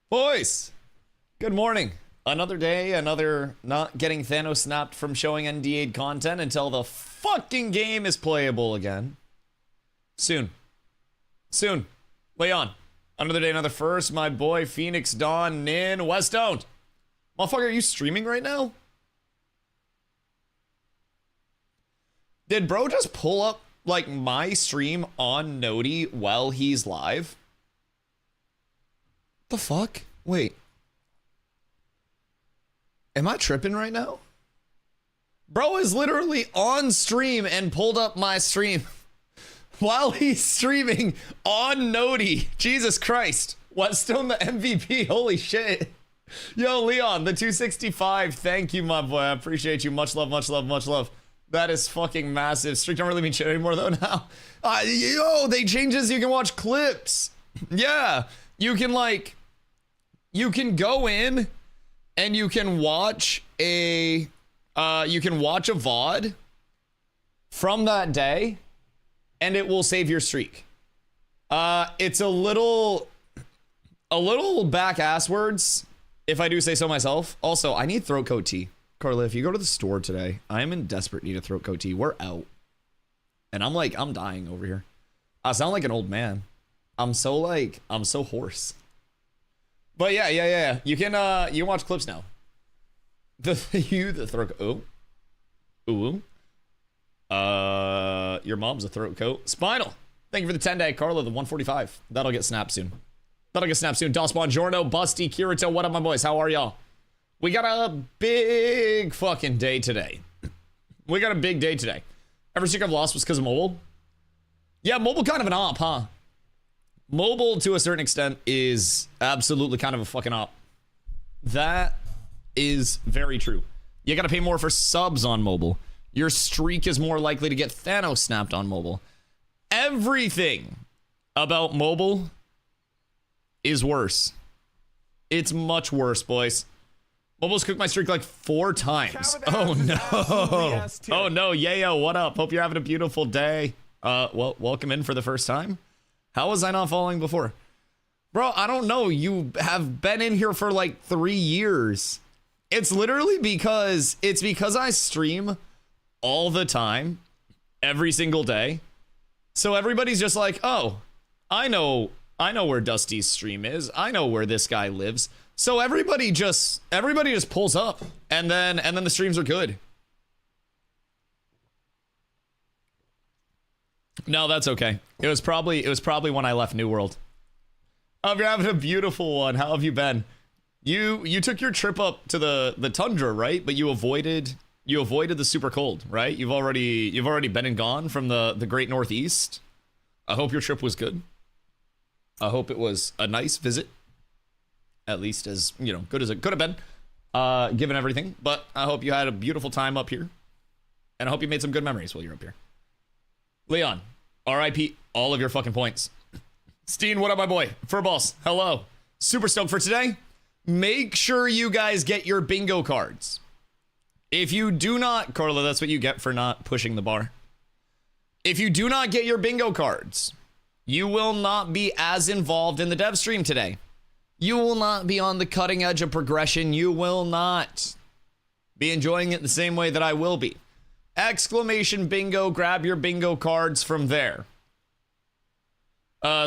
Boys, good morning. Another day, another not getting Thanos snapped from showing NDA'd content until the fucking game is playable again. Soon. Soon. Leon. Another day, another first. My boy, Phoenix, Dawn, Nin, Westone. Motherfucker, are you streaming right now? Did bro just pull up, like, my stream on Noti while he's live? The fuck? Wait. Am I tripping right now? Bro is literally on stream and pulled up my stream while he's streaming on Noti. Jesus Christ. Whetstone the MVP. Holy shit. Yo, Leon, the 265. Thank you, my boy. I appreciate you. Much love, much love, much love. That is fucking massive. Streak don't really mean shit anymore, though, now. Yo, they changed this. You can watch clips. Yeah. You can, like, you can go in and you can watch a VOD from that day and it will save your streak. It's a little back ass words, if I do say so myself. Also, I need throat coat tea. Carla, if you go to the store today, I am in desperate need of throat coat tea. We're out. And I'm dying over here. I sound like an old man. I'm so hoarse. But yeah. You can watch clips now. The throat coat. Ooh. Your mom's a throat coat. Spinal. Thank you for the 10-day, Carla, the 145. That'll get snapped soon. Dos Bongiorno, Busty, Kirito, what up, my boys? How are y'all? We got a big fucking day today. Every streak I've lost was because of mobile. Yeah, mobile kind of an op, huh? Mobile, to a certain extent, is absolutely kind of a fucking op. That is very true. You gotta pay more for subs on mobile. Your streak is more likely to get Thanos snapped on mobile. Everything about mobile is worse. It's much worse, boys. Mobile's cooked my streak like 4 times. Oh no. Oh no, Yayo, what up? Hope you're having a beautiful day. Well, welcome in for the first time. How was I not following before? Bro, I don't know. You have been in here for like 3 years. It's literally because I stream all the time, every single day. So everybody's just like, oh, I know where Dusty's stream is. I know where this guy lives. So everybody just pulls up and then the streams are good. No, that's okay. It was probably when I left New World. Oh, you're having a beautiful one. How have you been? You took your trip up to the tundra, right? But you avoided the super cold, right? You've already been and gone from the great Northeast. I hope your trip was good. I hope it was a nice visit. At least as, good as it could have been, given everything. But I hope you had a beautiful time up here. And I hope you made some good memories while you're up here. Leon, RIP all of your fucking points. Steen, what up, my boy? Furballs, hello. Super stoked for today. Make sure you guys get your bingo cards. If you do not, Carla, that's what you get for not pushing the bar. If you do not get your bingo cards, you will not be as involved in the dev stream today. You will not be on the cutting edge of progression. You will not be enjoying it the same way that I will be. Exclamation bingo, grab your bingo cards from there.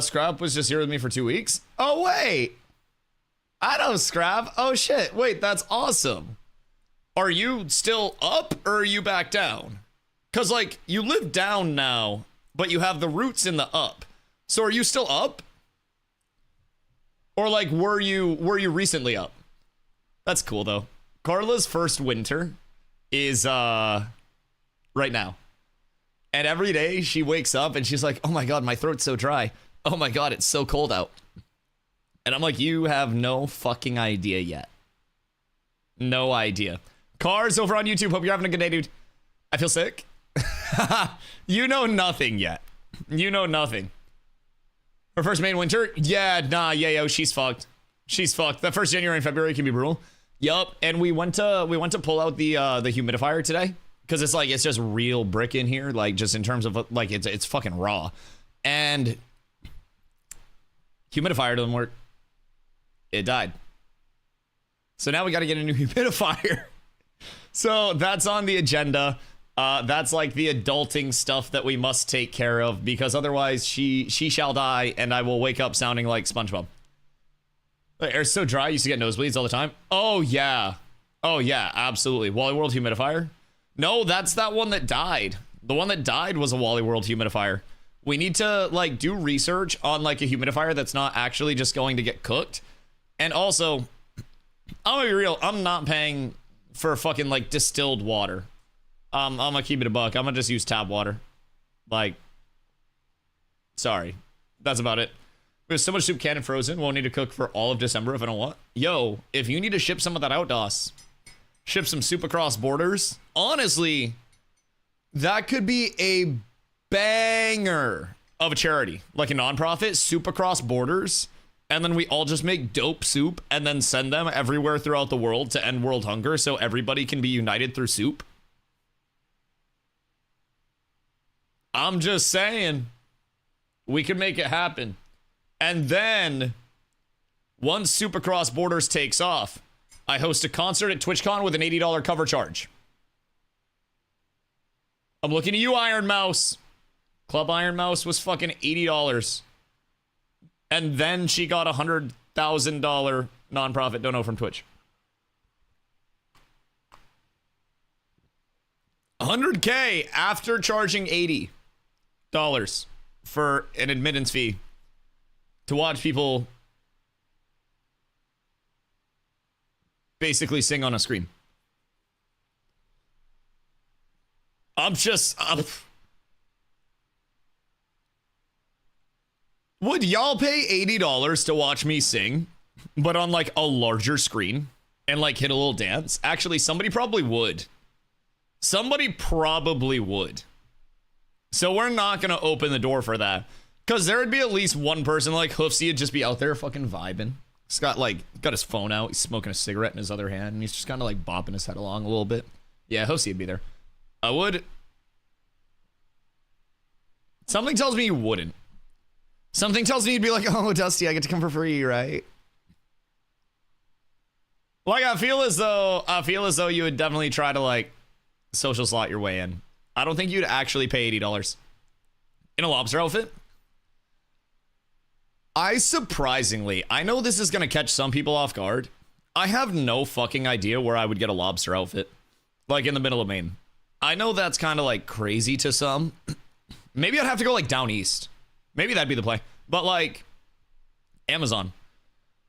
Scrap was just here with me for 2 weeks. Oh, wait. I know Scrap. Oh, shit. Wait, that's awesome. Are you still up or are you back down? Because, like, you live down now, but you have the roots in the up. So are you still up? Or, like, were you recently up? That's cool, though. Carla's first winter is, right now. And every day she wakes up and she's like, oh my god, my throat's so dry. Oh my god, it's so cold out. And I'm like, you have no fucking idea yet. No idea. Cars over on YouTube, hope you're having a good day, dude. I feel sick. You know nothing yet. You know nothing. Her first main winter? Yeah, nah, yo, she's fucked. She's fucked. The first January and February can be brutal. Yup, and we went to pull out the humidifier today. Because it's just real brick in here, like just in terms of like it's fucking raw. And humidifier doesn't work. it died. So now we got to get a new humidifier. So that's on the agenda. That's like the adulting stuff that we must take care of, because otherwise she shall die and I will wake up sounding like SpongeBob. The air's so dry, I used to get nosebleeds all the time. Oh yeah. Oh yeah, absolutely. Wally World humidifier? No, that's that one that died. The one that died was a Wally World humidifier. We need to like do research on like a humidifier that's not actually just going to get cooked. And also, I'm gonna be real, I'm not paying for fucking like distilled water. I'm gonna keep it a buck. I'm gonna just use tap water. Like, sorry. That's about it. There's so much soup canned and frozen. Won't need to cook for all of December if I don't want. Yo, if you need to ship some of that out, DOS, ship some soup across borders. Honestly, that could be a banger of a charity, like a nonprofit, soup across borders. And then we all just make dope soup and then send them everywhere throughout the world to end world hunger so everybody can be united through soup. I'm just saying, we could make it happen. And then, once Soup Across Borders takes off, I host a concert at TwitchCon with an $80 cover charge. I'm looking at you, Iron Mouse. Club Iron Mouse was fucking $80. And then she got a $100,000 nonprofit dono from Twitch. $100K after charging $80 for an admittance fee to watch people basically sing on a screen. Would y'all pay $80 to watch me sing, but on like a larger screen and like hit a little dance? Actually, somebody probably would. Somebody probably would. So we're not going to open the door for that. Because there would be at least one person like Hoofsy would just be out there fucking vibing. He's got his phone out. He's smoking a cigarette in his other hand. And he's just kind of like bopping his head along a little bit. Yeah, Hoofsy would be there. I would. Something tells me you wouldn't. Something tells me you'd be like, oh, Dusty, I get to come for free, right? Like, I feel as though you would definitely try to like social slot your way in. I don't think you'd actually pay $80 in a lobster outfit. I know this is going to catch some people off guard. I have no fucking idea where I would get a lobster outfit. Like in the middle of Maine. I know that's kind of like crazy to some. Maybe I'd have to go like down east. Maybe that'd be the play. But like Amazon.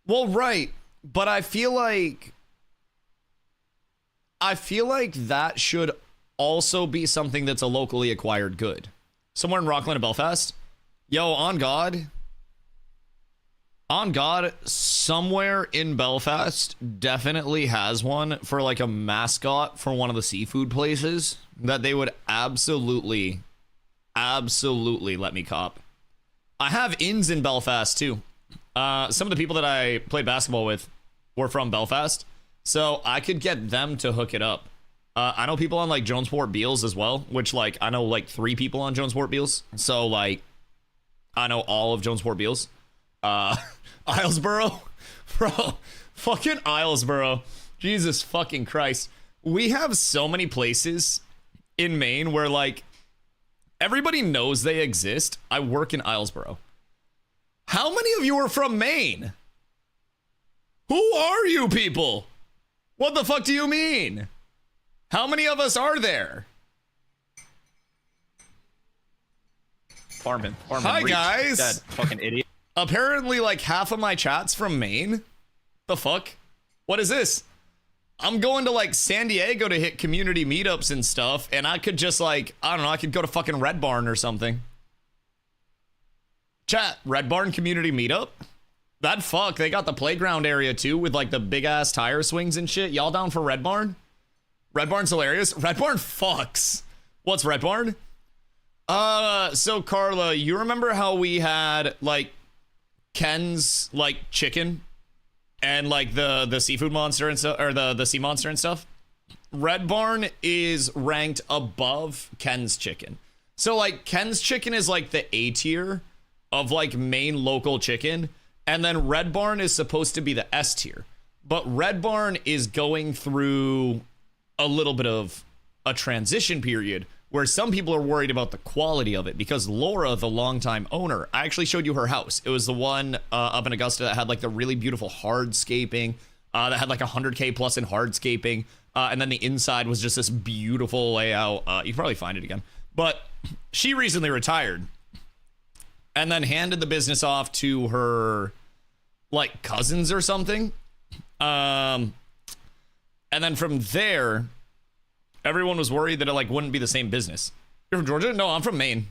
Well, right. But I feel like that should also be something that's a locally acquired good. Somewhere in Rockland and Belfast. Yo, on God, somewhere in Belfast definitely has one for like a mascot for one of the seafood places that they would absolutely let me cop. I have inns in Belfast too. Some of the people that I played basketball with were from Belfast, so I could get them to hook it up. I know people on like Jonesport Beals as well, which like I know like 3 people on Jonesport Beals, so like I know all of Jonesport Beals. Islesboro, bro, fucking Islesboro, Jesus fucking Christ. We have so many places in Maine where like everybody knows they exist. I work in Islesboro. How many of you are from Maine? Who are you people? What the fuck do you mean? How many of us are there? Farming. Hi, guys. Dead fucking idiot. Apparently, like, half of my chat's from Maine. The fuck? What is this? I'm going to, like, San Diego to hit community meetups and stuff, and I could just, like, I don't know, I could go to fucking Red Barn or something. Chat, Red Barn community meetup? That fuck, they got the playground area, too, with, like, the big-ass tire swings and shit. Y'all down for Red Barn? Red Barn's hilarious. Red Barn fucks. What's Red Barn? So, Carla, you remember how we had, like, Ken's like chicken and like the seafood monster and stuff, or the sea monster and stuff? Red Barn is ranked above Ken's chicken. So like Ken's chicken is like the A tier of like Maine local chicken, And then Red Barn is supposed to be the S tier. But Red Barn is going through a little bit of a transition period where some people are worried about the quality of it, because Laura, the longtime owner, I actually showed you her house. It was the one up in Augusta that had like the really beautiful hardscaping, that had like 100K plus in hardscaping. And then the inside was just this beautiful layout. You can probably find it again. But she recently retired and then handed the business off to her like cousins or something. And then from there, everyone was worried that it like wouldn't be the same business. You're from Georgia? No, I'm from Maine.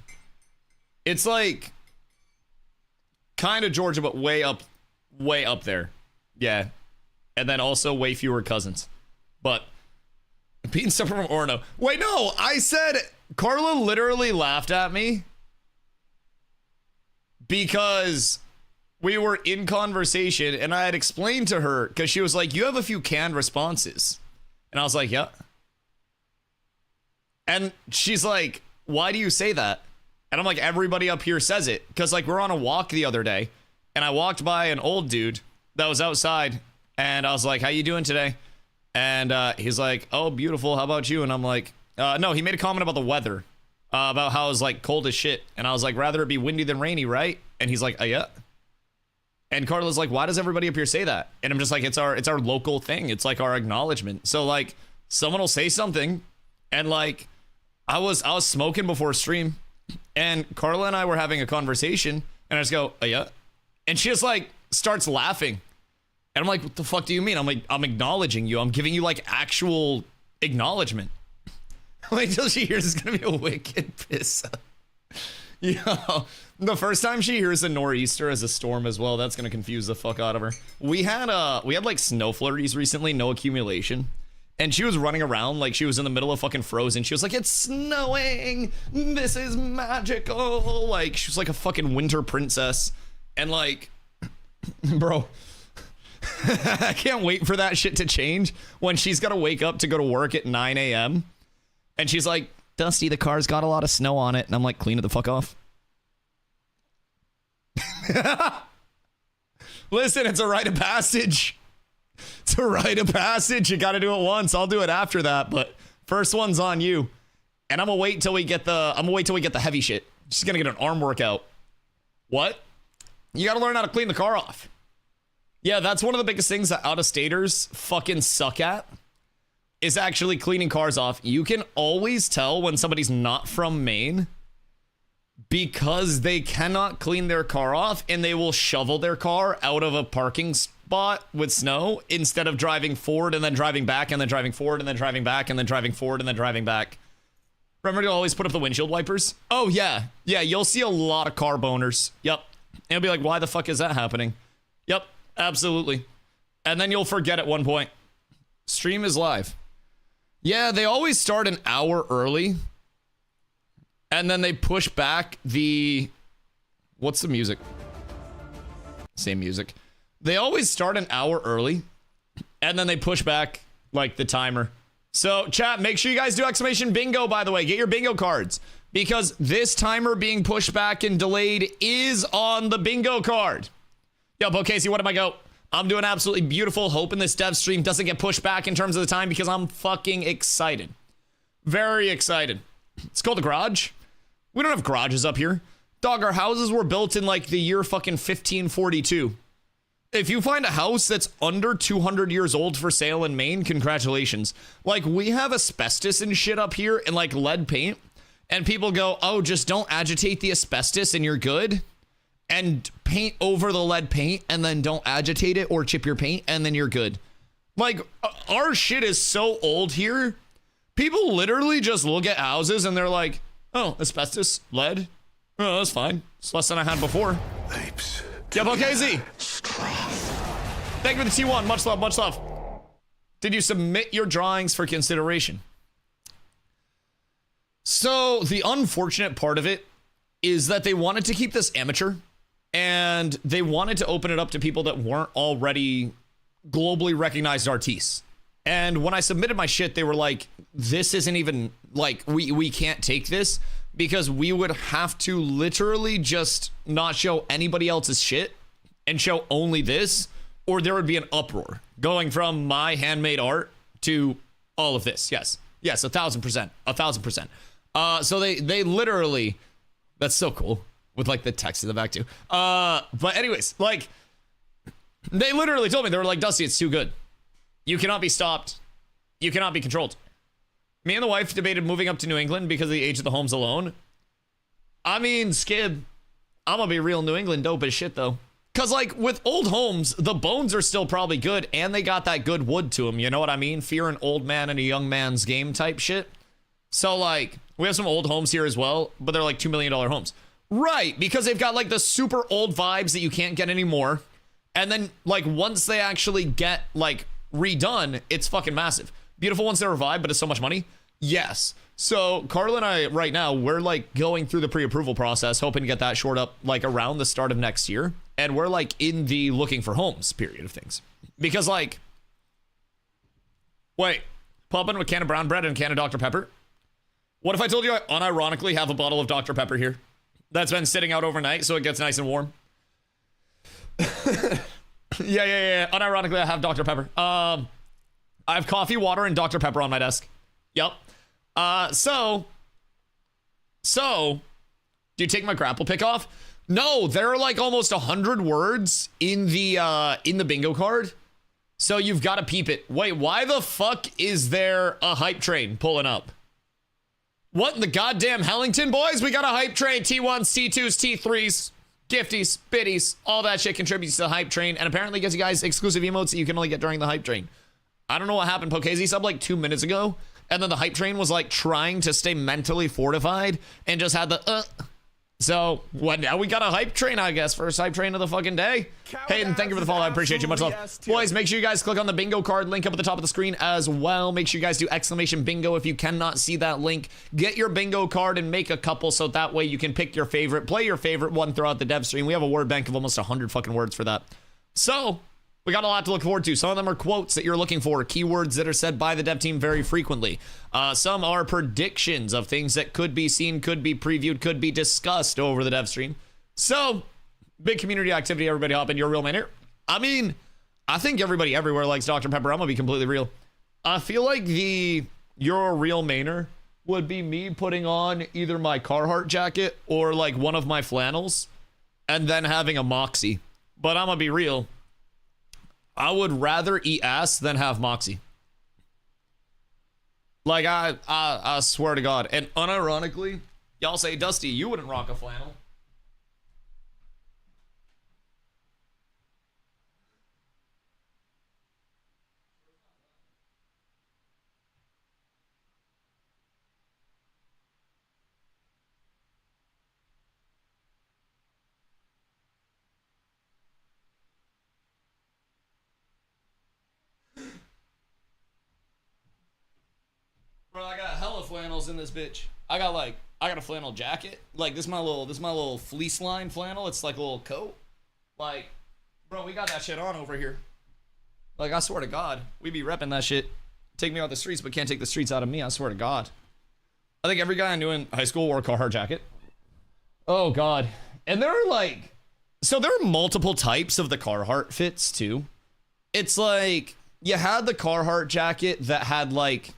It's like kind of Georgia, but way up there. Yeah. And then also way fewer cousins. But being separate from Orono. Wait, no, I said Carla literally laughed at me because we were in conversation and I had explained to her, because she was like, you have a few canned responses. And I was like, yeah. And she's like, why do you say that? And I'm like, everybody up here says it. Because like we're on a walk the other day and I walked by an old dude that was outside and I was like, how you doing today? And he's like, oh, beautiful. How about you? And I'm like, no, he made a comment about the weather, about how it was like cold as shit. And I was like, rather it be windy than rainy, right? And he's like, yeah. And Carla's like, why does everybody up here say that? And I'm just like, it's our local thing. It's like our acknowledgement. So like someone will say something and like I was smoking before stream and Carla and I were having a conversation and I just go, yeah. And she just like starts laughing. And I'm like, what the fuck do you mean? I'm like, I'm acknowledging you. I'm giving you like actual acknowledgement. Wait till she hears it's gonna be a wicked piss. Yo, the first time she hears a nor'easter as a storm as well, that's gonna confuse the fuck out of her. We had like snow flurries recently, no accumulation. And she was running around like she was in the middle of fucking Frozen. She was like, it's snowing. This is magical. Like, she was like a fucking winter princess. And like, bro, I can't wait for that shit to change when she's got to wake up to go to work at 9 a.m. And she's like, Dusty, the car's got a lot of snow on it. And I'm like, clean it the fuck off. Listen, it's a rite of passage. It's a rite of passage. You got to do it once. I'll do it after that. But first one's on you. And I'm going to wait till we get the heavy shit. She's going to get an arm workout. What? You got to learn how to clean the car off. Yeah, that's one of the biggest things that out-of-staters fucking suck at, is actually cleaning cars off. You can always tell when somebody's not from Maine because they cannot clean their car off and they will shovel their car out of a parking spot with snow instead of driving forward and then driving back and then driving forward and then driving back and then driving forward and then driving back. Remember to always put up the windshield wipers? Oh, yeah. Yeah, you'll see a lot of car boners. Yep. And you'll be like, why the fuck is that happening? Yep. Absolutely. And then you'll forget at one point. Stream is live. Yeah, they always start an hour early. And then they push back the... What's the music? Same music. They always start an hour early. And then they push back, like, the timer. So, chat, make sure you guys do exclamation bingo, by the way. Get your bingo cards. Because this timer being pushed back and delayed is on the bingo card. Yo, Bo Casey, what am I go? I'm doing absolutely beautiful. Hoping this dev stream doesn't get pushed back in terms of the time because I'm fucking excited. Very excited. It's called a garage. We don't have garages up here. Dog, our houses were built in like the year fucking 1542. If you find a house that's under 200 years old for sale in Maine, congratulations. Like, we have asbestos and shit up here and like lead paint. And people go, oh, just don't agitate the asbestos and you're good. And paint over the lead paint and then don't agitate it or chip your paint and then you're good. Like, our shit is so old here. People literally just look at houses and they're like, oh, asbestos, lead. Oh, that's fine. It's less than I had before. Apes. Yep, okay, Z. Thank you for the T1. Much love, much love. Did you submit your drawings for consideration? So, the unfortunate part of it is that they wanted to keep this amateur. And they wanted to open it up to people that weren't already globally recognized artistes. And when I submitted my shit, they were like, this isn't even, like, we can't take this because we would have to literally just not show anybody else's shit and show only this, or there would be an uproar going from my handmade art to all of this. Yes, 1,000%, 1,000%. So they literally, that's so cool with like the text in the back too. But anyways, like they literally told me, they were like, Dusty, it's too good. You cannot be stopped. You cannot be controlled. Me and the wife debated moving up to New England because of the age of the homes alone. I mean, Skib, I'm gonna be real, New England dope as shit though. Cause like with old homes, the bones are still probably good and they got that good wood to them. You know what I mean? Fear an old man in a young man's game type shit. So like we have some old homes here as well, but they're like $2 million homes. Right, because they've got like the super old vibes that you can't get anymore. And then like once they actually get like redone, it's fucking massive. Beautiful once they're revived, but it's so much money. Yes. So Carla and I right now, we're like going through the pre-approval process, hoping to get that shored up like around the start of next year. And we're like in the looking for homes period of things. Because like, wait, pop in a can of brown bread and a can of Dr. Pepper. What if I told you I unironically have a bottle of Dr. Pepper here that's been sitting out overnight so it gets nice and warm? Yeah. Unironically, I have Dr. Pepper. I have coffee, water, and Dr. Pepper on my desk. Yep. So, do you take my grapple pick off? No, there are like almost 100 words in the bingo card. So you've got to peep it. Wait, why the fuck is there a hype train pulling up? What in the goddamn Hellington, boys? We got a hype train. T1s, T2s, T3s, gifties, biddies, all that shit contributes to the hype train and apparently gives you guys exclusive emotes that you can only get during the hype train. I don't know what happened. Pokezi subbed like 2 minutes ago. And then the hype train was like trying to stay mentally fortified and just had the So, what now? We got a hype train, I guess. First hype train of the fucking day. Hayden, thank you for the follow. I appreciate you. Much love. Boys, make sure you guys click on the bingo card link up at the top of the screen as well. Make sure you guys do exclamation bingo if you cannot see that link. Get your bingo card and make a couple so that way you can pick your favorite, play your favorite one throughout the dev stream. We have a word bank of almost 100 fucking words for that. So, we got a lot to look forward to. Some of them are quotes that you're looking for, keywords that are said by the dev team very frequently. Some are predictions of things that could be seen, could be previewed, could be discussed over the dev stream. So, big community activity. Everybody hop in. You're a real man here. I mean, I think everybody everywhere likes Dr. Pepper. I'm gonna be completely real. I feel like you're a real mainer would be me putting on either my Carhartt jacket or like one of my flannels and then having a Moxie. But I'm gonna be real. I would rather eat ass than have Moxie. Like, I swear to God. And unironically, y'all say, Dusty, you wouldn't rock a flannel. Bro, I got hella flannels in this bitch. I got a flannel jacket. Like this is my little fleece line flannel. It's like a little coat. Like, bro, we got that shit on over here. Like, I swear to God, we be repping that shit. Take me out the streets, but can't take the streets out of me. I swear to God. I think every guy I knew in high school wore a Carhartt jacket. Oh God. And there are so there are multiple types of the Carhartt fits too. It's like you had the Carhartt jacket that had like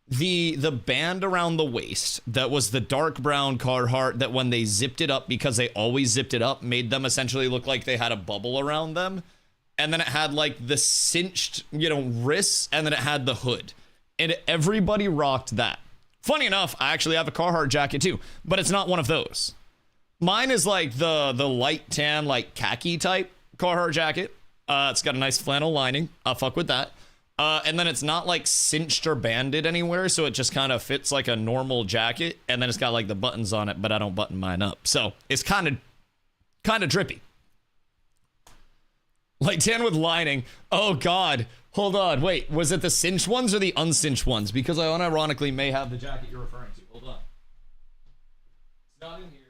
the band around the waist that was the dark brown Carhartt that when they zipped it up, because they always zipped it up, made them essentially look like they had a bubble around them. And then it had like the cinched, wrists, and then it had the hood. And everybody rocked that. Funny enough, I actually have a Carhartt jacket too, but it's not one of those. Mine is like the light tan, like khaki type Carhartt jacket. It's got a nice flannel lining. I'll fuck with that. And then it's not like cinched or banded anywhere, so it just kind of fits like a normal jacket. And then it's got like the buttons on it, but I don't button mine up, so it's kind of drippy. Like tan with lining. Oh God, hold on, wait, was it the cinched ones or the uncinched ones? Because I unironically may have the jacket you're referring to. Hold on, it's not in here.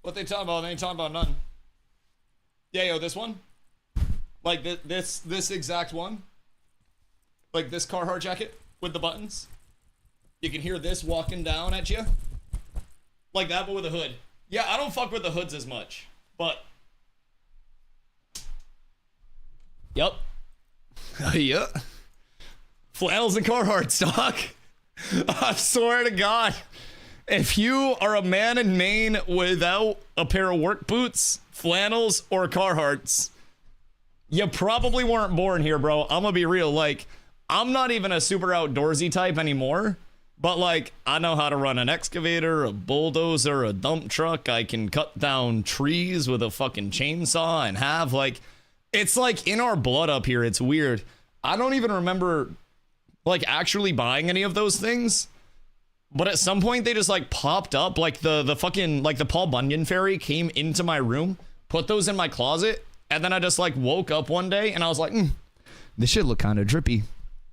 What they talking about? They ain't talking about none. Yeah, yo, this one. Like this exact one. Like this Carhartt jacket with the buttons. You can hear this walking down at you. Like that, but with a hood. Yeah, I don't fuck with the hoods as much. But. Yep. Yep. Flannels and Carhartt, dog. I swear to God. If you are a man in Maine without a pair of work boots, flannels, or Carhartts, you probably weren't born here, bro. I'm gonna be real. Like, I'm not even a super outdoorsy type anymore. But, like, I know how to run an excavator, a bulldozer, a dump truck. I can cut down trees with a fucking chainsaw and have, like... It's, like, in our blood up here. It's weird. I don't even remember, like, actually buying any of those things. But at some point, they just, like, popped up. Like, the fucking... Like, the Paul Bunyan fairy came into my room, put those in my closet, and then I just, like, woke up one day, and I was like, this shit look kind of drippy.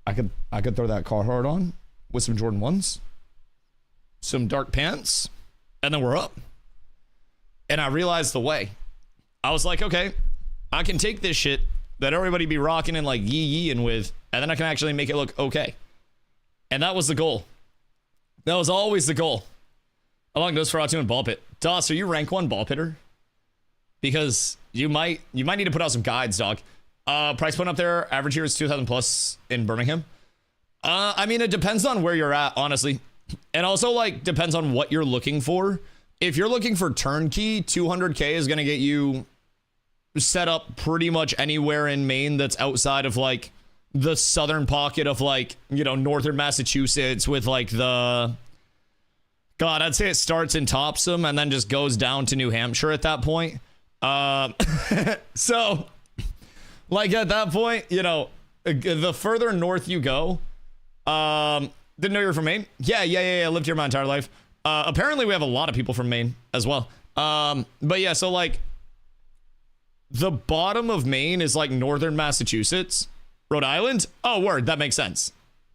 I could throw that Carhartt on. With some Jordan 1s, some dark pants, and then we're up. And I realized the way. I was like, okay, I can take this shit that everybody be rocking and like yee-yeeing with, and then I can actually make it look okay. And that was the goal. That was always the goal. Along those for Atu and ball pit. Doss, are you rank 1 ball pitter? Because you might need to put out some guides, dog. Price point up there, average here is 2,000 plus in Birmingham. I mean, it depends on where you're at, honestly. And also, like, depends on what you're looking for. If you're looking for turnkey, 200K is going to get you set up pretty much anywhere in Maine that's outside of, like, the southern pocket of, like, you know, northern Massachusetts with, like, the... God, I'd say it starts in Topsom and then just goes down to New Hampshire at that point. So, like, at that point, you know, the further north you go... didn't know you were from Maine. Yeah. Lived here my entire life. Apparently we have a lot of people from Maine as well. But yeah, so like the bottom of Maine is like northern Massachusetts, Rhode Island. Oh, word. That makes sense.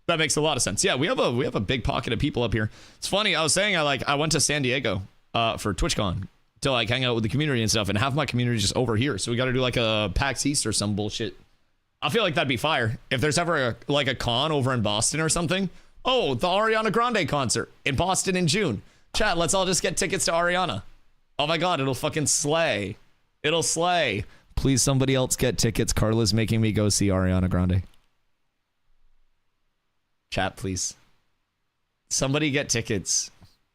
That makes a lot of sense. Yeah, we have a big pocket of people up here. It's funny. I was saying I went to San Diego for TwitchCon to like hang out with the community and stuff, and half my community is just over here. So we got to do like a PAX East or some bullshit. I feel like that'd be fire. If there's ever a con over in Boston or something. Oh, the Ariana Grande concert in Boston in June. Chat, let's all just get tickets to Ariana. Oh my God, it'll fucking slay. It'll slay. Please, somebody else get tickets. Carla's making me go see Ariana Grande. Chat, please. Somebody get tickets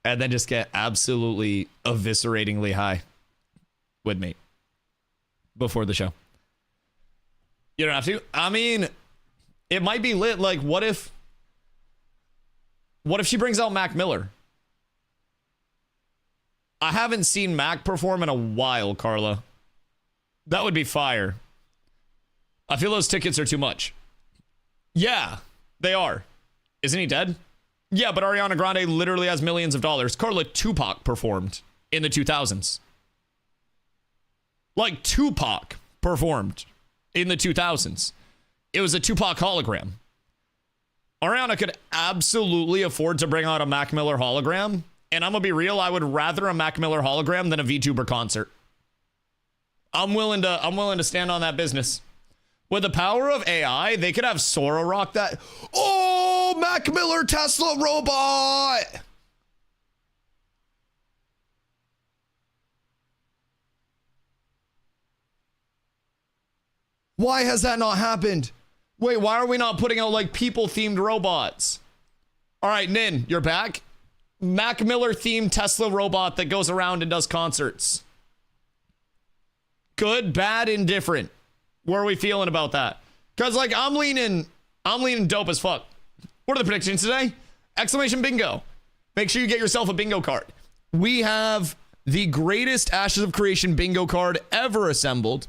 and then just get absolutely evisceratingly high with me before the show. You don't have to. I mean, it might be lit. Like, what if she brings out Mac Miller? I haven't seen Mac perform in a while, Carla. That would be fire. I feel those tickets are too much. Yeah, they are. Isn't he dead? Yeah, but Ariana Grande literally has millions of dollars. Carla, Tupac performed in the 2000s. Like, Tupac performed in the 2000s. It was a Tupac hologram. Ariana could absolutely afford to bring out a Mac Miller hologram. And I'm going to be real, I would rather a Mac Miller hologram than a VTuber concert. I'm willing to stand on that business. With the power of AI, they could have Sora rock that. Oh, Mac Miller Tesla robot! Why has that not happened? Wait, why are we not putting out like people-themed robots? All right, Nin, you're back. Mac Miller themed Tesla robot that goes around and does concerts. Good, bad, indifferent. Where are we feeling about that? Because like I'm leaning dope as fuck. What are the predictions today? Exclamation bingo. Make sure you get yourself a bingo card. We have the greatest Ashes of Creation bingo card ever assembled,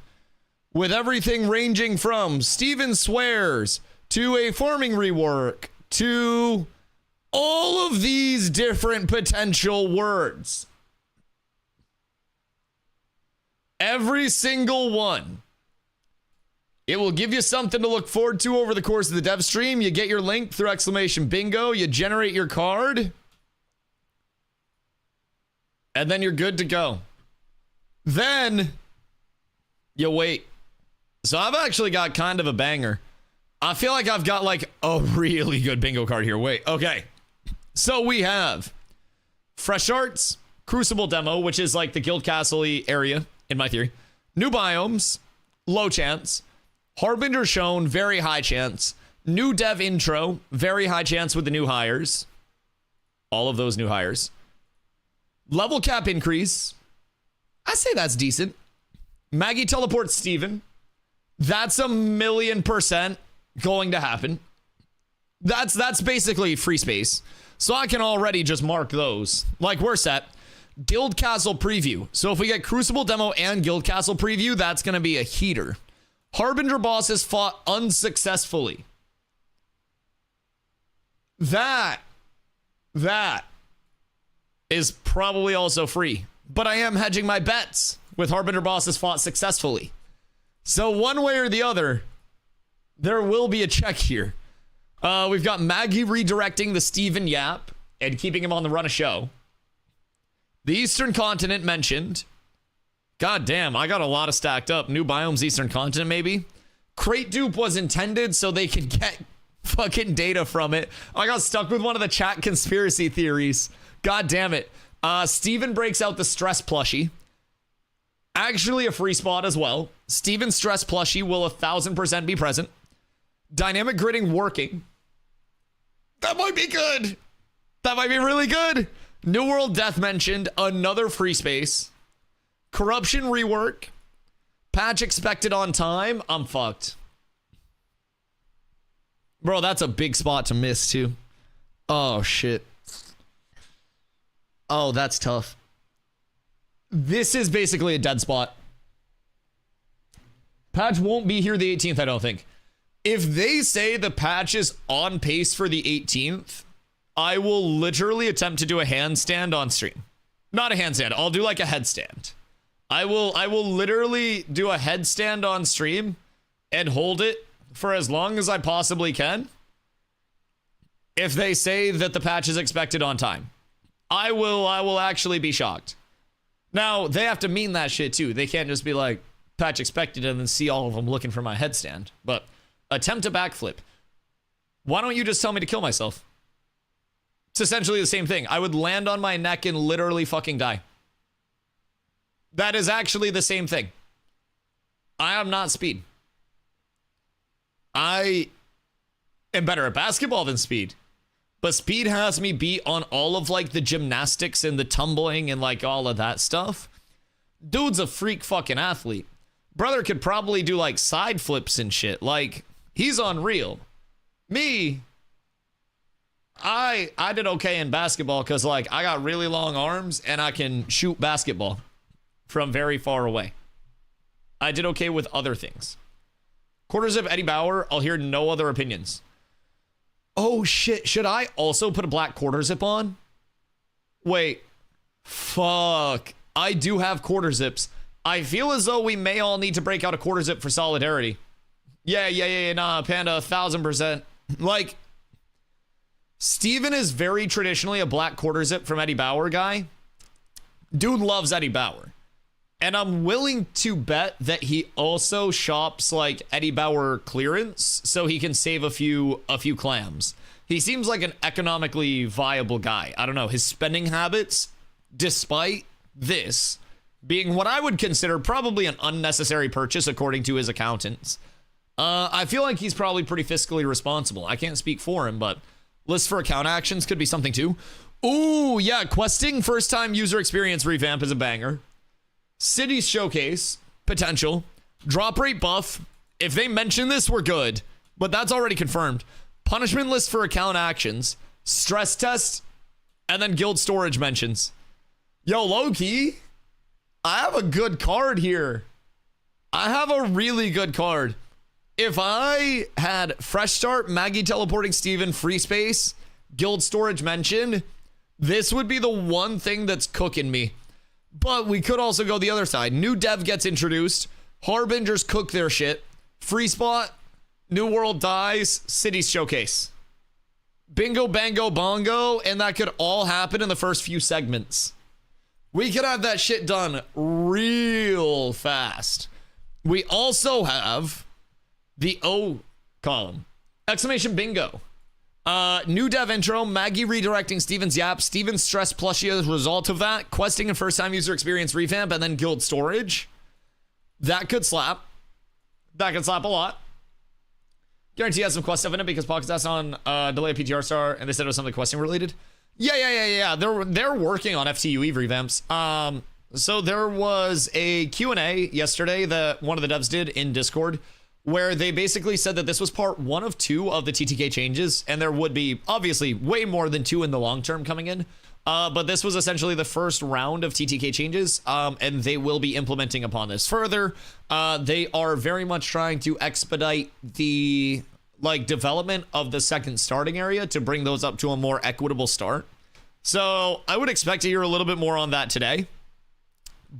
with everything ranging from Steven Swears to a farming rework to all of these different potential words. Every single one. It will give you something to look forward to over the course of the dev stream. You get your link through exclamation bingo. You generate your card. And then you're good to go. Then, you wait. So I've actually got kind of a banger. I feel like I've got like a really good bingo card here. Wait, okay. So we have Fresh Arts, Crucible Demo, which is like the Guild Castle-y area, in my theory. New Biomes, low chance. Harbinger Shown, very high chance. New Dev Intro, very high chance with the new hires. All of those new hires. Level cap increase. I say that's decent. Maggie teleports Steven. That's 1,000,000% going to happen. That's basically free space. So I can already just mark those. Like, we're set. Guild Castle preview. So if we get Crucible Demo and Guild Castle preview, that's going to be a heater. Harbinger bosses fought unsuccessfully. That is probably also free. But I am hedging my bets with Harbinger bosses fought successfully. So one way or the other, there will be a check here. We've got Maggie redirecting the Steven Yap and keeping him on the run of show. The Eastern Continent mentioned. God damn, I got a lot of stacked up. New Biomes, Eastern Continent, maybe. Crate dupe was intended so they could get fucking data from it. I got stuck with one of the chat conspiracy theories. God damn it. Steven breaks out the stress plushie. Actually a free spot as well. Steven's stress plushie will 1,000% be present. Dynamic gridding working. That might be good. That might be really good. New World Death mentioned. Another free space. Corruption rework. Patch expected on time. I'm fucked. Bro, that's a big spot to miss too. Oh, shit. Oh, that's tough. This is basically a dead spot. Patch won't be here the 18th, I don't think. If they say the patch is on pace for the 18th, I will literally attempt to do a handstand on stream. Not a handstand. I'll do like a headstand. I will literally do a headstand on stream and hold it for as long as I possibly can. If they say that the patch is expected on time, I will actually be shocked. Now, they have to mean that shit too. They can't just be like, patch expected, and then see all of them looking for my headstand. But attempt a backflip. Why don't you just tell me to kill myself? It's essentially the same thing. I would land on my neck and literally fucking die. That is actually the same thing. I am not Speed. I am better at basketball than Speed. But Speed has me beat on all of like the gymnastics and the tumbling and like all of that stuff. Dude's a freak fucking athlete. Brother could probably do like side flips and shit. Like, he's unreal. Me, I did okay in basketball because like I got really long arms and I can shoot basketball from very far away. I did okay with other things. Quarters of Eddie Bauer, I'll hear no other opinions. Oh shit, should I also put a black quarter zip on? Wait, fuck. I do have quarter zips. I feel as though we may all need to break out a quarter zip for solidarity. Yeah, nah, Panda, 1,000%. Like, Steven is very traditionally a black quarter zip from Eddie Bauer guy. Dude loves Eddie Bauer. And I'm willing to bet that he also shops like Eddie Bauer clearance so he can save a few clams. He seems like an economically viable guy. I don't know, his spending habits, despite this being what I would consider probably an unnecessary purchase according to his accountants, I feel like he's probably pretty fiscally responsible. I can't speak for him, but list for account actions could be something too. Ooh, yeah, questing first time user experience revamp is a banger. Cities showcase, potential. Drop rate buff. If they mention this, we're good. But that's already confirmed. Punishment list for account actions. Stress test. And then guild storage mentions. Yo, low-key, I have a good card here. I have a really good card. If I had Fresh Start, Maggie teleporting Steven, free space, guild storage mentioned, this would be the one thing that's cooking me. But we could also go the other side. New dev gets introduced. Harbingers cook their shit. Free spot. New world dies. Cities showcase. Bingo, bango, bongo. And that could all happen in the first few segments. We could have that shit done real fast. We also have the O column. Exclamation bingo. New dev intro, Maggie redirecting Steven's yap, Steven's stress plushie as a result of that, questing and first time user experience revamp, and then guild storage. That could slap. That could slap a lot. Guarantee has some quest stuff in it because Pocket's asked on delay of PTR star and they said it was something questing related. Yeah. They're working on FTUE revamps. So there was a Q&A yesterday that one of the devs did in Discord where they basically said that this was part 1 of 2 of the TTK changes, and there would be obviously way more than 2 in the long term coming in. But this was essentially the first round of TTK changes, and they will be implementing upon this further. They are very much trying to expedite the development of the second starting area to bring those up to a more equitable start. So I would expect to hear a little bit more on that today.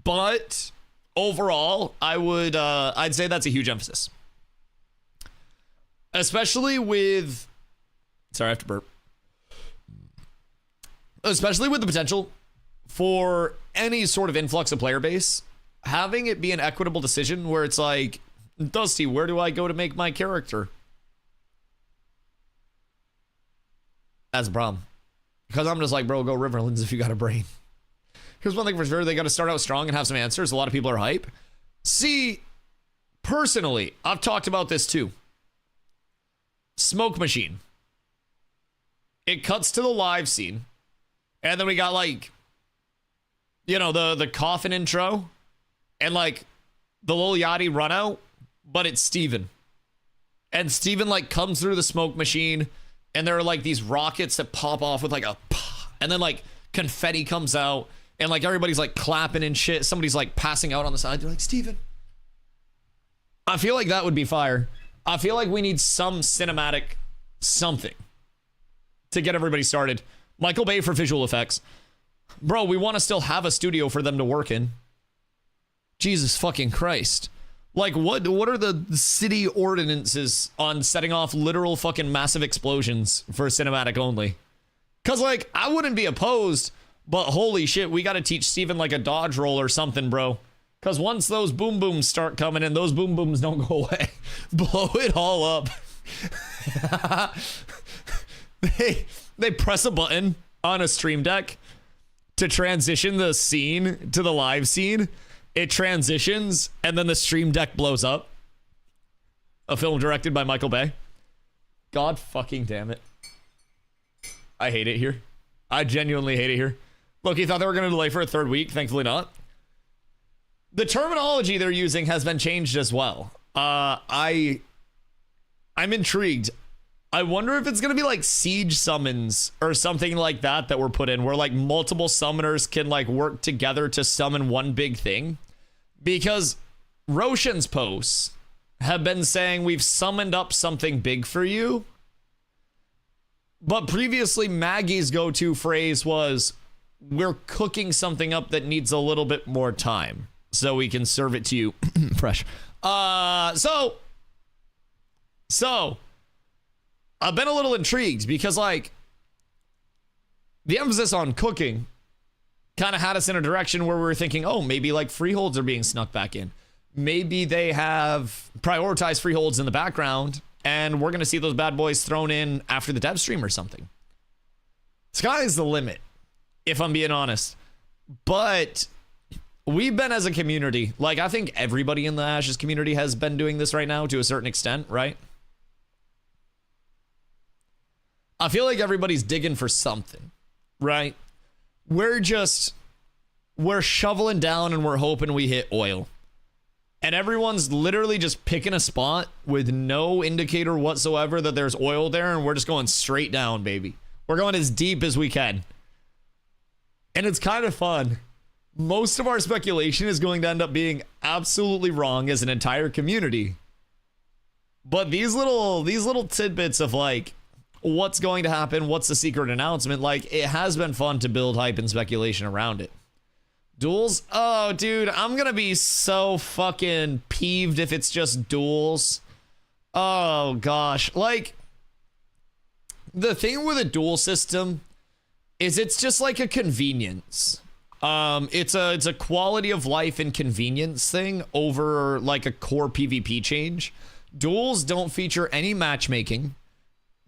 But overall, I'd say that's a huge emphasis. Especially with, sorry, I have to burp. Especially with the potential for any sort of influx of player base, having it be an equitable decision where it's like, Dusty, where do I go to make my character? That's a problem. Because I'm just like, bro, go Riverlands if you got a brain. Here's one thing for sure, they got to start out strong and have some answers. A lot of people are hype. See, personally, I've talked about this too. Smoke machine. It cuts to the live scene. And then we got the coffin intro and the Lil Yachty run out, but it's Steven. And Steven comes through the smoke machine and there are these rockets that pop off with and then confetti comes out and everybody's clapping and shit. Somebody's passing out on the side. They're like, Steven. I feel like that would be fire. I feel like we need some cinematic something to get everybody started. Michael Bay for visual effects. Bro, we want to still have a studio for them to work in. Jesus fucking Christ. What are the city ordinances on setting off literal fucking massive explosions for cinematic only? Because I wouldn't be opposed, but holy shit, we got to teach Steven a dodge roll or something, bro. Because once those boom booms start coming in, those boom booms don't go away. Blow it all up. They press a button on a stream deck to transition the scene to the live scene. It transitions, and then the stream deck blows up. A film directed by Michael Bay. God fucking damn it. I hate it here. I genuinely hate it here. Look, you thought they were going to delay for a third week. Thankfully not. The terminology they're using has been changed as well. I'm intrigued. I wonder if it's going to be siege summons or something like that were put in where multiple summoners can work together to summon one big thing. Because Roshan's posts have been saying we've summoned up something big for you. But previously Maggie's go-to phrase was, we're cooking something up that needs a little bit more time so we can serve it to you fresh. So I've been a little intrigued because the emphasis on cooking kind of had us in a direction where we were thinking, oh, maybe freeholds are being snuck back in. Maybe they have prioritized freeholds in the background and we're going to see those bad boys thrown in after the dev stream or something. Sky's the limit, if I'm being honest. But we've been as a community, I think everybody in the Ashes community has been doing this right now to a certain extent, right? I feel like everybody's digging for something, right? We're shoveling down and we're hoping we hit oil. And everyone's literally just picking a spot with no indicator whatsoever that there's oil there, and we're just going straight down, baby. We're going as deep as we can. And it's kind of fun. Most of our speculation is going to end up being absolutely wrong as an entire community. But these little tidbits of what's going to happen, what's the secret announcement, it has been fun to build hype and speculation around it. Duels? Oh, dude, I'm gonna be so fucking peeved if it's just duels. Oh, gosh. The thing with a duel system is it's just a convenience. It's a quality of life and convenience thing over like a core PvP change. Duels don't feature any matchmaking.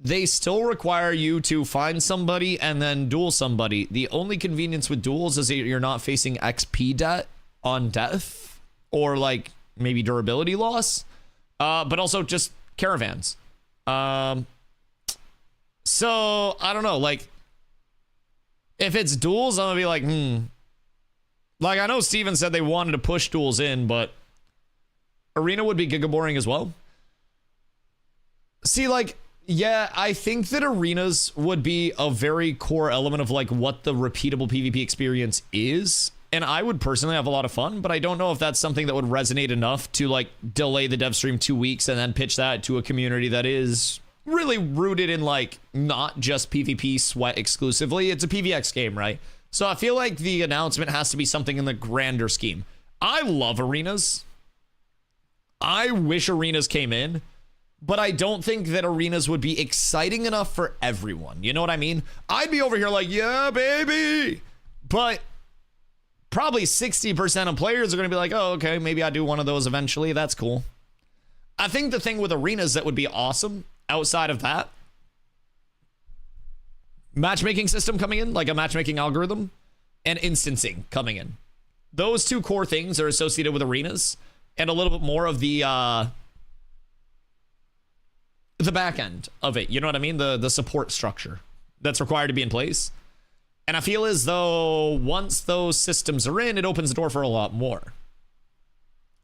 They still require you to find somebody and then duel somebody. The only convenience with duels is that you're not facing XP debt on death or like maybe durability loss, but also just caravans. So I don't know, like if it's duels, I'm gonna be like, Like I know Steven said they wanted to push duels in, but arena would be giga boring as well. See, like, yeah, I think that arenas would be a very core element of like what the repeatable PvP experience is. And I would personally have a lot of fun, but I don't know if that's something that would resonate enough to like delay the dev stream 2 weeks and then pitch that to a community that is really rooted in like not just PvP sweat exclusively. It's a PvX game, right? So I feel like the announcement has to be something in the grander scheme. I love arenas. I wish arenas came in, but I don't think that arenas would be exciting enough for everyone. You know what I mean? I'd be over here like, yeah, baby. But probably 60% of players are going to be like, oh, okay, maybe I do one of those eventually. That's cool. I think the thing with arenas that would be awesome outside of that, matchmaking system coming in, like a matchmaking algorithm, and instancing coming in. Those two core things are associated with arenas, and a little bit more of the back end of it. You know what I mean? The support structure that's required to be in place. And I feel as though once those systems are in, it opens the door for a lot more.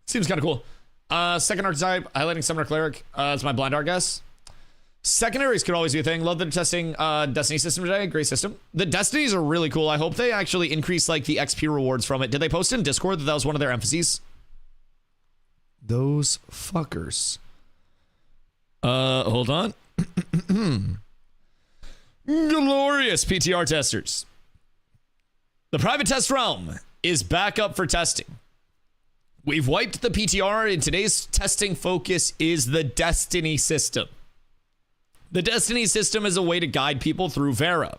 Seems kind of cool. Second archetype, highlighting Summoner Cleric. It's my blind art guess. Secondaries could always be a thing. Love that they're testing Destiny system today. Great system. The Destinies are really cool. I hope they actually increase like the XP rewards from it. Did they post in Discord that was one of their emphases? Those fuckers. Hold on. Glorious PTR testers. The private test realm is back up for testing. We've wiped the PTR, and today's testing focus is the Destiny system. The Destiny system is a way to guide people through Vera.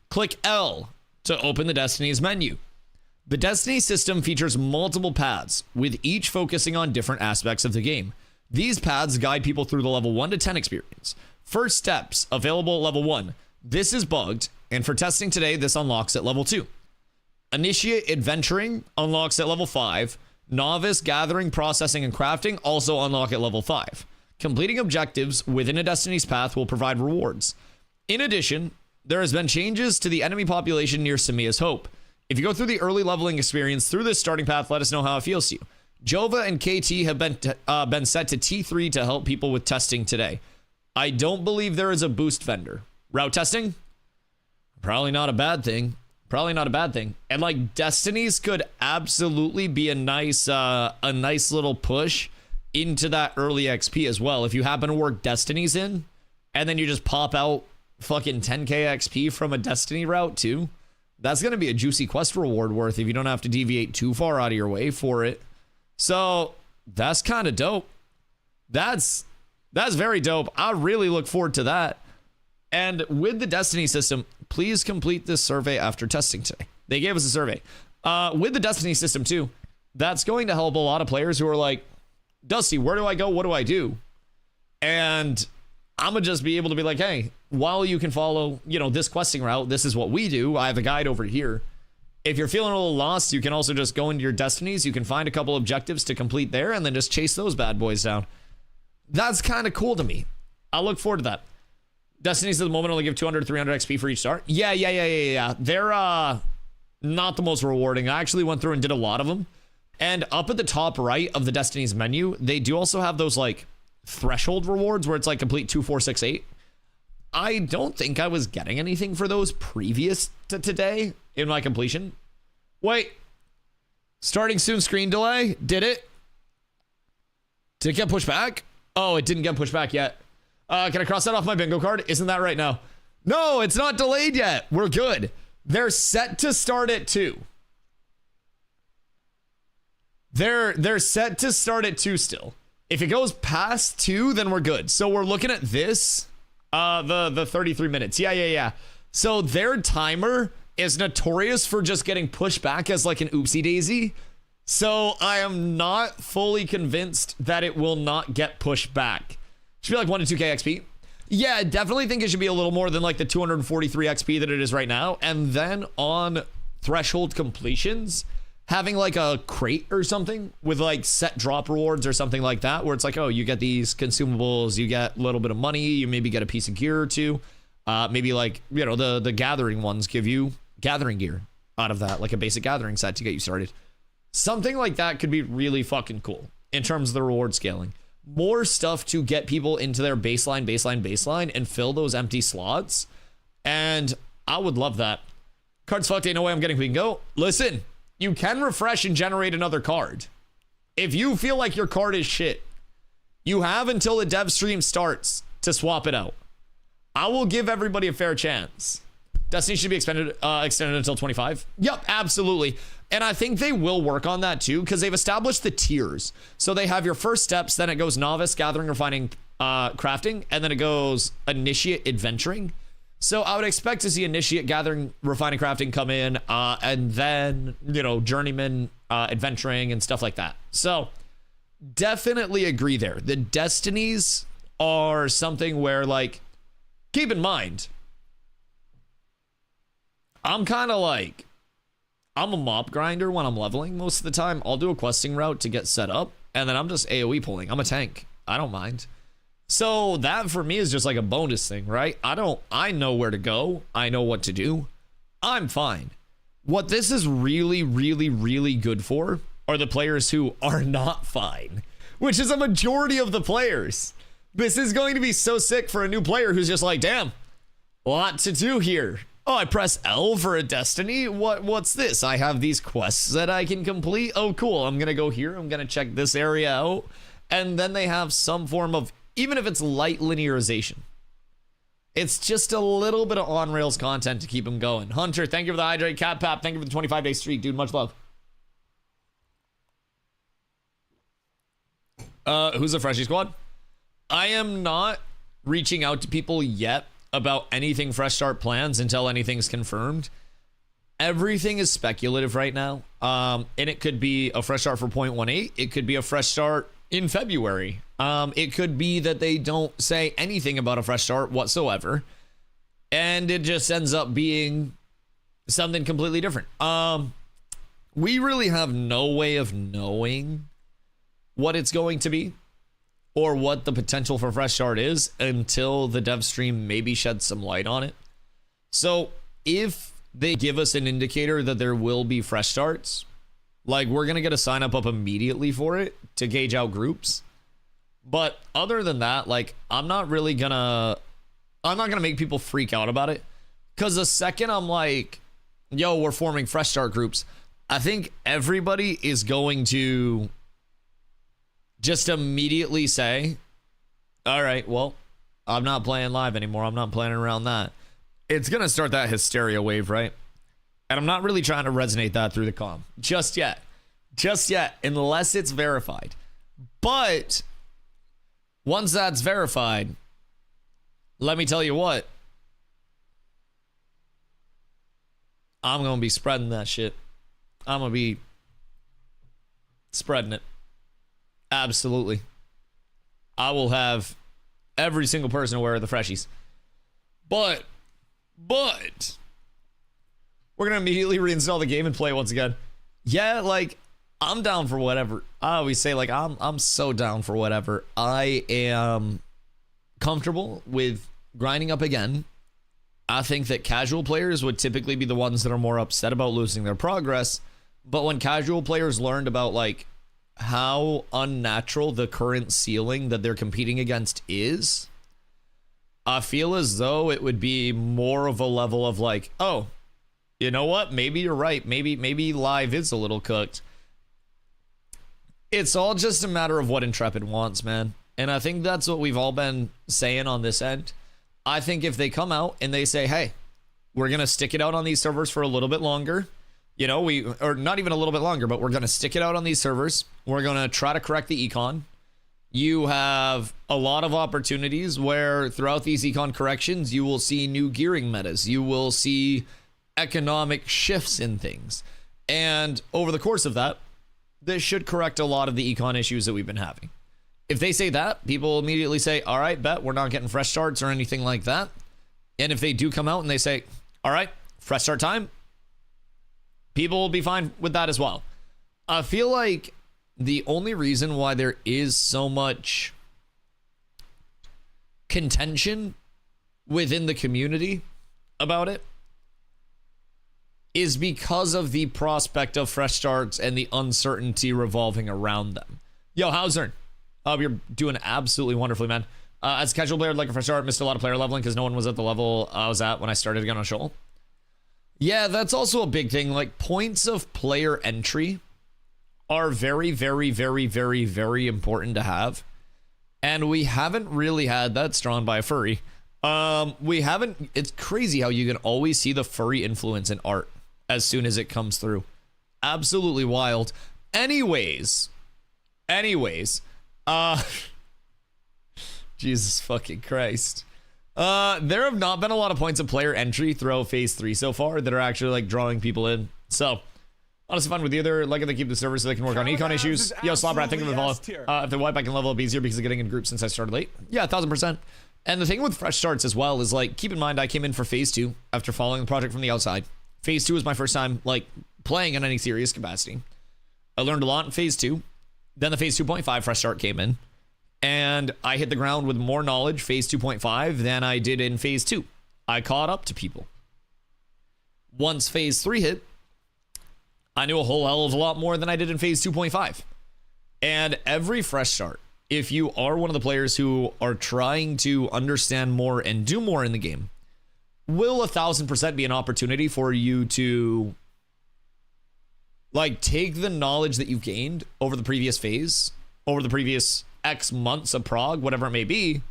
Click L to open the Destiny's menu. The Destiny system features multiple paths, with each focusing on different aspects of the game. These paths guide people through the level 1 to 10 experience. First steps, available at level 1. This is bugged, and for testing today, this unlocks at level 2. Initiate Adventuring unlocks at level 5. Novice Gathering, Processing, and Crafting also unlock at level 5. Completing objectives within a Destiny's path will provide rewards. In addition, there has been changes to the enemy population near Samia's Hope. If you go through the early leveling experience through this starting path, let us know how it feels to you. Jova and KT have been set to T3 to help people with testing today. I don't believe there is a boost vendor. Route testing? Probably not a bad thing. Probably not a bad thing. And like Destinies could absolutely be a nice little push into that early XP as well. If you happen to work Destinies in, and then you just pop out fucking 10k XP from a Destiny route too, that's going to be a juicy quest reward worth if you don't have to deviate too far out of your way for it. So that's kind of dope. That's very dope. I really look forward to that. And with the Destiny system, please complete this survey after testing today. They gave us a survey. With the Destiny system too, that's going to help a lot of players who are like, Dusty, where do I go? What do I do? And I'm going to just be able to be like, hey, while you can follow, this questing route, this is what we do. I have a guide over here. If you're feeling a little lost, you can also just go into your Destinies. You can find a couple objectives to complete there and then just chase those bad boys down. That's kind of cool to me. I look forward to that. Destinies at the moment only give 200, 300 XP for each star. Yeah. They're not the most rewarding. I actually went through and did a lot of them. And up at the top right of the Destinies menu, they do also have those like threshold rewards where it's like complete 2, 4, 6, 8. I don't think I was getting anything for those previous to today in my completion. Wait, starting soon screen delay? Did it? Did it get pushed back? Oh, it didn't get pushed back yet. Can I cross that off my bingo card? Isn't that right now? No, it's not delayed yet. We're good. They're set to start at 2. They're set to start at 2 still. If it goes past 2, then we're good. So we're looking at this, the 33 minutes. Yeah. So their timer is notorious for just getting pushed back as like an oopsie daisy. So I am not fully convinced that it will not get pushed back. Should be like 1 to 2k XP. Yeah, I definitely think it should be a little more than like the 243 XP that it is right now. And then on threshold completions, having like a crate or something with like set drop rewards or something like that, where it's like, oh, you get these consumables, you get a little bit of money, you maybe get a piece of gear or two. Maybe like, you know, the gathering ones give you gathering gear out of that, like a basic gathering set to get you started. Something like that could be really fucking cool in terms of the reward scaling. More stuff to get people into their baseline and fill those empty slots. And I would love that. Cards fucked, ain't no way I'm getting we can go. Listen, you can refresh and generate another card. If you feel like your card is shit, you have until the dev stream starts to swap it out. I will give everybody a fair chance. Destiny should be extended until 25. Yep, absolutely. And I think they will work on that too, because they've established the tiers. So they have your first steps, then it goes novice, gathering, refining, crafting, and then it goes initiate, adventuring. So I would expect to see initiate, gathering, refining, crafting come in, and then, you know, journeyman, adventuring, and stuff like that. So definitely agree there. The destinies are something where, like, keep in mind, I'm kind of like, I'm a mob grinder when I'm leveling most of the time. I'll do a questing route to get set up, and then I'm just AoE pulling. I'm a tank. I don't mind. So that for me is just like a bonus thing, right? I know where to go. I know what to do. I'm fine. What this is really, really, really good for are the players who are not fine, which is a majority of the players. This is going to be so sick for a new player who's just like, damn, a lot to do here. Oh, I press L for a destiny? What's this? I have these quests that I can complete? Oh, cool. I'm going to go here. I'm going to check this area out. And then they have some form of, even if it's light linearization, it's just a little bit of on-rails content to keep them going. Hunter, thank you for the hydrate. Cat Pap, thank you for the 25-day streak. Dude, much love. Who's the Freshie Squad? I am not reaching out to people yet about anything fresh start plans until anything's confirmed. Everything is speculative right now. And it could be a fresh start for 0.18. It could be a fresh start in February. It could be that they don't say anything about a fresh start whatsoever, and it just ends up being something completely different. We really have no way of knowing what it's going to be or what the potential for fresh start is until the dev stream maybe sheds some light on it. So if they give us an indicator that there will be fresh starts, like, we're gonna get a sign up immediately for it to gauge out groups. But other than that, like, I'm not gonna make people freak out about it, because the second I'm like, yo, we're forming fresh start groups, I think everybody is going to just immediately say, all right, well, I'm not playing live anymore. I'm not playing around that. It's gonna start that hysteria wave, right? And I'm not really trying to resonate that through the comm just yet, unless it's verified. But once that's verified, let me tell you what, I'm going to be spreading that shit. I'm going to be spreading it. Absolutely. I will have every single person aware of the freshies. But we're going to immediately reinstall the game and play it once again. Yeah, like, I'm down for whatever. I always say, like, I'm so down for whatever. I am comfortable with grinding up again. I think that casual players would typically be the ones that are more upset about losing their progress. But when casual players learned about, like, how unnatural the current ceiling that they're competing against is, I feel as though it would be more of a level of like, oh, you know what? Maybe you're right. Maybe live is a little cooked. It's all just a matter of what Intrepid wants, man. And I think that's what we've all been saying on this end. I think if they come out and they say, hey, we're going to stick it out on these servers for a little bit longer, you know, or not even a little bit longer, but we're going to stick it out on these servers. We're going to try to correct the econ. You have a lot of opportunities where throughout these econ corrections, you will see new gearing metas. You will see economic shifts in things. And over the course of that, this should correct a lot of the econ issues that we've been having. If they say that, people immediately say, all right, bet we're not getting fresh starts or anything like that. And if they do come out and they say, all right, fresh start time, people will be fine with that as well. I feel like the only reason why there is so much contention within the community about it is because of the prospect of fresh starts and the uncertainty revolving around them. Yo, Hauser, you're doing absolutely wonderfully, man. As a casual player, I'd like a fresh start. Missed a lot of player leveling because no one was at the level I was at when I started again on Shoal. Yeah, that's also a big thing. Like, points of player entry are very, very, very, very, very important to have. And we haven't really had that drawn by a furry. We haven't. It's crazy how you can always see the furry influence in art as soon as it comes through. Absolutely wild. Anyways, Jesus fucking Christ. There have not been a lot of points of player entry throughout phase 3 so far that are actually like drawing people in. So honestly fun with either like if they keep the server so they can work on econ issues. Yo, Slobrat, think of it all. If they wipe, I can level up easier because of getting in groups since I started late. Yeah, 1000%. And the thing with fresh starts as well is like, keep in mind, I came in for phase 2 after following the project from the outside. Phase 2 was my first time like playing in any serious capacity. I learned a lot in phase 2. Then the phase 2.5 fresh start came in. And I hit the ground with more knowledge phase 2.5 than I did in phase 2. I caught up to people. Once phase 3 hit, I knew a whole hell of a lot more than I did in phase 2.5. And every fresh start, if you are one of the players who are trying to understand more and do more in the game, will 1000% be an opportunity for you to like take the knowledge that you've gained over the previous phase, over the previous X months of prog, whatever it may be,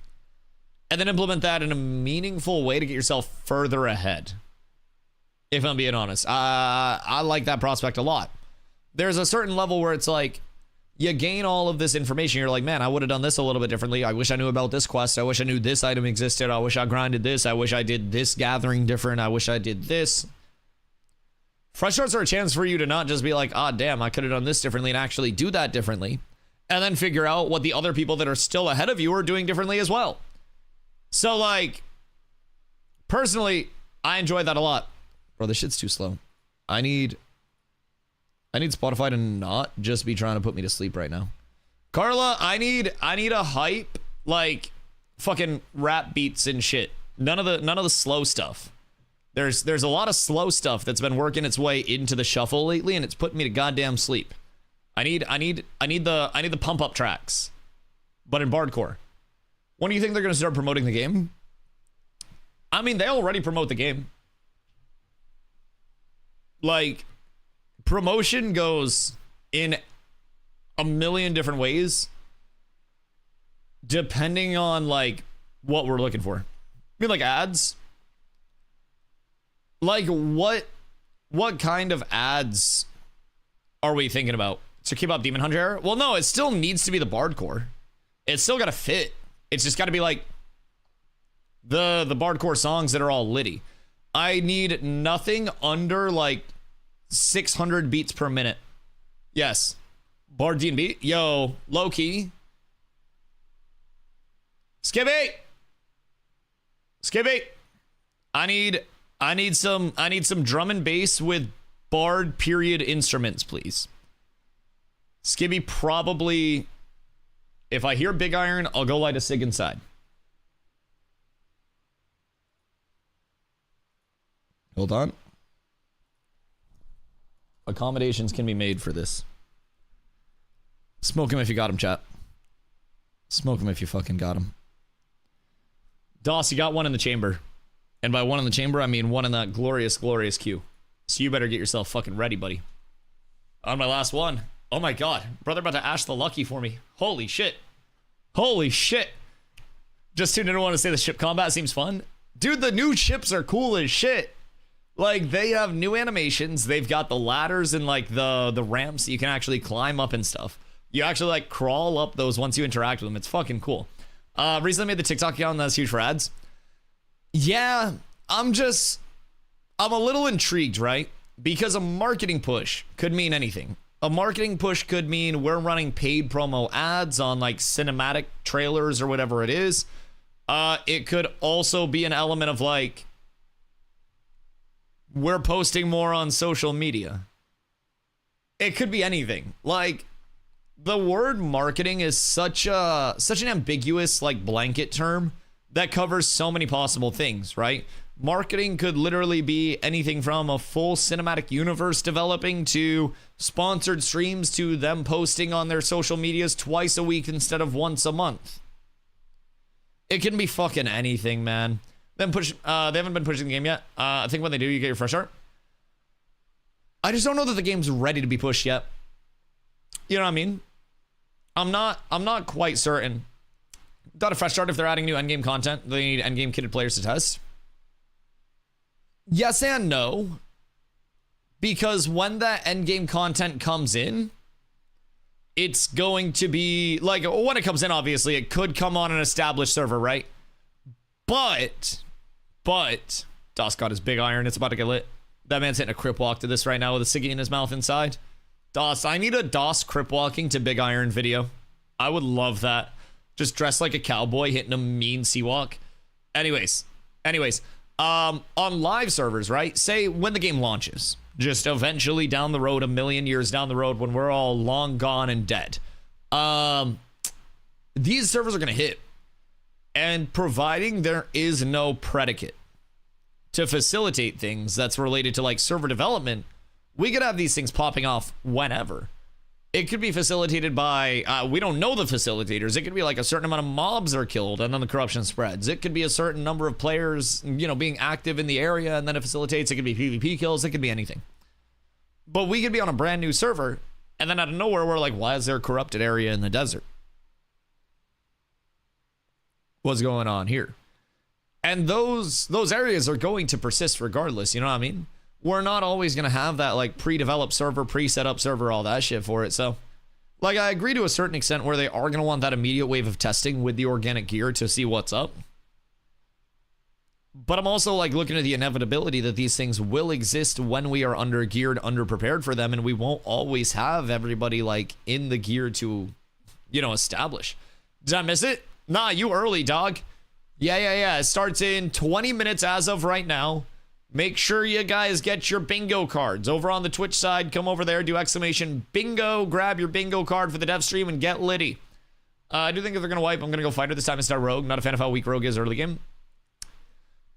and then implement that in a meaningful way to get yourself further ahead. If I'm being honest, I like that prospect a lot. There's a certain level where it's like you gain all of this information. You're like, man, I would have done this a little bit differently. I wish I knew about this quest. I wish I knew this item existed. I wish I grinded this. I wish I did this gathering different. I wish I did this. Fresh starts are a chance for you to not just be like, ah, damn, I could have done this differently, and actually do that differently. And then figure out what the other people that are still ahead of you are doing differently as well. So, like, personally, I enjoy that a lot. Bro, this shit's too slow. I need Spotify to not just be trying to put me to sleep right now. Carla, I need a hype, like, fucking rap beats and shit. None of the slow stuff. There's a lot of slow stuff that's been working its way into the shuffle lately, and it's putting me to goddamn sleep. I need the pump up tracks, but in Bardcore. When do you think they're gonna start promoting the game? I mean, they already promote the game. Like, promotion goes in a million different ways, depending on like what we're looking for. I mean, like ads. Like what kind of ads are we thinking about? To keep up Demon Hunter? Well, no, it still needs to be the Bardcore. It's still got to fit. It's just got to be like the Bardcore songs that are all litty. I need nothing under like 600 beats per minute. Yes. Bard D&B. Yo, low key. Skippy. I need some drum and bass with Bard period instruments, please. Skibby, probably, if I hear Big Iron, I'll go light a cig inside. Hold on. Accommodations can be made for this. Smoke him if you got him, chat. Smoke him if you fucking got him. Doss, you got one in the chamber. And by one in the chamber, I mean one in that glorious, glorious queue. So you better get yourself fucking ready, buddy. On my last one. Oh my god. Brother about to ash the lucky for me. Holy shit. Holy shit. Just tuned in to want to say the ship combat seems fun. Dude, the new ships are cool as shit. Like, they have new animations. They've got the ladders and, like, the ramps that you can actually climb up and stuff. You actually, like, crawl up those once you interact with them. It's fucking cool. Recently made the TikTok account that's huge for ads. Yeah, I'm I'm a little intrigued, right? Because a marketing push could mean anything. A marketing push could mean we're running paid promo ads on like cinematic trailers or whatever it is. It could also be an element of like, we're posting more on social media. It could be anything. Like, the word marketing is such an ambiguous like blanket term that covers so many possible things, right? Marketing could literally be anything from a full cinematic universe developing to sponsored streams to them posting on their social medias twice a week instead of once a month. It can be fucking anything, man. They haven't been pushing the game yet. I think when they do, you get your fresh start. I just don't know that the game's ready to be pushed yet. You know what I mean? I'm not quite certain. Got a fresh start if they're adding new endgame content. They need endgame kitted players to test. Yes and no. Because when that endgame content comes in, it's going to be like, when it comes in, obviously it could come on an established server, right? But DOS got his big iron. It's about to get lit. That man's hitting a crip walk to this right now with a ciggy in his mouth inside. DOS, I need a DOS crip walking to big iron video. I would love that. Just dressed like a cowboy hitting a mean sea walk. Anyways, on live servers, right? Say when the game launches, just eventually down the road, a million years down the road when we're all long gone and dead. These servers are going to hit. And providing there is no predicate to facilitate things that's related to like server development, we could have these things popping off whenever. It could be facilitated by, we don't know the facilitators. It could be like a certain amount of mobs are killed and then the corruption spreads. It could be a certain number of players, you know, being active in the area and then it facilitates. It could be PvP kills. It could be anything. But we could be on a brand new server and then out of nowhere, we're like, why is there a corrupted area in the desert? What's going on here? And those areas are going to persist regardless. You know what I mean? We're not always going to have that like pre-developed server, pre-set up server, all that shit for it. So like, I agree to a certain extent where they are going to want that immediate wave of testing with the organic gear to see what's up. But I'm also like looking at the inevitability that these things will exist when we are under geared, under prepared for them. And we won't always have everybody like in the gear to, you know, establish. Did I miss it? Nah, you early, dog. Yeah. It starts in 20 minutes as of right now. Make sure you guys get your bingo cards over on the Twitch side. Come over there, do exclamation bingo, grab your bingo card for the dev stream and get litty. I do think if they're going to wipe, I'm going to go fighter this time and start rogue. Not a fan of how weak rogue is early game.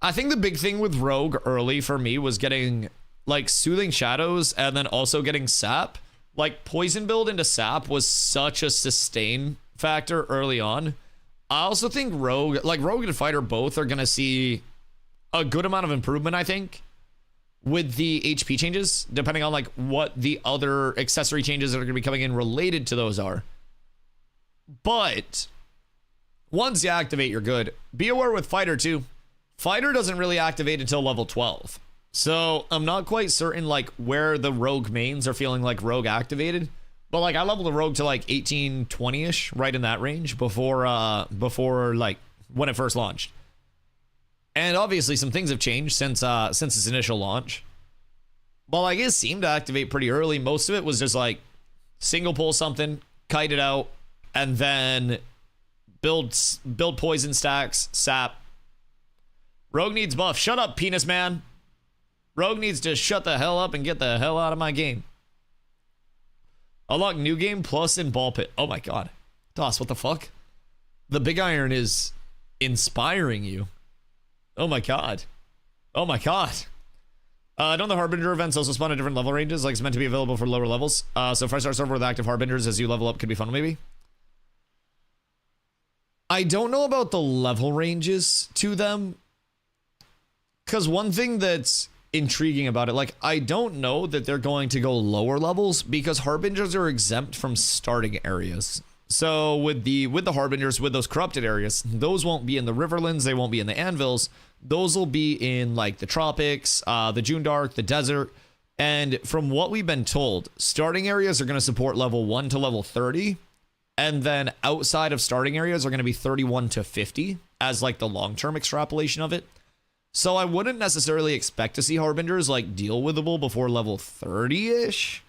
I think the big thing with rogue early for me was getting like soothing shadows and then also getting sap. Like poison build into sap was such a sustain factor early on. I also think rogue and fighter both are going to see a good amount of improvement, I think, with the HP changes, depending on like what the other accessory changes that are going to be coming in related to those are. But once you activate, you're good. Be aware with fighter too. Fighter doesn't really activate until level 12. So I'm not quite certain like where the rogue mains are feeling like rogue activated. But like I leveled the rogue to like 18, 20-ish, right in that range before like when it first launched. And obviously some things have changed since its initial launch. But like it seemed to activate pretty early. Most of it was just like single pull something, kite it out, and then build poison stacks, sap. Rogue needs buff. Shut up, penis man. Rogue needs to shut the hell up and get the hell out of my game. Unlock new game plus in ball pit. Oh my god. DOS, what the fuck? The big iron is inspiring you. Oh my god. Oh my god. Don't the Harbinger events also spawn at different level ranges? Like it's meant to be available for lower levels. So fresh start server with active Harbingers as you level up could be fun maybe. I don't know about the level ranges to them. Because one thing that's intriguing about it, like I don't know that they're going to go lower levels because Harbingers are exempt from starting areas. So with the Harbingers, with those corrupted areas, those won't be in the Riverlands, they won't be in the Anvils. Those will be in like the tropics, the June Dark, the desert. And from what we've been told, starting areas are going to support level 1 to level 30. And then outside of starting areas are going to be 31 to 50 as like the long-term extrapolation of it. So I wouldn't necessarily expect to see Harbingers like deal-withable before level 30-ish.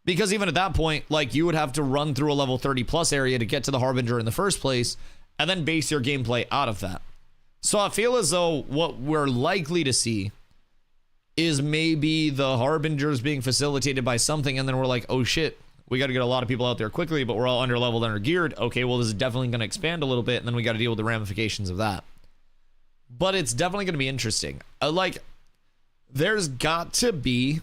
Because even at that point, like, you would have to run through a level 30 plus area to get to the Harbinger in the first place, and then base your gameplay out of that. So I feel as though what we're likely to see is maybe the Harbingers being facilitated by something, and then we're like, oh shit, we got to get a lot of people out there quickly, but we're all under-leveled, under-geared. Okay, well, this is definitely going to expand a little bit, and then we got to deal with the ramifications of that. But it's definitely going to be interesting. Like, there's got to be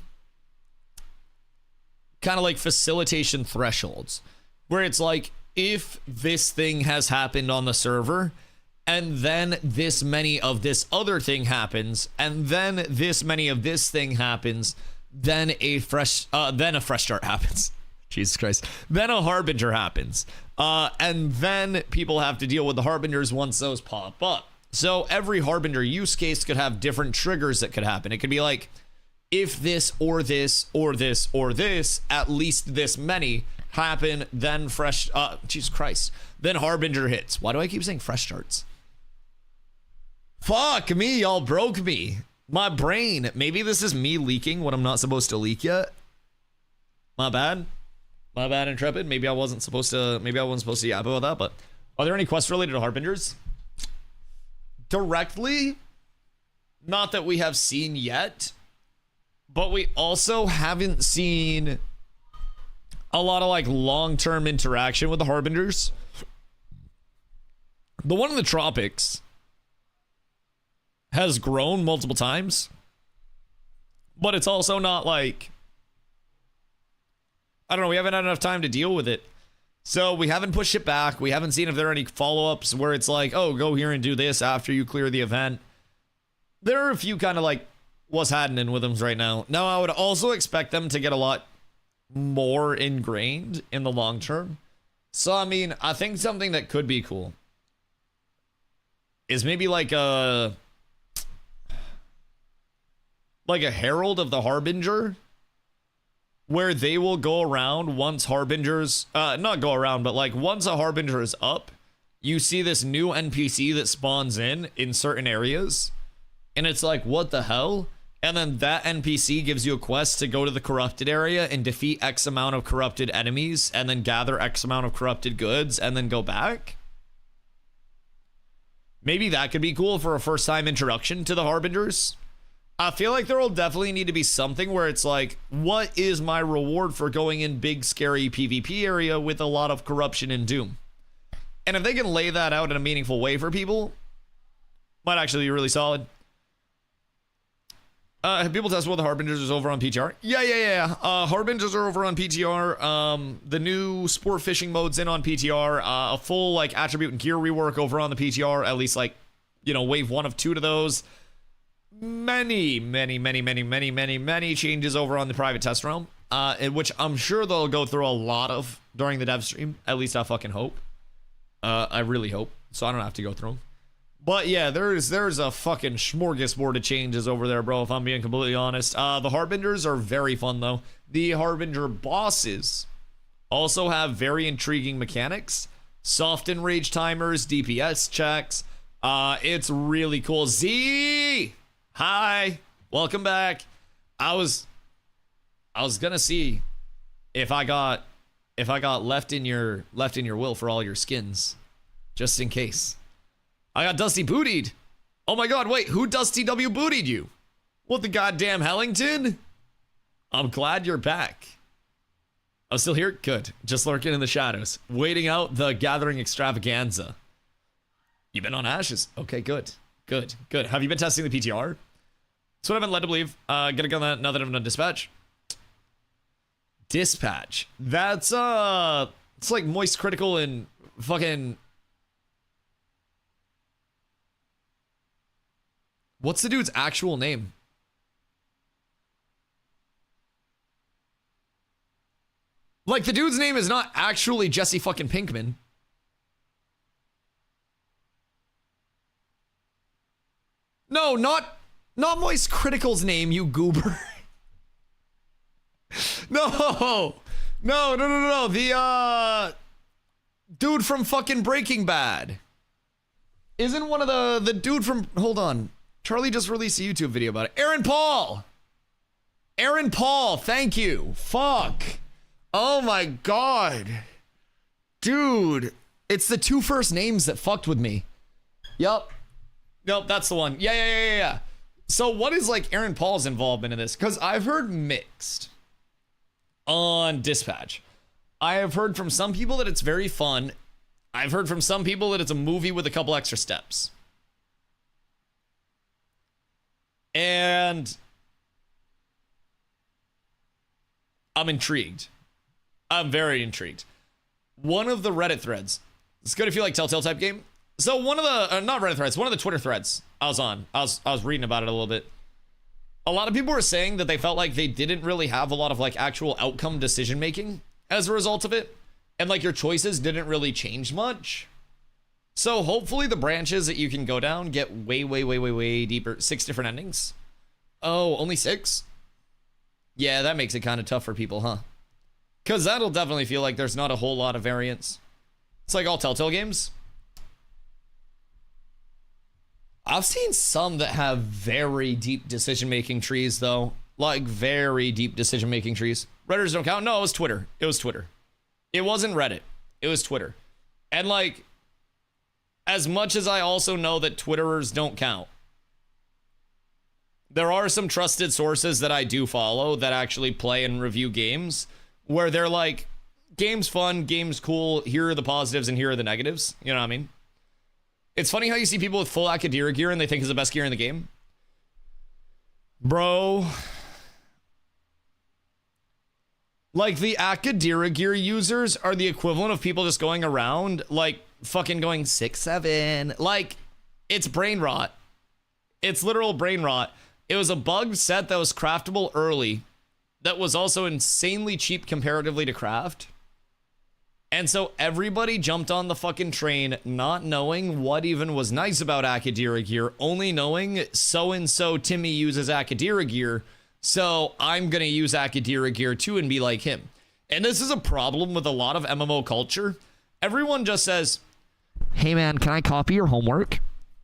kind of like facilitation thresholds where it's like, if this thing has happened on the server and then this many of this other thing happens and then this many of this thing happens, then a fresh start happens. Jesus Christ. Then a Harbinger happens. And then people have to deal with the Harbingers once those pop up. So every Harbinger use case could have different triggers that could happen. It could be like, if this or this or this or this, at least this many happen, then Jesus Christ, then Harbinger hits. Why do I keep saying fresh starts? Fuck me, y'all broke me. My brain. Maybe this is me leaking what I'm not supposed to leak yet. My bad. My bad, Intrepid. Maybe I wasn't supposed to yap about that, but are there any quests related to Harbingers? Directly? Not that we have seen yet. But we also haven't seen a lot of like long-term interaction with the Harbingers. The one in the tropics has grown multiple times, but it's also not like, I don't know, we haven't had enough time to deal with it. So we haven't pushed it back. We haven't seen if there are any follow-ups where it's like, oh, go here and do this after you clear the event. There are a few kind of like what's happening with them right now. Now, I would also expect them to get a lot more ingrained in the long term. So, I mean, I think something that could be cool is maybe like a Herald of the Harbinger, where they will go around once Harbingers, not go around, but like once a Harbinger is up, you see this new NPC that spawns in certain areas, and it's like, what the hell? And then that NPC gives you a quest to go to the corrupted area and defeat X amount of corrupted enemies and then gather X amount of corrupted goods and then go back. Maybe that could be cool for a first time introduction to the Harbingers. I feel like there will definitely need to be something where it's like, what is my reward for going in big scary PvP area with a lot of corruption and doom? And if they can lay that out in a meaningful way for people, might actually be really solid. Have people tested what the Harbingers is over on PTR? Yeah. Harbingers are over on PTR. The new sport fishing mode's in on PTR. A full like attribute and gear rework over on the PTR. At least like, you know, wave 1 of 2 to those. Many changes over on the private test realm. In which I'm sure they'll go through a lot of during the dev stream. At least I fucking hope. I really hope. So I don't have to go through them. But yeah, there's a fucking smorgasbord of changes over there, bro, if I'm being completely honest. The Harbingers are very fun, though. The Harbinger bosses also have very intriguing mechanics. Soft enrage timers, DPS checks. It's really cool. Z! Hi! Welcome back. I was gonna see if I got left in your will for all your skins. Just in case. I got Dusty bootied. Oh my god, wait, who Dusty W bootied you? What the goddamn Hellington? I'm glad you're back. I'm still here? Good. Just lurking in the shadows. Waiting out the gathering extravaganza. You've been on Ashes. Okay, good. Good. Have you been testing the PTR? That's what I've been led to believe. Gonna go on that now that I've done Dispatch. Dispatch. That's, it's like Moist Critical and fucking... What's the dude's actual name? Like, the dude's name is not actually Jesse fucking Pinkman. No, not Moist Critical's name, you goober. No. The, dude from fucking Breaking Bad. Isn't one of the dude from, hold on. Charlie just released a YouTube video about it. Aaron Paul! Aaron Paul, thank you. Fuck. Oh my God. Dude, it's the two first names that fucked with me. Yup. Nope, that's the one. Yeah. So what is like Aaron Paul's involvement in this? Because I've heard mixed on Dispatch. I have heard from some people that it's very fun. I've heard from some people that it's a movie with a couple extra steps. And I'm intrigued. I'm very intrigued. One of the Reddit threads. It's good if you like Telltale type game. So one of the, not Reddit threads, one of the Twitter threads I was on, I was reading about it a little bit. A lot of people were saying that they felt like they didn't really have a lot of like actual outcome decision making as a result of it. And like your choices didn't really change much. So hopefully the branches that you can go down get way deeper. 6 different endings. Oh, only 6? Yeah, that makes it kind of tough for people, huh? Because that'll definitely feel like there's not a whole lot of variance. It's like all Telltale games. I've seen some that have very deep decision-making trees, though. Like, very deep decision-making trees. Redditors don't count? No, it was Twitter. It was Twitter. It wasn't Reddit. It was Twitter. And, like, as much as I also know that Twitterers don't count, there are some trusted sources that I do follow that actually play and review games where they're like, game's fun, game's cool, here are the positives and here are the negatives. You know what I mean? It's funny how you see people with full Akadira gear and they think it's the best gear in the game. Bro. Like, the Akadira gear users are the equivalent of people just going around, like, fucking going 6-7. Like, it's brain rot. It's literal brain rot. It was a bugged set that was craftable early, that was also insanely cheap comparatively to craft. And so everybody jumped on the fucking train, not knowing what even was nice about Akadira gear, only knowing so-and-so Timmy uses Akadira gear, so I'm going to use Akadira gear too and be like him. And this is a problem with a lot of MMO culture. Everyone just says, hey man, can I copy your homework?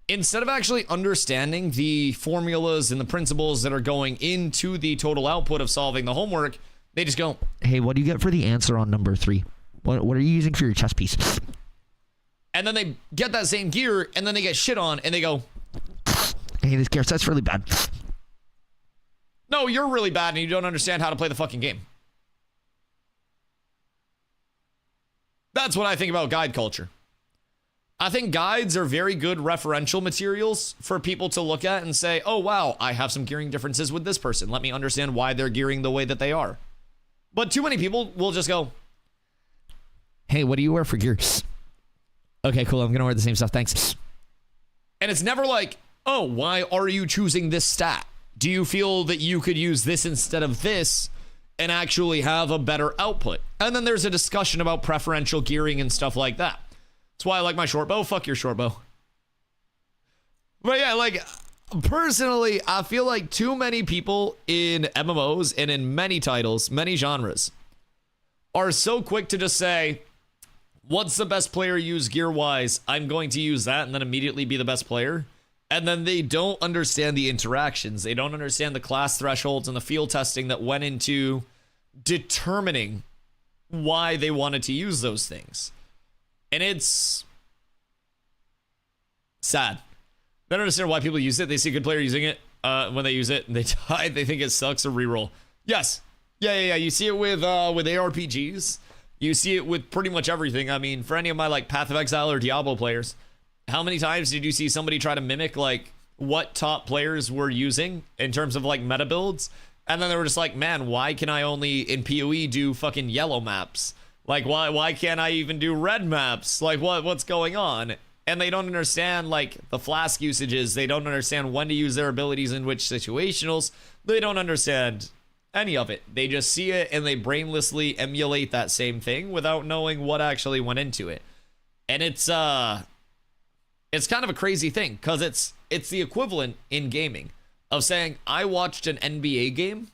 Instead of actually understanding the formulas and the principles that are going into the total output of solving the homework, they just go, hey, what do you get for the answer on number 3? What are you using for your chess piece? And then they get that same gear, and then they get shit on, and they go, hey, this gear set's really bad. No, you're really bad, and you don't understand how to play the fucking game. That's what I think about guide culture. I think guides are very good referential materials for people to look at and say, oh, wow, I have some gearing differences with this person. Let me understand why they're gearing the way that they are. But too many people will just go, hey, what do you wear for gear? Okay, cool. I'm going to wear the same stuff. Thanks. And it's never like, oh, why are you choosing this stat? Do you feel that you could use this instead of this and actually have a better output? And then there's a discussion about preferential gearing and stuff like that. That's why I like my short bow. Fuck your short bow. But yeah, like, personally, I feel like too many people in MMOs and in many titles, many genres, are so quick to just say, what's the best player use gear-wise? I'm going to use that and then immediately be the best player. And then they don't understand the interactions. They don't understand the class thresholds and the field testing that went into determining why they wanted to use those things. And it's sad. They don't understand why people use it. They see a good player using it. When they use it and they die, they think it sucks or reroll. Yes. Yeah. You see it with ARPGs. You see it with pretty much everything. I mean, for any of my like Path of Exile or Diablo players, how many times did you see somebody try to mimic like what top players were using in terms of like meta builds? And then they were just like, man, why can I only in PoE do fucking yellow maps? Like, why can't I even do red maps? Like, what's going on? And they don't understand, like, the flask usages. They don't understand when to use their abilities in which situationals. They don't understand any of it. They just see it and they brainlessly emulate that same thing without knowing what actually went into it. And it's kind of a crazy thing, because it's the equivalent in gaming of saying, I watched an NBA game,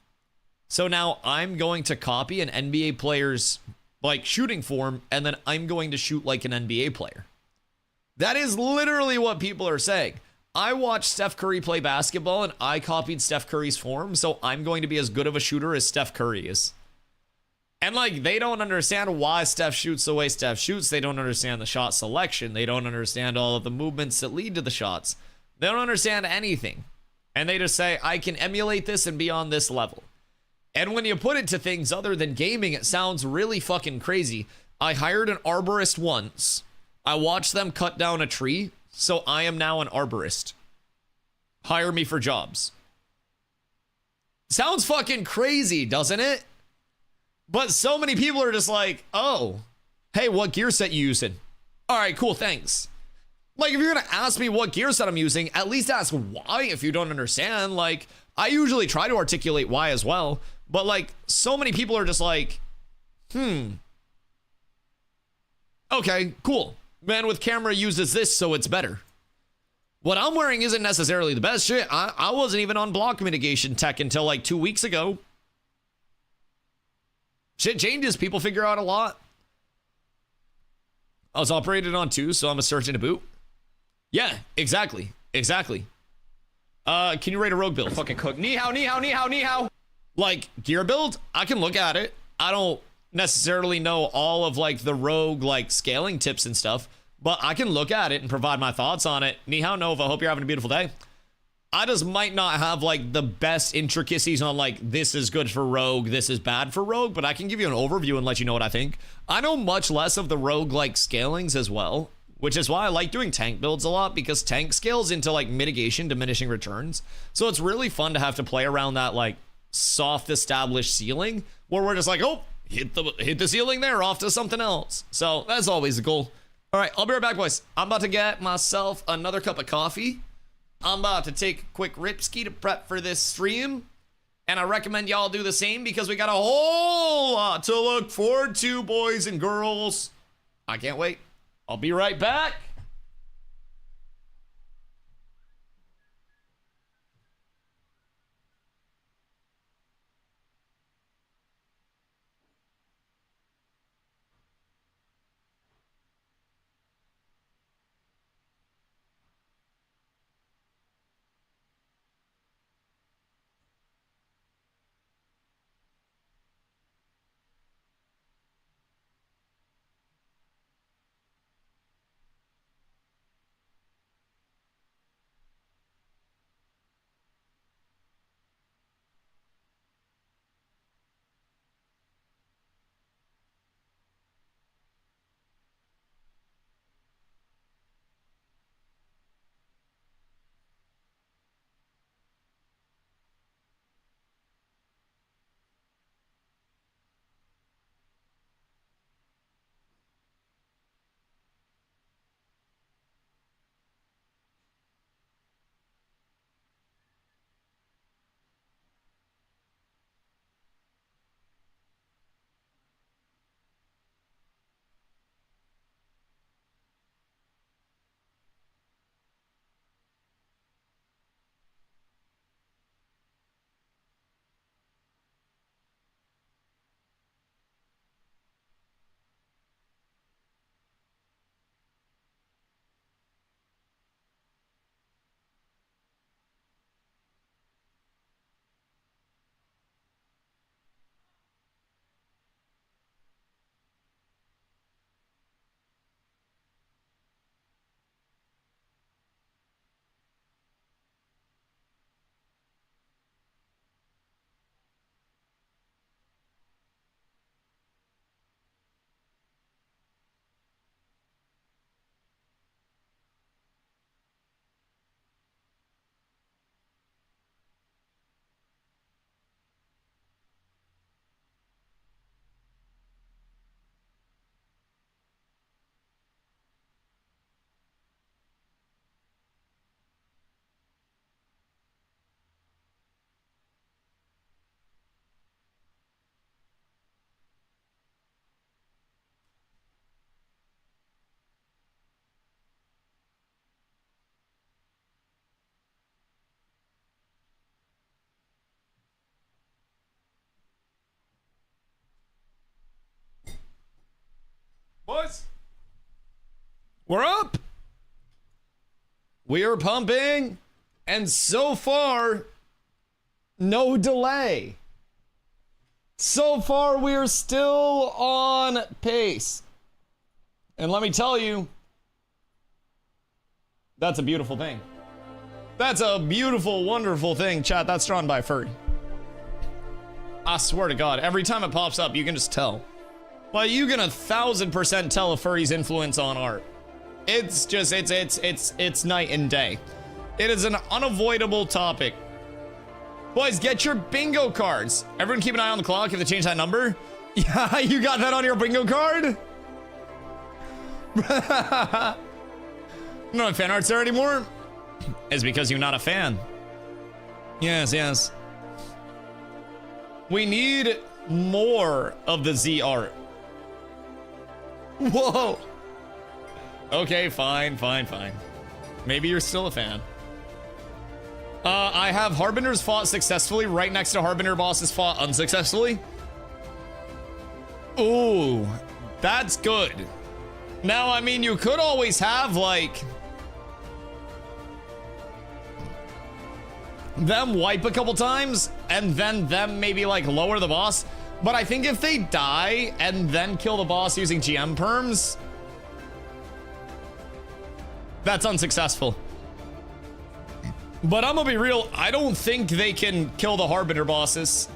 so now I'm going to copy an NBA player's like shooting form, and then I'm going to shoot like an NBA player. That is literally what people are saying. I watched Steph Curry play basketball and I copied Steph Curry's form, so I'm going to be as good of a shooter as Steph Curry is. And like, they don't understand why Steph shoots the way Steph shoots. They don't understand the shot selection. They don't understand all of the movements that lead to the shots. They don't understand anything. And they just say, I can emulate this and be on this level. And when you put it to things other than gaming, it sounds really fucking crazy. I hired an arborist once. I watched them cut down a tree, so I am now an arborist. Hire me for jobs. Sounds fucking crazy, doesn't it? But so many people are just like, oh, hey, what gear set you using? All right, cool, thanks. Like, if you're gonna ask me what gear set I'm using, at least ask why if you don't understand. Like, I usually try to articulate why as well, but like, so many people are just like, okay, cool. Man with camera uses this, so it's better. What I'm wearing isn't necessarily the best shit. I wasn't even on block mitigation tech until like 2 weeks ago. Shit changes. People figure out a lot. I was operated on 2, so I'm a search and a boot. Yeah, exactly. Exactly. Can you rate a rogue build? Fucking cook. Ni hao, ni hao, ni hao, ni hao. Like, gear build, I can look at it. I don't necessarily know all of like the rogue like scaling tips and stuff, but I can look at it and provide my thoughts on it. Ni hao Nova, hope you're having a beautiful day. I just might not have like the best intricacies on like, this is good for rogue, this is bad for rogue, but I can give you an overview and let you know what I think. I know much less of the rogue like scalings as well, which is why I like doing tank builds a lot, because tank scales into like mitigation, diminishing returns. So it's really fun to have to play around that like soft established ceiling where we're just like, oh, hit the ceiling there, off to something else. So that's always the goal. All right, I'll be right back, boys. I'm about to get myself another cup of coffee. I'm about to take a quick ripski to prep for this stream. And I recommend y'all do the same because we got a whole lot to look forward to, boys and girls. I can't wait. I'll be right back. Boys, we're up. We are pumping, and so far, no delay. So far, we are still on pace. And let me tell you, that's a beautiful thing. That's a beautiful, wonderful thing, chat. That's drawn by Furry. I swear to God, every time it pops up, you can just tell. Like, you can 1000% tell a Furry's influence on art. It's just, it's night and day. It is an unavoidable topic. Boys, get your bingo cards. Everyone keep an eye on the clock if they change that number. Yeah, you got that on your bingo card? No fan arts there anymore? It's because you're not a fan. Yes, yes. We need more of the Z art. Whoa. Okay, fine. Maybe you're still a fan. I have Harbingers fought successfully right next to Harbinger bosses fought unsuccessfully. Ooh, that's good. Now, I mean, you could always have, like, them wipe a couple times and then them maybe, like, lower the boss. But I think if they die and then kill the boss using GM perms, that's unsuccessful. But I'm gonna be real, I don't think they can kill the Harbinger bosses.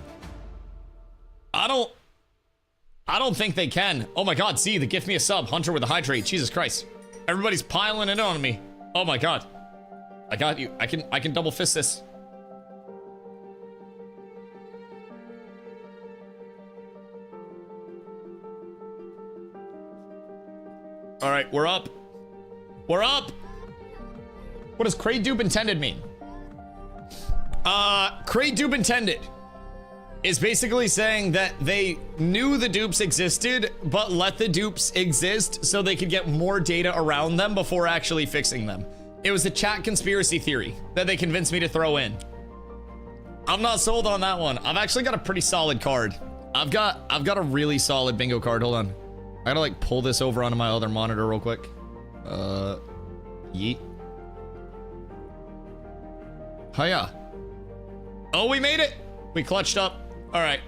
I don't think they can. Oh my God, see, the gift me a sub, Hunter with a hydrate, Jesus Christ. Everybody's piling it on me. Oh my God. I got you, I can double fist this. All right, we're up. We're up. What does Cray Dupe Intended mean? Cray Dupe Intended is basically saying that they knew the dupes existed, but let the dupes exist so they could get more data around them before actually fixing them. It was a chat conspiracy theory that they convinced me to throw in. I'm not sold on that one. I've actually got a pretty solid card. I've got a really solid bingo card. Hold on. I gotta like pull this over onto my other monitor real quick. Yeet. Hiya. Oh, we made it. We clutched up. All right.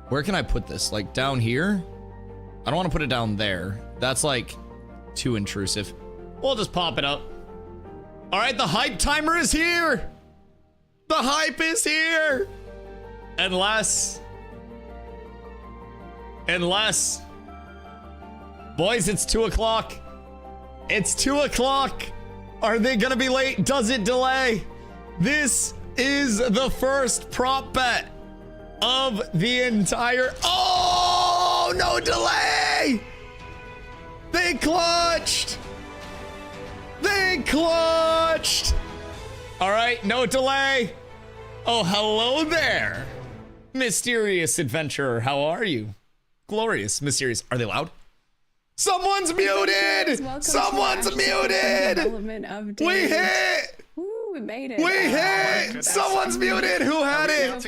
Where can I put this? Like down here? I don't want to put it down there. That's like too intrusive. We'll just pop it up. All right, the hype timer is here. The hype is here. Unless. Boys, it's 2 o'clock. It's 2 o'clock. Are they gonna be late? Does it delay? This is the first prop bet of the entire... Oh, no delay! They clutched! They clutched! All right, no delay. Oh, hello there. Mysterious adventurer, how are you? Glorious, mysterious. Are they loud? Someone's muted! Someone's muted! We hit! Woo, we made it. We hit! Someone's muted! Who had it?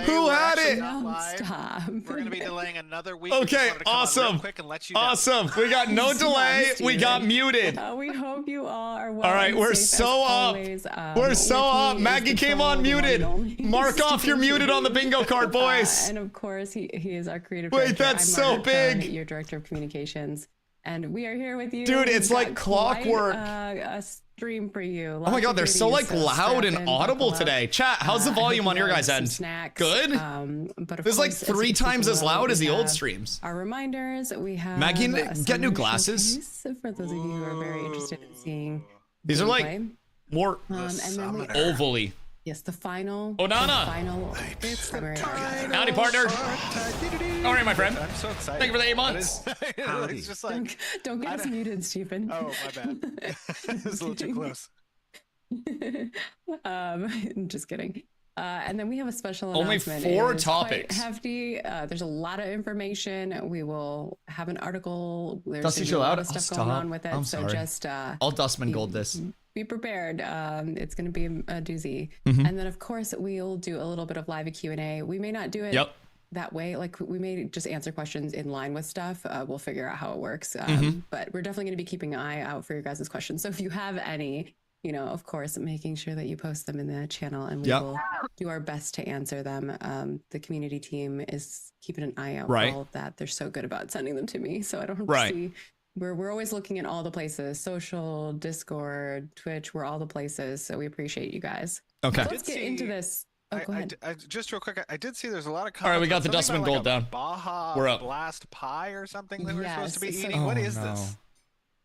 Who had it? Stop. We're gonna be delaying another week. Okay, awesome. Awesome. We got no delay. We got muted. We hope you all are well. All right, we're so up. We're so up. Maggie came on muted. Mark off you're muted on the bingo card, boys. And of course, he is our creative Wait, director. that's I'm so Margaret Cohn, big. your director of communications. And we are here with you. Dude, it's We've like got clockwork. quite, a stream for you. Oh my God, they're so like loud and audible today. today. Chat, how's the volume on your guys' end? Snacks. Good? But This is like 3 times as loud as the old streams. Our reminders, we have Maggie, get new summer glasses. showcase for those of you who are very interested in seeing. These are like gameplay. more And then we, ovally. yes, the final. Onana. The final. It's Howdy, partner. All right, my friend. I'm so excited. Thank you for the 8 months. It's just like, Don't get us muted, Stephen. oh my bad. This is a little too close. Just kidding. And then we have a special Only announcement. 4 It is quite topics. hefty. There's a lot of information. We will have an article. There's Dusty, gonna be chill a lot out. of I'll stuff going stop. on with it. I'm so sorry. just I'll Dustman Gold this. be prepared. It's going to be a doozy. Mm-hmm. And then of course we'll do a little bit of live Q&A. We may not do it Yep. that way. Like we may just answer questions in line with stuff. We'll figure out how it works. But we're definitely going to be keeping an eye out for your guys' questions. So if you have any, you know, of course, making sure that you post them in the channel, and we will do our best to answer them. The community team is keeping an eye out for all of that. They're so good about sending them to me, so I don't have to see. We're always looking at all the places: social, Discord, Twitch. We're all the places, so we appreciate you guys. Okay, so let's get into this. Oh, go ahead. I just real quick, I did see there's a lot of comments. All right, we got the something Dustman about, Gold down. Baja We're up. Blast Pie or something that we're supposed to be Yes, so- eating. What is this?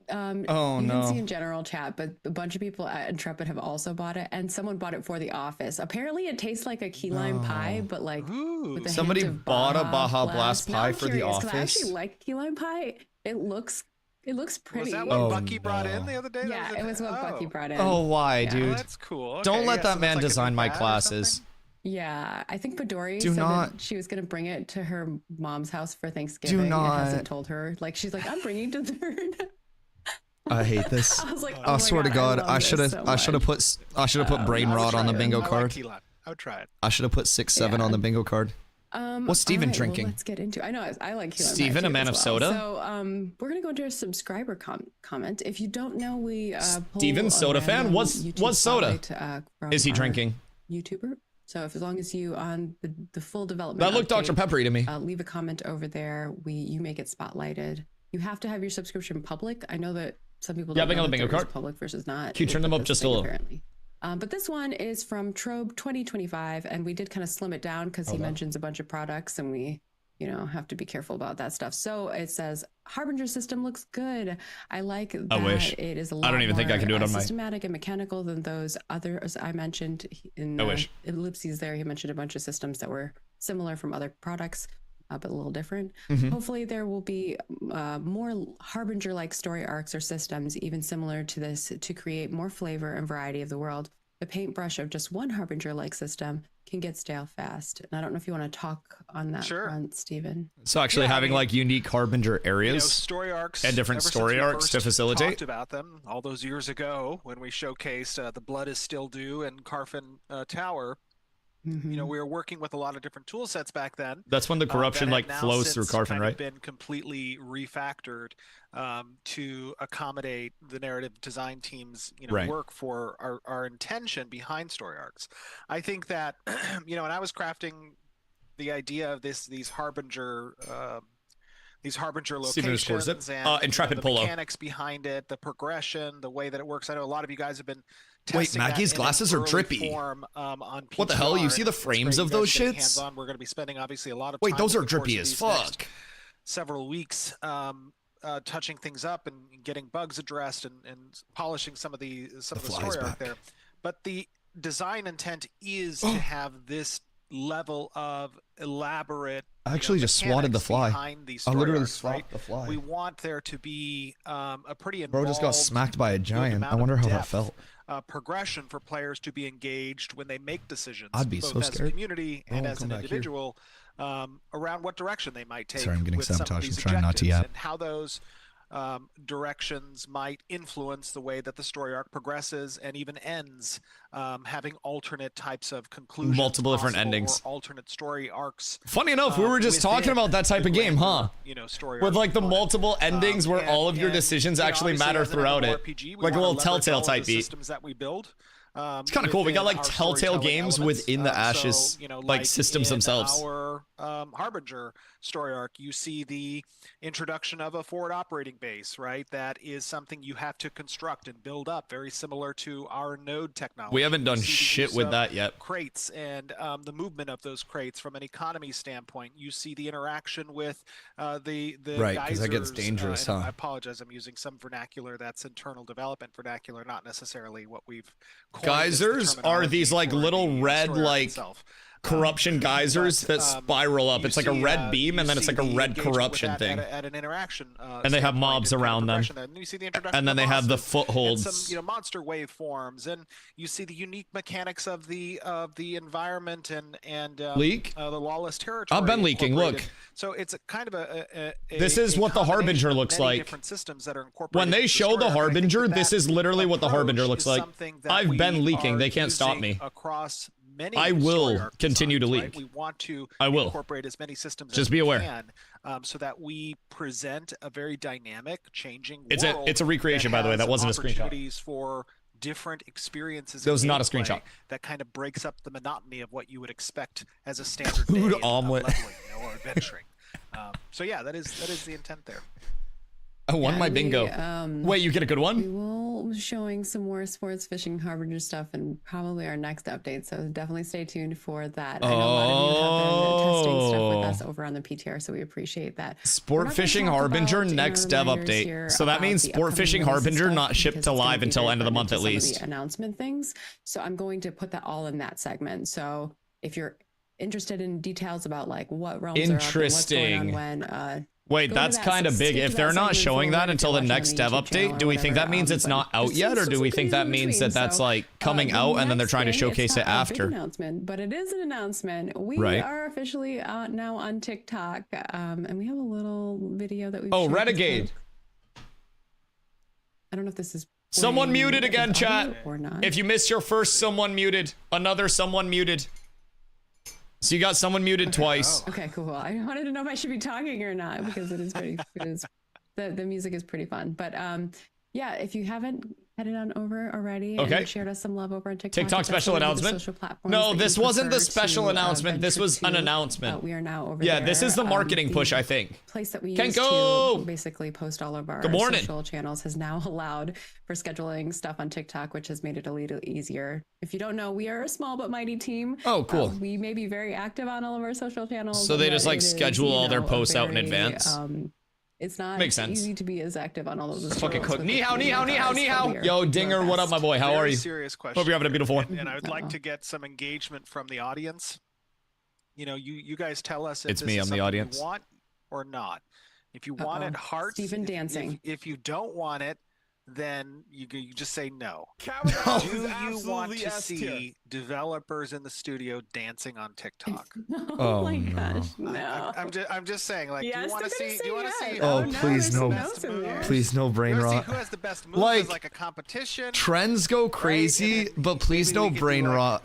You can see in general chat, but a bunch of people at Intrepid have also bought it, and someone bought it for the office. Apparently, it tastes like a key lime pie, but like with a somebody hint of bought a Baja Blast Now pie I'm for the curious, 'cause office. I actually like key lime pie. It looks pretty. Was that what Bucky brought in the other day? Yeah, it was what Bucky brought in. Oh, why, Yeah. dude? Oh, that's cool. Okay, Don't let yeah, that so man it's like a design new my bat or classes. something? Yeah, I think Midori Do said not- that she was going to bring it to her mom's house for Thanksgiving. not- And hasn't told her. Like, she's like, I'm bringing dessert. I hate this. I was like, I oh swear to God, love I this should have so I should have much. put brain I would rot on the try it. bingo I like card. key lime. I would try it. I should have put 6-7 on the bingo card. What's Steven all right, drinking? Well, let's get into it. I know I like key lime pie Steven, too a man as of well. soda? So we're gonna go into a subscriber comment. If you don't know, we Steven, pull a soda fan? random What's YouTube soda? spotlight, from Is he our drinking? YouTuber. So if as long as you on the full development, That looked Dr. update, Peppery to me. leave a comment over there. You may get spotlighted. You have to have your subscription public. I know that some people Yeah, don't bring know on the that bingo there is card. public versus not. Can you turn them up just a little? Apparently. But this one is from Trobe 2025, and we did kind of slim it down because he mentions a bunch of products, and we, you know, have to be careful about that stuff. So it says Harbinger system looks good. I like that. I wish. It is a lot don't even think I can do it on my- systematic and mechanical than those others I mentioned in I wish. ellipses. There, he mentioned a bunch of systems that were similar from other products. But a little different. Mm-hmm. Hopefully there will be more Harbinger-like story arcs or systems, even similar to this, to create more flavor and variety of the world. The paintbrush of just one Harbinger-like system can get stale fast. And I don't know if you want to talk on that front, Stephen. So actually having like unique Harbinger areas, story arcs and different ever since story we arcs to first facilitate. Talked about them all those years ago when we showcased The Blood Is Still Due and Carfin Tower. You know, we were working with a lot of different tool sets back then. That's when the corruption that like had now flows through since Carfin, kind of right? been completely refactored to accommodate the narrative design team's work for our intention behind story arcs. I think that when I was crafting the idea of these Harbinger locations and Intrepid the Polo mechanics behind it, the progression, the way that it works. I know a lot of you guys have been Wait, testing that Maggie's in glasses an are early drippy. form, on What the hell? You PTR, see and the it's frames great. of You guys those are getting shits? hands-on. We're going to be spending obviously a lot of Wait, time those over are the course drippy of as these next fuck. several weeks, touching things up and getting bugs addressed and polishing some of the story arc there. But the design intent is to have this level of elaborate. I actually just swatted the fly. Behind these I literally arcs, swatted right? the fly. We want there to be a pretty Bro just got involved, smacked by a good giant. amount I wonder of how that depth, felt. progression for players to be engaged when they make decisions. I'd be both so as scared. a community and Oh, as come an back here. individual, around what direction they might take. Sorry, I'm getting with some of sabotaged. these I'm trying not to objectives yap. and how those directions might influence the way that the story arc progresses and even ends, having alternate types of conclusions, Multiple different possible, endings. or alternate story arcs. Funny enough, we were just talking within about that type the of game, huh? grander, story With arc like the component. multiple endings where all of your decisions actually obviously, matter as an throughout it. MMORPG, we Like a wanna little leverage Telltale all of type the beat. systems that we build. It's kind of cool. We got within like our Telltale storytelling games elements. within the Ashes, So, like systems in themselves. Our Harbinger story arc, you see the introduction of a forward operating base, right? That is something you have to construct and build up, very similar to our node technology. We haven't You done see the shit use with of that yet. Crates and the movement of those crates from an economy standpoint. You see the interaction with the Right, 'cause that gets geysers, dangerous, and huh? I apologize, I'm using some vernacular that's internal development vernacular, not necessarily what we've coined as the Geysers are these terminology like for little the red story arc like itself. corruption geysers that spiral up. You It's like a see, red beam and you then it's see like a the red engagement with corruption that thing. at an interaction, And they have standpoint mobs and kind of around them. progression. And you see the introduction And then of they have the bosses and footholds. some monster waveforms, and you see the unique mechanics of the environment and Leak? the lawless territory. I've been leaking, look. incorporated. So it's a kind of a This is what the combination Harbinger of looks many like. different systems that are incorporated When they into the show story the arc. I think Harbinger, that this is literally what the Harbinger approach looks is like. something that I've been we leaking. are They can't stop using me. across many. I story will arc continue to designs, leak. right? We want to I will incorporate as many systems just as be we aware. can, so that we present a very dynamic, changing It's world. a recreation, by the way. That wasn't a screenshot. Opportunities for different experiences. That was not a screenshot. That kind of breaks up the monotony of what you would expect as a standard Food day omelet. of leveling, or adventuring. So yeah, that is the intent there. I won my we, bingo. Wait, you get a good We one? will be showing some more sports fishing Harbinger stuff and probably our next update. So definitely stay tuned for that. I know a lot of you have been testing stuff with us over on the PTR, so we appreciate that. Sport Fishing Harbinger next dev update. So that means Sport Fishing Harbinger not shipped to live until end of the month at least. The announcement things. So I'm going to put that all in that segment. So if you're interested in details about like what realms are up and what's going on when, wait, that's kind of big. If they're not showing that until the next dev update, do we think that means it's not out yet, or do we think that means that that's like coming out and then they're trying to showcase it after? Announcement, but it is an announcement. We are officially out now on TikTok, and we have a little video that we've. Oh, Renegade! I don't know if this is. Someone muted again, chat. Or not. If you missed your first, someone muted. Another someone muted. So you got someone muted twice. Okay, cool. I wanted to know if I should be talking or not because it is pretty. The music is pretty fun. But yeah, if you haven't headed on over already and shared us some love over on TikTok. TikTok special announcement. No, this wasn't the special announcement. This was an announcement. We are now over there. Yeah, this is the marketing push, I think. Place that we use to basically post all of our social channels has now allowed for scheduling stuff on TikTok, which has made it a little easier. If you don't know, we are a small but mighty team. Oh, cool. We may be very active on all of our social channels. So they just like schedule all their posts out in advance. It's not Makes sense. easy to be as active on all of those. Fucking cook. Ni hao, ni hao, ni hao, ni hao. Yo, Dinger, what up, my boy? How are you? Serious question. Hope you're having a beautiful one. And I would like to get some engagement from the audience. You know, you guys tell us if it's this me. is I'm the audience. You want or not. If you want it, hearts. Stephen dancing. If you don't want it, then you just say no. Do you want to see developers in the studio dancing on TikTok? Oh my gosh, no. I'm just saying, like, do you want to see? Do you want to see? Oh, please no, please no brain rot. Who has the best moves? Like a competition. Trends go crazy, but please no brain rot.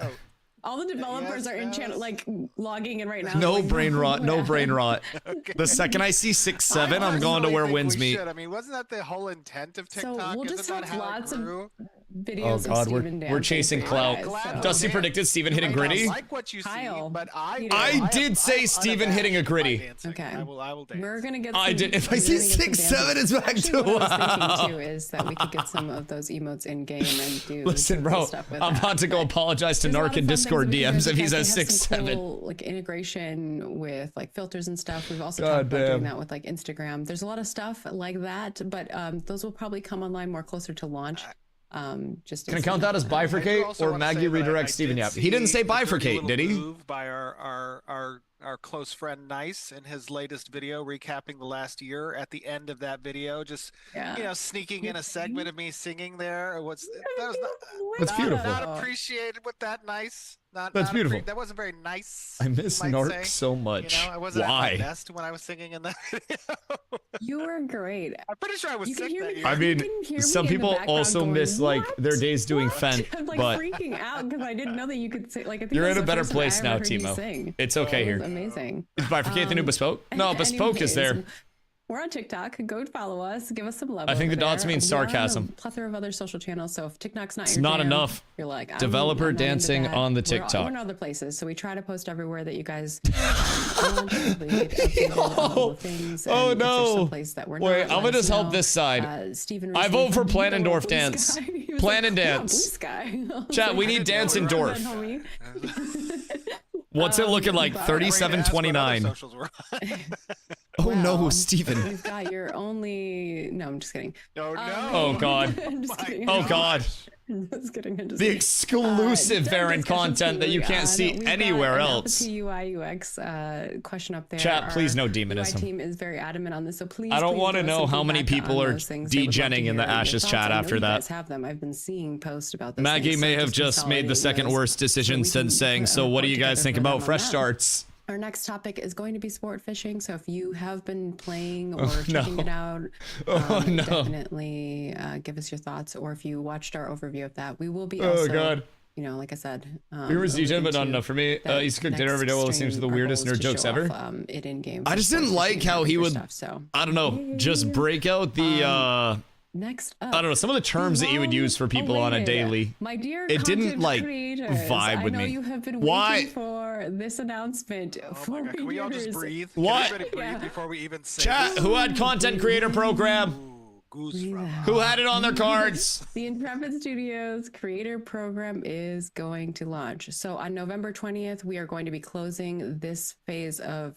All the developers are in channel, like logging in right now. No like, brain rot. No brain rot. Okay. The second I see 6-7, I'm going to where wins meet. I mean, wasn't that the whole intent of TikTok? So we'll just have lots of videos. Oh God, we're chasing clout. So. Dusty predicted Steven hitting gritty. I like what you see, but I did say Steven hitting a gritty. Okay, I will dance. We're gonna get. I did. If I see 6-7, it's back to what I was thinking too is that we could get some of those emotes in game and do. Listen, bro, stuff with I'm about to go apologize to Narc in Discord DMs if he says 6-7. Cool, like integration with like filters and stuff. We've also talked about doing that with like Instagram. There's a lot of stuff like that, but those will probably come online more closer to launch. Just can I count that as bifurcate or Maggie redirect Steven Yap? He didn't say bifurcate, did he? Move by our close friend Nice in his latest video recapping the last year. At the end of that video, just sneaking in a segment of me singing there. That's beautiful. Not appreciated with that Nice. That's beautiful. That wasn't very nice. I miss Narc so much. You know, I wasn't at my best when I was singing in that video. You were great. I'm pretty sure I was sick that year. I mean, some people also miss like their days doing Fent, I'm like but freaking out because I didn't know that you could say like. I think you're in a better place now, Timo. It's okay here. Amazing. Is bifurcate the new bespoke? No, bespoke is there. We're on TikTok. Go follow us. Give us some love. I think the dots mean sarcasm. We're on a plethora of other social channels. So if TikTok's not it's not enough. You're like developer dancing on the TikTok. We're in other places, so we try to post everywhere that you guys. Oh no! Wait, I'm gonna just help this side. Steven, I vote for Planendorf dance. Plan and dance. Chat, we need dance in Dorf. What's it looking like? 37-29. Oh no, Steven. We've got your only. No, I'm just kidding. No. Oh God. I'm just kidding. Oh God. I'm just kidding. The exclusive Varen content that you can't see anywhere else. UI UX question up there. Chat, please no demonism. My team is very adamant on this, so please. I don't want to know how many people are degenning in the Ashes chat after that. Have them. I've been seeing posts about this. Maggie may have just made the second worst decision since saying, so what do you guys think about fresh starts? Our next topic is going to be sport fishing. So if you have been playing or checking it out, definitely give us your thoughts. Or if you watched our overview of that, we will be also you know, like I said, We were DJ, but not enough for me. He used to cook dinner every day while listening to the weirdest nerd jokes ever. It in game. I just didn't like how he would, stuff, so. I don't know, just break out the, next up, I don't know, some of the terms that he would use for people on a daily. My dear it didn't like creators, vibe with me. I know you have been waiting for this announcement. Oh my God. Can we all just breathe? What? Can everybody breathe before we even say Chat, this? who had content creator program? Who had it on their cards? The Intrepid Studios creator program is going to launch. So on November 20th, we are going to be closing this phase of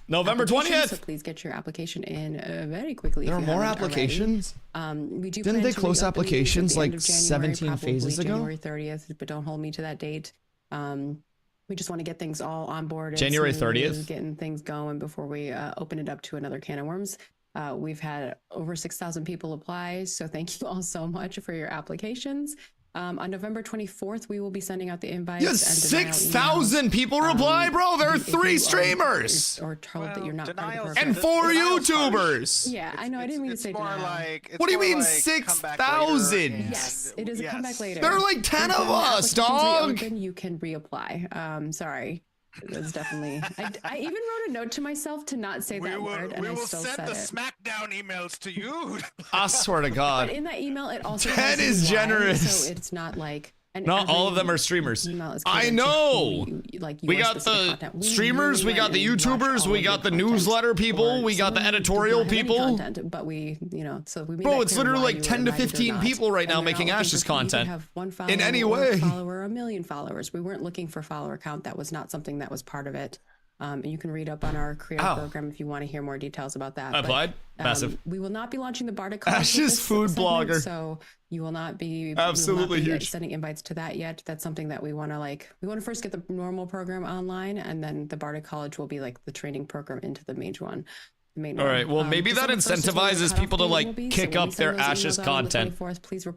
November 20th. So please get your application in very quickly. There are more applications. We do. Didn't they close applications like 17 phases ago? January 30th, but don't hold me to that date. We just want to get things all on board. January 30th. Getting things going before we open it up to another can of worms. We've had over 6,000 people apply, so thank you all so much for your applications. On November 24th, we will be sending out the invites. Yes, 6,000 people reply, bro. There are 3 streamers. Or told that you're not part of the and 4 YouTubers. Yeah, I know. I didn't mean to say more like, what do you mean like 6,000? Yes, it is a comeback later. There are like 10 of us, dog. You can reapply. Sorry. It was definitely. I even wrote a note to myself to not say that word, and I still said it. We will send the SmackDown emails to you. I swear to God. But in that email, it also 10 is generous. So it's not like. And not all of them are streamers. I know. We got the streamers, we got the YouTubers, we got the newsletter people, we got the editorial people. But we, you know, so we. Bro, it's literally like 10 to 15 people right now making Ash's content. In any way. A follower, 1 million followers. We weren't looking for follower count. That was not something that was part of it. And you can read up on our creator program if you want to hear more details about that. Applied? Massive. We will not be launching the Bardic College. Ash's food blogger. So you will not be absolutely huge. Sending invites to that yet. That's something that we want to first get the normal program online, and then the Bardic College will be like the training program into the major one. All right, well, maybe that incentivizes people to like kick up their Ash's content.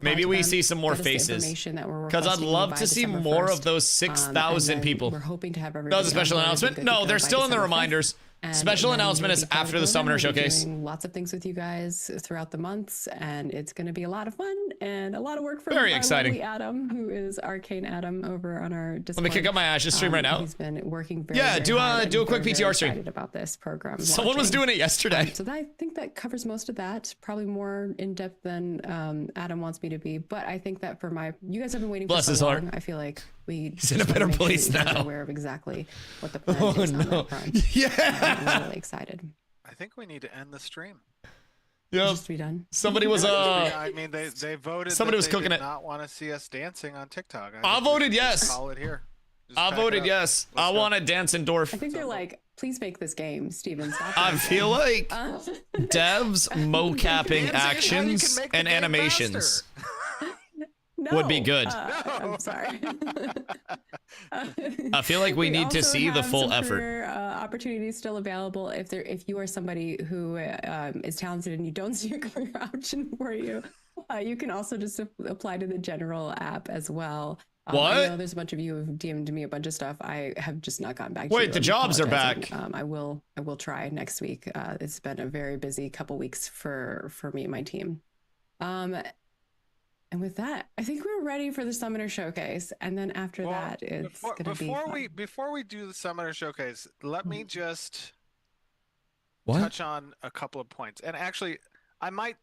Maybe we see some more faces, because I'd love to see more of those 6,000 people. We're hoping to have everybody. That was a special announcement? No, they're still in the reminders. Special announcement is after the Summoner Showcase. Lots of things with you guys throughout the months, and it's going to be a lot of fun and a lot of work for very exciting Adam, who is Arcane Adam over on our Discord. Let me kick up my Ash's stream right now. He's been working very, do a quick PTR stream about this program. Someone was doing it yesterday. So I think that covers most of that. Probably more in depth than Adam wants me to be, but I think that for you guys have been waiting for so long. I feel like he's in a better place now. Aware of exactly what the plan is on that front. Yeah. I'm really excited. I think we need to end the stream. Yeah. Just to be done. Somebody was I mean, they voted. Somebody was cooking it. Not want to see us dancing on TikTok. I voted yes. Call it here. I voted yes. I want to dance in Dorf. I think they're like, please make this game, Steven. Stop. I feel like devs mocapping actions and animations would be good. I'm sorry. I feel like we need to see the full effort. Opportunities still available if you are somebody who is talented and you don't see a career option for you. You can also just apply to the general app as well. What? I know there's a bunch of you who've DM'd me a bunch of stuff. I have just not gotten back to you. Wait, the jobs are back. I will try next week. It's been a very busy couple weeks for me and my team. And with that, I think we're ready for the Summoner Showcase. And then after that, it's going to be fun. Before we do the Summoner Showcase, let me just touch on a couple of points. And actually, I might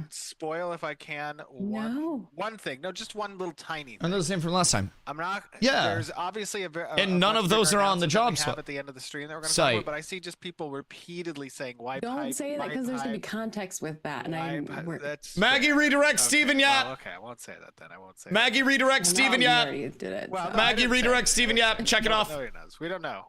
spoil if I can one thing. No, just one little tiny thing. I know the same from last time. I'm not. Yeah. There's obviously and none of those are on the job spot at the end of the stream that we're going to talk about, but I see just people repeatedly saying why. Don't say that because there's going to be context with that. And Maggie redirect Steven Yap. Well, okay, I won't say that then. I won't say. Maggie redirect Steven Yap. Well, Maggie redirect Steven Yap. Check it off. No, he knows. We don't know.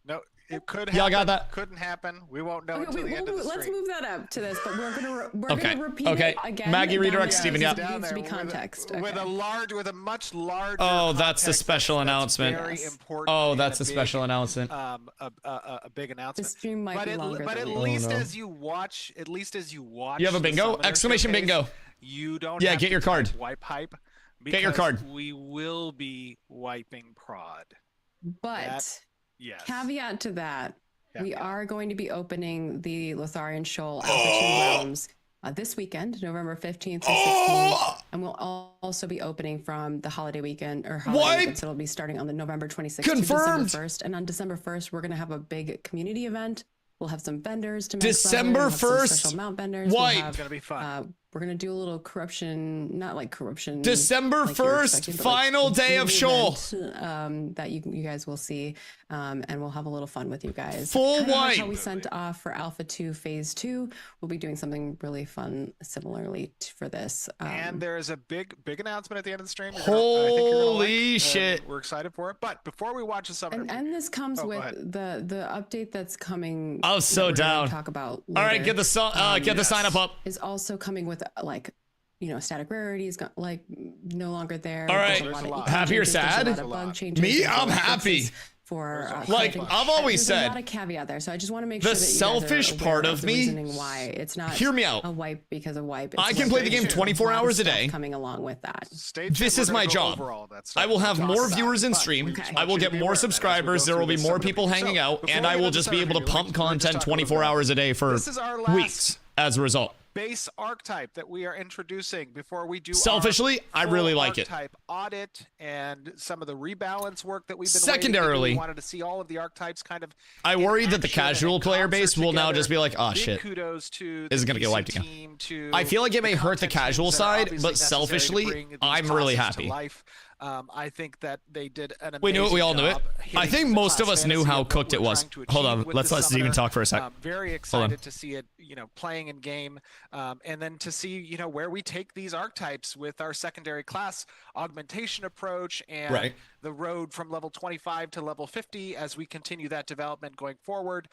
No. It could happen. Y'all got that? Couldn't happen. We won't know until the end of the stream. Let's move that up to this, but we're gonna repeat it again. Maggie redirect Steven Yap. There needs to be context. With a much larger. Oh, that's the special announcement. Very important. Oh, that's a special announcement. A big announcement. The stream might be longer. But at least as you watch, you have a bingo! Exclamation bingo! You don't. Yeah, get your card. Wipe hype. Get your card. We will be wiping prod. But. Yes. Caveat to that, we are going to be opening the Lotharian Shoal after 2 realms this weekend, November 15th to 16th. And we'll also be opening from the holiday weekend or holiday weekend, so it'll be starting on the November 26th to December 1st. And on December 1st, we're going to have a big community event. We'll have some vendors to December 1st. Special mount vendors. White. We'll have, It's gonna be fun. We're gonna do a little corruption, not like corruption. December like you're 1st, expecting, but, final like, day of community Shoal. event, that you guys will see, and we'll have a little fun with you guys. Full Kind of like white. how we sent off for Alpha 2 Phase 2. We'll be doing something really fun similarly for this. And there is a big announcement at the end of the stream. Holy shit. We're excited for it. But before we watch the summoner, and this comes with the update that's coming. Oh, so that we're gonna down. Talk about All right, later, get the sign up. is also coming with like, you know, static rarities like no longer there. All right. There's a lot of Happy or changes, there's sad? a lot of bug changes, Me, there's a I'm lot of happy. fixes for Like I've always there's a said, lot of caveat there, so I just want to make the sure that you selfish guys are part aware of the me- reasoning why it's not hear me out. a wipe because of wipe. I It's can like play the game there's 24 a lot of hours a stuff day. coming along with that. stay tuned. This We're is gonna my go job. over all of that I stuff. will have We'll more toss viewers that, in but stream. we just I want will you to get be more aware of that as we go subscribers. There through will be this more summoner people review. hanging So, out, before and we I get will into just be summoner able to review, pump we can just content talk a little 24 bit about hours a day for This is our last weeks as a result. base archetype that we are introducing before we do Selfishly, I our really full like it. archetype audit and some of the rebalance work that we've been Secondarily, waiting to do. We wanted to see all of the archetypes kind of I in worry that the action and casual in player concert base will now together. just be like, oh Big shit. kudos to This is the gonna get PC wiped again. team, to I feel like it may hurt the content casual teams that are side, obviously but necessary to selfishly, bring these I'm really concepts to happy. life. I think that they did an amazing We knew it. We all knew it. job I hitting think the most of class us knew fantasy how of what cooked it we're was. trying to Hold achieve on. with Let's the let Steven summoner. talk for a sec. Very on. excited to see it, playing in game, and then to see, where we take these archetypes with our secondary class augmentation approach and Right. the road from level 25 to level 50 as we continue that development going forward.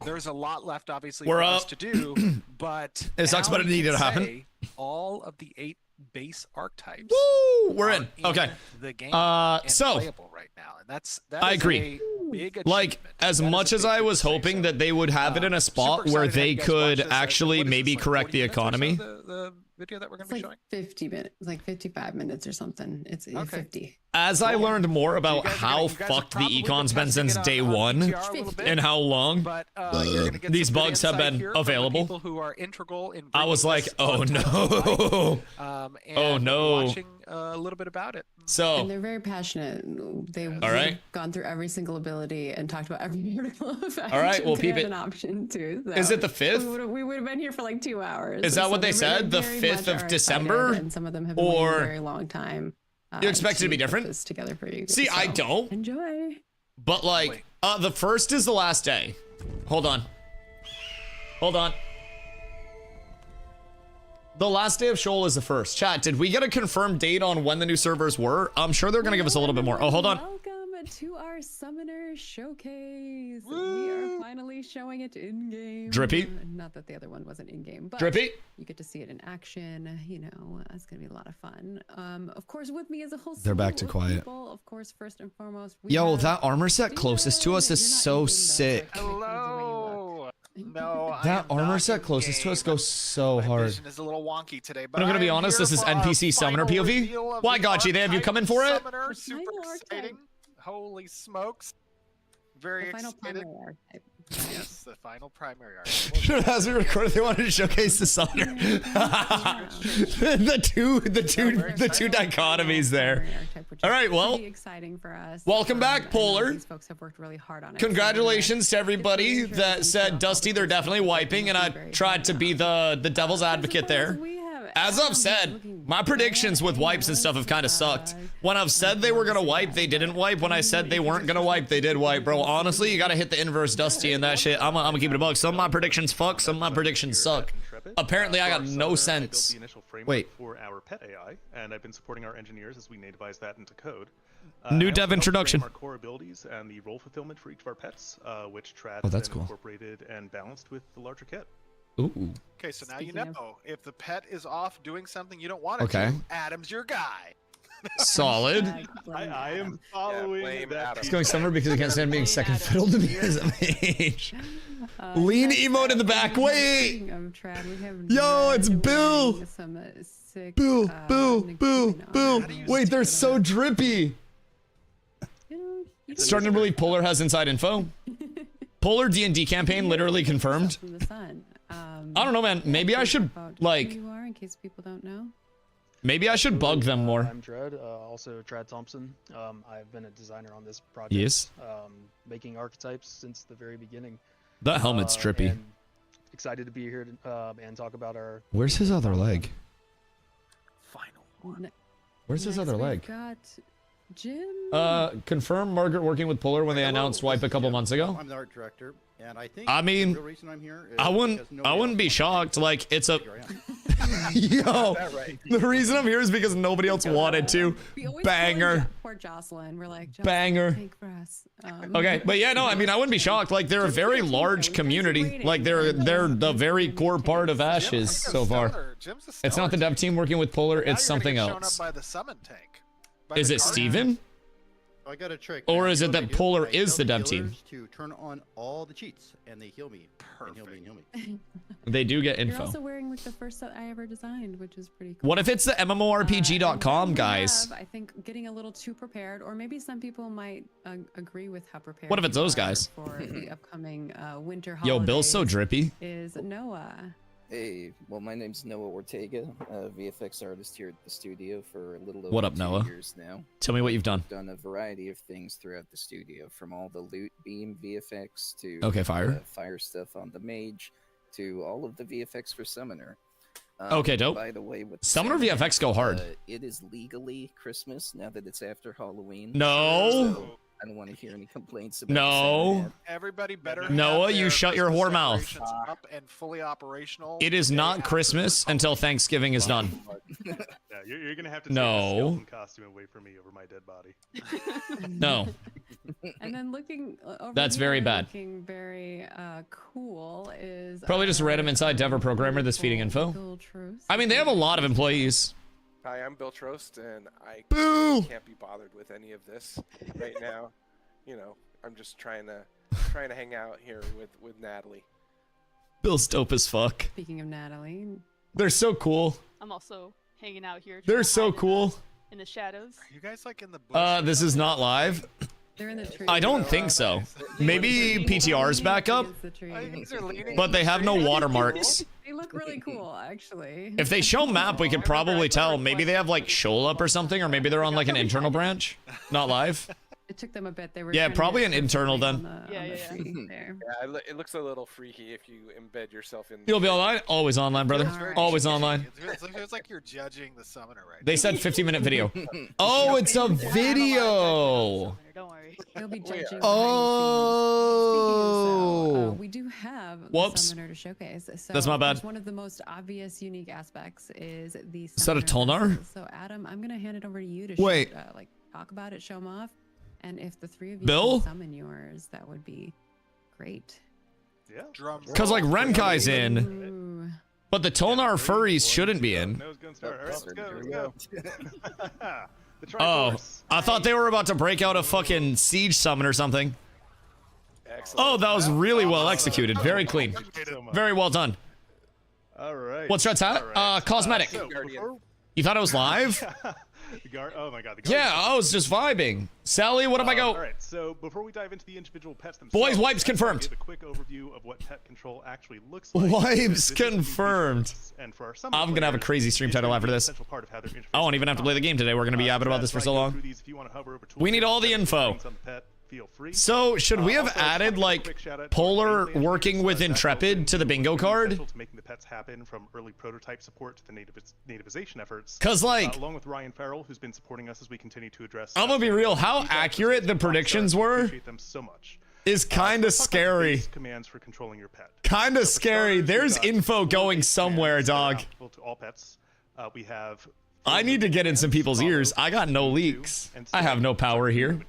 There's a lot left, obviously, We're for up. us to do, but It sucks, now but it we needed can to happen. say all of the 8 base archetypes Woo! We're are in. Okay. the game and so playable right now, and that I is agree. a big Like, achievement. as That is much a as big I thing was to say. hoping So, that they would have it in a spot super where excited to have they you guys could watch this. actually What is maybe this, like correct 40 the minutes or so, economy. the video that we're going It's to be like showing. 50 minutes, like 55 minutes or something. It's Okay. 50. As I learned more about You guys are how gonna- you guys have fucked the probably econ's been testing since it on- day on one PTR a little bit, and how long, but you're gonna get these some good bugs have insight been here from the available. people who are integral in I was bringing like, this oh archetype to life, no. and Oh, no. watching a little bit about it. So, And they're very passionate. They All right. gone through every single ability and talked about every particle effect. All right, we'll They peep had it. an option too. So Is it the 5th? We would have been here for like 2 hours. Is that what they they're said? The very 5th much of are December? excited, and some of them have been Or- waiting a very long time. You expect it to be put different? This together for you. See, I So, don't. enjoy. But like, the 1st is the last day. Hold on. Hold on. The last day of Shoal is the 1st. Chat, did we get a confirmed date on when the new servers were? I'm sure they're gonna give us a little bit more. Oh, hold on. Welcome to our Summoner Showcase. We are finally showing it in game. Drippy. Not that the other one wasn't in game, but Drippy. you get to see it in action. It's gonna be a lot of fun. Of course, with me is a whole. They're back to slew of quiet. people. Of course, first and foremost. We Yo, have that armor set closest to us is Steven. so You're not in game, though, sick. so I can't influence the way you look. Hello. No, I That am armor not set in closest to us game. goes so My hard. vision is a little wonky today, but I'm gonna be I'm honest, here this is for our NPC summoner final POV. reveal of Why, the Gotchi, they have you archetype coming for it? Summoner. The Super final archetype. exciting. Holy smokes. Very The final excited. primary archetype. Yes, the final primary archetype. As we recorded, they wanted to showcase the summoner. the two dichotomies there. All right, well, Pretty exciting for us. welcome back, I know Polar. These folks have worked really hard on it. Congratulations to everybody that said, Dusty, they're definitely wiping, and I tried to be the devil's advocate there. As I've said, my predictions with wipes and stuff have kind of sucked. When I've said they were gonna wipe, they didn't wipe. When I said they weren't gonna wipe, they did wipe, bro. Honestly, you gotta hit the inverse Dusty and that shit. I'm gonna keep it a buck. Some of my predictions fuck, some of my predictions suck. Apparently, I got no sense. Wait. For our pet AI, and I've been supporting our engineers as we nativize that into code. New I dev also helped introduction. frame our core abilities and the role fulfillment for each of our pets, which Trad Oh, has that's been cool. incorporated and balanced with the larger kit. Ooh. Okay, so now you Speaking know if the pet is off doing something you don't want it Okay. to, Adam's your guy. Solid. I am following blame that. Adam. It's going somewhere because I can't stand being second fiddle to me as a mage. Lean emote in the back. Wait. Yo, it's Bill. Bill, Bill. Wait, they're so drippy. Starting to believe Polar has inside info. Polar D&D campaign literally confirmed. From the sun. I don't know, man. Maybe I should, like, who you are in case people don't know. maybe I should bug them more. I'm Dread, also Dread Thompson. I've been a designer on this project. Yes. Making archetypes since the very beginning. That helmet's trippy. And excited to be here and talk about our. Where's his other leg? Final one. Where's his Next other we've leg? got Jim. Confirm Margaret working with Polar when they announced Wipe a couple months ago. I'm the art director, and I think I mean, the real reason I'm here is I wouldn't because nobody be else wants shocked. to Like, it's a figure it out. yo. The reason I'm here is because nobody else wanted to. We always Banger. bully poor Jocelyn. We're like, Jocelyn, Banger. take for us. Okay, but yeah, no, I mean, I wouldn't be shocked. Like, they're a very large community. Like, they're the very core part of Ashes so far. It's not the dev team working with Polar. It's something else. Up by the summon tank. Is it Steven? I got a trick. Or man. is You it know that what I do? Polar I is tell the dev team? healers to turn on all the cheats, and they heal me. And heal me and heal me. They do get You're info. also wearing like the first set I ever designed, which is pretty cool. What if it's the MMORPG.com And guys? we have, I think getting a little too prepared, or maybe some people might agree with how prepared. What if it's we those are guys? for the upcoming winter holidays? Yo, Bill's so drippy. Is Noah. Hey, well, my name's Noah Ortega, VFX artist here at the studio for a little over What up, 2 Noah? years now. Tell me what you've done. I've done a variety of things throughout the studio, from all the loot beam VFX to Okay, fire. fire stuff on the mage to all of the VFX for Summoner. Okay, dope. By the way, with Summoner VFX go hard. It is legally Christmas now that it's after Halloween. No. So I don't want to hear any complaints about No. that. Everybody better. Noah, have you their shut your Christmas whore mouth. decorations Up and fully operational. It is the day not after Christmas until Halloween. Thanksgiving is done. Yeah, you're gonna have to take No. a skeleton costume away from me over my dead body. No. And then looking over That's here, very bad. Looking very cool is Probably just a random inside dev or programmer that's feeding info. Bill Truce. I mean, they have a lot of employees. Hi, I'm Bill Trost, and I Boo! can't be bothered with any of this right now. You know, I'm just trying to hang out here with Natalie. Bill's dope as fuck. Speaking of Natalie, They're so cool. I'm also hanging out here. They're trying to so hide in the- cool. In the shadows. Are you guys like in the bush? This is not live. they're in the tree. I don't think so. Maybe PTR's back up, Against the tree. These are leaning but they have no straight. watermarks. They look really cool, actually. If they show map, we could probably tell. Maybe they have like show up or something, or maybe they're on like an internal branch, not live. It took them a bit. They were Yeah, trying to probably get an internal on then. the- Yeah, on the yeah, tree there. Yeah, it looks a little freaky if you embed yourself in. You'll be online. Always online, brother. It's very Always judgy. online. It feels like you're judging the summoner right They said 50-minute video. Oh, it's a video. Don't worry. They'll be Oh, yeah. judging. Oh. We do have the Whoops. summoner to showcase. So That's my bad. One of the most obvious, unique aspects is the. Is that a summoner Tolnar? vessels. So Adam, I'm gonna hand it over to you to Wait. like talk about it, show them off, and if the three of you Bill? can summon yours, that would be great. Yeah. Drum Because like Renkai's in, Ooh. but the Tolnar furries shouldn't be in. Nose gun start. All right, let's go. Here we Let's go. The Oh, Triforce. I thought they were about to break out a fucking siege summon or something. Excellent. Oh, that was really well executed. Very clean. Thank you so much. Very well done. All right. What's Red's hat? All right. Cosmetic. So, before- You thought it was live? oh my god. The Yeah, I was just vibing. Sally, what am I All go? right, so before we dive into the individual pets themselves, Boys, wipes I wanna confirmed. Give a quick overview of what pet control actually looks like. Wipes because this is a unique confirmed. difference, and for our I'm gonna have a crazy stream title after this. I won't even have to play the game today. We're gonna be yapping about this for so long. We need all the info. Feel free. So, should we have Also, added quick like shout out to Polar our main working players, with that's Intrepid also to the bingo really card? essential to making the pets happen, from early prototype support to the nativization efforts. 'Cause, like- along with Ryan Farrell, who's been supporting us as we continue to address. I'm gonna be real, how accurate the predictions were Appreciate them so much. is kind of Let's talk about the scary. base commands for controlling your pet. Kind of So for scary. starters, There's we've got info four going base somewhere, commands that are dog. applicable to all pets. We have. I need to get in some people's ears. I got no leaks. I have no power here.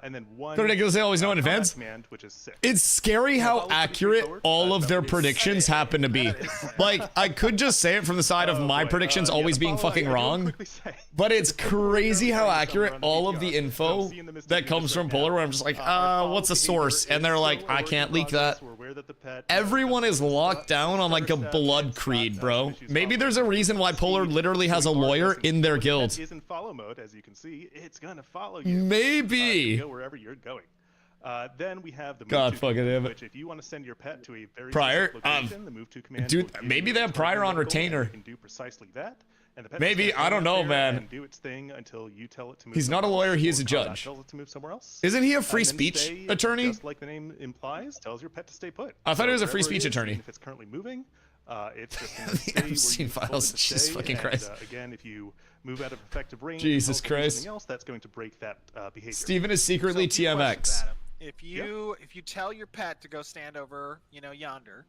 And then one. They're ridiculous. They always know in combat advance. Command, which is 6. It's scary how accurate all of their predictions happen to be. Like, I could just say it from the side of my predictions always being fucking wrong, but it's crazy how accurate all of the info that comes from Polar, where I'm just like, what's the source? And they're like, I can't leak that. Everyone is locked down on like a blood creed, bro. Maybe there's a reason why Polar literally has a lawyer in their guild. Is in follow mode, as you can see. It's gonna follow you. Maybe. Go wherever you're going. Then we have the God move to fucking command, damn it. which if you want to send your pet to a very Prior, specific location, the move to command dude, will give maybe you they a have Prior target on vehicle, and retainer. it can do precisely that. And the pet Maybe, just I don't stands know, there man. and do its thing until you tell it to move. He's not a somewhere lawyer, else, he is or a combat judge. tells it to move somewhere else. Isn't he a free And then speech stay, attorney? Just like the name implies, tells your pet to stay put. I thought he was a wherever free it speech is, attorney. even if it's currently moving, it's just going to The stay where Epstein you told it files, to Jesus stay, fucking and, Christ. again, if you move out of effective range, Jesus or do Christ. something else, that's going to break that behavior. Steven is secretly So, a few questions, TMX. Adam. If you tell your pet to go stand over, yonder,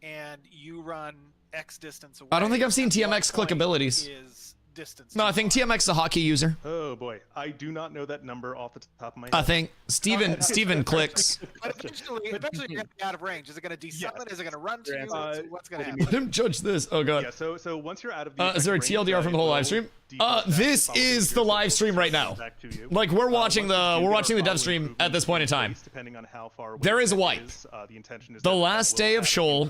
and you run X distance away, I don't think I've seen at what TMX point click abilities. Is distance No, I too think far? TMX is a hockey user. Oh boy, I do not know that number off the top of my head. I think Steven clicks. But eventually you're gonna be out of range. Is it gonna de-summon? Is it gonna run to you? What's gonna happen? Let him judge this. Oh god. Yeah, so once you're out of Is there a TLDR from the whole live stream? This is the live stream right now. Like we're watching the dev stream at this point in time. There is a wipe. The last day of Shoal,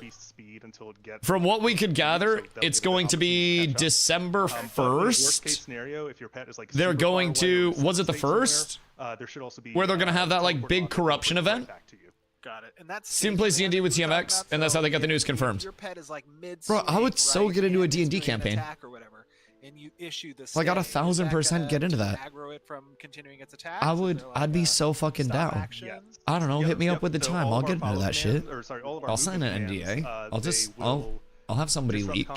from what we could gather, it's going to be December 1st. They're going to, was it the 1st? Where they're going to have that like big corruption event. Got it. And that's Steven plays D&D with TMX, and that's how they got the news confirmed. Your pet is like mid. Bro, I would so get into a D&D campaign. Or whatever, and you issue the I got 1,000% get into that. Aggro it from continuing its attacks? I would, I'd be so fucking down. I don't know, hit me up with the time. I'll get into that shit. I'll sign an NDA. I'll have somebody leak.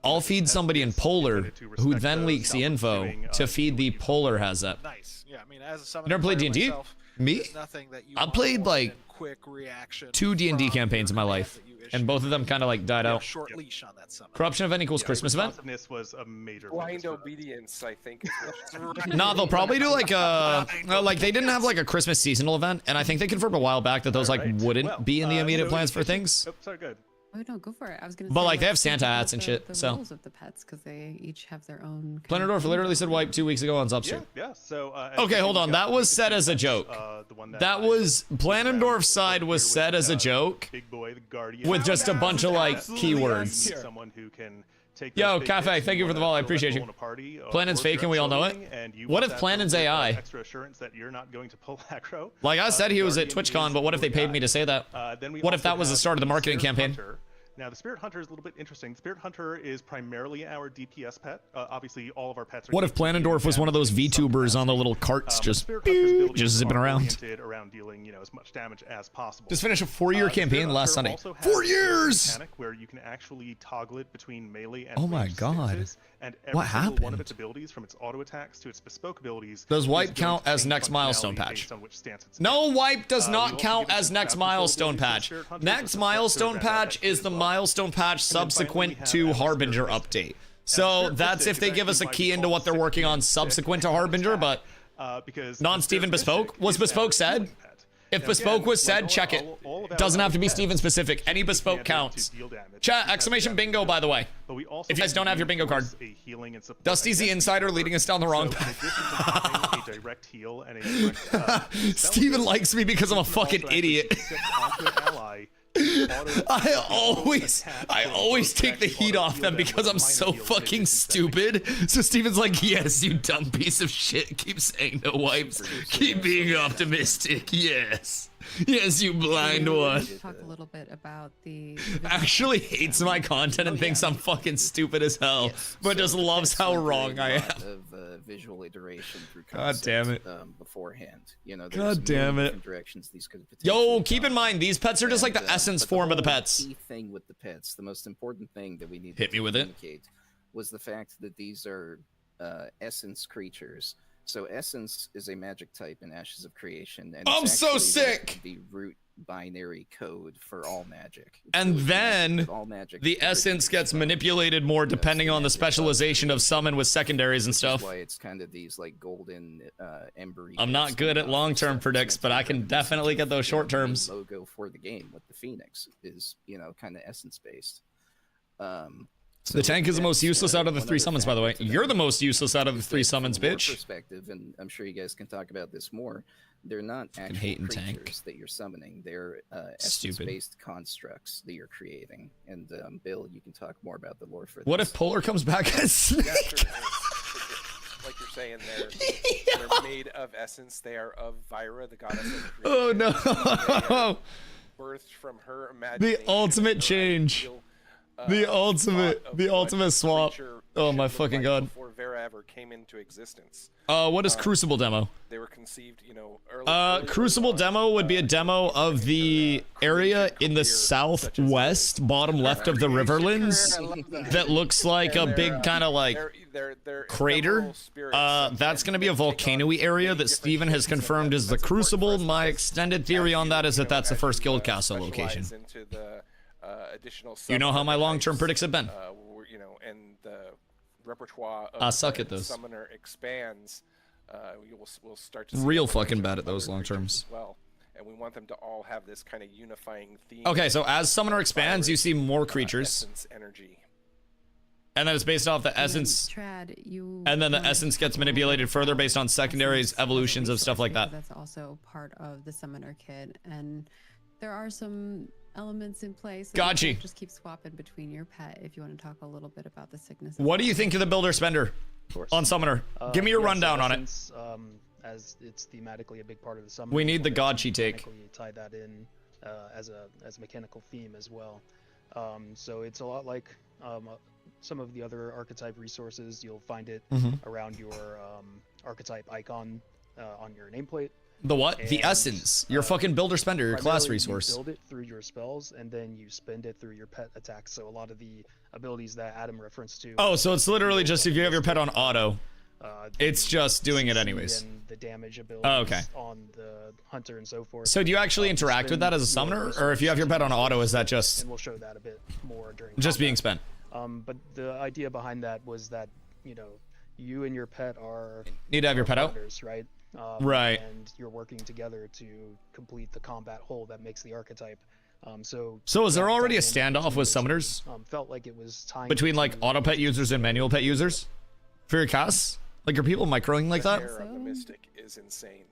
I'll feed somebody in Polar, who then leaks the info to feed the Polar Hazep. Nice. Yeah, I mean, as a summoner You never played player D&D? myself, Me? there's nothing that you I want played more like than quick reaction 2 D&D from campaigns in my your life, command that you and issue. both of them kind of like died out. Short leash on that summon. Corruption event equals Christmas event? Responsiveness was a major Blind focus for us. obedience, I think. Is Nah, they'll probably do like like they didn't have like a Christmas seasonal event, and I think they confirmed a while back that those like wouldn't be in the immediate plans for things. Oh, sorry, good. Oh no, go for it. I was gonna. But, say, like, they have let's Santa talk about hats and shit, The so. roles of the pets, because they each have their own. kind of Planendorf thing. literally said wipe 2 weeks ago on Substream. Yeah. So. Okay, hold on. That was said as a joke. That was Planendorf's side was said as a joke, Big boy, the guardian. with just a bunch of like keywords. Someone who can take Yo, those big Cafe, hits thank you for the follow. I appreciate you. Planon's fake and we all know it. What if Planon's AI? Extra assurance that you're not going to pull aggro. Like I said, he was at TwitchCon, but what if they paid me to say that? What if that was the start of the marketing campaign? Now, the Spirit Hunter is a little bit interesting. The Spirit Hunter is primarily our DPS pet. Obviously, all of our pets are. What if Planendorf was one of those VTubers on the little carts just zipping around? Around dealing, as much damage as possible. Just finished a 4-year campaign last Sunday. 4 years! Where you can actually toggle it between melee and oh my ranged god. stances, and every What single happened? one of its abilities, from its auto attacks to its bespoke abilities, Does wipe is going count to as change next milestone functionality patch? based on which stance it's No, in. wipe does We not also count give it as some next crowd control milestone abilities to patch. Spirit Hunter, Next which is milestone also patch effective is the as well. milestone patch And then finally, subsequent we have to our Harbinger Spirit update. Mystic. So Spirit that's Mystic if they is give us a actually key by into what they're default working on Spirit subsequent to Mystic Harbinger, but because non-Steven Spirit Bespoke? Mystic Was is Bespoke our said? healing pet. If Now, Bespoke again, was said, like check it. all of our Doesn't have to be pets, Steven specific. Any we Bespoke can counts. deal damage. Chat, We have exclamation damage bingo, by the way. But we also If you guys don't have your bingo card. a healing and support Dusty's the against insider each leading us other. down the wrong So, path. in addition to having a direct heal and a direct, Steven likes me because I'm a fucking idiot. I always take the heat off them because I'm so fucking stupid. So Steven's like, yes, you dumb piece of shit. Keep saying no wipes. Keep being optimistic. Yes. Yes, you blind one. Talk a little bit about the. Actually hates my content and thinks I'm fucking stupid as hell, but just loves how wrong I am. Of visual iteration through God damn it. Beforehand, there's God damn it. different directions these could Yo, keep in mind these pets are just like the essence but form of the whole pets. Key thing with the pets, the most important thing that we need Hit to me with it. communicate was the fact that these are essence creatures. So essence is a magic type in Ashes of Creation, and I'm it's so actually sick! The root binary code for all magic. And So then all magic the essence gets manipulated more depending on the specialization of summon with secondaries and stuff. That's why it's kind of these like golden ember. I'm not good at long-term predicts, but I can definitely get those short terms. Logo for the game with the Phoenix is kind of essence based. The tank is the most useless out of the 3 summons, by the way. You're the most useless out of the 3 summons, From your bitch. Perspective, and I'm sure you guys can talk about this more. They're not actual hating creatures tank. that you're summoning. They're Stupid. essence-based constructs that you're creating. And Bill, you can talk more about the lore for What this. if Polar comes back as Yeah, Snake? sure. Like you're saying they're made of essence. They are of Vyra, the goddess of creation. Oh no! Birthed from her imagination. The ultimate change. The ultimate swap. Oh my fucking god. Before Vera ever came into existence. What is Crucible demo? They were conceived, early Crucible demo would be a demo of the area in the southwest, bottom left of the Riverlands, that looks like a big kind of like crater. That's gonna be a volcano-y area that Steven has confirmed is the Crucible. My extended theory on that is that that's the first guild castle location. You know how my long-term predicts have been. And the repertoire of I suck at those. Summoner expands. We'll start to see real fucking bad at those long terms. Well, and we want them to all have this kind of unifying theme. Okay, so as Summoner expands, you see more creatures. Energy. And then it's based off the essence. And then the essence gets manipulated further based on secondaries, evolutions of stuff like that. That's also part of the Summoner kit, and there are some elements in place. Got you. Just keep swapping between your pet if you want to talk a little bit about the sickness. What do you think of the Builder Spender on Summoner? Give me your rundown on it. As it's thematically a big part of the Summoner. We need the God she take. Tie that in as a mechanical theme as well. So it's a lot like some of the other archetype resources. You'll find it around your archetype icon on your nameplate. The what? The essence. Your fucking Builder Spender, your class resource. You build it through your spells, and then you spend it through your pet attacks. So a lot of the abilities that Adam referenced to. Oh, so it's literally just if you have your pet on auto, it's just doing it anyways. And the damage abilities on the hunter and so forth. So do you actually interact with that as a summoner, or if you have your pet on auto, is that just? And we'll show that a bit more during. Just combat. being spent. But the idea behind that was that you and your pet are need to have your pet out, right? Right. And you're working together to complete the combat whole that makes the archetype. So is there already a standoff with summoners? Felt like it was tying between like auto pet users and manual pet users for your casts? Like, are people microing like that? The hair of the Mystic is insane.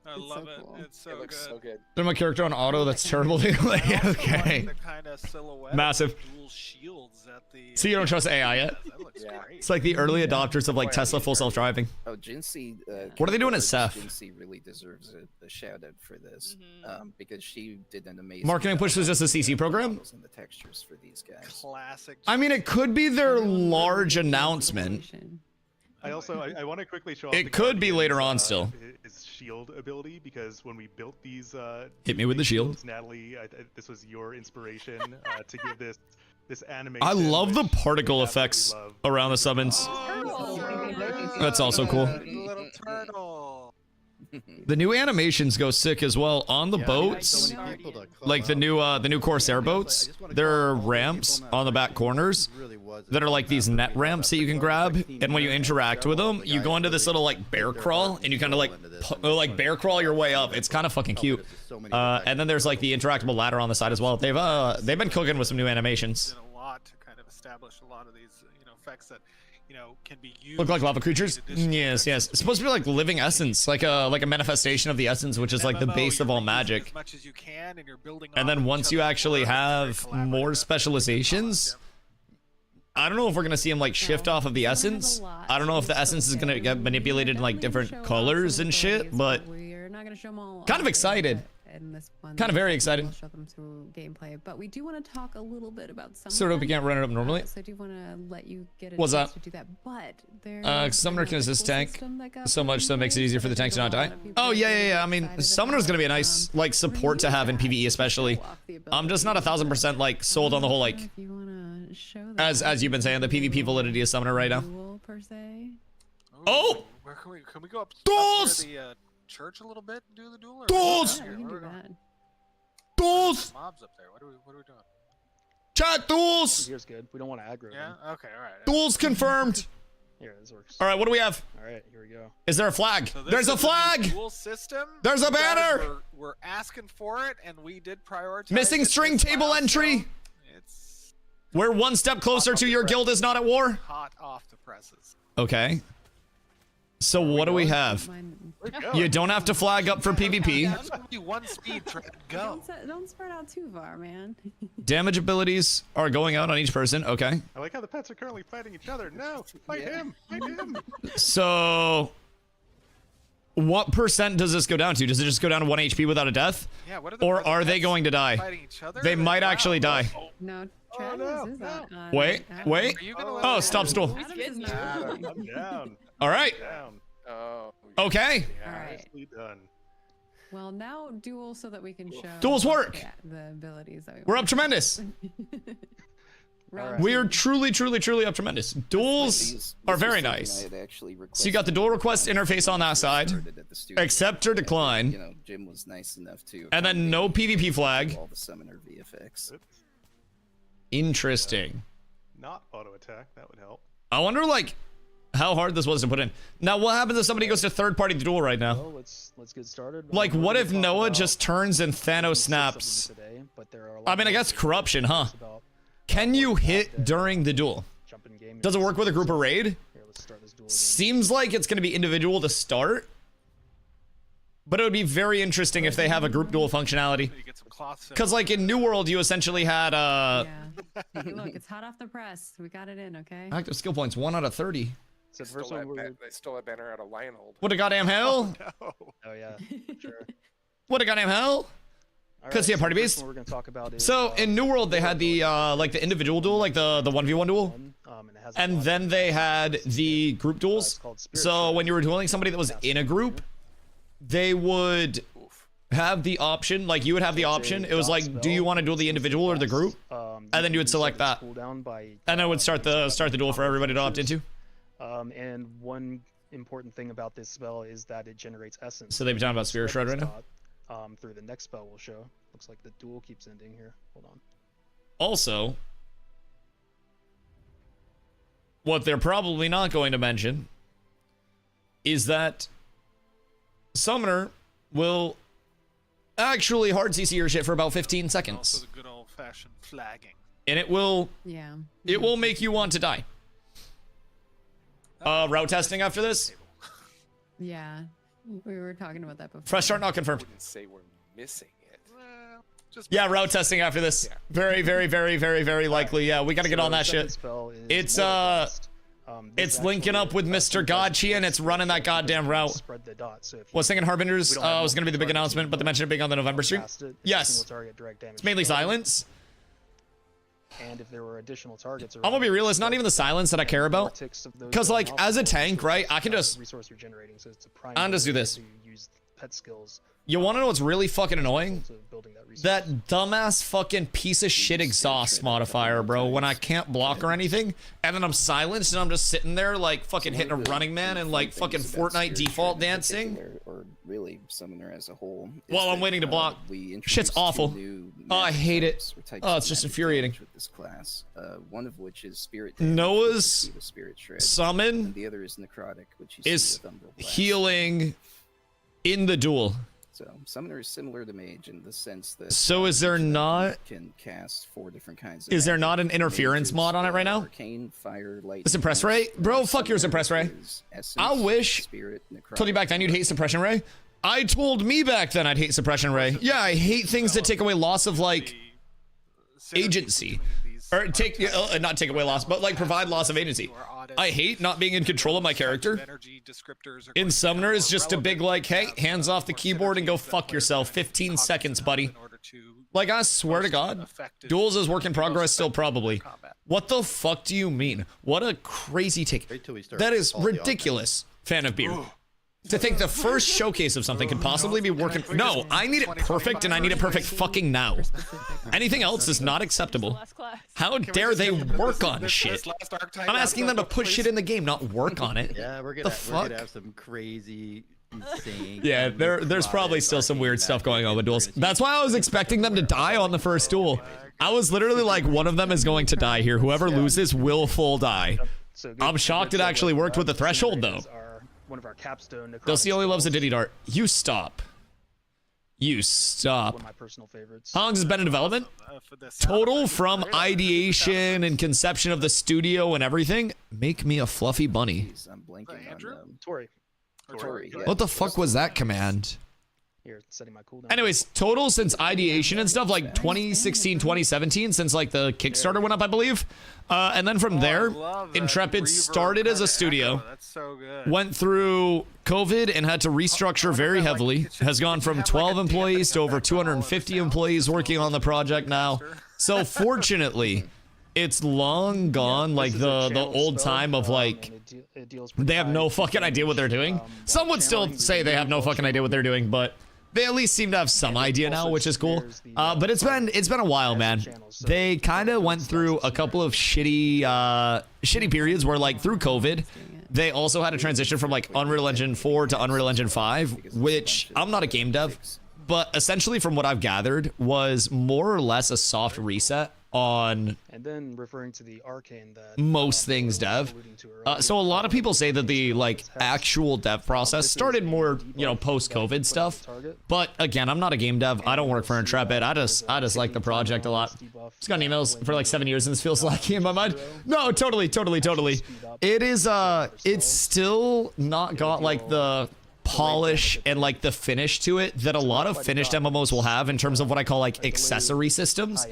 I love it. Cool. It's so it looks good. so good. Then my character on auto, that's terrible. Like, okay. The kind of silhouette Massive. Dual shields at the, So you don't trust AI yet? That looks great. It's like the early adopters of like Tesla full self-driving. Oh, Jinsei. What are they doing at Seth? Jinsei really deserves a shout out for this, because she did an amazing. Marketing job push is just a CC program. And the textures for these guys. Classic. I mean, it could be their large announcement. I want to quickly show off. It could be later on still. His shield ability, because when we built these, hit me with the shield. Natalie, this was your inspiration to give this animation. I love the particle effects around the summons. That's also cool. Little turtle. The new animations go sick as well on the boats, like the new Corsair boats. There are ramps on the back corners that are like these net ramps that you can grab, and when you interact with them, you go into this little like bear crawl, and you kind of like bear crawl your way up. It's kind of fucking cute. And then there's like the interactable ladder on the side as well. They've been cooking with some new animations. Did a lot to kind of establish a lot of these effects that can be used. Look like lava creatures? Yes. It's supposed to be like living essence, like a manifestation of the essence, which is like the base of all magic. As much as you can, and you're building and then once you actually have more specializations, I don't know if we're gonna see him like shift off of the essence. I don't know if the essence is gonna get manipulated in like different colors and shit, but kind of excited. In this one, kind of very excited. We'll show them through gameplay, but we do want to talk a little bit about some. Sort of, we can't run it up normally. So I do want to let you get a What's chance that? to do that, but there. Summoner can assist tank so much so it makes it easier for the tank to not die. Oh yeah. I mean, Summoner's gonna be a nice like support to have in PvE, especially. I'm just not 1000% like sold on the whole like. As you've been saying, the PvP validity of Summoner right now. Per se. Oh! Where can we go up? Duels! Up near the church a little bit and do the duel? Duels! Yeah, we can do that. Duels! Mobs up there. What are we doing? Chat duels! Here's good. We don't want to aggro them. Yeah. Okay. All right. Duels confirmed. Here, this works. All right, what do we have? All right, here we go. Is there a flag? So There's a flag. Duel system. There's a banner. We're asking for it, and we did prioritize. Missing string table entry. We're one step closer to your guild is not at war. Hot off the presses. Okay. So what do we have? You don't have to flag up for PvP. That's only one speed. Go. Don't spread out too far, man. Damage abilities are going out on each person. Okay. I like how the pets are currently fighting each other. No, fight him. Fight him. So what percent does this go down to? Does it just go down to 1 HP without a death? Yeah, what are the Or are they going to die? fighting each other? They might actually die. No, Travis is not. Wait, wait. Are you gonna let Oh, us- stop duel. Adams is not. I'm down. All right. Down. Oh. Okay. All right. Nicely done. Well, now duel so that we can show Duels work. the abilities that we We're want. up tremendous. Round We're two. truly up tremendous. Duels are very nice. So you got the dual request interface on that side. Accept or decline. You know, Jim was nice enough to. And then no PvP flag. All the summoner VFX. Interesting. Not auto attack. That would help. I wonder, like, how hard this was to put in. Now, what happens if somebody goes to third-party duel right now? Well, let's get started. Like, We're what gonna if talk Noah about just turns and Thanos something snaps? today, but there are a lot I mean, I more guess things corruption, to huh? discuss about Can you what hit happened. during the duel? Jump in game Does it work with a group or raid? Here, let's start this duel again. Seems like it's going to be individual to start. But it would be very interesting if they have a group duel functionality. You get some cloth. Because, like, in New World, you essentially had, Yeah. Hey, look, it's hot off the press. We got it in, okay? active skill points, 1 out of 30. So They the first stole, one that we're they stole that banner out of Lionhold. What a goddamn hell? oh yeah, sure. What a goddamn hell? All Cause he had so party the first base? one we're gonna talk about is, So, in New World, they had the, like, the individual duel, like the 1v1 duel. and it has a And lot then of they different had options. the group It's duels. called Spirit So Trade. when you were dueling somebody that was in a group, they would have the option, like you would have the option. It was like, do you want to duel the individual or the group? And then you would select that. And then it would start the duel for everybody to opt into. And one important thing about this spell is that it generates essence. So they've been talking about Spirit Shred right now? Through the next spell we'll show. Looks like the duel keeps ending here. Hold on. Also, what they're probably not going to mention is that Summoner will actually hard CC your shit for about 15 Also seconds. the good old-fashioned flagging. And it will Yeah. make you want to die. Route testing after this? Yeah. We were talking about that before. Fresh start not confirmed. Wouldn't say we're missing it. Well, just Yeah, route testing after this. Very, very, very, very, very likely. Yeah, we gotta get So on that the second shit. spell is It's Mortal Blast. This it's linking actually up with Mr. Godchi and it's running that goddamn route. Spread the dot. So if Was thinking Harbingers we don't have was gonna be the big multiple announcement, but they mentioned it being on the November stream. cast it, Yes. single target direct damage It's mainly spell. silence. And if there were additional targets, I'm gonna be real, it's not even the silence that I care about. Because, like, going as a off, tank, so right, it's I can just- resource regenerating, so it's a prime I'll just do way this. to use pet skills You wanna know what's really fucking annoying? to building that resource. That dumbass fucking piece of shit exhaust modifier, bro, when I can't block or anything, and then I'm silenced and I'm just sitting there like fucking hitting a running man and like fucking Fortnite default dancing. Or really summoner as a whole. is While I'm that, waiting to block. we Shit's introduced two awful. new Oh, I magic hate it. types, or types Oh, of it's just magic infuriating. damage with this class. One of which is spirit Noah's damage, which you see with Spirit Shred, Summon and the other is necrotic, which you is see with Umbral Blast. healing in the duel. So summoner is similar to mage in the sense that. So is there each not- can cast 4 different kinds of. Is there magic. not an interference Mages, mod on it right now? Arcane, fire, light. The suppress ray? Bro, fuck your suppress ray. I wish- Spirit, Told you back then you'd hate suppression ray. I told me back then I'd hate suppression ray. Yeah, I hate things that take away loss of like agency. Or take not take away loss, but like provide loss of agency. I hate not being in control of my character. In Summoner is just a big like, hey, hands off the keyboard and go fuck yourself. 15 seconds, buddy. Like, I swear to God, duels is work in progress still probably. What the fuck do you mean? What a crazy take. That is ridiculous, fan of beer. To think the first showcase of something could possibly be working. No, I need it perfect and I need it perfect fucking now. Anything else is not acceptable. Last class. How dare they work on shit? Last archetype I'm asking them to put shit in the game, not work on it. Yeah, we're The gonna fuck? have some crazy, insane. Yeah, there's probably still some weird stuff going on with duels. That's why I was expecting them to die on the first duel. I was literally like, one of them is going to die here. Whoever loses will full die. So I'm shocked it actually worked with the threshold though. One of our capstone. Dusty only loves a Diddy Dart. You stop. You stop. One of my personal favorites. How long has it been in development? Total from ideation and conception of the studio and everything. Make me a fluffy bunny. I'm blanking on Tori. Tori, yeah. What the fuck was that command? Here, setting my cooldown. Anyways, total since ideation and stuff, like 2016, 2017, since like the Kickstarter went up, I believe. And then from there, Intrepid started as a studio, That's so good. went through COVID and had to restructure very heavily, has gone from 12 employees to over 250 employees working on the project now. So fortunately, it's long gone, like the old time of like, they have no fucking idea what they're doing. Some would still say they have no fucking idea what they're doing, but they at least seem to have some idea now, which is cool. But it's been a while, man. They kind of went through a couple of shitty periods where, like, through COVID, they also had a transition from like Unreal Engine 4 to Unreal Engine 5, which I'm not a game dev, but essentially from what I've gathered was more or less a soft reset on and then referring to the arcane that most things dev. So a lot of people say that the like actual dev process started more, you know, post-COVID stuff. But again, I'm not a game dev. I don't work for Intrepid. I just like the project a lot. Just got emails for like 7 years and this feels lucky in my mind. No, totally. It is it's still not got like the polish and like the finish to it that a lot of finished MMOs will have in terms of what I call like accessory systems.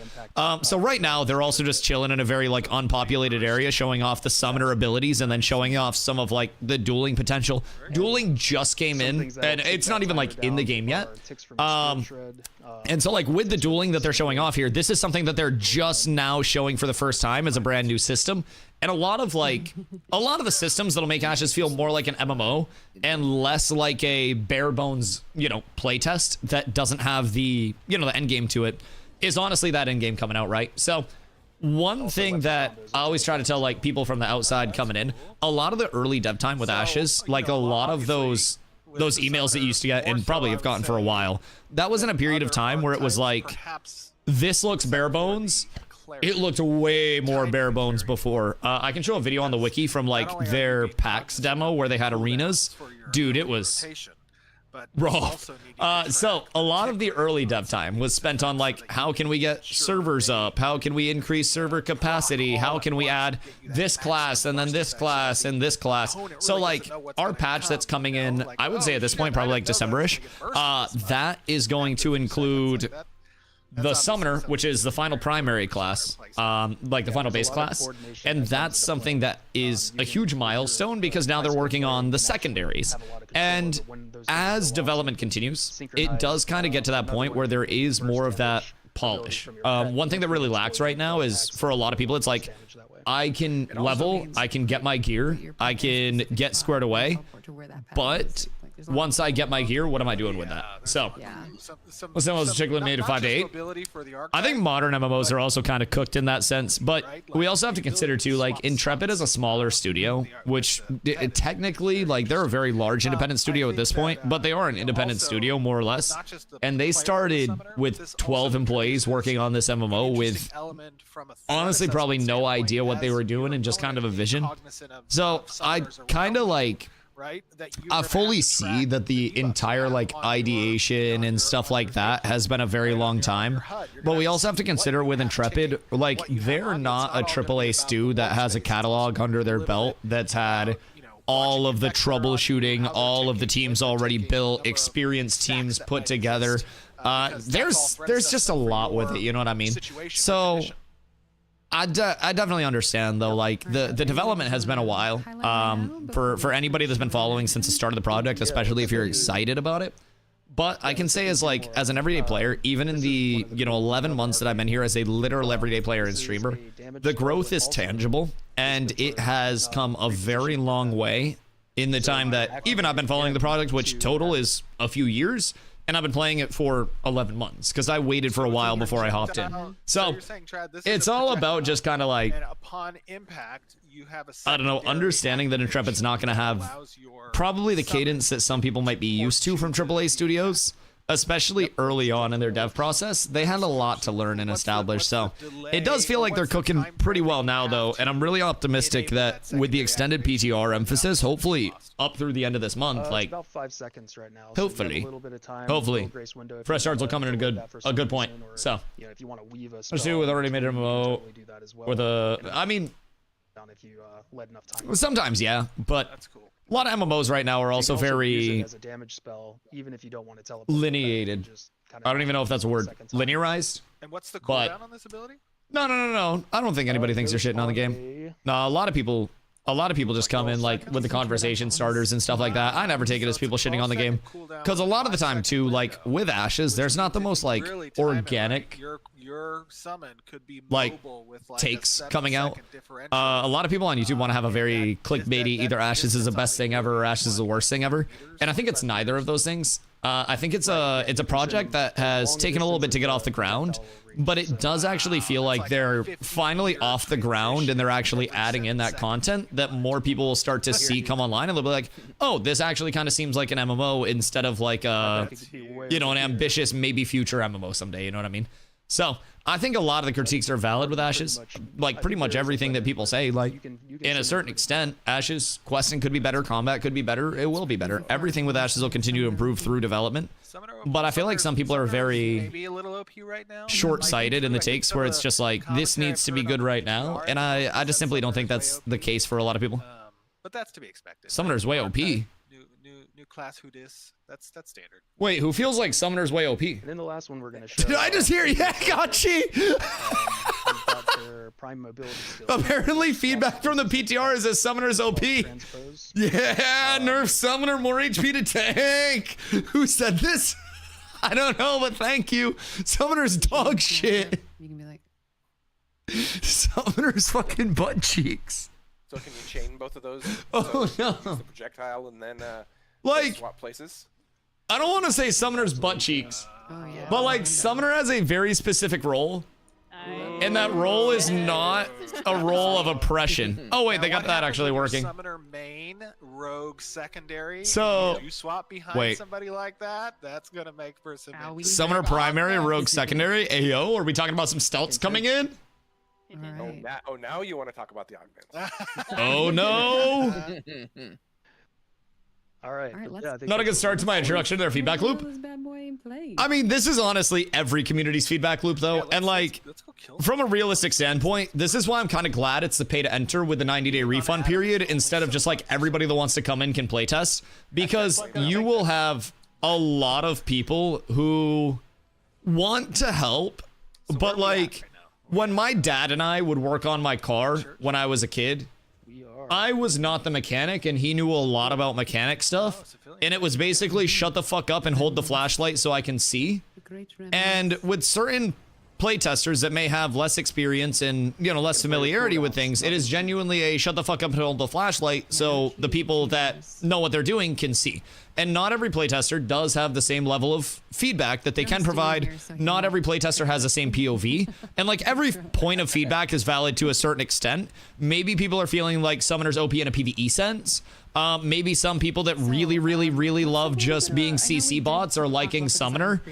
So right now they're also just chilling in a very like unpopulated area, showing off the summoner abilities and then showing off some of like the dueling potential. Dueling just came in and it's not even like in the game yet. And so like with the dueling that they're showing off here, this is something that they're just now showing for the first time as a brand new system. And a lot of the systems that'll make Ashes feel more like an MMO and less like a bare bones, you know, playtest that doesn't have the, you know, the end game to it is honestly that end game coming out, right? So one thing that I always try to tell like people from the outside coming in, a lot of the early dev time with Ashes, like a lot of those emails that you used to get and probably have gotten for a while, that was in a period of time where it was like, this looks bare bones. It looked way more bare bones before. I can show a video on the wiki from like their PAX demo where they had arenas. Dude, it was rough. So a lot of the early dev time was spent on like, how can we get servers up? How can we increase server capacity? How can we add this class and then this class and this class? So like our patch that's coming in, I would say at this point, probably like December-ish, that is going to include the summoner, which is the final primary class, like the final base class, and that's something that is a huge milestone because now they're working on the secondaries. And as development continues, it does kind of get to that point where there is more of that polish. One thing that really lacks right now is for a lot of people, it's like, I can level, I can get my gear, I can get squared away, but once I get my gear, what am I doing with that? So, was Chicklet made a 5 to 8? I think modern MMOs are also kind of cooked in that sense, but we also have to consider too, like Intrepid is a smaller studio, which technically, like they're a very large independent studio at this point, but they are an independent studio more or less, and they started with 12 employees working on this MMO with honestly probably no idea what they were doing and just kind of a vision. So I kind of like, I fully see that the entire like ideation and stuff like that has been a very long time, but we also have to consider with Intrepid, like they're not a AAA stu that has a catalog under their belt that's had all of the troubleshooting, all of the teams already built, experienced teams put together. There's just a lot with it, you know what I mean? So I definitely understand though, like the development has been a while for anybody that's been following since the start of the project, especially if you're excited about it. But I can say as an everyday player, even in the 11 months that I've been here as a literal everyday player and streamer, the growth is tangible and it has come a very long way in the time that even I've been following the project, which total is a few years. And I've been playing it for 11 months because I waited for a while before I hopped in. So it's all about just kind of like, I don't know, understanding that Intrepid's not going to have probably the cadence that some people might be used to from AAA studios, especially early on in their dev process. They had a lot to learn and establish. So it does feel like they're cooking pretty well now, though. And I'm really optimistic that with the extended PTR emphasis, hopefully up through the end of this month, like about 5 seconds right now. Hopefully, fresh starts will come in a good point. So if you want to weave a let's do with already made a MMO with a. I mean, if you let enough time. Sometimes, yeah, but That's cool. a lot of MMOs right now are You also can use very it as a damage spell, even if you don't want to teleport. lineated. I don't even know if that's a word. Linearized? And what's the But- cooldown on this ability? No. I don't think anybody thinks they're shitting on the game. No, a lot of people just come in like with the conversation starters and stuff like that. I never take it as people shitting on the game. Because a lot of the time too, like with Ashes, there's not the most like Really time it, organic like, your summon could be like mobile with like takes a coming out. 7-second differential. A lot of people on YouTube want to have a very clickbaity, either Ashes is the best thing ever or Ashes is the worst thing ever. And I think it's neither of those things. I think it's a project that has taken a little bit to get off the ground, but it does actually feel like they're finally off the ground and they're actually adding in that content that more people will start to see come online, and they'll be like, oh, this actually kind of seems like an MMO instead of like an ambitious maybe future MMO someday, you know what I mean? So I think a lot of the critiques are valid with Ashes. Like pretty much everything that people say, like in a certain extent, Ashes questing could be better, combat could be better, it will be better. Everything with Ashes will continue to improve through development. But I feel like some people are very maybe a little OP right now. short-sighted in the takes where it's just like, this needs to be good right now. And I just simply don't think that's the case for a lot of people. But that's to be expected. Summoner's way OP. New class who dis. That's standard. Wait, who feels like Summoner's way OP? And then the last one we're gonna show. Did I just hear? Yeah, gotcha. Prime mobility skills. Apparently, feedback from the PTR is that Summoner's OP. Yeah, nerf Summoner, more HP to tank. Who said this? I don't know, but thank you. Summoner's dog shit. You can be like, Summoner's fucking butt cheeks. So can you chain both of those? Oh, so no. use the projectile and then Like, swap places? I don't want to say Summoner's butt cheeks, oh yeah. but like Summoner has a very specific role, and that role is not a role of oppression. Oh wait, they got that actually working. Summoner main, rogue secondary. So, you swap behind wait. somebody like that, that's gonna make for some. Summoner primary, rogue secondary. Ayo, are we talking about some stealths coming in? Right. Now you want to talk about the augments. Oh no! All right. Let's Not a good start to my introduction to their feedback loop. This bad boy in play. I mean, this is honestly every community's feedback loop, though. And like, let's go kill from a realistic standpoint, this is why I'm kind of glad it's the pay to enter with the 90-day refund period instead of just like everybody that wants to come in can playtest. Because you will have a lot of people who want to help, but like, when my dad and I would work on my car when I was a kid, I was not the mechanic, and he knew a lot about mechanic stuff. And it was basically shut the fuck up and hold the flashlight so I can see. And with certain playtesters that may have less experience and, you know, less familiarity with things, it is genuinely a shut the fuck up and hold the flashlight so the people that know what they're doing can see. And not every playtester does have the same level of feedback that they can provide. Not every playtester has the same POV. And like every point of feedback is valid to a certain extent. Maybe people are feeling like Summoner's OP in a PvE sense. Maybe some people that really love just being CC bots are liking Summoner.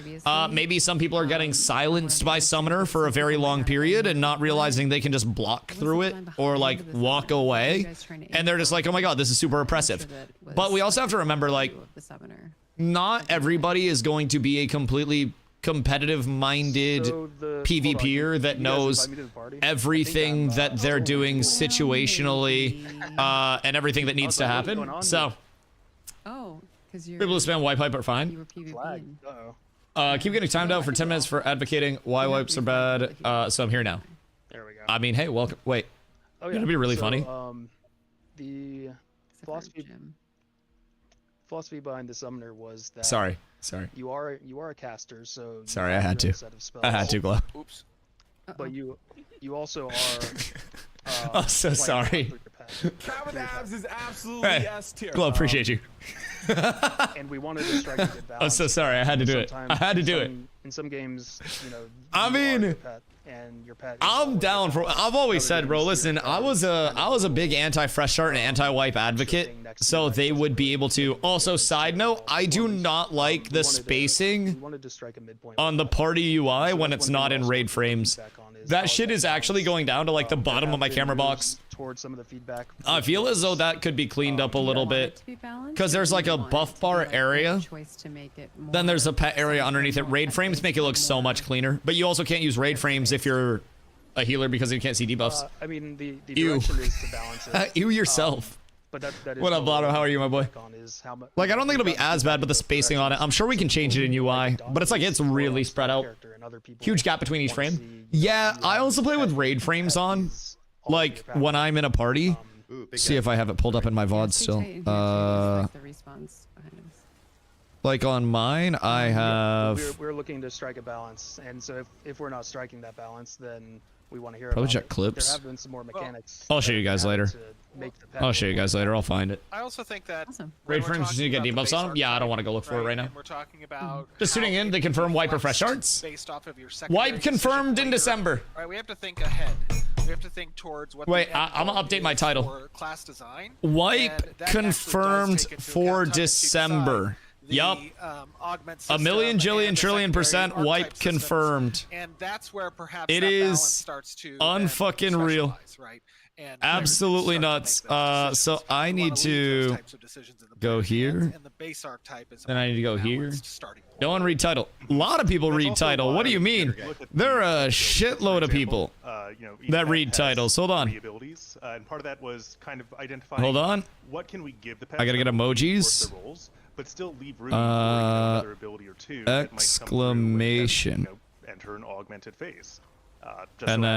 Maybe some people are getting silenced by Summoner for a very long period and not realizing they can just block through it or like walk away. And they're just like, oh my god, this is super oppressive. But we also have to remember, like, not everybody is going to be a completely competitive-minded PvPer that knows everything that they're doing situationally and everything that needs to happen. So, people who spam wipe pipe are fine. Keep getting timed out for 10 minutes for advocating why wipes are bad. So I'm here now. There we go. I mean, hey, welcome. Wait. Oh, yeah. It'd be really funny. The philosophy behind the summoner was that Sorry. you are a caster, so Sorry, I had to. I had to, Glow. Oops. But you also are. I'm so sorry. Cabinabs is absolutely S tier. Glow, appreciate you. And we wanted to strike a good balance. I'm so sorry. I had to do it. I had to do it. In some games, you know. I mean, your pet and your pet. I'm down for. I've always said, bro. Listen, I was a big anti-fresh start and anti-wipe advocate, so they would be able to. Also, side note, I do not like the spacing on the party UI when it's not in raid frames. That shit is actually going down to like the bottom of my camera box. Towards some of the feedback. I feel as though that could be cleaned up a little bit because there's like a buff bar area. Then there's a pet area underneath it. Raid frames make it look so much cleaner, but you also can't use raid frames if you're a healer because he can't see debuffs. I mean, the Ew. direction is to balance it. You yourself. But that is What up, Blotto? How are you, my boy? Like, I don't think it'll be as bad with the spacing on it. I'm sure we can change it in UI, but it's like it's really spread out. Huge gap between each frame. Yeah, I also play with raid frames on, like when I'm in a party. See if I have it pulled up in my VOD still. Like on mine, I have. We're looking to strike a balance, and so if we're not striking that balance, then we want to hear Probably about check it. clips. There have been some more mechanics. I'll show you guys later. I'll show you guys later. I'll find it. I also think that Raid frames just need to get debuffs on them. Yeah, I don't want to go look for it right now. We're talking about Just tuning in to confirm wipe or fresh starts. based off of your secondary Wipe confirmed in December. All right, we have to think ahead. We have to think towards what. Wait, the end I'm gonna goal update my is title. for class design. Wipe And that actually does confirmed take into for account, December. Yup. Augment A million, system jillion, and the trillion secondary % wipe archetype systems. confirmed. And that's where perhaps It that balance is starts to unfucking real. specialize, right? And Absolutely nuts. So I need to go here. and the base archetype is Then I need to go here. starting. No one read title. A lot of people read title. What do you mean? There are a shitload of people that read titles. Hold on. Abilities, and part of that was kind of identifying. Hold on. What can we give the pet? I gotta get emojis. reinforce their roles, but still leave room for another ability or two. that might come through Exclamation. and, enter an augmented phase. Just And so happens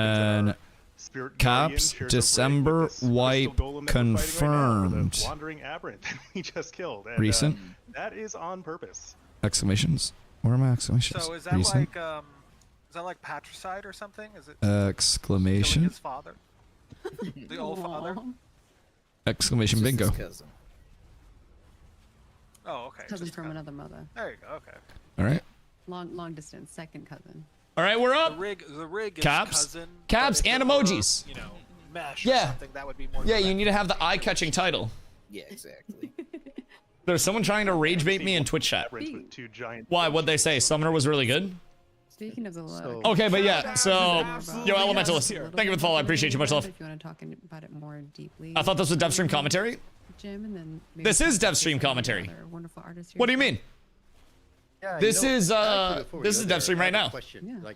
then Spirit caps Guardian shares a ring December with this crystal wipe golem that we're fighting right now, or the confirmed. wandering aberrant that we just killed. And, Recent. that is on purpose. Exclamations. Where are my exclamations? So is that Recent. is that like patricide or something? Is it Exclamation. killing his father? The old father? Exclamation bingo. Oh, okay. Cousin just from another mother. There you go. Okay. All right. Long distance, second cousin. All right, we're up. The rig is Caps. cousin. Caps but if and it were, emojis. You know, mesh or Yeah. something, that would be more Yeah, you direct. need to have the eye-catching title. Yeah, exactly. There's someone trying to rage bait me in Twitch chat. With two giant Why? What'd they say? Summoner was really good? Speaking of the look. Okay, but yeah, so, yo, Elementalist, thank you for the follow. I appreciate you much love. If you want to talk about it more deeply. I thought this was dev stream commentary. Jim, and then This is dev stream commentary. wonderful artists here. What do you mean? This is dev stream right now.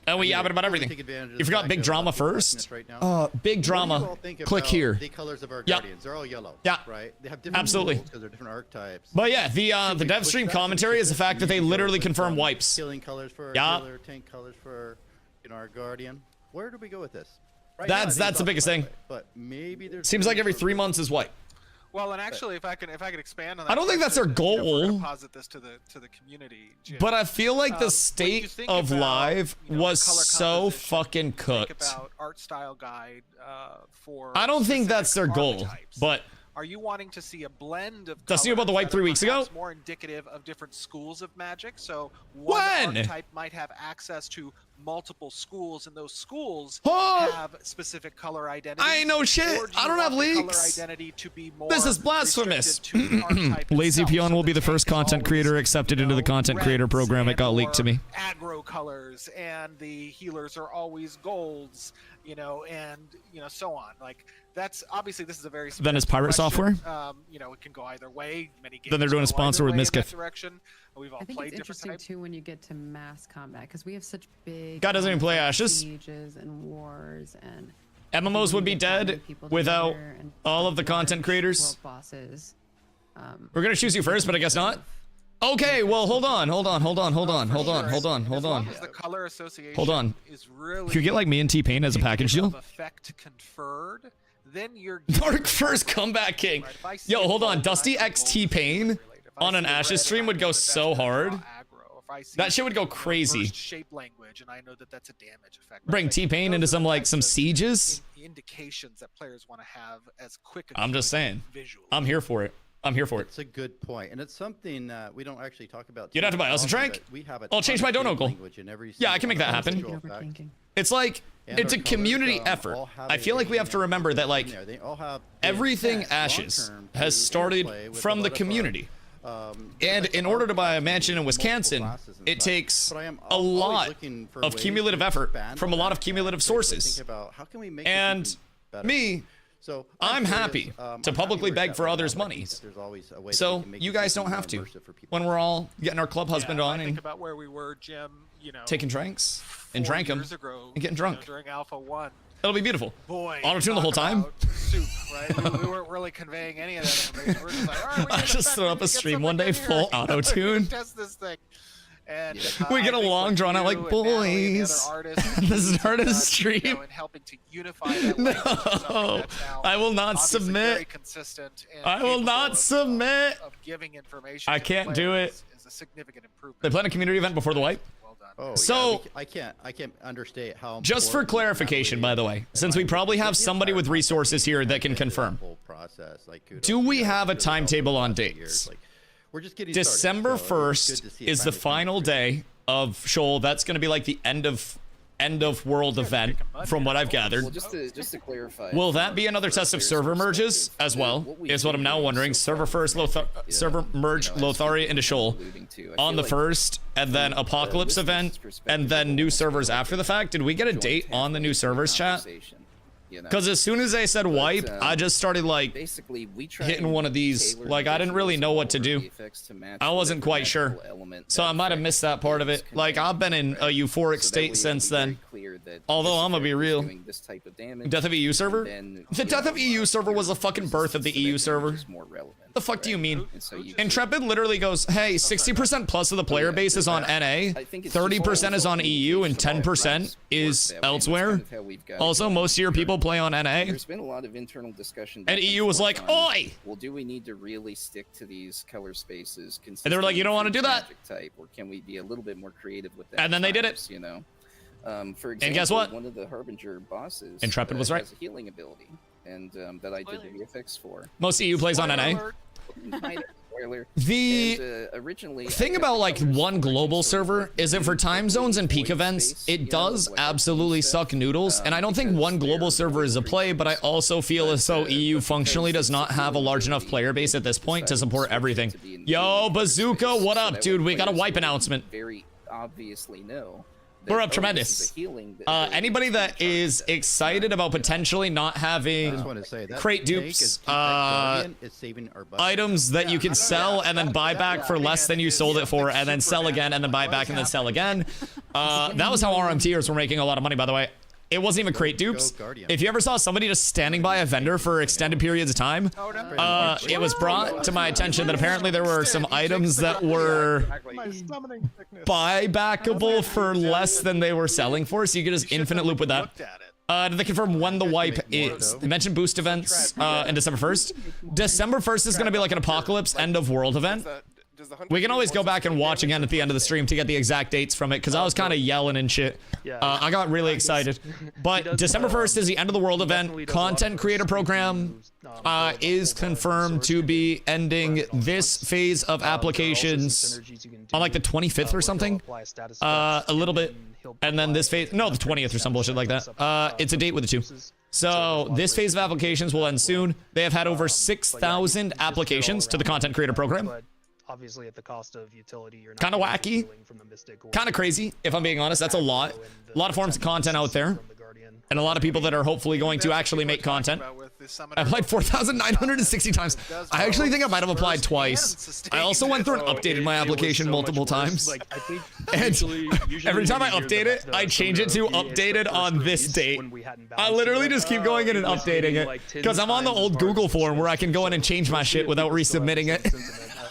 And we yabbing about everything. You forgot big drama first? Big drama. Click here. The colors of our Yeah. guardians, they're all yellow. Yeah. Right? They have different Absolutely. because they're different archetypes. But yeah, the dev stream commentary is the fact that they literally confirm wipes. Healing colors for our Yeah. healer, tank colors for our guardian. Where do we go with this? Right That's now, I think the it's biggest off, thing. by the way, But maybe there's Seems like room every for 3 months is wipe. Well, and actually, if I could expand on that. I don't think that's their question, if we're gonna goal. Posit this to the community. Jim. But I feel like when the you state think of about, live was color so composition, fucking think cooked. about art style guide for. I don't think that's their specific goal, archetypes. but Are you wanting to see a blend of Dusty, you about the colors wipe that 3 are weeks ago? perhaps more indicative of different schools of magic? So one When? archetype might have access to multiple schools, and those schools Oh! have specific color identities. I ain't no shit. Or do I you don't want have the leaks. Color identity to be more this is blasphemous. restricted to the archetype Lazy itself. Peon So will be the tank first is content always, creator accepted into the content creator reds program. It got and leaked to me. Aggro colors, and the healers are always golds, and so on. Like that's obviously this is a very Then it's subjective pirate question. software? It can go either way. Many games Then they're doing a go sponsor either with way in that Mischief. direction. We've all I think played it's different interesting types. too when you get to mass combat because we have such big. God doesn't even play Ashes. Sieges and wars and. MMOs would be dead without all of the content creators. World bosses. We're gonna choose you first, but I guess not. Okay, well, hold on. As long as the color association Hold on. is really If you get like me and T-Pain as a package deal. of effect conferred, then you're Dark first comeback king. Right, if I see Yo, a hold on. gold, Dusty I know X gold is T-Pain related. If I on an see a Ashes red, stream I would know go that so that's hard. aggro. If I see That shit would go reverse crazy. shape language, and I know that that's a damage effect. Bring Like, T-Pain those into are some the like types some of sieges. indications that players want to have as quick. I'm just saying. Visually. I'm here for it. I'm here for it. It's a good point, and it's something we don't actually talk about. You'd have to buy us a drink? I'll change my donut goal. Yeah, I can make that happen. It's like it's a community effort. I feel like we have to remember that like everything Ashes has started from the community. And in order to buy a mansion in Wisconsin, it takes a lot of cumulative effort from a lot of cumulative sources. And me, So I'm happy to publicly beg for others' money. So you guys don't have to. When we're all getting our club husband on think and about where we were, Jim. taking drinks and 4 drank them years ago, and getting drunk. during Alpha 1. It'll be beautiful. Boy, Auto-tune the whole time. Soup, right? we weren't really conveying any of that information. We're just like, all right, I just throw up a stream one day full auto-tune. Test this thing. And We get a long drawn out like, boys, this is hardest stream. And helping to unify that No, I will not submit. Very consistent and I will not submit. Of giving information I can't do it. Is a significant improvement. They plan a community event before the wipe. Well done. Oh, So- yeah, I can't understate how. Just for important clarification, by the way, since we probably have somebody with resources here that can confirm, whole process, like, kudos do to we you guys have a for really helping timetable on us for years. dates? Like, we're just getting December started, so it's 1st good to see it is the finally coming final through. day of Shoal. That's going to be like the end of world event, from what I've gathered. Well, just to clarify. Will that be another test of server merges as well? Is what I'm now wondering. Server first, server merge Lotharia into Shoal on the 1st, and then Apocalypse event, and then new servers after the fact. Did we get a date on the new servers, chat? Because as soon as they said wipe, I just started like basically hitting one of these. Like I didn't really know what to do. I wasn't quite sure, so I might have missed that part of it. Like I've been in a euphoric state since then. Although I'm gonna be real, Death of EU server. The Death of EU server was the fucking birth of the EU server. The fuck do you mean? Intrepid literally goes, hey, 60% plus of the player base is on NA, 30% is on EU, and 10% is elsewhere. Also, most of your people play on NA. There's been a lot of internal discussion. And EU was like, oi! Well, do we need to really stick to these color spaces? And they were like, you don't want to do that. Type, or can we be a little bit more creative with that? And then they did it. You know, for example, and guess what? One of the Harbinger bosses, Intrepid was right. has a healing ability, and that I did the VFX for. Most EU plays on NA. The originally thing about like one global server is that for time zones and peak events, it does absolutely suck noodles. And I don't think one global server is a play, but I also feel as though EU functionally does not have a large enough player base at this point to support everything. Yo, Bazooka, what up, dude? We got a wipe announcement. Very obviously no. We're up tremendous. Anybody that is excited about potentially not having crate dupes, items that you can sell and then buy back for less than you sold it for, and then sell again, and then buy back and then sell again. That was how RMTers were making a lot of money, by the way. It wasn't even crate dupes. If you ever saw somebody just standing by a vendor for extended periods of time, it was brought to my attention that apparently there were some items that were buybackable for less than they were selling for, so you could just infinite loop with that. Did they confirm when the wipe is? They mentioned boost events in December 1st. December 1st is going to be like an Apocalypse end of world event. We can always go back and watch again at the end of the stream to get the exact dates from it, because I was kind of yelling and shit. I got really excited. But December 1st is the end of the world event. Content creator program is confirmed to be ending this phase of applications on like the 25th or something. A little bit. And then this phase, no, the 20th or some bullshit like that. It's a date with the two. So this phase of applications will end soon. They have had over 6,000 applications to the content creator program. Obviously, at the cost of utility, you're not kind of wacky, kind of crazy. If I'm being honest, that's a lot of forms of content out there, and a lot of people that are hopefully going to actually make content. I applied 4,960 times. I actually think I might have applied twice. I also went through and updated my application multiple times. And every time I update it, I change it to updated on this date. I literally just keep going in and updating it because I'm on the old Google form where I can go in and change my shit without resubmitting it.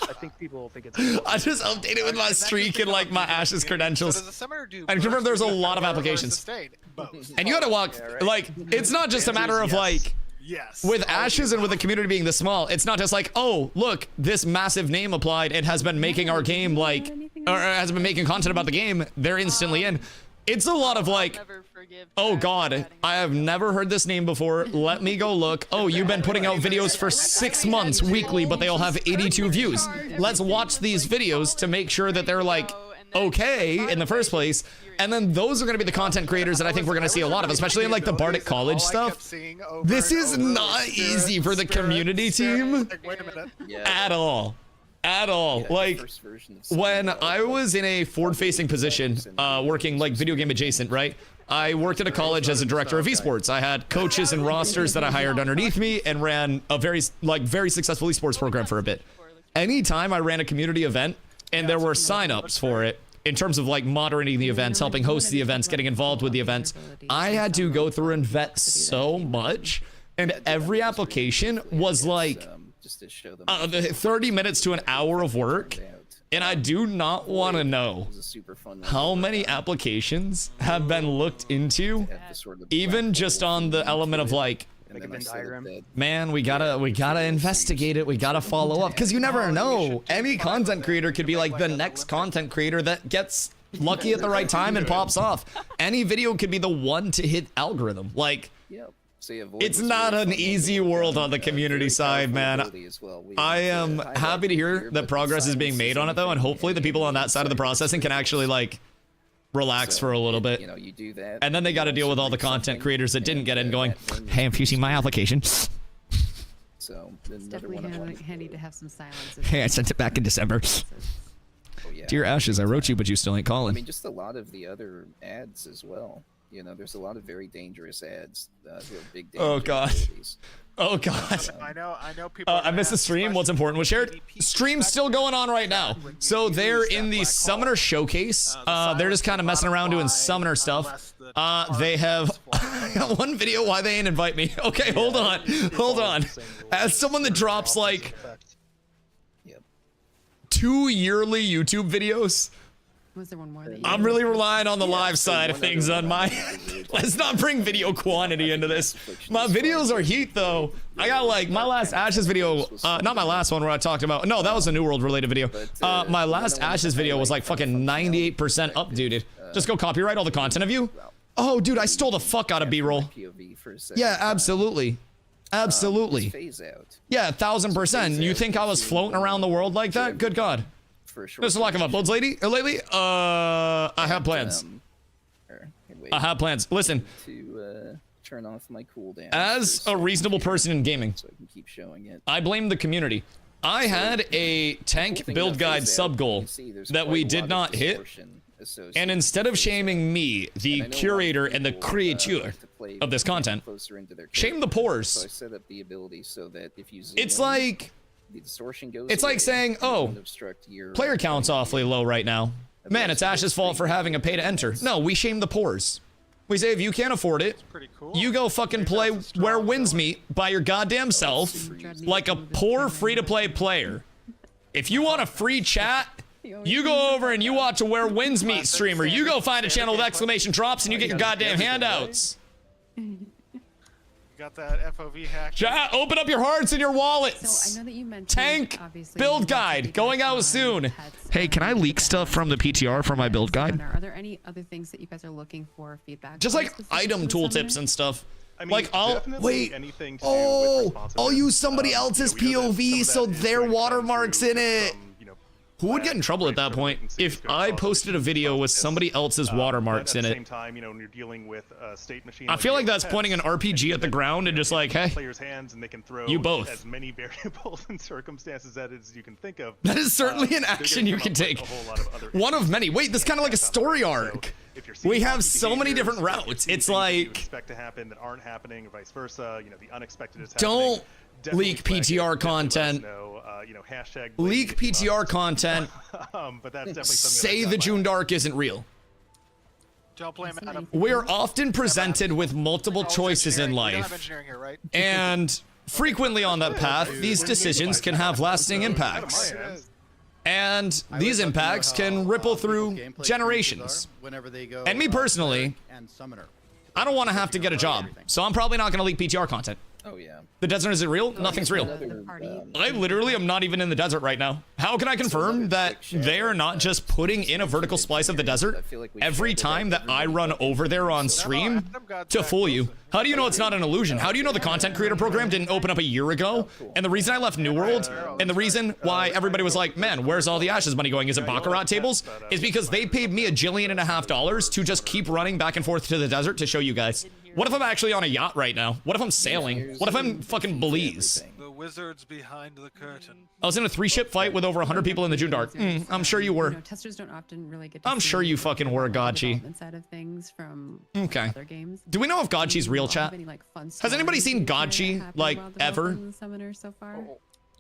I think people think it's. I just update it with my streak and like my Ashes credentials. And confirm there's a lot of applications. And you gotta walk, like, it's not just a matter of like, with Ashes and with the community being this small, it's not just like, oh, look, this massive name applied. It has been making our game like, or has been making content about the game. They're instantly in. It's a lot of like, oh God, I have never heard this name before. Let me go look. Oh, you've been putting out videos for 6 months weekly, but they all have 82 views. Let's watch these videos to make sure that they're like, okay in the first place. And then those are going to be the content creators that I think we're going to see a lot of, especially in like the Bardic College stuff. This is not easy for the community team at all. At all. Like, when I was in a forward-facing position, working like video game adjacent, right? I worked at a college as a director of esports. I had coaches and rosters that I hired underneath me and ran a very successful esports program for a bit. Anytime I ran a community event and there were signups for it, in terms of like moderating the events, helping host the events, getting involved with the events, I had to go through and vet so much. And every application was like 30 minutes to an hour of work. And I do not want to know how many applications have been looked into, even just on the element of like, man, we gotta investigate it. We gotta follow up, because you never know. Any content creator could be like the next content creator that gets lucky at the right time and pops off. Any video could be the one to hit algorithm. Like, it's not an easy world on the community side, man. I am happy to hear that progress is being made on it, though, and hopefully the people on that side of the processing can actually, like, relax for a little bit. And then they got to deal with all the content creators that didn't get in going, hey, have you seen my application? So it's definitely handy to have some silence. Hey, I sent it back in December. Dear Ashes, I wrote you, but you still ain't calling. I mean, just a lot of the other ads as well. You know, there's a lot of very dangerous ads. Who have big oh god. Oh god. I know people. I missed the stream. What's important was shared. Stream's still going on right now. So they're in the Summoner Showcase. They're just kind of messing around doing Summoner stuff. They have one video. Why they ain't invite me? Okay, hold on. As someone that drops like 2 yearly YouTube videos. Was there one more? I'm really relying on the live side of things on my. Let's not bring video quantity into this. My videos are heat though. I got like my last Ashes video, not my last one where I talked about. No, that was a New World related video. My last Ashes video was like fucking 98% updated. Just go copyright all the content of you. Oh, dude, I stole the fuck out of B-roll. Yeah, absolutely. Absolutely. Yeah, 1000%. You think I was floating around the world like that? Good God. There's a lack of uploads lately. I have plans. I have plans. Listen. To turn off my cooldown. As a reasonable person in gaming, so I can keep showing it. I blame the community. I had a tank build guide sub goal that we did not hit. And instead of shaming me, the curator and the creator of this content, shame the pores. So I set up the ability so that if you zoom it's like the distortion goes it's like saying, oh, player count's awfully low right now. Man, it's Ash's fault for having a pay to enter. No, we shame the pores. We say if you can't afford it, you go fucking play Where Winds Meet by your goddamn self like a poor free-to-play player. If you want a free chat, you go over and you watch a Where Winds Meet streamer. You go find a channel with exclamation drops and you get your goddamn handouts. Got that FOV hack. Chat, open up your hearts and your wallets. So I know that you mentioned tank build guide going out soon. Hey, can I leak stuff from the PTR for my build guide? Are there any other things that you guys are looking for feedback? Just like item tooltips and stuff. I mean, like I'll wait. Anything to I'll use somebody else's POV so their watermark's in it. Who would get in trouble at that point if I posted a video with somebody else's watermarks in it? Same time, you know, when you're dealing with a state machine, I feel like that's pointing an RPG at the ground and just like, hey, players' hands, and they can throw you both as many variables and circumstances as you can think of. That is certainly an action you can take. One of many. Wait, this is kind of like a story arc. We have so many different routes. It's like expect to happen that aren't happening, or vice versa. You know, the unexpected is happening. Don't leak PTR content. You know, hashtag leak PTR content. But that's definitely say the June Dark isn't real. Don't blame Adam. We're often presented with multiple choices in life, and frequently on that path, these decisions can have lasting impacts. And these impacts can ripple through generations. And me personally, I don't want to have to get a job, so I'm probably not going to leak PTR content. Oh yeah. The desert isn't real? Nothing's real. I literally am not even in the desert right now. How can I confirm that they are not just putting in a vertical splice of the desert every time that I run over there on stream to fool you? How do you know it's not an illusion? How do you know the content creator program didn't open up a year ago? And the reason I left New World, and the reason why everybody was like, man, where's all the Ashes money going? Is it Baccarat tables? Is because they paid me $1.5 billion to just keep running back and forth to the desert to show you guys. What if I'm actually on a yacht right now? What if I'm sailing? What if I'm fucking Belize? The wizards behind the curtain. I was in a 3-ship fight with over 100 people in the June Dark. I'm sure you were. Testers don't often really get to I'm sure you fucking were, Godchi. Side of things from okay. Other games. Do we know if Godchi's real, chat? Has anybody seen Godchi, like, ever? So far?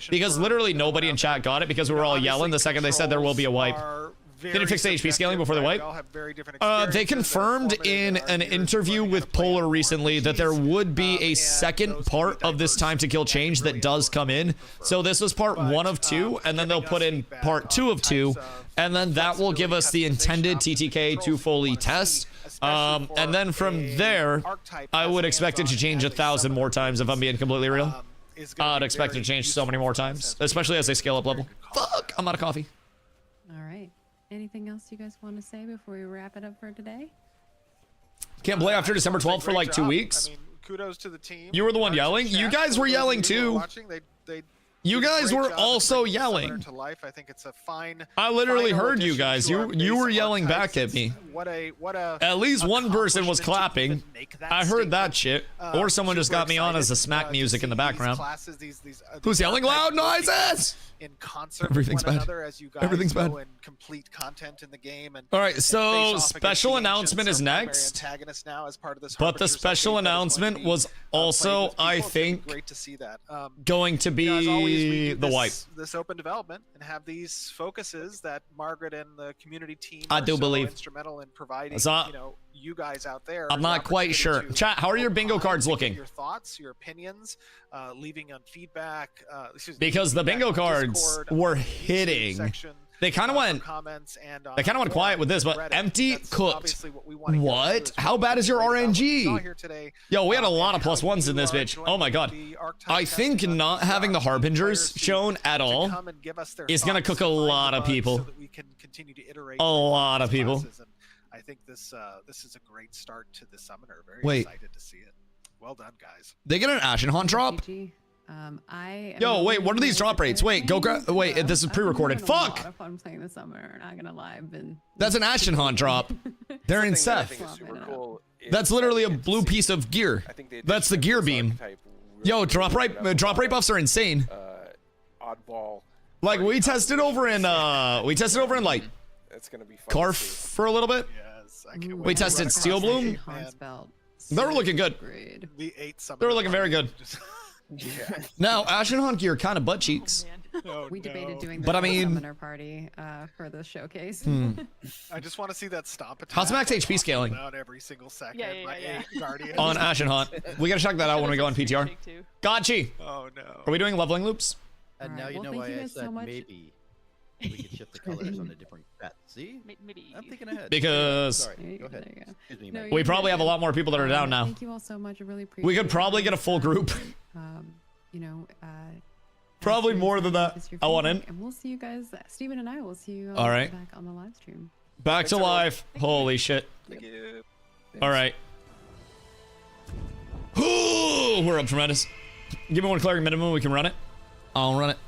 clarification. Because for literally people nobody in out chat there. got it because we You were know, all yelling the obviously second they said there will be a wipe. controls are very Did it fix the HP scaling subjective, before the right? wipe? We all have very different They experiences that are confirmed formative in our an years interview learning how with to play Polar more recently that there RPGs, would be a and second those part will be of this diverse time to kill and change that really does come in. So this was part But, 1 of 2, and then they'll giving put us in feedback part 2 on of 2, types of and then that will give us the flexibility, intended customization TTK options, to controls fully we wanna test. see, especially for And then from a there, archetype I as would expect it to hands-on change as 1,000 more times if I'm being completely real. is gonna I'd be expect it very to change so many useful more for us times, as we especially as they scale up very level. good call Fuck, there. I'm out of coffee. All right. Anything else you guys want to say before we wrap it up for today? Can't play after December 12th for like 2 weeks. I mean, kudos to the team. You were the one Arts in yelling? You chat, guys for were those of yelling you who are too. watching, they You did a guys great were job of also bringing the summoner yelling. to life. I think it's a fine. I literally final heard you addition guys. to our You base were yelling archetypes. back at me. What a At least one person was accomplishment to clapping. even make that I heard that statement. shit. Or someone just Super got me on as the excited, smack to music in the see background. These classes, Who's these yelling loud archetypes noises? in concert Everything's with one bad. another as you guys Everything's go bad. and complete content in the game. And, All right, and so face off against special the announcement ancients, is our primary next. antagonists now as part of this But the Harbinger's special update that is going to announcement be, was played also, with people. I It's gonna be think, great to see that. going to You know, as always, we be do the wipe. this open development and have these focuses that Margaret and the community team I are do so believe. instrumental in providing. It's not- You know, you guys out there. I'm the not quite sure. opportunity to Chat, how are your bingo opine, cards to give looking? Your thoughts, your opinions, leaving on feedback. Excuse me, Because the feedback bingo on cards Discord, were on the YouTube hitting. section, They kind of for went. comments and on They kind of went quiet with this, but Reddit. empty That's cooked. obviously what we wanna hear from What? you. How bad is your Great about what we saw RNG? here today. Yo, we had a lot And of plus how ones in you this are bitch. joining Oh my god. the archetype I think testing on not these having the jobs, harbingers players shown at to all come and give us their is gonna thoughts, cook a find the lot of bugs people. so that we can continue to iterate A through lot of these people. classes. And I think this is a great start to the summoner. Very Wait. excited to see it. Well done, guys. They get an Ashen Haunt drop? PG. I am Yo, wait, really what are these excited drop to rates? play Wait, go games, wait, so this is I've been pre-recorded. having a Fuck! lot of fun playing this summer, not gonna lie. I've been That's an Ashen Haunt drop. They're in Something that I Seth. think is super cool is That's that literally we a get to blue see- piece of gear. I think the That's the addition gear of this beam. archetype Yo, really drop opened up a rate lot of, buffs are insane. Oddball. Like we tested over in like It's gonna be fun. Carf to see. for a little bit. Yes, I can't Ooh, wait We to tested run Steel across Bloom. it, Hans man. belt. They were looking good. Grade. The 8 summoner. They were looking very party. good. Just- Now, Ashen Haunt gear kind of butt cheeks. Man. Oh, We debated no. doing the But I full mean- summoner party for the showcase. I just want to see that stomp attack. How's max like, HP scaling? Out every single second. Yeah, My yeah. 8 guardians. On Ashen Haunt. We gotta check that out when we go on PTR. Shake too. Gotchi! Oh no. Are we doing leveling loops? And Alright, now you well, know thank why you I guys so said much. maybe we could shift the colors on a different bet. See? Maybe. I'm thinking ahead. Because Sorry, There you go go, ahead. there you go. Excuse me, No, Mike. we you're probably have a good. lot more people that are down now. Thank you all so much. I really appreciate We could it. probably get a full group. You know, Probably ask you more guys than to that. give us your I want feedback, in. And we'll see you guys. Steven and I will see you All right. back on the live stream. Back to live. Holy shit. Thank you. All right. Ooh, we're up tremendous. Give me one cleric minimum. We can run it. I'll run it.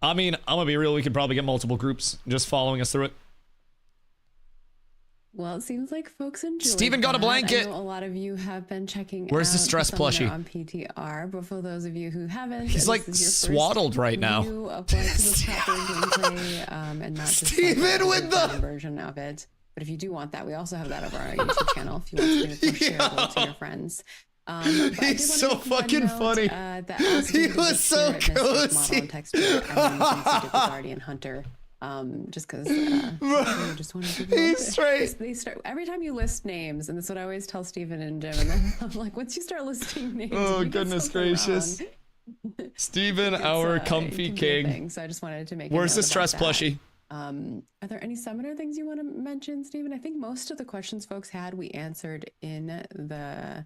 I mean, I'm gonna be real. We could probably get multiple groups just following us through it. Well, it seems like folks enjoy. Steven got a that. blanket. I know a lot of you have been checking. Where's the out stress Summoner plushie? on PTR? But for those of you who haven't, He's this like is your swaddled first right now. view of going to the proper gameplay, and not just Steven like a with the- down version of it. But if you do want that, we also have that over on our YouTube channel. If you want to share it to your friends. But I did He's wanna so make one fucking note, funny. That as He we was did so here at this cozy. model and texture, and then since we did the Guardian Hunter. Just because I just wanted to He's straight. they start every time you list names, and that's what I always tell Steven and Jim. And then I'm like, once you start listing names, Oh, if you get goodness something gracious. wrong, Steven, it's, our it comfy can be a king. thing. So I just wanted to make. Where's a the note stress about that. plushie? Are there any summoner things you want to mention, Steven? I think most of the questions folks had we answered in the.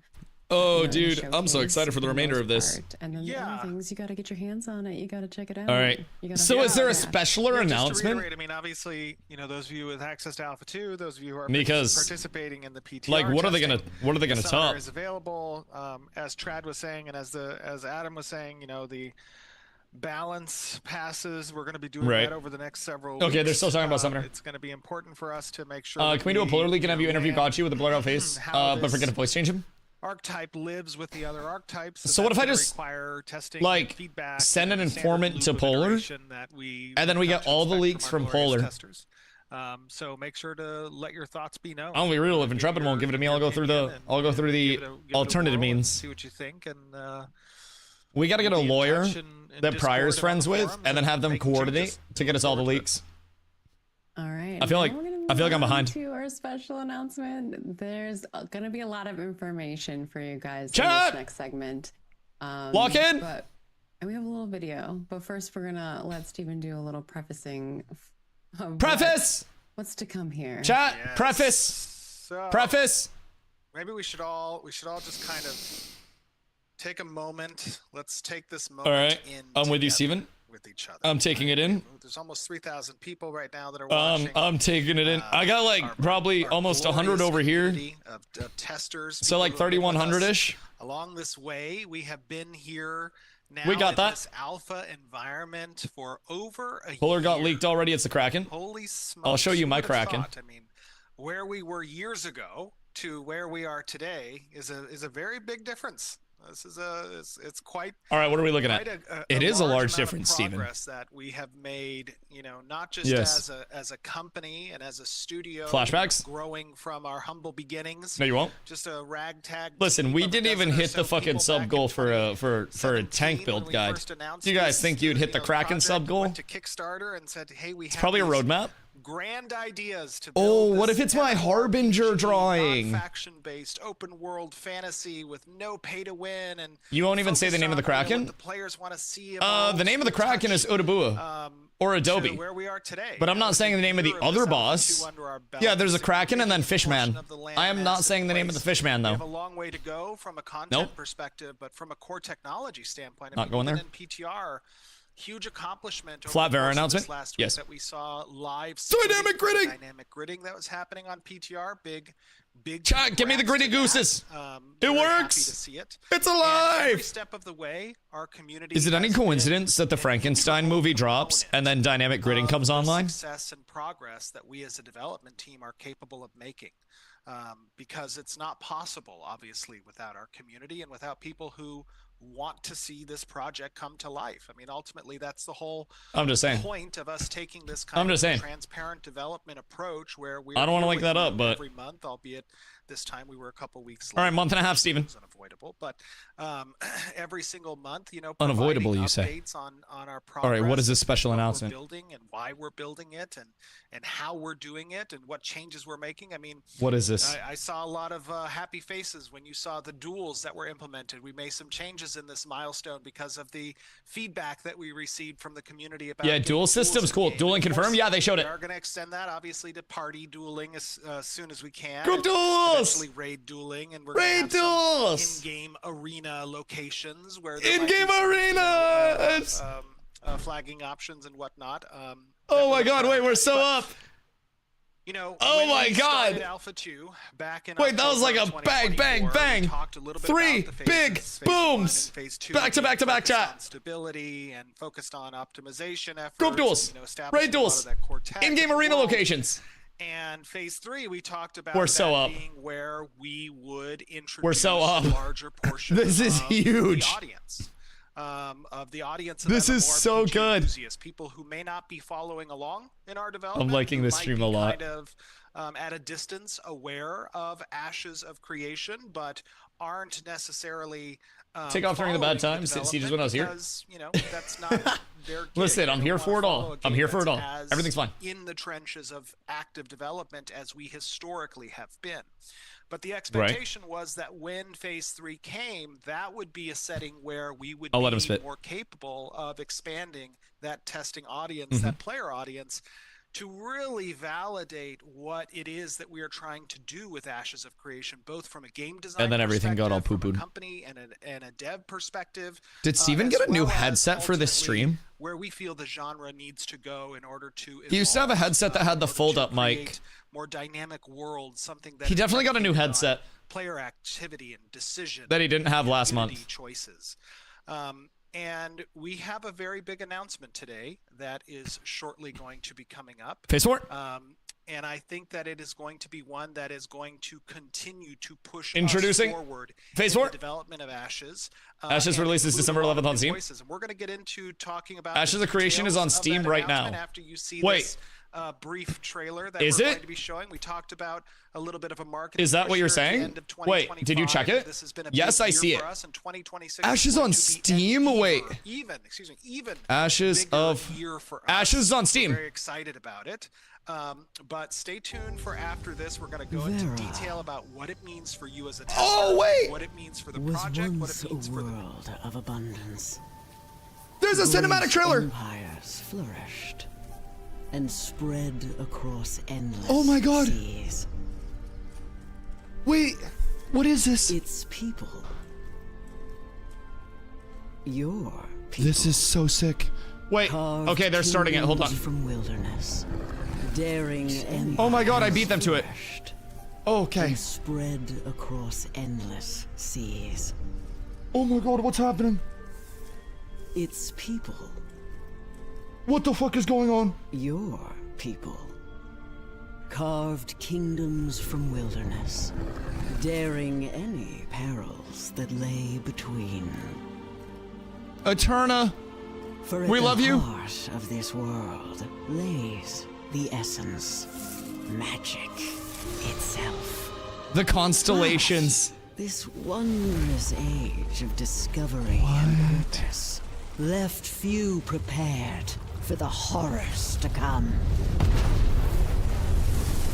Oh, in the dude, I'm so showcase excited for the the remainder most of this. part. And then the Yeah. other things, you got to get your hands on it. You got to check it out. All right. You gotta So is there a yeah. special or Yeah, just to announcement? reiterate, I mean, obviously, you know, those of you with access to Alpha 2, those of you who are Because, participating in the PTR like, what are they testing, gonna the top? summoner is available, as Trad was saying, and as Adam was saying, you know, the balance passes. We're going to be doing Right. that over the next several weeks. Okay, they're still talking about Summoner. It's going to be important for us to make sure. Can we do a polar leak and have you interview land Gotchi with a blurred out face? how But forget to this voice change him? archetype lives with the other archetypes. So what that's if I gonna just, require testing, like, feedback, send an and standard informant to loop of Polar, iteration that we and then we come get to all the expect leaks our from glorious Polar? testers. So make sure to let your thoughts be known. I'll be real. If Intrepid won't give it to me, I'll go through the alternative means. See what you think, and We got to get a be in lawyer touch in that Discord Pryor's and on friends the with, forums and then have them making coordinate changes. to get us all the Forward to it. leaks. All right. I feel like I'm behind. To our special announcement, there's going to be a lot of information for you guys in Chat! this next segment. Lock in. And we have a little video, but first we're gonna let Steven do a little prefacing. Of what's to come here. Chat. Yes. Preface. So, Preface. maybe we should all just kind of take a moment. Let's take this moment. All right. In I'm with you, together Steven. With each other. I'm taking it in. There's almost 3,000 people right now that are watching. I'm taking it in. I got like probably almost 100 over here. Of testers. So like 3,100-ish. Along this way, we have been here now We got in that. this alpha environment for over a Puller year. got leaked already. It's the Kraken. Holy smokes. I'll show you who my would have Kraken. thought? I mean, where we were years ago to where we are today is a very big difference. This is it's quite. All right, what are we looking at? It is a large amount difference, of Steven. progress that we have made, not just Yes. as a company and as a studio. Flashbacks? Growing from our humble beginnings. No, you won't. Just a ragtag. Listen, team we of a didn't even dozen or hit so the fucking people sub back goal in for a tank 2017 build when we guide. first announced Do you guys this, think you'd hit the Kraken project. sub We goal? went to Kickstarter and said, hey, we It's have probably a these roadmap. grand ideas to Oh, build what this if it's my epic Harbinger RPG, drawing? non-faction-based open world fantasy with no pay to win, and You won't even say the focus name of the on, Kraken? what the players want to see evolve The name of the to Kraken is touch, Udabua or Adobe. to where we are today. But I'm Now, not with saying the name of the year other this Alpha boss. 2 under our belt, Yeah, there's a it's Kraken and then big portion Fishman. of the I am landmass not in saying the name of the place. Fishman We though. have a long way to go from a content Nope. perspective, but from a core technology standpoint, Not going there. In PTR, huge accomplishment. Flat over the Vera course of announcement? this last Yes. week that we saw live. Dynamic gridding! Dynamic gridding that was happening on PTR. Big. Chat, give me the gritty congrats to gooses. that. It Very happy works. to see it. It's And every alive. step of the way, our community. Is it any has been coincidence that the Frankenstein movie drops and then Dynamic Gridding of comes the online? Success and progress that we as a development team are capable of making, because it's not possible, obviously, without our community and without people who want to see this project come to life. I mean, ultimately, that's the whole I'm just saying. point of us taking this kind I'm just of saying. transparent development approach, where we I don't wanna link that up, but- every month, albeit this time we were a couple weeks late. All right, month and a half, Steven. It was unavoidable, but every single month, Unavoidable, providing you say. updates on our All right, what is this progress, special what we're announcement? building and why we're building it, and how we're doing it, and what changes we're making. I mean, What is this? I saw a lot of happy faces when you saw the duels that were implemented. We made some changes in this milestone because of the feedback that we received from the community about. Yeah, getting dual duels systems, in cool. game. Dueling And of course, confirmed? Yeah, they showed it. We are going to extend that, obviously, to party dueling as soon as we can. Group and duels! Eventually raid dueling, and we're Raid going to have duels! some in-game arena locations where there might In-game be some, arenas! flagging options and whatnot. Oh my God! Wait, we're so up. Oh when my we God! started Alpha 2 back in Wait, that was like a October of bang, bang, 2024, bang. we talked a little bit Three about the big phases, phase 1 booms. and phase 2 Back to being back to back, focused chat. on stability and focused on optimization efforts. Group duels, and, establishing raid a lot duels, of that core tech in-game in the arena world. locations. And phase 3, we talked about We're so that up. being where we would introduce We're so up. a larger portion This is of huge. the audience. Of the audience. This is so MMORPG good. enthusiasts, people who may not be following along in our development. I'm liking who this might stream be a lot. Kind of at a distance, aware of Ashes of Creation, but aren't necessarily. Take off during the bad following times. See, just when I was here. because, that's not their gig. Listen, I'm They here don't for wanna it all. follow a I'm game here for it all. that's as Everything's fine. in the trenches of active development as we historically have been. But the expectation was that when phase 3 came, that would be a setting where we would I'll be let him spit. more capable of expanding that testing audience, that player audience, to really validate what it is that we are trying to do with Ashes of Creation, both from a game design And then everything got all perspective, from a poo-pooed. company and a dev perspective. Did Steven as get a new well as headset for this ultimately stream? where we feel the genre needs to go in order to. He used to have a evolve, headset that had the in order to fold-up mic. create More dynamic world, something that He is definitely got a new predicated on headset player activity and decision that he didn't have last community month. choices. And we have a very big announcement today that is shortly going to be coming up. Phase 4? And I think that it is going to be one that is going to continue to push Introducing us forward Phase in 4? the development of Ashes. Ashes and releases include December a lot of 11th on new Steam. voices. And we're going to get into talking about Ashes the of Creation is details on of Steam that right now. announcement after you see Wait. this brief trailer that Is we're it? going to be showing. We talked about a little bit of a marketing. Is that what you're push here at the saying? end of Wait, did you 2025. check it? This has been a Yes, big I year see for it. us, and 2026 Ashes is going on to be an Steam? Wait. even Ashes bigger of year for us. Ashes is on Steam. We're very excited about it. But stay tuned for after this. We're going to go into detail about what it means for you as a tester. Oh, wait! What it means for the project. What it means for the world of abundance. There's a cinematic trailer. Empires flourished and spread across endless Oh my God. seas. Wait, what is this? Its people. Your people. This is so sick. Wait, Carved okay, they're starting it. Hold on. kingdoms from wilderness, daring empires Oh my God, I beat them to it. flourished Okay. and spread across endless seas. Oh my God, what's happening? Its people. What the fuck is going on? Your people. Carved kingdoms from wilderness, daring any perils that lay between. Eterna, For we at love the you. heart of this world lays the essence, magic itself. The constellations. This wondrous age of discovery and purpose left few prepared for the horrors to come.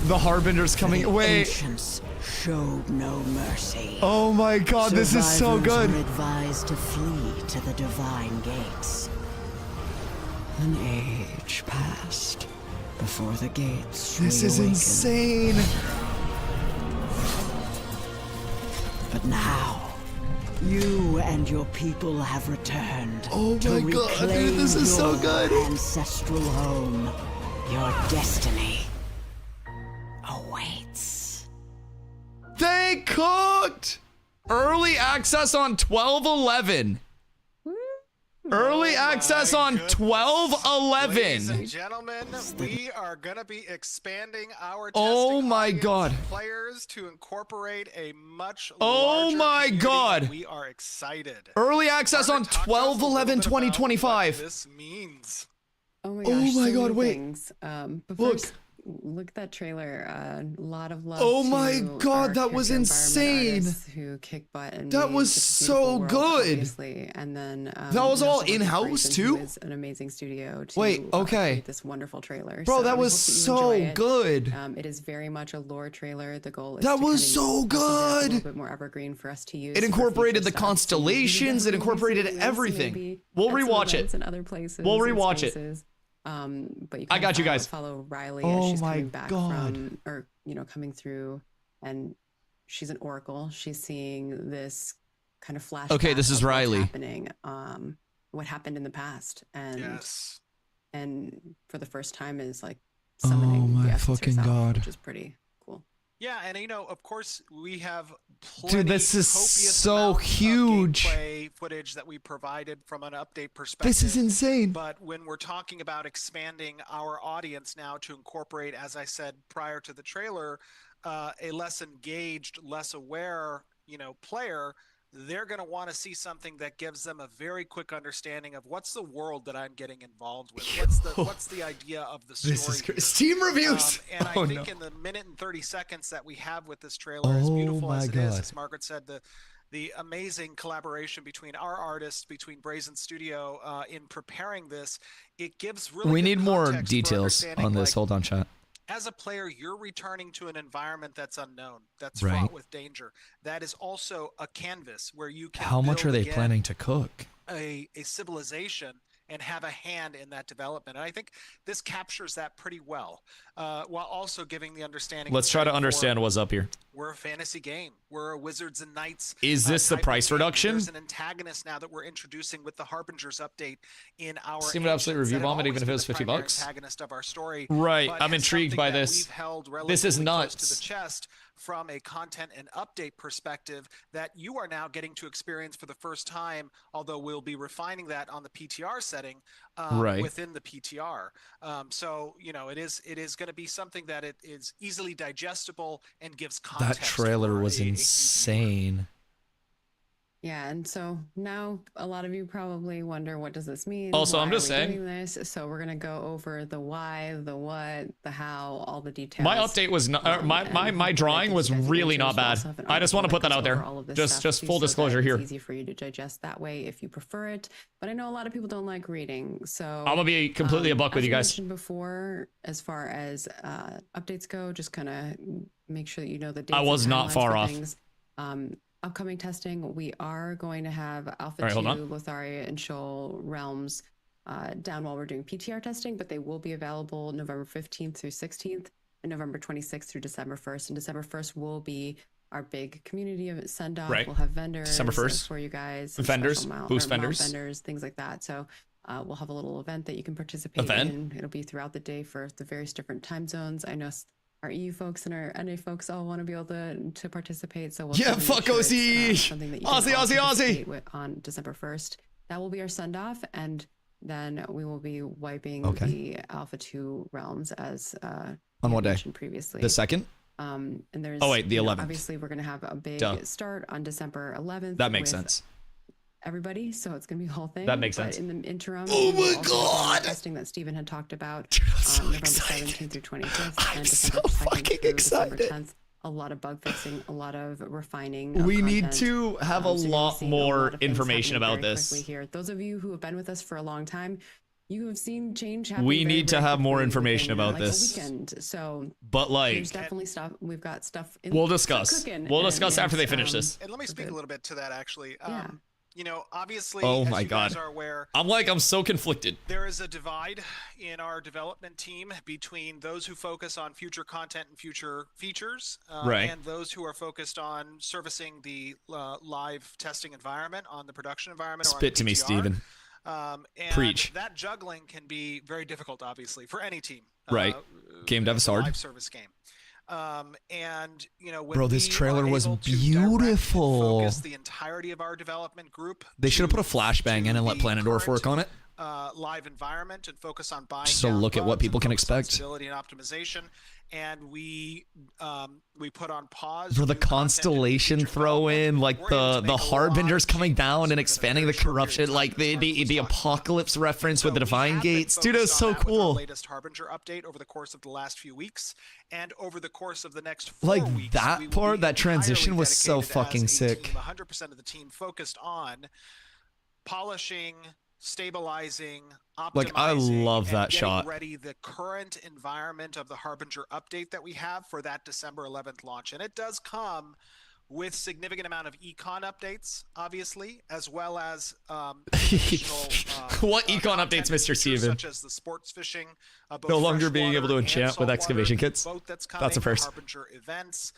The Harbinger's coming. The Wait. ancients showed no mercy. Oh my God, this is so Survivors good. were advised to flee to the divine gates. An age passed before the gates This is reawakened. insane. But now, you and your people have returned. Oh to my God, dude, reclaim this is so your good. Ancestral home. Your destiny awaits. They cooked. Early access on 12/11. Early access on Ladies 12/11. and gentlemen, we are going to be expanding our Oh testing my audience God. of players to incorporate a much Oh larger my community, God. and we are excited. Early access on Margaret, talk to us a little 12/11 bit about what 2025. this means. Oh my Oh gosh! my so God, many wait. things. But Look. first, look at that trailer. A lot of love. Oh my to God, our that was character environment insane. artists who kick butt and That made was this so beautiful world, good. Obviously. And then That was we all also worked with in-house, Bryson, too? who is an amazing studio. To, Wait, okay. create this wonderful trailer. Bro, So that we was hope that you so enjoy it. good. It is very much a lore trailer. The goal is That to was kind of so use something that's a good. little bit more evergreen for us to use. It for incorporated future the stuff. So you constellations, it definitely incorporated see this everything. maybe We'll at some rewatch it. events and other places. We'll and rewatch it. spaces. But you I can got you guys. follow Riley Oh as she's my coming back God. from, or coming through, and she's an oracle. She's seeing this kind of flashback. Okay, this is of what's Riley. happening, what happened in the past, and Yes. and for the first time is like summoning Oh my the essence fucking herself, God. which is pretty cool. Yeah, and of course, we have plenty, Dude, this is copious so amounts of huge. gameplay footage that we provided from an update perspective. This is insane. But when we're talking about expanding our audience now to incorporate, as I said prior to the trailer, a less engaged, less aware, player, they're going to want to see something that gives them a very quick understanding of what's the world that I'm getting involved with. What's the idea of the story? This is here? Steam reviews. And I Oh, think no. in the minute and 30 seconds that we have with this trailer, as Oh beautiful as my it is, God. as Margaret said, the amazing collaboration between our artists, between Brazen Studio, in preparing this, it gives really We good need more context for details understanding, on this. like, Hold on, chat. as a player, you're returning to an environment that's unknown, that's Right. fraught with danger. That is also a canvas where you can How much build are they again planning to cook? a civilization and have a hand in that development. And I think this captures that pretty well, while also giving the understanding. Let's try to understand what's up here. We're a fantasy game. We're a wizards and knights. Is this the type of price game. reduction? There's an antagonist now that we're introducing with the Harbingers update in our. Steam would absolutely Ancients review that vomit had even if it always was been the $50 primary bucks. Antagonist of our story. Right, but I'm as intrigued something by that this. we've held This is relatively close nuts. to the chest from a content and update perspective that you are now getting to experience for the first time, although we'll be refining that on the PTR setting Right. within the PTR. So, it is going to be something that it is easily digestible and gives context. That trailer for was a insane. Yeah, and so now a lot of you probably wonder, what does this mean? Also, Why I'm just are we saying. doing this? So we're gonna go over the why, the what, the how, all the details. My update was not. My drawing was really not bad. I just want to put that out there. Just full disclosure here. It's easy for you to digest that way if you prefer it. But I know a lot of people don't like reading, so I'm gonna be completely a buck with you guys. As I mentioned before, as far as updates go, just kind of make sure that you know the dates. I was and not timelines far for off. things. Upcoming testing, we are going to have Alpha All right, 2, hold on. Lotharia, and Shoal realms down while we're doing PTR testing, but they will be available November 15th through 16th and November 26th through December 1st. And December 1st will be our big community send off. Right. We'll have vendors December 1st. for you guys. Vendors, boost vendors. Vendors, things like that. So we'll have a little event that you can participate Event? in. It'll be throughout the day for the various different time zones. I know our EU folks and our NA folks all want to be able to participate. So we'll Yeah, make fuck sure it's, OC. something that you can all Aussie. participate with on December 1st. That will be our send off, and then we will be wiping the Alpha 2 realms as On what day? mentioned previously. The 2nd? And there's Oh, wait, the 11th. Obviously, we're going to have a big start on December 11th. That makes with sense. everybody, so it's gonna be a whole thing. That makes but sense. in the interim, Oh we will my also be doing God! the testing that Steven had talked about Dude, I'm so November excited. 17th through 25th I'm and so December 2nd fucking through excited. December 10th. A lot of bug fixing, a lot of refining. We need content. to have a So you're gonna lot see a more lot of things information happening about very this. quickly here. Those of you who have been with us for a long time, you have seen change happen. We very, need to very have more quickly information within, about like, this. A weekend. So But like, there's definitely stuff. We've got stuff. we'll discuss. cooking, We'll and discuss after they it's, finish this. And let me speak a little bit to that, actually. Yeah. You know, obviously, Oh as my you guys God. are aware, I'm so conflicted. there is a divide in our development team between those who focus on future content and future features, Right. and those who are focused on servicing the live testing environment, on the production environment. or on Spit the to me, PTR. Steven. And Preach. that juggling can be very difficult, obviously, for any team. Right. Game dev is hard. Live service game. And you know, when Bro, this we trailer are was able to direct and beautiful. focus the entirety of our development group. They should have to- put a flashbang in and let to the Planetdorf work on it. live environment and focus on buying Just to down look at what bugs people and can focus on expect. stability and optimization. And we put on pause For the new content and constellation feature throw development. in, like We're able to the make a lot harbingers of coming down changes and within a expanding the very short period corruption, of like time, as Mark the was talking about. apocalypse reference with the So we divine have been gates. Dude, it was focused so on that with our cool. latest Harbinger update over the course of the last few weeks, and over the course of the next 4 Like, weeks, that we will part, be that transition entirely was so dedicated as fucking a sick. Team, 100% of the team focused on polishing, stabilizing, optimizing, Like, I love and that getting shot. ready the current environment of the Harbinger update that we have for that December 11th launch, and it does come with significant amount of econ updates, obviously, as well as additional, What econ content updates, Mr. features, Steven? such as the sports fishing, both No longer being freshwater able to and enchant with saltwater excavation kits? boat that's That's a coming, the first. Harbinger events.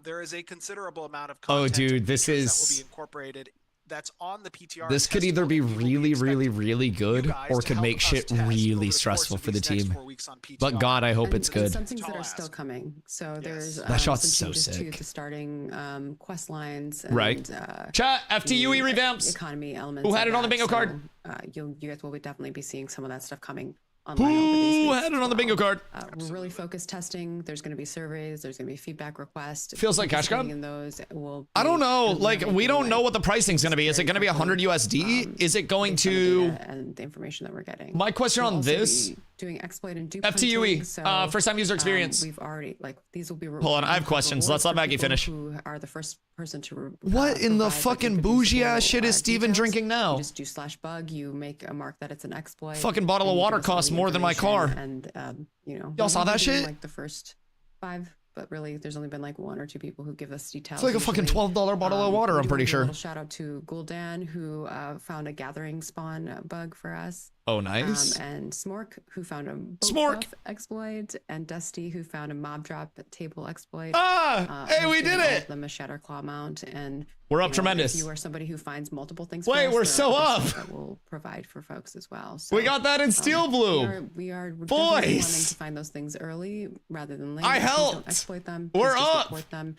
There is a considerable amount of Oh, content dude, and this features that will is- be incorporated. That's on the PTR. This could test either be board, and we really, expect really, really you good, guys or to could help make us shit test over the really course stressful of for the these next team. 4 weeks on But PTR. God, I hope And it's there's good. some things That's that all are I still ask. coming. So Yes. there's That shot's some so changes to sick. the starting quest lines and, Right. Chat, FTUE the revamps. economy elements. Who had of it on the that. bingo card? So, you guys will definitely be seeing some of that stuff coming online over these Who weeks had it as on the bingo well. card? We're really focused testing. There's going to be surveys. There's going to be feedback requests. Feels like cash Participating grab? in those will I don't be know. really Like, we don't know what the pricing's gonna be. Is it gonna be 100 USD? Is it going based on the to? data and the information that we're getting. My question We'll on also this. be doing exploit and dupe FTUE, hunting, so, first time user experience. We've already these will be. Hold on, I have questions. Let's let Maggie finish. Who are the first person to? What in the provide, fucking like, bougie ass reproducible, shit is Steven details. drinking now? You just do /bug. You make a mark that it's an exploit. Fucking bottle of and you water give us all costs the more than my car. information, And you know, Y'all saw we've that only been, shit? Like the first 5, but really, there's only been like 1 or 2 people who give us details. It's like a fucking usually. $12 bottle of water, we I'm do pretty wanna give a sure. little shout out to Gul'dan, who found a gathering spawn bug for us. Oh, nice. And Smork, who found a boat Smork! buff exploit, and Dusty, who found a mob drop table exploit. Hey, we did it! Them a shatter claw mount, and We're up you know, tremendous. If you are somebody who finds multiple things, Wait, for us, we're there so are up. things that we'll provide for folks as well. So, We got that in steel blue. We are definitely Boys! wanting to find those things early rather than later. I Please helped. Don't exploit them. We're Please just up. report them.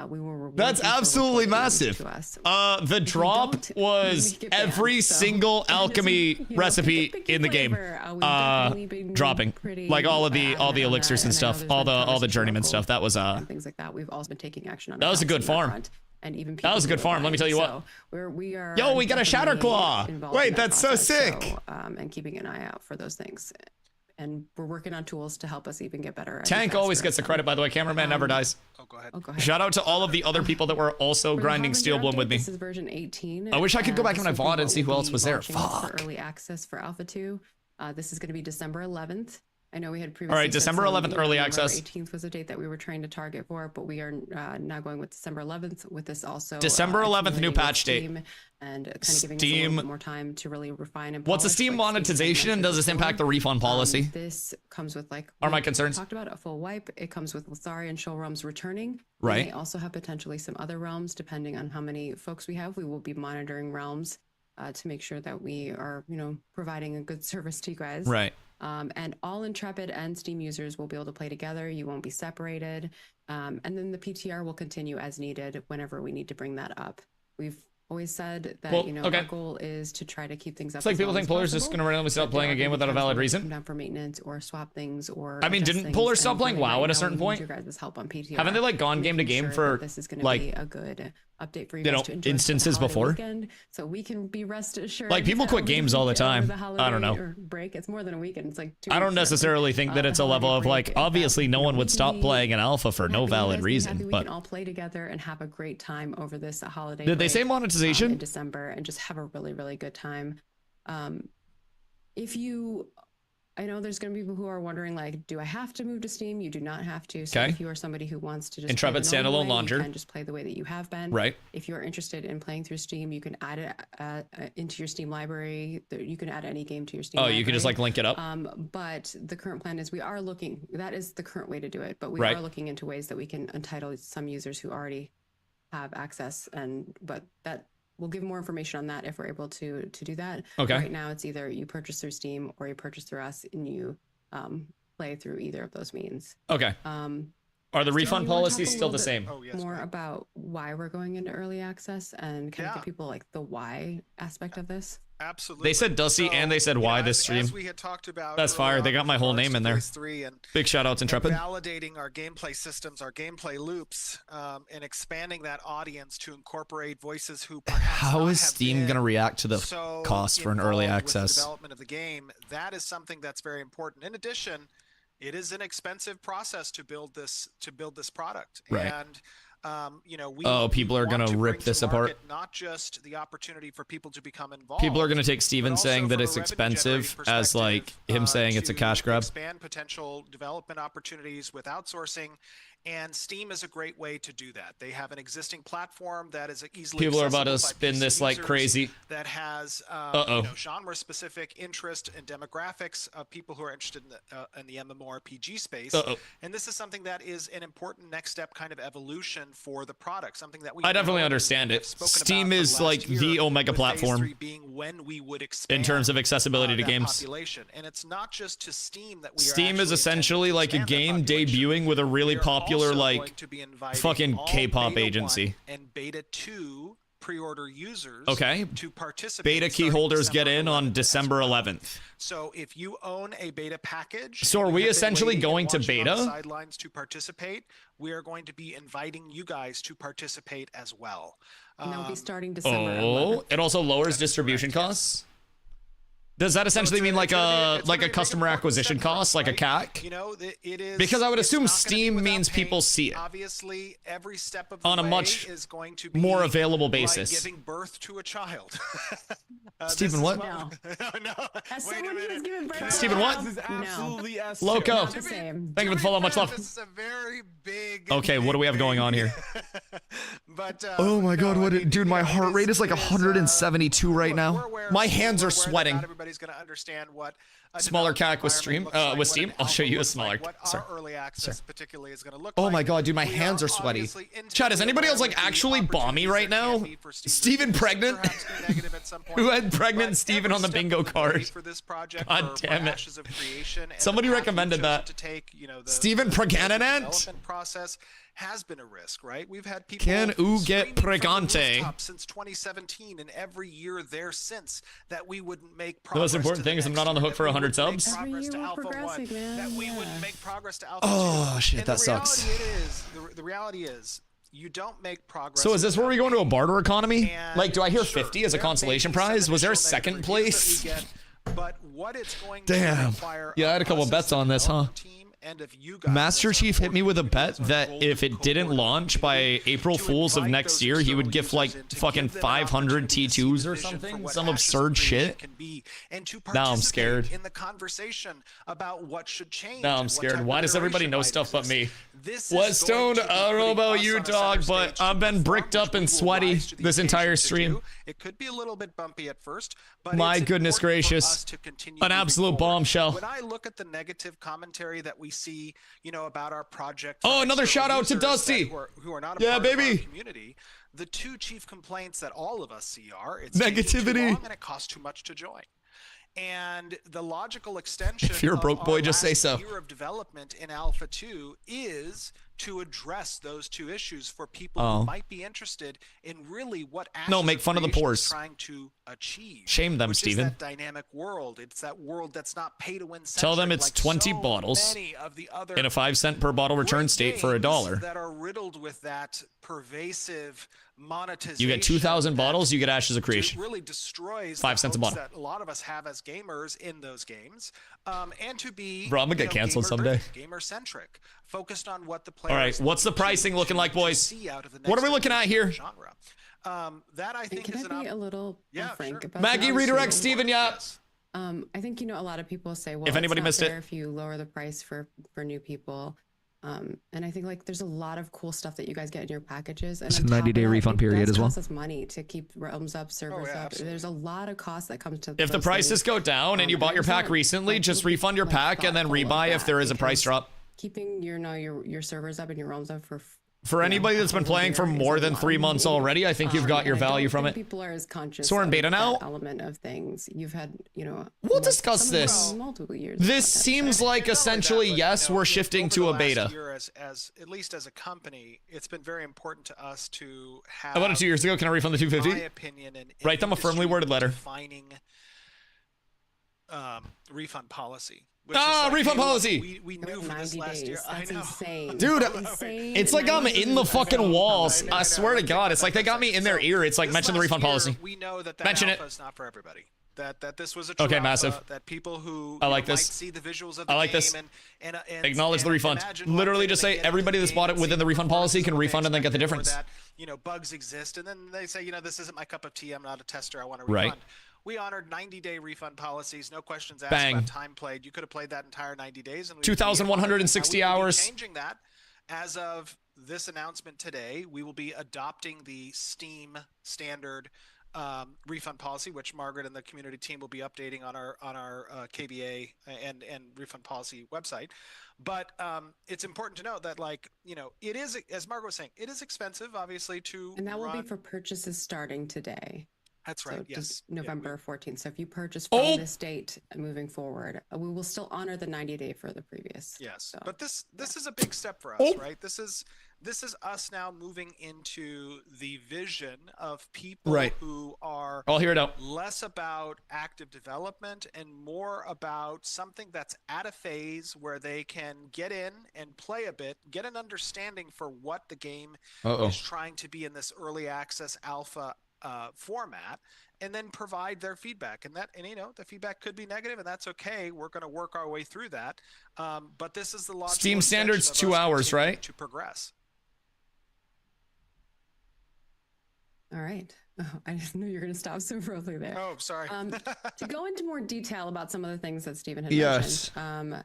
We will reward That's you for absolutely reporting them massive. to us. The drop don't, was we get banned, every so single that is, alchemy you know, recipe pick your in the game. flavor. We've definitely been Dropping. pretty Like all the adamant on elixirs that, and I know stuff, there's all been the conversation journeyman about stuff. That was and things like that. We've also been taking action on. that was a good ourselves on farm. front. and even That was a good farm, let me tell you what. So we are. Yo, we got a Shatter Claw. involved Wait, in that that's so process, sick. and keeping an eye out for those things. And we're working on tools to help us even get better. and Tank always faster. gets the credit, by the way. Cameraman never dies. Go ahead. Go ahead. Shout out to all of the other people that were also For the grinding Harbinger Steel Bloom update, with me. This is version 18. I wish I could go back in my this will be VOD and what see who we'll else be was there. launching Fuck. For early access for Alpha 2. This is going to be December 11th. I know we had previously. All right, said December 11th, early access. 18th was a date that we were trying to target for, but we are now going with December 11th. With this also December 11th, new accumulating with patch date. Steam and kind of giving us a little Steam. bit more time to really refine and What's the polish, Steam like Steve had monetization, and mentioned does this impact the before. refund policy? This comes with like Are my we concerns. talked about a full wipe. It comes with Lithari and Shoal realms returning. Right. We may also have potentially some other realms depending on how many folks we have. We will be monitoring realms to make sure that we are, providing a good service to you guys. Right. And all Intrepid and Steam users will be able to play together. You won't be separated. And then the PTR will continue as needed whenever we need to bring that up. We've always said that, Well, our okay. goal is to try to keep things up. It's like as people long think as Polar's just possible, going to randomly stop but playing there a are game gonna be without a times valid where we reason. come down for maintenance or swap things or. I mean, adjust didn't things, Polar and stop playing really WoW right at a now certain we need point? your guys' help on PTR. Haven't they like gone game to making game sure for that this is gonna like be a good update for you you guys know, to enjoy for the instances holiday before? weekend, so we can be rest assured. Like, people that quit over games all the week- over time. the I don't holiday know. or break. It's more than a weekend. It's like 2 I don't weeks, really. necessarily think that The it's a holiday level of break, like in fact, obviously no one would stop playing an alpha for no happy you valid guys, reason, happy we but can all play together and have a great time over this holiday. did they break, say monetization? in December and just have a really, really good time. If you, I know there's going to be people who are wondering, like, do I have to move to Steam? You do not have to. So Okay. if you are somebody who wants to just Intrepid play the normal standalone way, launcher. you can just play the way that you have been. Right. If you are interested in playing through Steam, you can add it into your Steam library. You can add any game to your Steam Oh, library. you can just like link it up. But the current plan is we are looking, that is the current way to do it, but we Right. are looking into ways that we can entitle some users who already have access, but that we'll give more information on that if we're able to do that. Okay. Right now it's either you purchase through Steam or you purchase through us and you play through either of those means. Okay. Are the refund you wanna talk policies a still the little same? yes, more about why we're going into early access and kind of Yeah. give people like the why aspect of this? Absolutely. They said Dusty and they said why this stream. As we had talked about That's fire. earlier They on got my with whole regards name to in there. Phase 3 and Big shout outs Intrepid. validating our gameplay systems, our gameplay loops, and expanding that audience to incorporate voices who perhaps How not is have Steam been going to react to the so cost for an early involved with the access? development of the game. That is something that's very important. In addition, it is an expensive process to build this product. Right. And we people are want gonna to rip bring to this apart? market not just the opportunity for people to become involved. People are going to take Steven but also saying that from a it's revenue expensive generating as like perspective, him saying it's a to cash grab. Expand potential development opportunities with outsourcing, and Steam is a great way to do that. They have an existing platform that is easily People are about to accessible by spin PC this like users, crazy. that has genre-specific interest and demographics of people who are interested in the MMORPG space. And this is something that is an important next step kind of evolution for the product. Something that we I definitely know understand and it. have spoken Steam about for is the like last year, the omega with Phase platform 3 being when we would expand in terms of accessibility to that games. population. And it's not just to Steam that we are Steam is actually essentially intending like to a expand that game population. debuting with a really We are popular also like going to be inviting fucking all K-pop Beta 1 agency. and Beta 2 pre-order users Okay. to participate. Beta key starting holders get December in on 11th as December well. 11th. So if you own a beta package, So are and you we have been essentially waiting and going to watching on the beta? sidelines to participate, we are going to be inviting you guys to participate as well. And that'll be starting December Oh, 11th. it also lowers distribution costs? Does that essentially mean like a customer acquisition cost, like a CAC? You know, it is Because I would it's assume not gonna be Steam without means pain. people see it Obviously, every step of the on a way much is going to be more available like basis. giving birth to a child. Stephen, what? No. no. As Wait a someone who has minute. given birth to Stephen, a what? child, This is no. absolutely S Loco. tier. Not the same. Thank you for the follow. Much love. This is a very big. Okay, what do we have going on here? But Oh my god, no, I what mean, dude, my yeah, heart rate is like 172 right we're now. aware- My we're hands are aware that sweating. Not everybody's going to understand what a Smaller development CAC with stream, environment looks like, with what Steam. an I'll show alpha you a looks smaller. like, what Sorry. our early access particularly is going to look Oh like. my god, dude, my We hands are sweaty. obviously Chad, is anybody else like intimately actually aware of the balmy right now? opportunities that can be for Steam Steven users, pregnant? perhaps be negative at some point, Who had pregnant but Steven every on the step bingo of the way card? for this project, God for damn it. Ashes of Creation, and Somebody the path we've recommended chosen that. to take, you know, the Steven the pregnant? development process has been a risk, right? We've had people Can you get screaming from the pregante? rooftops since 2017 and every year there since that we wouldn't make The progress. most important to the thing is I'm next not on the year, hook for that we 100 wouldn't make subs. Every progress year to we're Alpha 1, progressing, man. that we Yeah. wouldn't make progress to Alpha Oh 2. shit, And that the sucks. reality is, the reality is, you don't make progress. So is this where we go into a barter economy? And Like, do I hear sure, 50 as a there may consolation be some prize? Was there a initial second negative reviews place? that we get, but what it's going Damn. to require Yeah, I had a of couple us bets as a on this, huh? development team, and if you guys Master as our Chief hit me with a core bet community, that as our if it golden didn't cohort launch by community, April to Fools of invite next those year, he would external gift like users in to fucking give them an 500 opportunity to see T2s the or vision for something. what Some Ashes of absurd Creation shit. can be, and to Now I'm scared. participate in the conversation about what should change. Now I'm and what scared. type Why of does everybody iteration know might stuff but me? exist. This What is going Stone? to be I don't know putting about us you, on a center dog, but stage to I've been perform, bricked up which and we will sweaty rise to the this entire occasion to stream. do. It could be a little bit bumpy at first, but My it's goodness important for gracious. us to continue An moving absolute forward. bombshell. When I look at the negative commentary that we see, about our project. Oh, from another external shout out to users that Dusty. who are not a Yeah, part of our baby. community, the two chief complaints that all of us see are it's taking too Negativity. long and it costs too much to join. And the logical extension If you're a broke of boy, our just say last so. year of development in Alpha 2 is to address those two issues for people who might be interested in really what Ashes make fun of the Creation pores. is trying to achieve. Shame them, which Steven. is that dynamic world. It's that world that's not pay to win. Tell them it's like 20 so bottles many of the other in a 5-cent per bottle return great state for games $1. that are riddled with that pervasive monetization. You get 2,000 bottles, you get Ashes of Creation. Really destroys 5 the cents a hopes bottle. that a lot of us have as gamers in those games, and to be Bro, I'm gonna get canceled someday. gamer centric, focused on what the player. All right, what's the pricing looking like, boys? What are we looking at here? Genre. That I think Can is I be a little frank about Maggie, that? redirect Steven, yeah. I think a lot of people say, well, If anybody it's not missed it. fair if you lower the price for new people. And I think there's a lot of cool stuff that you guys get in your packages. And It's a on top of 90-day that, refund it period does as well. cost us money to keep realms up, servers up. absolutely. There's a lot of cost that comes to. If the those prices things. go down and you bought your pack recently, just refund your pack and then rebuy if there is a price drop. Keeping your servers up and your realms up For anybody that's been playing for more than 3 months already, I think you've got your and I don't value from think it. People are as conscious. So we're in of beta now? that element of things. You've had, We'll discuss some of you this. have multiple years. of This content. seems like essentially, yes, we're shifting to a beta. Year as at least as a company, it's been very important to us to have. I bought it 2 years ago. Can I refund the my $250? opinion, and Write them a firmly worded letter. Defining refund policy. which Ah, is like, refund hey, look, policy. We knew for this 90 last year. days. I That's know. insane. Dude, That's insane. It's like I'm 90 in the days. fucking walls. I I swear to God, it's like they got me in their ear. It's like This mention the last refund year, policy. We know that Mention it. alpha is not for everybody. That this was a true Okay, alpha, massive. That people who I like might this. see the visuals of the I like game this. and Acknowledge the refund. imagine Literally one thing just and they say get everybody into that's the bought game it within and the see refund policy can performances refund and then get the expected, or difference. that, bugs exist, and then they say, this isn't my cup of tea. I'm not a tester. I want to Right. refund. We honored 90-day refund policies, no questions asked Bang. about time played. You could have played that entire 90 days. And 2,160 we will be hours. Changing that as of this announcement today, we will be adopting the Steam standard refund policy, which Margaret and the community team will be updating on our KBA and refund policy website. But it's important to note that, it is, as Margaret was saying, it is expensive, obviously, to And that will run. be for purchases starting today. That's right. So Yes. just November 14th. So if you purchase Oh! from this date moving forward, we will still honor the 90-day for the previous. Yes, So. but this is a big step for us, Oh. right? This is us now moving into the vision of people Right. who are I'll hear it out. less about active development and more about something that's at a phase where they can get in and play a bit, get an understanding for what the game is trying to be in this early access alpha format, and then provide their feedback. And the feedback could be negative, and that's okay. We're going to work our way through that. But this is the logical Steam standards, extension of 2 us hours, continuing right? To progress. All right. Oh, I didn't know you were going to stop so abruptly there. Oh, sorry. To go into more detail about some of the things that Stephen had Yes. mentioned.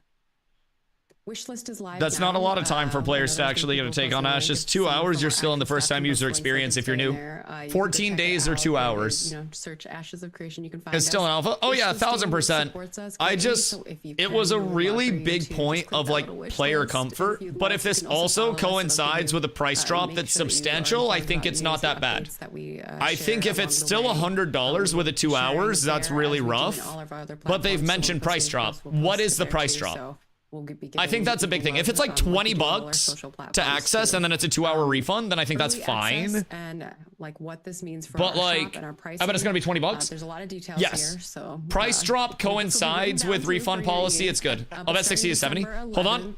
Wishlist is live. That's now. not a lot of time for I players to know there's actually get been to take people on posting Ashes. links 2 to hours, some you're more still in the active first stuff. time You user can post links experience if you're in new. there. You can go 14 check it days or out. 2 You can, hours. search Ashes of Creation. You can find It's still an us. alpha? Oh yeah, Wishlist 1000%. supports us I greatly, just, so if you it can, was a we would love really for you big to point just click of that like little wish player list. comfort. you'd But like, if you this can also follow us so that coincides you, with a price make drop sure that's that you are substantial, I informed think about it's news not that and bad. updates that we, I think share if it's along the still way. $100 with a 2 sharing hours, that's there really as we do in rough. all of our other But they've platforms, so mentioned we'll price post drop. links, we'll What post is it the there price too, drop? so we'll be I think giving that's a big people thing. If it's like love, like 20 we do on all our bucks social to platforms access too. and then it's a 2-hour refund, then I think that's Early fine. access and like what this means for But our like, shop and our pricing. I bet it's gonna be 20 bucks. There's a lot of details Yes. here. So Price drop coincides with refund policy. It's good. I'll bet 60 to 70. Hold on.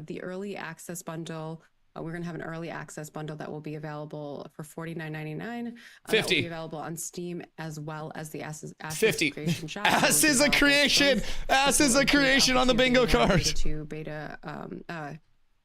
The early access bundle We're going to have an early access bundle that will be available for $49.99. That will 50. be available on Steam as well as the Asses 50. Creation Shop. Ass is a creation. Ass is a creation on the bingo card.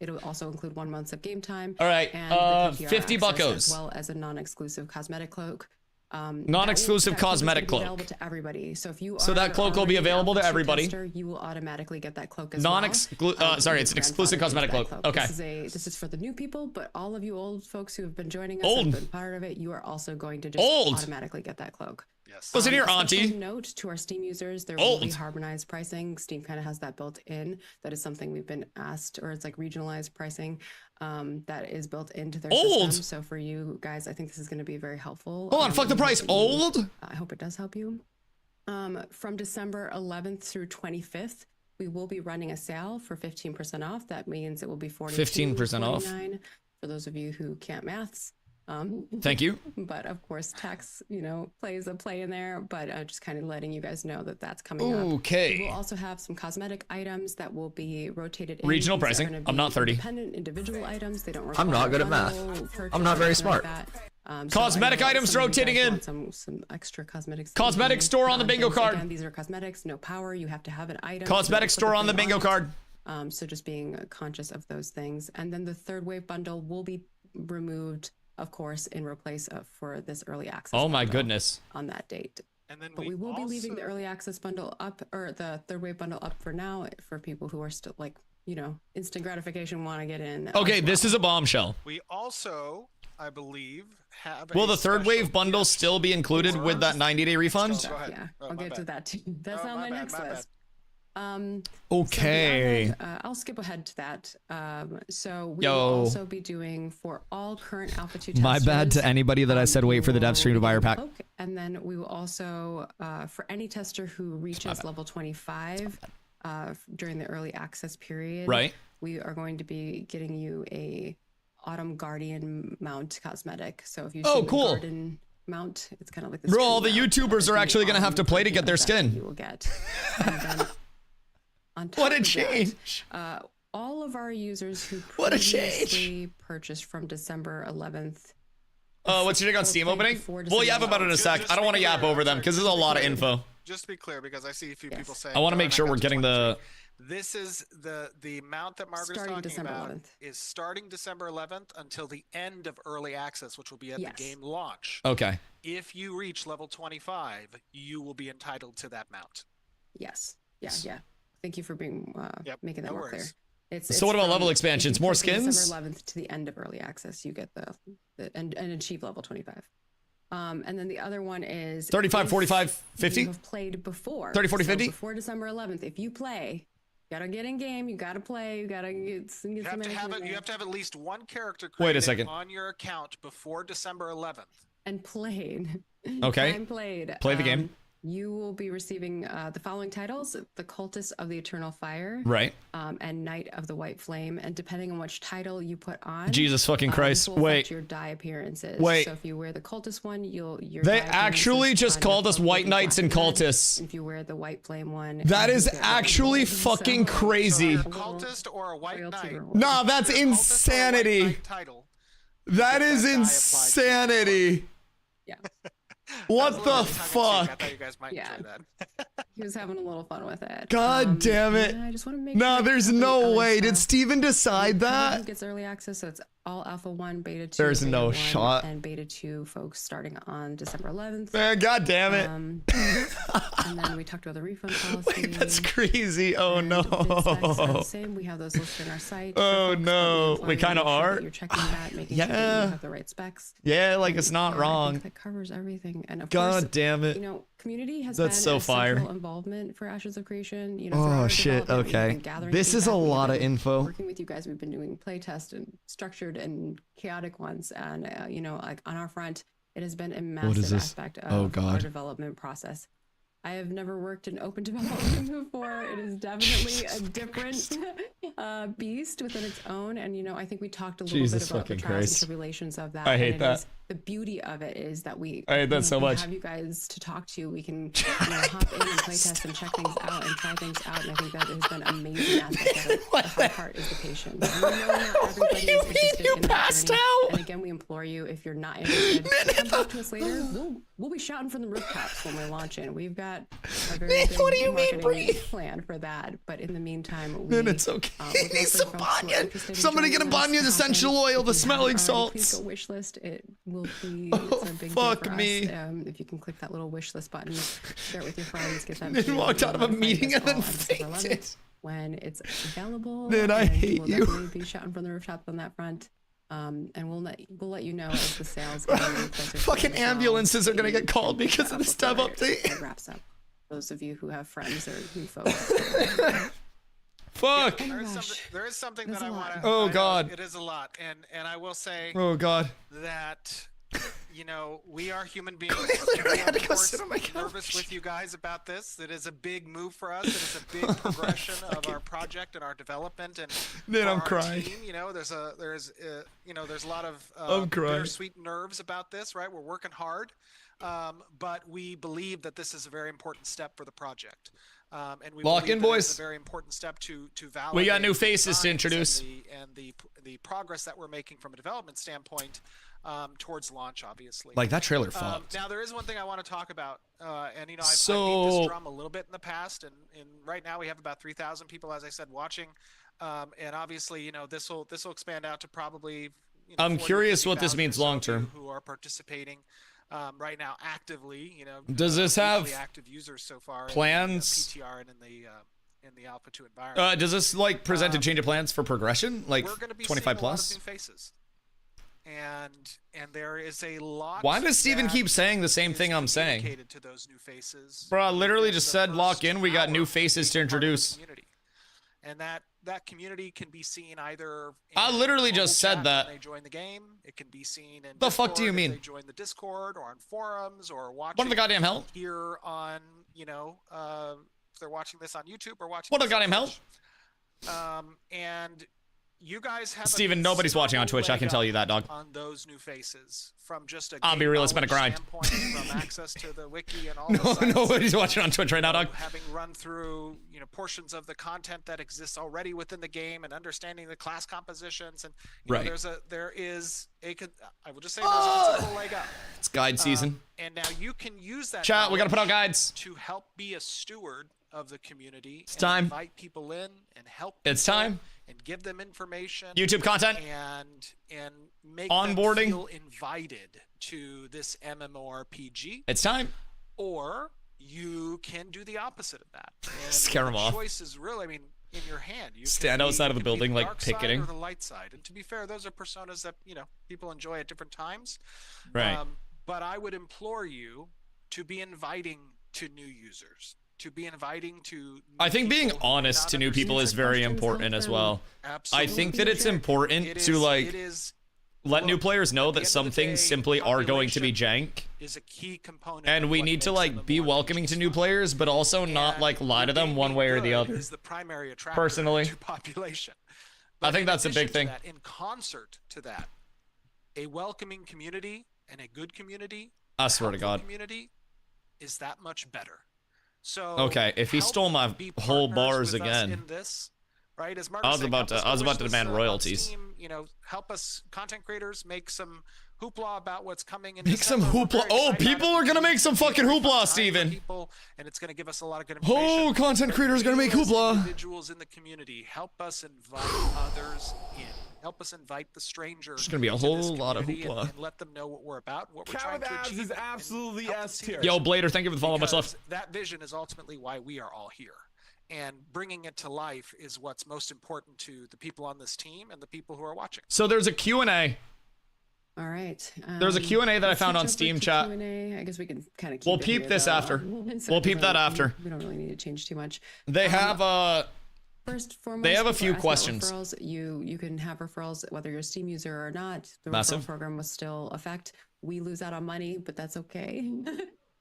It'll also include 1 month of game time. All right, and the PTR 50 access, buckos. as well as a non-exclusive cosmetic cloak. Non-exclusive cosmetic cloak. Available to everybody. So if you So that cloak will be available to everybody. Tester, you will automatically get that cloak as Sorry, it's an exclusive cosmetic cloak. Okay. This is for the new people, but all of you old folks who have been joining us Old. and been part of it, you are also going to just automatically get that cloak. Yes. Listen here, A special auntie. note to our Steam users, there will be harmonized pricing. Steam kind of has that built in. That is something we've been asked, or it's like regionalized pricing that is built into their system. So for you guys, I think this is going to be very helpful. Hold on, fuck the price. Old? I hope it does help you. From December 11th through 25th, we will be running a sale for 15% off. That means it will be 15% off. For those of you who can't maths. Thank you. But of course, tax, plays a play in there. But just kind of letting you guys know that that's coming up. Okay. We will also have some cosmetic items that will be rotated in. Regional These are pricing. gonna I'm not be 30. Independent individual items. They don't require I'm not good at math. I'm not very smart. Cosmetic items rotating in. Some extra cosmetics. Cosmetic store on the bingo card. Again, these are cosmetics. No power. You have to have an item. Cosmetic store on the bingo card. So just being conscious of those things. And then the third wave bundle will be removed, of course, in replace of for this early access. Oh my goodness. On that date. And then but we will be leaving the early access bundle up, or the third wave bundle up for now, for people who are still like, instant gratification, want to get in. Okay, this is a bombshell. We also, I believe, have. Will the third wave bundle still be included with that 90-day refund? Yeah, I'll get to that too. That's on my next list. Okay. I'll skip ahead to that. So we will also be doing for all current Alpha 2 testers. My bad to anybody that I said wait for the dev stream to buy your pack. And then we will also, for any tester who reaches level 25 during the early access period, right? We are going to be getting you a Autumn Guardian mount cosmetic. So if you see the garden mount, it's kind of like this. Bro, all the YouTubers are actually going to have to play to get their skin. You will get. And then on top what a of change! That, all of our users who previously purchased from December 11th. What's your take on Steam opening? We'll yap about it in a sec. I don't want to yap over them because there's a lot of info. Just to be clear, because I see a few people saying. I want to make sure we're getting the. This is the mount that Margaret's talking about is starting December 11th until the end of early access, which will be at the game launch. Okay. If you reach level 25, you will be entitled to that mount. Yes. Yeah. Thank you for being making that more clear. So what about level expansions? More skins? December 11th to the end of early access, you get the and achieve level 25. And then the other one is 35, 45, 50. You have played before 30, 40, 50. Before December 11th, if you play, you gotta get in game. You gotta play. You gotta get some. You have to have at least one character Wait a second. on your account before December 11th. And played. Okay. Time played. Play the game. You will be receiving the following titles: The Cultist of the Eternal Fire, right? And Knight of the White Flame. And depending on which title you put on, Jesus fucking Christ! Wait, your die appearances. Wait. So if you wear the Cultist one, they actually just called us White Knights and Cultists. If you wear the White Flame one, that is actually fucking crazy. So a cultist or a White Knight? Nah, that's insanity. That is insanity. Yeah. What the fuck? I thought you guys might enjoy that. He was having a little fun with it. God damn it. I just want to make sure there's no way. Did Steven decide that? Who gets early access, so it's all Alpha 1, Beta 2. There's Beta no 1, shot. And Beta 2 folks starting on December 11th. Man, God damn it. And then we talked about the refund policy. Wait, that's crazy. Oh no. The same. We have those listed on our site. Oh no. We kind of are. You're checking that, making sure that you have the right specs. Yeah, like it's not wrong. I think that covers everything. And of God course, damn it. Community has That's been so fire. Central involvement for Ashes of Creation. Oh shit. Okay. This is a lot of info. Working with you guys, we've been doing playtests and structured and chaotic ones, and like on our front, it has been a massive aspect of our development process. I have never worked in open development before. It is definitely a different beast within its own. And, you know, I think we talked a little bit about the trials and tribulations of that. I hate that. The beauty of it is that we have you guys to talk to. We can hop in and playtest and check things out and try things out. And I think that has been amazing aspect of it. The hard part is the patience. We know not everybody is interested in that journey. And again, we implore you, if you're not interested, come talk to us later. We'll be shouting from the rooftops when we're launching. We've got a very big marketing plan for that. But in the meantime, it's okay. Need some Banyan. Somebody get a Banyan essential oil, the smelling salts. Please go wish list. It will be it's a big deal for me. us. If you can click that little wish list button, share it with your friends, get them. They walked out of a meeting and then fainted. When it's available, man, I hate we'll you. Definitely be shouting from the rooftops on that front. And we'll let you know as the sales get closer. Fucking ambulances are gonna get called because of this dev update. It wraps up. Those of you who have friends or new folks. Fuck. There is something that I want to. Oh God. It is a lot, and I will say. Oh God. That, you know, we are human beings. I literally had to go sit on my couch. Nervous with you guys about this. It is a big move for us. It is a big progression of our project and our development. And man, I'm crying. Team, you know, there's a lot of bittersweet nerves about this, right? We're working hard, but we believe that this is a very important step for the project. And we lock in, boys. It's a very important step to validate. We got new faces to introduce, and the progress that we're making from a development standpoint towards launch, obviously. Like that trailer fucked. Now there is one thing I want to talk about, and you know, I've beat this drum a little bit in the past, and right now we have about 3,000 people, as I said, watching, and obviously, you know, this will expand out to probably. You know, I'm curious what this means long term. Who are participating. Right now, actively, you know, does this have active users so far plans? In PTR and in the Alpha 2 environment. Does this like present a change of plans for progression, like we're gonna be 25 seeing plus? A lot of new faces. And there is a lot. Why does Steven keep saying the same thing I'm saying? To those new faces. Bro, I literally just said lock in. We got new faces to introduce. And that community can be seen either. I literally just said that. When they join the game, it can be seen in. The fuck do you mean? They join the Discord or on forums or watching. What the goddamn hell? Here on, you know, if they're watching this on YouTube or watching. What the goddamn hell? And you guys have. Steven, nobody's watching on Twitch. I can tell you that, dog. On those new faces, from just a. I'll be real. It's been a grind. From access to the wiki and all. Nobody's watching on Twitch right now, dog. Having run through, you know, portions of the content that exists already within the game and understanding the class compositions and you know, there is a. I will just say there's a considerable leg up. It's guide season. And now you can use that. Chat, we gotta put out guides to help be a steward of the community. It's time. Invite people in and help. It's time. And give them information. YouTube content. And make onboarding. Them feel invited to this MMORPG. It's time. Or you can do the opposite of that. And scare them off. The choice is really, I mean, in your hand. You stand outside of the building, the like picketing. Or the light side. And to be fair, those are personas that, you know, people enjoy at different times. Right. But I would implore you to be inviting to new users. To be inviting to. I think being honest to new people is very important as well. Absolutely. I think that it's important to like let new players know that some things simply are going to be jank. Is a key component. And we need to like be welcoming to new players, but also not like lie to them one way or the other. Is the primary attractor personally to population. I think that's a big thing. In concert to that, a welcoming community and a good community. I swear to God. Community is that much better. So okay, if he stole my whole bars again, in this, right? As I was about to demand royalties. Team, you know, help us content creators make some hoopla about what's coming in. Make some hoopla. Oh, people are gonna make some fucking hoopla, Steven. And it's gonna give us a lot of good information. Oh, content creators gonna make hoopla. Individuals in the community, help us invite others in. Help us invite the strangers. There's gonna be a whole lot of hoopla. And let them know what we're about, what we're trying to achieve. Is absolutely S tier. Yo, Blader, thank you for the follow. Much love. That vision is ultimately why we are all here. And bringing it to life is what's most important to the people on this team and the people who are watching. So there's a Q&A. All right. There's a Q&A that I found on Steam chat. Q&A. I guess we can kind of keep We'll peep this after. We'll peep that after. We don't really need to change too much. They have First, foremost, they have a few questions. Referrals, you can have referrals whether you're a Steam user or not. The Massive. referral program will still affect. We lose out on money, but that's okay.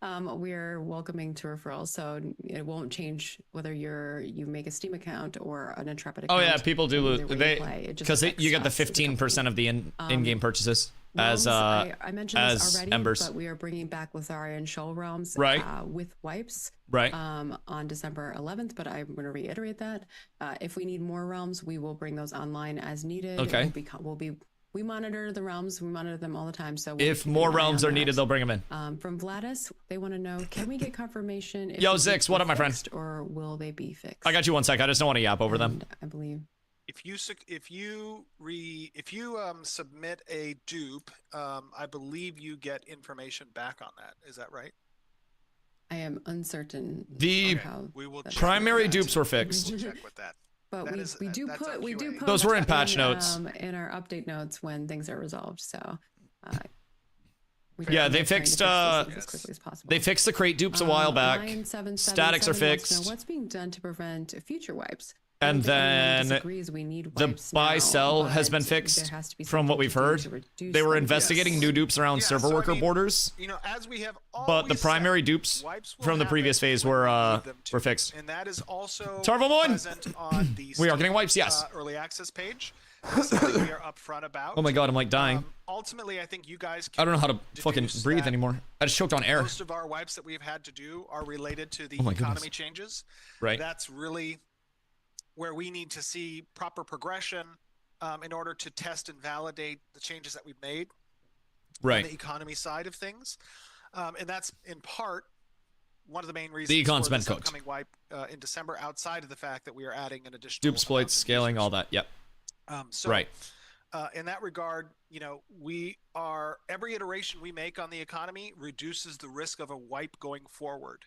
We're welcoming to referrals, so it won't change whether you make a Steam account or an Intrepid account. Oh yeah, people do because you get the 15% of the in-game purchases as I mentioned this already, Embers. but we are bringing back Litharian Shoal Realms with wipes on December 11th. But I'm going to reiterate that if we need more realms, we will bring those online as needed. Okay. We monitor the realms. We monitor them all the time. So if more realms are needed, they'll bring them in. From Vladis, they want to know: can we get confirmation? If Yo, Zix, what up, my friend? Or will they be fixed? I got you 1 sec. I just don't want to yap over them. I believe. If you submit a dupe, I believe you get information back on that. Is that right? I am uncertain. The primary dupes were fixed. We'll check with that. But we do put those were in patch notes in our update notes when things are resolved. So yeah, they fixed as quickly as possible. They fixed the crate dupes a while back. Statics are fixed. What's being done to prevent future wipes? And then the buy sell has been fixed from what we've heard. They were investigating new dupes around server worker borders. You know, as we have but the primary dupes from the previous phase were fixed. And that is also Tarvalmoin! present on the We are getting wipes, yes. Early access page. Something we are upfront about. Oh my god, I'm like dying. Ultimately, I think you guys I don't know how to fucking breathe anymore. I just choked on air. Most of our wipes that we've had to do are related to the economy changes. Right. That's really where we need to see proper progression in order to test and validate the changes that we've made on the economy side of things. And that's in part one of the main reasons the econ's for been this cooked. upcoming wipe in December, outside of the fact that we are adding an additional Dupe exploits, scaling, all that. Yep. In that regard, you know, every iteration we make on the economy reduces the risk of a wipe going forward.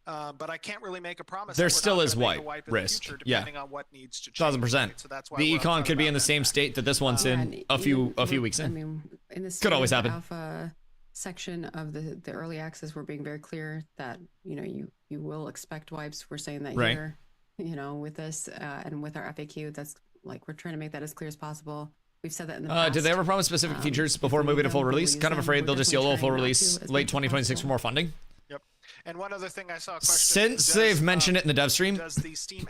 But I can't really make a promise. There still is wipe risk. Future, depending on what needs to change. 1000%. So that's why the econ could be in the same state that this one's in a few weeks in. I mean, in the could always happen. Alpha section of the early access, we're being very clear that you will expect wipes. We're saying that here, with this and with our FAQ, that's like we're trying to make that as clear as possible. We've said that in the past. Did they ever promise specific features before moving to full release? Kind of afraid they'll just YOLO full release late 2026 for more funding. Yep. And one other thing I saw a question. Since they've mentioned it in the dev stream,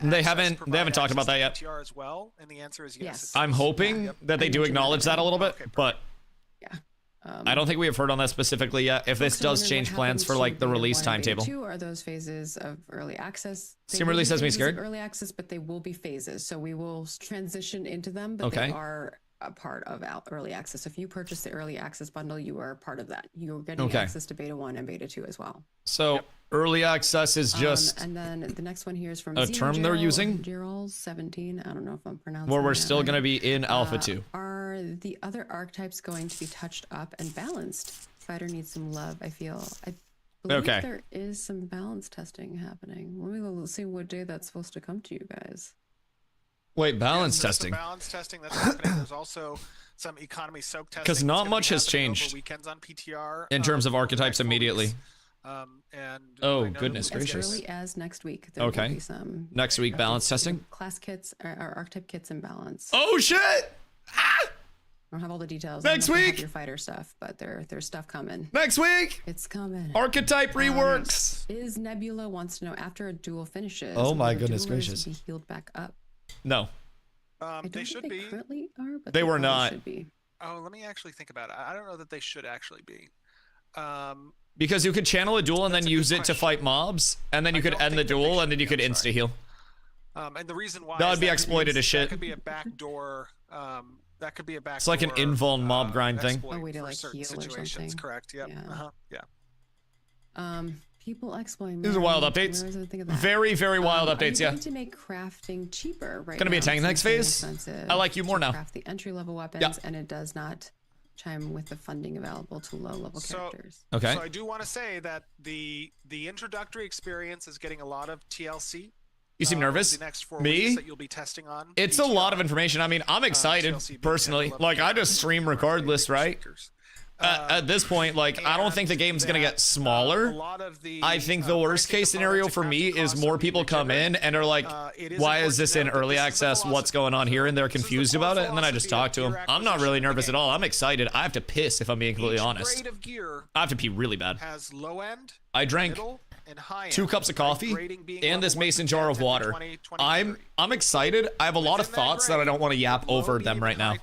they haven't talked about that yet. PTR as well, and the answer is yes. I'm hoping that they do acknowledge that a little bit, but I don't think we have heard on that specifically yet. If this does change plans for like the release timetable. Two are those phases of early access. Steam release has me scared. Early access, but they will be phases, so we will transition into them. But they are a part of early access. If you purchase the early access bundle, you are part of that. You're getting access to beta 1 and beta 2 as well. So early access is just and then the next one here is from a term they're using. Gerald 17. I don't know if I'm pronouncing. Where we're still going to be in Alpha 2. Are the other archetypes going to be touched up and balanced? Fighter needs some love. I believe there is some balance testing happening. Let me go see what day that's supposed to come to you guys. Wait, balance testing. Balance testing that's happening. There's also some economy soak testing. Because not much has changed weekends on PTR, in terms of archetypes immediately. And goodness gracious. As early as next week. There will be some next week balance testing. Class kits or archetype kits in balance. Oh shit! I don't have all the details. Next week. Your fighter stuff, but there's stuff coming. Next week. It's coming. Archetype reworks. Is Nebula wants to know after a duel finishes. Oh my goodness gracious. Be healed back up. No. They should be. Currently are, but they were not. Should be. Oh, let me actually think about it. I don't know that they should actually be. Because you could channel a duel and then use it to fight mobs, and then you could end the duel, and then you could insta heal. And the reason why that would be exploited as shit. That could be a backdoor. That could be a backdoor. It's like an invuln mob grind thing. A way to like heal situations. Or something. Correct. Yep. Yeah. People exploiting. These are wild updates. Very, very wild updates. Yeah. To make crafting cheaper, right? It's gonna be a tank next phase. I like you more now. Craft the entry level weapons, and it does not chime with the funding available to low level characters. Okay. So I do want to say that the introductory experience is getting a lot of TLC. You seem nervous. The next 4 Me? weeks that you'll be testing on. It's a lot of information. I mean, I'm excited personally. Like I just stream regardless, right? At this point, like, I don't think the game's gonna get smaller. I think the worst case scenario for me is more people come in and are like, why is this in early access? What's going on here? And they're confused about it. And then I just talk to them. I'm not really nervous at all. I'm excited. I have to piss if I'm being completely honest. I have to pee really bad. I drank 2 cups of coffee and this mason jar of water. I'm excited. I have a lot of thoughts that I don't want to yap over them right now.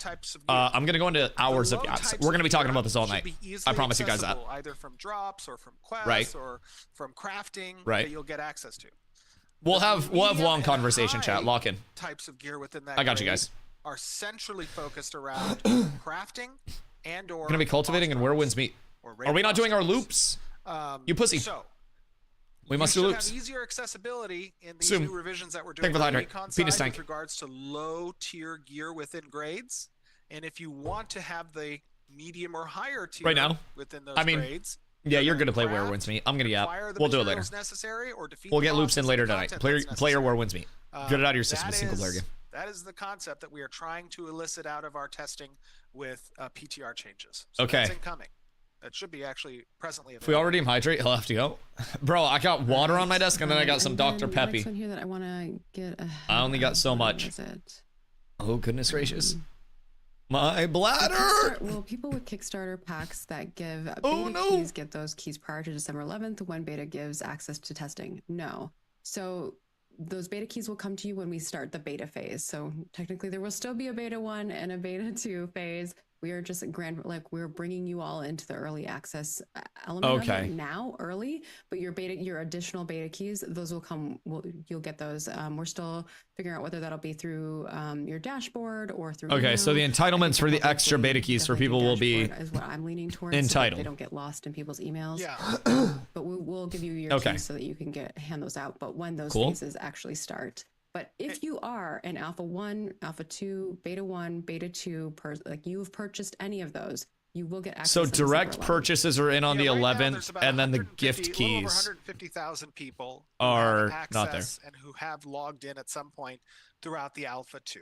I'm gonna go into hours of yaps. We're gonna be talking about this all night. I promise you guys that. Either from drops or from quests or from crafting that you'll get access to. We'll have long conversation, chat. Lock in. Types of gear within that. I got you guys. Are centrally focused around crafting and/or gonna be cultivating and where winds meet. Are we not doing our loops? You pussy. So we must do loops. Have easier accessibility in these new revisions that we're doing for the recon side with regards to low tier gear within grades. And if you want to have the medium or higher tier right now within those grades, yeah, you're gonna play where winds meet. I'm gonna yap. We'll do it later. We'll get loops in later tonight. Player where winds meet. Get it out of your system. Single player game. That is the concept that we are trying to elicit out of our testing with PTR changes. So okay. That's incoming. That should be actually presently available. If we already hydrate, he'll have to go. Bro, I got water on my desk and then I got some Dr. Peppy. Next one here that I want to get. I only got so much. Oh, goodness gracious. My bladder! Well, people with Kickstarter packs that give beta keys get those keys prior to December 11th when beta gives access to testing. No. So those beta keys will come to you when we start the beta phase. So technically there will still be a beta 1 and a beta 2 phase. We are just we're bringing you all into the early access element of it now, early. But your additional beta keys, those will come. You'll get those. We're still figuring out whether that'll be through your dashboard or through. Okay, so the entitlements for the extra beta keys for people will be is what I'm leaning towards. Entitled. So they don't get lost in people's emails. Yeah. But we'll give you your keys so that you can hand those out. But when those phases actually start. But if you are an Alpha 1, Alpha 2, Beta 1, Beta 2, you've purchased any of those, you will get access. So direct purchases are in on the 11th, and then the gift keys. Over 150,000 people are not there and who have logged in at some point throughout the Alpha 2.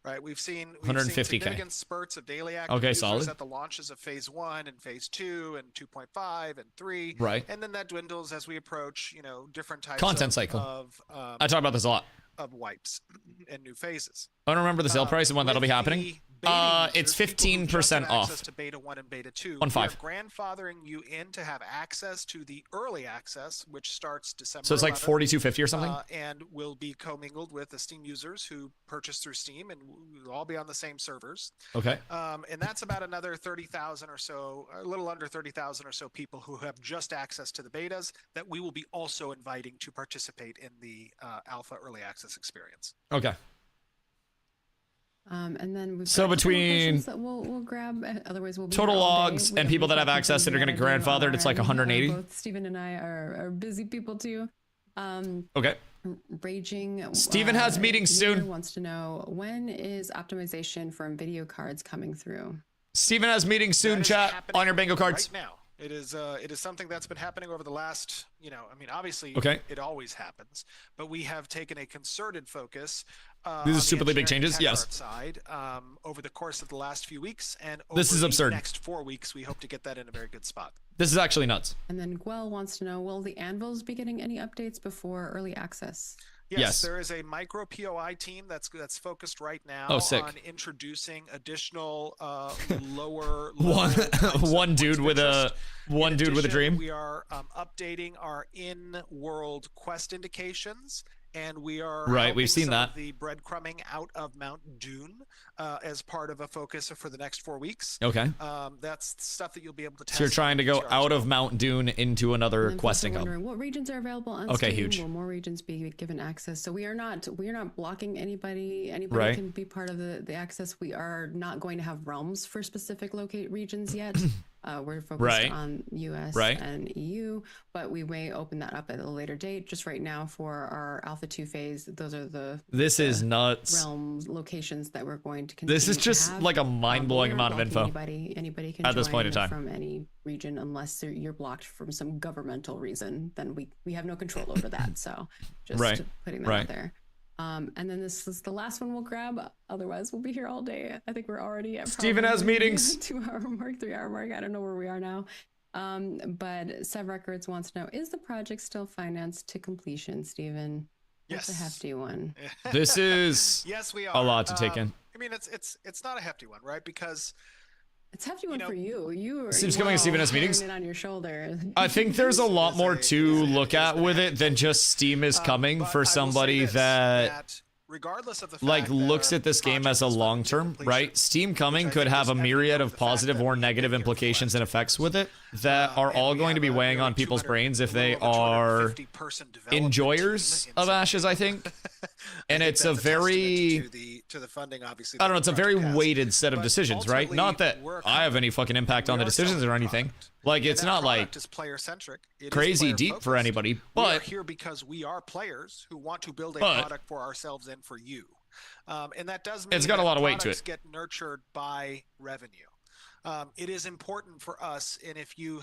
Right, we've seen 150K significant spurts of daily active users at the launches of Phase 1 and Phase 2 and 2.5 and 3. Right, and then that dwindles as we approach, different types content cycle. I talk about this a lot. Of wipes and new phases. I don't remember the sale price and when that'll be happening. It's 15% off. Access to Beta 1 and Beta 2. 1.5. We're grandfathering you in to have access to the early access, which starts December. So it's like 42.50 or something. And will be commingled with the Steam users who purchase through Steam, and we'll all be on the same servers. Okay. And that's about another 30,000 or so, a little under 30,000 or so people who have just access to the betas that we will be also inviting to participate in the alpha early access experience. Okay. And then we've so between that we'll grab, otherwise we'll be total logs and people that have access that are going to grandfathered, it's like 180. Both Steven and I are busy people too. Okay. Raging. Steven has meetings soon. Wants to know when is optimization from video cards coming through. Steven has meetings soon. Chat on your bingo cards. Right now. It is something that's been happening over the last, obviously it always happens, but we have taken a concerted focus. These are stupidly big changes. Yes. Side, over the course of the last few weeks, and over this is absurd. The next 4 weeks, we hope to get that in a very good spot. This is actually nuts. And then Gwell wants to know, will the Anvils be getting any updates before early access? Yes, there is a micro POI team that's focused right now on introducing additional lower one dude with a dream. We are updating our in-world quest indications, and we are we've seen that the breadcrumbing out of Mount Dune as part of a focus for the next 4 weeks. Okay, that's stuff that you'll be able to test. So you're trying to go out of Mount Dune into another questing hub. What regions are available on Steam? Huge. Will more regions be given access? So we are not blocking anybody. Anybody can be part of the access. We are not going to have realms for specific regions yet. We're focused on US and EU, but we may open that up at a later date. Just right now for our Alpha 2 phase, those are the is nuts realms locations that we're going to continue. This is just like a mind-blowing amount of info. Anybody can at this point in join time from any region unless you're blocked from some governmental reason. Then we have no control over that. So just putting that out there. And then this is the last one we'll grab. Otherwise, we'll be here all day. I think we're already at Steven has meetings. 2-hour mark, 3-hour mark. I don't know where we are now. But Sev Records wants to know, is the project still financed to completion, Steven? That's a hefty one. This is yes, we are. A lot to take in. I mean, it's not a hefty one, right? Because it's a hefty one for you. You seems coming to Steven has meetings. It on your shoulder. I think there's a lot more to look at with it than just Steam is coming for somebody that regardless of the like looks at this game as a long term, right? Steam coming could have a myriad of positive or negative implications and effects with it that are all going to be weighing on people's brains if they are enjoyers of Ashes, I think. And it's a very to the funding, obviously. I don't know, it's a very weighted set of decisions, right? Not that I have any fucking impact on the decisions or anything. Like, it's not like crazy deep for anybody, but we are here because we are players who want to build a product for ourselves and for you. And that does mean it's got a lot of weight to it. Get nurtured by revenue. It is important for us, and if you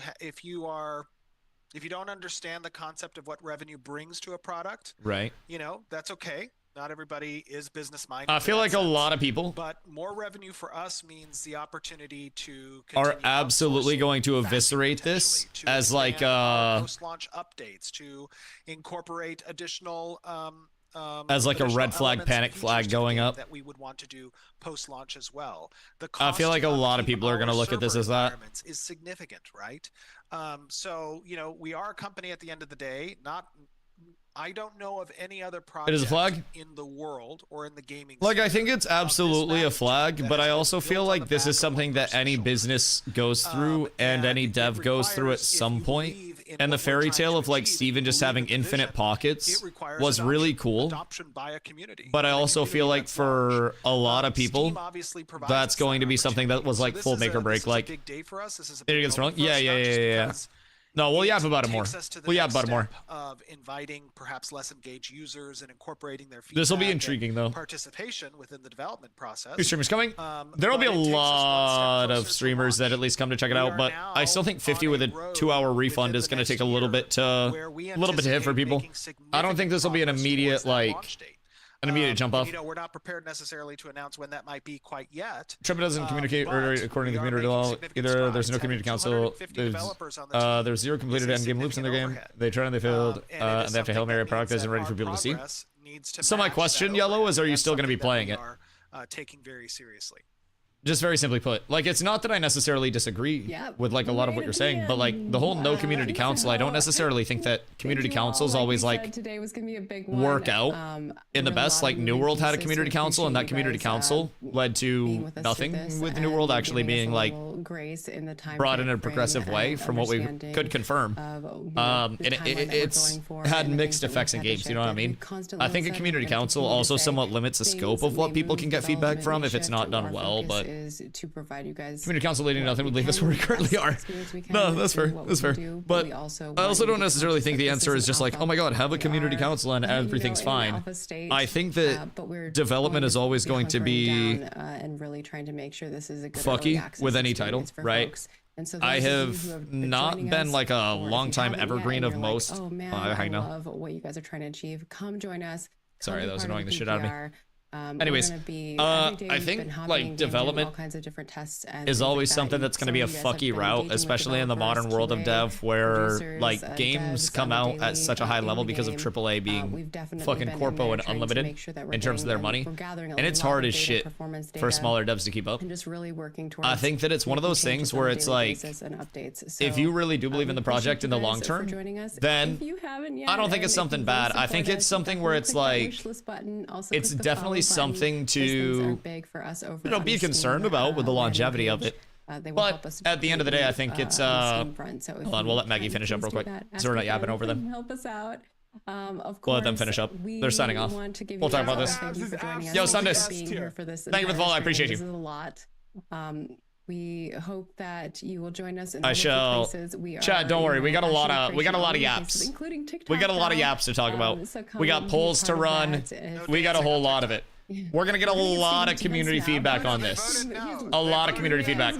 don't understand the concept of what revenue brings to a product, right? You know, that's okay. Not everybody is business minded. I feel like a lot of people, but more revenue for us means the opportunity to are absolutely going to eviscerate this as like post-launch updates, to incorporate additional as like a red flag, panic flag going up that we would want to do post-launch as well. I feel like a lot of people are going to look at this as that is significant, right? So you know, we are a company at the end of the day. I don't know of any other project it is a flag in the world or in the gaming like I think it's absolutely a flag, but I also feel like this is something that any business goes through and any dev goes through at some point. And the fairy tale of like Steven just having infinite pockets was really cool. But I also feel like for a lot of people, that's going to be something that was like full make or break. Like, yeah. No, we'll yap about it more. We'll yap about it more. Of inviting perhaps less engaged users and incorporating their feedback. This will be intriguing though. Participation within the development process. New streamers coming. There will be a lot of streamers that at least come to check it out, but I still think 50 with a 2-hour refund is going to take a little bit to hit for people. I don't think this will be an immediate jump off. You know, we're not prepared necessarily to announce when that might be quite yet. Trippet doesn't communicate according to the community law either. There's no community council. There's 0 completed endgame loops in their game. They tried and they failed, and they have to Hail Mary a product that isn't ready for people to see. So my question, Yellow, is are you still going to be playing it? Taking very seriously. Just very simply put, like, it's not that I necessarily disagree with like a lot of what you're saying, but like the whole no community council, I don't necessarily think that community councils always like today was gonna be a big work out in the best. Like New World had a community council, and that community council led to nothing with the New World actually being like brought in a progressive way from what we could confirm. And it's had mixed effects in games, you know what I mean? I think a community council also somewhat limits the scope of what people can get feedback from if it's not done well, but is to provide you guys community council leading nothing would leave us where we currently are. No, that's fair. That's fair. But I also don't necessarily think the answer is just like, oh my god, have a community council and everything's fine. I think that development is always going to be and really trying to make sure this is a good fucky with any title, right? I have not been like a long time evergreen of most. Oh man, I love what you guys are trying to achieve. Come join us. Sorry, that was annoying the shit out of me. Anyways, I think like development all kinds of different tests is always something that's going to be a fucky route, especially in the modern world of dev where like games come out at such a high level because of AAA being fucking corpo and unlimited in terms of their money, and it's hard as shit for smaller devs to keep up. I think that it's one of those things where it's like, if you really do believe in the project in the long term, then I don't think it's something bad. I think it's something where it's like, it's definitely something to be concerned about with the longevity of it. But at the end of the day, I think it's hold on, we'll let Maggie finish up real quick so we're not yapping over them. Help us out. Of course, we'll let them finish up. They're signing off. We'll talk about this. Yo, Sundays. Thank you for the follow. I appreciate you. This is a lot. We hope that you will join us in I shall. Chat, don't worry. We got a lot of yaps. Including TikTok. We got a lot of yaps to talk about. We got polls to run. We got a whole lot of it. We're gonna get a lot of community feedback on this. A lot of community feedback.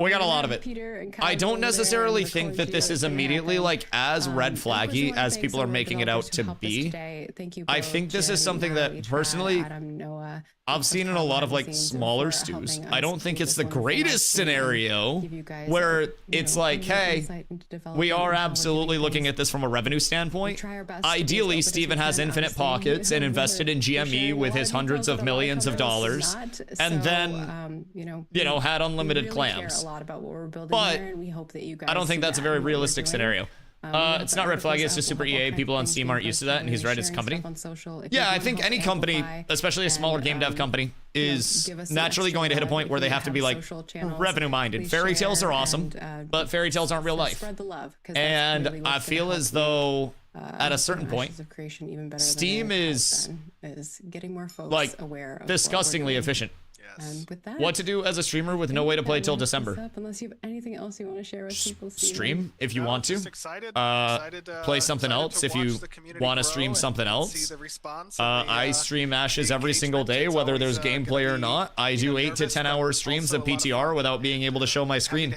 We got a lot of it. Peter and Kyle I don't over there necessarily and think that recording this together is can immediately happen. like as red And of course, we flaggy wanna as thank people some are of the making it out developers to who helped us be. today. Thank you I both, think this is Jim, something Natalie, that Chad, personally Adam, Noah, I've of seen in a Kyle lot of behind like the scenes smaller for stews. helping I us don't think create it's this the wonderful live greatest stream and scenario give you guys, where you it's know, like, really good hey, insight into we development are and how we're absolutely doing looking things. at this from a revenue standpoint. Try our best to be as Ideally, open as Steven we has can. infinite Obviously, pockets and we're invested in sharing GME a with lot his of hundreds details of that a lot millions of others dollars, not. and So, then you know, had unlimited we really clams. care a lot about what we're building But here, and we hope that you guys I don't think see that's a that very in what we're realistic doing. scenario. It's not red flag, it's just super EA. People on Steam aren't used to that, and he's right, it's a company. Yeah, I think any company, especially a smaller game dev company, is naturally going to hit a point where they have to be like revenue minded. Fairy tales are awesome, but fairy tales aren't real life. Spread the love, 'cause that's And really what's I gonna feel help as you, though at a certain Ashes point, of Creation even better Steam than it has is been, is getting more folks like aware of what we're disgustingly doing. efficient. And with that, What to do as a streamer with no way to play till December? Unless you have anything else you want to share with people, Steven. Stream if you want to. Play something else if you want to stream something else. I stream Ashes every single day, whether there's gameplay or not. I do 8 to 10 hour streams of PTR without being able to show my screen.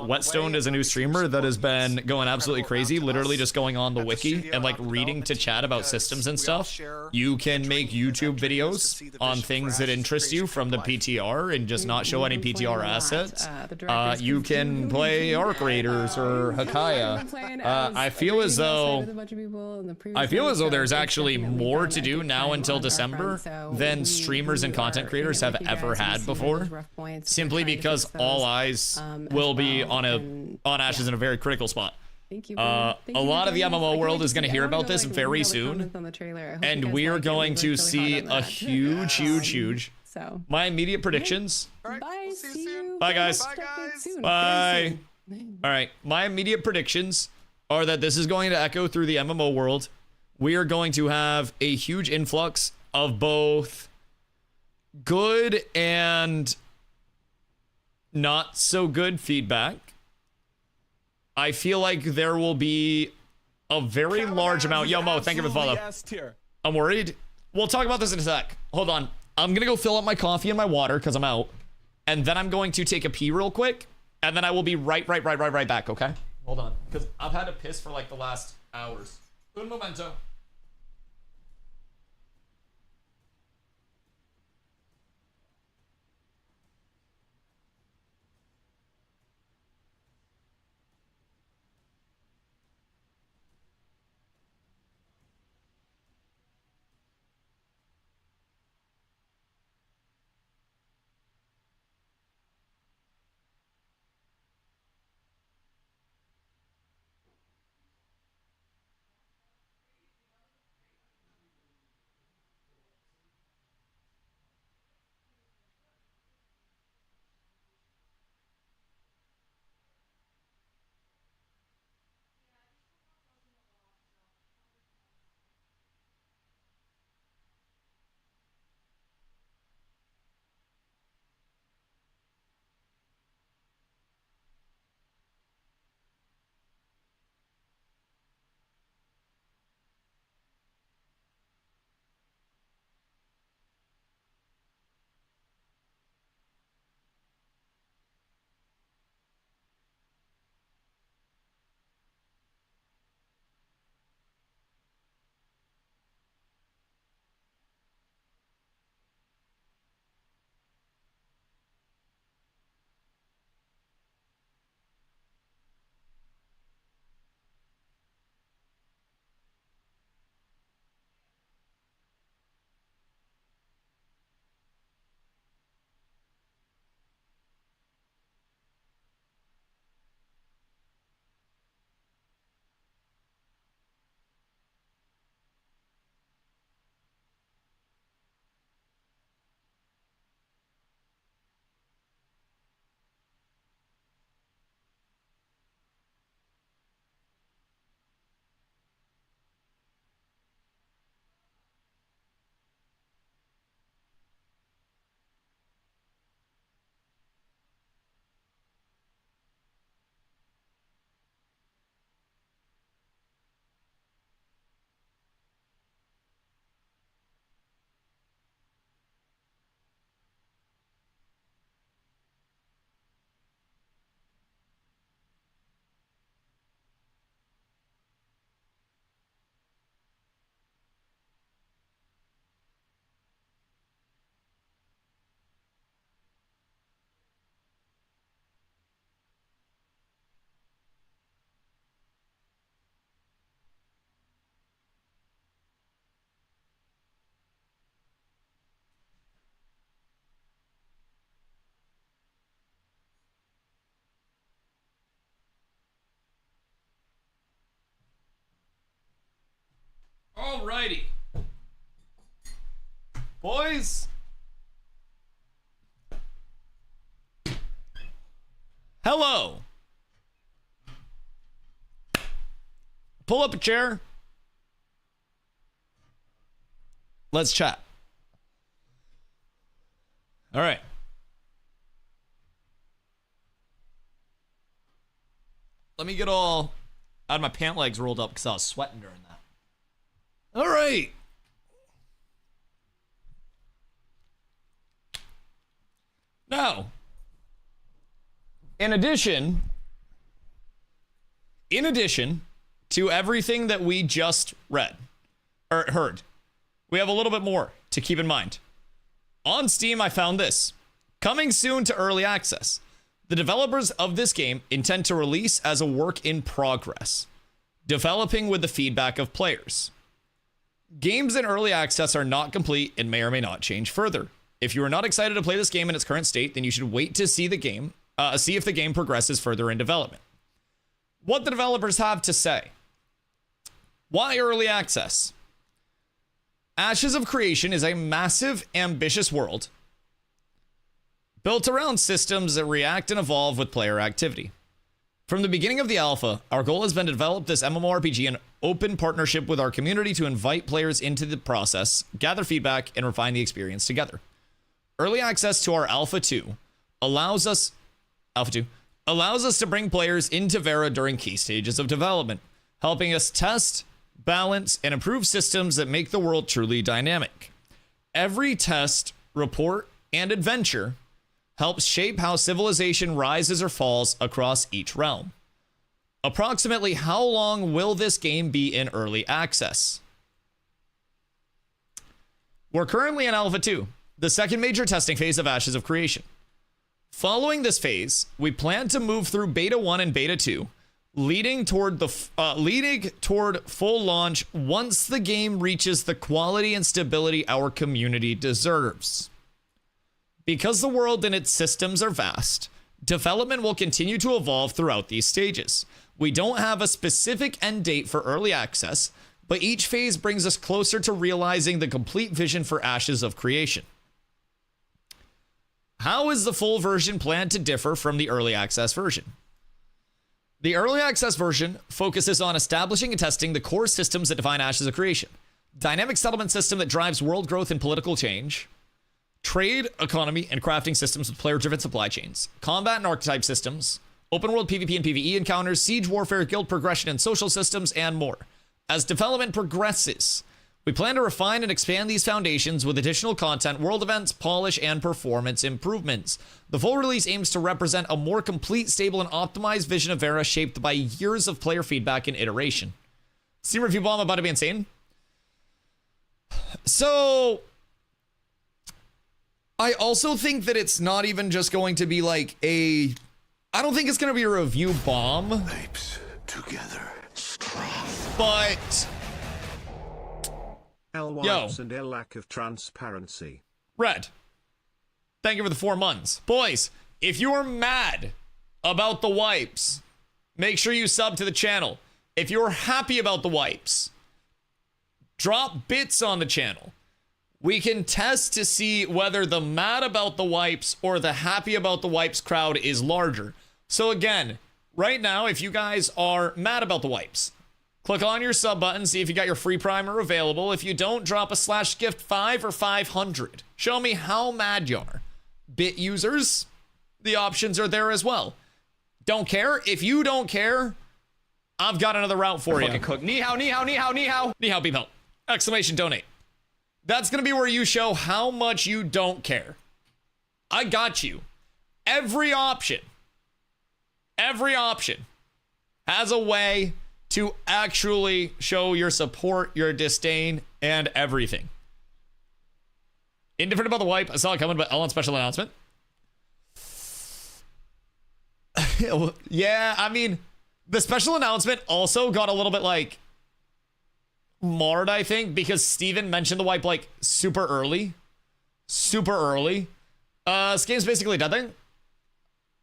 Whetstone is a new streamer that has been going absolutely crazy, literally just going on the wiki and like reading to chat about systems and stuff. You can make YouTube videos on things that interest you from the PTR and just not show any PTR assets. You can play Arc Raiders or Hakaya. I feel as though there's actually more to do now until December than streamers and content creators have ever had before, simply because all eyes will be on Ashes in a very critical spot. A lot of the MMO world is going to hear about this very soon, and we are going to see a huge. So my immediate predictions. Bye. See you. Bye, guys. Bye. All right. My immediate predictions are that this is going to echo through the MMO world. We are going to have a huge influx of both good and not so good feedback. I feel like there will be a very large amount. Yo, Mo, thank you for the follow. I'm worried. We'll talk about this in a sec. Hold on. I'm going to go fill up my coffee and my water because I'm out. And then I'm going to take a pee real quick. And then I will be right back, okay? Hold on. Because I've had to piss for like the last hours. Un momento. Alrighty. Boys. Hello. Pull up a chair. Let's chat. All right. Let me get all out of my pant legs rolled up because I was sweating during that. All right. Now, in addition to everything that we just read or heard, we have a little bit more to keep in mind. On Steam, I found this. Coming soon to early access. The developers of this game intend to release as a work in progress, developing with the feedback of players. Games in early access are not complete and may or may not change further. If you are not excited to play this game in its current state, then you should wait to see see if the game progresses further in development. What the developers have to say. Why early access? Ashes of Creation is a massive, ambitious world built around systems that react and evolve with player activity. From the beginning of the alpha, our goal has been to develop this MMORPG in open partnership with our community to invite players into the process, gather feedback, and refine the experience together. Early access to our Alpha 2 allows us to bring players into Vera during key stages of development, helping us test, balance, and improve systems that make the world truly dynamic. Every test, report, and adventure helps shape how civilization rises or falls across each realm. Approximately how long will this game be in early access? We're currently in Alpha 2, the second major testing phase of Ashes of Creation. Following this phase, we plan to move through Beta 1 and Beta 2, leading toward full launch once the game reaches the quality and stability our community deserves. Because the world and its systems are vast, development will continue to evolve throughout these stages. We don't have a specific end date for early access, but each phase brings us closer to realizing the complete vision for Ashes of Creation. How is the full version planned to differ from the early access version? The early access version focuses on establishing and testing the core systems that define Ashes of Creation. Dynamic settlement system that drives world growth and political change. Trade, economy, and crafting systems with player-driven supply chains. Combat and archetype systems. Open world PvP and PvE encounters. Siege warfare, guild progression, and social systems, and more. As development progresses, we plan to refine and expand these foundations with additional content, world events, polish, and performance improvements. The full release aims to represent a more complete, stable, and optimized vision of Vera shaped by years of player feedback and iteration. Steam review bomb about to be insane. So, I also think that it's not even just going to be like I don't think it's going to be a review bomb. Apes together. But L-wipes and L lack of transparency. Red, thank you for the 4 months. Boys, if you are mad about the wipes, make sure you sub to the channel. If you're happy about the wipes, drop bits on the channel. We can test to see whether the mad about the wipes or the happy about the wipes crowd is larger. So again, right now, if you guys are mad about the wipes, click on your sub button, see if you got your free primer available. If you don't, drop a /gift 5 or 500. Show me how mad you are. Bit users, the options are there as well. Don't care? If you don't care, I've got another route for you. Cook. Ni hao, ni hao, ni hao, ni hao. Ni hao, beep help. Exclamation donate. That's going to be where you show how much you don't care. I got you. Every option has a way to actually show your support, your disdain, and everything. Indifferent about the wipe. I saw it coming, but Ellen special announcement. Yeah, I mean, the special announcement also got a little bit like marred, I think, because Steven mentioned the wipe like super early. This game's basically dead thing.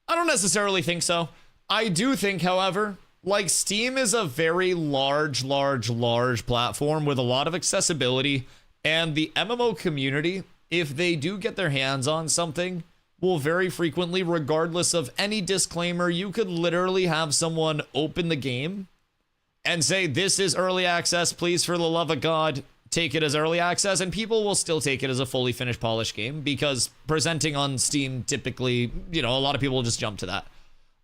I don't necessarily think so. I do think, however, like Steam is a very large platform with a lot of accessibility, and the MMO community, if they do get their hands on something, will very frequently, regardless of any disclaimer, you could literally have someone open the game and say, this is early access, please, for the love of God, take it as early access, and people will still take it as a fully finished, polished game, because presenting on Steam typically, you know, a lot of people will just jump to that.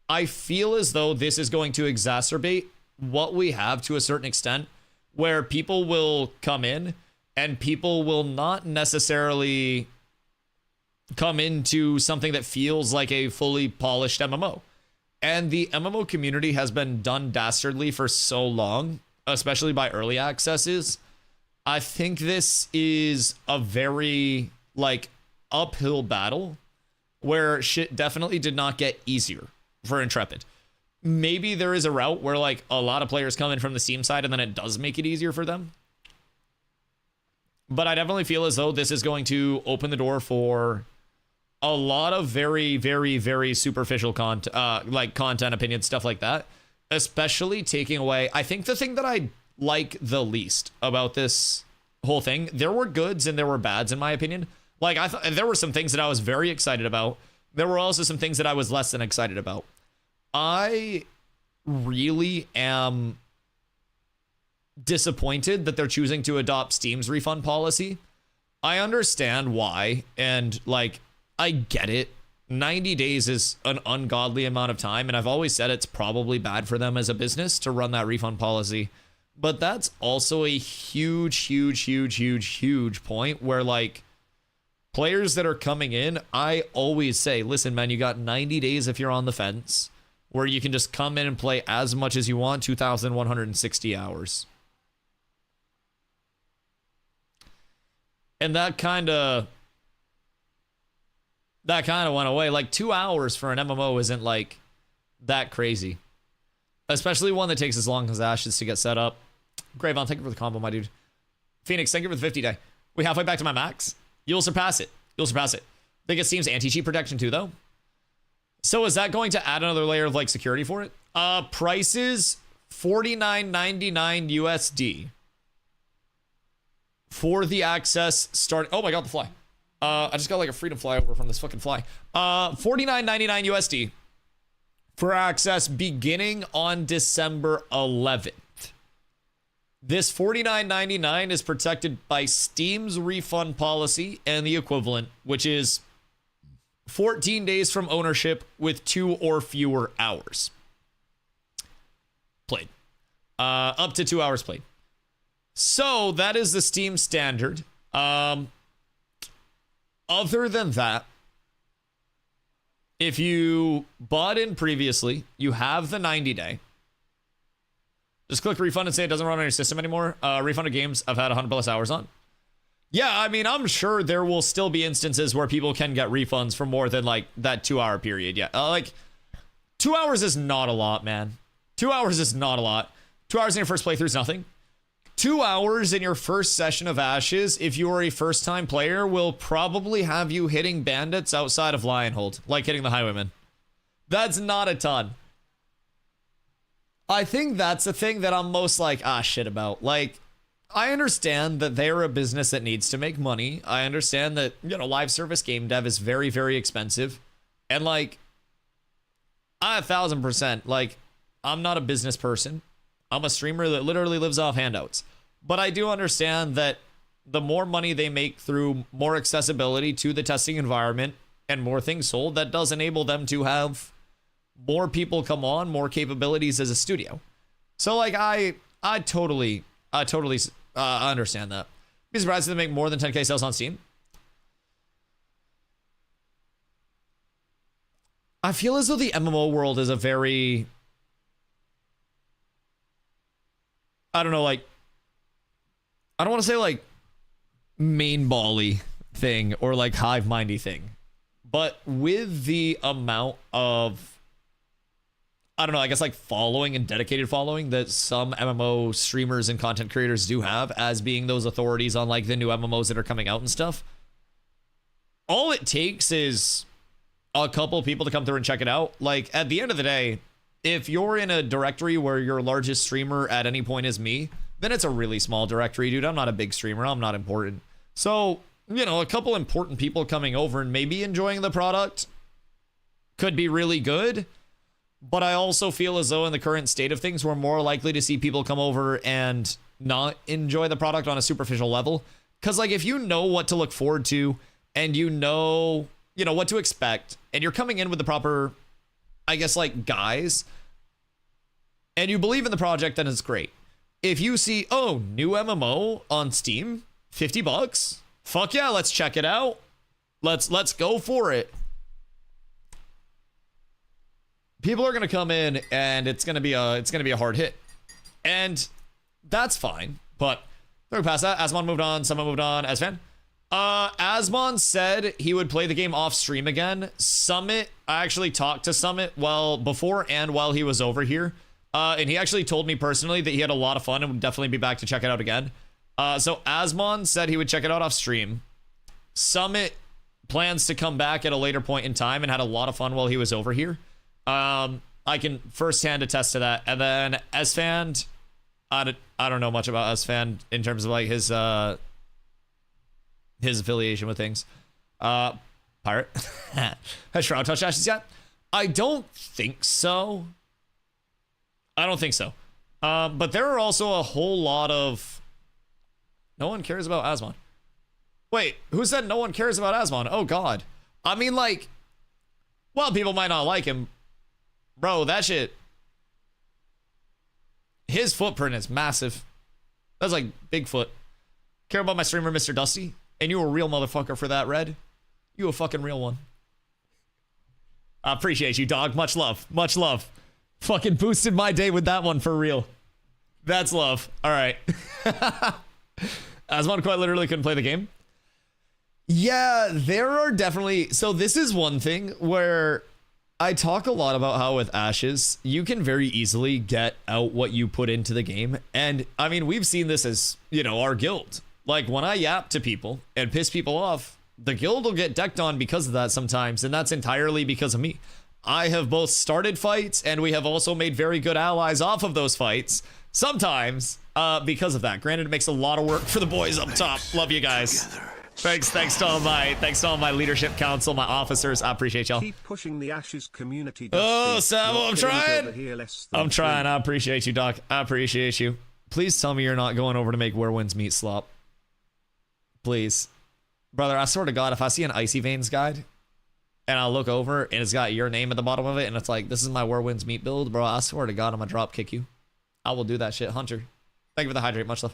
I feel as though this is going to exacerbate what we have to a certain extent, where people will come in and people will not necessarily come into something that feels like a fully polished MMO. And the MMO community has been done dastardly for so long, especially by early accesses. I think this is a very like uphill battle where shit definitely did not get easier for Intrepid. Maybe there is a route where like a lot of players come in from the Steam side and then it does make it easier for them. But I definitely feel as though this is going to open the door for a lot of very superficial content, like content, opinions, stuff like that, especially taking away. I think the thing that I like the least about this whole thing, there were goods and there were bads in my opinion. Like I thought there were some things that I was very excited about. There were also some things that I was less than excited about. I really am disappointed that they're choosing to adopt Steam's refund policy. I understand why, and like I get it. 90 days is an ungodly amount of time, and I've always said it's probably bad for them as a business to run that refund policy. But that's also a huge point where like players that are coming in, I always say, listen, man, you got 90 days if you're on the fence, where you can just come in and play as much as you want, 2,160 hours. And that kind of went away. Like 2 hours for an MMO isn't like that crazy, especially one that takes as long as Ashes to get set up. Gravon, thank you for the combo, my dude. Phoenix, thank you for the 50 day. We halfway back to my max. You'll surpass it. You'll surpass it. Biggest Steam's anti-cheat protection too, though. So is that going to add another layer of like security for it? Prices $49.99 USD for the access start. Oh my god, the fly. I just got like a freedom flyover from this fucking fly. $49.99 USD for access beginning on December 11th. This $49.99 is protected by Steam's refund policy and the equivalent, which is 14 days from ownership with 2 or fewer hours played. Up to 2 hours played. So that is the Steam standard. Other than that, if you bought in previously, you have the 90 day. Just click refund and say it doesn't run on your system anymore. Refunded games I've had 100 plus hours on. Yeah, I mean, I'm sure there will still be instances where people can get refunds for more than like that 2 hour period. Yeah, like 2 hours is not a lot, man. 2 hours is not a lot. 2 hours in your first playthrough is nothing. 2 hours in your first session of Ashes, if you are a first time player, will probably have you hitting bandits outside of Lionhold, like hitting the Highwaymen. That's not a ton. I think that's the thing that I'm most like, shit about. Like, I understand that they're a business that needs to make money. I understand that, you know, live service game dev is very, very expensive. And like, 1,000%, like, I'm not a business person. I'm a streamer that literally lives off handouts. But I do understand that the more money they make through more accessibility to the testing environment and more things sold, that does enable them to have more people come on, more capabilities as a studio. So like, I totally understand that. Be surprised if they make more than 10k sales on Steam. I feel as though the MMO world is a very, I don't know, like, I don't want to say like main ball-y thing or like hive mindy thing, but with the amount of, I don't know, I guess like following and dedicated following that some MMO streamers and content creators do have as being those authorities on like the new MMOs that are coming out and stuff. All it takes is a couple people to come through and check it out. Like at the end of the day, if you're in a directory where your largest streamer at any point is me, then it's a really small directory, dude. I'm not a big streamer. I'm not important. So, you know, a couple important people coming over and maybe enjoying the product could be really good. But I also feel as though in the current state of things, we're more likely to see people come over and not enjoy the product on a superficial level. Because, like, if you know what to look forward to and you know what to expect, and you're coming in with the proper, I guess, like, guys, and you believe in the project, then it's great. If you see, oh, new MMO on Steam, $50, fuck yeah, let's check it out. Let's go for it. People are gonna come in, and it's gonna be a hard hit, and that's fine. But through past that, Asmon moved on. Someone moved on. Asfan. Asmon said he would play the game off stream again. Summit, I actually talked to Summit before and while he was over here. And he actually told me personally that he had a lot of fun and would definitely be back to check it out again. So Asmon said he would check it out off stream. Summit plans to come back at a later point in time and had a lot of fun while he was over here. I can firsthand attest to that. And then Esfand, I don't know much about Esfand in terms of like his affiliation with things. Pirate. Has Shroud touched Ashes yet? I don't think so. But there are also a whole lot of... No one cares about Asmon. Wait, who said no one cares about Asmon? Oh, God. I mean, like... Well, people might not like him. Bro, that shit... His footprint is massive. That's like Bigfoot. Care about my streamer, Mr. Dusty? And you a real motherfucker for that, Red. You a fucking real one. I appreciate you, dog. Much love. Much love. Fucking boosted my day with that one for real. That's love. All right. Asmon quite literally couldn't play the game. Yeah, there are definitely... So this is one thing where I talk a lot about how with Ashes, you can very easily get out what you put into the game. And I mean, we've seen this as, you know, our guild. Like when I yap to people and piss people off, the guild will get decked on because of that sometimes. And that's entirely because of me. I have both started fights and we have also made very good allies off of those fights. Sometimes because of that. Granted, it makes a lot of work for the boys up top. Love you guys. Thanks to all my leadership council, my officers. I appreciate y'all. Keep pushing the Ashes community. Oh, Sabo, I'm trying. I'm trying. I appreciate you, Doc. I appreciate you. Please tell me you're not going over to make Where Winds Meet slop. Please. Brother, I swear to God, if I see an Icy Veins guide and I look over and it's got your name at the bottom of it and it's like, this is my Where Winds Meet build, bro, I swear to God, I'm gonna drop kick you. I will do that shit. Hunter, thank you for the hydrate. Much love.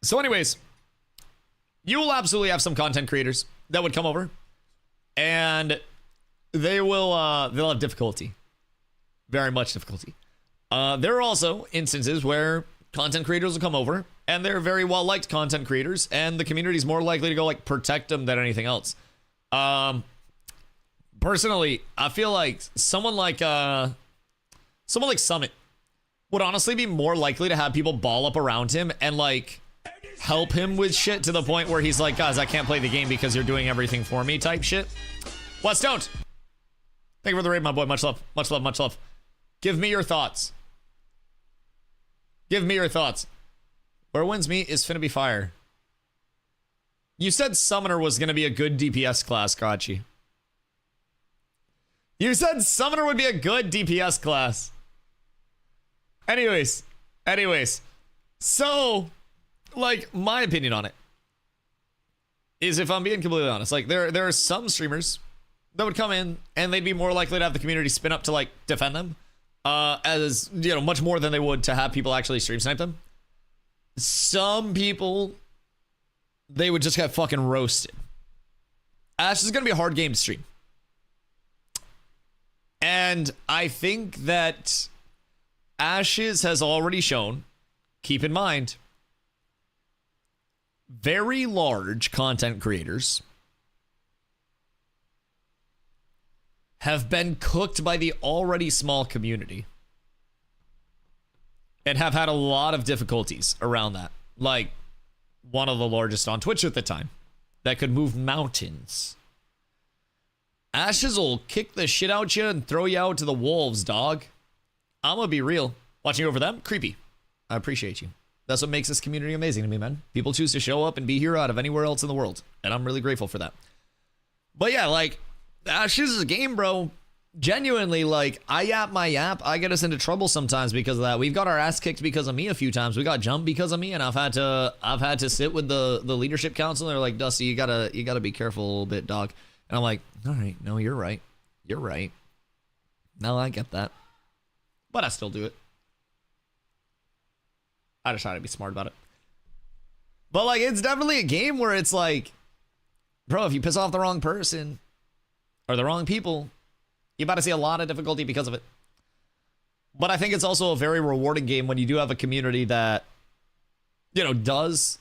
So anyways, you will absolutely have some content creators that would come over and they'll have difficulty. Very much difficulty. There are also instances where content creators will come over and they're very well liked content creators and the community is more likely to go like protect them than anything else. Personally, I feel like someone like Summit would honestly be more likely to have people ball up around him and like help him with shit to the point where he's like, guys, I can't play the game because you're doing everything for me type shit. What's don't? Thank you for the raid, my boy. Much love. Much love. Much love. Give me your thoughts. Give me your thoughts. Where Winds Meet is finna be fire. You said Summoner was gonna be a good DPS class, Kachi. You said Summoner would be a good DPS class. Anyways. So, like, my opinion on it is, if I'm being completely honest, like, there are some streamers that would come in and they'd be more likely to have the community spin up to, like, defend them. As, you know, much more than they would to have people actually stream snipe them. Some people, they would just get fucking roasted. Ash is going to be a hard game to stream. And I think that Ashes has already shown, keep in mind, very large content creators have been cooked by the already small community and have had a lot of difficulties around that. Like one of the largest on Twitch at the time that could move mountains. Ashes will kick the shit out you and throw you out to the wolves, dog. I'm gonna be real. Watching over them, creepy. I appreciate you. That's what makes this community amazing to me, man. People choose to show up and be here out of anywhere else in the world, and I'm really grateful for that. But yeah, like, Ashes is a game, bro. Genuinely, like, I yap my yap. I get us into trouble sometimes because of that. We've got our ass kicked because of me a few times. We got jumped because of me, and I've had to sit with the leadership council. They're like, Dusty, you gotta be careful a little bit, dog. And I'm like, all right, no, you're right. You're right. No, I get that. But I still do it. I just try to be smart about it. But like, it's definitely a game where it's like, bro, if you piss off the wrong person or the wrong people, you're about to see a lot of difficulty because of it. But I think it's also a very rewarding game when you do have a community that, you know, does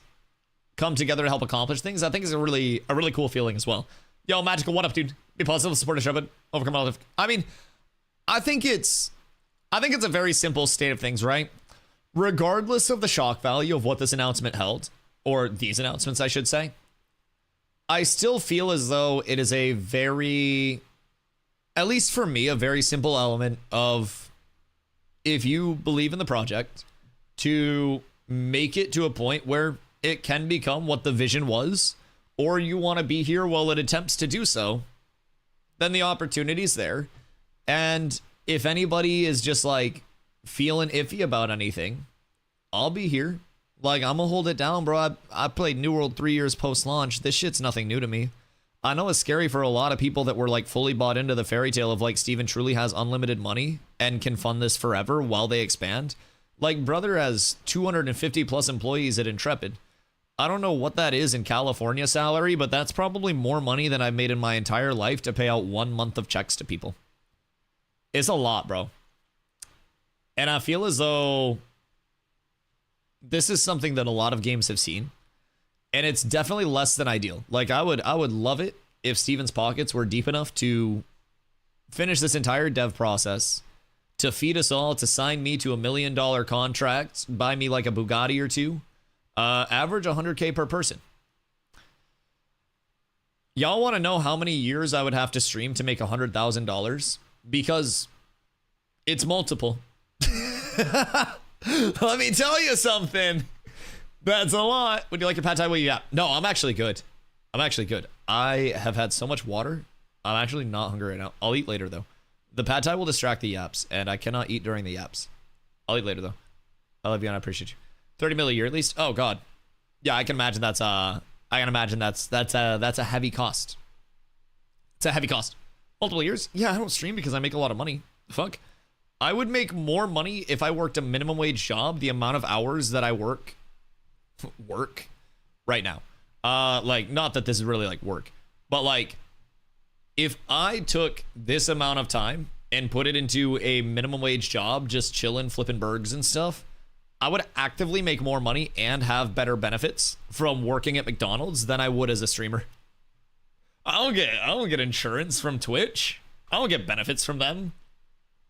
come together to help accomplish things. I think it's a really cool feeling as well. Yo, Magical, what up, dude? Be positive, support, and shove it. Overcome all of. I mean, I think it's a very simple state of things, right? Regardless of the shock value of what this announcement held, or these announcements, I should say, I still feel as though it is a very, at least for me, a very simple element of, if you believe in the project, to make it to a point where it can become what the vision was, or you want to be here while it attempts to do so, then the opportunity's there. And if anybody is just like feeling iffy about anything, I'll be here. Like, I'm gonna hold it down, bro. I played New World 3 years post-launch. This shit's nothing new to me. I know it's scary for a lot of people that were like fully bought into the fairy tale of like Steven truly has unlimited money and can fund this forever while they expand. Like, brother has 250 plus employees at Intrepid. I don't know what that is in California salary, but that's probably more money than I've made in my entire life to pay out 1 month of checks to people. It's a lot, bro. And I feel as though this is something that a lot of games have seen, and it's definitely less than ideal. Like, I would love it if Steven's pockets were deep enough to finish this entire dev process, to feed us all, to sign me to $1 million contract, buy me like a Bugatti or two, average 100K per person. Y'all want to know how many years I would have to stream to make $100,000? Because it's multiple. Let me tell you something. That's a lot. Would you like your pad thai? What you got? No, I'm actually good. I have had so much water. I'm actually not hungry right now. I'll eat later, though. The pad thai will distract the yaps, and I cannot eat during the yaps. I'll eat later, though. I love you, and I appreciate you. 30 mil a year at least? Oh, God. Yeah, I can imagine that's a heavy cost. It's a heavy cost. Multiple years? Yeah, I don't stream because I make a lot of money. Fuck. I would make more money if I worked a minimum wage job, the amount of hours that I work right now. Like, not that this is really like work, but like, if I took this amount of time and put it into a minimum wage job, just chilling, flipping burgers and stuff, I would actively make more money and have better benefits from working at McDonald's than I would as a streamer. I don't get insurance from Twitch. I don't get benefits from them.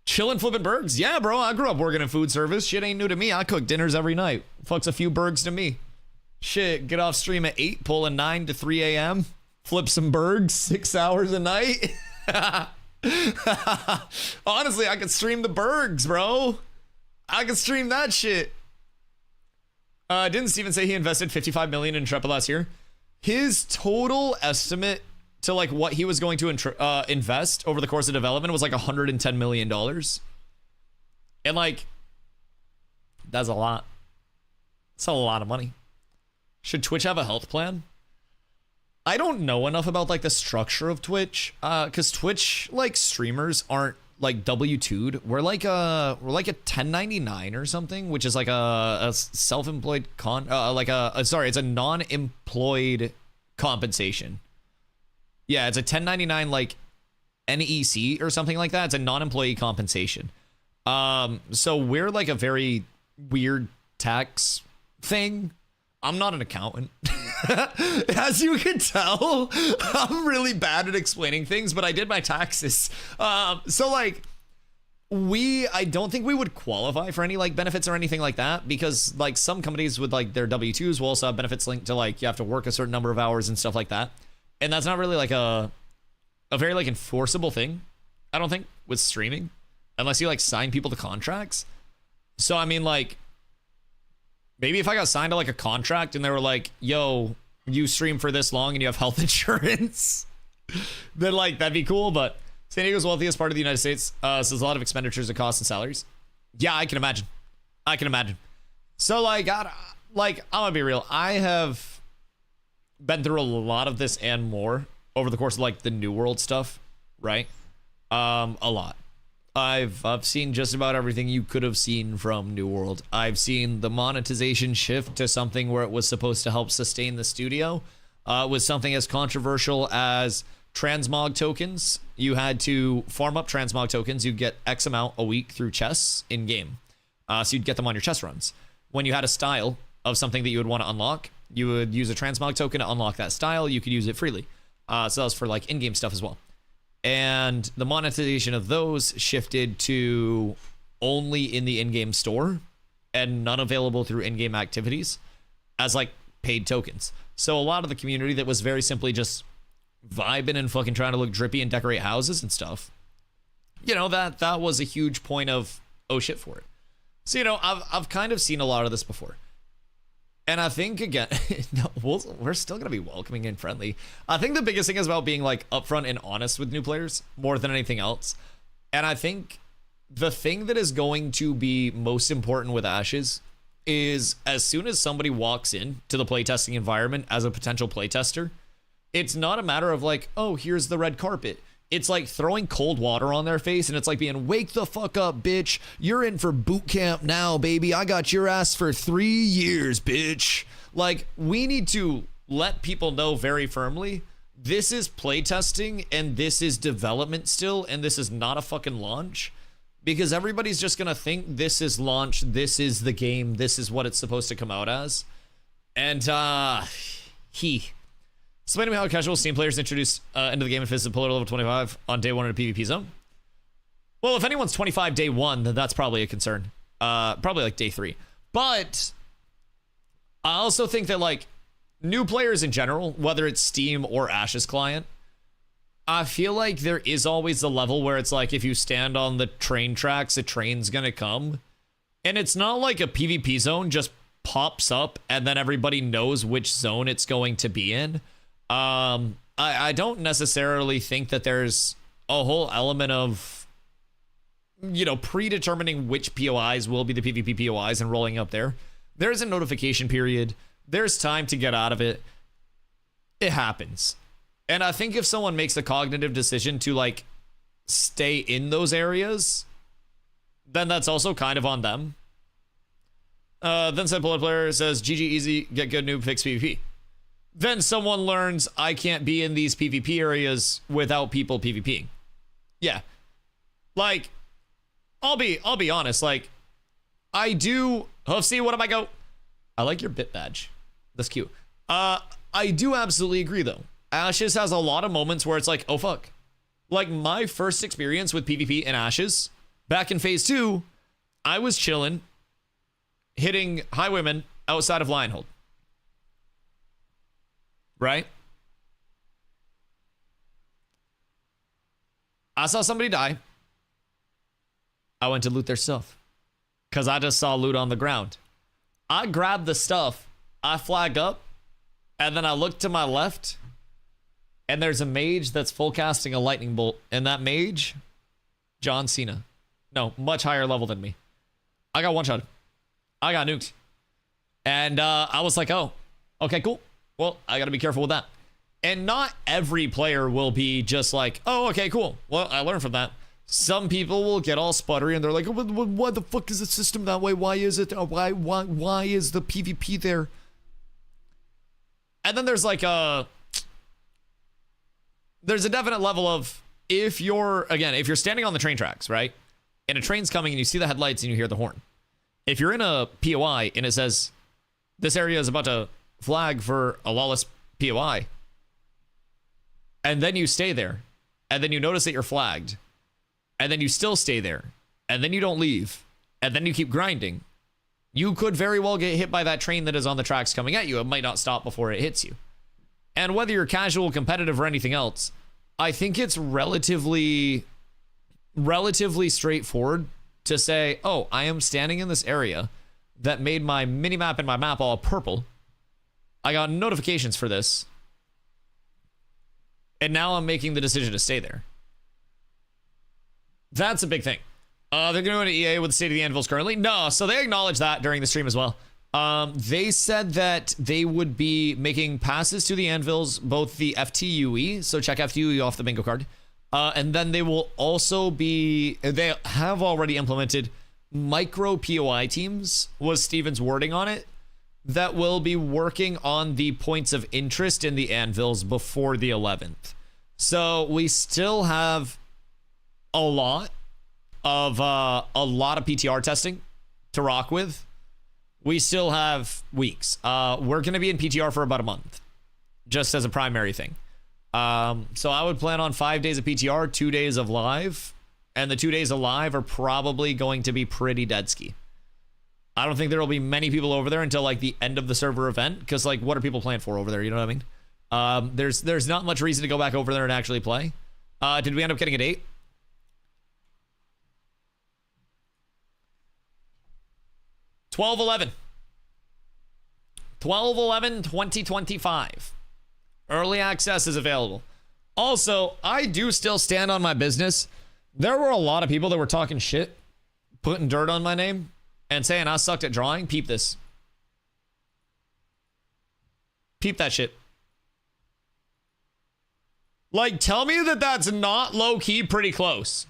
Chillin' flipping burgers. Yeah, bro, I grew up working in food service. Shit ain't new to me. I cook dinners every night. Fucks a few burgers to me. Shit, get off stream at 8, pull a 9 to 3 a.m. Flip some burgers, 6 hours a night. Honestly, I could stream the burgers, bro. I could stream that shit. Didn't Steven say he invested $55 million in Intrepid last year? His total estimate to like what he was going to invest over the course of development was like $110 million. And like, that's a lot. It's a lot of money. Should Twitch have a health plan? I don't know enough about like the structure of Twitch, because Twitch like streamers aren't like W2'd. We're like a 1099 or something, which is like a self-employed it's a non-employed compensation. Yeah, it's a 1099 like NEC or something like that. It's a non-employee compensation. So we're like a very weird tax thing. I'm not an accountant. As you can tell, I'm really bad at explaining things, but I did my taxes. So like I don't think we would qualify for any like benefits or anything like that, because like some companies with like their W2s will also have benefits linked to like you have to work a certain number of hours and stuff like that. And that's not really like a a very like enforceable thing, I don't think, with streaming, unless you like sign people to contracts. So I mean, like, maybe if I got signed to like a contract and they were like, yo, you stream for this long and you have health insurance, then like that'd be cool. But San Diego's wealthiest part of the United States, so there's a lot of expenditures and costs and salaries. Yeah, I can imagine. So like, I'm gonna be real. I have been through a lot of this and more over the course of like the New World stuff, right? A lot. I've seen just about everything you could have seen from New World. I've seen the monetization shift to something where it was supposed to help sustain the studio, with something as controversial as transmog tokens. You had to farm up transmog tokens. You'd get X amount a week through chests in game. So you'd get them on your chest runs. When you had a style of something that you would want to unlock, you would use a transmog token to unlock that style. You could use it freely. So that was for like in-game stuff as well. And the monetization of those shifted to only in the in-game store and none available through in-game activities as like paid tokens. So a lot of the community that was very simply just vibing and fucking trying to look drippy and decorate houses and stuff, you know, that was a huge point of oh shit for it. So, you know, I've kind of seen a lot of this before. And I think, again, no, we're still going to be welcoming and friendly. I think the biggest thing is about being, like, upfront and honest with new players more than anything else. And I think the thing that is going to be most important with Ashes is as soon as somebody walks in to the playtesting environment as a potential playtester, it's not a matter of, like, oh, here's the red carpet. It's like throwing cold water on their face, and it's like being, wake the fuck up, bitch. You're in for boot camp now, baby. I got your ass for 3 years, bitch. Like, we need to let people know very firmly, this is playtesting, and this is development still, and this is not a fucking launch. Because everybody's just going to think this is launch, this is the game, this is what it's supposed to come out as. And, explain to me how casual Steam players introduced into the game and visit pillar level 25 on day 1 in a PvP zone. Well, if anyone's 25 day 1, then that's probably a concern. Probably like day 3. But I also think that like new players in general, whether it's Steam or Ashes client, I feel like there is always the level where it's like if you stand on the train tracks, a train's gonna come. And it's not like a PvP zone just pops up and then everybody knows which zone it's going to be in. I don't necessarily think that there's a whole element of, you know, predetermining which POIs will be the PvP POIs and rolling up there. There's a notification period. There's time to get out of it. It happens. And I think if someone makes the cognitive decision to like stay in those areas, then that's also kind of on them. Then said bullet player says, GG easy, get good noob, fix PvP. Then someone learns I can't be in these PvP areas without people PvPing. Yeah. Like, I'll be honest, like, I do Hoofsy, what am I go? I like your bit badge. That's cute. I do absolutely agree though. Ashes has a lot of moments where it's like, oh fuck. Like my first experience with PvP in Ashes, back in phase 2, I was chilling, hitting highwaymen outside of Lionhold. Right? I saw somebody die. I went to loot their stuff. Because I just saw loot on the ground. I grabbed the stuff. I flag up. And then I look to my left. And there's a mage that's full casting a lightning bolt. And that mage, John Cena. No, much higher level than me. I got one shot. I got nuked. And I was like, oh, okay, cool. Well, I got to be careful with that. And not every player will be just like, oh, okay, cool. Well, I learned from that. Some people will get all sputtery and they're like, why the fuck is the system that way? Why is it? Why is the PvP there? And then there's like there's a definite level of if you're standing on the train tracks, right? And a train's coming and you see the headlights and you hear the horn. If you're in a POI and it says this area is about to flag for a lawless POI, and then you stay there, and then you notice that you're flagged, and then you still stay there, and then you don't leave, and then you keep grinding, you could very well get hit by that train that is on the tracks coming at you. It might not stop before it hits you. And whether you're casual, competitive, or anything else, I think it's relatively straightforward to say, oh, I am standing in this area that made my mini-map and my map all purple. I got notifications for this. And now I'm making the decision to stay there. That's a big thing. They're going to go to EA with the State of the Anvils currently. No, so they acknowledged that during the stream as well. They said that they would be making passes to the Anvils, both the FTUE, so check FTUE off the bingo card, and then they will also be, they have already implemented micro POI teams, was Steven's wording on it, that will be working on the points of interest in the Anvils before the 11th. So we still have a lot of PTR testing to rock with. We still have weeks. We're going to be in PTR for about a month, just as a primary thing. So I would plan on 5 days of PTR, 2 days of live, and the 2 days of live are probably going to be pretty dead ski. I don't think there will be many people over there until like the end of the server event, because like, what are people playing for over there? You know what I mean? There's not much reason to go back over there and actually play. Did we end up getting a date? 12/11. 12/11/2025. Early access is available. Also, I do still stand on my business. There were a lot of people that were talking shit, putting dirt on my name, and saying I sucked at drawing. Peep this. Peep that shit. Like, tell me that that's not low-key pretty close.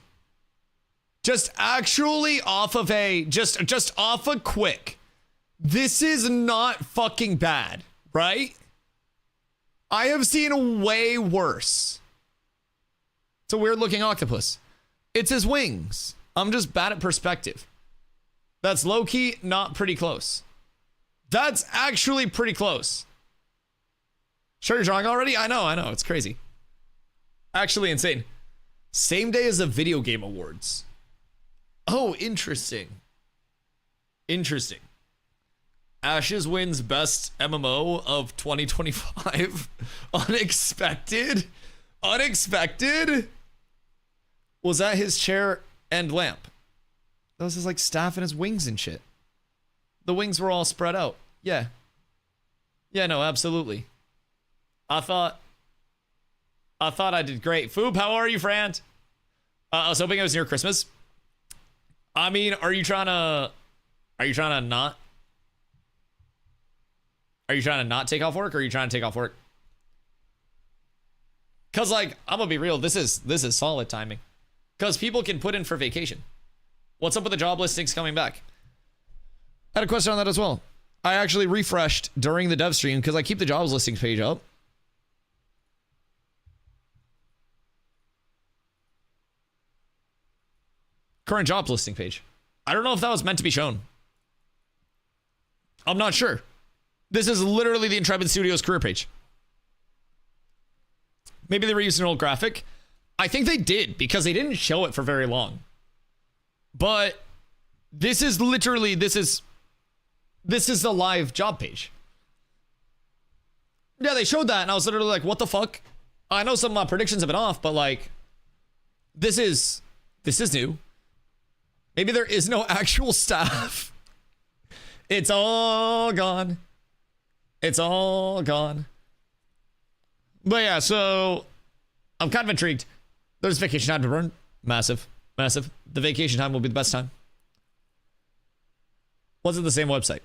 Just actually off of a, just off a quick. This is not fucking bad, right? I have seen way worse. It's a weird looking octopus. It's his wings. I'm just bad at perspective. That's low-key not pretty close. That's actually pretty close. Sure you're drawing already? I know. It's crazy. Actually insane. Same day as the video game awards. Oh, interesting. Interesting. Ashes wins best MMO of 2025. Unexpected? Unexpected? Was that his chair and lamp? That was his like staff and his wings and shit. The wings were all spread out. Yeah. Yeah, no, absolutely. I thought I did great. Foob, how are you, Fran? I was hoping it was near Christmas. I mean, are you trying to not take off work, or are you trying to take off work? Cause like, I'm gonna be real, this is solid timing. Cause people can put in for vacation. What's up with the job listings coming back? I had a question on that as well. I actually refreshed during the dev stream because I keep the jobs listings page up. Current jobs listing page. I don't know if that was meant to be shown. I'm not sure. This is literally the Intrepid Studios career page. Maybe they were using an old graphic. I think they did because they didn't show it for very long. But this is literally, this is the live job page. Yeah, they showed that and I was literally like, what the fuck? I know some of my predictions have been off, but like, this is new. Maybe there is no actual staff. It's all gone. It's all gone. But yeah, so I'm kind of intrigued. There's vacation time to burn. Massive. Massive. The vacation time will be the best time. Was it the same website?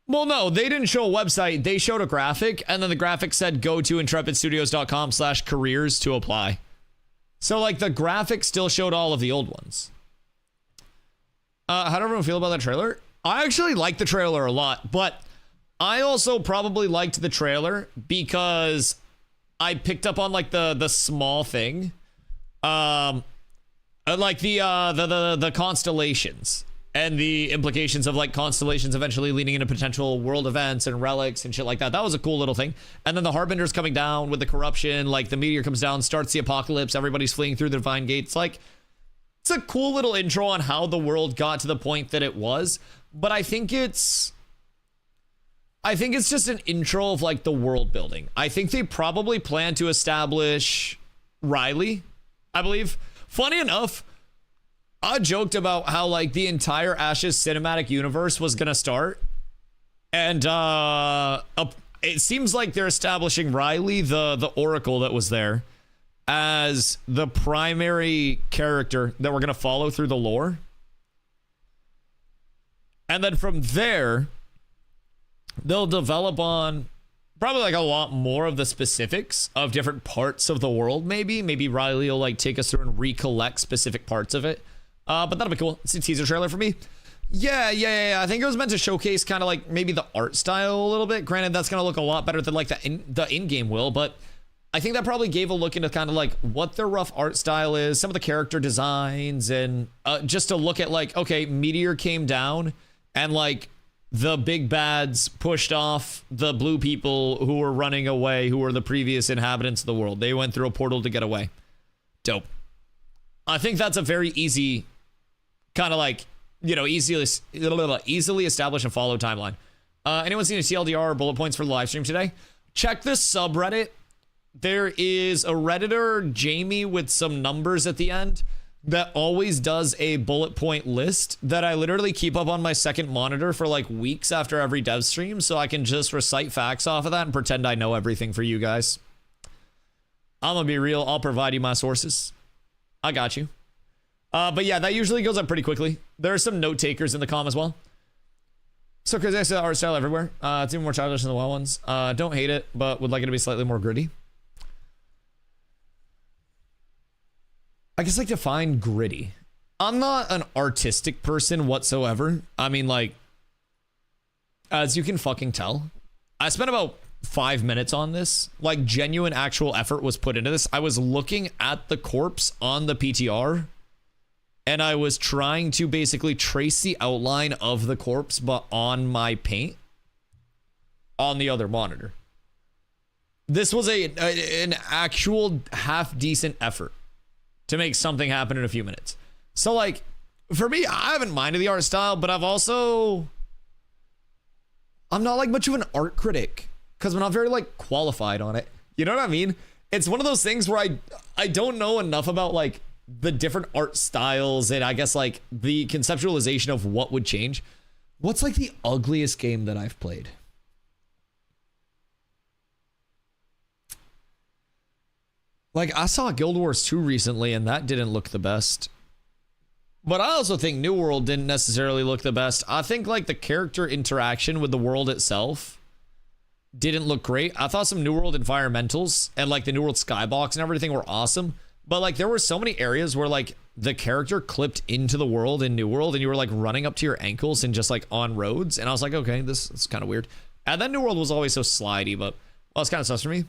Well, no, they didn't show a website. They showed a graphic, and then the graphic said go to intrepidstudios.com/careers to apply. So, like, the graphic still showed all of the old ones. How did everyone feel about that trailer? I actually liked the trailer a lot, but I also probably liked the trailer because I picked up on, like, the small thing. Like, the constellations and the implications of, like, constellations eventually leading into potential world events and relics and shit like that. That was a cool little thing. And then the Harbinger's coming down with the corruption, like the meteor comes down, starts the apocalypse, everybody's fleeing through the divine gates. Like, it's a cool little intro on how the world got to the point that it was. But I think it's I think it's just an intro of like the world building. I think they probably plan to establish Riley, I believe. Funny enough, I joked about how like the entire Ashes cinematic universe was gonna start, and it seems like they're establishing Riley, the Oracle that was there, as the primary character that we're gonna follow through the lore. And then from there, they'll develop on probably like a lot more of the specifics of different parts of the world. Maybe Riley will like take us through and recollect specific parts of it. But that'll be cool. It's a teaser trailer for me. Yeah. I think it was meant to showcase kind of like maybe the art style a little bit. Granted, that's going to look a lot better than like the in-game will, but I think that probably gave a look into kind of like what their rough art style is, some of the character designs, and just to look at like, okay, Meteor came down and like the big bads pushed off the blue people who were running away, who were the previous inhabitants of the world. They went through a portal to get away. Dope. I think that's a very easy kind of like, you know, easily established and follow timeline. Anyone seen a TLDR or bullet points for the live stream today? Check the subreddit. There is a Redditor, Jamie, with some numbers at the end that always does a bullet point list that I literally keep up on my second monitor for like weeks after every dev stream, so I can just recite facts off of that and pretend I know everything for you guys. I'm gonna be real. I'll provide you my sources. I got you. But yeah, that usually goes up pretty quickly. There are some note takers in the comm as well. So because I see the art style everywhere. It's even more childish than the WoW ones. Don't hate it, but would like it to be slightly more gritty. I guess like define gritty. I'm not an artistic person whatsoever. I mean, like, as you can fucking tell, I spent about 5 minutes on this. Like, genuine actual effort was put into this. I was looking at the corpse on the PTR, and I was trying to basically trace the outline of the corpse, but on my paint on the other monitor. This was an actual half decent effort to make something happen in a few minutes. So like, for me, I haven't minded the art style, but I'm not like much of an art critic because I'm not very like qualified on it. You know what I mean? It's one of those things where I don't know enough about like the different art styles and I guess like the conceptualization of what would change. What's like the ugliest game that I've played? Like, I saw Guild Wars 2 recently, and that didn't look the best. But I also think New World didn't necessarily look the best. I think, like, the character interaction with the world itself didn't look great. I thought some New World environmentals and, like, the New World skybox and everything were awesome. But, like, there were so many areas where, like, the character clipped into the world in New World, and you were, like, running up to your ankles and just, like, on roads. And I was like, okay, this is kind of weird. And then New World was always so slidey, but, well, it's kind of sus for me.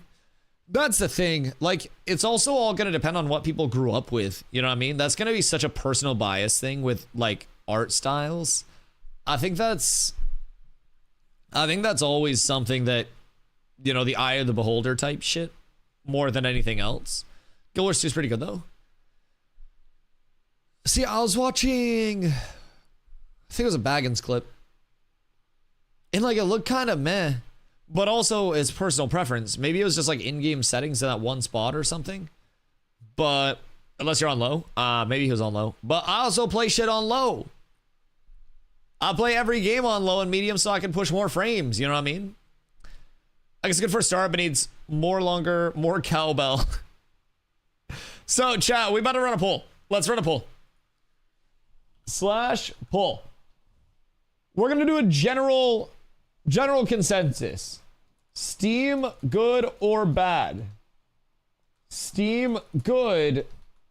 That's the thing. Like, it's also all going to depend on what people grew up with. You know what I mean? That's going to be such a personal bias thing with, like, art styles. I think that's always something that, you know, the eye of the beholder type shit more than anything else. Guild Wars 2 is pretty good, though. See, I was watching, I think it was a Baggins clip. And, like, it looked kind of meh. But also, it's personal preference. Maybe it was just like in-game settings in that one spot or something. But unless you're on low, maybe he was on low. But I also play shit on low. I play every game on low and medium so I can push more frames. You know what I mean? I guess it's good for a start, but needs more cowbell. So, chat, we about to run a poll. Let's run a poll. /poll. We're gonna do a general consensus. Steam, good or bad? Steam, good.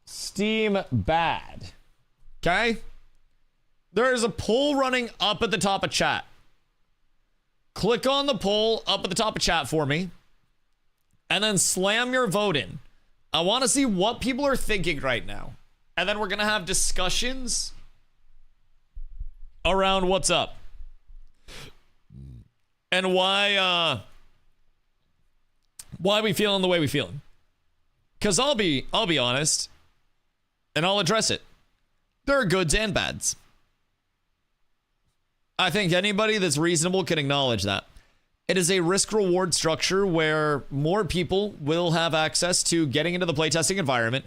Steam, bad. Okay? There is a poll running up at the top of chat. Click on the poll up at the top of chat for me. And then slam your vote in. I want to see what people are thinking right now. And then we're going to have discussions around what's up. And why we feeling the way we feeling. Because I'll be honest, and I'll address it. There are goods and bads. I think anybody that's reasonable can acknowledge that. It is a risk-reward structure where more people will have access to getting into the playtesting environment,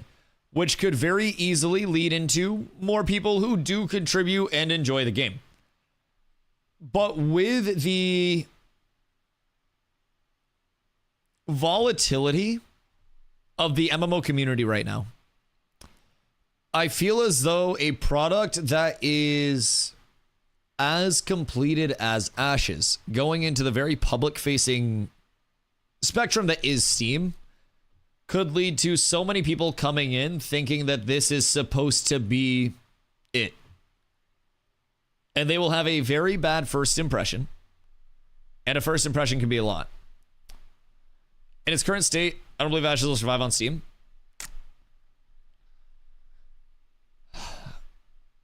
which could very easily lead into more people who do contribute and enjoy the game. But with the volatility of the MMO community right now, I feel as though a product that is as completed as Ashes, going into the very public-facing spectrum that is Steam, could lead to so many people coming in thinking that this is supposed to be it. And they will have a very bad first impression. And a first impression can be a lot. In its current state, I don't believe Ashes will survive on Steam.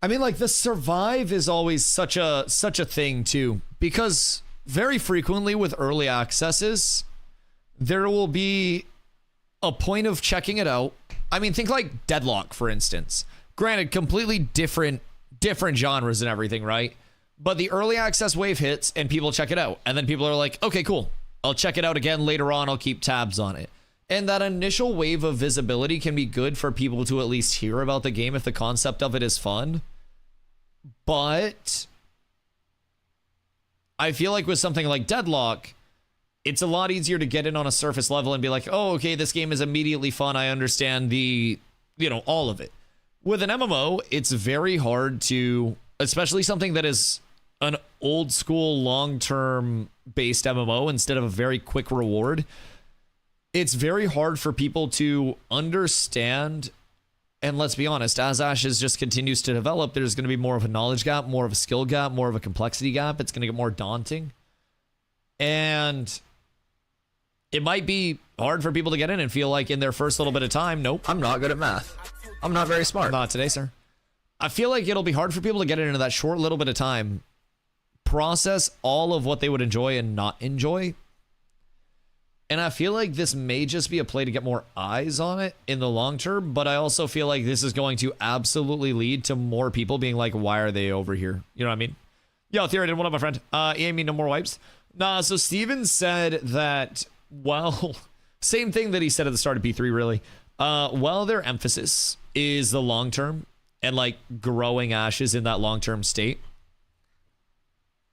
I mean, like, the survive is always such a thing too, because very frequently with early accesses, there will be a point of checking it out. I mean, think like Deadlock, for instance. Granted, completely different genres and everything, right? But the early access wave hits and people check it out, and then people are like, okay, cool, I'll check it out again later on, I'll keep tabs on it. And that initial wave of visibility can be good for people to at least hear about the game if the concept of it is fun. But I feel like with something like Deadlock, it's a lot easier to get in on a surface level and be like, oh, okay, this game is immediately fun. I understand all of it. With an MMO, it's very hard to, especially something that is an old school, long-term based MMO instead of a very quick reward. It's very hard for people to understand. And let's be honest, as Ashes just continues to develop, there's going to be more of a knowledge gap, more of a skill gap, more of a complexity gap. It's going to get more daunting. And it might be hard for people to get in and feel like in their first little bit of time, nope. I'm not good at math. I'm not very smart. Not today, sir. I feel like it'll be hard for people to get into that short little bit of time, process all of what they would enjoy and not enjoy. And I feel like this may just be a play to get more eyes on it in the long term, but I also feel like this is going to absolutely lead to more people being like, why are they over here? You know what I mean? Yo, Theory, what up, my friend? Amy, no more wipes. Nah, so Steven said that, well, same thing that he said at the start of P3, really. Well, their emphasis is the long term and like growing Ashes in that long term state.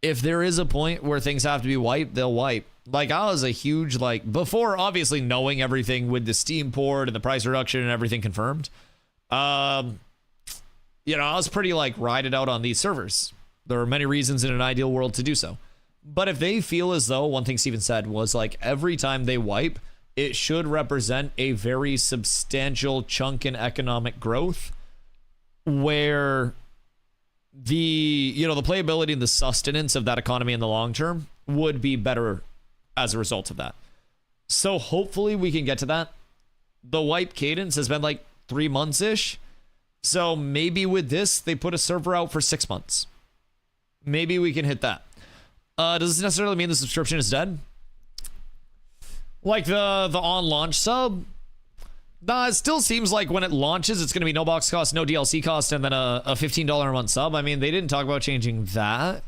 If there is a point where things have to be wiped, they'll wipe. Like, I was a huge, like, before obviously knowing everything with the Steam port and the price reduction and everything confirmed, I was pretty, like, ride it out on these servers. There are many reasons in an ideal world to do so. But if they feel as though, one thing Steven said was, like, every time they wipe, it should represent a very substantial chunk in economic growth where the playability and the sustenance of that economy in the long term would be better as a result of that. So hopefully we can get to that. The wipe cadence has been like 3 months-ish. So maybe with this, they put a server out for 6 months. Maybe we can hit that. Does this necessarily mean the subscription is dead? Like the on launch sub? Nah, it still seems like when it launches, it's going to be no box cost, no DLC cost, and then a $15 a month sub. I mean, they didn't talk about changing that.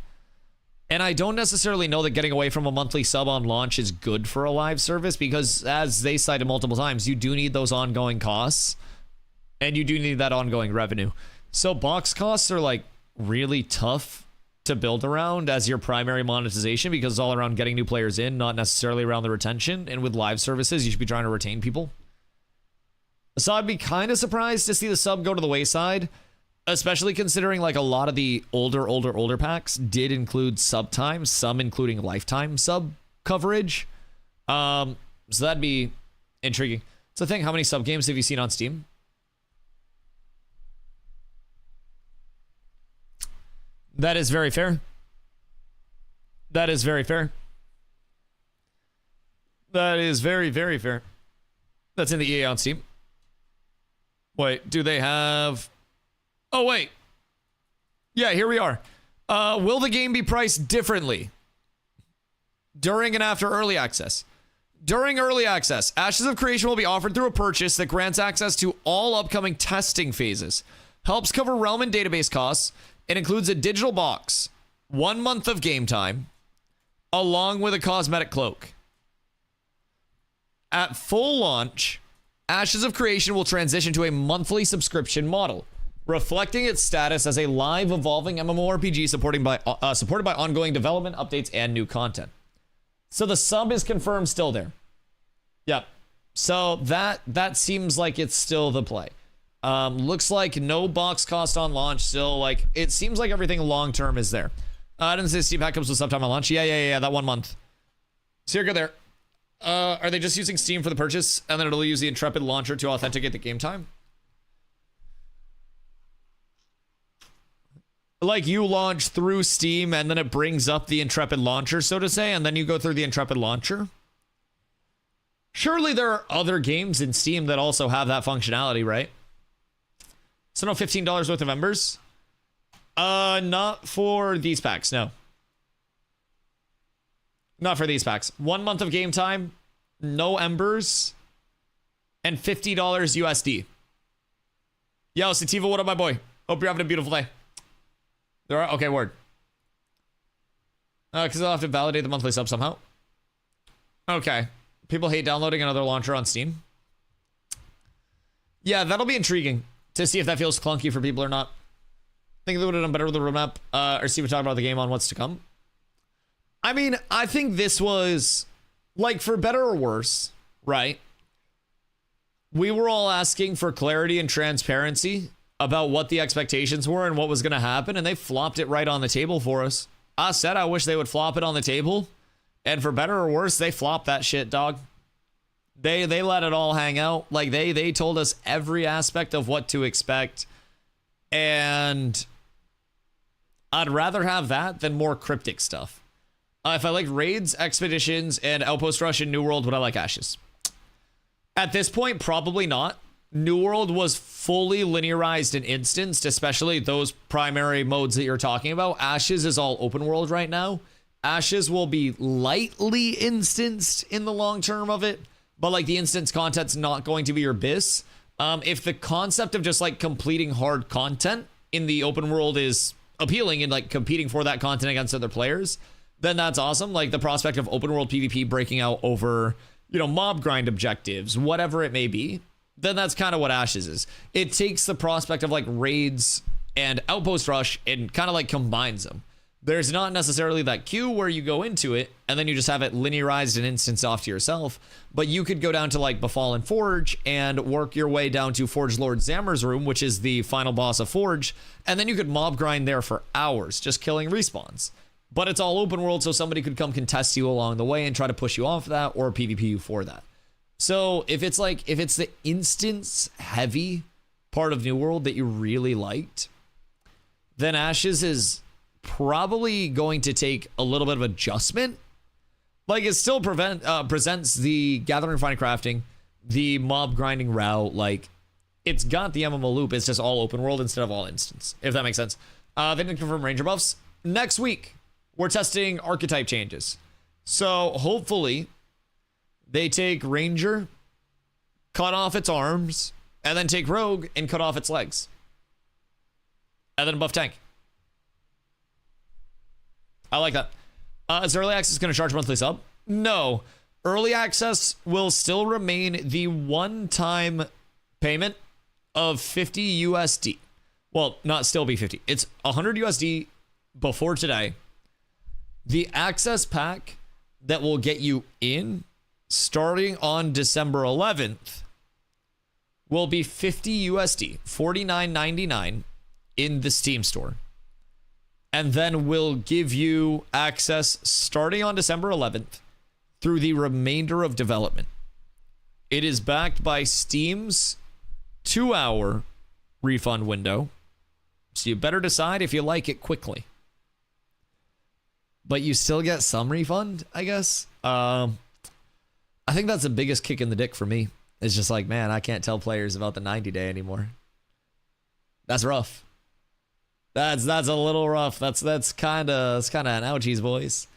And I don't necessarily know that getting away from a monthly sub on launch is good for a live service because, as they cited multiple times, you do need those ongoing costs and you do need that ongoing revenue. So box costs are like really tough to build around as your primary monetization because it's all around getting new players in, not necessarily around the retention. And with live services, you should be trying to retain people. So I'd be kind of surprised to see the sub go to the wayside. Especially considering like a lot of the older packs did include sub time, some including lifetime sub coverage. So that'd be intriguing. So think, how many sub games have you seen on Steam? That is very fair. That is very fair. That is very, very fair. That's in the EA on Steam. Wait, do they have... Oh, wait. Yeah, here we are. Will the game be priced differently during and after early access? During early access, Ashes of Creation will be offered through a purchase that grants access to all upcoming testing phases, helps cover realm and database costs, and includes a digital box, 1 month of game time, along with a cosmetic cloak. At full launch, Ashes of Creation will transition to a monthly subscription model, reflecting its status as a live, evolving MMORPG supported by ongoing development, updates, and new content. So the sub is confirmed still there. Yep. So that seems like it's still the play. Looks like no box cost on launch still. Like, it seems like everything long-term is there. I didn't say Steam Pack comes with sometime on launch. Yeah, that 1 month. So you're good there. Are they just using Steam for the purchase, and then it'll use the Intrepid launcher to authenticate the game time? Like, you launch through Steam, and then it brings up the Intrepid launcher, so to say, and then you go through the Intrepid launcher? Surely there are other games in Steam that also have that functionality, right? So no $15 worth of embers? Not for these packs, no. Not for these packs. 1 month of game time, no embers, and $50 USD. Yo, Sativa, what up, my boy? Hope you're having a beautiful day. There are, okay, word. Because I'll have to validate the monthly sub somehow. Okay. People hate downloading another launcher on Steam. Yeah, that'll be intriguing to see if that feels clunky for people or not. Think they would have done better with the roadmap, or Steve talk about the game on what's to come. I mean, I think this was, like, for better or worse, right? We were all asking for clarity and transparency about what the expectations were and what was going to happen, and they flopped it right on the table for us. I said I wish they would flop it on the table, and for better or worse, they flopped that shit, dog. They let it all hang out. Like, they told us every aspect of what to expect, and I'd rather have that than more cryptic stuff. If I like raids, expeditions, and Outpost Rush in New World, would I like Ashes? At this point, probably not. New World was fully linearized and instanced, especially those primary modes that you're talking about. Ashes is all open world right now. Ashes will be lightly instanced in the long term of it, but like the instance content's not going to be your bis. If the concept of just like completing hard content in the open world is appealing and like competing for that content against other players, then that's awesome. Like the prospect of open world PvP breaking out over, you know, mob grind objectives, whatever it may be, then that's kind of what Ashes is. It takes the prospect of like raids and Outpost Rush and kind of like combines them. There's not necessarily that queue where you go into it and then you just have it linearized and instance off to yourself, but you could go down to like Befallen Forge and work your way down to Forge Lord Zammer's room, which is the final boss of Forge, and then you could mob grind there for hours, just killing respawns. But it's all open world, so somebody could come contest you along the way and try to push you off that or PvP you for that. So if it's the instance heavy part of New World that you really liked, then Ashes is probably going to take a little bit of adjustment. Like it still presents the gathering, finding, crafting, the mob grinding route. Like it's got the MMO loop. It's just all open world instead of all instance, if that makes sense. They didn't confirm Ranger buffs. Next week, we're testing archetype changes. So hopefully they take Ranger, cut off its arms, and then take Rogue and cut off its legs. And then buff Tank. I like that. Is Early Access going to charge monthly sub? No. Early Access will still remain the one-time payment of 50 USD. Well, not still be 50. It's 100 USD before today. The Access pack that will get you in starting on December 11th will be 50 USD, $49.99 in the Steam store. And then we'll give you access starting on December 11th through the remainder of development. It is backed by Steam's 2-hour refund window, so you better decide if you like it quickly. But you still get some refund, I guess. I think that's the biggest kick in the dick for me. It's just like, man, I can't tell players about the 90-day anymore. That's rough. That's a little rough. That's kind of an ouchies, boys.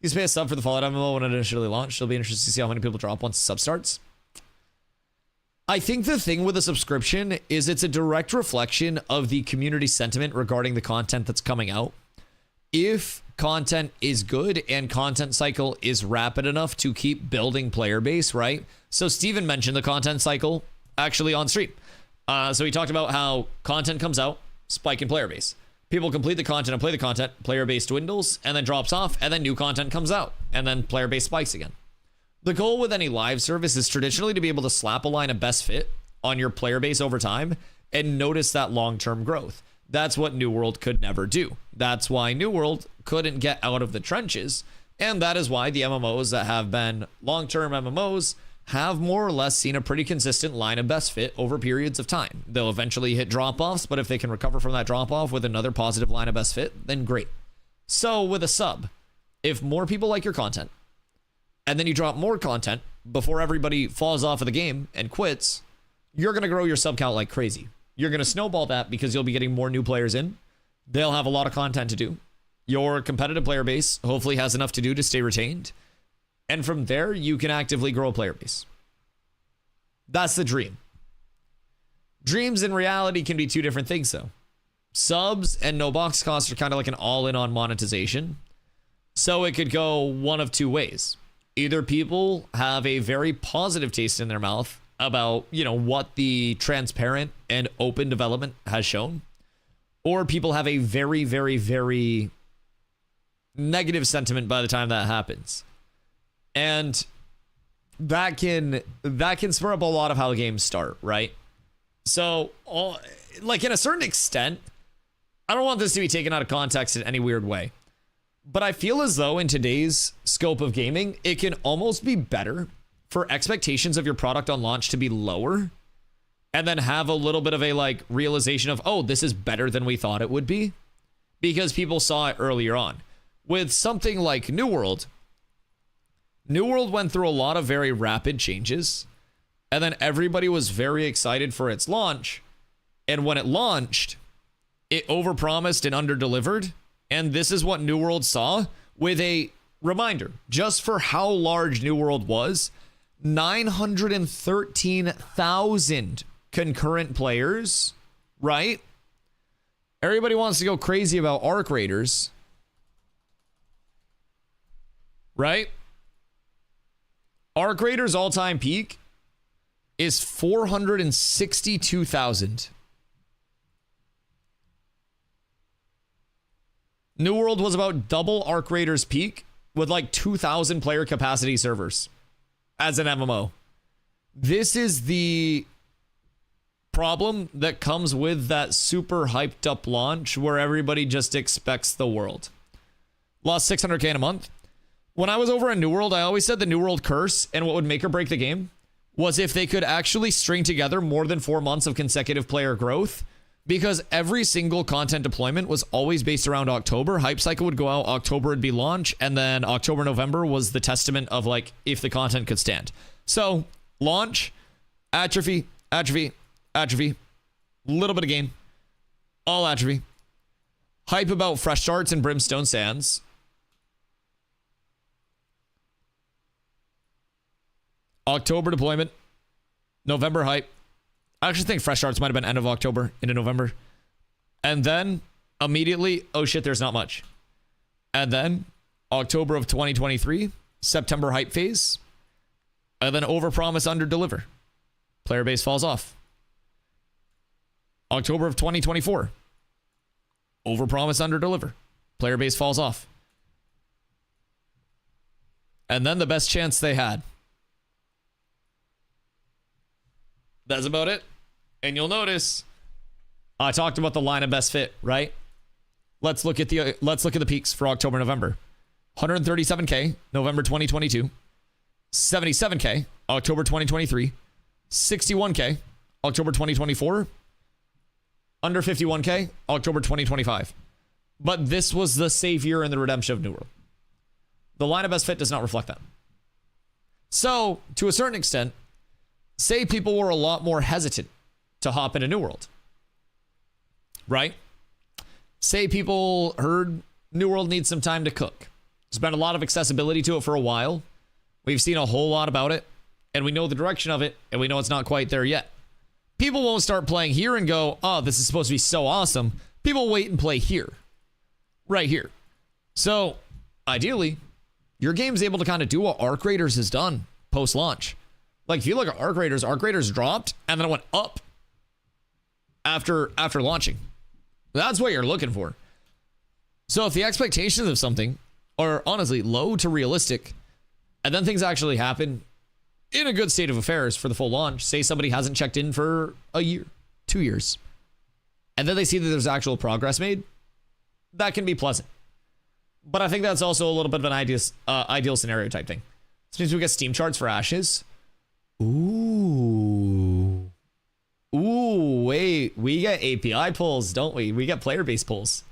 You used to pay a sub for the Fallout MMO when it initially launched. It'll be interesting to see how many people drop once the sub starts. I think the thing with a subscription is it's a direct reflection of the community sentiment regarding the content that's coming out. If content is good and content cycle is rapid enough to keep building player base, right? So Steven mentioned the content cycle actually on stream. So he talked about how content comes out, spike in player base. People complete the content and play the content, player base dwindles and then drops off, and then new content comes out, and then player base spikes again. The goal with any live service is traditionally to be able to slap a line of best fit on your player base over time and notice that long-term growth. That's what New World could never do. That's why New World couldn't get out of the trenches, and that is why the MMOs that have been long-term MMOs have more or less seen a pretty consistent line of best fit over periods of time. They'll eventually hit drop-offs, but if they can recover from that drop-off with another positive line of best fit, then great. So with a sub, if more people like your content, and then you drop more content before everybody falls off of the game and quits, you're going to grow your sub count like crazy. You're going to snowball that because you'll be getting more new players in. They'll have a lot of content to do. Your competitive player base hopefully has enough to do to stay retained. And from there, you can actively grow a player base. That's the dream. Dreams and reality can be two different things, though. Subs and no box costs are kind of like an all-in on monetization. So it could go one of two ways. Either people have a very positive taste in their mouth about, what the transparent and open development has shown, or people have a very, very, very negative sentiment by the time that happens. And that can spur up a lot of how games start, right? So, in a certain extent, I don't want this to be taken out of context in any weird way, but I feel as though in today's scope of gaming, it can almost be better for expectations of your product on launch to be lower and then have a little bit of a realization of, oh, this is better than we thought it would be, because people saw it earlier on. With something like New World went through a lot of very rapid changes, and then everybody was very excited for its launch. And when it launched, it overpromised and underdelivered. And this is what New World saw, with a reminder, just for how large New World was, 913,000 concurrent players, right? Everybody wants to go crazy about Arc Raiders, right? Arc Raiders all-time peak is 462,000. New World was about double Arc Raiders peak with 2,000 player capacity servers as an MMO. This is the problem that comes with that super hyped up launch where everybody just expects the world. Lost 600K in a month. When I was over in New World, I always said the New World curse and what would make or break the game was if they could actually string together more than 4 months of consecutive player growth, because every single content deployment was always based around October. Hype cycle would go out, October would be launch, and then October, November was the testament of if the content could stand. So launch, atrophy, little bit of gain, all atrophy. Hype about Fresh Starts and Brimstone Sands. October deployment, November hype. I actually think Fresh Starts might have been end of October into November. And then immediately, oh shit, there's not much. And then October of 2023, September hype phase. And then overpromise, underdeliver. Player base falls off. October of 2024. Overpromise, underdeliver. Player base falls off. And then the best chance they had. That's about it. And you'll notice I talked about the line of best fit, right? Let's look at the peaks for October, November. 137K, November 2022. 77K, October 2023. 61K, October 2024. Under 51K, October 2025. But this was the savior and the redemption of New World. The line of best fit does not reflect that. So, to a certain extent, say people were a lot more hesitant to hop into New World, right? Say people heard New World needs some time to cook. There's been a lot of accessibility to it for a while. We've seen a whole lot about it, and we know the direction of it, and we know it's not quite there yet. People won't start playing here and go, oh, this is supposed to be so awesome. People wait and play here, right here. So ideally, your game's able to kind of do what Arc Raiders has done post-launch. Like if you look at Arc Raiders dropped and then it went up after launching. That's what you're looking for. So if the expectations of something are honestly low to realistic, and then things actually happen in a good state of affairs for the full launch, say somebody hasn't checked in for a year, 2 years, and then they see that there's actual progress made, that can be pleasant. But I think that's also a little bit of an ideal scenario type thing. This means we get Steam charts for Ashes. Ooh, wait, we get API pulls, don't we? We get player-based pulls.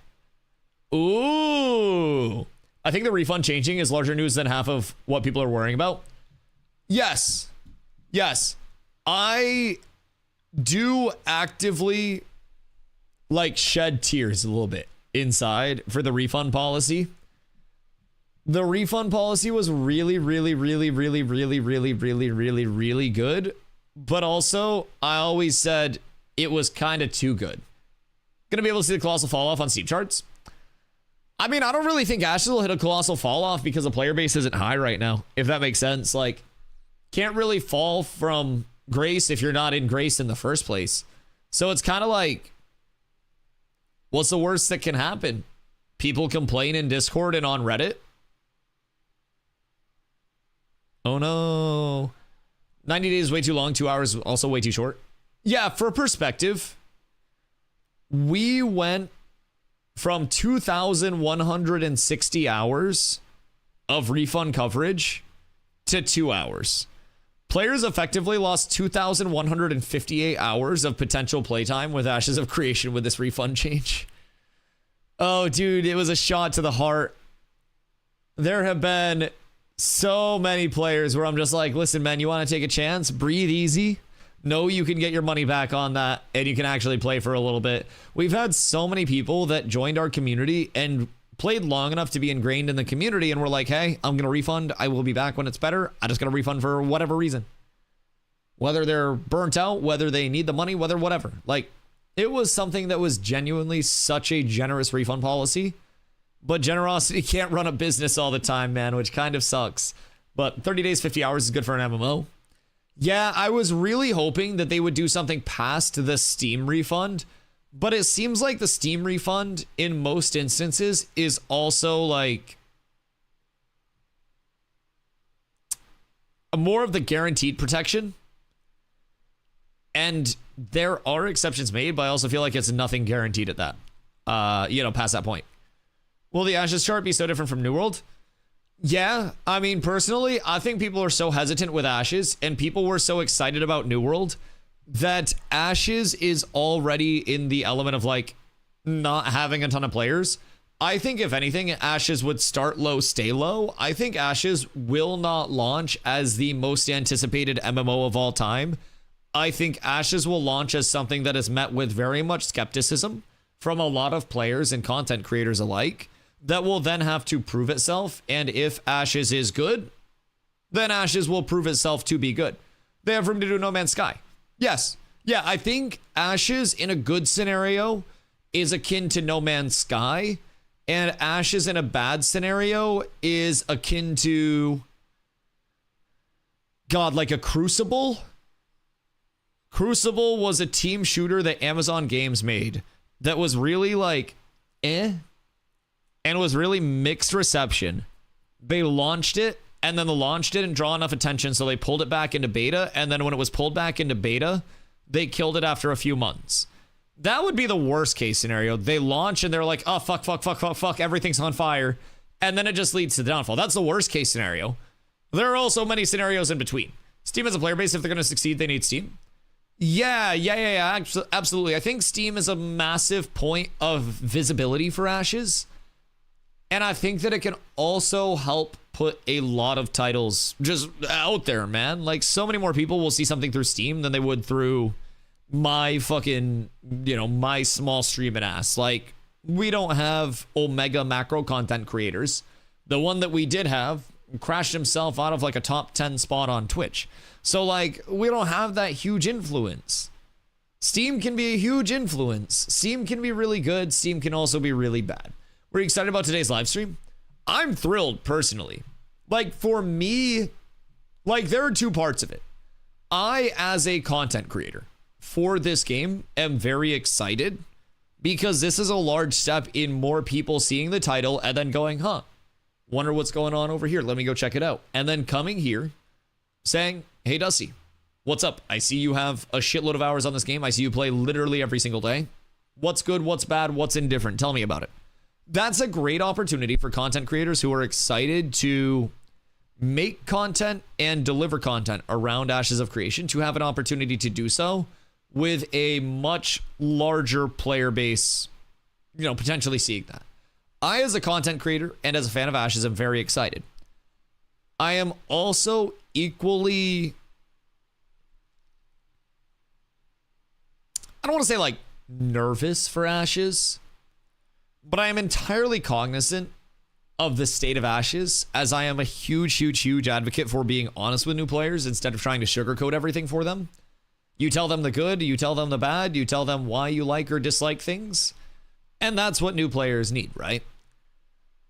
Ooh. I think the refund changing is larger news than half of what people are worrying about. Yes. I do actively like shed tears a little bit inside for the refund policy. The refund policy was really good. But also, I always said it was kind of too good. Gonna be able to see the colossal fall off on Steam charts. I mean, I don't really think Ashes will hit a colossal fall off because the player base isn't high right now, if that makes sense. Like, can't really fall from grace if you're not in grace in the first place. So it's kind of like, what's the worst that can happen? People complain in Discord and on Reddit. Oh no. 90 days is way too long, 2 hours also way too short. Yeah, for perspective, we went from 2,160 hours of refund coverage to 2 hours. Players effectively lost 2,158 hours of potential playtime with Ashes of Creation with this refund change. Oh, dude, it was a shot to the heart. There have been so many players where I'm just like, listen, man, you want to take a chance? Breathe easy. Know you can get your money back on that and you can actually play for a little bit. We've had so many people that joined our community and played long enough to be ingrained in the community and were like, hey, I'm going to refund. I will be back when it's better. I'm just going to refund for whatever reason. Whether they're burnt out, whether they need the money, whether whatever. Like, it was something that was genuinely such a generous refund policy. But generosity can't run a business all the time, man, which kind of sucks. But 30 days, 50 hours is good for an MMO. Yeah, I was really hoping that they would do something past the Steam refund, but it seems like the Steam refund in most instances is also like more of the guaranteed protection. And there are exceptions made, but I also feel like it's nothing guaranteed at that, past that point. Will the Ashes chart be so different from New World? Yeah, I mean, personally, I think people are so hesitant with Ashes and people were so excited about New World that Ashes is already in the element of like not having a ton of players. I think if anything, Ashes would start low, stay low. I think Ashes will not launch as the most anticipated MMO of all time. I think Ashes will launch as something that is met with very much skepticism from a lot of players and content creators alike. That will then have to prove itself, and if Ashes is good, then Ashes will prove itself to be good. They have room to do No Man's Sky. Yes. Yeah, I think Ashes in a good scenario is akin to No Man's Sky, and Ashes in a bad scenario is akin to, God, like a Crucible? Crucible was a team shooter that Amazon Games made that was really like, and was really mixed reception. They launched it, and then the launch didn't draw enough attention, so they pulled it back into beta, and then when it was pulled back into beta, they killed it after a few months. That would be the worst case scenario. They launch, and they're like, oh, fuck, everything's on fire, and then it just leads to the downfall. That's the worst case scenario. There are also many scenarios in between. Steam has a player base. If they're going to succeed, they need Steam. Yeah, absolutely. I think Steam is a massive point of visibility for Ashes. And I think that it can also help put a lot of titles just out there, man. Like, so many more people will see something through Steam than they would through my fucking, my small streaming ass. Like, we don't have Omega macro content creators. The one that we did have crashed himself out of like a top 10 spot on Twitch. So, like, we don't have that huge influence. Steam can be a huge influence. Steam can be really good. Steam can also be really bad. We're excited about today's live stream. I'm thrilled personally. Like, for me, like, there are two parts of it. I, as a content creator for this game, am very excited because this is a large step in more people seeing the title and then going, huh, wonder what's going on over here. Let me go check it out. And then coming here saying, hey, Dusty, what's up? I see you have a shitload of hours on this game. I see you play literally every single day. What's good? What's bad? What's indifferent? Tell me about it. That's a great opportunity for content creators who are excited to make content and deliver content around Ashes of Creation to have an opportunity to do so with a much larger player base, you know, potentially seeing that. I, as a content creator and as a fan of Ashes, am very excited. I am also equally, I don't want to say like nervous for Ashes, but I am entirely cognizant of the state of Ashes, as I am a huge advocate for being honest with new players instead of trying to sugarcoat everything for them. You tell them the good, you tell them the bad, you tell them why you like or dislike things, and that's what new players need, right?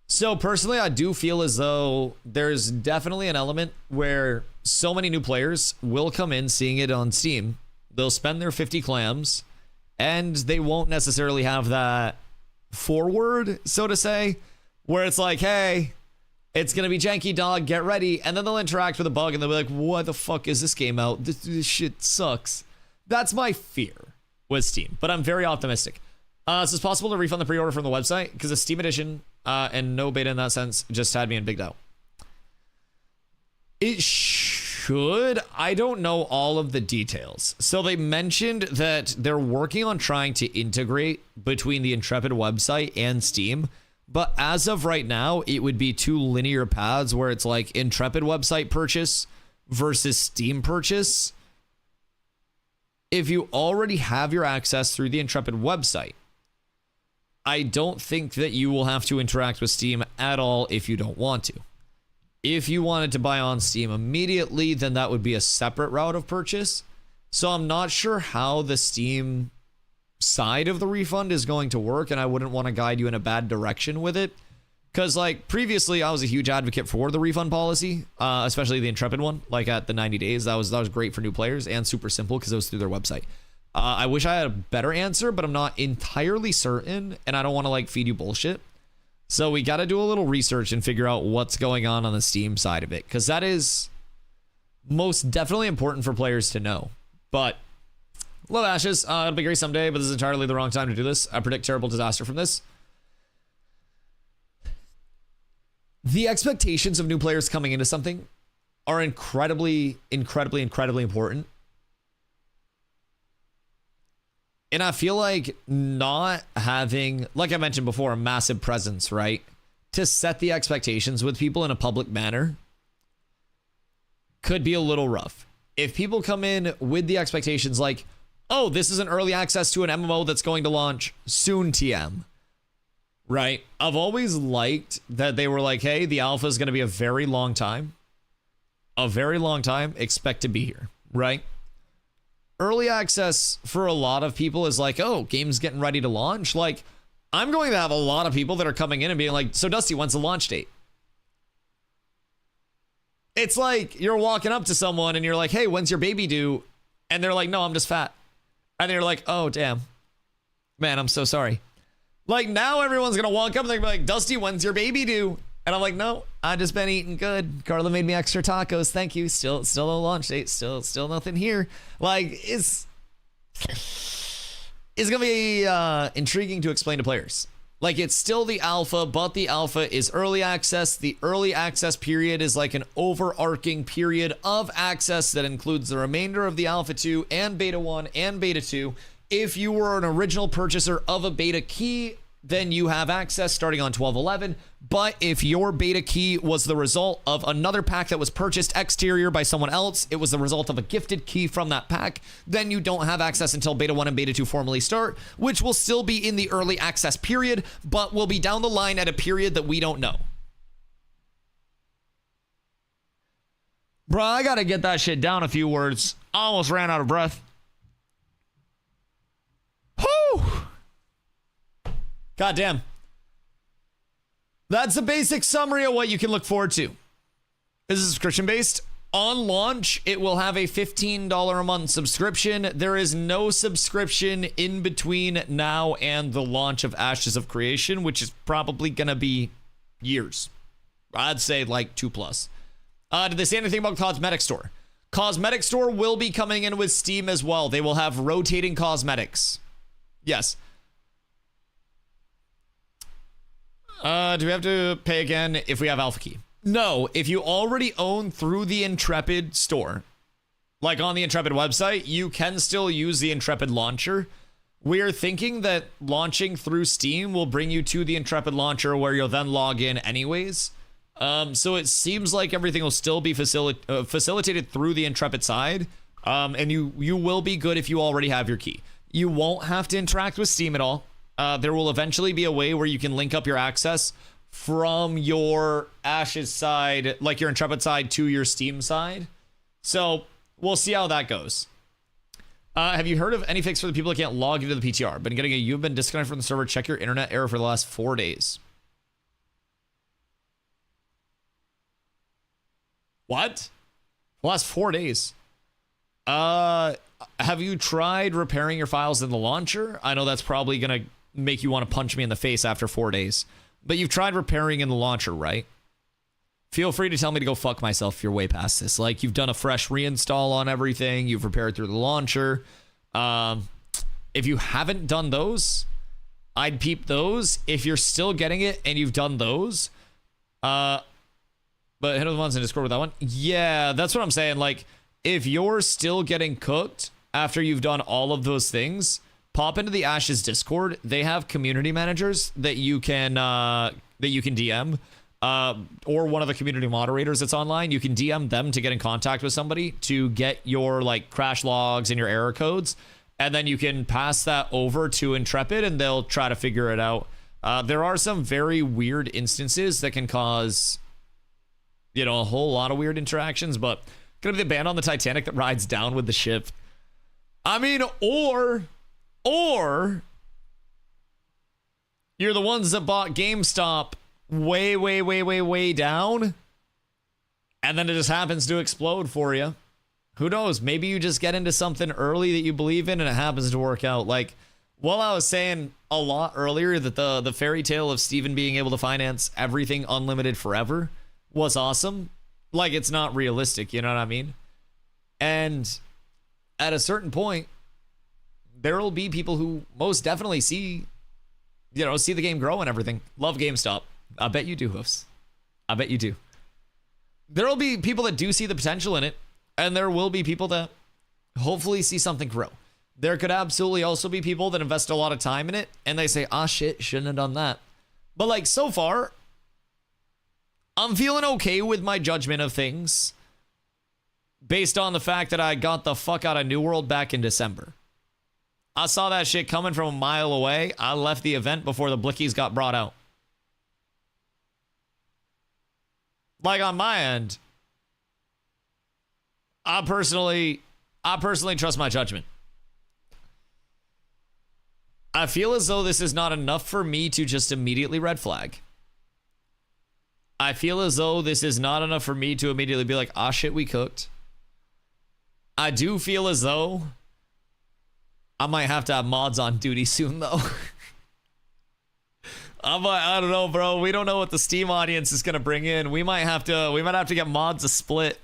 So personally, I do feel as though there's definitely an element where so many new players will come in seeing it on Steam. They'll spend their 50 clams, and they won't necessarily have that forward, so to say, where it's like, hey, it's going to be janky, dog, get ready. And then they'll interact with a bug and they'll be like, what the fuck is this game out? This shit sucks. That's my fear with Steam, but I'm very optimistic. So it's possible to refund the pre-order from the website because the Steam edition and no beta in that sense just had me in big doubt. It should. I don't know all of the details. So they mentioned that they're working on trying to integrate between the Intrepid website and Steam. But as of right now, it would be two linear paths where it's like Intrepid website purchase versus Steam purchase. If you already have your access through the Intrepid website, I don't think that you will have to interact with Steam at all if you don't want to. If you wanted to buy on Steam immediately, then that would be a separate route of purchase. So I'm not sure how the Steam side of the refund is going to work, and I wouldn't want to guide you in a bad direction with it, because like previously I was a huge advocate for the refund policy, especially the Intrepid one, like at the 90 days. That was great for new players and super simple because it was through their website. I wish I had a better answer, but I'm not entirely certain, and I don't want to like feed you bullshit. So we got to do a little research and figure out what's going on the Steam side of it, because that is most definitely important for players to know. But love Ashes. It'll be great someday, but this is entirely the wrong time to do this. I predict terrible disaster from this. The expectations of new players coming into something are incredibly important. And I feel like not having, like I mentioned before, a massive presence, right? To set the expectations with people in a public manner could be a little rough. If people come in with the expectations like, oh, this is an early access to an MMO that's going to launch soon, TM. Right? I've always liked that they were like, hey, the alpha is going to be a very long time. A very long time. Expect to be here. Right? Early access for a lot of people is like, oh, game's getting ready to launch. Like, I'm going to have a lot of people that are coming in and being like, so Dusty, when's the launch date? It's like you're walking up to someone and you're like, hey, when's your baby due? And they're like, no, I'm just fat. And they're like, oh, damn. Man, I'm so sorry. Like, now everyone's going to walk up and they're going to be like, Dusty, when's your baby due? And I'm like, no, I just been eating good. Carla made me extra tacos. Thank you. Still no launch date. Still nothing here. Like, it's going to be intriguing to explain to players. Like, it's still the alpha, but the alpha is early access. The early access period is like an overarching period of access that includes the remainder of the alpha 2 and beta 1 and beta 2. If you were an original purchaser of a beta key, then you have access starting on 12/11. But if your beta key was the result of another pack that was purchased exterior by someone else, it was the result of a gifted key from that pack, then you don't have access until beta 1 and beta 2 formally start, which will still be in the early access period, but will be down the line at a period that we don't know. Bro, I gotta get that shit down a few words. I almost ran out of breath. Whew! God damn. That's a basic summary of what you can look forward to. This is subscription based. On launch, it will have a $15 a month subscription. There is no subscription in between now and the launch of Ashes of Creation, which is probably going to be years. I'd say like 2+. Did they say anything about Cosmetic Store? Cosmetic Store will be coming in with Steam as well. They will have rotating cosmetics. Yes. Do we have to pay again if we have Alpha Key? No, if you already own through the Intrepid store, like on the Intrepid website, you can still use the Intrepid launcher. We're thinking that launching through Steam will bring you to the Intrepid launcher where you'll then log in anyways. So it seems like everything will still be facilitated through the Intrepid side. And you will be good if you already have your key. You won't have to interact with Steam at all. There will eventually be a way where you can link up your access from your Ashes side, like your Intrepid side, to your Steam side. So we'll see how that goes. Have you heard of any fix for the people that can't log into the PTR? You've been disconnected from the server. Check your internet error for the last 4 days. What? The last 4 days? Have you tried repairing your files in the launcher? I know that's probably going to make you want to punch me in the face after 4 days. But you've tried repairing in the launcher, right? Feel free to tell me to go fuck myself if you're way past this. Like, you've done a fresh reinstall on everything. You've repaired through the launcher. If you haven't done those, I'd peep those. If you're still getting it and you've done those, but hit the ones in Discord with that one. Yeah, that's what I'm saying. Like, if you're still getting cooked after you've done all of those things, pop into the Ashes Discord. They have community managers that you can DM, or one of the community moderators that's online. You can DM them to get in contact with somebody to get your like crash logs and your error codes, and then you can pass that over to Intrepid and they'll try to figure it out. There are some very weird instances that can cause, a whole lot of weird interactions, but gonna be the band on the Titanic that rides down with the ship. I mean, or you're the ones that bought GameStop way down, and then it just happens to explode for you. Who knows? Maybe you just get into something early that you believe in and it happens to work out. Like, while I was saying a lot earlier that the fairy tale of Steven being able to finance everything unlimited forever was awesome. Like, it's not realistic, you know what I mean? And at a certain point, there will be people who most definitely see the game grow and everything. Love GameStop. I bet you do, Hoofs. I bet you do. There will be people that do see the potential in it, and there will be people that hopefully see something grow. There could absolutely also be people that invest a lot of time in it, and they say, shit, shouldn't have done that. But like, so far, I'm feeling okay with my judgment of things based on the fact that I got the fuck out of New World back in December. I saw that shit coming from a mile away. I left the event before the Blickies got brought out. Like, on my end, I personally trust my judgment. I feel as though this is not enough for me to just immediately red flag. I feel as though this is not enough for me to immediately be like, shit, we cooked. I do feel as though I might have to have mods on duty soon, though. I don't know, bro. We don't know what the Steam audience is gonna bring in. We might have to get mods a split.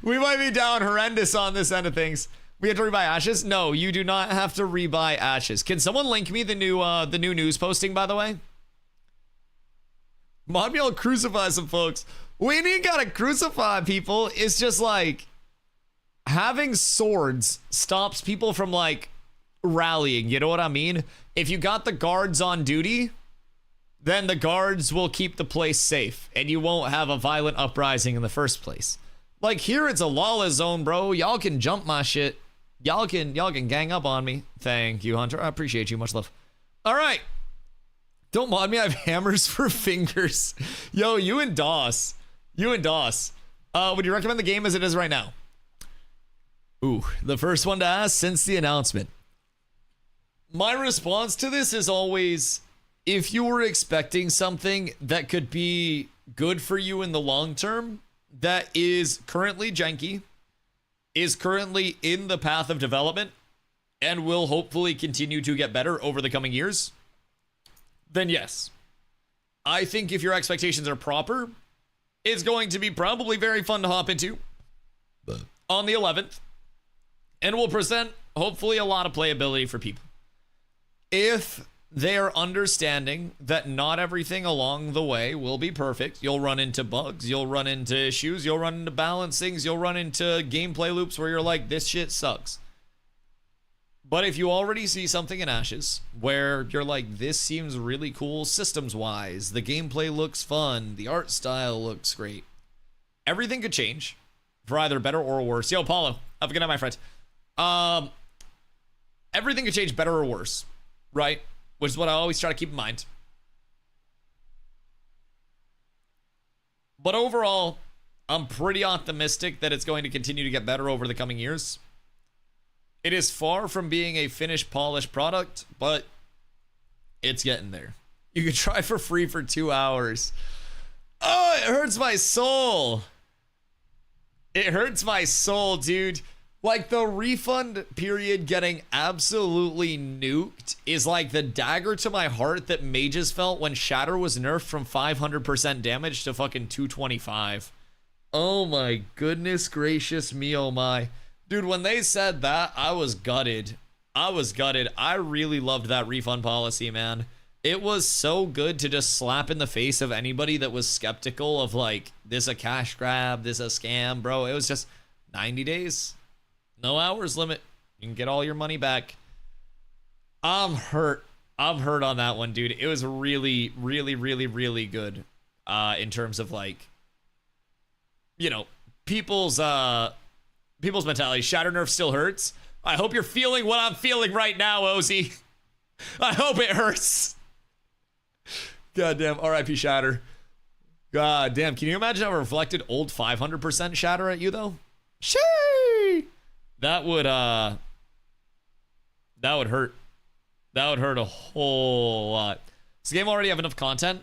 We might be down horrendous on this end of things. We have to rebuy Ashes? No, you do not have to rebuy Ashes. Can someone link me the new news posting, by the way? Mod me, I'll crucify some folks. We ain't gotta crucify people. It's just like, having swords stops people from like rallying. You know what I mean? If you got the guards on duty, then the guards will keep the place safe and you won't have a violent uprising in the first place. Like, here it's a lawless zone, bro. Y'all can jump my shit. Y'all can gang up on me. Thank you, Hunter. I appreciate you. Much love. All right. Don't mod me. I have hammers for fingers. Yo, you and Doss. Would you recommend the game as it is right now? Ooh, the first one to ask since the announcement. My response to this is always, if you were expecting something that could be good for you in the long term, that is currently janky, is currently in the path of development, and will hopefully continue to get better over the coming years, then yes. I think if your expectations are proper, it's going to be probably very fun to hop into on the 11th, and will present hopefully a lot of playability for people. If they are understanding that not everything along the way will be perfect, you'll run into bugs, you'll run into issues, you'll run into balancings, you'll run into gameplay loops where you're like, this shit sucks. But if you already see something in Ashes where you're like, this seems really cool systems-wise, the gameplay looks fun, the art style looks great, everything could change for either better or worse. Yo, Paulo, have a good night, my friend. Everything could change better or worse, right? Which is what I always try to keep in mind. But overall, I'm pretty optimistic that it's going to continue to get better over the coming years. It is far from being a finished, polished product, but it's getting there. You can try for free for 2 hours. Oh, it hurts my soul. It hurts my soul, dude. Like, the refund period getting absolutely nuked is like the dagger to my heart that mages felt when Shatter was nerfed from 500% damage to fucking 225. Oh my goodness gracious me, oh my. Dude, when they said that, I was gutted. I was gutted. I really loved that refund policy, man. It was so good to just slap in the face of anybody that was skeptical of, like, this a cash grab, this a scam, bro. It was just 90 days. No hours limit. You can get all your money back. I'm hurt. I'm hurt on that one, dude. It was really, really, really, really good. In terms of, like, you know, people's mentality. Shatter nerf still hurts. I hope you're feeling what I'm feeling right now, Ozzy. I hope it hurts. Goddamn. R.I.P. Shatter. God damn. Can you imagine a reflected old 500% Shatter at you, though? Shee! That would hurt. That would hurt a whole lot. Does the game already have enough content?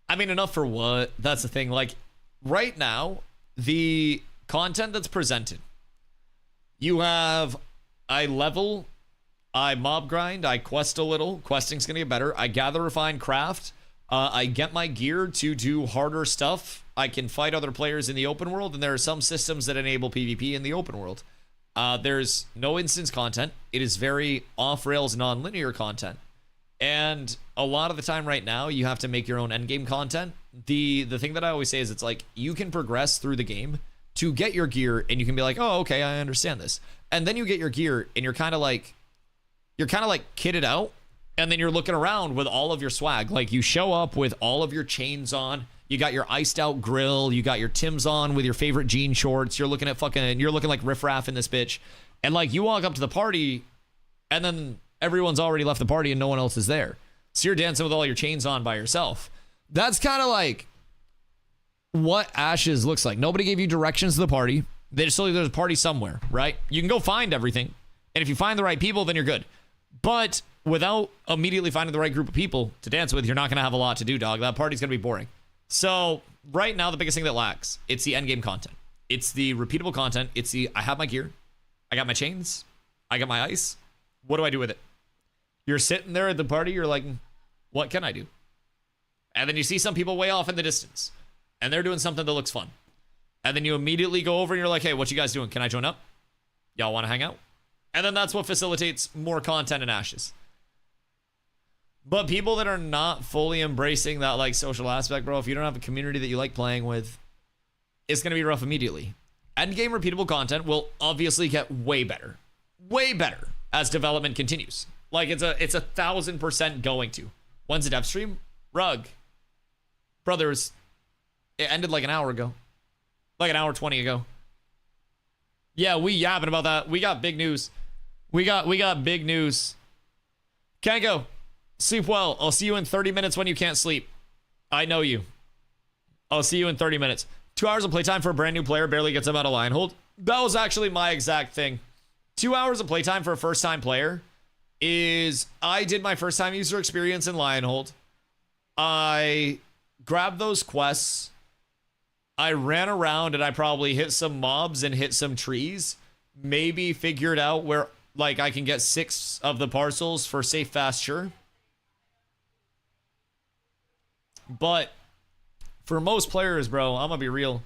I mean, enough for what? That's the thing. Like, right now, the content that's presented, you have I level, I mob grind, I quest a little. Questing's gonna get better. I gather, refine, craft. I get my gear to do harder stuff. I can fight other players in the open world, and there are some systems that enable PvP in the open world. There's no instance content. It is very off-rails, non-linear content. And a lot of the time right now, you have to make your own endgame content. The thing that I always say is it's like, you can progress through the game to get your gear, and you can be like, oh, okay, I understand this. And then you get your gear, and you're kind of like kitted out, and then you're looking around with all of your swag. Like, you show up with all of your chains on, you got your iced out grill, you got your Timbs on with your favorite jean shorts, you're looking like riffraff in this bitch, and like, you walk up to the party, and then everyone's already left the party and no one else is there. So you're dancing with all your chains on by yourself. That's kind of like what Ashes looks like. Nobody gave you directions to the party. They just told you there's a party somewhere, right? You can go find everything, and if you find the right people, then you're good. But without immediately finding the right group of people to dance with, you're not going to have a lot to do, dog. That party's going to be boring. So right now, the biggest thing that lacks, it's the endgame content. It's the repeatable content. It's the, I have my gear. I got my chains. I got my ice. What do I do with it? You're sitting there at the party. You're like, what can I do? And then you see some people way off in the distance, and they're doing something that looks fun. And then you immediately go over and you're like, hey, what you guys doing? Can I join up? Y'all want to hang out? And then that's what facilitates more content in Ashes. But people that are not fully embracing that, like, social aspect, bro, if you don't have a community that you like playing with, it's going to be rough immediately. Endgame repeatable content will obviously get way better as development continues. Like, it's 1,000% going to. When's the dev stream? Rug. Brothers, it ended like an hour ago. Like an hour 20 ago. Yeah, we yapping about that. We got big news. We got big news. Can't go. Sleep well. I'll see you in 30 minutes when you can't sleep. I know you. I'll see you in 30 minutes. 2 hours of playtime for a brand new player barely gets them out of line hold. That was actually my exact thing. 2 hours of playtime for a first time player is I did my first time user experience in Lionhold. I grabbed those quests. I ran around and I probably hit some mobs and hit some trees. Maybe figured out where like I can get 6 of the parcels for safe, fast, sure. But for most players, bro, I'm gonna be real.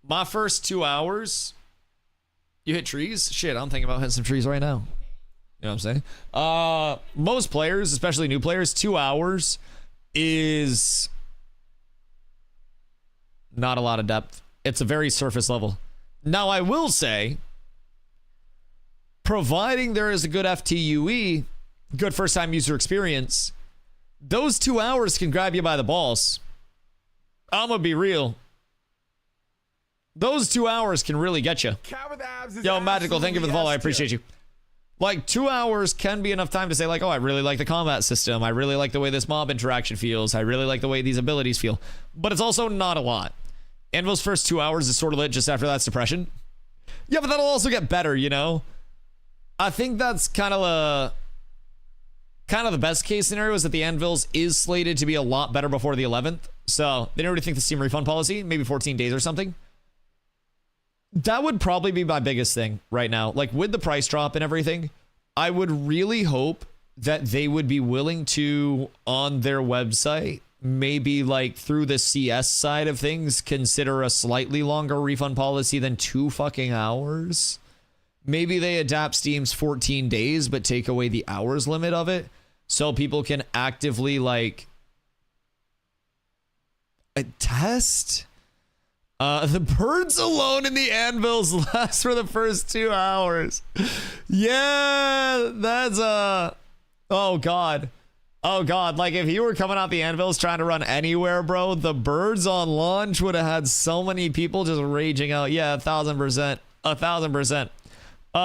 My first 2 hours, you hit trees? Shit, I'm thinking about hitting some trees right now. You know what I'm saying? Most players, especially new players, 2 hours is not a lot of depth. It's a very surface level. Now, I will say, providing there is a good FTUE, good first time user experience, those 2 hours can grab you by the balls. I'm gonna be real. Those 2 hours can really get you. Yo, Magical, thank you for the follow. I appreciate you. Like, 2 hours can be enough time to say, like, oh, I really like the combat system. I really like the way this mob interaction feels. I really like the way these abilities feel. But it's also not a lot. Anvil's first 2 hours is sort of lit just after that suppression. Yeah, but that'll also get better, you know? I think that's kind of the best case scenario is that the Anvils is slated to be a lot better before the 11th. So they don't really think the Steam refund policy, maybe 14 days or something. That would probably be my biggest thing right now. Like with the price drop and everything, I would really hope that they would be willing to, on their website, maybe like through the CS side of things, consider a slightly longer refund policy than 2 fucking hours. Maybe they adapt Steam's 14 days, but take away the hours limit of it so people can actively like test. The birds alone in the anvils last for the first 2 hours. Yeah, that's oh god. Oh god, like if you were coming out the anvils trying to run anywhere, bro, the birds on launch would have had so many people just raging out. Yeah, 1,000%. 1,000%.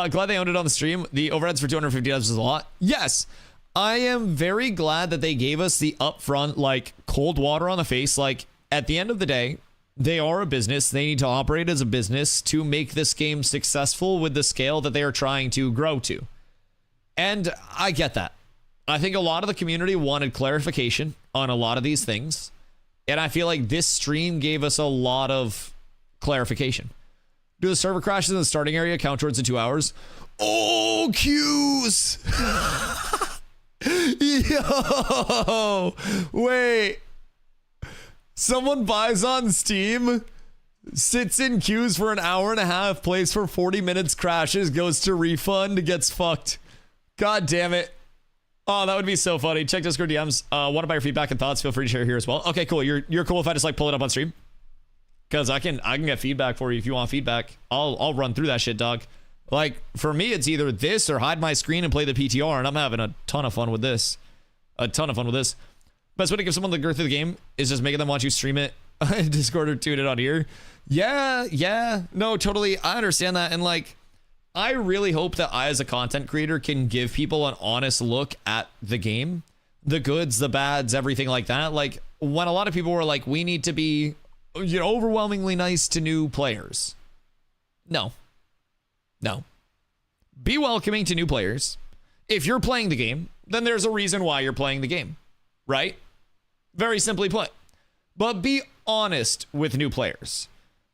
Glad they owned it on the stream. The overheads for $250 is a lot. Yes. I am very glad that they gave us the upfront, like, cold water on the face. Like, at the end of the day, they are a business. They need to operate as a business to make this game successful with the scale that they are trying to grow to. And I get that. I think a lot of the community wanted clarification on a lot of these things. And I feel like this stream gave us a lot of clarification. Do the server crashes in the starting area count towards the 2 hours? Oh, queues! Yo! Wait. Someone buys on Steam, sits in queues for an hour and a half, plays for 40 minutes, crashes, goes to refund, gets fucked. God damn it. Oh, that would be so funny. Check Discord DMs. Want to buy your feedback and thoughts? Feel free to share here as well. Okay, cool. You're cool if I just like pull it up on stream? Because I can get feedback for you if you want feedback. I'll run through that shit, dog. Like, for me, it's either this or hide my screen and play the PTR, and I'm having a ton of fun with this. Best way to give someone the girth of the game is just making them watch you stream it in Discord or tune it on here. Yeah. No, totally. I understand that. And, like, I really hope that I, as a content creator, can give people an honest look at the game. The goods, the bads, everything like that. Like, when a lot of people were like, we need to be, you know, overwhelmingly nice to new players. No. Be welcoming to new players. If you're playing the game, then there's a reason why you're playing the game, right? Very simply put. But be honest with new players.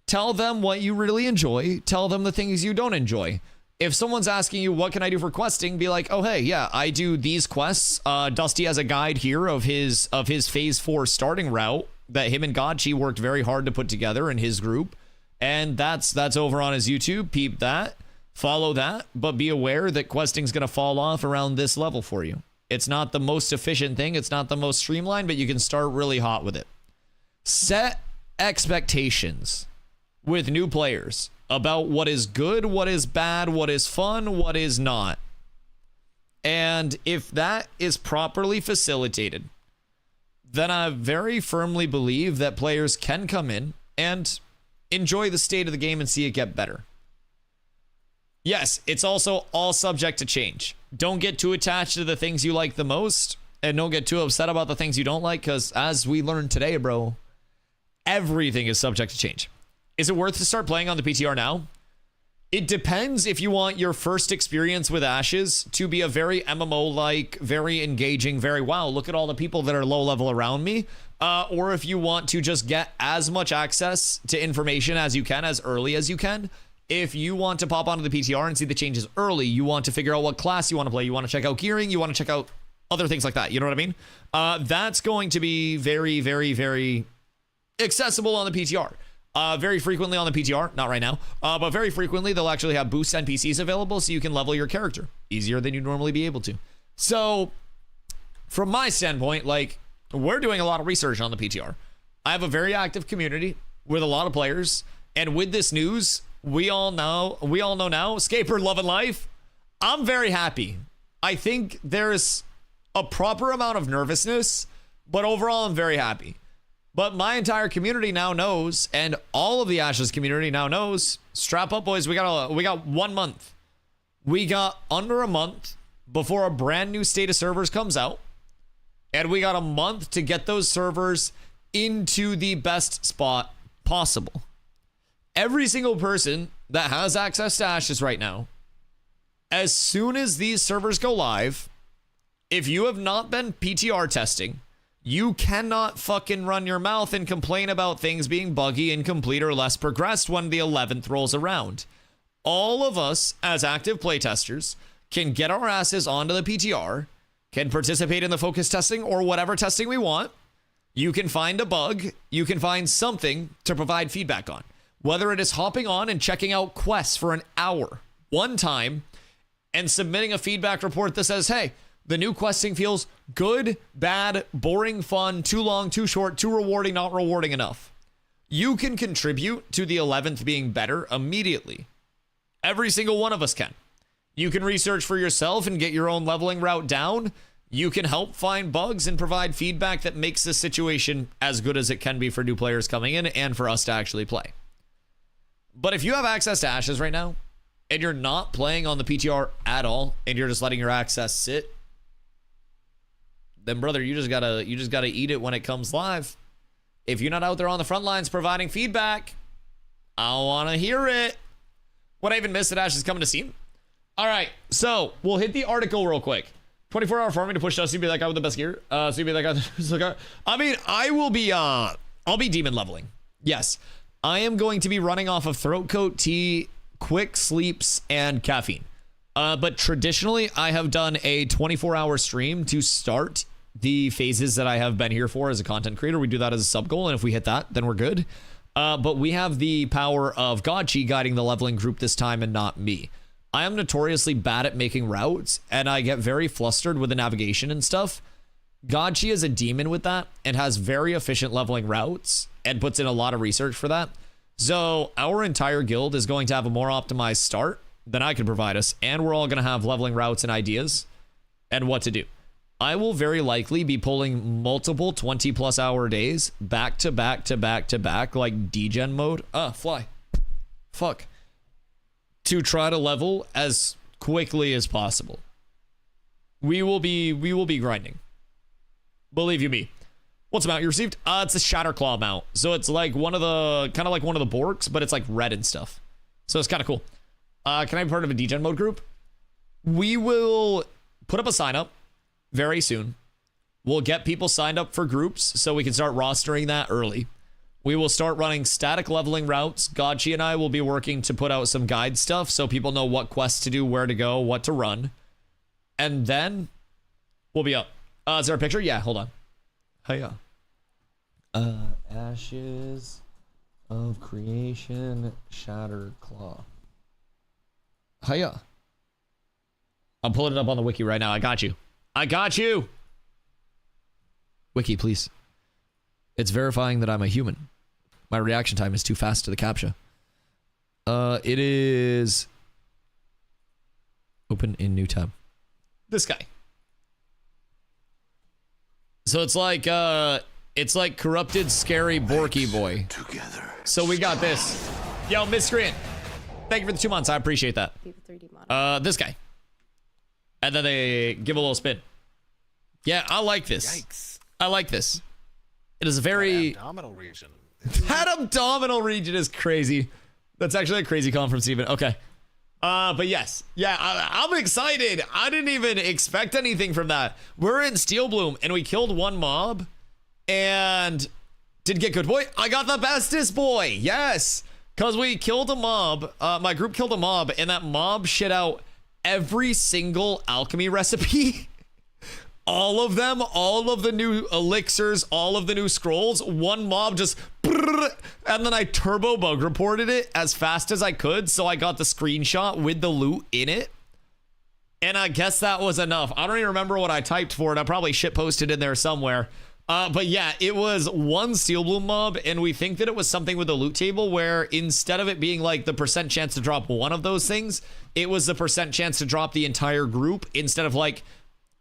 Tell them what you really enjoy. Tell them the things you don't enjoy. If someone's asking you, what can I do for questing? Be like, oh, hey, yeah, I do these quests. Dusty has a guide here of his phase 4 starting route that him and Godchi worked very hard to put together in his group. And that's over on his YouTube. Peep that. Follow that. But be aware that questing's going to fall off around this level for you. It's not the most efficient thing. It's not the most streamlined, but you can start really hot with it. Set expectations with new players about what is good, what is bad, what is fun, what is not. And if that is properly facilitated, then I very firmly believe that players can come in and enjoy the state of the game and see it get better. Yes, it's also all subject to change. Don't get too attached to the things you like the most, and don't get too upset about the things you don't like, because as we learned today, bro, everything is subject to change. Is it worth to start playing on the PTR now? It depends if you want your first experience with Ashes to be a very MMO-like, very engaging, very, wow, look at all the people that are low level around me. Or if you want to just get as much access to information as you can, as early as you can. If you want to pop onto the PTR and see the changes early, you want to figure out what class you want to play, you want to check out gearing, you want to check out other things like that. You know what I mean? That's going to be very, very, very accessible on the PTR. Very frequently on the PTR, not right now, but very frequently they'll actually have boost NPCs available so you can level your character easier than you'd normally be able to. So from my standpoint, like, we're doing a lot of research on the PTR. I have a very active community with a lot of players, and with this news, we all know now, Scaper loving life. I'm very happy. I think there's a proper amount of nervousness, but overall I'm very happy. But my entire community now knows, and all of the Ashes community now knows, strap up, boys. We got 1 month. We got under a month before a brand new state of servers comes out. And we got a month to get those servers into the best spot possible. Every single person that has access to Ashes right now, as soon as these servers go live, if you have not been PTR testing, you cannot fucking run your mouth and complain about things being buggy, incomplete, or less progressed when the 11th rolls around. All of us, as active playtesters, can get our asses onto the PTR, can participate in the focus testing or whatever testing we want. You can find a bug, you can find something to provide feedback on. Whether it is hopping on and checking out quests for an hour, one time, and submitting a feedback report that says, hey, the new questing feels good, bad, boring, fun, too long, too short, too rewarding, not rewarding enough. You can contribute to the 11th being better immediately. Every single one of us can. You can research for yourself and get your own leveling route down. You can help find bugs and provide feedback that makes the situation as good as it can be for new players coming in and for us to actually play. But if you have access to Ashes right now, and you're not playing on the PTR at all, and you're just letting your access sit, then brother, you just gotta eat it when it comes live. If you're not out there on the front lines providing feedback, I want to hear it. What I even missed that Ashes coming to Steam. All right, so we'll hit the article real quick. 24-hour farming to push Dusty to be that guy with the best gear. So you be that guy. I mean, I'll be demon leveling. Yes, I am going to be running off of throat coat, tea, quick sleeps, and caffeine. But traditionally, I have done a 24-hour stream to start the phases that I have been here for as a content creator. We do that as a sub goal, and if we hit that, then we're good. But we have the power of Godchi guiding the leveling group this time and not me. I am notoriously bad at making routes, and I get very flustered with the navigation and stuff. Godchi is a demon with that and has very efficient leveling routes and puts in a lot of research for that. So our entire guild is going to have a more optimized start than I can provide us, and we're all going to have leveling routes and ideas and what to do. I will very likely be pulling multiple 20+ hour days back to back to back to back, like degen mode. Fly. Fuck. To try to level as quickly as possible. We will be grinding. Believe you me. What's the mount you received? It's a Shatterclaw mount. So it's like kind of like one of the Borks, but it's like red and stuff. So it's kind of cool. Can I be part of a degen mode group? We will put up a sign up very soon. We'll get people signed up for groups so we can start rostering that early. We will start running static leveling routes. Godchi and I will be working to put out some guide stuff so people know what quests to do, where to go, what to run. And then we'll be up. Is there a picture? Yeah, hold on. Hiya. Ashes of Creation Shatterclaw. Hiya. I'm pulling it up on the wiki right now. I got you. I got you. Wiki, please. It's verifying that I'm a human. My reaction time is too fast to the CAPTCHA. It is open in new tab. This guy. So it's like corrupted, scary Borky boy. Together. So we got this. Yo, Miscreant. Thank you for the 2 months. I appreciate that. This guy. And then they give a little spin. Yeah, I like this. Yikes. I like this. It is a very... abdominal region. That abdominal region is crazy. That's actually a crazy comment from Steven. Okay. But yes, yeah, I'm excited. I didn't even expect anything from that. We're in Steel Bloom and we killed one mob and did get good boy. I got the bestest boy. Yes. Because we killed a mob. My group killed a mob and that mob shit out every single alchemy recipe. All of them, all of the new elixirs, all of the new scrolls. One mob just, and then I turbo bug reported it as fast as I could. So I got the screenshot with the loot in it. And I guess that was enough. I don't even remember what I typed for it. I probably shit posted in there somewhere. But yeah, it was one Steel Bloom mob. And we think that it was something with the loot table where instead of it being like the percent chance to drop one of those things, it was the percent chance to drop the entire group instead of like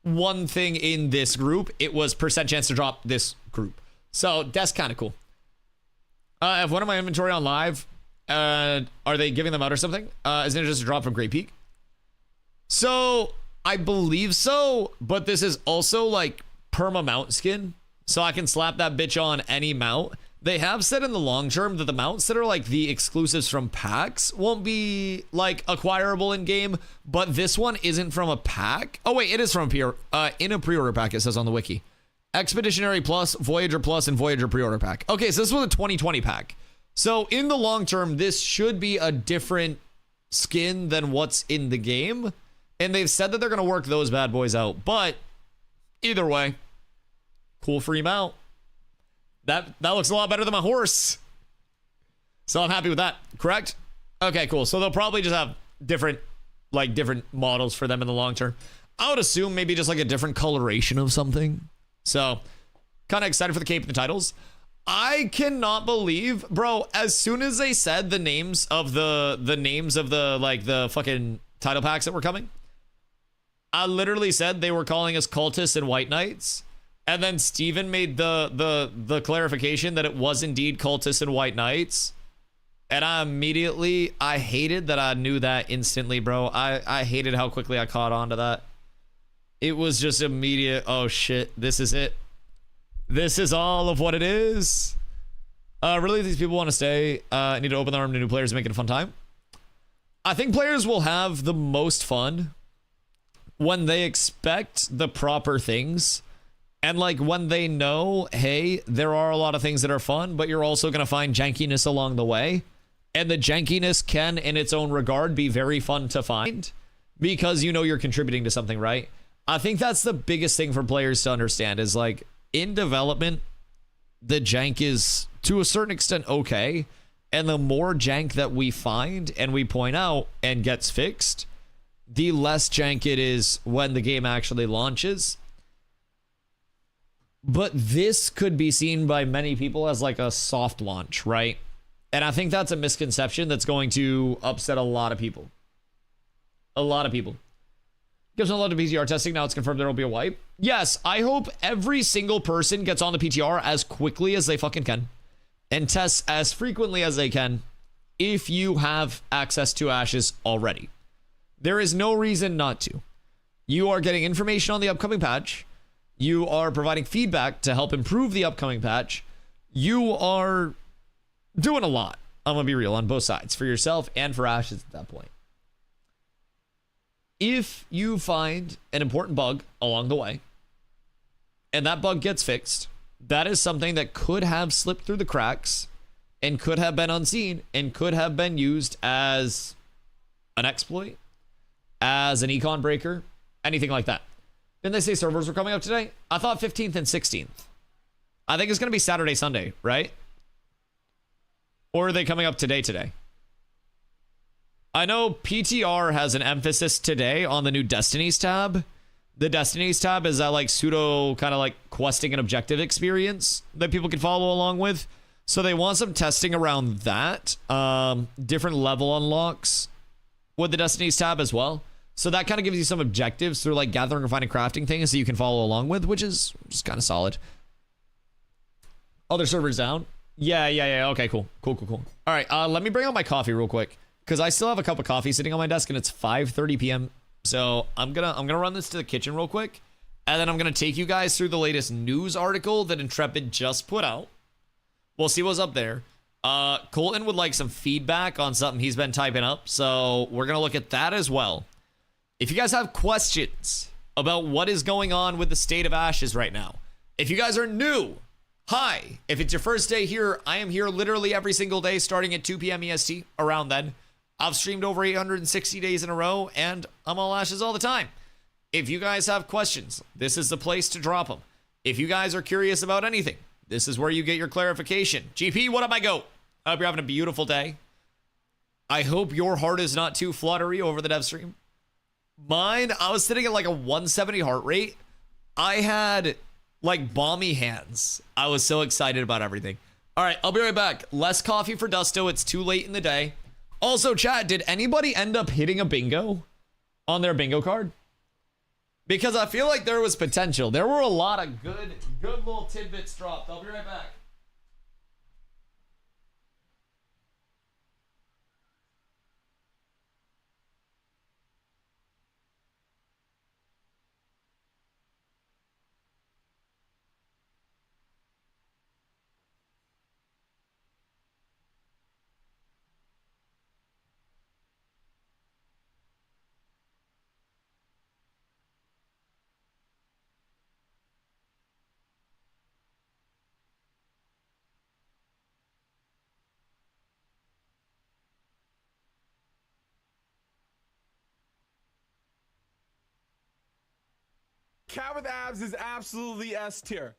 one thing in this group. It was percent chance to drop this group. So that's kind of cool. I have one of my inventory on live. Are they giving them out or something? Isn't it just a drop from Great Peak? So I believe so, but this is also like perma mount skin. So I can slap that bitch on any mount. They have said in the long term that the mounts that are like the exclusives from packs won't be like acquirable in game, but this one isn't from a pack. Oh wait, it is from in a pre-order pack, it says on the wiki. Expeditionary Plus, Voyager Plus, and Voyager pre-order pack. Okay, so this was a 2020 pack. So in the long term, this should be a different skin than what's in the game. And they've said that they're going to work those bad boys out. But either way, cool free mount. That looks a lot better than my horse. So I'm happy with that, correct? Okay, cool. So they'll probably just have different models for them in the long term. I would assume maybe just like a different coloration of something. So kind of excited for the cape and the titles. I cannot believe, bro, as soon as they said the names of the fucking title packs that were coming, I literally said they were calling us cultists and white knights. And then Steven made the clarification that it was indeed cultists and white knights. And I hated that I knew that instantly, bro. I hated how quickly I caught on to that. It was just immediate, oh shit, this is it. This is all of what it is. Really, these people want to stay. Need to open their arm to new players and make it a fun time. I think players will have the most fun when they expect the proper things. And like when they know, hey, there are a lot of things that are fun, but you're also going to find jankiness along the way. And the jankiness can, in its own regard, be very fun to find because you know you're contributing to something, right? I think that's the biggest thing for players to understand is like in development, the jank is to a certain extent okay. And the more jank that we find and we point out and gets fixed, the less jank it is when the game actually launches. But this could be seen by many people as like a soft launch, right? And I think that's a misconception that's going to upset a lot of people. A lot of people. Gives a lot of PTR testing. Now it's confirmed there will be a wipe. Yes, I hope every single person gets on the PTR as quickly as they fucking can. And tests as frequently as they can if you have access to Ashes already. There is no reason not to. You are getting information on the upcoming patch. You are providing feedback to help improve the upcoming patch. You are doing a lot. I'm going to be real on both sides for yourself and for Ashes at that point. If you find an important bug along the way and that bug gets fixed, that is something that could have slipped through the cracks and could have been unseen and could have been used as an exploit, as an econ breaker, anything like that. Didn't they say servers were coming up today? I thought 15th and 16th. I think it's going to be Saturday, Sunday, right? Or are they coming up today? I know PTR has an emphasis today on the new Destinies tab. The Destinies tab is that like pseudo kind of like questing and objective experience that people can follow along with. So they want some testing around that. Different level unlocks with the Destinies tab as well. So that kind of gives you some objectives through like gathering and finding crafting things that you can follow along with, which is just kind of solid. Other servers down? Yeah. Okay, cool. All right, let me bring out my coffee real quick because I still have a cup of coffee sitting on my desk and it's 5:30 p.m. So I'm gonna run this to the kitchen real quick, and then I'm gonna take you guys through the latest news article that Intrepid just put out. We'll see what's up there. Colton would like some feedback on something he's been typing up, so we're gonna look at that as well. If you guys have questions about what is going on with the State of Ashes right now, if you guys are new, hi. If it's your first day here, I am here literally every single day starting at 2 p.m. EST, around then. I've streamed over 860 days in a row, and I'm all Ashes all the time. If you guys have questions, this is the place to drop them. If you guys are curious about anything, this is where you get your clarification. GP, what up, my goat? I hope you're having a beautiful day. I hope your heart is not too fluttery over the dev stream. Mine, I was sitting at like a 170 heart rate. I had like balmy hands. I was so excited about everything. All right, I'll be right back. Less coffee for Dusto. It's too late in the day. Also, chat, did anybody end up hitting a bingo on their bingo card? Because I feel like there was potential. There were a lot of good little tidbits dropped. I'll be right back. Cat with abs is absolutely S tier.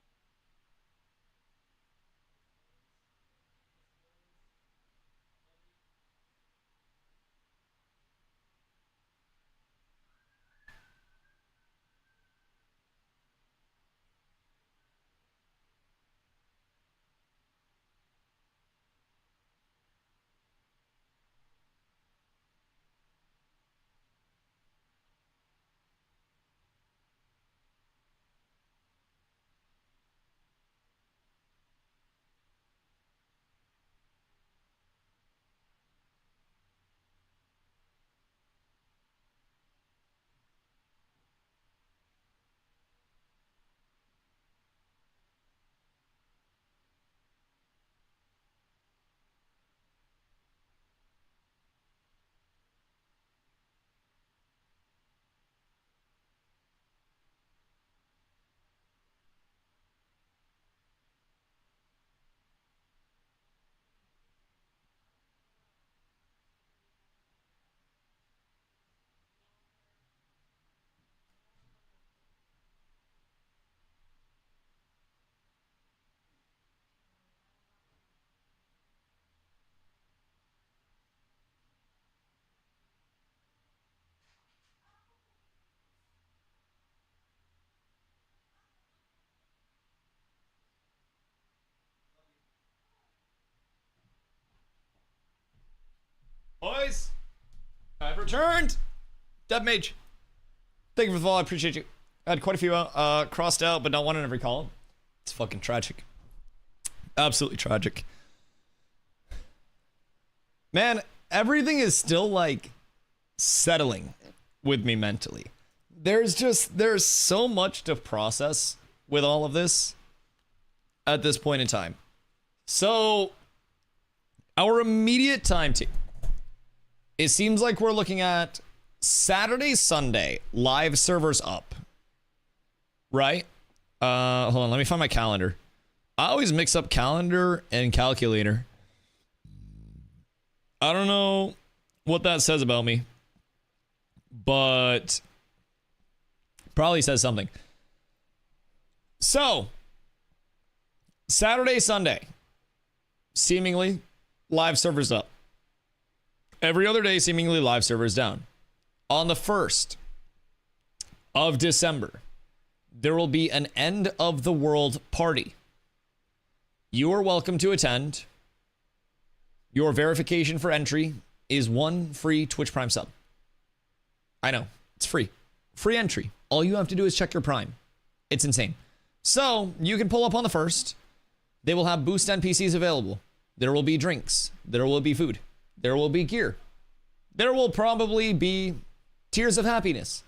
Boys, I've returned. Dev Mage, thank you for the follow. I appreciate you. I had quite a few crossed out, but not one in every column. It's fucking tragic. Absolutely tragic. Man, everything is still like settling with me mentally. There's so much to process with all of this at this point in time. So our immediate time team, it seems like we're looking at Saturday, Sunday, live servers up. Right? Hold on, let me find my calendar. I always mix up calendar and calculator. I don't know what that says about me, but probably says something. So, Saturday, Sunday, seemingly live servers up. Every other day, seemingly live servers down. On the 1st of December, there will be an end of the world party. You are welcome to attend. Your verification for entry is 1 free Twitch Prime sub. I know, it's free. Free entry. All you have to do is check your Prime. It's insane. So, you can pull up on the 1st. They will have boost NPCs available. There will be drinks. There will be food. There will be gear. There will probably be tears of happiness,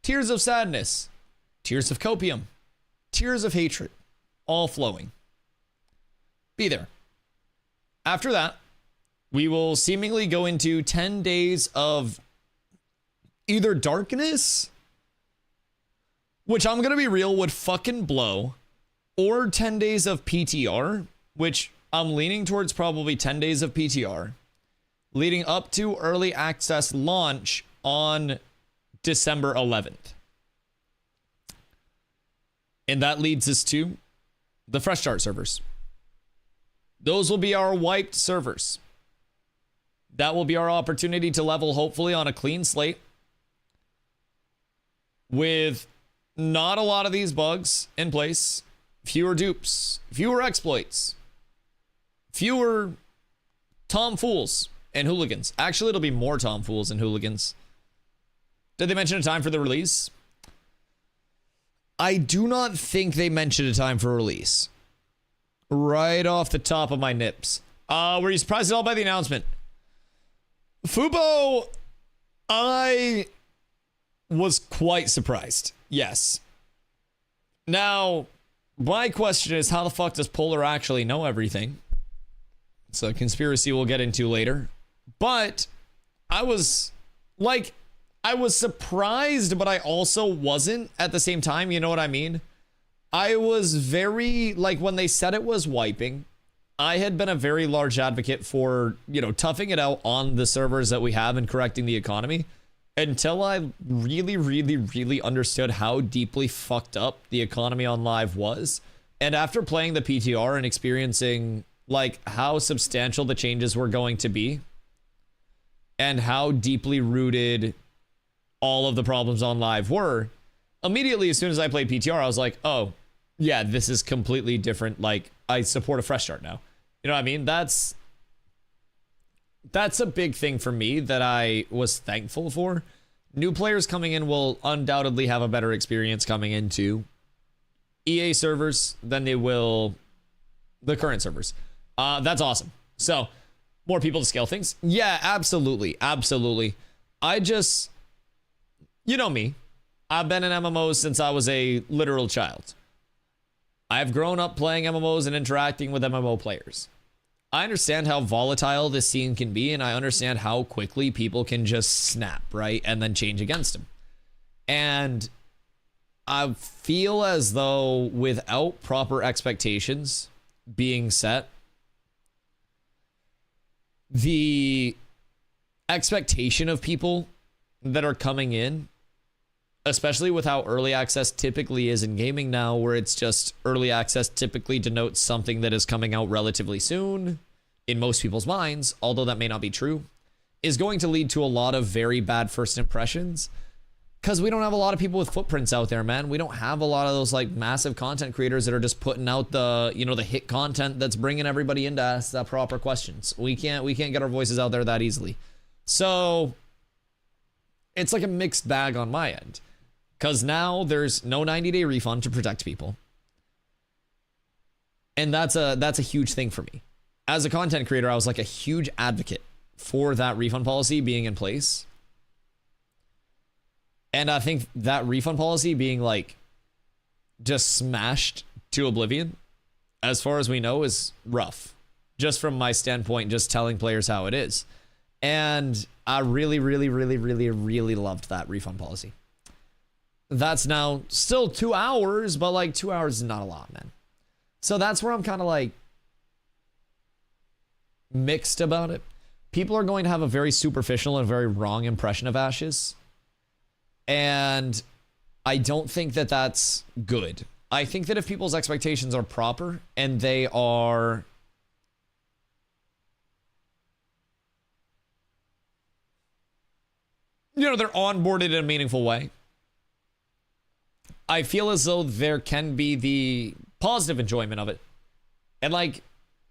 tears of sadness, tears of copium, tears of hatred, all flowing. Be there. after that, we will seemingly go into 10 days of either darkness, which I'm going to be real would fucking blow, or 10 days of PTR, which I'm leaning towards probably 10 days of PTR, leading up to early access launch on December 11th. And that leads us to the fresh start servers. Those will be our wiped servers. That will be our opportunity to level, hopefully, on a clean slate with not a lot of these bugs in place, fewer dupes, fewer exploits, fewer tomfools and hooligans. Actually, it'll be more tomfools and hooligans. Did they mention a time for the release? I do not think they mentioned a time for release. Right off the top of my nips. Were you surprised at all by the announcement? Fubo, I was quite surprised. Yes. Now, my question is, how the fuck does Polar actually know everything? It's a conspiracy we'll get into later. But I was surprised, but I also wasn't at the same time. You know what I mean? I was very, when they said it was wiping, I had been a very large advocate for, toughing it out on the servers that we have and correcting the economy until I really, really, really understood how deeply fucked up the economy on live was. And after playing the PTR and experiencing, how substantial the changes were going to be and how deeply rooted all of the problems on live were, immediately as soon as I played PTR, I was like, oh, yeah, this is completely different. I support a fresh start now. You know what I mean? That's a big thing for me that I was thankful for. New players coming in will undoubtedly have a better experience coming into EA servers than they will the current servers. That's awesome. So, more people to scale things? Yeah, absolutely. Absolutely. I just... You know me. I've been in MMOs since I was a literal child. I've grown up playing MMOs and interacting with MMO players. I understand how volatile this scene can be, and I understand how quickly people can just snap, right? And then change against them. And I feel as though without proper expectations being set, the expectation of people that are coming in, especially with how early access typically is in gaming now, where it's just early access typically denotes something that is coming out relatively soon in most people's minds, although that may not be true, is going to lead to a lot of very bad first impressions because we don't have a lot of people with footprints out there, man. We don't have a lot of those massive content creators that are just putting out the, the hit content that's bringing everybody in to ask the proper questions. We can't get our voices out there that easily. So it's like a mixed bag on my end. Because now there's no 90-day refund to protect people. And that's a huge thing for me. As a content creator, I was a huge advocate for that refund policy being in place. And I think that refund policy being just smashed to oblivion, as far as we know, is rough. Just from my standpoint, just telling players how it is. And I really, really, really, really, really loved that refund policy. That's now still 2 hours, but 2 hours is not a lot, man. So that's where I'm kind of mixed about it. People are going to have a very superficial and very wrong impression of Ashes. And I don't think that that's good. I think that if people's expectations are proper and they are... they're onboarded in a meaningful way, I feel as though there can be the positive enjoyment of it. And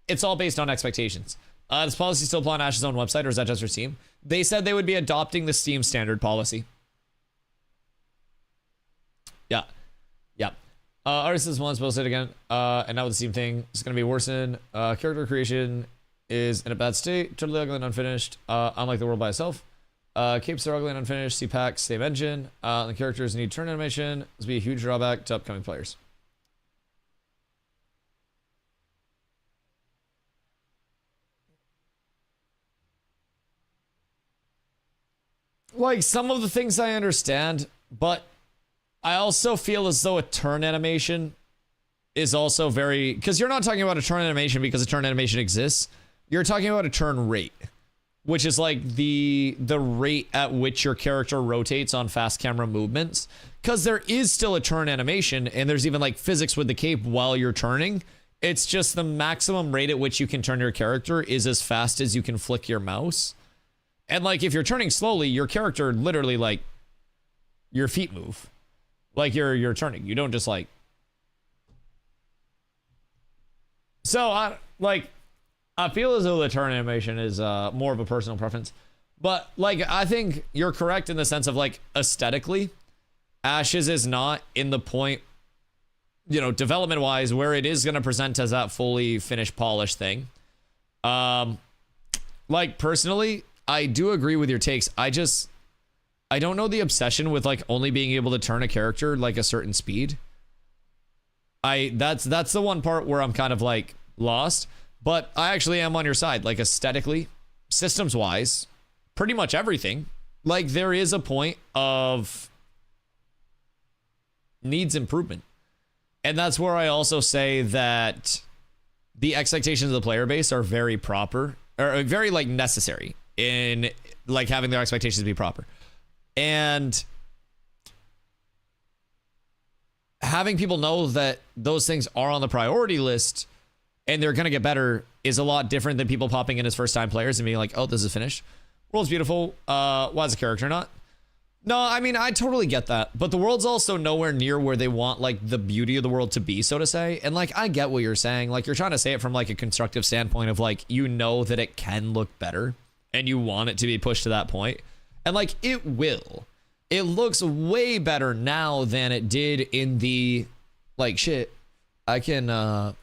it's all based on expectations. Does policy still apply on Ash's own website, or is that just for Steam? They said they would be adopting the Steam standard policy. Yeah. Yeah. Artist is once posted again. And now with the Steam thing, it's going to be worsened. Character creation is in a bad state. Totally ugly and unfinished. Unlike the world by itself. Capes are ugly and unfinished. CPAC, same engine. The characters need turn animation. This will be a huge drawback to upcoming players. like some of the things I understand, but I also feel as though a turn animation is also very, because you're not talking about a turn animation because a turn animation exists. You're talking about a turn rate, which is like the rate at which your character rotates on fast camera movements. Because there is still a turn animation, and there's even like physics with the cape while you're turning. It's just the maximum rate at which you can turn your character is as fast as you can flick your mouse. And like if you're turning slowly, your character literally like your feet move. Like you're turning. You don't just like. So I feel as though the turn animation is more of a personal preference. But like I think you're correct in the sense of like aesthetically, Ashes is not in the point, you know, development wise, where it is going to present as that fully finished, polished thing. Like personally, I do agree with your takes. I don't know the obsession with like only being able to turn a character like a certain speed. That's the one part where I'm kind of like lost, but I actually am on your side. Like aesthetically, systems wise, pretty much everything. Like there is a point of needs improvement. And that's where I also say that the expectations of the player base are very proper, or very like necessary in like having their expectations be proper. And having people know that those things are on the priority list and they're going to get better is a lot different than people popping in as first time players and being like, oh, this is finished. World's beautiful. Why is the character not? No, I mean, I totally get that. But the world's also nowhere near where they want like the beauty of the world to be, so to say. And like, I get what you're saying. Like you're trying to say it from like a constructive standpoint of like, you know that it can look better and you want it to be pushed to that point. And like, it will. It looks way better now than it did in the like shit. I can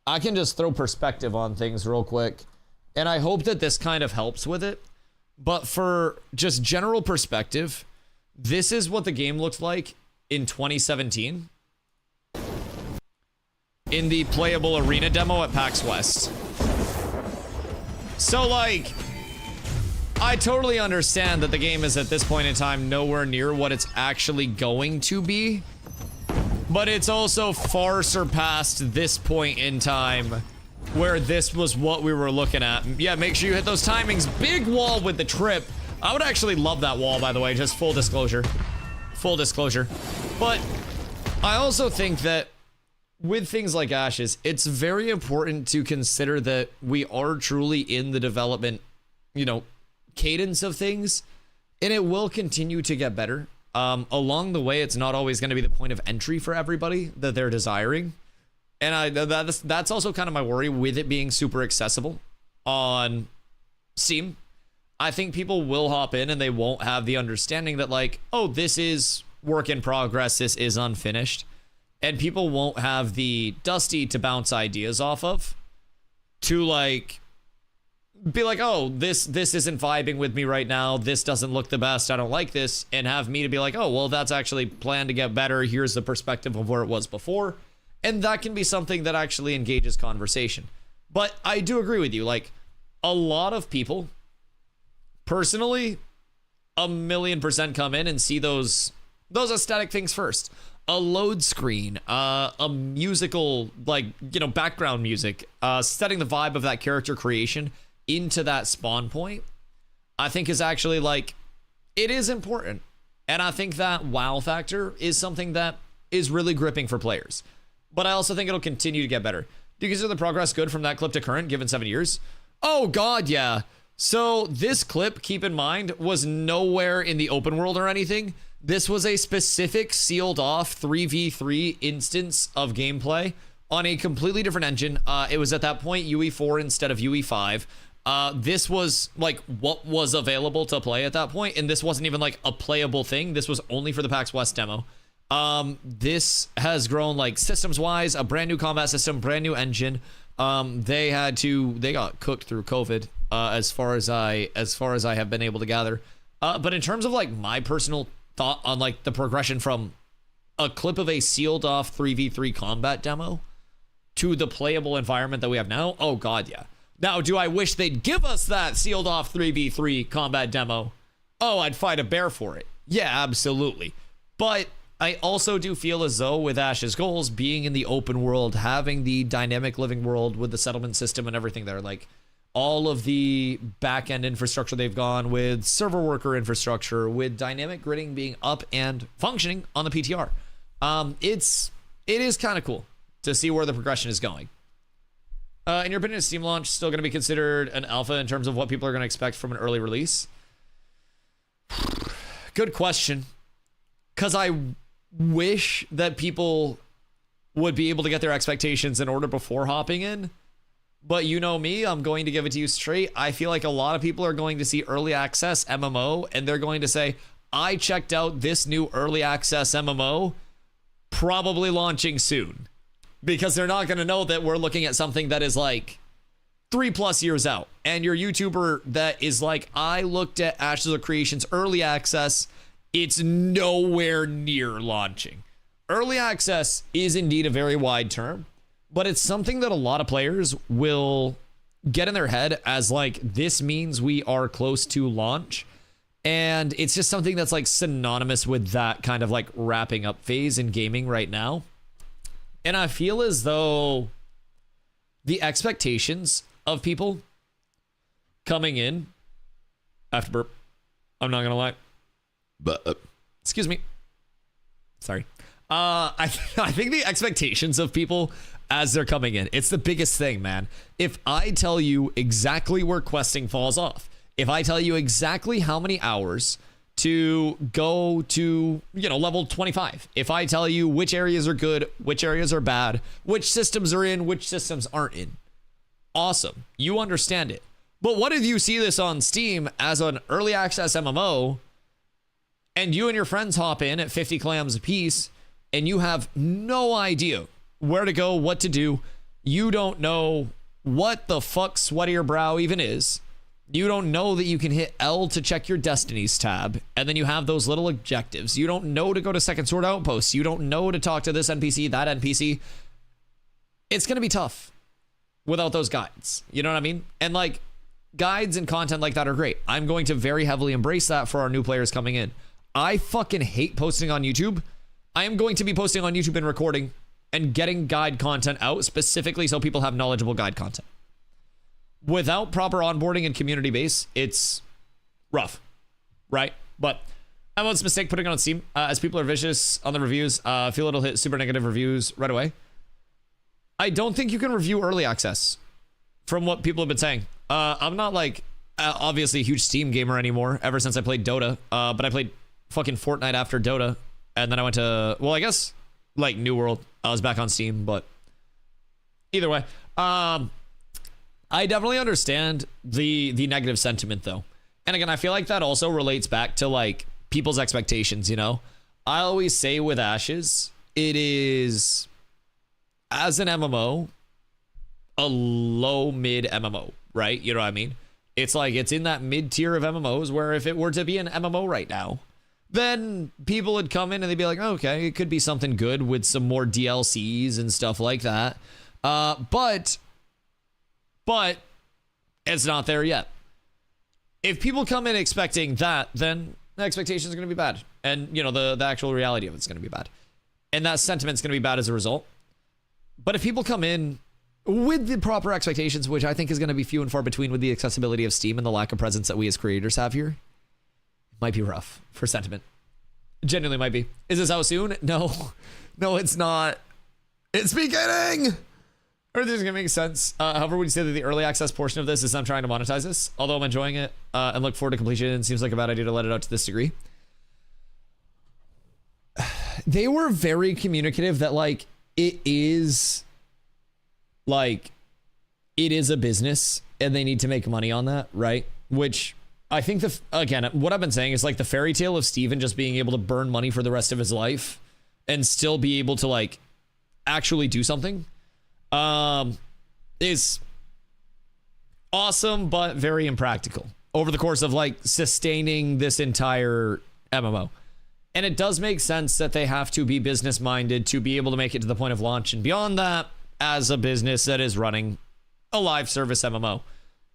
just throw perspective on things real quick. And I hope that this kind of helps with it. But for just general perspective, this is what the game looked like in 2017 in the playable arena demo at PAX West. So like, I totally understand that the game is at this point in time nowhere near what it's actually going to be, but it's also far surpassed this point in time where this was what we were looking at. Yeah, make sure you hit those timings. Big wall with the trip. I would actually love that wall, by the way, just full disclosure. Full disclosure. But I also think that with things like Ashes, it's very important to consider that we are truly in the development, you know, cadence of things, and it will continue to get better. Along the way, it's not always going to be the point of entry for everybody that they're desiring. And that's also kind of my worry with it being super accessible on Steam. I think people will hop in and they won't have the understanding that like, oh, this is work in progress, this is unfinished. And people won't have the Dusty to bounce ideas off of to like be like, oh, this isn't vibing with me right now, this doesn't look the best, I don't like this, and have me to be like, oh, well, that's actually planned to get better, here's the perspective of where it was before. And that can be something that actually engages conversation. But I do agree with you. Like, a lot of people, personally, 1,000,000% come in and see those aesthetic things first. A load screen, a musical, like, you know, background music, setting the vibe of that character creation into that spawn point, I think is actually, like, it is important. And I think that wow factor is something that is really gripping for players. But I also think it'll continue to get better. Do you consider the progress good from that clip to current, given 7 years? Oh, God, yeah. So this clip, keep in mind, was nowhere in the open world or anything. This was a specific sealed off 3v3 instance of gameplay on a completely different engine. It was at that point UE4 instead of UE5. This was like what was available to play at that point, and this wasn't even like a playable thing. This was only for the PAX West demo. This has grown like systems wise, a brand new combat system, brand new engine. They got cooked through COVID, as far as I have been able to gather. But in terms of like my personal thought on like the progression from a clip of a sealed off 3v3 combat demo to the playable environment that we have now, oh God, yeah. Now, do I wish they'd give us that sealed off 3v3 combat demo? Oh, I'd fight a bear for it. Yeah, absolutely. But I also do feel as though with Ash's goals, being in the open world, having the dynamic living world with the settlement system and everything there, like all of the back-end infrastructure they've gone with, server worker infrastructure, with dynamic gridding being up and functioning on the PTR. It is kind of cool to see where the progression is going. In your opinion, is Steam launch still going to be considered an alpha in terms of what people are going to expect from an early release? Good question. Because I wish that people would be able to get their expectations in order before hopping in. But you know me, I'm going to give it to you straight. I feel like a lot of people are going to see early access MMO and they're going to say, I checked out this new early access MMO, probably launching soon. Because they're not going to know that we're looking at something that is like 3+ years out. And your YouTuber that is like, I looked at Ashes of Creation's early access, it's nowhere near launching. Early access is indeed a very wide term, but it's something that a lot of players will get in their head as like, this means we are close to launch. And it's just something that's like synonymous with that kind of like wrapping up phase in gaming right now. And I feel as though the expectations of people coming in after burp, I'm not gonna lie, but excuse me, sorry. I think the expectations of people as they're coming in, it's the biggest thing, man. If I tell you exactly where questing falls off, if I tell you exactly how many hours to go to, level 25, if I tell you which areas are good, which areas are bad, which systems are in, which systems aren't in, awesome, you understand it. But what if you see this on Steam as an early access MMO and you and your friends hop in at 50 clams a piece and you have no idea where to go, what to do? You don't know what the fuck Sweaty Your Brow even is. You don't know that you can hit L to check your Destinies tab, and then you have those little objectives. You don't know to go to Second Sword Outpost. You don't know to talk to this NPC, that NPC. It's going to be tough without those guides. You know what I mean? And like, guides and content like that are great. I'm going to very heavily embrace that for our new players coming in. I fucking hate posting on YouTube. I am going to be posting on YouTube and recording and getting guide content out specifically so people have knowledgeable guide content. Without proper onboarding and community base, it's rough, right? But MMO's mistake putting it on Steam, as people are vicious on the reviews, feel it'll hit super negative reviews right away. I don't think you can review early access from what people have been saying. I'm not like obviously a huge Steam gamer anymore ever since I played Dota, but I played fucking Fortnite after Dota, and then I went to, well, I guess like New World. I was back on Steam, but either way, I definitely understand the negative sentiment though. And again, I feel like that also relates back to like people's expectations, I always say with Ashes, it is, as an MMO, a low mid MMO, right? You know what I mean? It's like, it's in that mid tier of MMOs where if it were to be an MMO right now, then people would come in and they'd be like, okay, it could be something good with some more DLCs and stuff like that. But it's not there yet. If people come in expecting that, then the expectation is going to be bad. And, the actual reality of it's going to be bad. And that sentiment's going to be bad as a result. But if people come in with the proper expectations, which I think is going to be few and far between with the accessibility of Steam and the lack of presence that we as creators have here, it might be rough for sentiment. It genuinely might be. Is this out soon? No, it's not. It's beginning. Everything's gonna make sense. However, would you say that the early access portion of this is I'm trying to monetize this? Although I'm enjoying it and look forward to completion, it seems like a bad idea to let it out to this degree. They were very communicative that like it is a business and they need to make money on that, right? Which I think again, what I've been saying is like the fairy tale of Steven just being able to burn money for the rest of his life and still be able to like actually do something is awesome, but very impractical over the course of like sustaining this entire MMO. And it does make sense that they have to be business minded to be able to make it to the point of launch and beyond that as a business that is running a live service MMO.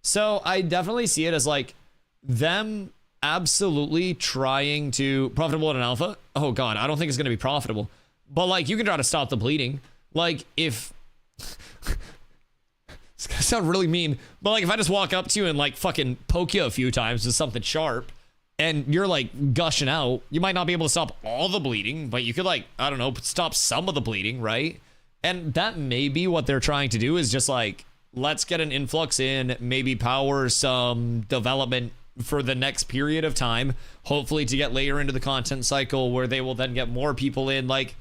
So I definitely see it as like them absolutely trying to profitable in an alpha. Oh god, I don't think it's going to be profitable. But like, you can try to stop the bleeding. Like, if it's gonna sound really mean, but like, if I just walk up to you and like fucking poke you a few times with something sharp and you're like gushing out, you might not be able to stop all the bleeding, but you could, like, I don't know, stop some of the bleeding, right? And that may be what they're trying to do, is just like, let's get an influx in, maybe power some development for the next period of time, hopefully to get later into the content cycle where they will then get more people in. Like,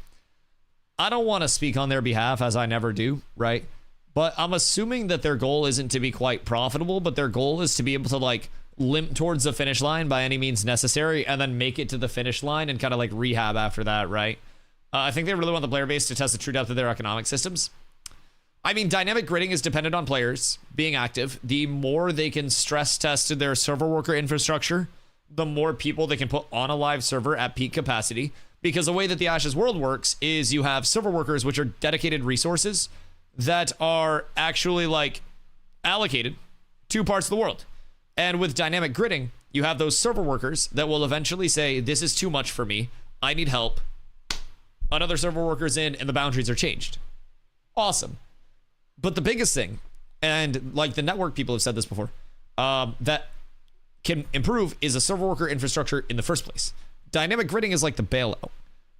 I don't want to speak on their behalf, as I never do, right? But I'm assuming that their goal isn't to be quite profitable, but their goal is to be able to like limp towards the finish line by any means necessary and then make it to the finish line and kind of like rehab after that, right? I think they really want the player base to test the true depth of their economic systems. I mean, dynamic gridding is dependent on players being active. The more they can stress test their server worker infrastructure, the more people they can put on a live server at peak capacity. Because the way that the Ashes world works is you have server workers, which are dedicated resources that are actually like allocated to parts of the world. And with dynamic gridding, you have those server workers that will eventually say, this is too much for me, I need help. Another server worker's in and the boundaries are changed. Awesome. But the biggest thing, and like the network people have said this before, that can improve is a server worker infrastructure in the first place. Dynamic gridding is like the bailout.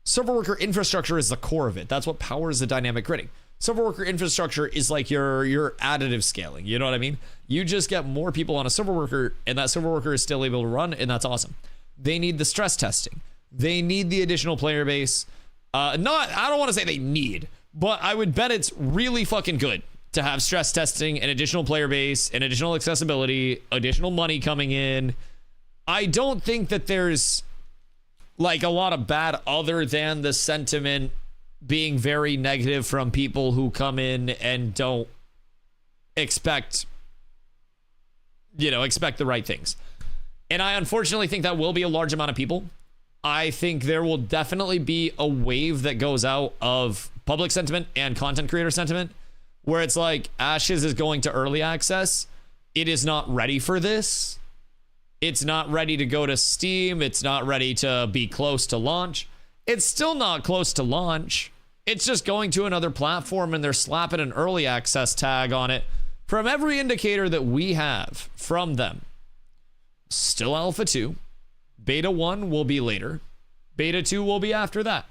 Server worker infrastructure is the core of it. That's what powers the dynamic gridding. Server worker infrastructure is like your additive scaling. You know what I mean? You just get more people on a server worker, and that server worker is still able to run, and that's awesome. They need the stress testing. They need the additional player base. I don't want to say they need, but I would bet it's really fucking good to have stress testing, an additional player base, and additional accessibility, additional money coming in. I don't think that there's like a lot of bad other than the sentiment being very negative from people who come in and don't expect the right things. And I unfortunately think that will be a large amount of people. I think there will definitely be a wave that goes out of public sentiment and content creator sentiment where it's like, Ashes is going to early access. It is not ready for this. It's not ready to go to Steam. It's not ready to be close to launch. It's still not close to launch. It's just going to another platform and they're slapping an early access tag on it. From every indicator that we have from them, still Alpha 2. Beta 1 will be later. Beta 2 will be after that.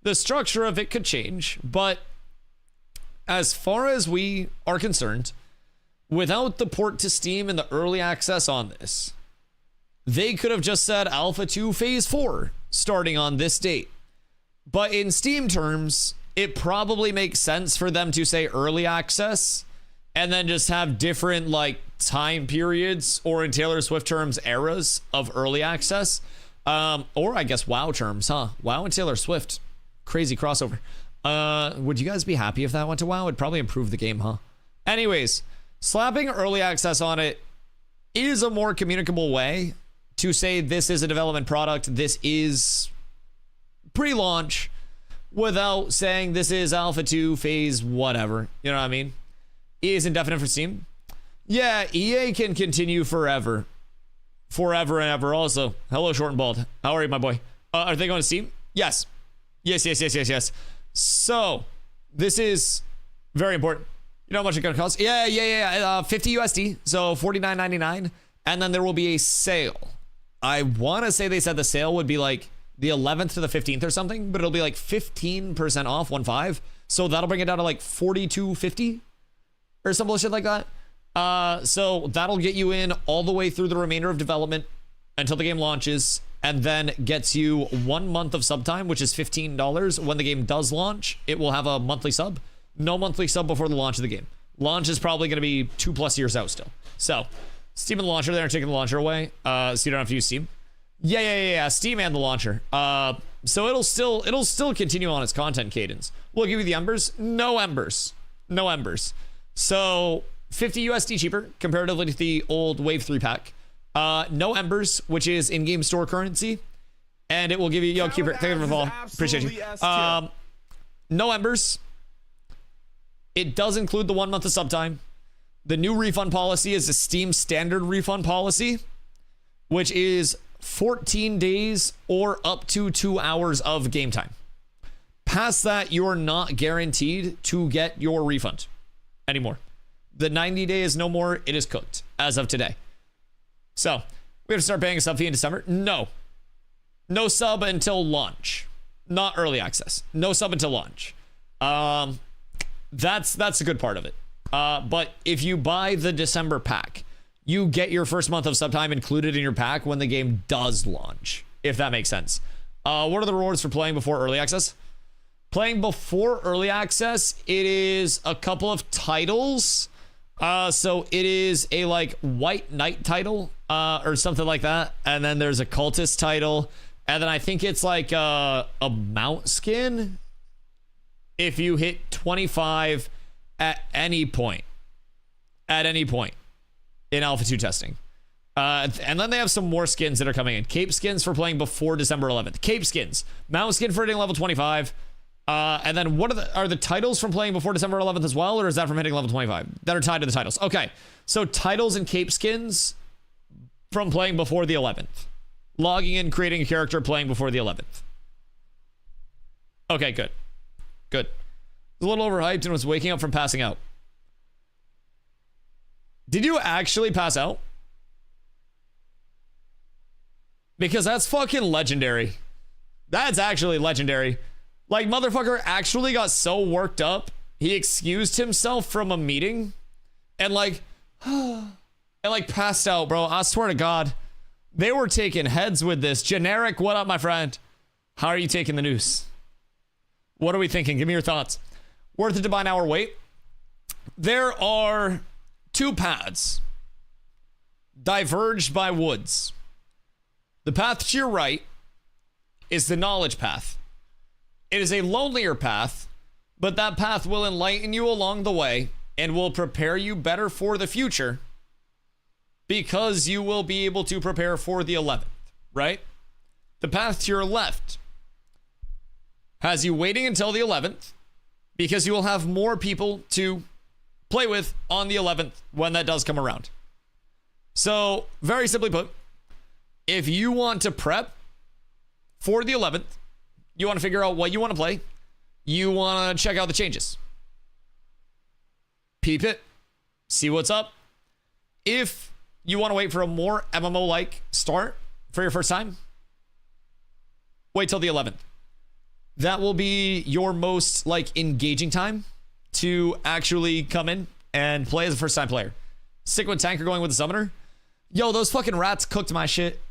The structure of it could change, but as far as we are concerned, without the port to Steam and the early access on this, they could have just said Alpha 2 Phase 4 starting on this date. But in Steam terms, it probably makes sense for them to say early access and then just have different like time periods, or in Taylor Swift terms, eras of early access. Or I guess WoW terms, huh? WoW and Taylor Swift. Crazy crossover. Would you guys be happy if that went to WoW? It'd probably improve the game, huh? Anyways, slapping early access on it is a more communicable way to say this is a development product, this is pre-launch, without saying this is Alpha 2 phase whatever. You know what I mean? EA is indefinite for Steam. Yeah, EA can continue forever. Forever and ever also. Hello, Short and Bald. How are you, my boy? Are they going to Steam? Yes. Yes. So, this is very important. You know how much it's going to cost? Yeah. 50 USD. So, $49.99. And then there will be a sale. I want to say they said the sale would be like the 11th to the 15th or something, but it'll be like 15% off, 1.5. So, that'll bring it down to like $42.50 or some bullshit like that. So that'll get you in all the way through the remainder of development until the game launches, and then gets you 1 month of sub time, which is $15. When the game does launch, it will have a monthly sub. No monthly sub before the launch of the game. Launch is probably going to be 2+ years out still. So Steam and the launcher, they're taking the launcher away, so you don't have to use Steam. Yeah. Steam and the launcher. So it'll still continue on its content cadence. We'll give you the embers. No embers. So 50 USD cheaper comparatively to the old Wave 3 pack. No embers, which is in-game store currency, and it will give you keep it. Thank you for the follow. Appreciate you. No embers. It does include the 1 month of sub time. The new refund policy is a Steam standard refund policy, which is 14 days or up to 2 hours of game time. Past that, you're not guaranteed to get your refund anymore. The 90 day is no more. It is cooked as of today. So we have to start paying a sub fee in December? No. No sub until launch. Not early access. No sub until launch. That's a good part of it. But if you buy the December pack, you get your first month of sub time included in your pack when the game does launch, if that makes sense. What are the rewards for playing before early access? Playing before early access, it is a couple of titles. So it is a like White Knight title or something like that. And then there's a cultist title. And then I think it's like a mount skin if you hit 25 at any point. At any point in Alpha 2 testing. And then they have some more skins that are coming in. Cape skins for playing before December 11th. Cape skins. Mount skin for hitting level 25. And then what are the titles from playing before December 11th as well? Or is that from hitting level 25? That are tied to the titles. Okay. So titles and cape skins from playing before the 11th. Logging in, creating a character, playing before the 11th. Okay, good. Good. A little overhyped and was waking up from passing out. Did you actually pass out? Because that's fucking legendary. That's actually legendary. Like, motherfucker actually got so worked up, he excused himself from a meeting and passed out, bro. I swear to God. They were taking heads with this. Generic, what up, my friend? How are you taking the news? What are we thinking? Give me your thoughts. Worth it to buy an hour wait? There are 2 paths diverged by woods. The path to your right is the knowledge path. It is a lonelier path, but that path will enlighten you along the way and will prepare you better for the future because you will be able to prepare for the 11th, right? The path to your left has you waiting until the 11th because you will have more people to play with on the 11th when that does come around. So, very simply put, if you want to prep for the 11th, you want to figure out what you want to play, you want to check out the changes. Peep it. See what's up. If you want to wait for a more MMO-like start for your first time, wait till the 11th. That will be your most engaging time to actually come in and play as a first-time player. Stick with tank or going with the summoner. Yo, those fucking rats cooked my shit.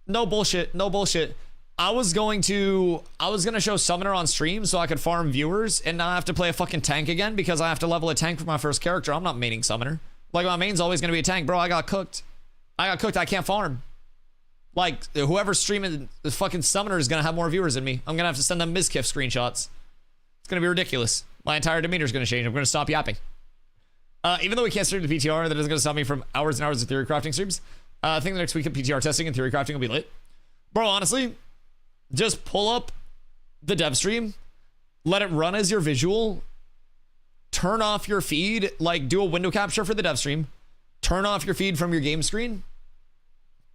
No bullshit. No bullshit. I was gonna show summoner on stream so I could farm viewers and not have to play a fucking tank again because I have to level a tank for my first character. I'm not maining summoner. Like, my main's always gonna be a tank. Bro, I got cooked. I can't farm. Like, whoever's streaming the fucking summoner is gonna have more viewers than me. I'm gonna have to send them Mizkif screenshots. It's gonna be ridiculous. My entire demeanor's gonna change. I'm gonna stop yapping. Even though we can't stream the PTR, that isn't gonna stop me from hours and hours of theory crafting streams. I think the next week of PTR testing and theory crafting will be lit. Bro, honestly, just pull up the dev stream, let it run as your visual, turn off your feed, do a window capture for the dev stream, turn off your feed from your game screen,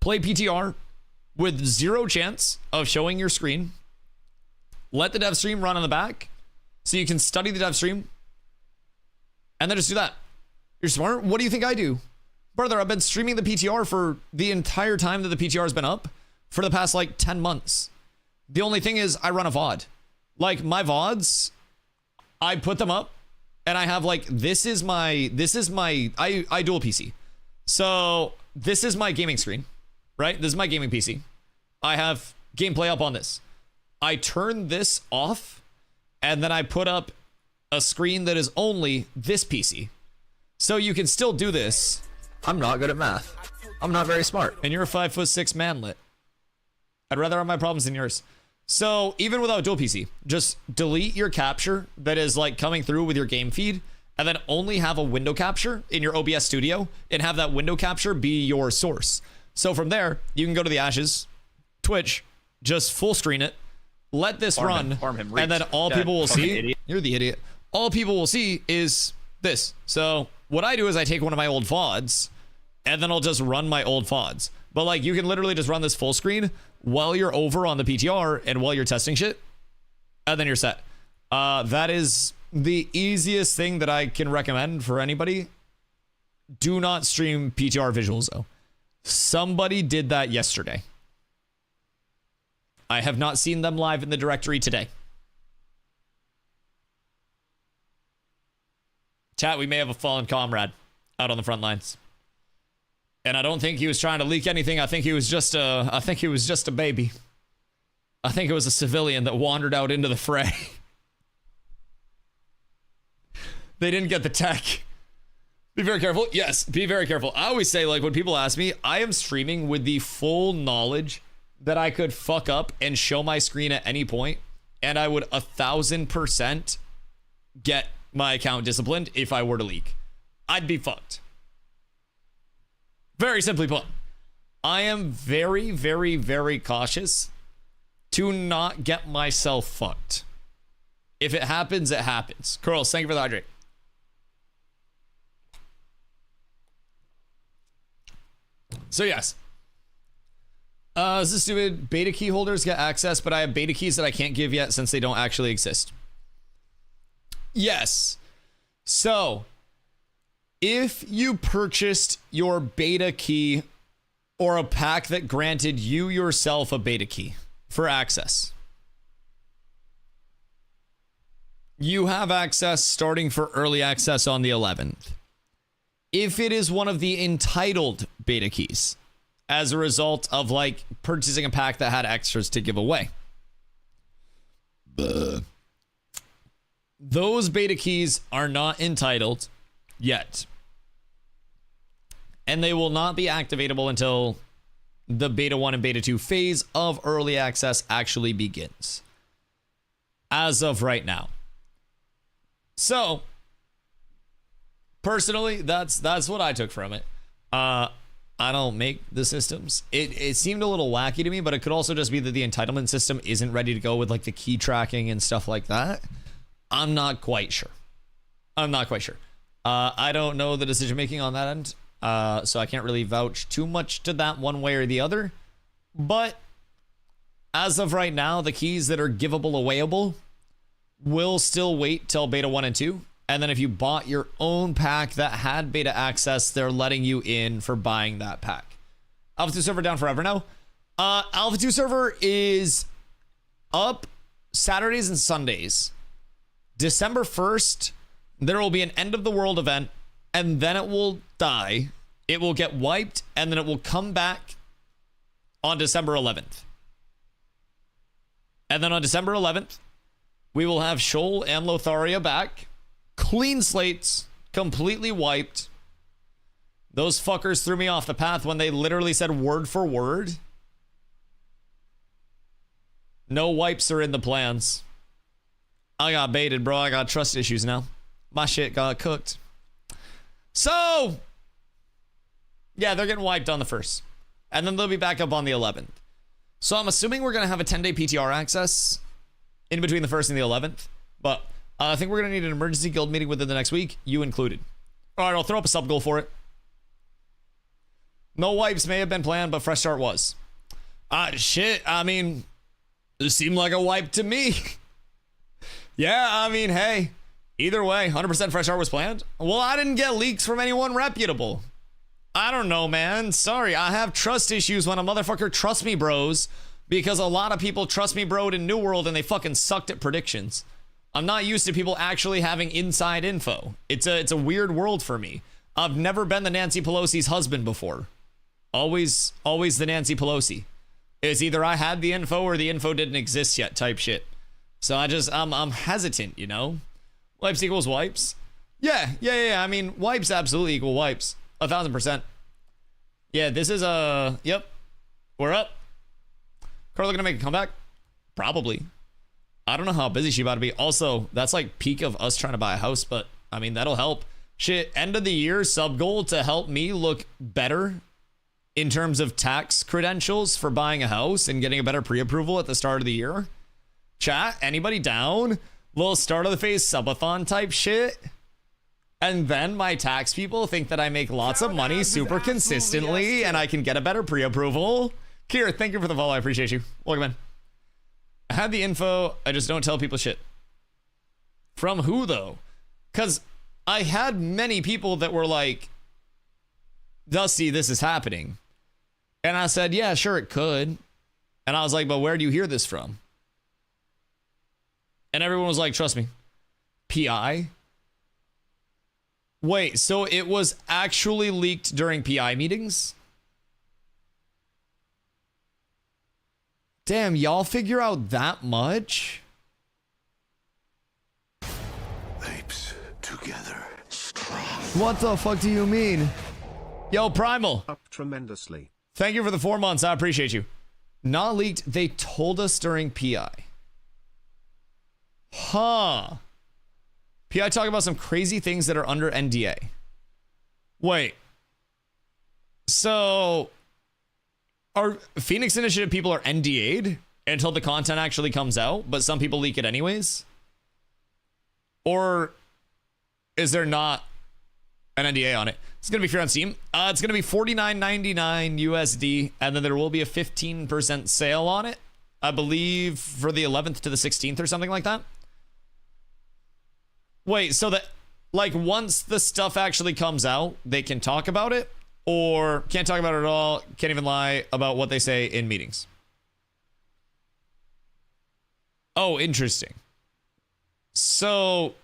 play PTR with 0 chance of showing your screen, let the dev stream run on the back so you can study the dev stream, and then just do that. You're smart. What do you think I do? Brother, I've been streaming the PTR for the entire time that the PTR has been up for the past 10 months. The only thing is I run a VOD. My VODs, I put them up and I have this is my I dual PC. So this is my gaming screen, right? This is my gaming PC. I have gameplay up on this. I turn this off and then I put up a screen that is only this PC. So you can still do this. I'm not good at math. I'm not very smart. And you're a 5'6" manlet. I'd rather have my problems than yours. So even without dual PC, just delete your capture that is coming through with your game feed and then only have a window capture in your OBS studio and have that window capture be your source. So from there, you can go to the Ashes, Twitch, just full screen it, let this run, and then all people will see, you're the idiot, all people will see is this. So what I do is I take one of my old VODs and then I'll just run my old VODs. but like you can literally just run this full screen while you're over on the PTR and while you're testing shit, and then you're set. That is the easiest thing that I can recommend for anybody. Do not stream PTR visuals though. Somebody did that yesterday. I have not seen them live in the directory today. Chat, we may have a fallen comrade out on the front lines. And I don't think he was trying to leak anything. I think he was just a baby. I think it was a civilian that wandered out into the fray. They didn't get the tech. Be very careful. Yes, be very careful. I always say, like, when people ask me, I am streaming with the full knowledge that I could fuck up and show my screen at any point, and I would 1,000% get my account disciplined if I were to leak. I'd be fucked. Very simply put. I am very, very, very cautious to not get myself fucked. If it happens, it happens. Curls, thank you for the hydrate. So yes. This is stupid. Beta key holders get access, but I have beta keys that I can't give yet since they don't actually exist. Yes. So, if you purchased your beta key or a pack that granted you yourself a beta key for access, you have access starting for early access on the 11th. If it is one of the entitled beta keys, as a result of like purchasing a pack that had extras to give away, those beta keys are not entitled yet. And they will not be activatable until the beta 1 and beta 2 phase of early access actually begins. As of right now. So, personally, that's what I took from it. I don't make the systems. It seemed a little wacky to me, but it could also just be that the entitlement system isn't ready to go with like the key tracking and stuff like that. I'm not quite sure. I don't know the decision making on that end, so I can't really vouch too much to that one way or the other. But as of right now, the keys that are givable awayable will still wait till beta 1 and 2. And then if you bought your own pack that had beta access, they're letting you in for buying that pack. Alpha 2 server down forever now. Alpha 2 server is up Saturdays and Sundays. December 1st, there will be an end of the world event, and then it will die. It will get wiped, and then it will come back on December 11th. And then on December 11th, we will have Shoal and Lotharia back. Clean slates, completely wiped. Those fuckers threw me off the path when they literally said word for word. No wipes are in the plans. I got baited, bro. I got trust issues now. My shit got cooked. So, yeah, they're getting wiped on the 1st. And then they'll be back up on the 11th. So I'm assuming we're going to have a 10-day PTR access in between the 1st and the 11th. But I think we're going to need an emergency guild meeting within the next week, you included. All right, I'll throw up a sub goal for it. No wipes may have been planned, but fresh start was. Shit, I mean, it seemed like a wipe to me. Yeah, I mean, hey, either way, 100% fresh start was planned. Well, I didn't get leaks from anyone reputable. I don't know, man. Sorry, I have trust issues when a motherfucker trusts me bros, because a lot of people trust me broed in New World and they fucking sucked at predictions. I'm not used to people actually having inside info. It's a weird world for me. I've never been the Nancy Pelosi's husband before. Always the Nancy Pelosi. It's either I had the info or the info didn't exist yet type shit. So I'm hesitant, you know? Wipes equals wipes. Yeah. I mean, wipes absolutely equal wipes. 1,000%. Yeah, this is yep. We're up. Carla gonna make a comeback? Probably. I don't know how busy she about to be. Also, that's like peak of us trying to buy a house, but I mean, that'll help. Shit, end of the year sub goal to help me look better in terms of tax credentials for buying a house and getting a better pre-approval at the start of the year. Chat, anybody down? Little start of the phase subathon type shit? And then my tax people think that I make lots of money super consistently and I can get a better pre-approval. Kira, thank you for the follow. I appreciate you. Welcome in. I had the info. I just don't tell people shit. From who, though? Because I had many people that were like, Dusty, this is happening. And I said, yeah, sure, it could. And I was like, but where do you hear this from? And everyone was like, trust me. PI? Wait, so it was actually leaked during PI meetings? Damn, y'all figure out that much? Apes together. What the fuck do you mean? Yo, Primal. Up tremendously. Thank you for the 4 months. I appreciate you. Not leaked. They told us during PI. Huh. PI talk about some crazy things that are under NDA. Wait. So, our Phoenix Initiative people are NDA'd until the content actually comes out, but some people leak it anyways? Or is there not an NDA on it? It's going to be free on Steam. It's going to be $49.99 USD, and then there will be a 15% sale on it, I believe, for the 11th to the 16th or something like that. Wait, so that, like, once the stuff actually comes out, they can talk about it, or can't talk about it at all, can't even lie about what they say in meetings? Oh, interesting. So,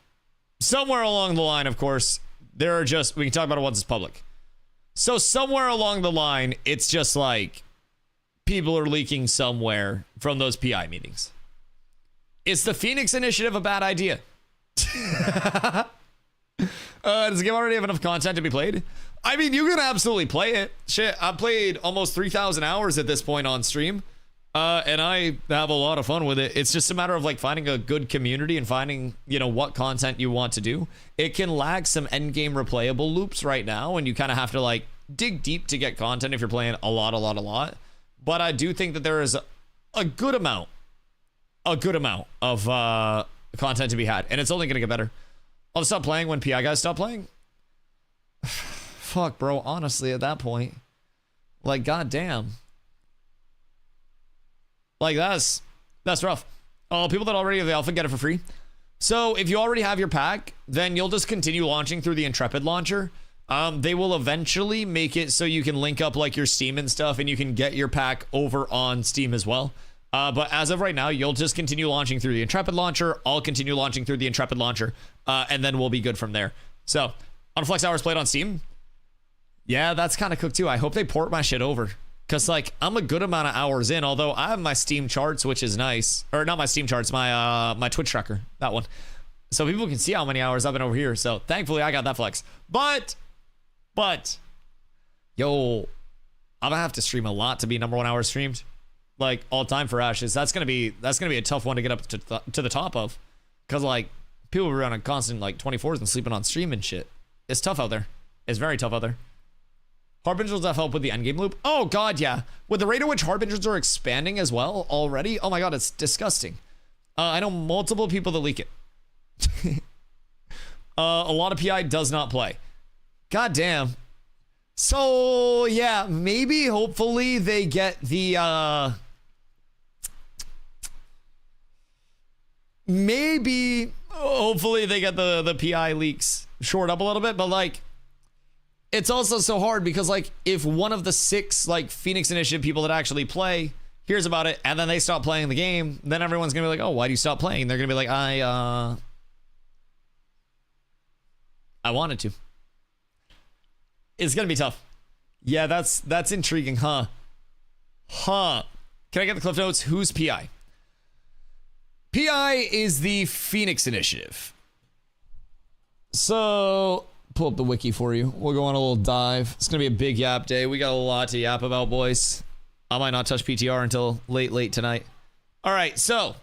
somewhere along the line, of course, there are just, we can talk about it once it's public. So, somewhere along the line, it's just like, people are leaking somewhere from those PI meetings. Is the Phoenix Initiative a bad idea? Does the game already have enough content to be played? I mean, you can absolutely play it. Shit, I've played almost 3,000 hours at this point on stream, and I have a lot of fun with it. It's just a matter of like finding a good community and finding, you know, what content you want to do. It can lag some endgame replayable loops right now, and you kind of have to like dig deep to get content if you're playing a lot. But I do think that there is a good amount of content to be had, and it's only gonna get better. I'll stop playing when PI guys stop playing. Fuck, bro, honestly, at that point, like, goddamn, like, that's rough. People that already have the alpha get it for free. So if you already have your pack, then you'll just continue launching through the Intrepid launcher. They will eventually make it so you can link up like your Steam and stuff, and you can get your pack over on Steam as well. But as of right now, you'll just continue launching through the Intrepid launcher. I'll continue launching through the Intrepid launcher, and then we'll be good from there. So, on Flex Hours played on Steam, yeah, that's kind of cooked too. I hope they port my shit over, because like I'm a good amount of hours in. Although I have my Steam charts, which is nice, or not my Steam charts, my Twitch tracker, that one, so people can see how many hours I've been over here. So thankfully, I got that flex. But, yo, I'm gonna have to stream a lot to be #1 hour streamed, like all time for Ashes. That's gonna be a tough one to get up to the top of, because like people are running constant like 24s and sleeping on stream and shit. It's tough out there. It's very tough out there. Harbingers have help with the endgame loop. Oh god, yeah. With the rate at which Harbingers are expanding as well already, oh my god, it's disgusting. I know multiple people that leak it. A lot of PI does not play. God damn. So yeah, maybe hopefully they get the hopefully they get the PI leaks shored up a little bit, but like it's also so hard because like if one of the 6 like Phoenix Initiative people that actually play hears about it and then they stop playing the game, then everyone's gonna be like, oh, why do you stop playing? They're gonna be like, I wanted to. It's gonna be tough. Yeah, that's intriguing, huh? Can I get the cliff notes? Who's PI? PI is the Phoenix Initiative. So pull up the wiki for you. We'll go on a little dive. It's gonna be a big yap day. We got a lot to yap about, boys. I might not touch PTR until late tonight. All right, so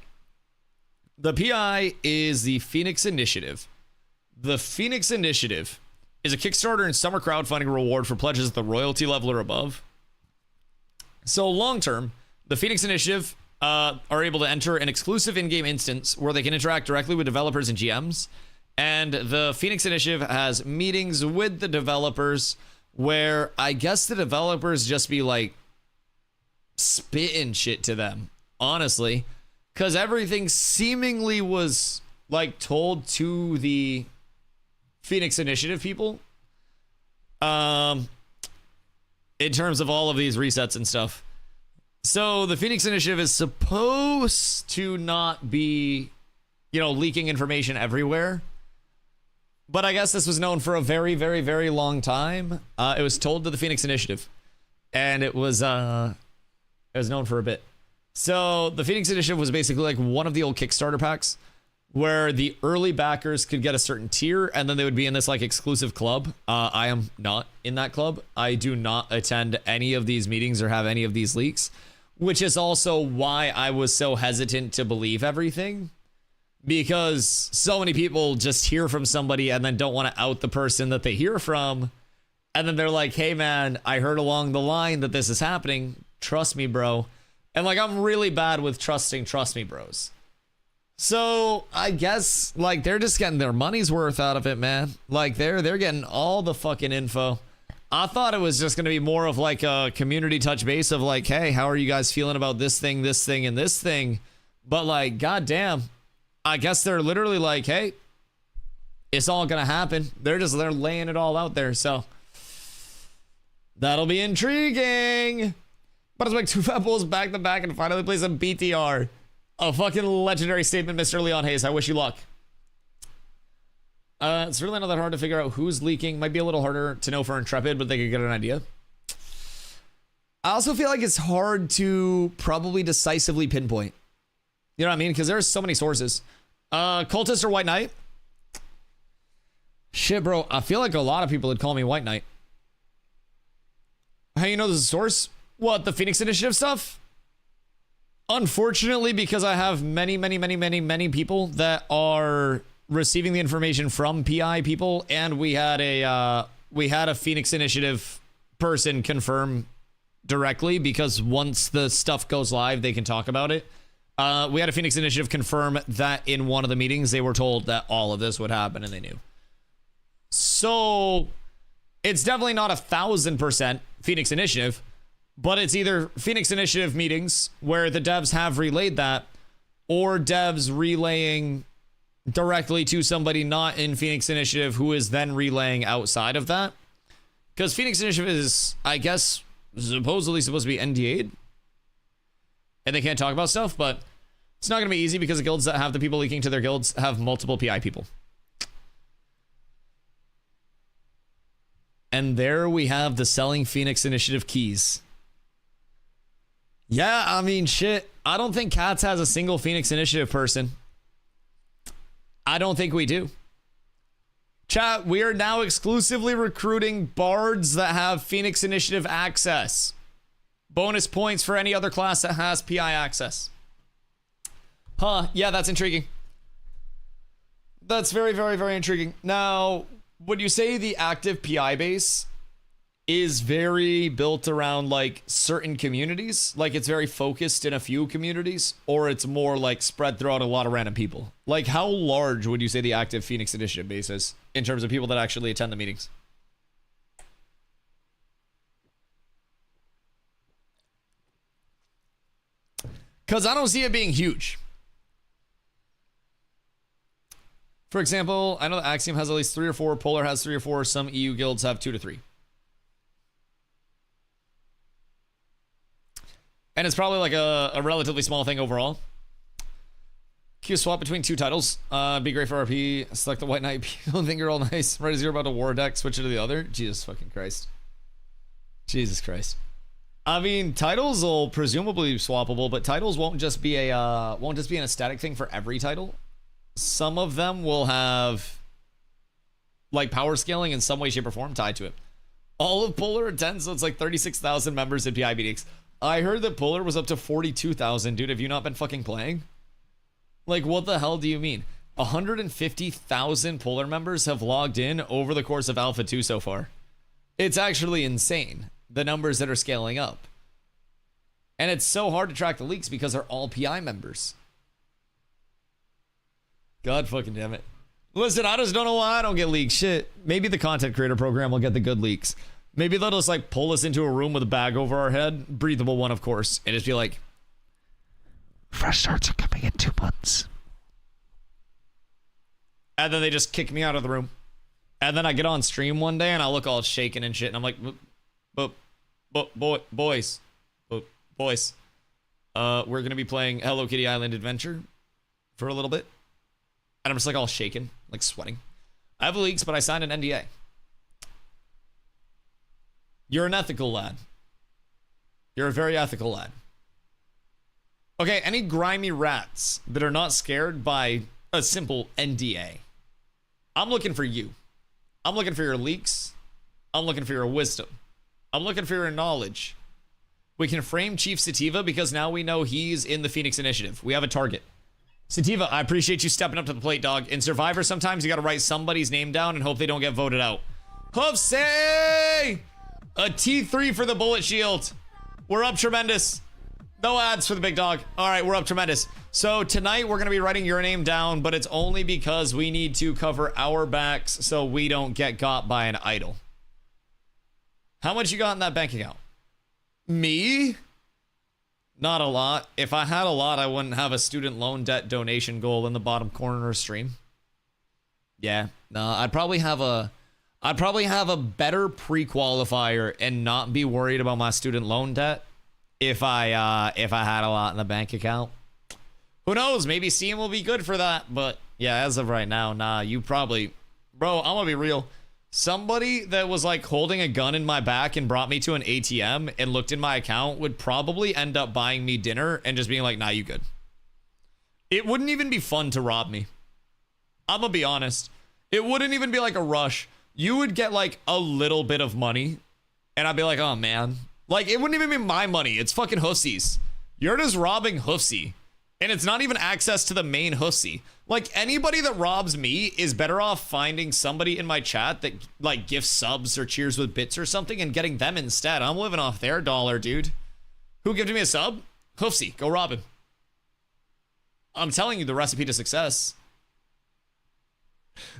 the PI is the Phoenix Initiative. The Phoenix Initiative is a Kickstarter and summer crowdfunding reward for pledges at the royalty level or above. So long term, the Phoenix Initiative are able to enter an exclusive in-game instance where they can interact directly with developers and GMs. And the Phoenix Initiative has meetings with the developers where I guess the developers just be like spitting shit to them, honestly, because everything seemingly was like told to the Phoenix Initiative people in terms of all of these resets and stuff. So the Phoenix Initiative is supposed to not be, you know, leaking information everywhere. But I guess this was known for a very, very, very long time. It was told to the Phoenix Initiative, and it was known for a bit. So the Phoenix Initiative was basically like one of the old Kickstarter packs where the early backers could get a certain tier, and then they would be in this like exclusive club. I am not in that club. I do not attend any of these meetings or have any of these leaks, which is also why I was so hesitant to believe everything. Because so many people just hear from somebody and then don't want to out the person that they hear from. And then they're like, hey, man, I heard along the line that this is happening. Trust me, bro. And like, I'm really bad with trusting trust me bros. So I guess like they're just getting their money's worth out of it, man. Like they're getting all the fucking info. I thought it was just going to be more of like a community touch base of like, hey, how are you guys feeling about this thing, and this thing? But like, goddamn. I guess they're literally like, hey, it's all gonna happen. They're laying it all out there, so that'll be intriguing. But it's like 2 fat bulls back to back and finally play some BTR. A fucking legendary statement, Mr. Leon Hayes. I wish you luck. It's really not that hard to figure out who's leaking. Might be a little harder to know for Intrepid, but they could get an idea. I also feel like it's hard to probably decisively pinpoint. You know what I mean? Because there's so many sources. Cultist or White Knight? Shit, bro. I feel like a lot of people would call me White Knight. How you know this is a source? What, the Phoenix Initiative stuff? Unfortunately, because I have many people that are receiving the information from PI people, and we had a Phoenix Initiative person confirm directly, because once the stuff goes live, they can talk about it. We had a Phoenix Initiative confirm that in one of the meetings, they were told that all of this would happen, and they knew. So it's definitely not 1,000% Phoenix Initiative, but it's either Phoenix Initiative meetings where the devs have relayed that, or devs relaying directly to somebody not in Phoenix Initiative who is then relaying outside of that. Because Phoenix Initiative is, I guess, supposedly supposed to be NDA'd. And they can't talk about stuff, but it's not going to be easy because the guilds that have the people leaking to their guilds have multiple PI people. And there we have the selling Phoenix Initiative keys. Yeah, I mean, shit. I don't think Cats has a single Phoenix Initiative person. I don't think we do. Chat, we are now exclusively recruiting bards that have Phoenix Initiative access. Bonus points for any other class that has PI access. Huh, yeah, that's intriguing. That's very, very, very intriguing. Now, would you say the active PI base is very built around like certain communities? Like it's very focused in a few communities, or it's more like spread throughout a lot of random people? Like how large would you say the active Phoenix Initiative base is in terms of people that actually attend the meetings? Because I don't see it being huge. For example, I know that Axiom has at least 3 or 4, Polar has 3 or 4, some EU guilds have 2 to 3. And it's probably like a relatively small thing overall. Q swap between 2 titles. Be great for RP. Select the White Knight. People think you're all nice. Right as you're about to war deck, switch it to the other. Jesus fucking Christ. Jesus Christ. I mean, titles will presumably be swappable, but titles won't just be an aesthetic thing for every title. Some of them will have like power scaling in some way, shape, or form tied to it. All of Polar attends, so it's like 36,000 members in PI meetings. I heard that Polar was up to 42,000. Dude, have you not been fucking playing? Like, what the hell do you mean? 150,000 Polar members have logged in over the course of Alpha 2 so far. It's actually insane, the numbers that are scaling up. And it's so hard to track the leaks because they're all PI members. God fucking damn it. Listen, I just don't know why I don't get leaks. Shit. Maybe the content creator program will get the good leaks. Maybe they'll just like pull us into a room with a bag over our head, breathable one, of course, and just be like, fresh starts are coming in 2 months. And then they just kick me out of the room. And then I get on stream one day and I look all shaking and shit, and I'm like, boys, we're gonna be playing Hello Kitty Island Adventure for a little bit. And I'm just like all shaking, like sweating. I have leaks, but I signed an NDA. You're an ethical lad. You're a very ethical lad. Okay, any grimy rats that are not scared by a simple NDA? I'm looking for you. I'm looking for your leaks. I'm looking for your wisdom. I'm looking for your knowledge. We can frame Chief Sativa because now we know he's in the Phoenix Initiative. We have a target. Sativa, I appreciate you stepping up to the plate, dog. In Survivor, sometimes you gotta write somebody's name down and hope they don't get voted out. Hoofsay! A T3 for the bullet shield. We're up tremendous. No ads for the big dog. All right, we're up tremendous. So tonight we're gonna be writing your name down, but it's only because we need to cover our backs so we don't get got by an idol. How much you got in that bank account? Me? Not a lot. If I had a lot, I wouldn't have a student loan debt donation goal in the bottom corner of stream. Yeah, no, I'd probably have a better pre-qualifier and not be worried about my student loan debt if I had a lot in the bank account. Who knows? Maybe Steam will be good for that, but yeah, as of right now, nah, you probably, bro, I'm gonna be real. Somebody that was like holding a gun in my back and brought me to an ATM and looked in my account would probably end up buying me dinner and just being like, nah, you good. It wouldn't even be fun to rob me. I'm gonna be honest. It wouldn't even be like a rush. You would get like a little bit of money and I'd be like, oh man. Like, it wouldn't even be my money. It's fucking Hoofsy's. You're just robbing Hoofsy. And it's not even access to the main Hoofsy. Like, anybody that robs me is better off finding somebody in my chat that like gifts subs or cheers with bits or something and getting them instead. I'm living off their dollar, dude. Who gifted me a sub? Hoofsy. Go rob him. I'm telling you the recipe to success.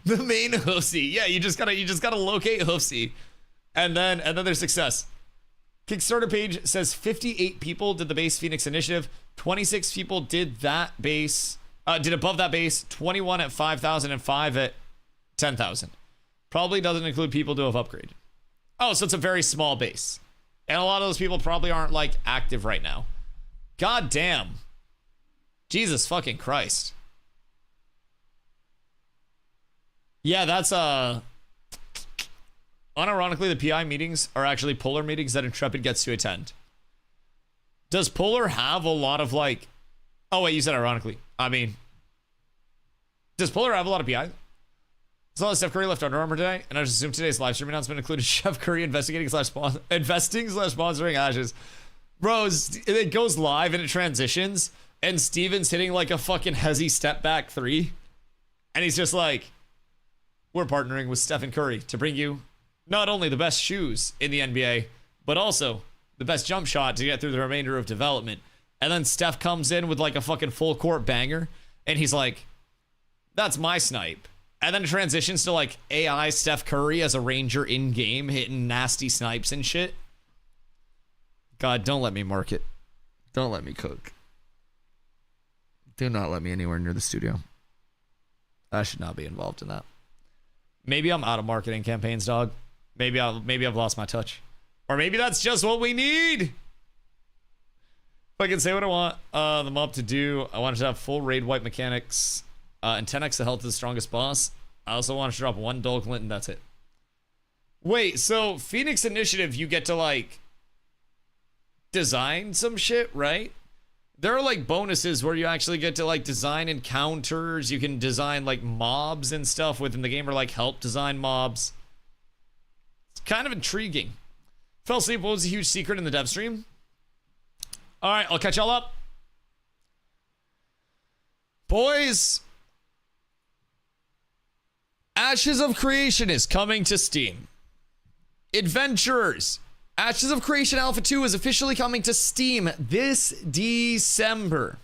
The main Hoofsy. Yeah, you just gotta locate Hoofsy. And then there's success. Kickstarter page says 58 people did the base Phoenix Initiative. 26 people did that base. Did above that base. 21 at 5,000 and 5 at 10,000. Probably doesn't include people who have upgraded. Oh, so it's a very small base. And a lot of those people probably aren't like active right now. God damn. Jesus fucking Christ. Yeah, that's unironically, the PI meetings are actually Polar meetings that Intrepid gets to attend. Does Polar have a lot of like... Oh, wait, you said ironically. I mean... Does Polar have a lot of PI? So Steph Curry left Under Armour today, and I just assume today's live stream announcement included Chef Curry investing slash sponsoring Ashes. Bro, it goes live and it transitions, and Steven's hitting like a fucking hezzy step back 3. And he's just like, we're partnering with Stephen Curry to bring you not only the best shoes in the NBA, but also the best jump shot to get through the remainder of development. And then Steph comes in with like a fucking full court banger, and he's like, that's my snipe. And then it transitions to like AI Steph Curry as a Ranger in game hitting nasty snipes and shit. God, don't let me market. Don't let me cook. Do not let me anywhere near the studio. I should not be involved in that. Maybe I'm out of marketing campaigns, dog. Maybe I've lost my touch. Or maybe that's just what we need. If I can say what I want the mob to do, I wanted to have full raid wipe mechanics and 10x the health of the strongest boss. I also want to drop 1 dull glint and that's it. Wait, so Phoenix Initiative, you get to like design some shit, right? There are like bonuses where you actually get to like design encounters. You can design like mobs and stuff within the game, or like help design mobs. It's kind of intriguing. Fell asleep. What was a huge secret in the dev stream? All right, I'll catch y'all up. Boys, Ashes of Creation is coming to Steam. Adventurers, Ashes of Creation Alpha 2 is officially coming to Steam this December.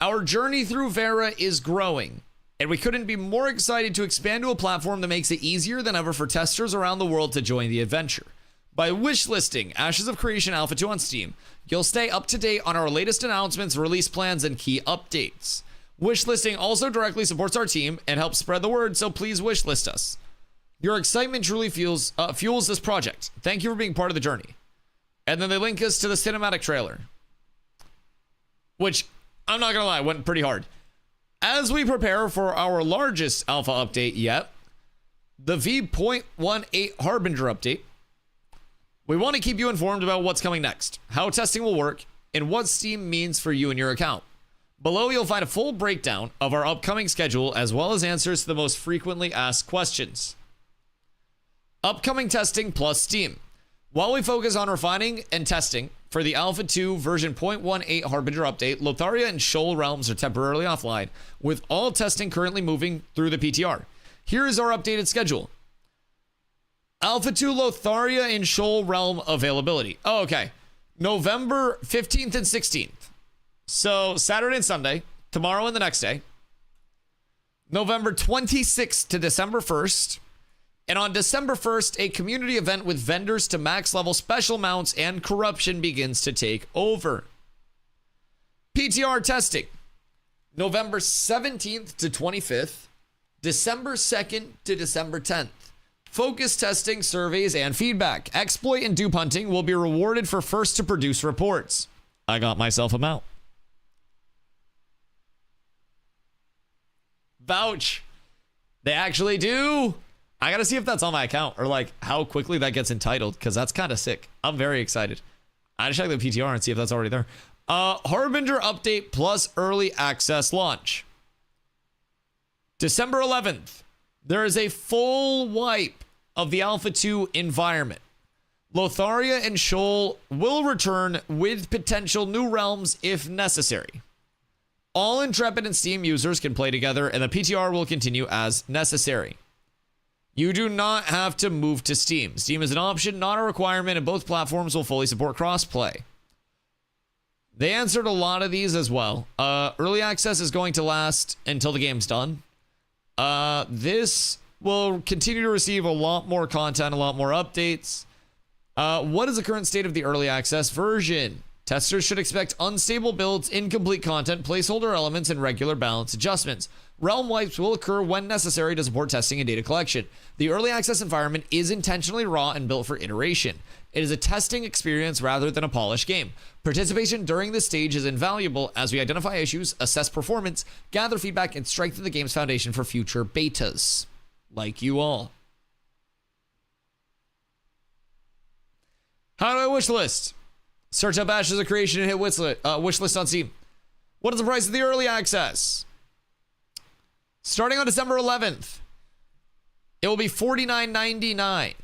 Our journey through Vera is growing. And we couldn't be more excited to expand to a platform that makes it easier than ever for testers around the world to join the adventure. By wishlisting Ashes of Creation Alpha 2 on Steam, you'll stay up to date on our latest announcements, release plans, and key updates. Wishlisting also directly supports our team and helps spread the word, so please wishlist us. Your excitement truly fuels this project. Thank you for being part of the journey. And then they link us to the cinematic trailer, which, I'm not gonna lie, went pretty hard. As we prepare for our largest alpha update yet, the V.18 Harbinger update, we want to keep you informed about what's coming next, how testing will work, and what Steam means for you and your account. Below, you'll find a full breakdown of our upcoming schedule, as well as answers to the most frequently asked questions. Upcoming testing plus Steam. While we focus on refining and testing for the Alpha 2 version 0.18 Harbinger update, Lotharia and Shoal realms are temporarily offline, with all testing currently moving through the PTR. Here is our updated schedule. Alpha 2 Lotharia and Shoal realm availability. Oh, okay. November 15th and 16th. So Saturday and Sunday, tomorrow and the next day. November 26th to December 1st. And on December 1st, a community event with vendors to max level special mounts and corruption begins to take over. PTR testing. November 17th to 25th. December 2nd to December 10th. Focus testing, surveys, and feedback. Exploit and dupe hunting will be rewarded for first to produce reports. I got myself a mount. Vouch. They actually do. I gotta see if that's on my account or like how quickly that gets entitled, because that's kind of sick. I'm very excited. I had to check the PTR and see if that's already there. Harbinger update plus early access launch. December 11th. There is a full wipe of the Alpha 2 environment. Lotharia and Shoal will return with potential new realms if necessary. All Intrepid and Steam users can play together, and the PTR will continue as necessary. You do not have to move to Steam. Steam is an option, not a requirement, and both platforms will fully support crossplay. They answered a lot of these as well. Early access is going to last until the game's done. This will continue to receive a lot more content, a lot more updates. What is the current state of the early access version? Testers should expect unstable builds, incomplete content, placeholder elements, and regular balance adjustments. Realm wipes will occur when necessary to support testing and data collection. The early access environment is intentionally raw and built for iteration. It is a testing experience rather than a polished game. Participation during this stage is invaluable as we identify issues, assess performance, gather feedback, and strengthen the game's foundation for future betas. Like you all. How do I wish list? Search up Ashes of Creation and hit wish list on Steam. What is the price of the early access? Starting on December 11th, it will be $49.99.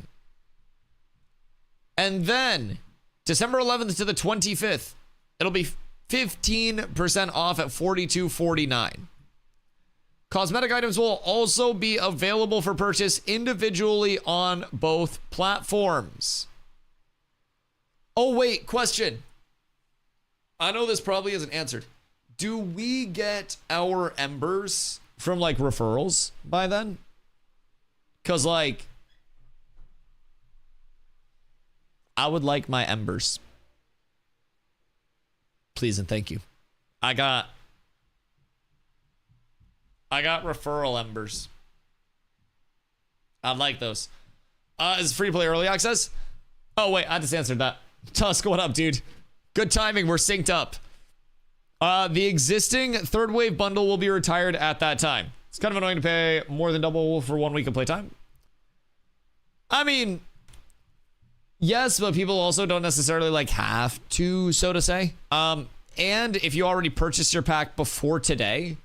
And then December 11th to the 25th, it'll be 15% off at $42.49. Cosmetic items will also be available for purchase individually on both platforms. Oh, wait, question. I know this probably isn't answered. Do we get our embers from, like, referrals by then? Because, like, I would like my embers. Please and thank you. I got referral embers. I'd like those. Is free to play early access? Oh, wait, I just answered that. Tusk, what up, dude? Good timing. We're synced up. The existing third wave bundle will be retired at that time. It's kind of annoying to pay more than double for 1 week of playtime. I mean, yes, but people also don't necessarily like have to, so to say. And if you already purchased your pack before today,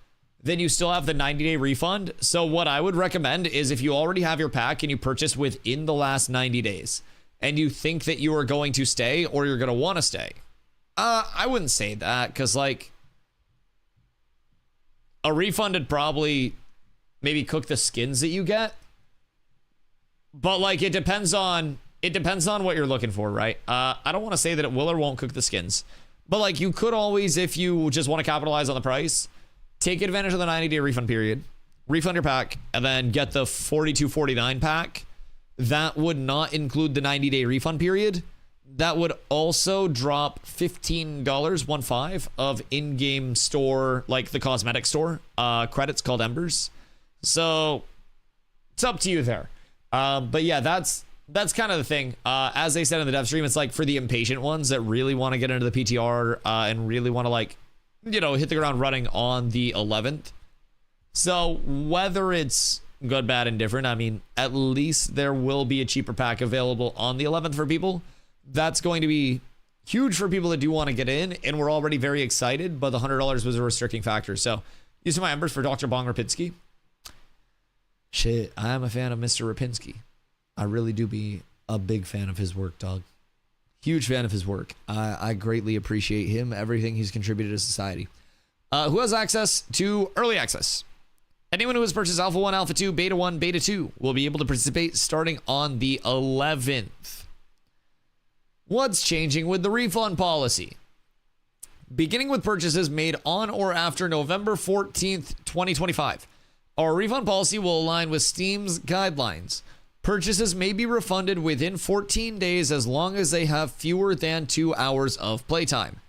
then you still have the 90-day refund. So what I would recommend is if you already have your pack and you purchase within the last 90 days and you think that you are going to stay or you're going to want to stay, I wouldn't say that, because like a refund would probably maybe cook the skins that you get. But like it depends on what you're looking for, right? I don't want to say that it will or won't cook the skins, but like you could always, if you just want to capitalize on the price, take advantage of the 90-day refund period, refund your pack, and then get the $42.49 pack, that would not include the 90-day refund period. That would also drop $15, 1.5 of in-game store, like the cosmetic store, credits called Embers. So it's up to you there. But yeah, that's kind of the thing. As they said in the dev stream, it's like for the impatient ones that really want to get into the PTR and really want to, like, you know, hit the ground running on the 11th. So whether it's good, bad, and different, I mean, at least there will be a cheaper pack available on the 11th for people. That's going to be huge for people that do want to get in, and we're already very excited, but the $100 was a restricting factor. So using my Embers for Dr. Bong Rapinski. Shit, I am a fan of Mr. Rapinski. I really do be a big fan of his work, dog. Huge fan of his work. I greatly appreciate him, everything he's contributed to society. Who has access to early access? Anyone who has purchased Alpha 1, Alpha 2, Beta 1, Beta 2 will be able to participate starting on the 11th. What's changing with the refund policy? Beginning with purchases made on or after November 14th, 2025, our refund policy will align with Steam's guidelines. Purchases may be refunded within 14 days as long as they have fewer than 2 hours of playtime.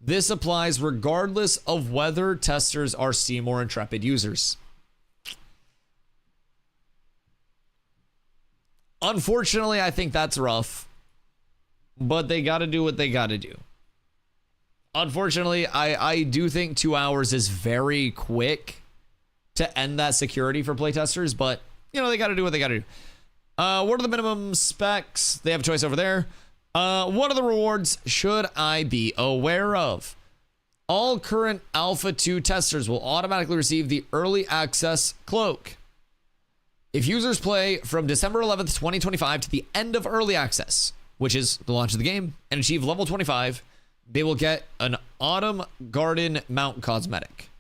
This applies regardless of whether testers are Steam or Intrepid users. Unfortunately, I think that's rough, but they got to do what they got to do. Unfortunately, I do think 2 hours is very quick to end that security for playtesters, but, you know, they got to do what they got to do. What are the minimum specs? They have a choice over there. What are the rewards should I be aware of? All current Alpha 2 testers will automatically receive the Early Access Cloak. If users play from December 11th, 2025 to the end of Early Access, which is the launch of the game, and achieve level 25, they will get an Autumn Garden Mount cosmetic.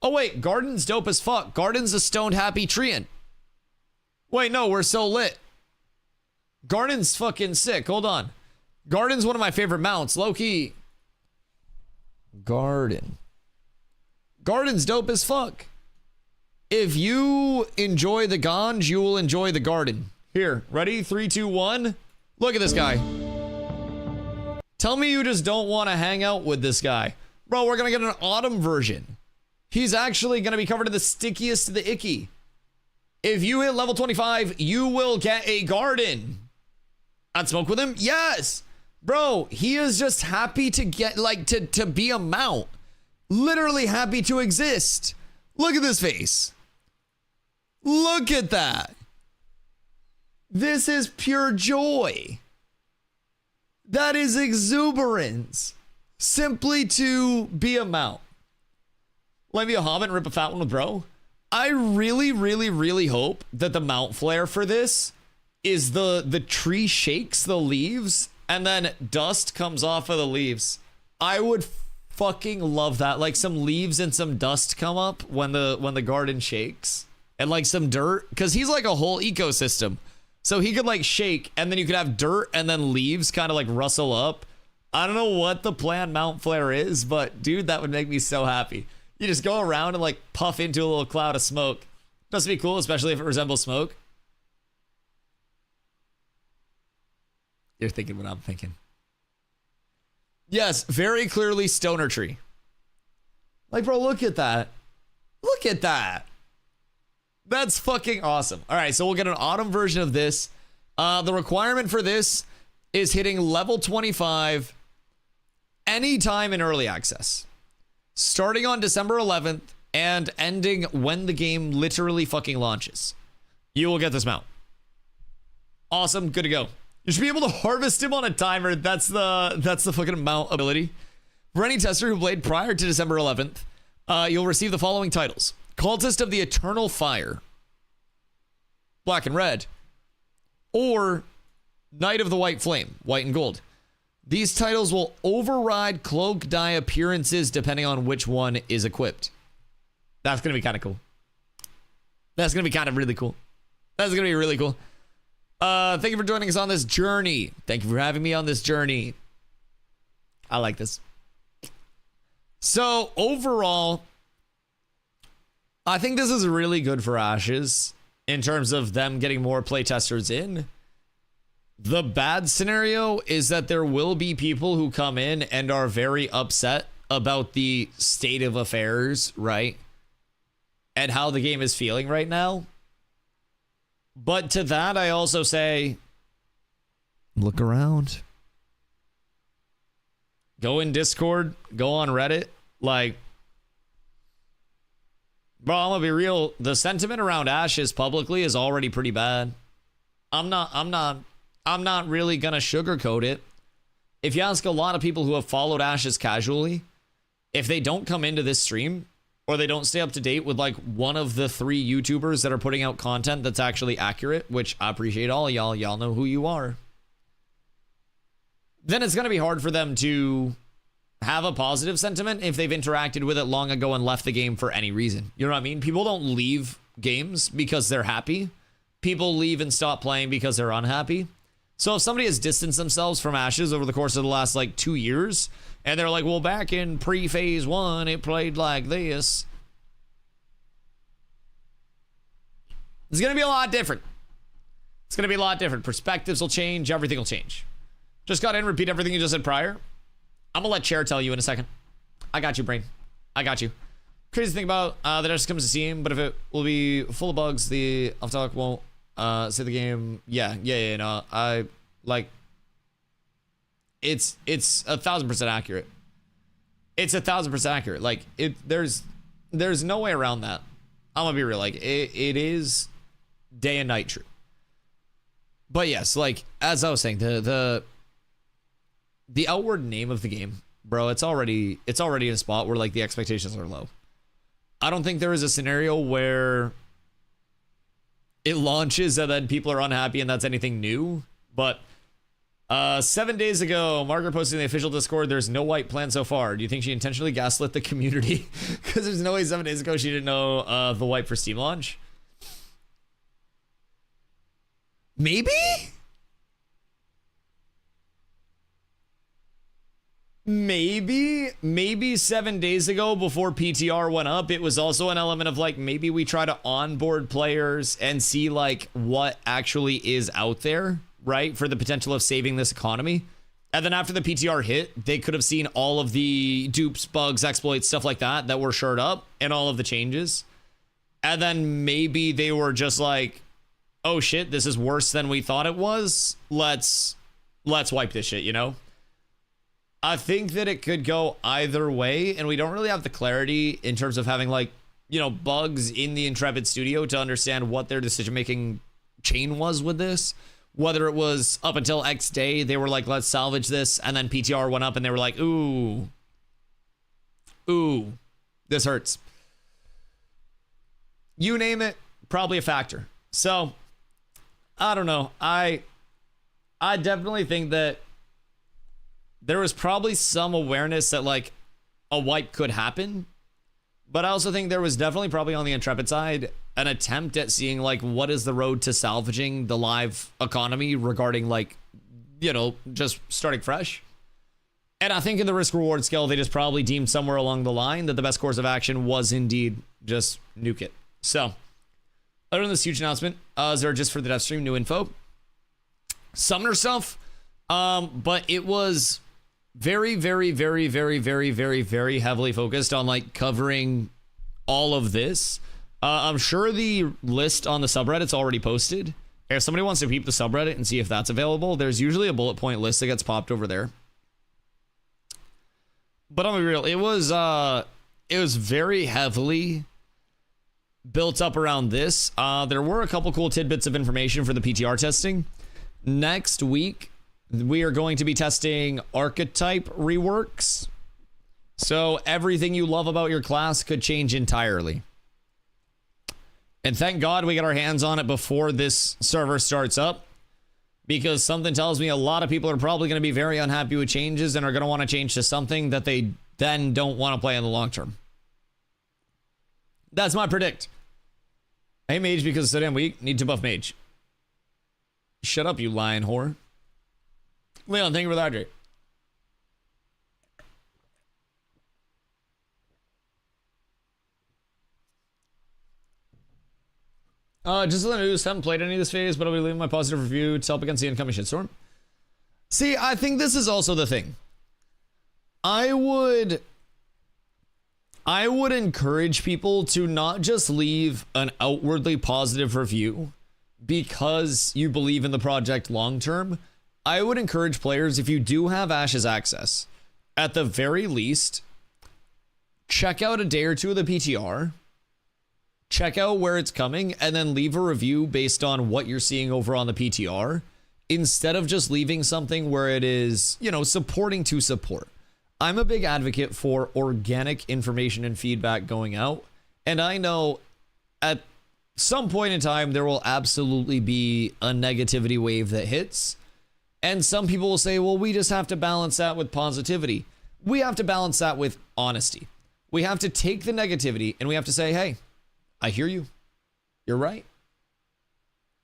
Oh wait, Garden's dope as fuck. Garden's a stoned happy treant. Wait, no, we're so lit. Garden's fucking sick. Hold on. Garden's one of my favorite mounts, low-key. Garden's dope as fuck. If you enjoy the Ganj, you will enjoy the Garden. Here, ready? 3, 2, 1. Look at this guy. Tell me you just don't want to hang out with this guy. Bro, we're going to get an autumn version. He's actually going to be covered in the stickiest of the icky. If you hit level 25, you will get a Garden. I'd smoke with him? Yes. Bro, he is just happy to get, like, to be a mount. Literally happy to exist. Look at this face. Look at that. This is pure joy. That is exuberance. Simply to be a mount. Let me a hobbit and rip a fat one with bro. I really, really, really hope that the mount flare for this is the tree shakes the leaves and then dust comes off of the leaves. I would fucking love that. Like some leaves and some dust come up when the garden shakes. And like some dirt. Because he's like a whole ecosystem. So he could like shake and then you could have dirt and then leaves kind of like rustle up. I don't know what the planned mount flare is, but dude, that would make me so happy. You just go around and like puff into a little cloud of smoke. Must be cool, especially if it resembles smoke. You're thinking what I'm thinking. Yes, very clearly stoner tree. Like, bro, look at that. Look at that. That's fucking awesome. All right, so we'll get an autumn version of this. The requirement for this is hitting level 25 anytime in early access. Starting on December 11th and ending when the game literally fucking launches. You will get this mount. Awesome, good to go. You should be able to harvest him on a timer. That's the fucking mount ability. For any tester who played prior to December 11th, you'll receive the following titles. Cultist of the Eternal Fire, black and red, or Knight of the White Flame, white and gold. These titles will override cloak dye appearances depending on which one is equipped. That's going to be kind of cool. That's going to be kind of really cool. That's going to be really cool. Thank you for joining us on this journey. Thank you for having me on this journey. I like this. So overall, I think this is really good for Ashes in terms of them getting more playtesters in. The bad scenario is that there will be people who come in and are very upset about the state of affairs, right? And how the game is feeling right now. But to that, I also say, look around. Go in Discord, go on Reddit. Like, bro, I'm gonna be real. The sentiment around Ashes publicly is already pretty bad. I'm not really gonna sugarcoat it. If you ask a lot of people who have followed Ashes casually, if they don't come into this stream or they don't stay up to date with like one of the 3 YouTubers that are putting out content that's actually accurate, which I appreciate all of y'all know who you are, then it's gonna be hard for them to have a positive sentiment if they've interacted with it long ago and left the game for any reason. You know what I mean? People don't leave games because they're happy. People leave and stop playing because they're unhappy. So if somebody has distanced themselves from Ashes over the course of the last like 2 years, and they're like, well, back in pre-phase 1, it played like this, it's going to be a lot different. It's going to be a lot different. Perspectives will change. Everything will change. Just got to repeat everything you just said prior. I'm going to let Chair tell you in a second. I got you, brain. I got you. Crazy thing about that just comes to see him, but if it will be full of bugs, the off-talk won't say the game. Yeah, no, I like it's 1,000% accurate. It's 1,000% accurate. Like there's no way around that. I'm gonna be real. Like it is day and night true. But yes, like as I was saying, the outward name of the game, bro, it's already in a spot where like the expectations are low. I don't think there is a scenario where it launches and then people are unhappy and that's anything new. But 7 days ago, Margaret posted in the official Discord, there's no wipe plan so far. Do you think she intentionally gaslit the community? Because there's no way 7 days ago she didn't know the wipe for Steam launch. Maybe? Maybe 7 days ago before PTR went up, it was also an element of like, maybe we try to onboard players and see like what actually is out there, right? For the potential of saving this economy. And then after the PTR hit, they could have seen all of the dupes, bugs, exploits, stuff like that were shored up and all of the changes. And then maybe they were just like, oh shit, this is worse than we thought it was. Let's wipe this shit, you know? I think that it could go either way, and we don't really have the clarity in terms of having like, you know, bugs in the Intrepid studio to understand what their decision-making chain was with this. Whether it was up until X day, they were like, let's salvage this, and then PTR went up and they were like, ooh, this hurts. You name it, probably a factor. So, I don't know. I definitely think that there was probably some awareness that like a wipe could happen, but I also think there was definitely probably on the Intrepid side an attempt at seeing like what is the road to salvaging the live economy regarding like, you know, just starting fresh. And I think in the risk reward scale, they just probably deemed somewhere along the line that the best course of action was indeed just nuke it. So other than this huge announcement, is there just for the dev stream new info? Summoner stuff, but it was very, very, very, very, very, very, very heavily focused on like covering all of this. I'm sure the list on the subreddit's already posted. If somebody wants to peep the subreddit and see if that's available, there's usually a bullet point list that gets popped over there. But I'm gonna be real, it was very heavily built up around this. There were a couple cool tidbits of information for the PTR testing. Next week, we are going to be testing archetype reworks. So everything you love about your class could change entirely. And thank God we got our hands on it before this server starts up, because something tells me a lot of people are probably going to be very unhappy with changes and are going to want to change to something that they then don't want to play in the long term. That's my predict. Hey, Mage, because it's so damn weak, need to buff Mage. Shut up, you lion whore. Leon, thank you for the hydrate. Just the news, haven't played any of this phase, but I'll be leaving my positive review to help against the incoming shitstorm. See, I think this is also the thing. I would encourage people to not just leave an outwardly positive review because you believe in the project long term. I would encourage players, if you do have Ashes access, at the very least, check out a day or two of the PTR, check out where it's coming, and then leave a review based on what you're seeing over on the PTR, instead of just leaving something where it is, you know, supporting to support. I'm a big advocate for organic information and feedback going out, and I know at some point in time there will absolutely be a negativity wave that hits, and some people will say, well, we just have to balance that with positivity. We have to balance that with honesty. We have to take the negativity and we have to say, hey, I hear you. You're right.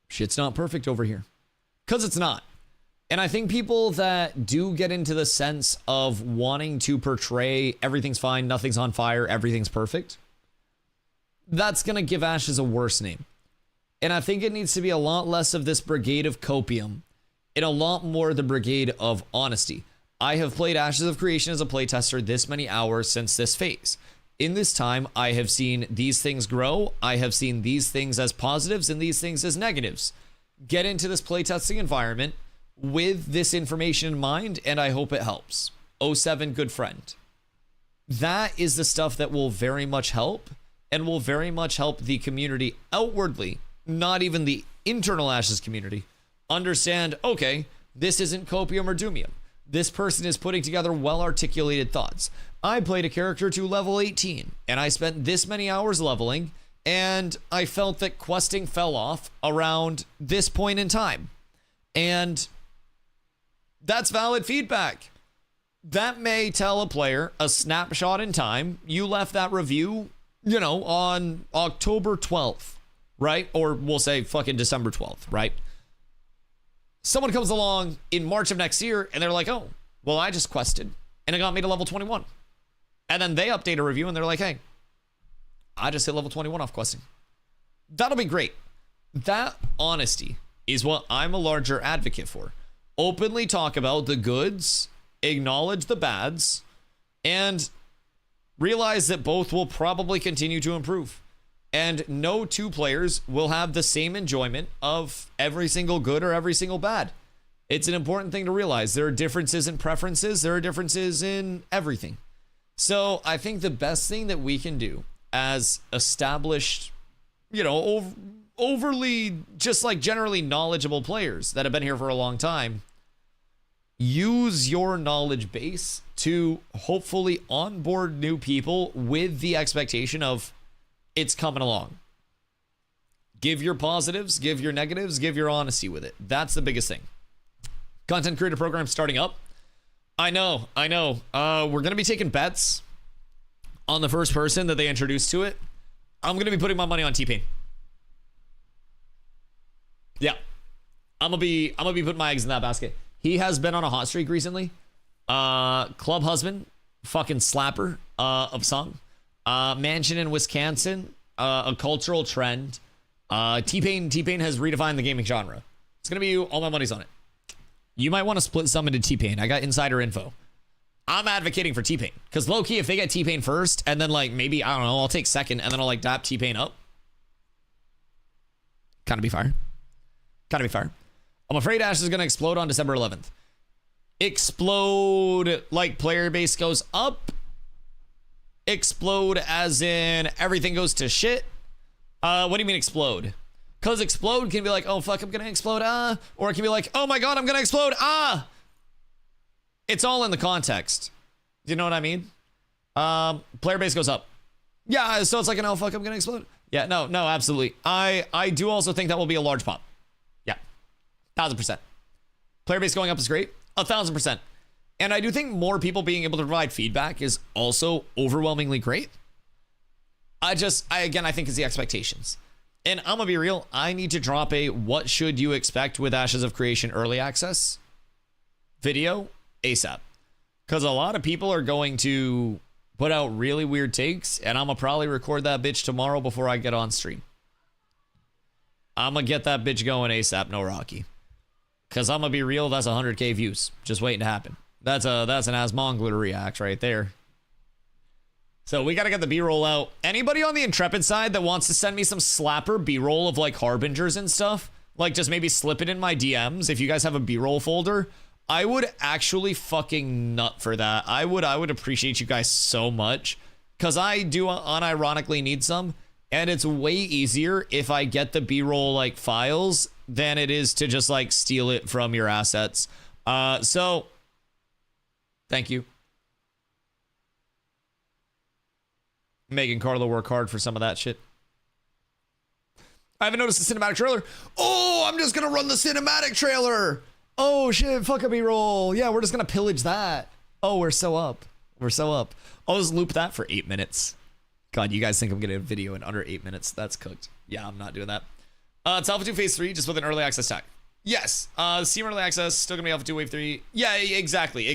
Shit's not perfect over here. Because it's not. And I think people that do get into the sense of wanting to portray everything's fine, nothing's on fire, everything's perfect, that's going to give Ashes a worse name. And I think it needs to be a lot less of this brigade of copium and a lot more the brigade of honesty. I have played Ashes of Creation as a playtester this many hours since this phase. In this time, I have seen these things grow. I have seen these things as positives and these things as negatives. Get into this playtesting environment with this information in mind, and I hope it helps. 07, good friend. That is the stuff that will very much help, and will very much help the community outwardly, not even the internal Ashes community, understand, okay, this isn't copium or doomium. This person is putting together well-articulated thoughts. I played a character to level 18, and I spent this many hours leveling, and I felt that questing fell off around this point in time. And that's valid feedback. That may tell a player a snapshot in time. You left that review, you know, on October 12th, right? Or we'll say fucking December 12th, right? Someone comes along in March of next year and they're like, oh, well, I just quested and it got me to level 21. And then they update a review and they're like, hey, I just hit level 21 off questing. That'll be great. That honesty is what I'm a larger advocate for. Openly talk about the goods, acknowledge the bads, and realize that both will probably continue to improve. And no two players will have the same enjoyment of every single good or every single bad. It's an important thing to realize. There are differences in preferences. There are differences in everything. So I think the best thing that we can do as established, you know, overly just like generally knowledgeable players that have been here for a long time, use your knowledge base to hopefully onboard new people with the expectation of it's coming along. Give your positives, give your negatives, give your honesty with it. That's the biggest thing. Content creator program starting up. I know. We're going to be taking bets on the first person that they introduce to it. I'm going to be putting my money on T-Pain. Yeah. I'm going to be putting my eggs in that basket. He has been on a hot streak recently. Club Husband, fucking slapper of song. Mansion in Wisconsin, a cultural trend. T-Pain has redefined the gaming genre. It's going to be all my money's on it. You might want to split some into T-Pain. I got insider info. I'm advocating for T-Pain. Because low-key, if they get T-Pain first, and then like maybe, I don't know, I'll take second, and then I'll like dap T-Pain up. Kind of be fire. I'm afraid Ash is going to explode on December 11th. Explode like player base goes up. Explode as in everything goes to shit. What do you mean explode? Because explode can be like, oh fuck, I'm gonna explode, or it can be like, oh my god, I'm gonna explode, It's all in the context. Do you know what I mean? Player base goes up. Yeah, so it's like an oh fuck, I'm gonna explode. Yeah, no, absolutely. I do also think that will be a large pop. Yeah, 1000%. Player base going up is great. 1000%. And I do think more people being able to provide feedback is also overwhelmingly great. I think it's the expectations. And I'm gonna be real, I need to drop a what should you expect with Ashes of Creation early access video ASAP. Because a lot of people are going to put out really weird takes, and I'm gonna probably record that bitch tomorrow before I get on stream. I'm gonna get that bitch going ASAP, no Rocky. Cause I'm gonna be real, that's 100K views. Just waiting to happen. That's an Asmongler react right there. So we gotta get the B-roll out. Anybody on the Intrepid side that wants to send me some slapper B-roll of like Harbingers and stuff, like just maybe slip it in my DMs if you guys have a B-roll folder, I would actually fucking nut for that. I would appreciate you guys so much. Cause I do unironically need some. And it's way easier if I get the B-roll like files than it is to just like steal it from your assets. So thank you. Making Carlo work hard for some of that shit. I haven't noticed the cinematic trailer. Oh, I'm just gonna run the cinematic trailer. Oh shit, fuck a B-roll. Yeah, we're just gonna pillage that. Oh, we're so up. We're so up. I'll just loop that for 8 minutes. God, you guys think I'm getting a video in under 8 minutes? That's cooked. Yeah, I'm not doing that. It's Alpha 2 Phase 3, just with an early access tag. Yes, Steam Early Access, still gonna be Alpha 2 Wave 3. Yeah, exactly.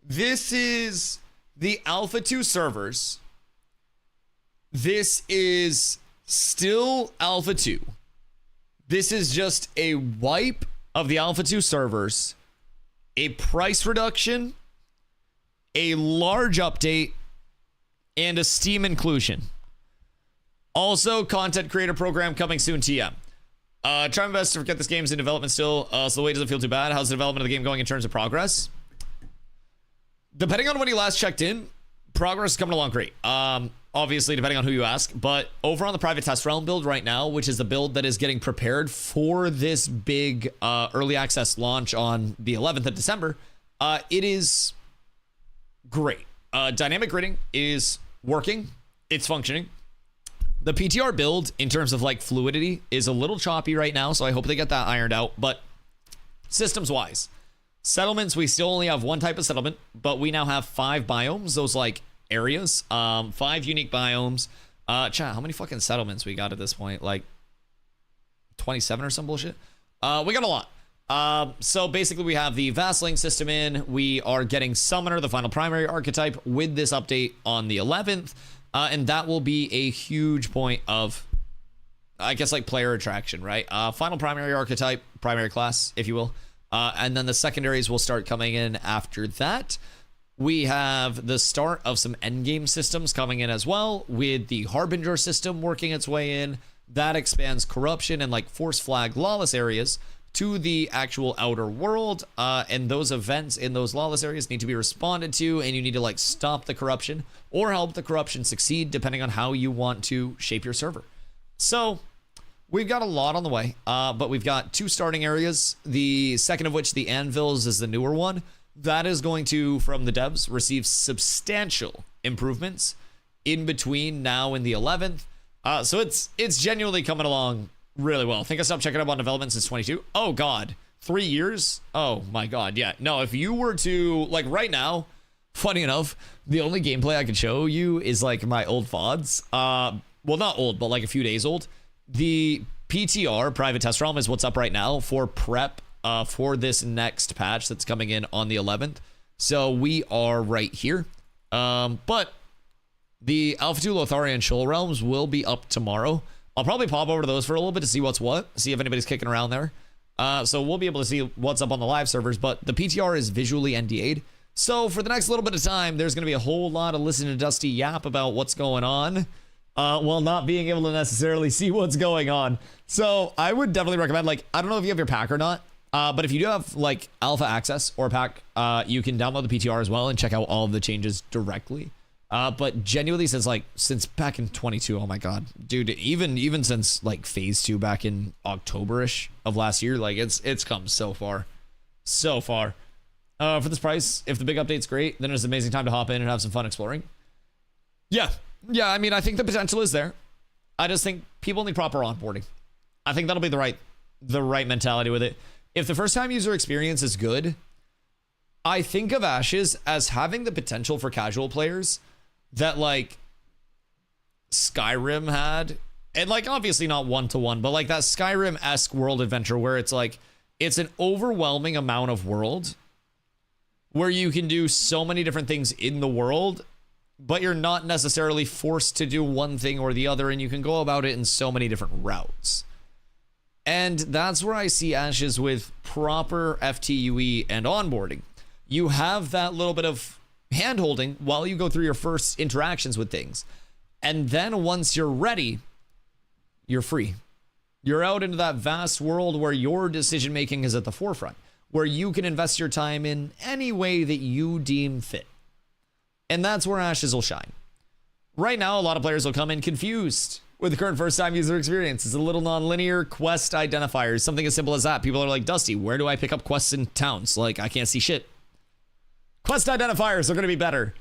This is the Alpha 2 servers. This is still Alpha 2. This is just a wipe of the Alpha 2 servers, a price reduction, a large update, and a Steam inclusion. Also, content creator program coming soon, TM. Try my best to get this game's in development still, so the wait doesn't feel too bad. How's the development of the game going in terms of progress? Depending on when you last checked in, progress is coming along great. Obviously, depending on who you ask, but over on the private test realm build right now, which is the build that is getting prepared for this big early access launch on the 11th of December, it is great. Dynamic gridding is working. It's functioning. The PTR build, in terms of like fluidity, is a little choppy right now, so I hope they get that ironed out. But systems-wise, settlements, we still only have one type of settlement, but we now have 5 biomes, those like areas, 5 unique biomes. Chat, how many fucking settlements we got at this point? Like 27 or some bullshit? We got a lot. So basically we have the Vassling system in. We are getting Summoner, the final primary archetype, with this update on the 11th. And that will be a huge point of, I guess, like player attraction, right? Final primary archetype, primary class, if you will. And then the secondaries will start coming in after that. We have the start of some endgame systems coming in as well, with the Harbinger system working its way in. That expands corruption and like force flag lawless areas to the actual outer world, and those events in those lawless areas need to be responded to, and you need to like stop the corruption or help the corruption succeed depending on how you want to shape your server. So we've got a lot on the way, but we've got 2 starting areas, the second of which, the Anvils, is the newer one. That is going to, from the devs, receive substantial improvements in between now and the 11th. So it's genuinely coming along really well. I think I stopped checking up on development since 22. Oh God, 3 years? Oh my God, yeah. No, if you were to, like right now, funny enough, the only gameplay I could show you is like my old VODs. Well, not old, but like a few days old. The PTR, Private Test Realm, is what's up right now for prep for this next patch that's coming in on the 11th. So we are right here. But the Alpha 2 Lotharian Shoal Realms will be up tomorrow. I'll probably pop over to those for a little bit to see what's what, see if anybody's kicking around there. So we'll be able to see what's up on the live servers, but the PTR is visually NDA'd. So for the next little bit of time, there's going to be a whole lot of listening to Dusty yap about what's going on, while not being able to necessarily see what's going on. So I would definitely recommend, like, I don't know if you have your pack or not, but if you do have like alpha access or pack, you can download the PTR as well and check out all of the changes directly. But genuinely, since back in 22, oh my God, dude, even since like phase 2 back in October-ish of last year, like it's come so far. For this price, if the big update's great, then it's an amazing time to hop in and have some fun exploring. Yeah, I mean, I think the potential is there. I just think people need proper onboarding. I think that'll be the right mentality with it. If the first time user experience is good, I think of Ashes as having the potential for casual players that like Skyrim had, and like obviously not 1-to-1, but like that Skyrim-esque world adventure where it's like it's an overwhelming amount of world where you can do so many different things in the world, but you're not necessarily forced to do one thing or the other, and you can go about it in so many different routes. And that's where I see Ashes with proper FTUE and onboarding. You have that little bit of hand-holding while you go through your first interactions with things. And then once you're ready, you're free. You're out into that vast world where your decision-making is at the forefront, where you can invest your time in any way that you deem fit. And that's where Ashes will shine. Right now, a lot of players will come in confused with the current first-time user experience. It's a little non-linear quest identifiers, something as simple as that. People are like, Dusty, where do I pick up quests in towns? Like, I can't see shit. Quest identifiers are going to be better.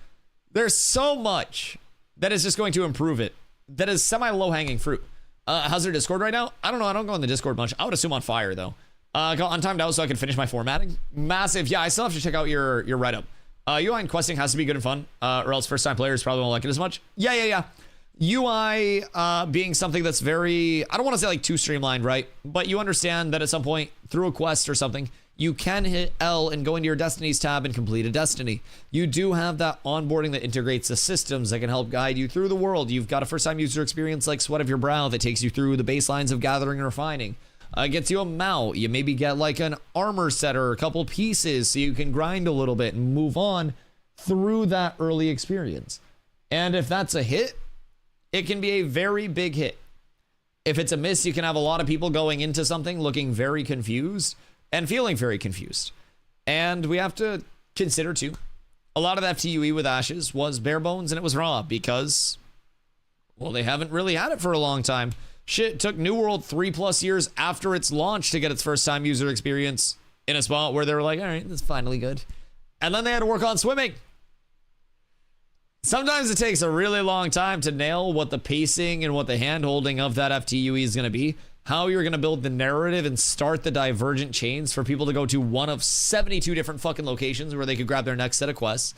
There's so much that is just going to improve it. That is semi-low-hanging fruit. How's their Discord right now? I don't know. I don't go on the Discord much. I would assume on fire, though. Got untimed out so I can finish my formatting. Massive. Yeah, I still have to check out your write-up. UI and questing has to be good and fun, or else first-time players probably won't like it as much. Yeah. UI being something that's very, I don't want to say like too streamlined, right? But you understand that at some point through a quest or something, you can hit L and go into your Destinies tab and complete a Destiny. You do have that onboarding that integrates the systems that can help guide you through the world. You've got a first-time user experience like Sweat of Your Brow that takes you through the baselines of gathering and refining. Gets you a mount. You maybe get like an armor set or a couple pieces so you can grind a little bit and move on through that early experience. And if that's a hit, it can be a very big hit. If it's a miss, you can have a lot of people going into something looking very confused and feeling very confused. And we have to consider too, a lot of the FTUE with Ashes was bare bones and it was raw because, well, they haven't really had it for a long time. Shit, took New World 3+ years after its launch to get its first time user experience in a spot where they were like, all right, that's finally good. And then they had to work on swimming. Sometimes it takes a really long time to nail what the pacing and what the hand-holding of that FTUE is going to be, how you're going to build the narrative and start the divergent chains for people to go to one of 72 different fucking locations where they could grab their next set of quests.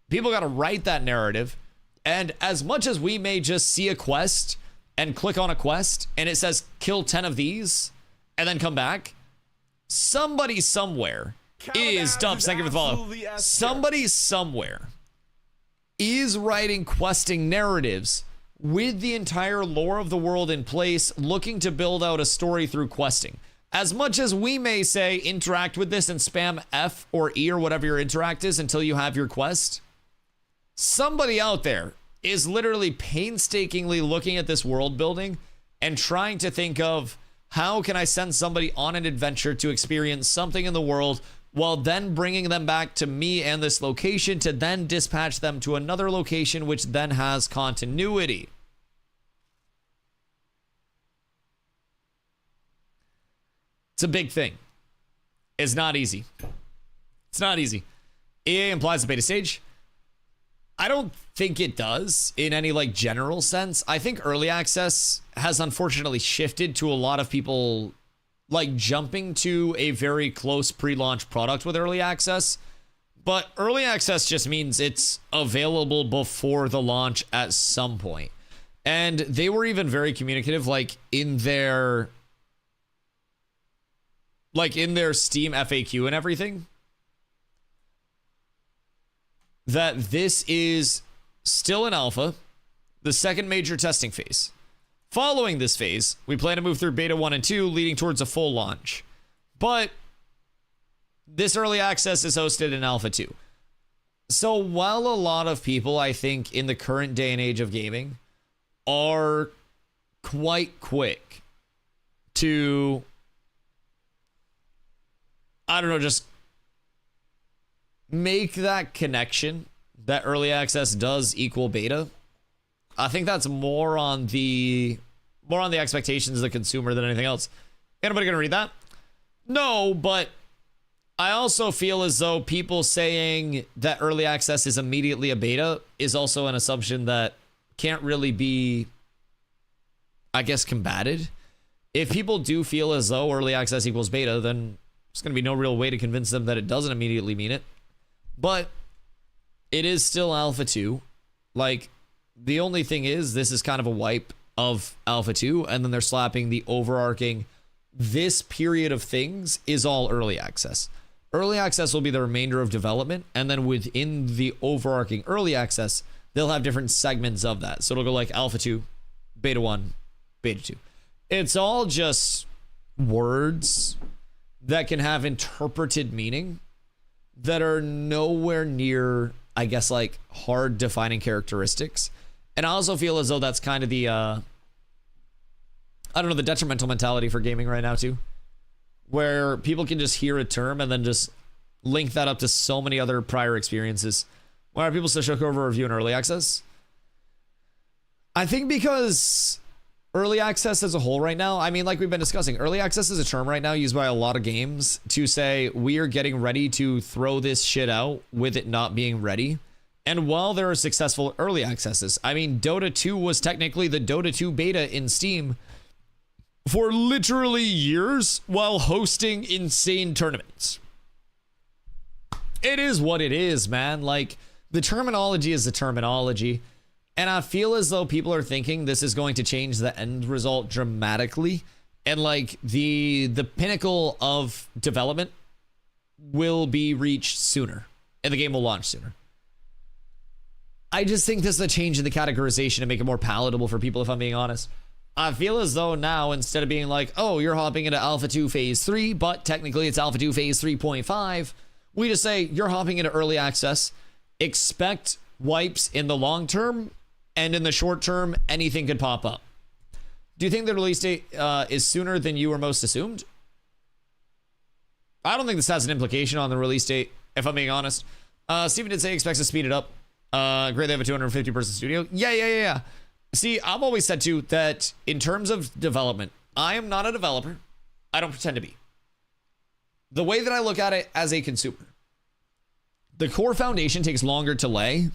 People got to write that narrative. And as much as we may just see a quest and click on a quest and it says kill 10 of these and then come back, somebody somewhere is Dubs, thank you for the follow. Somebody somewhere is writing questing narratives with the entire lore of the world in place, looking to build out a story through questing. As much as we may say interact with this and spam F or E or whatever your interact is until you have your quest, somebody out there is literally painstakingly looking at this world building and trying to think of how can I send somebody on an adventure to experience something in the world while then bringing them back to me and this location to then dispatch them to another location, which then has continuity. It's a big thing. It's not easy. It's not easy. EA implies the beta stage. I don't think it does in any like general sense. I think early access has unfortunately shifted to a lot of people like jumping to a very close pre-launch product with early access. But early access just means it's available before the launch at some point. And they were even very communicative, like in their Steam FAQ and everything, that this is still an alpha, the second major testing phase. Following this phase, we plan to move through beta 1 and 2, leading towards a full launch. But this early access is hosted in alpha 2. So while a lot of people, I think, in the current day and age of gaming are quite quick to, I don't know, just make that connection that early access does equal beta, I think that's more on the expectations of the consumer than anything else. Anybody gonna read that? No, but I also feel as though people saying that early access is immediately a beta is also an assumption that can't really be, I guess, combated. If people do feel as though early access equals beta, then there's gonna be no real way to convince them that it doesn't immediately mean it. But it is still alpha 2. Like, the only thing is, this is kind of a wipe of alpha 2, and then they're slapping the overarching, this period of things is all early access. Early access will be the remainder of development, and then within the overarching early access, they'll have different segments of that. So it'll go like alpha 2, beta 1, beta 2. It's all just words that can have interpreted meaning that are nowhere near, I guess, like hard defining characteristics. And I also feel as though that's kind of the, I don't know, the detrimental mentality for gaming right now too, where people can just hear a term and then just link that up to so many other prior experiences. Why are people still shook over review and early access? I think because early access as a whole right now, I mean, like we've been discussing, early access is a term right now used by a lot of games to say we are getting ready to throw this shit out with it not being ready. And while there are successful early accesses, I mean, Dota 2 was technically the Dota 2 beta in Steam for literally years while hosting insane tournaments. It is what it is, man. Like, the terminology is the terminology. And I feel as though people are thinking this is going to change the end result dramatically. And like the pinnacle of development will be reached sooner. And the game will launch sooner. I just think this is a change in the categorization to make it more palatable for people, if I'm being honest. I feel as though now, instead of being like, oh, you're hopping into Alpha 2 Phase 3, but technically it's Alpha 2 Phase 3.5, we just say you're hopping into early access. Expect wipes in the long term. And in the short term, anything could pop up. Do you think the release date is sooner than you were most assumed? I don't think this has an implication on the release date, if I'm being honest. Steven did say he expects to speed it up. Great, they have a 250-person studio. Yeah. See, I've always said, too, that in terms of development, I am not a developer. I don't pretend to be. The way that I look at it as a consumer, the core foundation takes longer to lay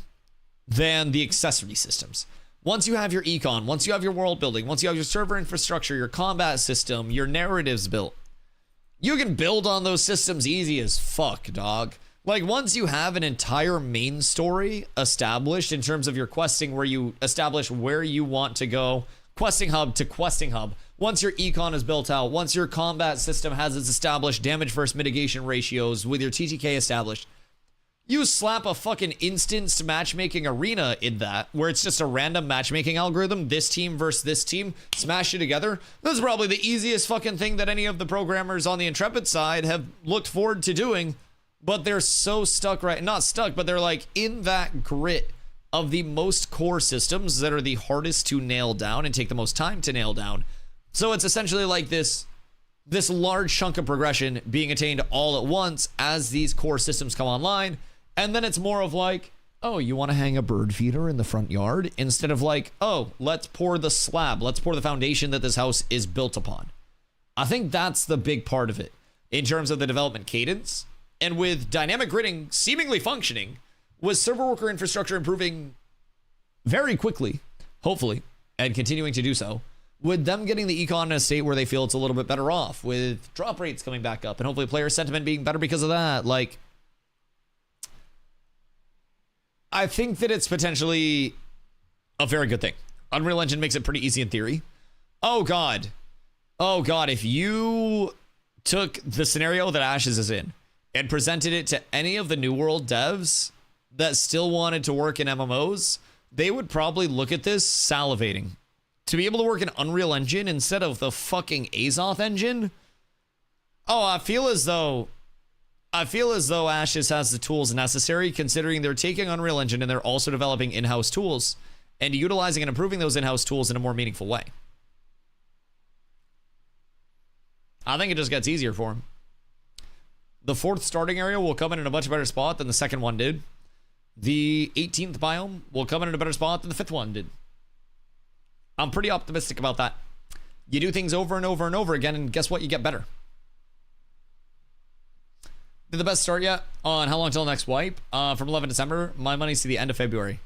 than the accessory systems. Once you have your econ, once you have your world building, once you have your server infrastructure, your combat system, your narratives built, you can build on those systems easy as fuck, dog. Like, once you have an entire main story established in terms of your questing, where you establish where you want to go, questing hub to questing hub, once your econ is built out, once your combat system has its established damage versus mitigation ratios with your TTK established, you slap a fucking instance matchmaking arena in that, where it's just a random matchmaking algorithm, this team versus this team, smash it together. This is probably the easiest fucking thing that any of the programmers on the Intrepid side have looked forward to doing, but they're so stuck not stuck, but they're like in that grit of the most core systems that are the hardest to nail down and take the most time to nail down. So it's essentially like this large chunk of progression being attained all at once as these core systems come online. And then it's more of like, oh, you want to hang a bird feeder in the front yard? Instead of like, oh, let's pour the slab. Let's pour the foundation that this house is built upon. I think that's the big part of it in terms of the development cadence. And with dynamic gridding seemingly functioning, with server worker infrastructure improving very quickly, hopefully, and continuing to do so, with them getting the econ in a state where they feel it's a little bit better off, with drop rates coming back up, and hopefully player sentiment being better because of that, like, I think that it's potentially a very good thing. Unreal Engine makes it pretty easy in theory. Oh God, if you took the scenario that Ashes is in and presented it to any of the New World devs that still wanted to work in MMOs, they would probably look at this salivating. To be able to work in Unreal Engine instead of the fucking Azoth engine? Oh, I feel as though Ashes has the tools necessary, considering they're taking Unreal Engine and they're also developing in-house tools and utilizing and improving those in-house tools in a more meaningful way. I think it just gets easier for them. The 4th starting area will come in a much better spot than the 2nd one did. The 18th biome will come in a better spot than the 5th one did. I'm pretty optimistic about that. You do things over and over and over again, and guess what? You get better. Did the best start yet on how long till next wipe? From 11 December. My money's to the end of February.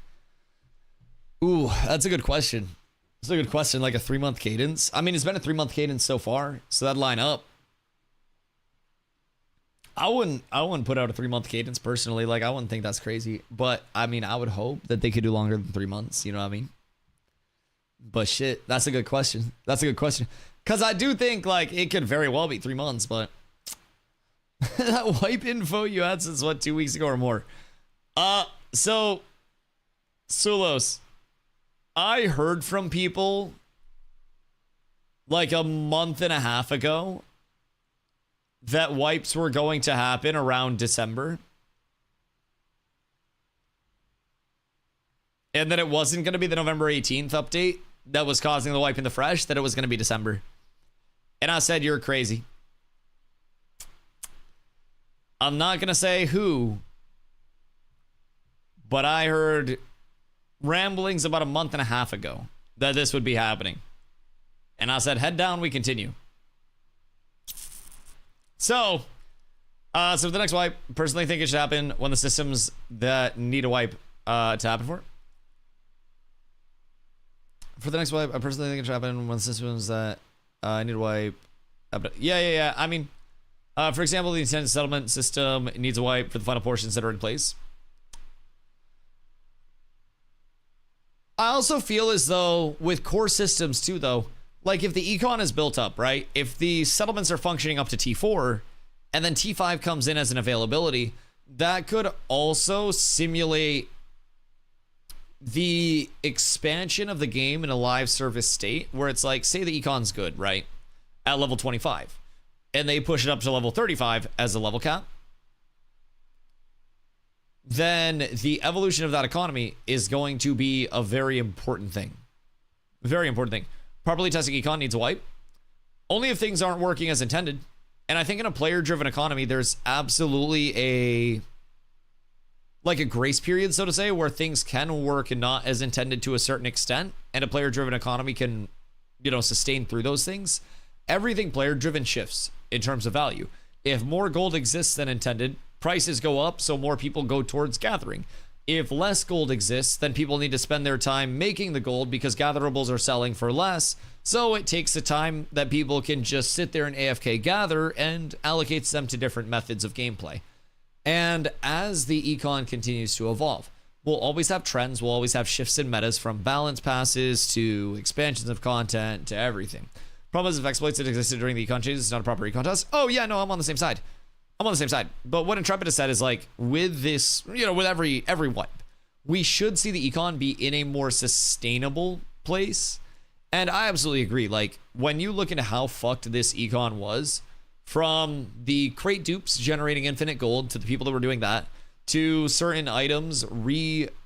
Ooh, that's a good question. That's a good question. Like a 3-month cadence. I mean, it's been a 3-month cadence so far, so that'd line up. I wouldn't put out a 3-month cadence personally. Like, I wouldn't think that's crazy. But I mean, I would hope that they could do longer than 3 months. You know what I mean? But shit, that's a good question. That's a good question. Because I do think like it could very well be 3 months, but that wipe info you had since what, 2 weeks ago or more. So Sulos, I heard from people like a month and a half ago that wipes were going to happen around December. And that it wasn't going to be the November 18th update that was causing the wipe in the fresh, that it was going to be December. And I said, you're crazy. I'm not going to say who, but I heard ramblings about a month and a half ago that this would be happening. And I said, head down, we continue. So for the next wipe, personally think it should happen when the systems that need a wipe to happen for it. For the next wipe, I personally think it should happen when the systems that need a wipe. Yeah. I mean, for example, the intended settlement system needs a wipe for the final portions that are in place. I also feel as though with core systems too, though, like if the econ is built up, right? If the settlements are functioning up to T4 and then T5 comes in as an availability, that could also simulate the expansion of the game in a live service state where it's like, say the econ's good, right? At level 25 and they push it up to level 35 as a level cap. Then the evolution of that economy is going to be a very important thing. Very important thing. Properly testing econ needs a wipe. Only if things aren't working as intended. And I think in a player-driven economy, there's absolutely a grace period, so to say, where things can work and not as intended to a certain extent. And a player-driven economy can, sustain through those things. Everything player-driven shifts in terms of value. If more gold exists than intended, prices go up, so more people go towards gathering. If less gold exists, then people need to spend their time making the gold because gatherables are selling for less. So it takes the time that people can just sit there and AFK gather and allocates them to different methods of gameplay. And as the econ continues to evolve, we'll always have trends, we'll always have shifts in metas from balance passes to expansions of content to everything. Problem is if exploits that existed during the econ changes, it's not a proper econ test. Oh yeah, no, I'm on the same side. But what Intrepid has said is like, with this, with every wipe, we should see the econ be in a more sustainable place. And I absolutely agree. Like, when you look into how fucked this econ was, from the crate dupes generating infinite gold to the people that were doing that, to certain items rebuying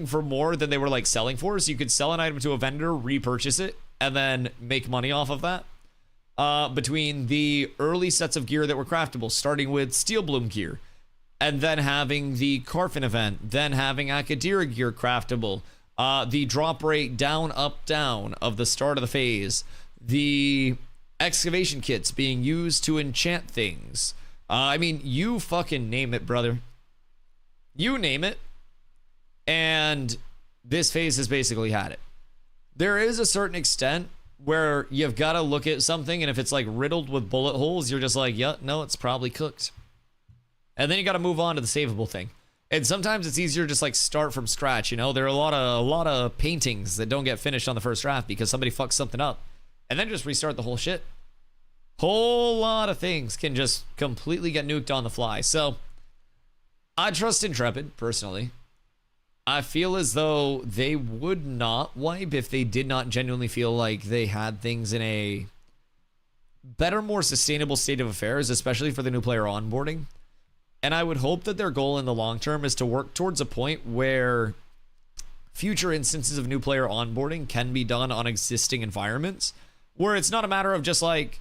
for more than they were like selling for. So you could sell an item to a vendor, repurchase it, and then make money off of that. Between the early sets of gear that were craftable, starting with Steel Bloom gear, and then having the Carfin event, then having Akadira gear craftable, the drop rate down, up, down of the start of the phase, the excavation kits being used to enchant things. I mean, you fucking name it, brother. You name it. And this phase has basically had it. There is a certain extent where you've got to look at something, and if it's like riddled with bullet holes, you're just like, yeah, no, it's probably cooked. And then you got to move on to the savable thing. And sometimes it's easier to just like start from scratch. There are a lot of paintings that don't get finished on the first draft because somebody fucks something up, and then just restart the whole shit. Whole lot of things can just completely get nuked on the fly. So I trust Intrepid personally. I feel as though they would not wipe if they did not genuinely feel like they had things in a better, more sustainable state of affairs, especially for the new player onboarding. And I would hope that their goal in the long term is to work towards a point where future instances of new player onboarding can be done on existing environments, where it's not a matter of just like,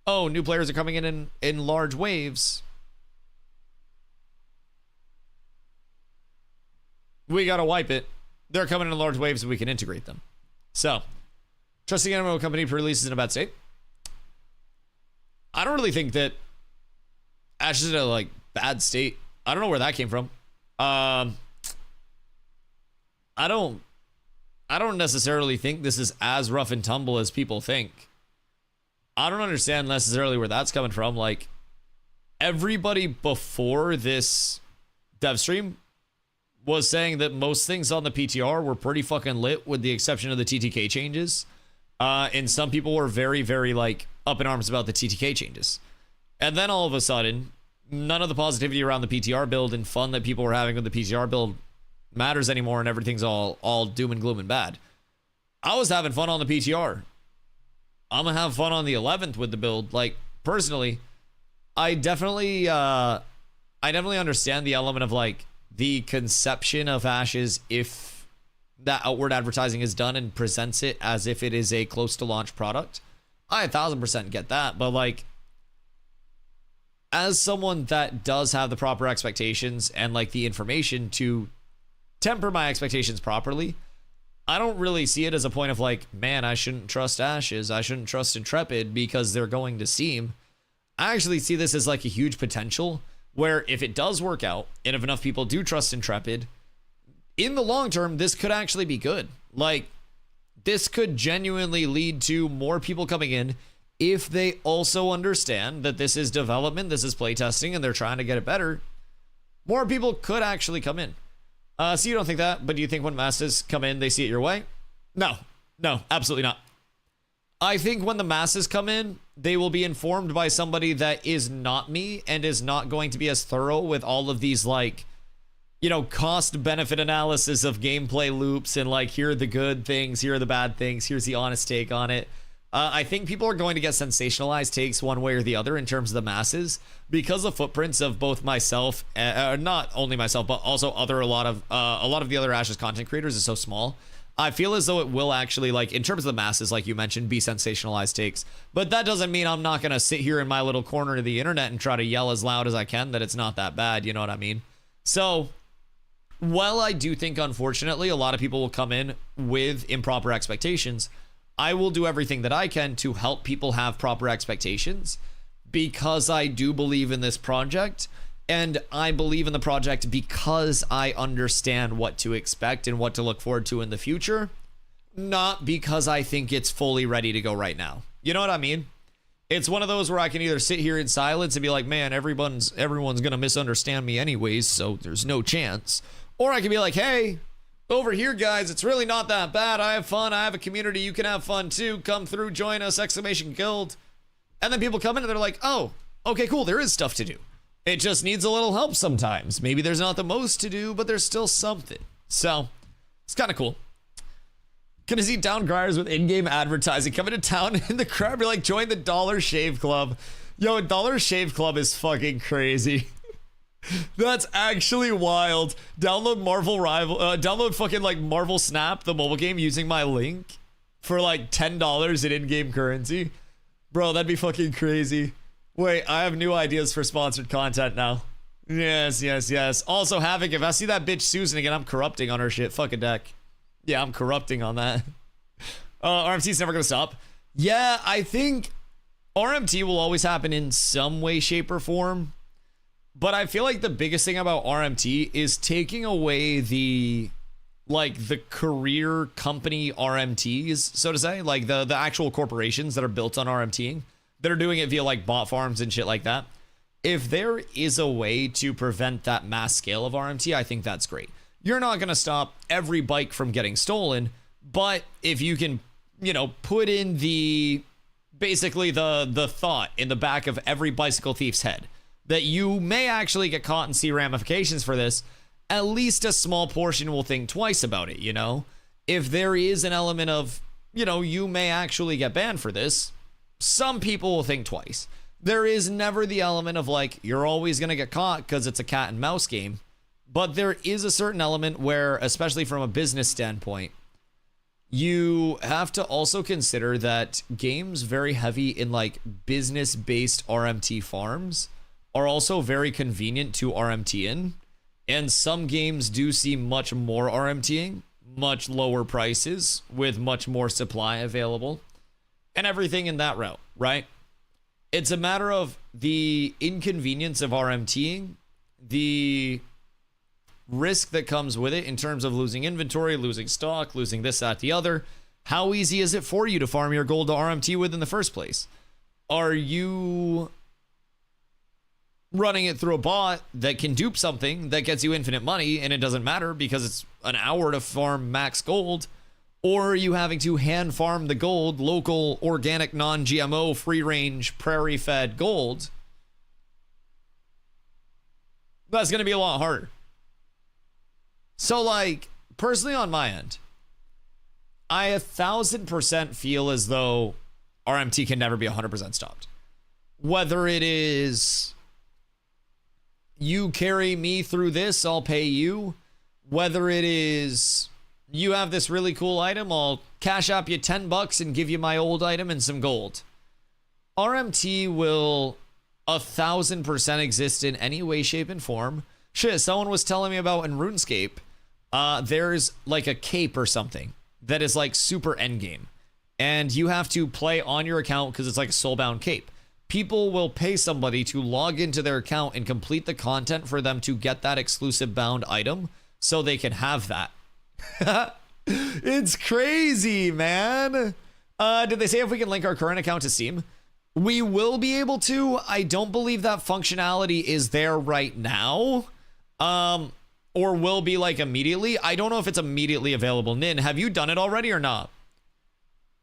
oh, new players are coming in large waves. We gotta wipe it. They're coming in large waves and we can integrate them. So, trusting MMO company releases in a bad state. I don't really think that Ash is in a like bad state. I don't know where that came from. I don't necessarily think this is as rough and tumble as people think. I don't understand necessarily where that's coming from. Like, everybody before this dev stream was saying that most things on the PTR were pretty fucking lit with the exception of the TTK changes. And some people were very, very like up in arms about the TTK changes. And then all of a sudden, none of the positivity around the PTR build and fun that people were having with the PTR build matters anymore, and everything's all doom and gloom and bad. I was having fun on the PTR. I'm gonna have fun on the 11th with the build. Like, personally, I definitely understand the element of like the conception of Ashes if that outward advertising is done and presents it as if it is a close to launch product. I 1000% get that, but like, as someone that does have the proper expectations and like the information to temper my expectations properly, I don't really see it as a point of like, man, I shouldn't trust Ashes, I shouldn't trust Intrepid because they're going to seem. I actually see this as like a huge potential where if it does work out and if enough people do trust Intrepid, in the long term, this could actually be good. Like, this could genuinely lead to more people coming in if they also understand that this is development, this is playtesting, and they're trying to get it better. More people could actually come in. So you don't think that, but do you think when masses come in, they see it your way? No, absolutely not. I think when the masses come in, they will be informed by somebody that is not me and is not going to be as thorough with all of these, like, you know, cost benefit analysis of gameplay loops and like, here are the good things, here are the bad things, here's the honest take on it. I think people are going to get sensationalized takes one way or the other in terms of the masses because the footprints of both myself, not only myself, but also a lot of the other Ashes content creators is so small. I feel as though it will actually, like, in terms of the masses, like you mentioned, be sensationalized takes. But that doesn't mean I'm not going to sit here in my little corner of the internet and try to yell as loud as I can that it's not that bad. You know what I mean? So, while I do think, unfortunately, a lot of people will come in with improper expectations, I will do everything that I can to help people have proper expectations because I do believe in this project. And I believe in the project because I understand what to expect and what to look forward to in the future, not because I think it's fully ready to go right now. You know what I mean? It's one of those where I can either sit here in silence and be like, man, everyone's going to misunderstand me anyways, so there's no chance. Or I can be like, hey, over here, guys, it's really not that bad. I have fun. I have a community. You can have fun too. Come through, join us, exclamation guild. And then people come in and they're like, oh, okay, cool. There is stuff to do. It just needs a little help sometimes. Maybe there's not the most to do, but there's still something. So it's kind of cool. Gonna see town criers with in-game advertising coming to town in the crowd. Be like, join the Dollar Shave Club. Yo, Dollar Shave Club is fucking crazy. That's actually wild. Download download fucking like Marvel Snap, the mobile game, using my link for like $10 in in-game currency. Bro, that'd be fucking crazy. Wait, I have new ideas for sponsored content now. Yes. Also, Havoc, if I see that bitch Susan again, I'm corrupting on her shit. Fuck a deck. Yeah, I'm corrupting on that. RMT's never gonna stop. Yeah, I think RMT will always happen in some way, shape, or form. But I feel like the biggest thing about RMT is taking away the career company RMTs, so to say, like the actual corporations that are built on RMTing, that are doing it via like bot farms and shit like that. If there is a way to prevent that mass scale of RMT, I think that's great. You're not going to stop every bike from getting stolen, but if you can, you know, put in basically the thought in the back of every bicycle thief's head that you may actually get caught and see ramifications for this, at least a small portion will think twice about it, you know? If there is an element of, you know, you may actually get banned for this, some people will think twice. There is never the element of like, you're always going to get caught because it's a cat and mouse game. But there is a certain element where, especially from a business standpoint, you have to also consider that games very heavy in like business-based RMT farms are also very convenient to RMT in. And some games do see much more RMTing, much lower prices with much more supply available. And everything in that route, right? It's a matter of the inconvenience of RMTing, the risk that comes with it in terms of losing inventory, losing stock, losing this, that, the other. How easy is it for you to farm your gold to RMT with in the first place? Are you running it through a bot that can dupe something that gets you infinite money and it doesn't matter because it's an hour to farm max gold? Or are you having to hand farm the gold, local, organic, non-GMO, free-range, prairie-fed gold? That's going to be a lot harder. So, like, personally on my end, I 1000% feel as though RMT can never be 100% stopped. Whether it is you carry me through this, I'll pay you. Whether it is you have this really cool item, I'll cash up you $10 and give you my old item and some gold. RMT will 1000% exist in any way, shape, and form. Shit, someone was telling me about in RuneScape, there's like a cape or something that is like super endgame. And you have to play on your account because it's like a soulbound cape. People will pay somebody to log into their account and complete the content for them to get that exclusive bound item so they can have that. It's crazy, man. Did they say if we can link our current account to Steam? We will be able to. I don't believe that functionality is there right now. Or will be like immediately. I don't know if it's immediately available. Nin, have you done it already or not?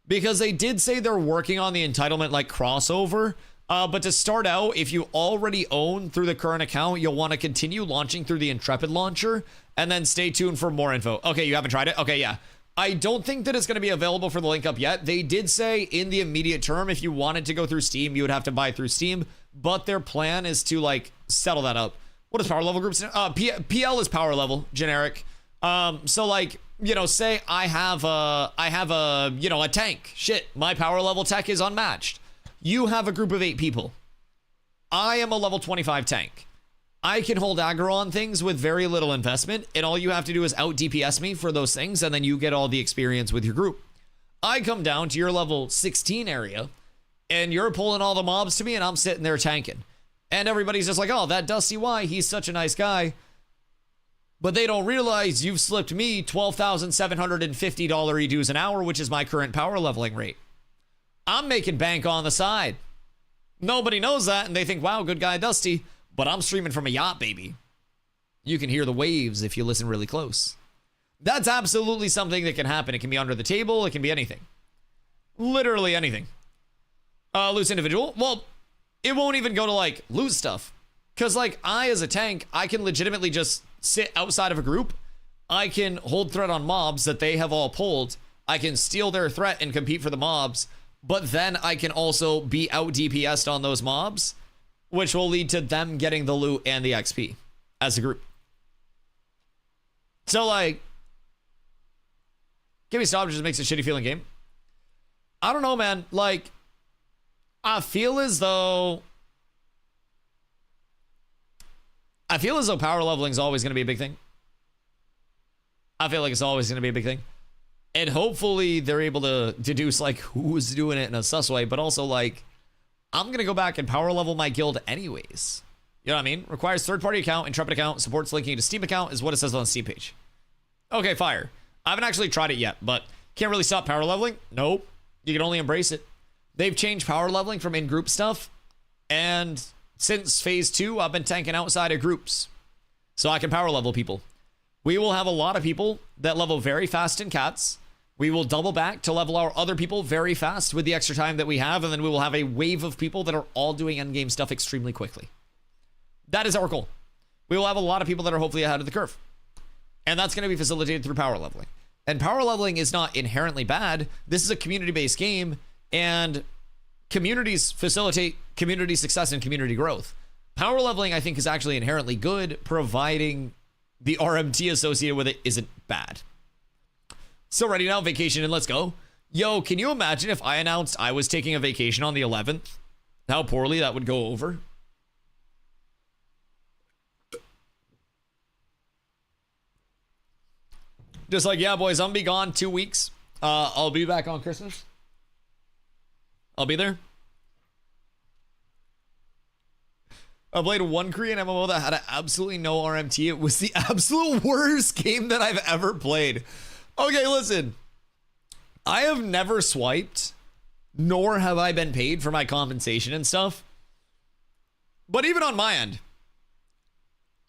Because they did say they're working on the entitlement like crossover. But to start out, if you already own through the current account, you'll want to continue launching through the Intrepid launcher and then stay tuned for more info. Okay, you haven't tried it? Okay, yeah. I don't think that it's going to be available for the link up yet. They did say in the immediate term, if you wanted to go through Steam, you would have to buy through Steam. But their plan is to like settle that up. What is power level groups? PL is power level, generic. So like, you know, say I have a, you know, a tank. Shit, my power level tech is unmatched. You have a group of 8 people. I am a level 25 tank. I can hold aggro on things with very little investment, and all you have to do is out DPS me for those things, and then you get all the experience with your group. I come down to your level 16 area, and you're pulling all the mobs to me, and I'm sitting there tanking. And everybody's just like, oh, that DustyWhy, he's such a nice guy. But they don't realize you've slipped me $12,750 dues an hour, which is my current power leveling rate. I'm making bank on the side. Nobody knows that, and they think, wow, good guy Dusty. But I'm streaming from a yacht, baby. You can hear the waves if you listen really close. That's absolutely something that can happen. It can be under the table. It can be anything. Literally anything. Loose individual. Well, it won't even go to, like, loot stuff. Because, like, I, as a tank, I can legitimately just sit outside of a group. I can hold threat on mobs that they have all pulled. I can steal their threat and compete for the mobs. But then I can also be out DPS'd on those mobs, which will lead to them getting the loot and the XP as a group. So, like, give me stop just makes a shitty feeling game. I don't know, man. Like, I feel as though power leveling is always going to be a big thing. I feel like it's always going to be a big thing. And hopefully they're able to deduce, like, who's doing it in a sus way, but also, like, I'm going to go back and power level my guild anyways. You know what I mean? Requires third-party account, Intrepid account, supports linking to Steam account is what it says on the Steam page. Okay, fire. I haven't actually tried it yet, but can't really stop power leveling? Nope. You can only embrace it. They've changed power leveling from in-group stuff, and since phase 2, I've been tanking outside of groups. So I can power level people. We will have a lot of people that level very fast in cats. We will double back to level our other people very fast with the extra time that we have, and then we will have a wave of people that are all doing endgame stuff extremely quickly. That is our goal. We will have a lot of people that are hopefully ahead of the curve. And that's going to be facilitated through power leveling. And power leveling is not inherently bad. This is a community-based game, and communities facilitate community success and community growth. Power leveling, I think, is actually inherently good, providing the RMT associated with it isn't bad. So ready now, vacation, and let's go. Yo, can you imagine if I announced I was taking a vacation on the 11th? How poorly that would go over. Just like, yeah, boys, I'm gonna be gone 2 weeks. I'll be back on Christmas. I'll be there. I played one Korean MMO that had absolutely no RMT. It was the absolute worst game that I've ever played. Okay, listen. I have never swiped, nor have I been paid for my compensation and stuff. But even on my end,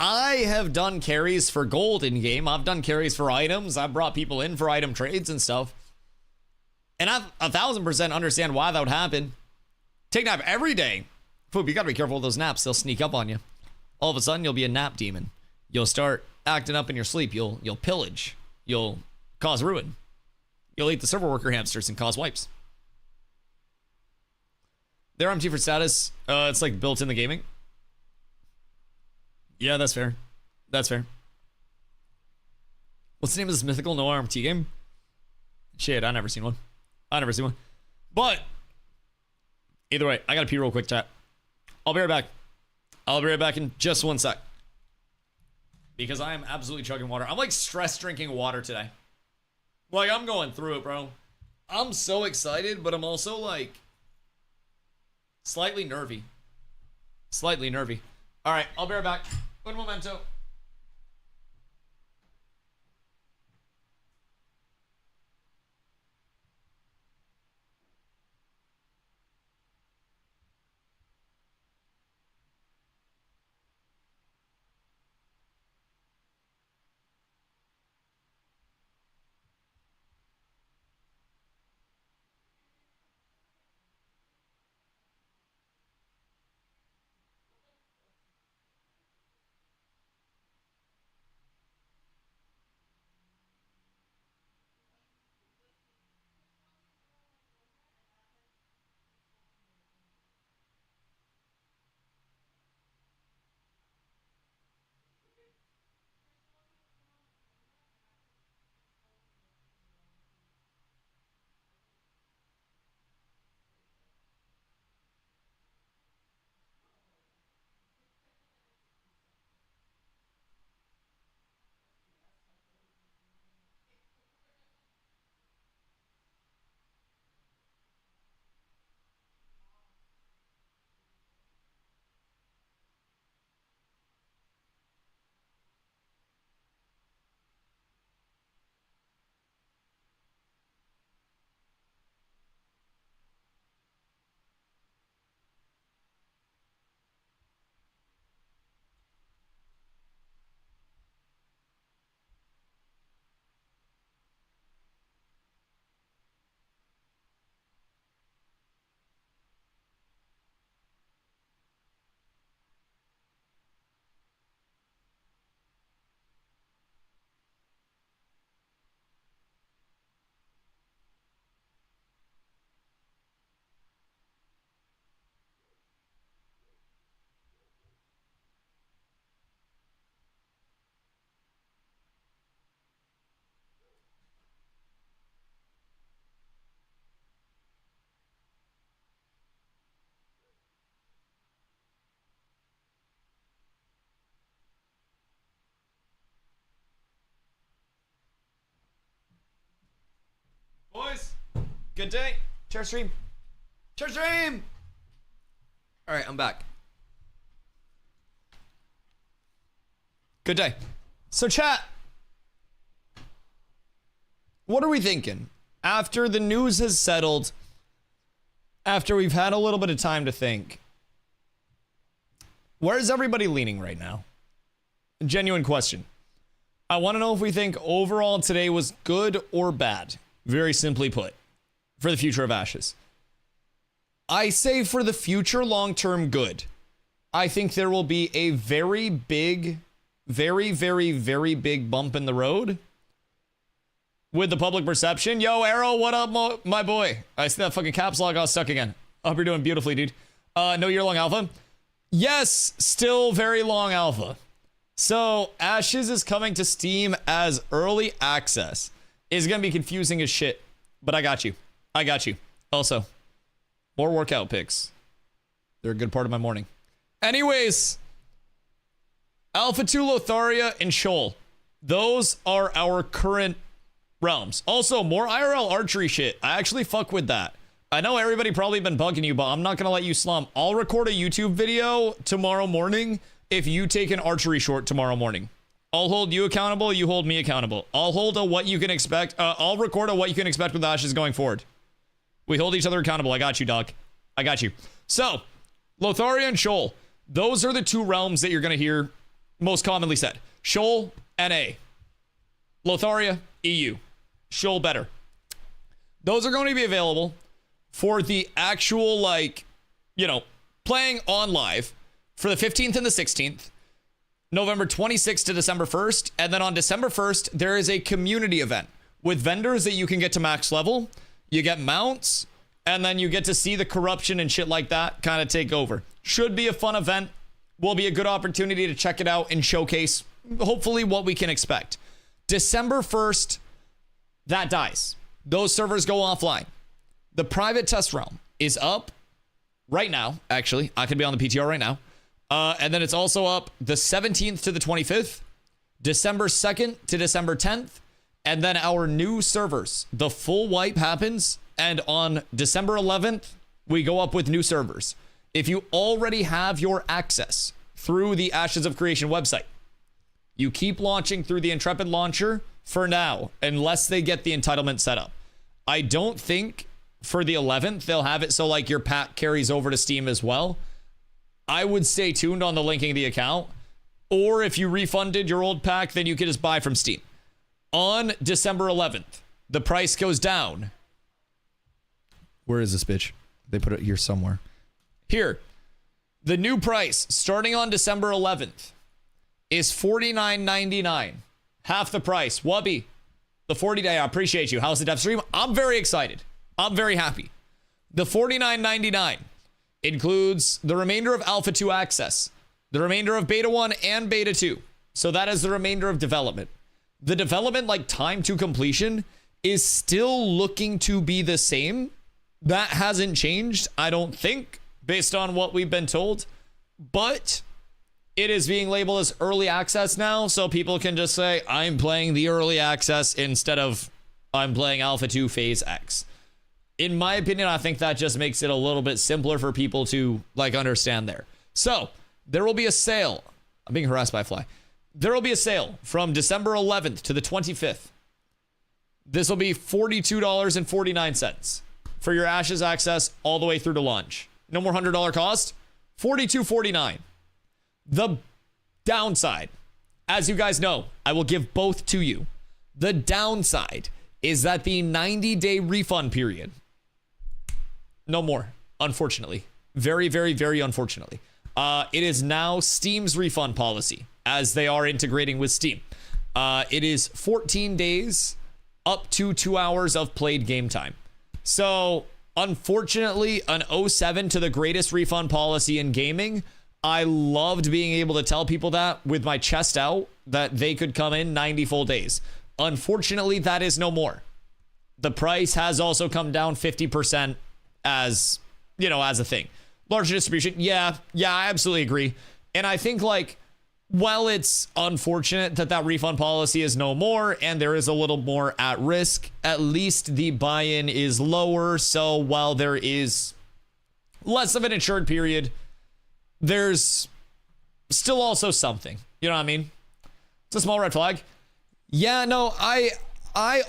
I have done carries for gold in game. I've done carries for items. I've brought people in for item trades and stuff. And I 1000% understand why that would happen. Take nap every day. Poop, you gotta be careful with those naps. They'll sneak up on you. All of a sudden, you'll be a nap demon. You'll start acting up in your sleep. You'll pillage. You'll cause ruin. You'll eat the server worker hamsters and cause wipes. They're empty for status. It's like built in the gaming. Yeah, that's fair. That's fair. What's the name of this mythical no RMT game? Shit, I never seen one. But either way, I gotta pee real quick, chat. I'll be right back. I'll be right back in just 1 sec. Because I am absolutely chugging water. I'm like stress drinking water today. Like, I'm going through it, bro. I'm so excited, but I'm also like slightly nervy. All right, I'll be right back. Un momento. Boys, good day. Chair stream. All right, I'm back. Good day. So chat, what are we thinking? After the news has settled, after we've had a little bit of time to think, where is everybody leaning right now? Genuine question. I want to know if we think overall today was good or bad. Very simply put, for the future of Ashes. I say for the future long-term good. I think there will be a very big, very big bump in the road with the public perception. Yo, Arrow, what up, my boy? I see that fucking caps lock got stuck again. I hope you're doing beautifully, dude. No year-long alpha? Yes, still very long alpha. So, Ashes is coming to Steam as early access. It's going to be confusing as shit, but I got you. Also, more workout pics. They're a good part of my morning. Anyways, Alpha 2 Lotharia and Shoal. Those are our current realms. Also, more IRL archery shit. I actually fuck with that. I know everybody probably been bugging you, but I'm not going to let you slump. I'll record a YouTube video tomorrow morning if you take an archery short tomorrow morning. I'll hold you accountable, you hold me accountable. I'll hold a what you can expect. I'll record a what you can expect with Ashes going forward. We hold each other accountable. I got you, dog. I got you. So, Lotharia and Shoal. Those are the two realms that you're going to hear most commonly said. Shoal, NA. Lotharia, EU. Shoal, better. Those are going to be available for the actual, like, you know, playing on live for the 15th and the 16th. November 26th to December 1st. And then on December 1st, there is a community event with vendors that you can get to max level, you get mounts, and then you get to see the corruption and shit like that kind of take over. Should be a fun event. Will be a good opportunity to check it out and showcase, hopefully, what we can expect. December 1st, that dies. Those servers go offline. The private test realm is up right now. Actually, I could be on the PTR right now. And then it's also up the 17th to the 25th, December 2nd to December 10th. And then our new servers, the full wipe happens. And on December 11th, we go up with new servers. If you already have your access through the Ashes of Creation website, you keep launching through the Intrepid launcher for now, unless they get the entitlement set up. I don't think for the 11th, they'll have it so like your pack carries over to Steam as well. I would stay tuned on the linking of the account. Or if you refunded your old pack, then you could just buy from Steam. On December 11th, the price goes down. Where is this bitch? They put it here somewhere. Here. The new price starting on December 11th is $49.99. Half the price. Wubby, the 40-day, I appreciate you. How's the dev stream? I'm very excited. I'm very happy. The $49.99 includes the remainder of Alpha 2 access, the remainder of Beta 1 and Beta 2. So that is the remainder of development. The development, like time to completion, is still looking to be the same. That hasn't changed, I don't think, based on what we've been told. But it is being labeled as early access now, so people can just say, I'm playing the early access instead of I'm playing Alpha 2 Phase X. In my opinion, I think that just makes it a little bit simpler for people to like understand there. So there will be a sale. I'm being harassed by a fly. There will be a sale from December 11th to the 25th. This will be $42.49 for your Ashes access all the way through to launch. No more $100 cost. $42.49. The downside, as you guys know, I will give both to you. The downside is that the 90-day refund period, no more, unfortunately. Very, very, very unfortunately. It is now Steam's refund policy, as they are integrating with Steam. It is 14 days, up to 2 hours of played game time. So, unfortunately, an 07 to the greatest refund policy in gaming. I loved being able to tell people that with my chest out, that they could come in 90 full days. Unfortunately, that is no more. The price has also come down 50% as, you know, as a thing. Larger distribution. Yeah, I absolutely agree. And I think, like, while it's unfortunate that that refund policy is no more and there is a little more at risk, at least the buy-in is lower. So while there is less of an insured period, there's still also something. You know what I mean? It's a small red flag. Yeah, no, I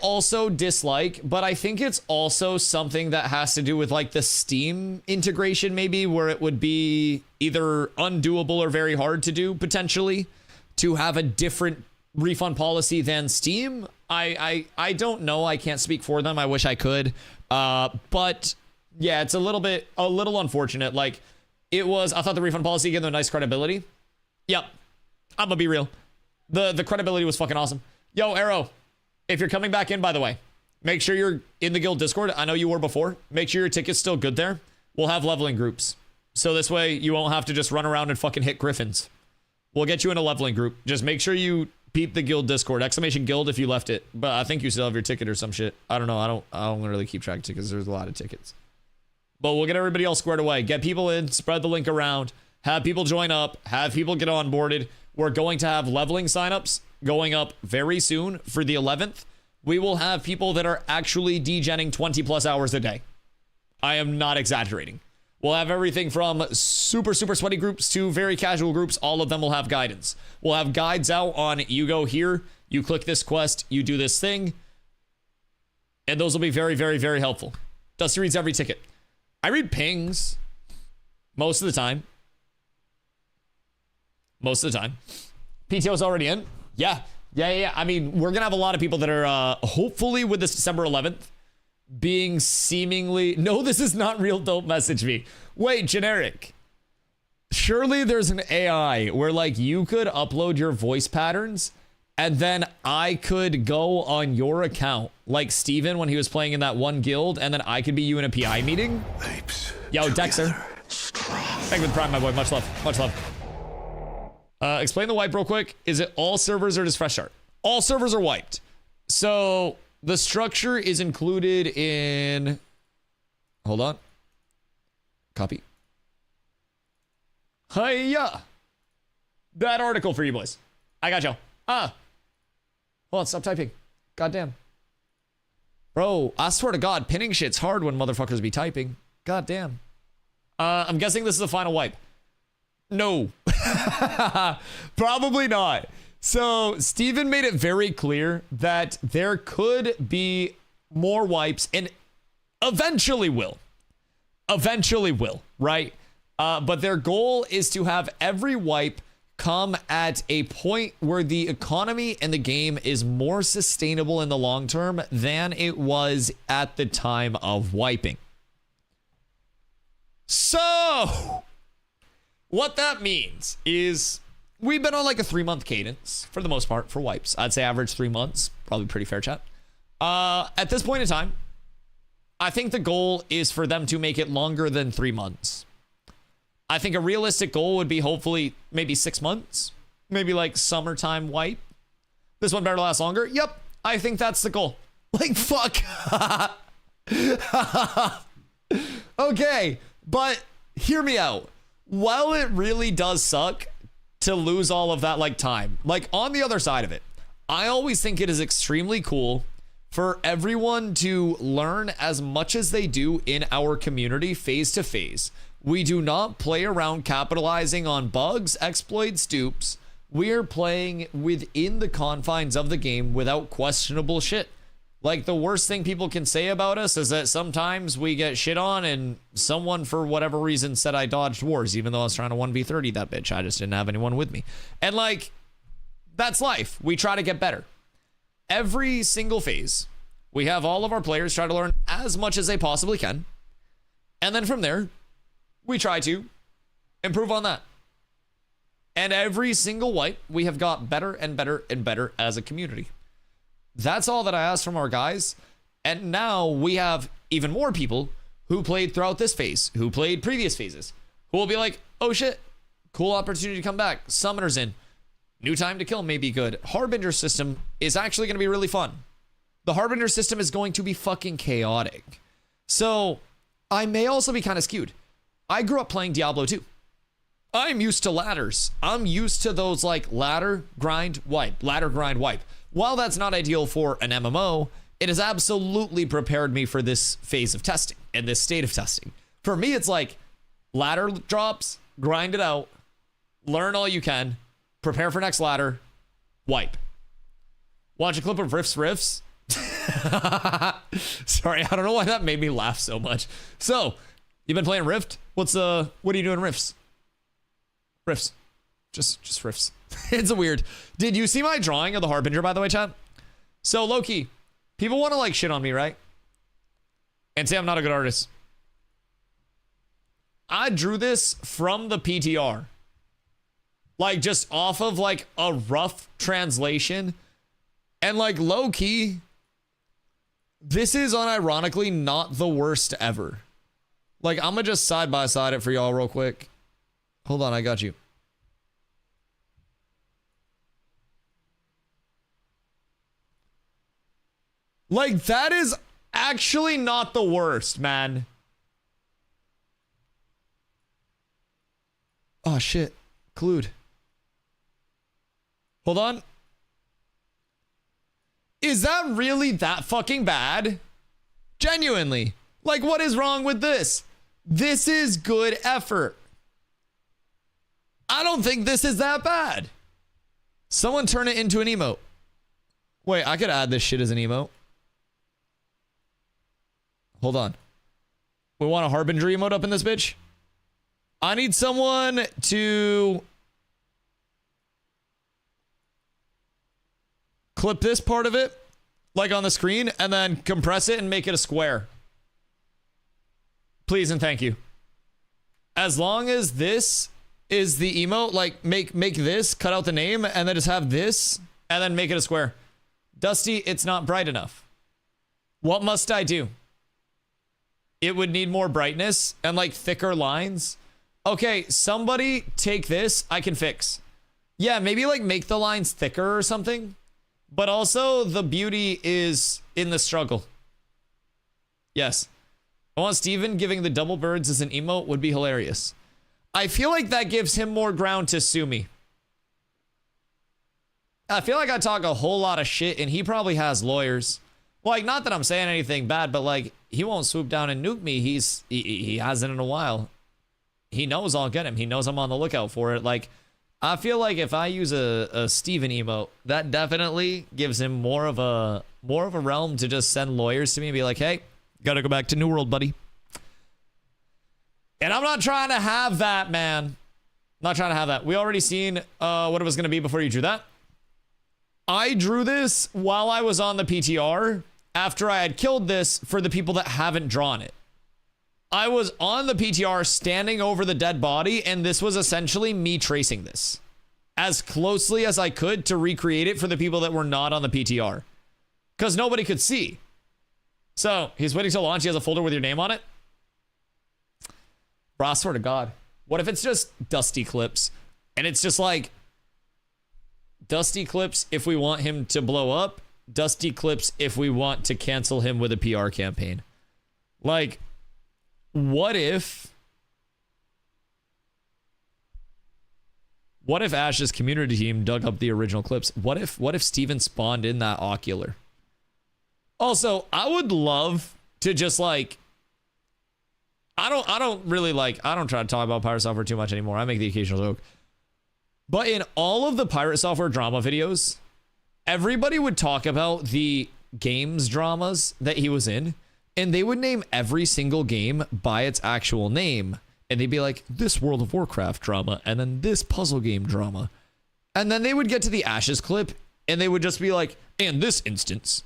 also dislike, but I think it's also something that has to do with like the Steam integration, maybe, where it would be either undoable or very hard to do potentially to have a different refund policy than Steam. I don't know. I can't speak for them. I wish I could. But yeah, it's a little unfortunate. Like I thought the refund policy gave them nice credibility. Yep. I'm gonna be real. The credibility was fucking awesome. Yo, Arrow, if you're coming back in, by the way, make sure you're in the guild Discord. I know you were before. Make sure your ticket's still good there. We'll have leveling groups. So this way you won't have to just run around and fucking hit griffins. We'll get you in a leveling group. Just make sure you peep the guild Discord. ! Guild if you left it. But I think you still have your ticket or some shit. I don't know. I don't really keep track of tickets. There's a lot of tickets. But we'll get everybody all squared away. Get people in, spread the link around, have people join up, have people get onboarded. We're going to have leveling signups going up very soon for the 11th. We will have people that are actually degenning 20 plus hours a day. I am not exaggerating. We'll have everything from super, super sweaty groups to very casual groups. All of them will have guidance. We'll have guides out on you go here, you click this quest, you do this thing. And those will be very, very, very helpful. Dusty reads every ticket. I read pings most of the time. Most of the time. PTO's already in. Yeah. I mean, we're going to have a lot of people that are hopefully with this December 11th being seemingly... No, this is not real. Don't message me. Wait, generic. Surely there's an AI where like you could upload your voice patterns and then I could go on your account, like Steven when he was playing in that one guild, and then I could be you in a PI meeting. Yo, Dexter. Thank you for the prime, my boy. Much love. Much love. Explain the wipe real quick. Is it all servers or just fresh start? All servers are wiped. So the structure is included in... Hold on. Copy. Hiya! That article for you boys. I got y'all. Hold on, stop typing. Goddamn. Bro, I swear to God, pinning shit's hard when motherfuckers be typing. Goddamn. I'm guessing this is the final wipe. No. Probably not. So, Steven made it very clear that there could be more wipes and eventually will. Eventually will, right? But their goal is to have every wipe come at a point where the economy and the game is more sustainable in the long term than it was at the time of wiping. So, what that means is we've been on like a 3-month cadence for the most part for wipes. I'd say average 3 months, probably pretty fair chat. At this point in time, I think the goal is for them to make it longer than 3 months. I think a realistic goal would be hopefully maybe 6 months, maybe like summertime wipe. This one better last longer. Yep, I think that's the goal. Like, fuck. Okay, but hear me out. While it really does suck to lose all of that like time, like on the other side of it, I always think it is extremely cool for everyone to learn as much as they do in our community phase to phase. We do not play around capitalizing on bugs, exploits, dupes. We're playing within the confines of the game without questionable shit. Like, the worst thing people can say about us is that sometimes we get shit on and someone, for whatever reason, said I dodged wars, even though I was trying to 1v30 that bitch. I just didn't have anyone with me. And, like, that's life. We try to get better. Every single phase, we have all of our players try to learn as much as they possibly can. And then from there, we try to improve on that. And every single wipe, we have got better and better and better as a community. That's all that I asked from our guys. And now we have even more people who played throughout this phase, who played previous phases, who will be like, oh shit, cool opportunity to come back. Summoner's in. New time to kill may be good. Harbinger system is actually going to be really fun. The Harbinger system is going to be fucking chaotic. So I may also be kind of skewed. I grew up playing Diablo 2. I'm used to ladders. I'm used to those like ladder, grind, wipe, ladder, grind, wipe. While that's not ideal for an MMO, it has absolutely prepared me for this phase of testing and this state of testing. For me, it's like ladder drops, grind it out, learn all you can, prepare for next ladder, wipe. Watch a clip of Riffs. Sorry, I don't know why that made me laugh so much. So, you've been playing Rift? What are you doing Rifts? Riffs. Just Riffs. It's a weird. Did you see my drawing of the Harbinger, by the way, chat? So, low-key, people want to like shit on me, right? And say I'm not a good artist. I drew this from the PTR. Like, just off of like a rough translation. And like low-key, this is unironically not the worst ever. Like, I'm gonna just side by side it for y'all real quick. Hold on, I got you. Like, that is actually not the worst, man. Oh, shit. Collude. Hold on. Is that really that fucking bad? Genuinely. Like, what is wrong with this? This is good effort. I don't think this is that bad. Someone turn it into an emote. Wait, I could add this shit as an emote. Hold on. We want a Harbinger emote up in this bitch? I need someone to clip this part of it, like on the screen, and then compress it and make it a square. Please and thank you. As long as this is the emote, like make this, cut out the name, and then just have this and then make it a square. Dusty, it's not bright enough. What must I do? It would need more brightness and like thicker lines. Okay, somebody take this. I can fix. Yeah, maybe like make the lines thicker or something. But also the beauty is in the struggle. Yes. I want Steven giving the double birds as an emote would be hilarious. I feel like that gives him more ground to sue me. I feel like I talk a whole lot of shit and he probably has lawyers. Like, not that I'm saying anything bad, but like, he won't swoop down and nuke me. He hasn't in a while. He knows I'll get him. He knows I'm on the lookout for it. Like, I feel like if I use a Steven emote, that definitely gives him more of a realm to just send lawyers to me and be like, hey, gotta go back to New World, buddy. And I'm not trying to have that, man. Not trying to have that. We already seen what it was gonna be before you drew that. I drew this while I was on the PTR after I had killed this for the people that haven't drawn it. I was on the PTR standing over the dead body, and this was essentially me tracing this as closely as I could to recreate it for the people that were not on the PTR because nobody could see. So he's waiting till launch. He has a folder with your name on it. Bro, I swear to God. What if it's just Dusty clips and it's just like Dusty clips if we want him to blow up, Dusty clips if we want to cancel him with a PR campaign? Like, what if Ash's community team dug up the original clips? What if Steven spawned in that ocular? Also, I would love to just like I don't try to talk about pirate software too much anymore. I make the occasional joke. But in all of the pirate software drama videos, everybody would talk about the games dramas that he was in, and they would name every single game by its actual name. And they'd be like, this World of Warcraft drama, and then this puzzle game drama. And then they would get to the Ashes clip, and they would just be like, in this instance.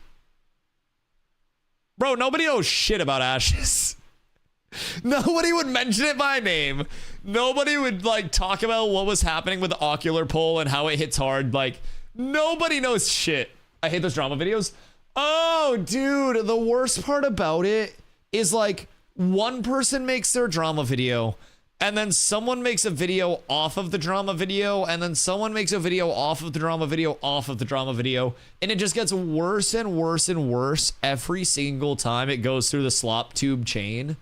Bro, nobody knows shit about Ashes. Nobody would mention it by name. Nobody would like talk about what was happening with the ocular pole and how it hits hard. Like, nobody knows shit. I hate those drama videos. Oh, dude, the worst part about it is like one person makes their drama video and then someone makes a video off of the drama video and then someone makes a video off of the drama video off of the drama video, and it just gets worse and worse and worse every single time it goes through the slop tube chain.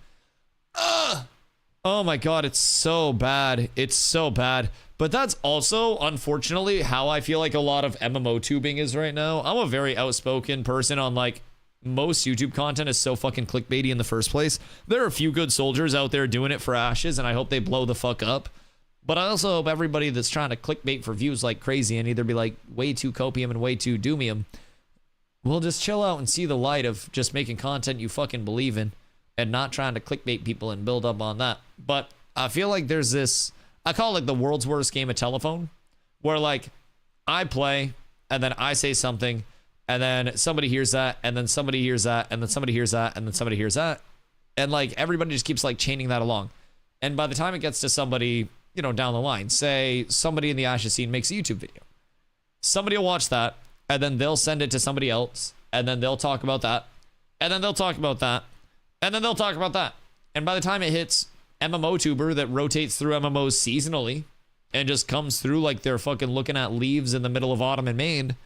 Ugh. Oh my God, it's so bad. It's so bad. But that's also, unfortunately, how I feel like a lot of MMO tubing is right now. I'm a very outspoken person on like most YouTube content is so fucking clickbaity in the first place. There are a few good soldiers out there doing it for Ashes, and I hope they blow the fuck up. But I also hope everybody that's trying to clickbait for views like crazy and either be like way too copium and way too doomium will just chill out and see the light of just making content you fucking believe in and not trying to clickbait people and build up on that. But I feel like there's this, I call it the world's worst game of telephone, where like I play and then I say something and then somebody hears that and then somebody hears that and then somebody hears that and then somebody hears that. And like everybody just keeps like chaining that along. And by the time it gets to somebody, you know, down the line, say somebody in the Ashes scene makes a YouTube video. Somebody will watch that and then they'll send it to somebody else and then they'll talk about that and then they'll talk about that and then they'll talk about that. And by the time it hits MMO tuber that rotates through MMOs seasonally and just comes through like they're fucking looking at leaves in the middle of autumn in Maine,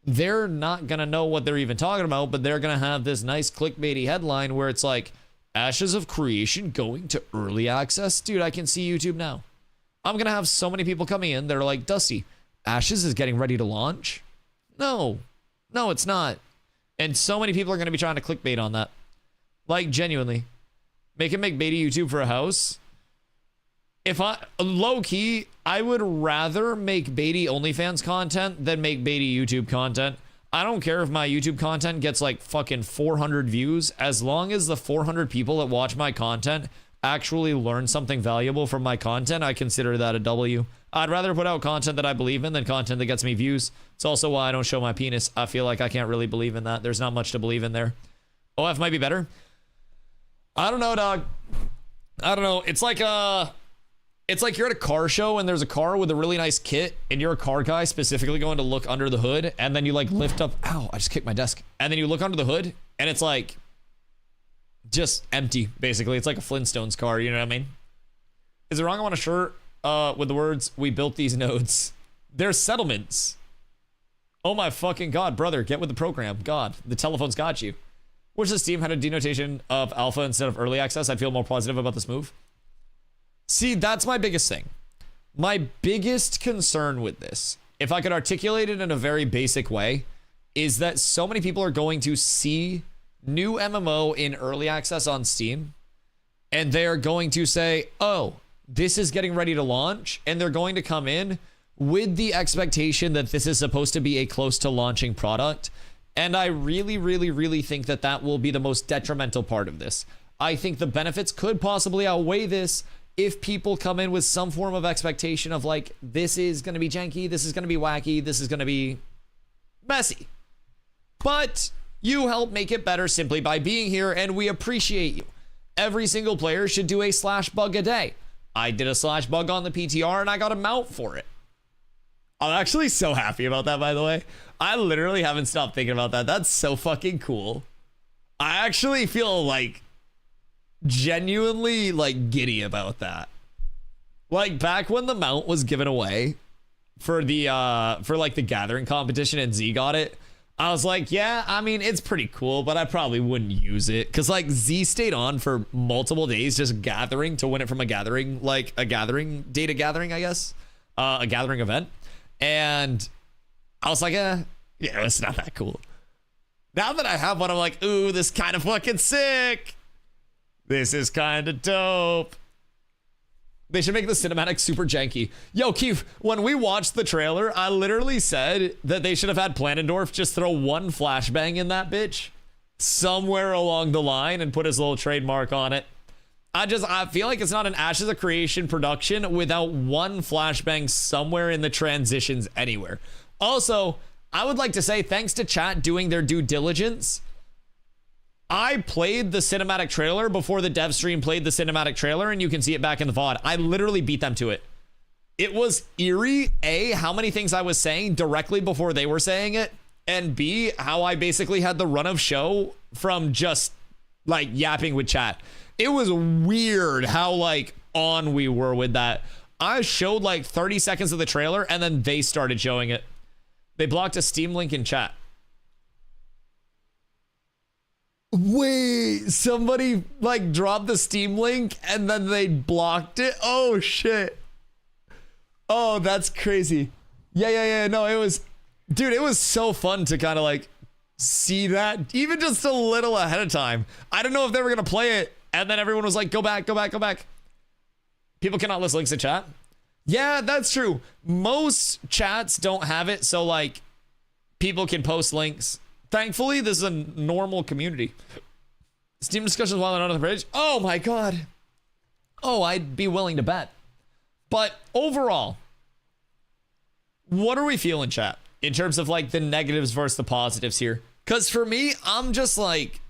they're not going to know what they're even talking about, but they're going to have this nice clickbaity headline where it's like, Ashes of Creation going to early access? Dude, I can see YouTube now. I'm going to have so many people coming in that are like, Dusty, Ashes is getting ready to launch? No, it's not. And so many people are going to be trying to clickbait on that. Like, genuinely. Make baity YouTube for a house. If I, low-key, I would rather make baity OnlyFans content than make baity YouTube content. I don't care if my YouTube content gets like fucking 400 views. As long as the 400 people that watch my content actually learn something valuable from my content, I consider that a W. I'd rather put out content that I believe in than content that gets me views. It's also why I don't show my penis. I feel like I can't really believe in that. There's not much to believe in there. OF might be better. I don't know, dog. I don't know. It's like It's like you're at a car show and there's a car with a really nice kit and you're a car guy specifically going to look under the hood, and then you like lift up, ow, I just kicked my desk. And then you look under the hood and it's like just empty, basically. It's like a Flintstones car, you know what I mean? Is it wrong I want a shirt with the words, "We built these nodes"? They're settlements. Oh my fucking God, brother, get with the program. God, the telephone's got you. Wish the Steam had a denotation of alpha instead of early access. I'd feel more positive about this move. See, that's my biggest thing. My biggest concern with this, if I could articulate it in a very basic way, is that so many people are going to see new MMO in early access on Steam, and they're going to say, oh, this is getting ready to launch, and they're going to come in with the expectation that this is supposed to be a close to launching product. And I really, really, really think that that will be the most detrimental part of this. I think the benefits could possibly outweigh this if people come in with some form of expectation of like, this is going to be janky, this is going to be wacky, this is going to be messy. But you help make it better simply by being here, and we appreciate you. Every single player should do a slash bug a day. I did a slash bug on the PTR and I got a mount for it. I'm actually so happy about that, by the way. I literally haven't stopped thinking about that. That's so fucking cool. I actually feel like genuinely like giddy about that. Like back when the mount was given away for the for like the gathering competition and Z got it, I was like, yeah, I mean, it's pretty cool, but I probably wouldn't use it because like Z stayed on for multiple days just gathering to win it from a gathering, like a gathering, data gathering, I guess, a gathering event. And I was like, yeah, it's not that cool. Now that I have one, I'm like, ooh, this kind of fucking sick. This is kind of dope. They should make the cinematic super janky. Yo, Keith, when we watched the trailer, I literally said that they should have had Planendorf just throw one flashbang in that bitch somewhere along the line and put his little trademark on it. I feel like it's not an Ashes of Creation production without one flashbang somewhere in the transitions anywhere. Also, I would like to say thanks to chat doing their due diligence. I played the cinematic trailer before the dev stream played the cinematic trailer, and you can see it back in the VOD. I literally beat them to it. It was eerie, A, how many things I was saying directly before they were saying it, and B, how I basically had the run of show from just like yapping with chat. It was weird how like on we were with that. I showed like 30 seconds of the trailer and then they started showing it. They blocked a Steam link in chat. Wait, somebody like dropped the Steam link and then they blocked it? Oh shit. Oh, that's crazy. Yeah. No, it was, dude, it was so fun to kind of like see that even just a little ahead of time. I don't know if they were going to play it. And then everyone was like, go back. People cannot list links in chat. Yeah, that's true. Most chats don't have it. So like people can post links. Thankfully, this is a normal community. Steam discussions while on the bridge. Oh my God. Oh, I'd be willing to bet. But overall, what are we feeling, chat? In terms of like the negatives versus the positives here? Because for me, I'm just like,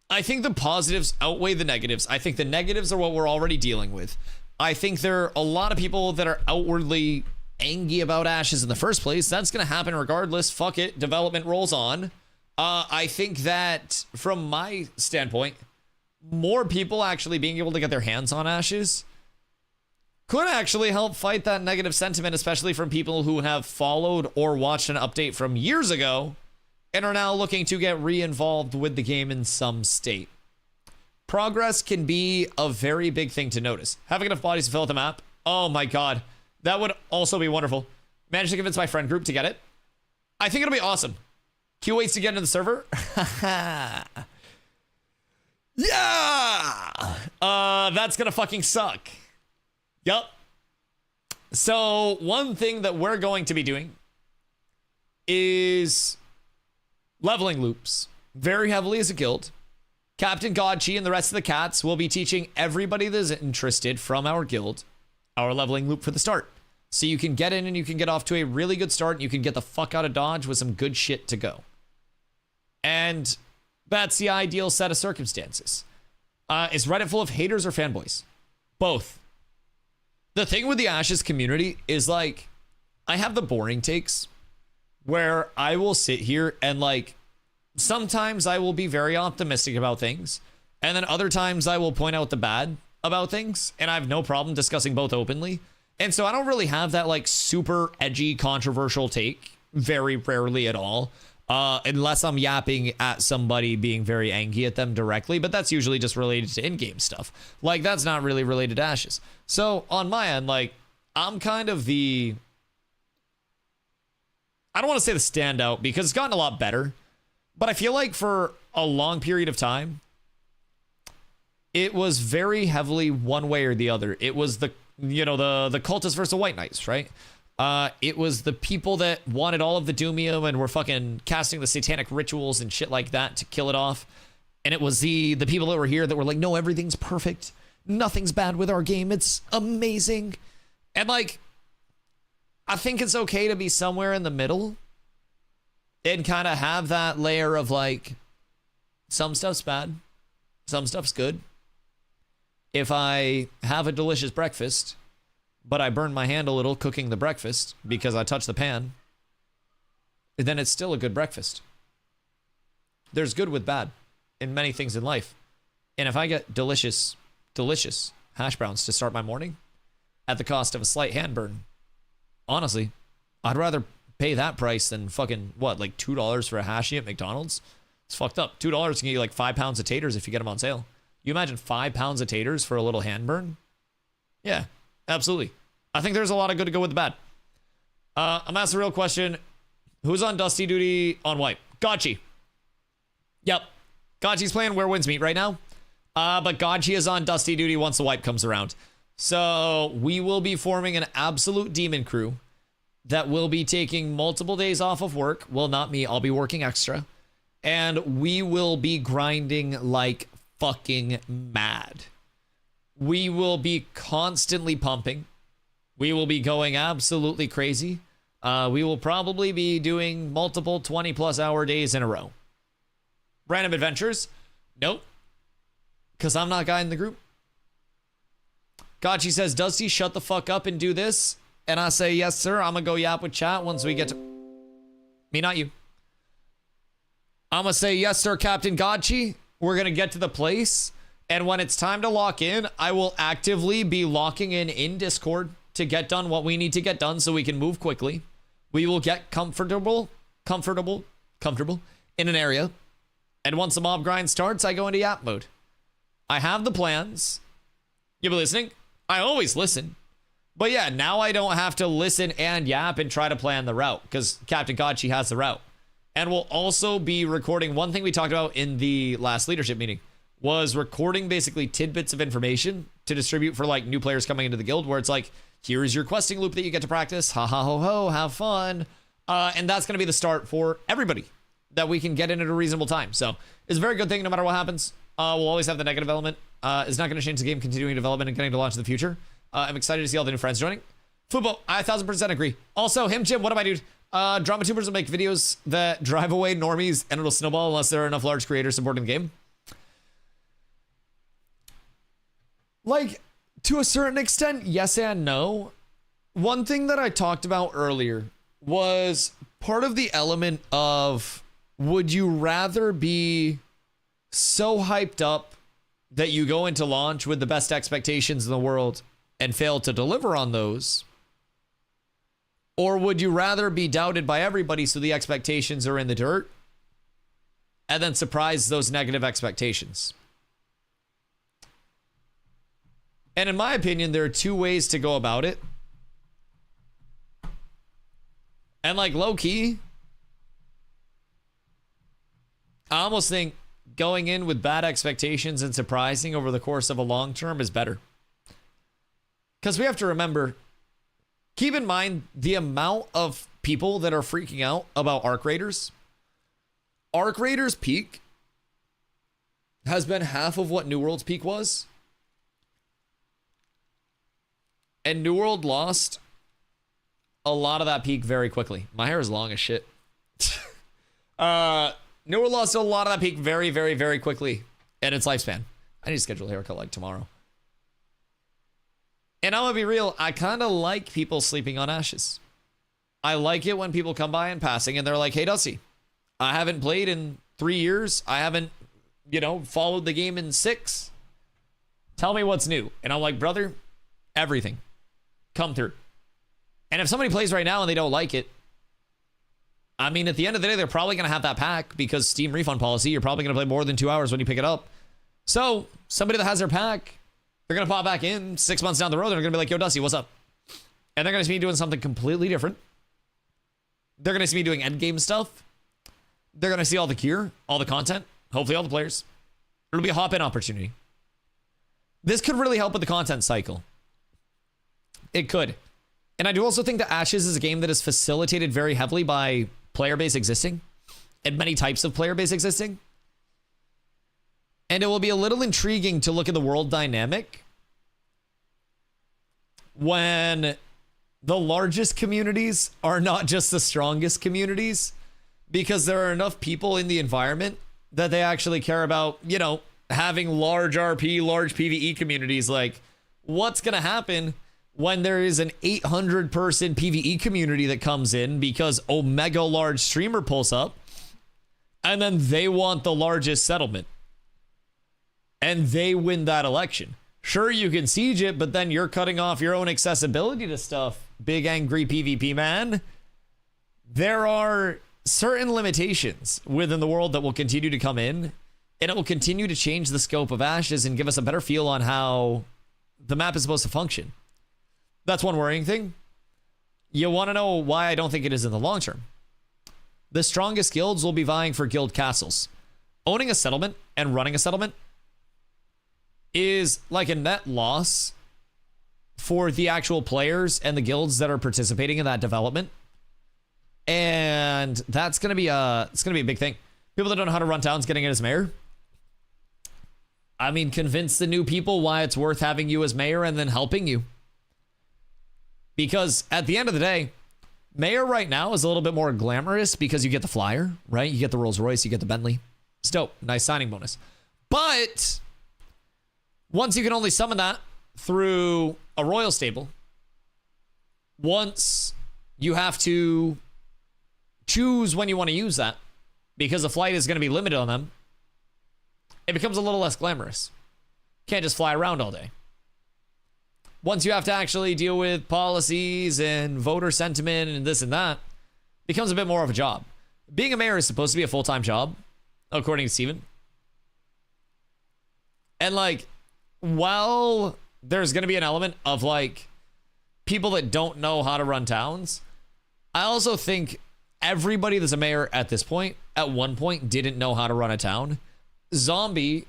I think the positives outweigh the negatives. I think the negatives are what we're already dealing with. I think there are a lot of people that are outwardly angry about Ashes in the first place. That's going to happen regardless. Fuck it. Development rolls on. I think that from my standpoint, more people actually being able to get their hands on Ashes could actually help fight that negative sentiment, especially from people who have followed or watched an update from years ago and are now looking to get re-involved with the game in some state. Progress can be a very big thing to notice. Having enough bodies to fill out the map? Oh my God. That would also be wonderful. Managed to convince my friend group to get it. I think it'll be awesome. Q waits to get into the server. Yeah! That's gonna fucking suck. Yup. So one thing that we're going to be doing is leveling loops very heavily as a guild. Captain Godchi and the rest of the cats will be teaching everybody that is interested from our guild our leveling loop for the start. So you can get in and you can get off to a really good start and you can get the fuck out of Dodge with some good shit to go. And that's the ideal set of circumstances. Is Reddit full of haters or fanboys? Both. The thing with the Ashes community is like, I have the boring takes where I will sit here and like, sometimes I will be very optimistic about things. And then other times I will point out the bad about things. And I have no problem discussing both openly. And so I don't really have that like super edgy, controversial take very rarely at all. Unless I'm yapping at somebody being very angry at them directly, but that's usually just related to in-game stuff. Like, that's not really related to Ashes. So on my end, like, I'm kind of the, I don't want to say the standout because it's gotten a lot better, but I feel like for a long period of time, it was very heavily one way or the other. It was the, you know, the cultists versus the White Knights, right? It was the people that wanted all of the Doomium and were fucking casting the satanic rituals and shit like that to kill it off. And it was the people that were here that were like, no, everything's perfect. Nothing's bad with our game. It's amazing. And like, I think it's okay to be somewhere in the middle and kind of have that layer of like, some stuff's bad, some stuff's good. If I have a delicious breakfast, but I burn my hand a little cooking the breakfast because I touched the pan, then it's still a good breakfast. There's good with bad in many things in life. And if I get delicious hash browns to start my morning at the cost of a slight hand burn, honestly, I'd rather pay that price than fucking, what, like $2 for a hashie at McDonald's? It's fucked up. $2 can get you like 5 pounds of taters if you get them on sale. You imagine 5 pounds of taters for a little hand burn? Yeah. Absolutely. I think there's a lot of good to go with the bad. I'm asking the real question. Who's on Dusty duty on Wipe? Gotchi. Yep. Gotchi's playing Where Winds Meet right now. But Gotchi is on Dusty duty once the Wipe comes around. So we will be forming an absolute demon crew that will be taking multiple days off of work. Well, not me. I'll be working extra. And we will be grinding like fucking mad. We will be constantly pumping. We will be going absolutely crazy. We will probably be doing multiple 20+ hour days in a row. Random adventures? Nope. Because I'm not guiding the group. Gotchi says, Dusty, shut the fuck up and do this. And I say, yes, sir. I'm going to go yap with chat once we get to... Me, not you. I'm going to say, yes, sir, Captain Gotchi. We're going to get to the place. And when it's time to lock in, I will actively be locking in Discord to get done what we need to get done so we can move quickly. We will get comfortable in an area. And once the mob grind starts, I go into yap mode. I have the plans. You been listening? I always listen. But yeah, now I don't have to listen and yap and try to plan the route because Captain Gotchi has the route. And we'll also be recording one thing we talked about in the last leadership meeting. Was recording basically tidbits of information to distribute for like new players coming into the guild where it's like, here's your questing loop that you get to practice. Ha ha ho ho, have fun. And that's going to be the start for everybody that we can get in at a reasonable time. So it's a very good thing no matter what happens. We'll always have the negative element. It's not going to change the game continuing development and getting to launch in the future. I'm excited to see all the new friends joining. Fubo, I 1000% agree. Also, Jim, what am I, dude? Drama tubers will make videos that drive away normies and it'll snowball unless there are enough large creators supporting the game. Like, to a certain extent, yes and no. One thing that I talked about earlier was part of the element of, would you rather be so hyped up that you go into launch with the best expectations in the world and fail to deliver on those? Or would you rather be doubted by everybody so the expectations are in the dirt and then surprise those negative expectations? And in my opinion, there are two ways to go about it. And like low key, I almost think going in with bad expectations and surprising over the course of a long term is better. Because we have to remember, keep in mind the amount of people that are freaking out about Arc Raiders. Arc Raiders peak has been half of what New World's peak was. And New World lost a lot of that peak very quickly. My hair is long as shit. New World lost a lot of that peak very, very, very quickly in its lifespan. I need to schedule a haircut like tomorrow. And I'm gonna be real, I kind of like people sleeping on Ashes. I like it when people come by in passing and they're like, hey, Dusty, I haven't played in 3 years. I haven't, followed the game in 6. Tell me what's new. And I'm like, brother, everything. Come through. And if somebody plays right now and they don't like it, I mean, at the end of the day, they're probably going to have that pack because Steam refund policy, you're probably going to play more than 2 hours when you pick it up. So somebody that has their pack, they're going to pop back in 6 months down the road. They're going to be like, yo, Dusty, what's up? And they're going to see me doing something completely different. They're going to see me doing endgame stuff. They're going to see all the gear, all the content, hopefully all the players. It'll be a hop-in opportunity. This could really help with the content cycle. It could. And I do also think that Ashes is a game that is facilitated very heavily by player base existing and many types of player base existing. And it will be a little intriguing to look at the world dynamic when the largest communities are not just the strongest communities, because there are enough people in the environment that they actually care about, having large RP, large PvE communities. Like, what's going to happen when there is an 800 person PvE community that comes in because Omega large streamer pulls up and then they want the largest settlement and they win that election? Sure, you can siege it, but then you're cutting off your own accessibility to stuff. Big angry PvP man. There are certain limitations within the world that will continue to come in, and it will continue to change the scope of Ashes and give us a better feel on how the map is supposed to function. That's one worrying thing. You want to know why I don't think it is in the long term? The strongest guilds will be vying for guild castles. Owning a settlement and running a settlement is like a net loss for the actual players and the guilds that are participating in that development. And that's going to be a big thing. People that don't know how to run towns getting in as mayor. I mean, convince the new people why it's worth having you as mayor and then helping you. Because at the end of the day, mayor right now is a little bit more glamorous because you get the flyer, right? You get the Rolls Royce, you get the Bentley. It's dope. Nice signing bonus. But once you can only summon that through a royal stable, once you have to choose when you want to use that because the flight is going to be limited on them, it becomes a little less glamorous. Can't just fly around all day. Once you have to actually deal with policies and voter sentiment and this and that, it becomes a bit more of a job. Being a mayor is supposed to be a full-time job, according to Steven. And like, while there's going to be an element of like people that don't know how to run towns, I also think everybody that's a mayor at this point, at one point, didn't know how to run a town. Zombie,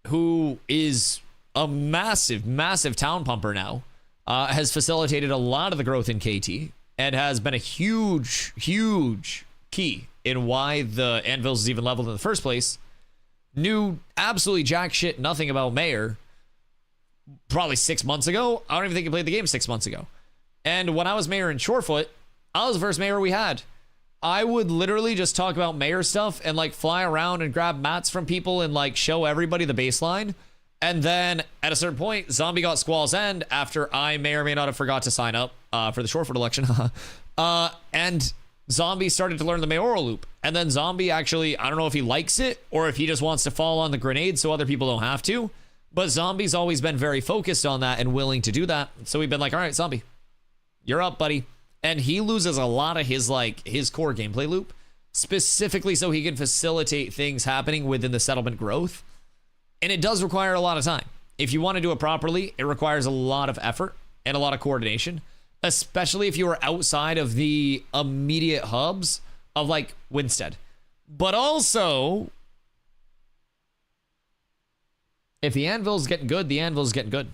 who is a massive, massive town pumper now, has facilitated a lot of the growth in KT and has been a huge, huge key in why the Anvils is even leveled in the first place. Knew absolutely jack shit nothing about mayor probably 6 months ago. I don't even think he played the game 6 months ago. And when I was mayor in Shorefoot, I was the first mayor we had. I would literally just talk about mayor stuff and like fly around and grab mats from people and like show everybody the baseline. And then at a certain point, Zombie got Squall's End after I may or may not have forgot to sign up for the Shorefoot election. And Zombie started to learn the mayoral loop. And then Zombie actually, I don't know if he likes it or if he just wants to fall on the grenade so other people don't have to. But Zombie's always been very focused on that and willing to do that. So we've been like, all right, Zombie, you're up, buddy. And he loses a lot of his core gameplay loop, specifically so he can facilitate things happening within the settlement growth. And it does require a lot of time. If you want to do it properly, it requires a lot of effort and a lot of coordination, especially if you are outside of the immediate hubs of like Winstead. But also, if the Anvil's getting good, the Anvil's getting good.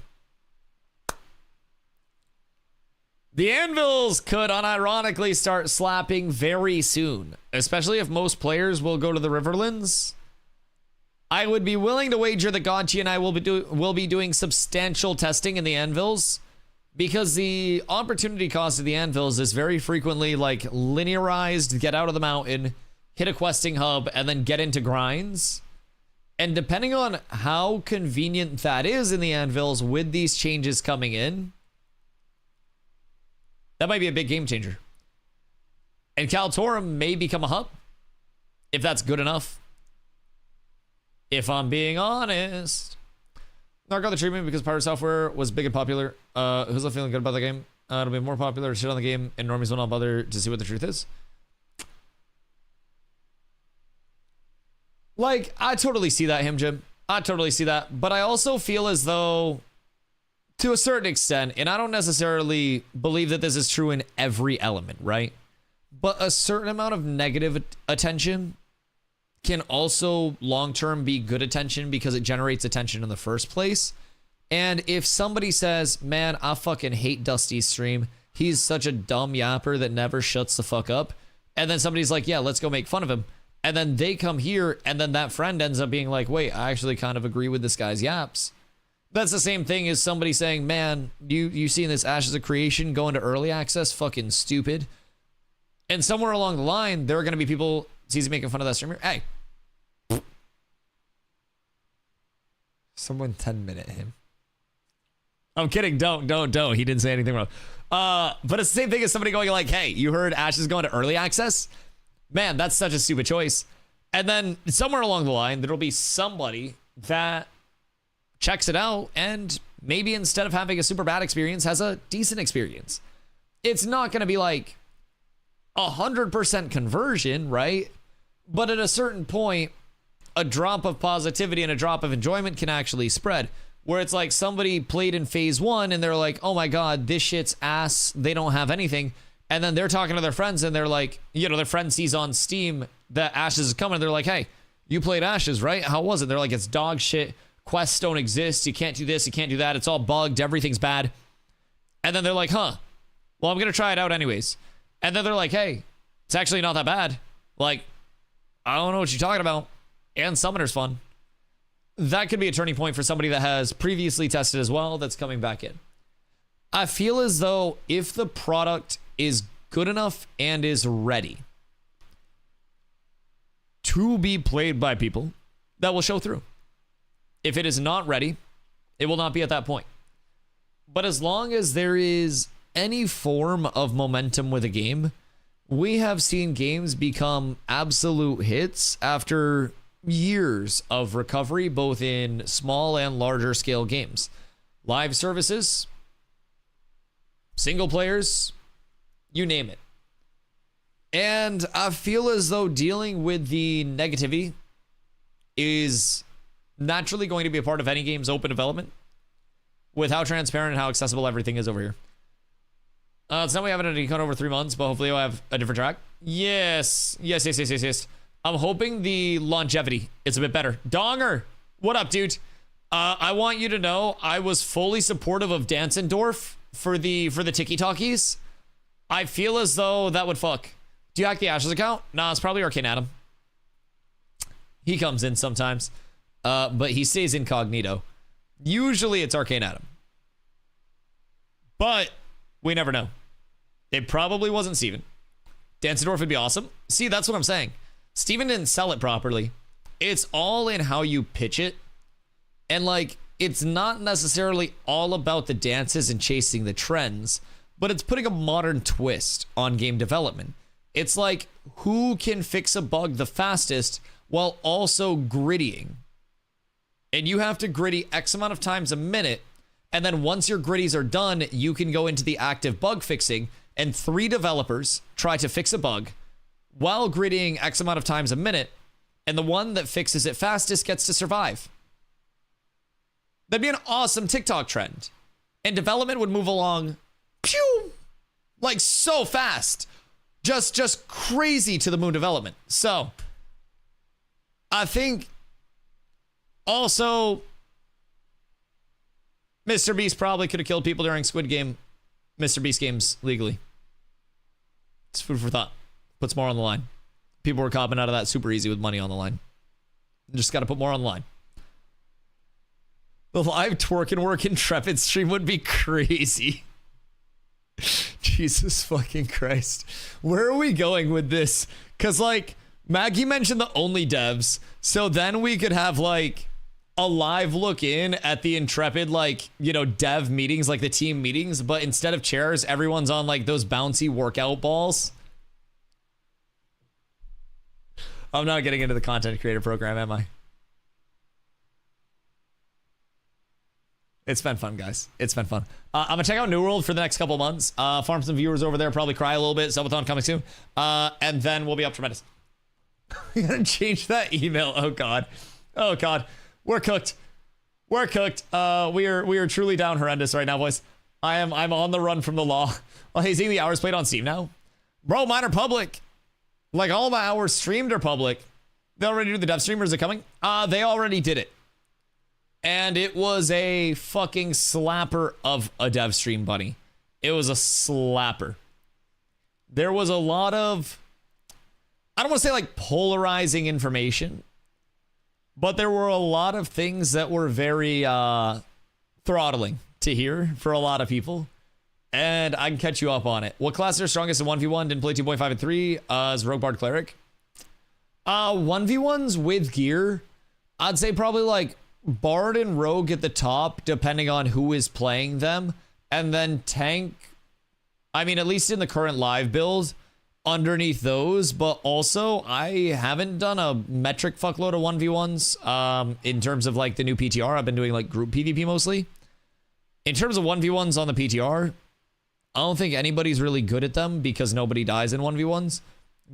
The Anvils could unironically start slapping very soon, especially if most players will go to the Riverlands. I would be willing to wager that Godchi and I will be doing substantial testing in the Anvils, because the opportunity cost of the Anvils is very frequently like linearized, get out of the mountain, hit a questing hub, and then get into grinds. And depending on how convenient that is in the Anvils with these changes coming in, That might be a big game changer. And Kaltorum may become a hub, if that's good enough. If I'm being honest. Not got the treatment because pirate software was big and popular. Who's left feeling good about the game? It'll be more popular to shit on the game, and normies will not bother to see what the truth is. Like, I totally see that, Jim. I totally see that. But I also feel as though, to a certain extent, and I don't necessarily believe that this is true in every element, right? But a certain amount of negative attention can also long-term be good attention because it generates attention in the first place. And if somebody says, man, I fucking hate Dusty's stream, he's such a dumb yapper that never shuts the fuck up, and then somebody's like, yeah, let's go make fun of him, and then they come here, and then that friend ends up being like, wait, I actually kind of agree with this guy's yaps. That's the same thing as somebody saying, man, you seen this Ashes of Creation go into early access? Fucking stupid. And somewhere along the line, there are going to be people, sees he making fun of that streamer. Hey. Someone 10-minute him. I'm kidding. Don't. He didn't say anything wrong. But it's the same thing as somebody going like, hey, you heard Ashes going to early access? Man, that's such a stupid choice. And then somewhere along the line, there'll be somebody that checks it out and maybe instead of having a super bad experience, has a decent experience. It's not going to be like 100% conversion, right? But at a certain point, a drop of positivity and a drop of enjoyment can actually spread. Where it's like somebody played in phase 1 and they're like, oh my God, this shit's ass. They don't have anything. And then they're talking to their friends and they're like, you know, their friend sees on Steam that Ashes is coming. They're like, hey, you played Ashes, right? How was it? They're like, it's dog shit. Quests don't exist. You can't do this. You can't do that. It's all bugged. Everything's bad. And then they're like, huh, well, I'm going to try it out anyways. And then they're like, hey, it's actually not that bad. Like, I don't know what you're talking about. And Summoner's fun. That could be a turning point for somebody that has previously tested as well that's coming back in. I feel as though if the product is good enough and is ready to be played by people, that will show through. If it is not ready, it will not be at that point. But as long as there is any form of momentum with a game, we have seen games become absolute hits after years of recovery, both in small and larger scale games. Live services, single players, you name it. And I feel as though dealing with the negativity is naturally going to be a part of any game's open development with how transparent and how accessible everything is over here. It's not we haven't had a decon over 3 months, but hopefully we'll have a different track. Yes. I'm hoping the longevity is a bit better. Donger, what up, dude? I want you to know I was fully supportive of Dansendorf for the Tiki-Talkies. I feel as though that would fuck. Do you hack the Ashes account? Nah, it's probably Arcane Adam. He comes in sometimes, but he stays incognito. Usually it's Arcane Adam. But we never know. It probably wasn't Steven. Dansendorf would be awesome. See, that's what I'm saying. Steven didn't sell it properly. It's all in how you pitch it. And like, it's not necessarily all about the dances and chasing the trends, but it's putting a modern twist on game development. It's like, who can fix a bug the fastest while also grittying? And you have to gritty X amount of times a minute. And then once your gritties are done, you can go into the active bug fixing, and 3 developers try to fix a bug while grittying X amount of times a minute, and the one that fixes it fastest gets to survive. That'd be an awesome TikTok trend. And development would move along, pew, like so fast. Just crazy to the moon development. So, I think also Mr. Beast probably could have killed people during Squid Game, Mr. Beast games legally. It's food for thought. Puts more on the line. People were copping out of that super easy with money on the line. Just got to put more on the line. The live twerk and work Intrepid stream would be crazy. Jesus fucking Christ. Where are we going with this? Because, like, Maggie mentioned the only devs. So then we could have, like, a live look in at the Intrepid, like, you know, dev meetings, like the team meetings, but instead of chairs, everyone's on like those bouncy workout balls. I'm not getting into the content creator program, am I? It's been fun, guys. It's been fun. I'm gonna check out New World for the next couple months. Farm some viewers over there, probably cry a little bit. Subathon coming soon. And then we'll be up tremendous. We gotta change that email. Oh god. Oh god. We're cooked. We're cooked. We are truly down horrendous right now, boys. I'm on the run from the law. Oh, hey, seeing the hours played on Steam now? Bro, mine are public. Like, all my hours streamed are public. They already do the dev streamers are coming. They already did it. And it was a fucking slapper of a dev stream, buddy. It was a slapper. There was a lot of, I don't want to say like polarizing information, but there were a lot of things that were very throttling to hear for a lot of people. And I can catch you up on it. What classes are strongest in 1v1? Didn't play 2.5 and 3 as Rogue Bard Cleric. 1v1s with gear, I'd say probably like Bard and Rogue at the top, depending on who is playing them. And then Tank, I mean, at least in the current live build, underneath those. But also, I haven't done a metric fuckload of 1v1s in terms of like the new PTR. I've been doing like group PvP mostly. In terms of 1v1s on the PTR, I don't think anybody's really good at them because nobody dies in 1v1s.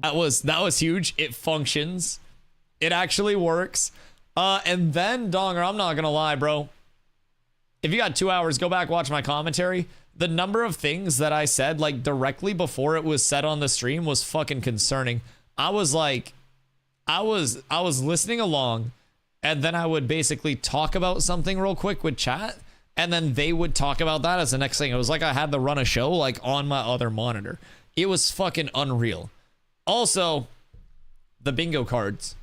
That was huge. It functions. It actually works. And then, Donger, I'm not gonna lie, bro. If you got 2 hours, go back, watch my commentary. The number of things that I said, like, directly before it was said on the stream was fucking concerning. I was like, I was listening along, and then I would basically talk about something real quick with chat, and then they would talk about that as the next thing. It was like I had to run a show, like, on my other monitor. It was fucking unreal. Also, the bingo cards.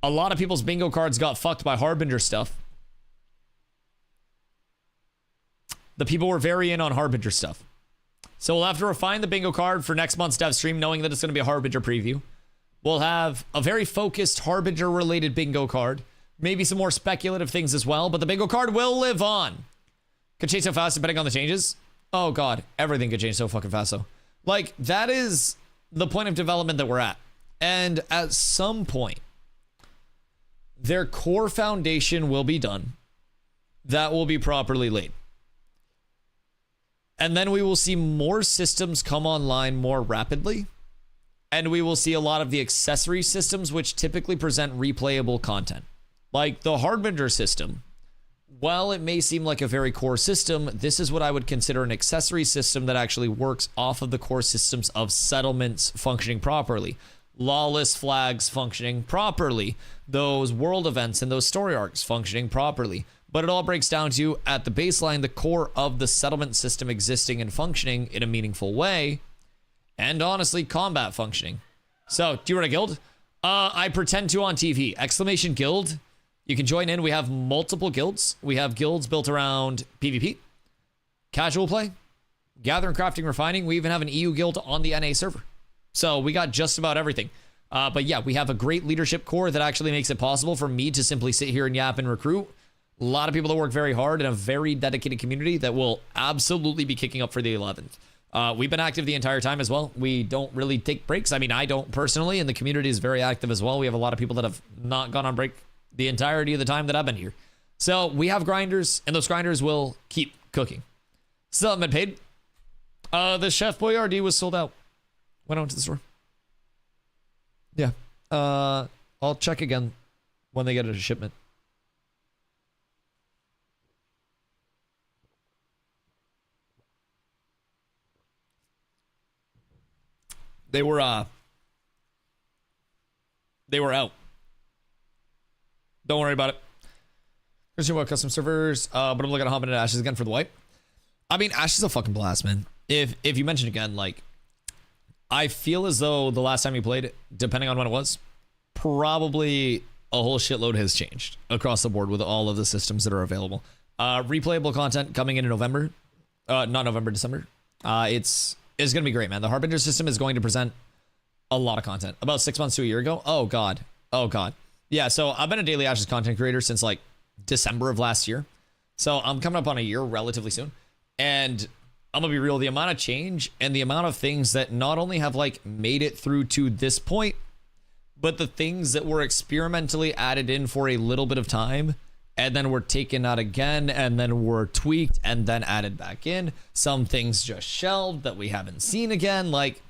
A lot of people's bingo cards got fucked by Harbinger stuff. The people were very in on Harbinger stuff. So we'll have to refine the bingo card for next month's dev stream, knowing that it's going to be a Harbinger preview. We'll have a very focused Harbinger-related bingo card. Maybe some more speculative things as well, but the bingo card will live on. Could change so fast depending on the changes. Oh god, everything could change so fucking fast though. Like, that is the point of development that we're at. And at some point, their core foundation will be done. That will be properly laid. And then we will see more systems come online more rapidly. And we will see a lot of the accessory systems which typically present replayable content. Like the Harbinger system. While it may seem like a very core system, this is what I would consider an accessory system that actually works off of the core systems of settlements functioning properly. Lawless flags functioning properly, those world events and those story arcs functioning properly. But it all breaks down to, at the baseline, the core of the settlement system existing and functioning in a meaningful way, and honestly, combat functioning. So, do you run a guild? I pretend to on TV. Exclamation guild. You can join in. We have multiple guilds. We have guilds built around PvP, casual play, gathering, crafting, refining. We even have an EU guild on the NA server. So we got just about everything. But yeah, we have a great leadership core that actually makes it possible for me to simply sit here and yap and recruit. A lot of people that work very hard in a very dedicated community that will absolutely be kicking up for the 11th. We've been active the entire time as well. We don't really take breaks. I mean, I don't personally, and the community is very active as well. We have a lot of people that have not gone on break the entirety of the time that I've been here. So we have grinders, and those grinders will keep cooking. Still haven't been paid. The Chef Boyardee was sold out when I went to the store. Yeah. I'll check again when they get it a shipment. They were out. Don't worry about it. Christian, what custom servers? But I'm looking at hopping into Ashes again for the wipe. I mean, Ashes is a fucking blast, man. If you mention again, like, I feel as though the last time you played, depending on when it was, probably a whole shitload has changed across the board with all of the systems that are available. Replayable content coming in November. Not November, December. It's going to be great, man. The Harbinger system is going to present a lot of content. About 6 months to a year ago. Oh, God. Yeah, so I've been a Daily Ashes content creator since like December of last year. So I'm coming up on a year relatively soon. And I'm gonna be real, the amount of change and the amount of things that not only have like made it through to this point, but the things that were experimentally added in for a little bit of time and then were taken out again and then were tweaked and then added back in. Some things just shelved that we haven't seen again. Like,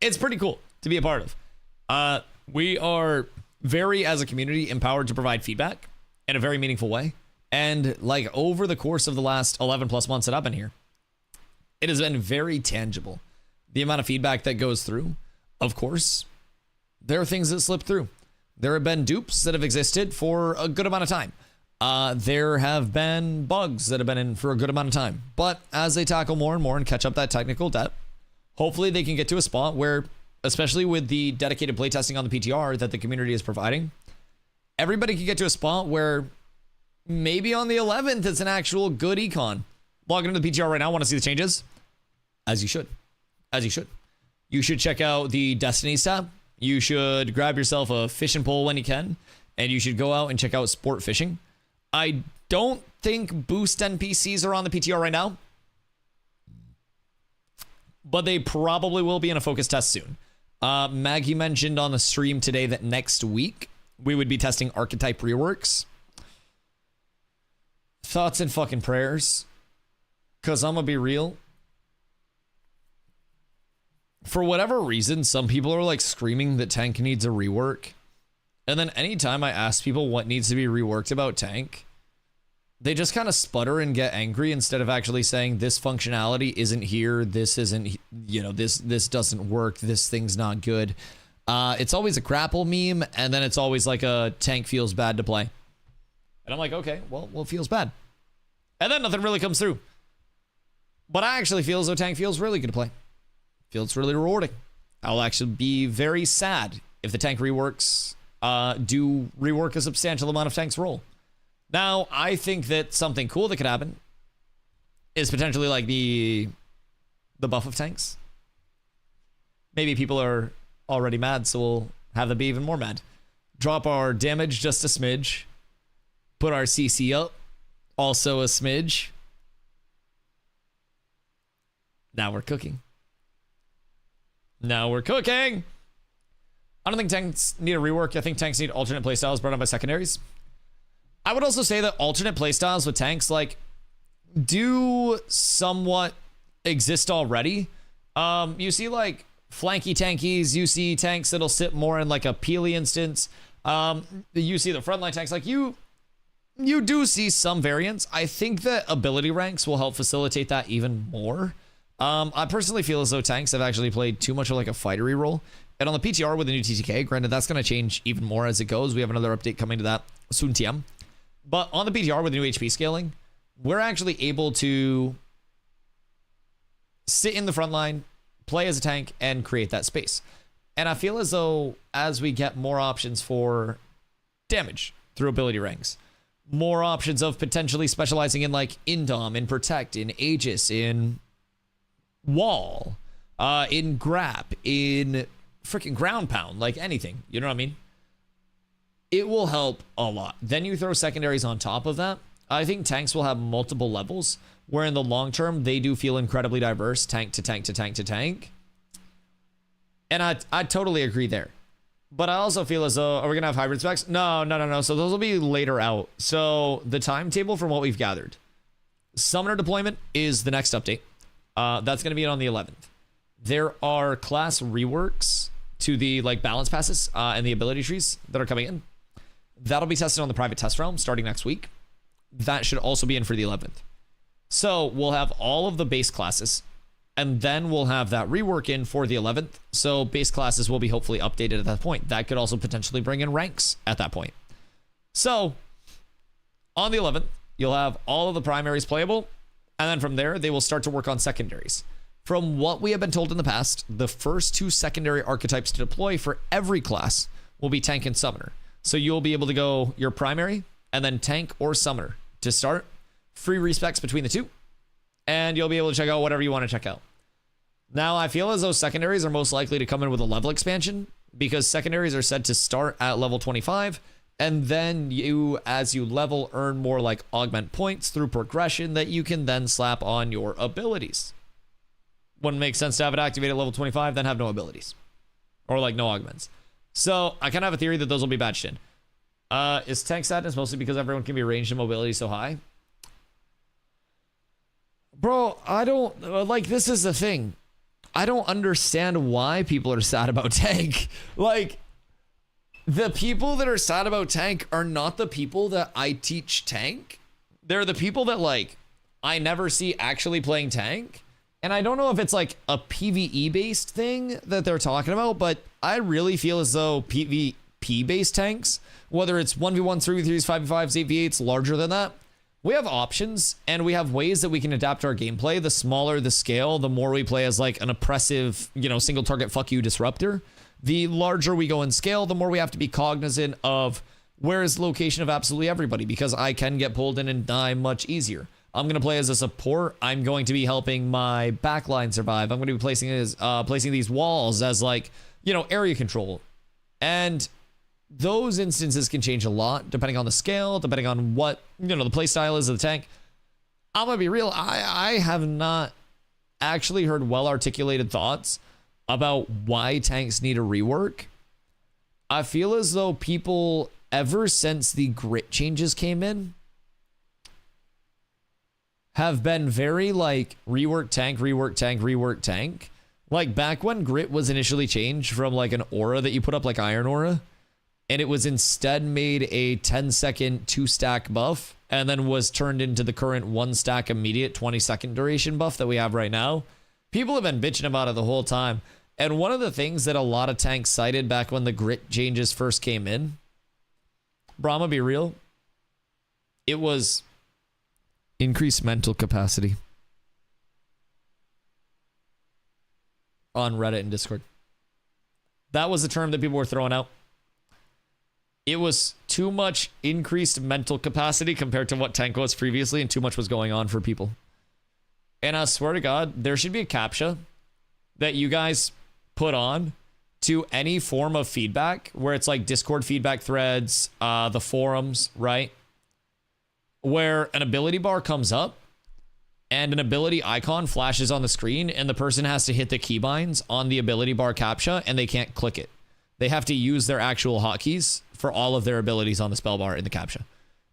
it's pretty cool to be a part of. We are very, as a community, empowered to provide feedback in a very meaningful way. And like over the course of the last 11 plus months that I've been here, it has been very tangible. The amount of feedback that goes through. Of course, there are things that slip through. There have been dupes that have existed for a good amount of time. There have been bugs that have been in for a good amount of time. But as they tackle more and more and catch up that technical debt, hopefully they can get to a spot where, especially with the dedicated playtesting on the PTR that the community is providing, everybody can get to a spot where maybe on the 11th it's an actual good econ. Log into the PTR right now. Want to see the changes? As you should. As you should. You should check out the Destinies tab. You should grab yourself a fishing pole when you can. And you should go out and check out sport fishing. I don't think boost NPCs are on the PTR right now, but they probably will be in a focus test soon. Maggie mentioned on the stream today that next week we would be testing archetype reworks. Thoughts and fucking prayers. Because I'm going to be real. For whatever reason, some people are like screaming that tank needs a rework. And then anytime I ask people what needs to be reworked about tank, they just kind of sputter and get angry instead of actually saying this functionality isn't here. This isn't, you know, this doesn't work. This thing's not good. It's always a grapple meme. And then it's always like a tank feels bad to play. And I'm like, okay, well, it feels bad. And then nothing really comes through. But I actually feel as though tank feels really good to play. Feels really rewarding. I'll actually be very sad if the tank reworks do rework a substantial amount of tank's role. Now, I think that something cool that could happen is potentially like the buff of tanks. Maybe people are already mad, so we'll have them be even more mad. Drop our damage just a smidge. Put our CC up, also a smidge. Now we're cooking. Now we're cooking. I don't think tanks need a rework. I think tanks need alternate playstyles brought on by secondaries. I would also say that alternate playstyles with tanks like do somewhat exist already. You see like flanky tankies. You see tanks that'll sit more in like a Peely instance. You see the frontline tanks. Like you do see some variants. I think that ability ranks will help facilitate that even more. I personally feel as though tanks have actually played too much of like a fightery role. And on the PTR with the new TTK, granted, that's going to change even more as it goes. We have another update coming to that soon, TM. But on the PTR with the new HP scaling, we're actually able to sit in the front line, play as a tank, and create that space. And I feel as though as we get more options for damage through ability ranks, more options of potentially specializing in like Indom, in Protect, in Aegis, in Wall, in Grab, in freaking Ground Pound, like anything. You know what I mean? It will help a lot. Then you throw secondaries on top of that. I think tanks will have multiple levels where in the long term, they do feel incredibly diverse, tank to tank to tank to tank. And I totally agree there. But I also feel as though, are we going to have hybrid specs? No. So those will be later out. So the timetable from what we've gathered, Summoner deployment is the next update. That's going to be on the 11th. There are class reworks to the like balance passes and the ability trees that are coming in. That'll be tested on the private test realm starting next week. That should also be in for the 11th. So we'll have all of the base classes, and then we'll have that rework in for the 11th. So base classes will be hopefully updated at that point. That could also potentially bring in ranks at that point. So on the 11th, you'll have all of the primaries playable, and then from there, they will start to work on secondaries. From what we have been told in the past, the first two secondary archetypes to deploy for every class will be tank and summoner. So you'll be able to go your primary and then tank or summoner to start. Free respecs between the two. And you'll be able to check out whatever you want to check out. Now, I feel as though secondaries are most likely to come in with a level expansion because secondaries are said to start at level 25, and then you, as you level, earn more like augment points through progression that you can then slap on your abilities. Wouldn't make sense to have it activated at level 25, then have no abilities. Or like no augments. So I kind of have a theory that those will be batched in. Is tank sadness mostly because everyone can be ranged and mobility so high? Bro, I don't, like, this is the thing. I don't understand why people are sad about tank. Like, the people that are sad about tank are not the people that I teach tank. They're the people that, like, I never see actually playing tank. And I don't know if it's like a PvE based thing that they're talking about, but I really feel as though PvP based tanks, whether it's 1v1, 3v3s, 5v5s, 8v8s, larger than that, we have options and we have ways that we can adapt our gameplay. The smaller the scale, the more we play as like an oppressive, you know, single target fuck you disruptor. The larger we go in scale, the more we have to be cognizant of where is the location of absolutely everybody, because I can get pulled in and die much easier. I'm going to play as a support. I'm going to be helping my backline survive. I'm going to be placing these walls as like, you know, area control. And those instances can change a lot depending on the scale, depending on what, you know, the play style is of the tank. I'm going to be real. I have not actually heard well articulated thoughts about why tanks need a rework. I feel as though people, ever since the grit changes came in, have been very like rework tank, rework tank, rework tank. Like back when grit was initially changed from like an aura that you put up like iron aura, and it was instead made a 10-second 2-stack buff and then was turned into the current 1-stack immediate 20-second duration buff that we have right now. People have been bitching about it the whole time. And one of the things that a lot of tanks cited back when the grit changes first came in, Brahma, be real, it was increased mental capacity on Reddit and Discord. That was the term that people were throwing out. It was too much increased mental capacity compared to what tank was previously, and too much was going on for people. And I swear to God, there should be a CAPTCHA that you guys put on to any form of feedback, where it's like Discord feedback threads, the forums, right? Where an ability bar comes up and an ability icon flashes on the screen, and the person has to hit the keybinds on the ability bar CAPTCHA and they can't click it. They have to use their actual hotkeys for all of their abilities on the spell bar in the CAPTCHA.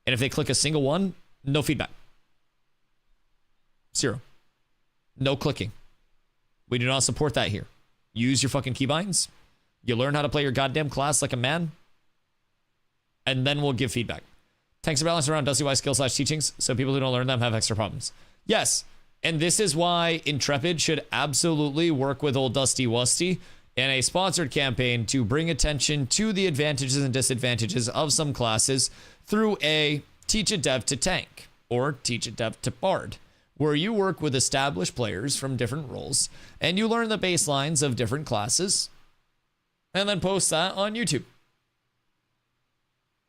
And if they click a single one, no feedback. 0. No clicking. We do not support that here. Use your fucking keybinds. You learn how to play your goddamn class like a man, and then we'll give feedback. Tanks are balanced around DustyWhy skill/teachings, so people who don't learn them have extra problems. Yes, and this is why Intrepid should absolutely work with old Dusty Wusty in a sponsored campaign to bring attention to the advantages and disadvantages of some classes through a teach a dev to tank or teach a dev to bard, where you work with established players from different roles and you learn the baselines of different classes and then post that on YouTube.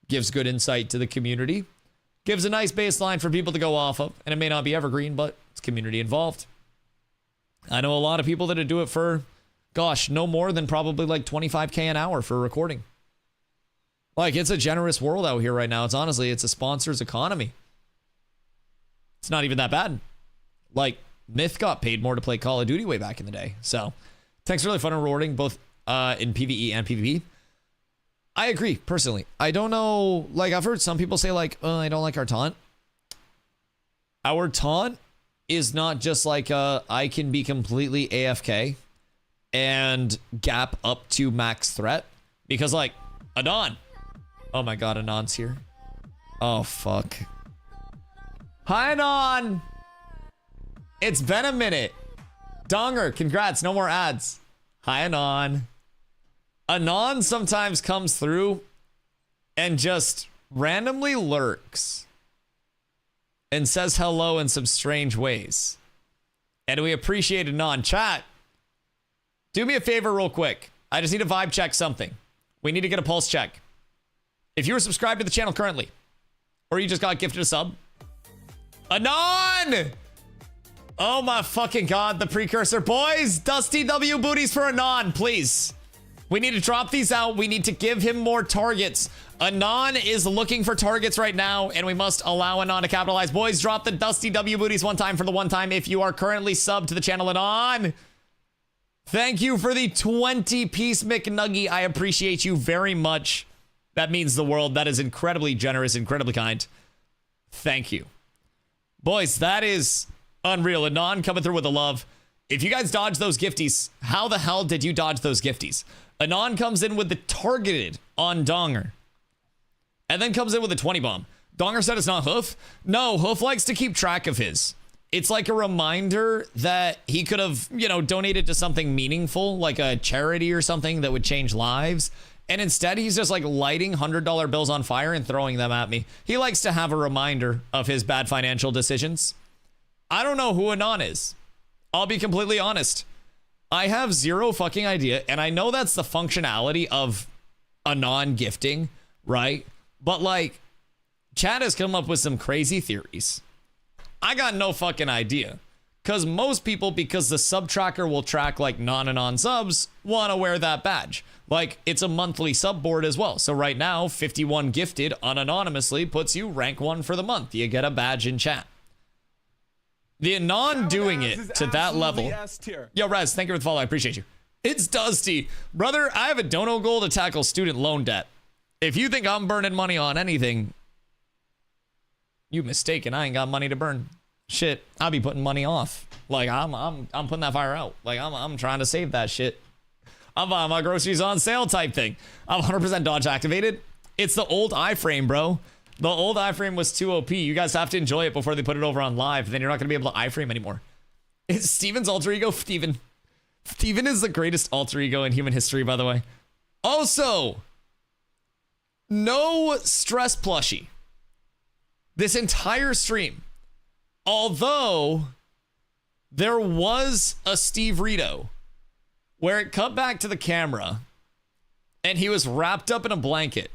Gives good insight to the community, gives a nice baseline for people to go off of, and it may not be evergreen, but it's community involved. I know a lot of people that do it for, gosh, no more than probably like 25K an hour for recording. Like, it's a generous world out here right now. It's honestly, it's a sponsor's economy. It's not even that bad. Like, Myth got paid more to play Call of Duty way back in the day. So, tanks are really fun and rewarding, both in PvE and PvP. I agree, personally. I don't know, like, I've heard some people say, like, oh, I don't like our taunt. Our taunt is not just like I can be completely AFK and gap up to max threat. Because, like, Anon. Oh my god, Anon's here. Oh, fuck. Hi, Anon! It's been a minute. Donger, congrats, no more ads. Hi, Anon. Anon sometimes comes through and just randomly lurks and says hello in some strange ways. And we appreciate Anon. Chat, do me a favor real quick. I just need to vibe check something. We need to get a pulse check. If you were subscribed to the channel currently, or you just got gifted a sub, Anon! Oh my fucking god, the precursor. Boys, Dusty W booties for Anon, please. We need to drop these out. We need to give him more targets. Anon is looking for targets right now, and we must allow Anon to capitalize. Boys, drop the Dusty W booties one time for the one time if you are currently subbed to the channel. Anon, thank you for the 20-piece McNuggie. I appreciate you very much. That means the world. That is incredibly generous, incredibly kind. Thank you. Boys, that is unreal. Anon coming through with the love. If you guys dodge those gifties, how the hell did you dodge those gifties? Anon comes in with the targeted on Donger. And then comes in with a 20 bomb. Donger said it's not Hoof. No, Hoof likes to keep track of his. It's like a reminder that he could have, you know, donated to something meaningful, like a charity or something that would change lives. And instead, he's just like lighting $100 bills on fire and throwing them at me. He likes to have a reminder of his bad financial decisions. I don't know who Anon is. I'll be completely honest. I have zero fucking idea, and I know that's the functionality of Anon gifting, right? But like, Chad has come up with some crazy theories. I got no fucking idea. Because most people, because the sub tracker will track like non-Anon subs, want to wear that badge. Like, it's a monthly sub board as well. So right now, 51 gifted unanonymously puts you rank 1 for the month. You get a badge in chat. The Anon doing it to that level. Yo, Rez, thank you for the follow. I appreciate you. It's Dusty. Brother, I have a dono goal to tackle student loan debt. If you think I'm burning money on anything, you mistaken. I ain't got money to burn. Shit, I'll be putting money off. Like, I'm putting that fire out. Like, I'm trying to save that shit. I'm buying my groceries on sale type thing. I'm 100% dodge activated. It's the old iframe, bro. The old iframe was too OP. You guys have to enjoy it before they put it over on live. Then you're not going to be able to iframe anymore. It's Steven's alter ego, Steven. Steven is the greatest alter ego in human history, by the way. Also, no stress plushie. This entire stream. Although, there was a Steve Rito where it cut back to the camera and he was wrapped up in a blanket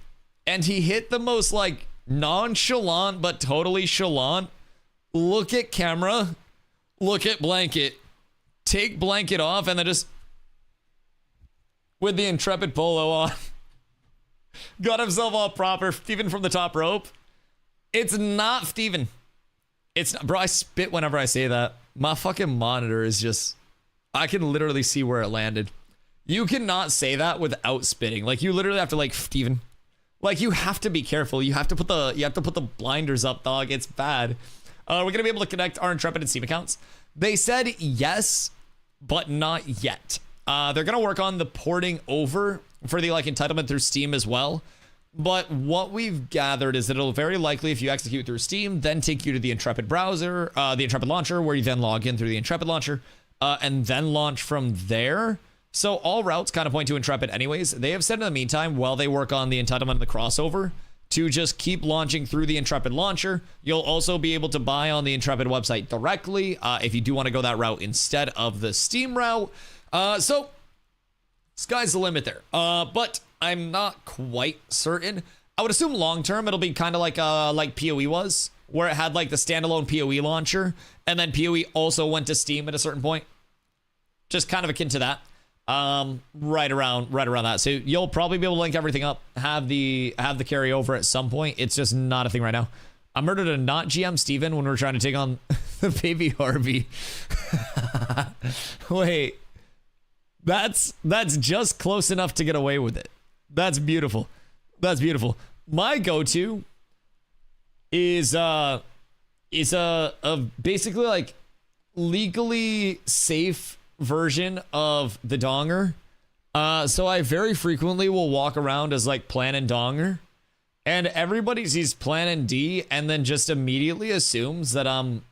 and he hit the most like nonchalant but totally chalant look at camera, look at blanket, take blanket off, and then just with the Intrepid polo on got himself all proper, Steven from the top rope. It's not Steven. It's not, bro, I spit whenever I say that. My fucking monitor is just, I can literally see where it landed. You cannot say that without spitting. Like, you literally have to, like, Steven. Like, you have to be careful. You have to put the blinders up, dog. It's bad. We're gonna be able to connect our Intrepid and Steam accounts. They said yes, but not yet. They're gonna work on the porting over for the like entitlement through Steam as well. But what we've gathered is that it'll very likely, if you execute through Steam, then take you to the Intrepid browser, the Intrepid launcher, where you then log in through the Intrepid launcher, and then launch from there. So all routes kind of point to Intrepid anyways. They have said in the meantime, while they work on the entitlement and the crossover, to just keep launching through the Intrepid launcher. You'll also be able to buy on the Intrepid website directly if you do want to go that route instead of the Steam route. So sky's the limit there. But I'm not quite certain. I would assume long term it'll be kind of like PoE was, where it had like the standalone PoE launcher, and then PoE also went to Steam at a certain point. Just kind of akin to that. Right around that. So you'll probably be able to link everything up, have the carryover at some point. It's just not a thing right now. I murdered a not GM Steven when we were trying to take on the baby Harvey. Wait. That's just close enough to get away with it. That's beautiful. That's beautiful. My go-to is a basically like legally safe version of the donger. So I very frequently will walk around as like Plan and Donger, and everybody sees Plan and D and then just immediately assumes that I'm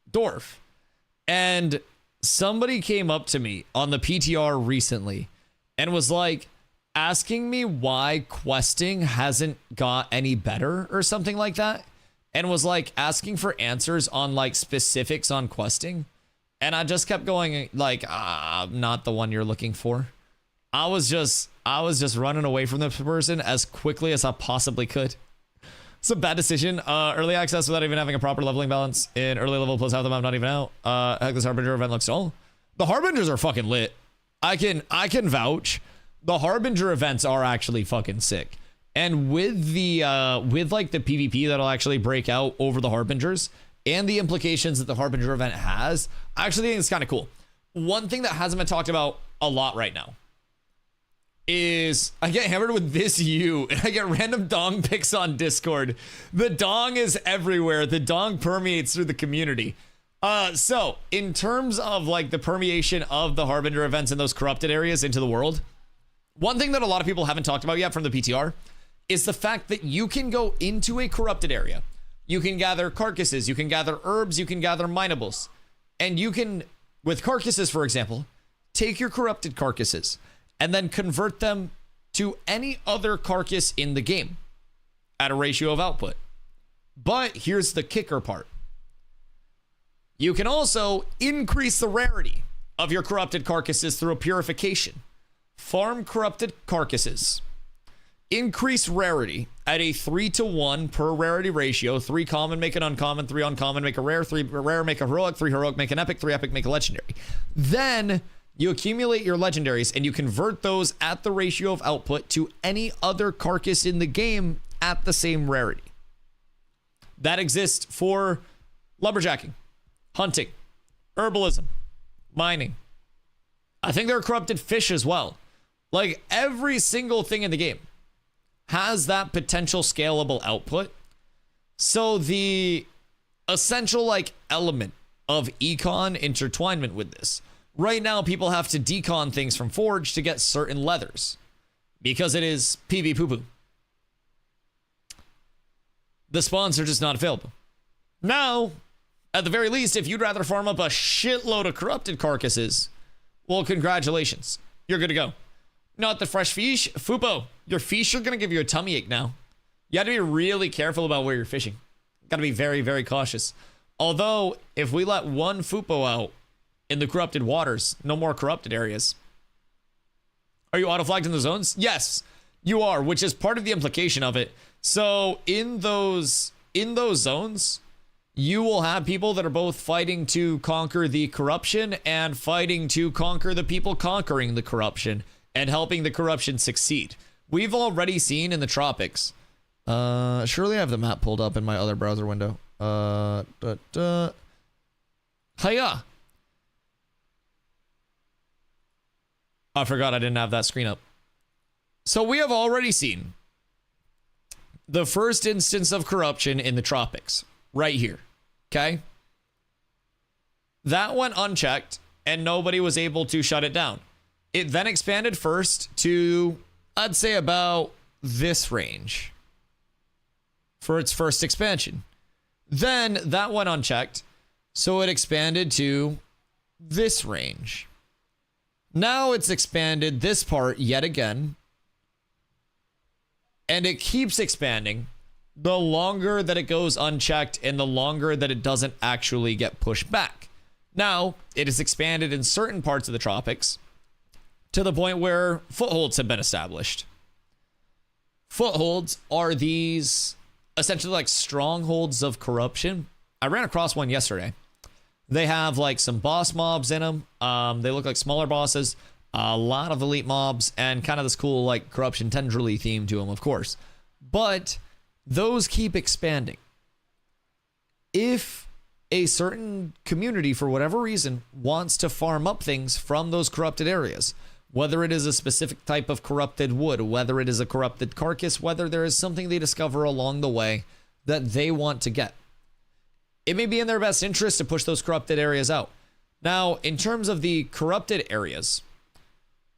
Dwarf. And somebody came up to me on the PTR recently and was like asking me why questing hasn't got any better or something like that, and was like asking for answers on like specifics on questing. And I just kept going like, not the one you're looking for. I was just running away from this person as quickly as I possibly could. It's a bad decision. Early access without even having a proper leveling balance in early level plus half the map not even out. Heck, this Harbinger event looks dull. The Harbingers are fucking lit. I can vouch the Harbinger events are actually fucking sick. And with the like the PvP that'll actually break out over the Harbingers and the implications that the Harbinger event has, I actually think it's kind of cool. One thing that hasn't been talked about a lot right now is I get hammered with this and I get random dong pics on Discord. The dong is everywhere. The dong permeates through the community. So in terms of like the permeation of the Harbinger events in those corrupted areas into the world, one thing that a lot of people haven't talked about yet from the PTR is the fact that you can go into a corrupted area. You can gather carcasses, you can gather herbs, you can gather minables. And you can, with carcasses, for example, take your corrupted carcasses and then convert them to any other carcass in the game at a ratio of output. But here's the kicker part. You can also increase the rarity of your corrupted carcasses through a purification. Farm corrupted carcasses. Increase rarity at a 3-to-1 per rarity ratio. 3 common make an uncommon, 3 uncommon make a rare, 3 rare make a heroic, 3 heroic make an epic, 3 epic make a legendary. Then you accumulate your legendaries and you convert those at the ratio of output to any other carcass in the game at the same rarity. That exists for lumberjacking, hunting, herbalism, mining. I think there are corrupted fish as well. Like every single thing in the game has that potential scalable output. So the essential like element of econ intertwinement with this. Right now, people have to decon things from Forge to get certain leathers because it is PV poo-poo. The spawns are just not available. Now, at the very least, if you'd rather farm up a shitload of corrupted carcasses, well, congratulations. You're good to go. Not the fresh fish. Fupo, your fish are going to give you a tummy ache now. You have to be really careful about where you're fishing. Got to be very, very cautious. Although, if we let one Fupo out in the corrupted waters, no more corrupted areas. Are you auto-flagged in the zones? Yes, you are, which is part of the implication of it. So in those zones, you will have people that are both fighting to conquer the corruption and fighting to conquer the people conquering the corruption and helping the corruption succeed. We've already seen in the tropics. Surely I have the map pulled up in my other browser window. Hiya. I forgot I didn't have that screen up. So we have already seen the first instance of corruption in the tropics right here. Okay. That went unchecked and nobody was able to shut it down. It then expanded first to, I'd say, about this range for its first expansion. Then that went unchecked, so it expanded to this range. Now it's expanded this part yet again, and it keeps expanding the longer that it goes unchecked and the longer that it doesn't actually get pushed back. Now, it is expanded in certain parts of the tropics to the point where footholds have been established. Footholds are these essentially like strongholds of corruption. I ran across one yesterday. They have like some boss mobs in them. They look like smaller bosses, a lot of elite mobs, and kind of this cool like corruption tendrily theme to them, of course. But those keep expanding. If a certain community, for whatever reason, wants to farm up things from those corrupted areas, whether it is a specific type of corrupted wood, whether it is a corrupted carcass, whether there is something they discover along the way that they want to get, it may be in their best interest to push those corrupted areas out. Now, in terms of the corrupted areas,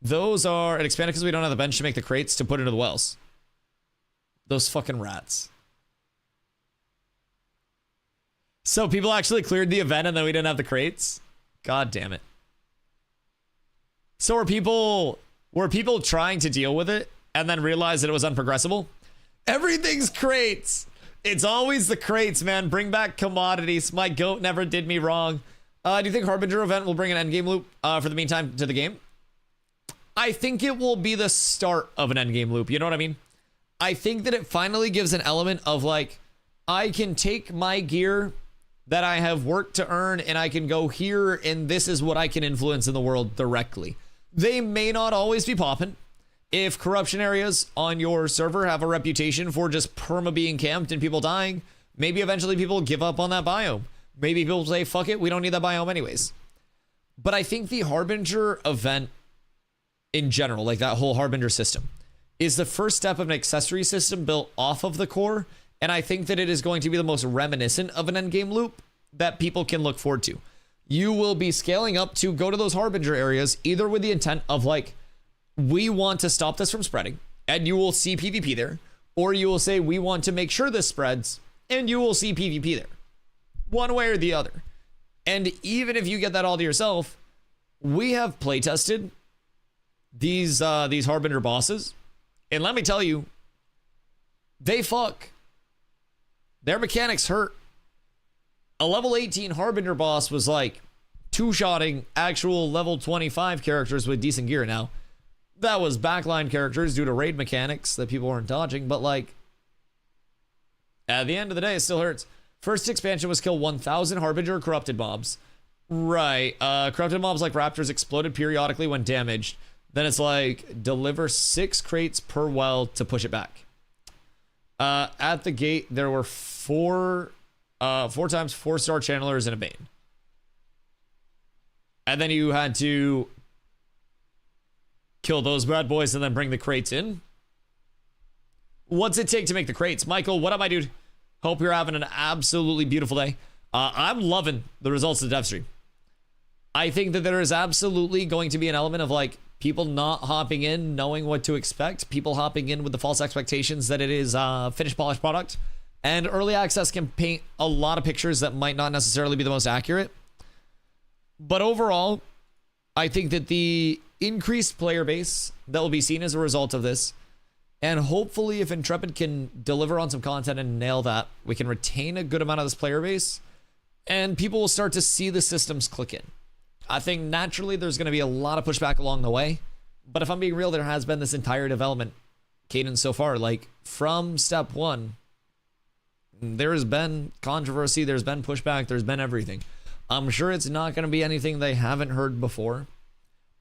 those are expanded because we don't have the bench to make the crates to put into the wells. Those fucking rats. So people actually cleared the event and then we didn't have the crates? God damn it. So were people trying to deal with it and then realized that it was unprogressible? Everything's crates. It's always the crates, man. Bring back commodities. My goat never did me wrong. Do you think Harbinger event will bring an endgame loop for the meantime to the game? I think it will be the start of an endgame loop. You know what I mean? I think that it finally gives an element of like, I can take my gear that I have worked to earn and I can go here and this is what I can influence in the world directly. They may not always be popping. if corruption areas on your server have a reputation for just perma being camped and people dying, maybe eventually people give up on that biome. Maybe people say, fuck it, we don't need that biome anyways. But I think the Harbinger event in general, like that whole Harbinger system, is the first step of an accessory system built off of the core. And I think that it is going to be the most reminiscent of an endgame loop that people can look forward to. You will be scaling up to go to those Harbinger areas, either with the intent of like, we want to stop this from spreading, and you will see PvP there, or you will say, we want to make sure this spreads, and you will see PvP there. One way or the other. And even if you get that all to yourself, we have playtested these Harbinger bosses, and let me tell you, they fuck. Their mechanics hurt. A level 18 Harbinger boss was like two-shotting actual level 25 characters with decent gear. Now, that was backline characters due to raid mechanics that people weren't dodging, but like, at the end of the day, it still hurts. First expansion was kill 1,000 Harbinger corrupted mobs. Right. Corrupted mobs like raptors exploded periodically when damaged. Then it's like, deliver 6 crates per well to push it back. At the gate, there were 4 times 4-star channelers and a Bane. And then you had to kill those bad boys and then bring the crates in. What's it take to make the crates? Michael, what up, my dude? Hope you're having an absolutely beautiful day. I'm loving the results of the dev stream. I think that there is absolutely going to be an element of like people not hopping in, knowing what to expect, people hopping in with the false expectations that it is a finished polished product. And early access can paint a lot of pictures that might not necessarily be the most accurate. But overall, I think that the increased player base that will be seen as a result of this, and hopefully if Intrepid can deliver on some content and nail that, we can retain a good amount of this player base, and people will start to see the systems click in. I think naturally there's going to be a lot of pushback along the way, but if I'm being real, there has been this entire development cadence so far. Like, from step one, there has been controversy, there's been pushback, there's been everything. I'm sure it's not going to be anything they haven't heard before.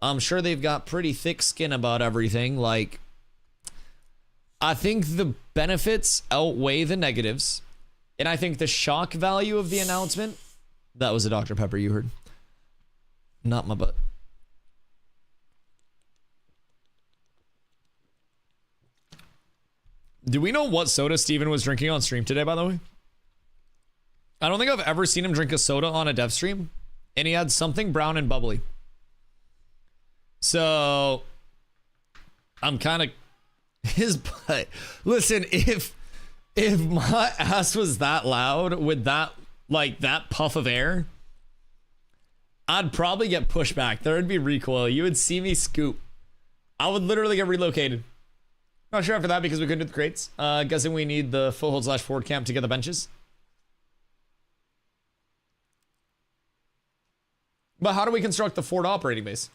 I'm sure they've got pretty thick skin about everything. Like, I think the benefits outweigh the negatives. And I think the shock value of the announcement, that was a Dr. Pepper you heard. Not my butt. Do we know what soda Steven was drinking on stream today, by the way? I don't think I've ever seen him drink a soda on a dev stream, and he had something brown and bubbly. So I'm kind of his butt. Listen, if my ass was that loud with that, like that puff of air, I'd probably get pushed back. There would be recoil. You would see me scoop. I would literally get relocated. Not sure after that because we couldn't do the crates. Guessing we need the foothold / forward camp to get the benches. But how do we construct the Ford operating base?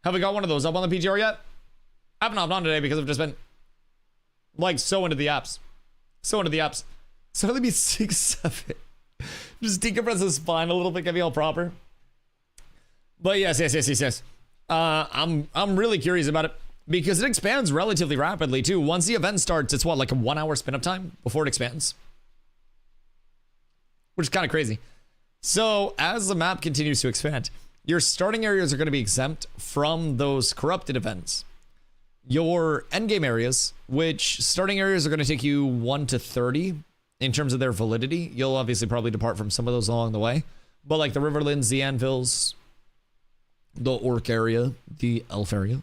Have we got one of those up on the PTR yet? I haven't hopped on today because I've just been like so into the apps. So into the apps. So let me 6-7. Just decompress the spine a little bit, get me all proper. But yes. I'm really curious about it because it expands relatively rapidly too. Once the event starts, it's what, like a 1 hour spin up time before it expands? Which is kind of crazy. So as the map continues to expand, your starting areas are going to be exempt from those corrupted events. Your endgame areas, which starting areas are going to take you 1 to 30 in terms of their validity. You'll obviously probably depart from some of those along the way. But like the Riverlands, the Anvils, the Orc area, the Elf area.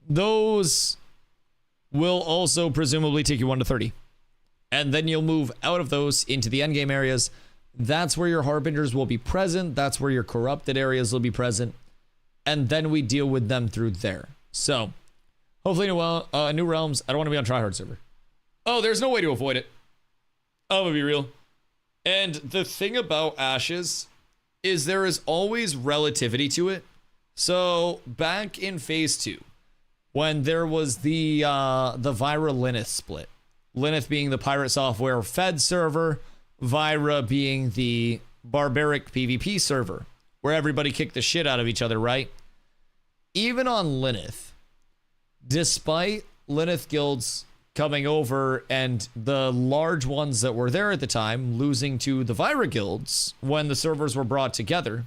Those will also presumably take you 1 to 30. And then you'll move out of those into the endgame areas. That's where your Harbingers will be present. That's where your corrupted areas will be present. And then we deal with them through there. So, hopefully New Realms. I don't want to be on tryhard server. Oh, there's no way to avoid it. I'm gonna be real. And the thing about Ashes is there is always relativity to it. So, back in Phase 2, when there was the Vyra Lineth split, Lineth being the pirate software fed server, Vyra being the barbaric PvP server, where everybody kicked the shit out of each other, right? even on Lilith, despite Lilith guilds coming over and the large ones that were there at the time losing to the Vira guilds when the servers were brought together,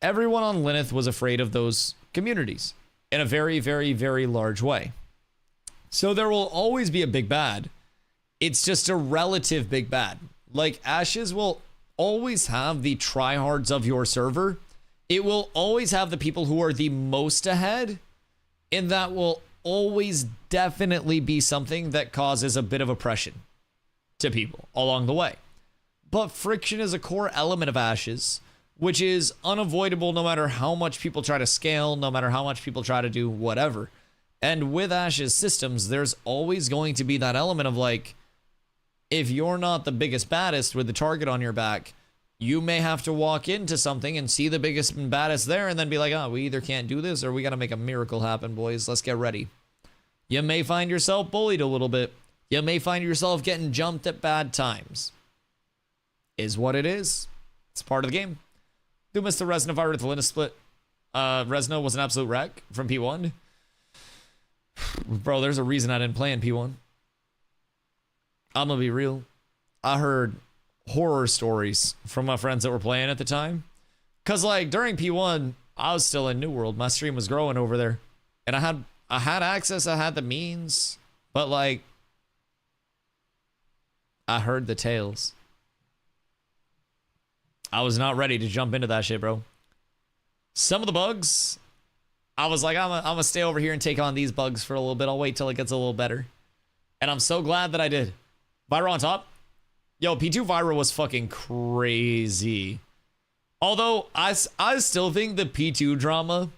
everyone on Lilith was afraid of those communities in a very, very, very large way. So there will always be a big bad. It's just a relative big bad. Like, Ashes will always have the tryhards of your server. It will always have the people who are the most ahead, and that will always definitely be something that causes a bit of oppression to people along the way. But friction is a core element of Ashes, which is unavoidable no matter how much people try to scale, no matter how much people try to do whatever. And with Ashes systems, there's always going to be that element of like, if you're not the biggest baddest with the target on your back, you may have to walk into something and see the biggest and baddest there and then be like, oh, we either can't do this or we got to make a miracle happen, boys. Let's get ready. You may find yourself bullied a little bit. You may find yourself getting jumped at bad times. Is what it is. It's part of the game. Do miss the Resna Vira with the Linus split. Resna was an absolute wreck from P1. Bro, there's a reason I didn't play in P1. I'm gonna be real. I heard horror stories from my friends that were playing at the time. Cause like during P1, I was still in New World. My stream was growing over there. And I had access, I had the means, but like I heard the tales. I was not ready to jump into that shit, bro. Some of the bugs, I was like, I'm gonna stay over here and take on these bugs for a little bit. I'll wait till it gets a little better. And I'm so glad that I did. Vira on top. Yo, P2 Vira was fucking crazy. Although, I still think the P2 drama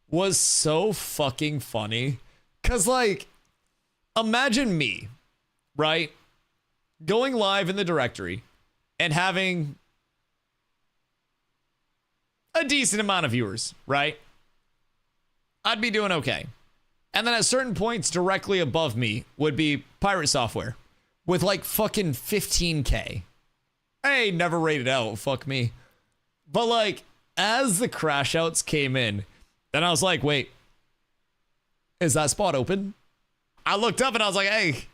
was so fucking funny. Because, like, imagine me, right? Going live in the directory and having a decent amount of viewers, right? I'd be doing okay. And then at certain points directly above me would be Pirate Software with like fucking 15K. Hey, never rated out, fuck me. But like, as the crash outs came in, then I was like, wait, is that spot open? I looked up and I was like, hey,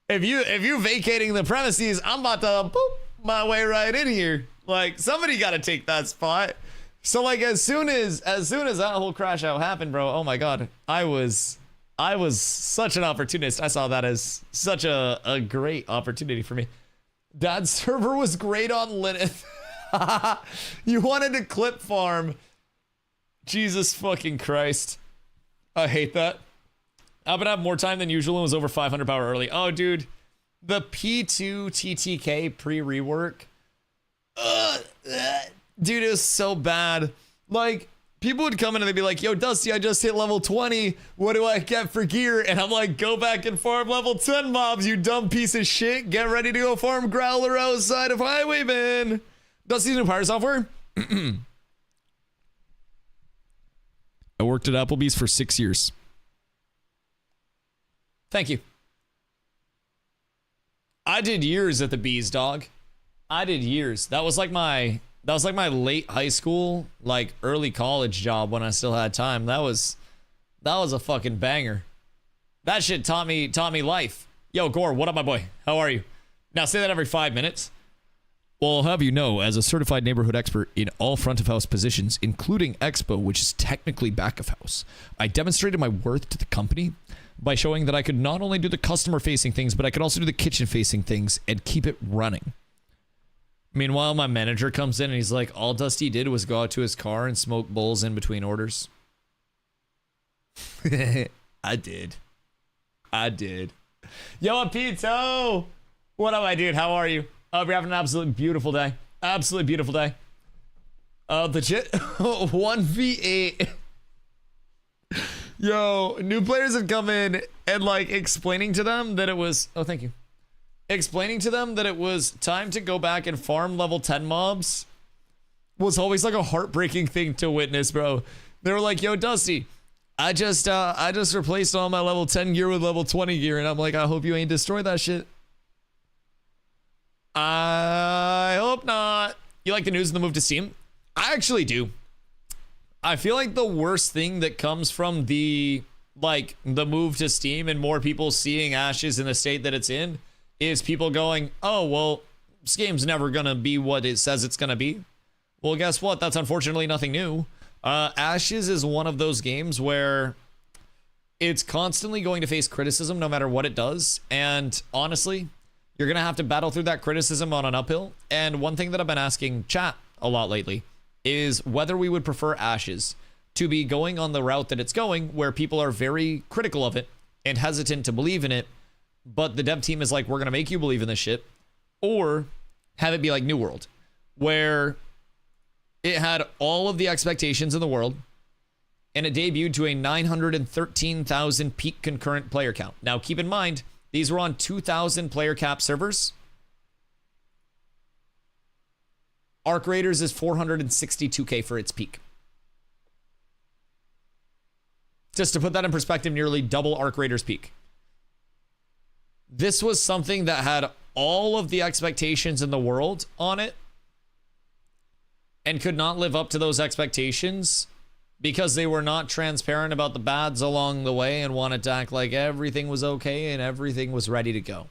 if you vacating the premises, I'm about to boop my way right in here. Like, somebody got to take that spot. So like, as soon as that whole crash out happened, bro, oh my god, I was such an opportunist. I saw that as such a great opportunity for me. Dad's server was great on Lilith. You wanted to clip farm. Jesus fucking Christ. I hate that. I'm gonna have more time than usual and was over 500 power early. Oh, dude. The P2 TTK pre-rework. Dude, it was so bad. Like, people would come in and they'd be like, yo, Dusty, I just hit level 20. What do I get for gear? And I'm like, go back and farm level 10 mobs, you dumb piece of shit. Get ready to go farm Growler outside of Highwayman. Dusty's new Pirate Software. I worked at Applebee's for 6 years. Thank you. I did years at the Bees, dog. I did years. That was like my late high school, like early college job when I still had time. That was a fucking banger. That shit taught me life. Yo, Gore, what up, my boy? How are you? Now say that every 5 minutes. Well, I'll have you know, as a certified neighborhood expert in all front of house positions, including Expo, which is technically back of house, I demonstrated my worth to the company by showing that I could not only do the customer facing things, but I could also do the kitchen facing things and keep it running. Meanwhile, my manager comes in and he's like, all Dusty did was go out to his car and smoke bowls in between orders. I did. Yo, Pito! What up, my dude? How are you? Hope you're having an absolutely beautiful day. Absolutely beautiful day. Legit 1v8. Yo, new players have come in and like explaining to them that it was, oh, thank you. Explaining to them that it was time to go back and farm level 10 mobs was always like a heartbreaking thing to witness, bro. They were like, yo, Dusty, I just replaced all my level 10 gear with level 20 gear. And I'm like, I hope you ain't destroyed that shit. I hope not. You like the news and the move to Steam? I actually do. I feel like the worst thing that comes from the move to Steam and more people seeing Ashes in the state that it's in is people going, oh, well, this game's never going to be what it says it's going to be. Well, guess what? That's unfortunately nothing new. Ashes is one of those games where it's constantly going to face criticism no matter what it does. And honestly, you're going to have to battle through that criticism on an uphill. And one thing that I've been asking chat a lot lately is whether we would prefer Ashes to be going on the route that it's going, where people are very critical of it and hesitant to believe in it, but the dev team is like, we're going to make you believe in this shit, or have it be like New World, where it had all of the expectations in the world, and it debuted to a 913,000 peak concurrent player count. Now, keep in mind, these were on 2,000 player cap servers. Arc Raiders is 462K for its peak. Just to put that in perspective, nearly double Arc Raiders peak. This was something that had all of the expectations in the world on it and could not live up to those expectations because they were not transparent about the bads along the way and wanted to act like everything was okay and everything was ready to go.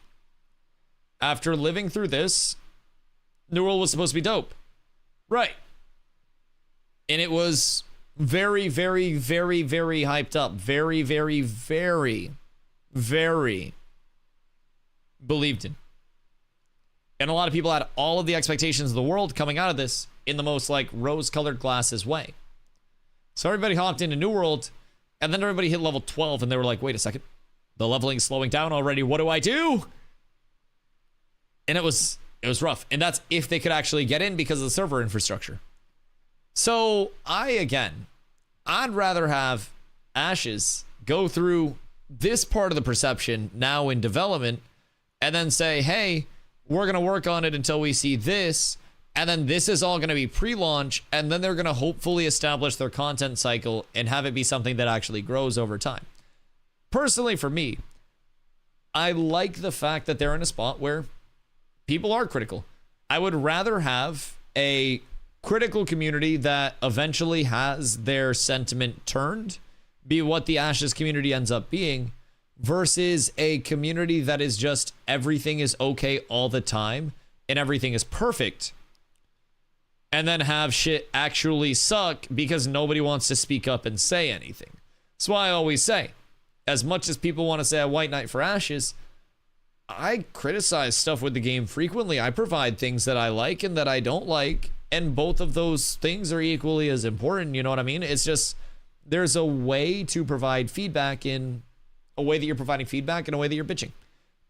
After living through this, New World was supposed to be dope. Right. And it was very, very, very, very hyped up. Very, very, very, very believed in. And a lot of people had all of the expectations of the world coming out of this in the most like rose-colored glasses way. So everybody hopped into New World, and then everybody hit level 12, and they were like, wait a second. The leveling's slowing down already. What do I do? And it was rough. And that's if they could actually get in because of the server infrastructure. So I'd rather have Ashes go through this part of the perception now in development and then say, hey, we're going to work on it until we see this. And then this is all going to be pre-launch. And then they're going to hopefully establish their content cycle and have it be something that actually grows over time. Personally, for me, I like the fact that they're in a spot where people are critical. I would rather have a critical community that eventually has their sentiment turned be what the Ashes community ends up being versus a community that is just everything is okay all the time and everything is perfect and then have shit actually suck because nobody wants to speak up and say anything. That's why I always say, as much as people want to say a white knight for Ashes, I criticize stuff with the game frequently. I provide things that I like and that I don't like, and both of those things are equally as important, you know what I mean? It's just, there's a way to provide feedback in a way that you're providing feedback and a way that you're bitching.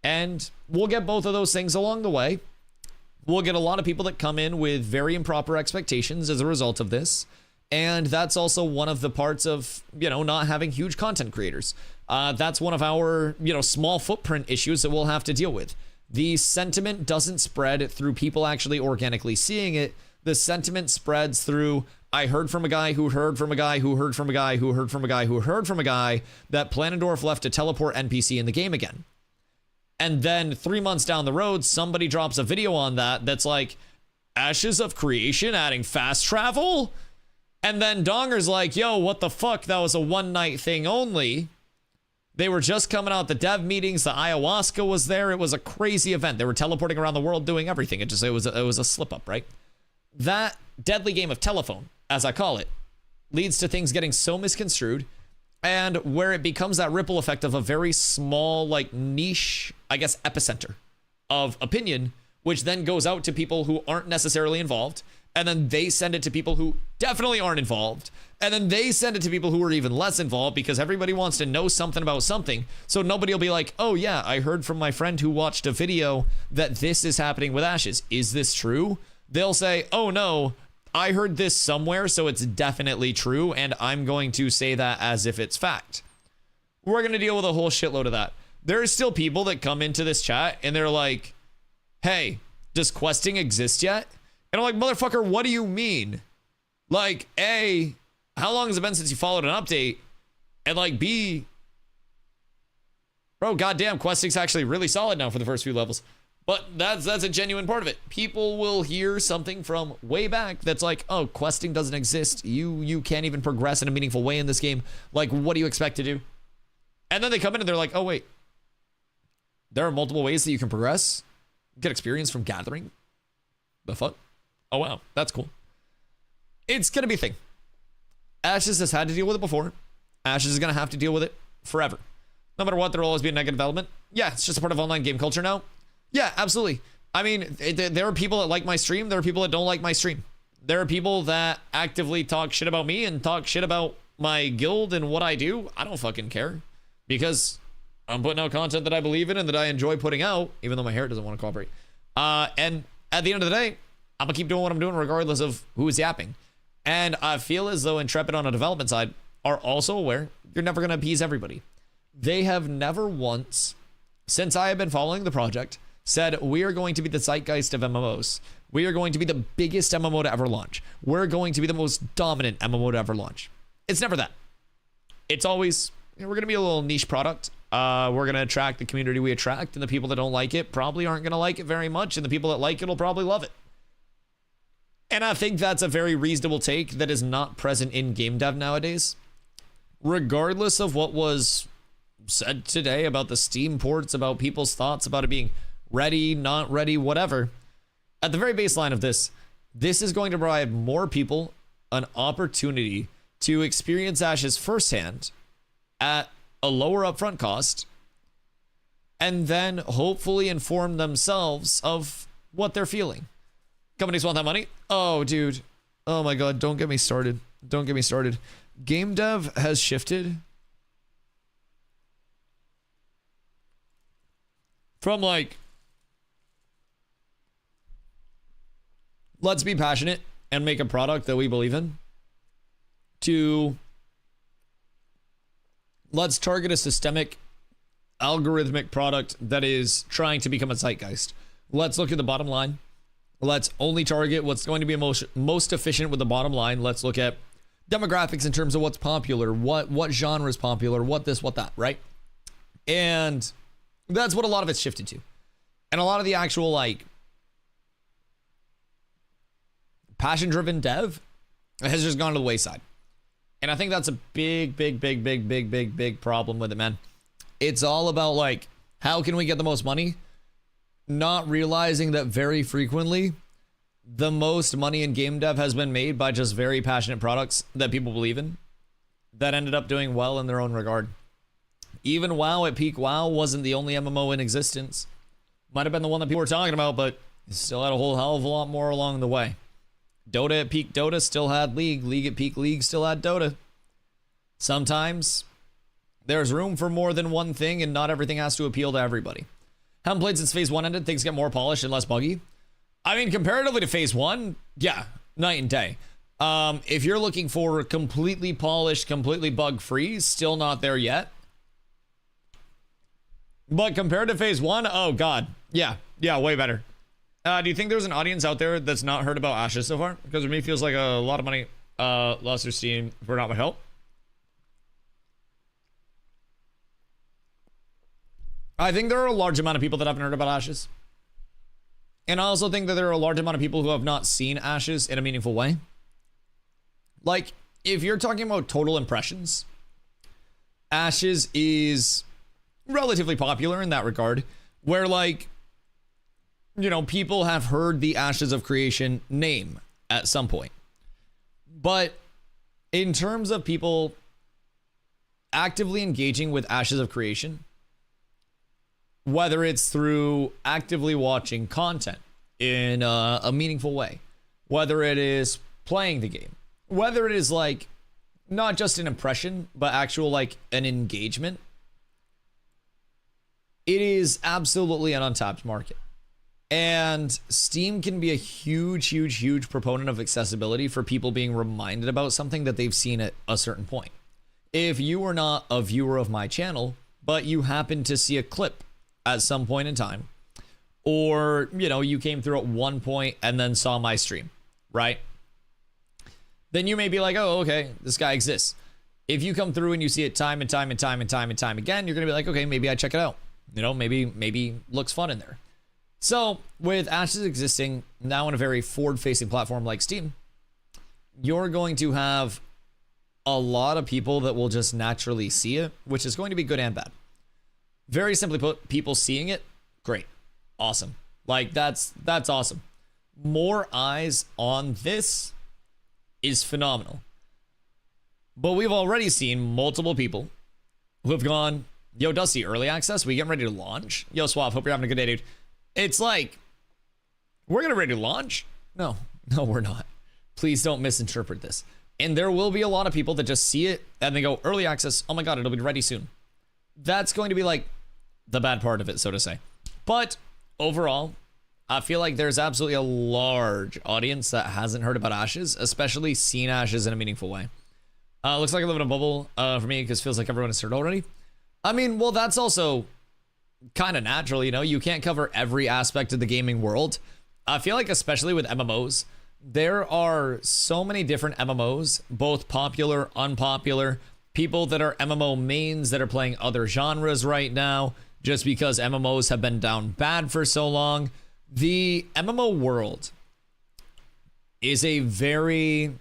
And we'll get both of those things along the way. We'll get a lot of people that come in with very improper expectations as a result of this. And that's also one of the parts of, not having huge content creators. That's one of our, small footprint issues that we'll have to deal with. The sentiment doesn't spread through people actually organically seeing it. The sentiment spreads through, I heard from a guy who heard from a guy who heard from a guy who heard from a guy who heard from a guy that Planendorf left a teleport NPC in the game again. And then 3 months down the road, somebody drops a video on that's like, Ashes of Creation adding fast travel? And then Donger's like, yo, what the fuck? That was a one-night thing only. They were just coming out the dev meetings. The ayahuasca was there. It was a crazy event. They were teleporting around the world doing everything. It was a slip-up, right? That deadly game of telephone, as I call it, leads to things getting so misconstrued, and where it becomes that ripple effect of a very small, niche, I guess, epicenter of opinion, which then goes out to people who aren't necessarily involved, and then they send it to people who definitely aren't involved, and then they send it to people who are even less involved because everybody wants to know something about something. So nobody will be like, oh yeah, I heard from my friend who watched a video that this is happening with Ashes. Is this true? They'll say, oh no, I heard this somewhere, so it's definitely true, and I'm going to say that as if it's fact. We're going to deal with a whole shitload of that. There are still people that come into this chat, and they're like, hey, does questing exist yet? And I'm like, motherfucker, what do you mean? Like, A, how long has it been since you followed an update? And B, bro, goddamn, questing's actually really solid now for the first few levels. But that's a genuine part of it. People will hear something from way back that's like, oh, questing doesn't exist. You can't even progress in a meaningful way in this game. Like, what do you expect to do? And then they come in and they're like, oh, wait. There are multiple ways that you can progress. Get experience from gathering. The fuck? Oh, wow. That's cool. It's going to be a thing. Ashes has had to deal with it before. Ashes is going to have to deal with it forever. No matter what, there'll always be a negative element. Yeah, it's just a part of online game culture now. Yeah, absolutely. I mean, there are people that like my stream. There are people that don't like my stream. There are people that actively talk shit about me and talk shit about my guild and what I do. I don't fucking care because I'm putting out content that I believe in and that I enjoy putting out, even though my hair doesn't want to cooperate. And at the end of the day, I'm going to keep doing what I'm doing regardless of who is yapping. And I feel as though Intrepid on a development side are also aware you're never going to appease everybody. They have never once, since I have been following the project, said we are going to be the zeitgeist of MMOs. We are going to be the biggest MMO to ever launch. We're going to be the most dominant MMO to ever launch. It's never that. It's always, we're going to be a little niche product. We're going to attract the community we attract, and the people that don't like it probably aren't going to like it very much, and the people that like it will probably love it. And I think that's a very reasonable take that is not present in game dev nowadays. Regardless of what was said today about the Steam ports, about people's thoughts about it being ready, not ready, whatever. At the very baseline of this is going to provide more people an opportunity to experience Ashes firsthand at a lower upfront cost, and then hopefully inform themselves of what they're feeling. Companies want that money? Oh, dude. Oh my God. Don't get me started. Don't get me started. Game dev has shifted from like, let's be passionate and make a product that we believe in, to let's target a systemic, algorithmic product that is trying to become a zeitgeist. Let's look at the bottom line. Let's only target what's going to be most efficient with the bottom line. Let's look at demographics in terms of what's popular, what genre is popular, what this, what that, right? And that's what a lot of it's shifted to. And a lot of the actual like passion-driven dev has just gone to the wayside. And I think that's a big problem with it, man. It's all about like, how can we get the most money? Not realizing that very frequently the most money in game dev has been made by just very passionate products that people believe in that ended up doing well in their own regard. Even WoW at peak WoW wasn't the only MMO in existence. Might have been the one that people were talking about, but it still had a whole hell of a lot more along the way. Dota at peak Dota still had League. League at peak League still had Dota. Sometimes there's room for more than one thing, and not everything has to appeal to everybody. Haven't played since phase 1 ended. Things get more polished and less buggy. I mean, comparatively to phase 1, yeah, night and day. If you're looking for completely polished, completely bug-free, still not there yet. But compared to phase 1, oh god, yeah, way better. Do you think there's an audience out there that's not heard about Ashes so far? Because for me, it feels like a lot of money lost through Steam for not my help. I think there are a large amount of people that haven't heard about Ashes. And I also think that there are a large amount of people who have not seen Ashes in a meaningful way. Like, if you're talking about total impressions, Ashes is relatively popular in that regard, where like, you know, people have heard the Ashes of Creation name at some point. But in terms of people actively engaging with Ashes of Creation, whether it's through actively watching content in a meaningful way, whether it is playing the game, whether it is like not just an impression, but actual like an engagement, it is absolutely an untapped market. And Steam can be a huge proponent of accessibility for people being reminded about something that they've seen at a certain point. If you are not a viewer of my channel, but you happen to see a clip at some point in time, or, you know, you came through at one point and then saw my stream, right? Then you may be like, oh, okay, this guy exists. If you come through and you see it time and time again, you're gonna be like, okay, maybe I check it out. You know, maybe looks fun in there. So with Ashes existing now on a very forward-facing platform like Steam, you're going to have a lot of people that will just naturally see it, which is going to be good and bad. Very simply put, people seeing it, great, awesome. Like that's awesome. More eyes on this is phenomenal. But we've already seen multiple people who have gone, yo, Dusty, early access, we getting ready to launch? Yo, Swap, hope you're having a good day, dude. It's like, we're getting ready to launch? No, we're not. Please don't misinterpret this. And there will be a lot of people that just see it and they go, early access, oh my God, it'll be ready soon. That's going to be like the bad part of it, so to say. But overall, I feel like there's absolutely a large audience that hasn't heard about Ashes, especially seen Ashes in a meaningful way. Looks like I live in a bubble for me because it feels like everyone has heard already. I mean, well, that's also kind of natural, you know? You can't cover every aspect of the gaming world. I feel like especially with MMOs, there are so many different MMOs, both popular, unpopular, people that are MMO mains that are playing other genres right now just because MMOs have been down bad for so long. The MMO world is a very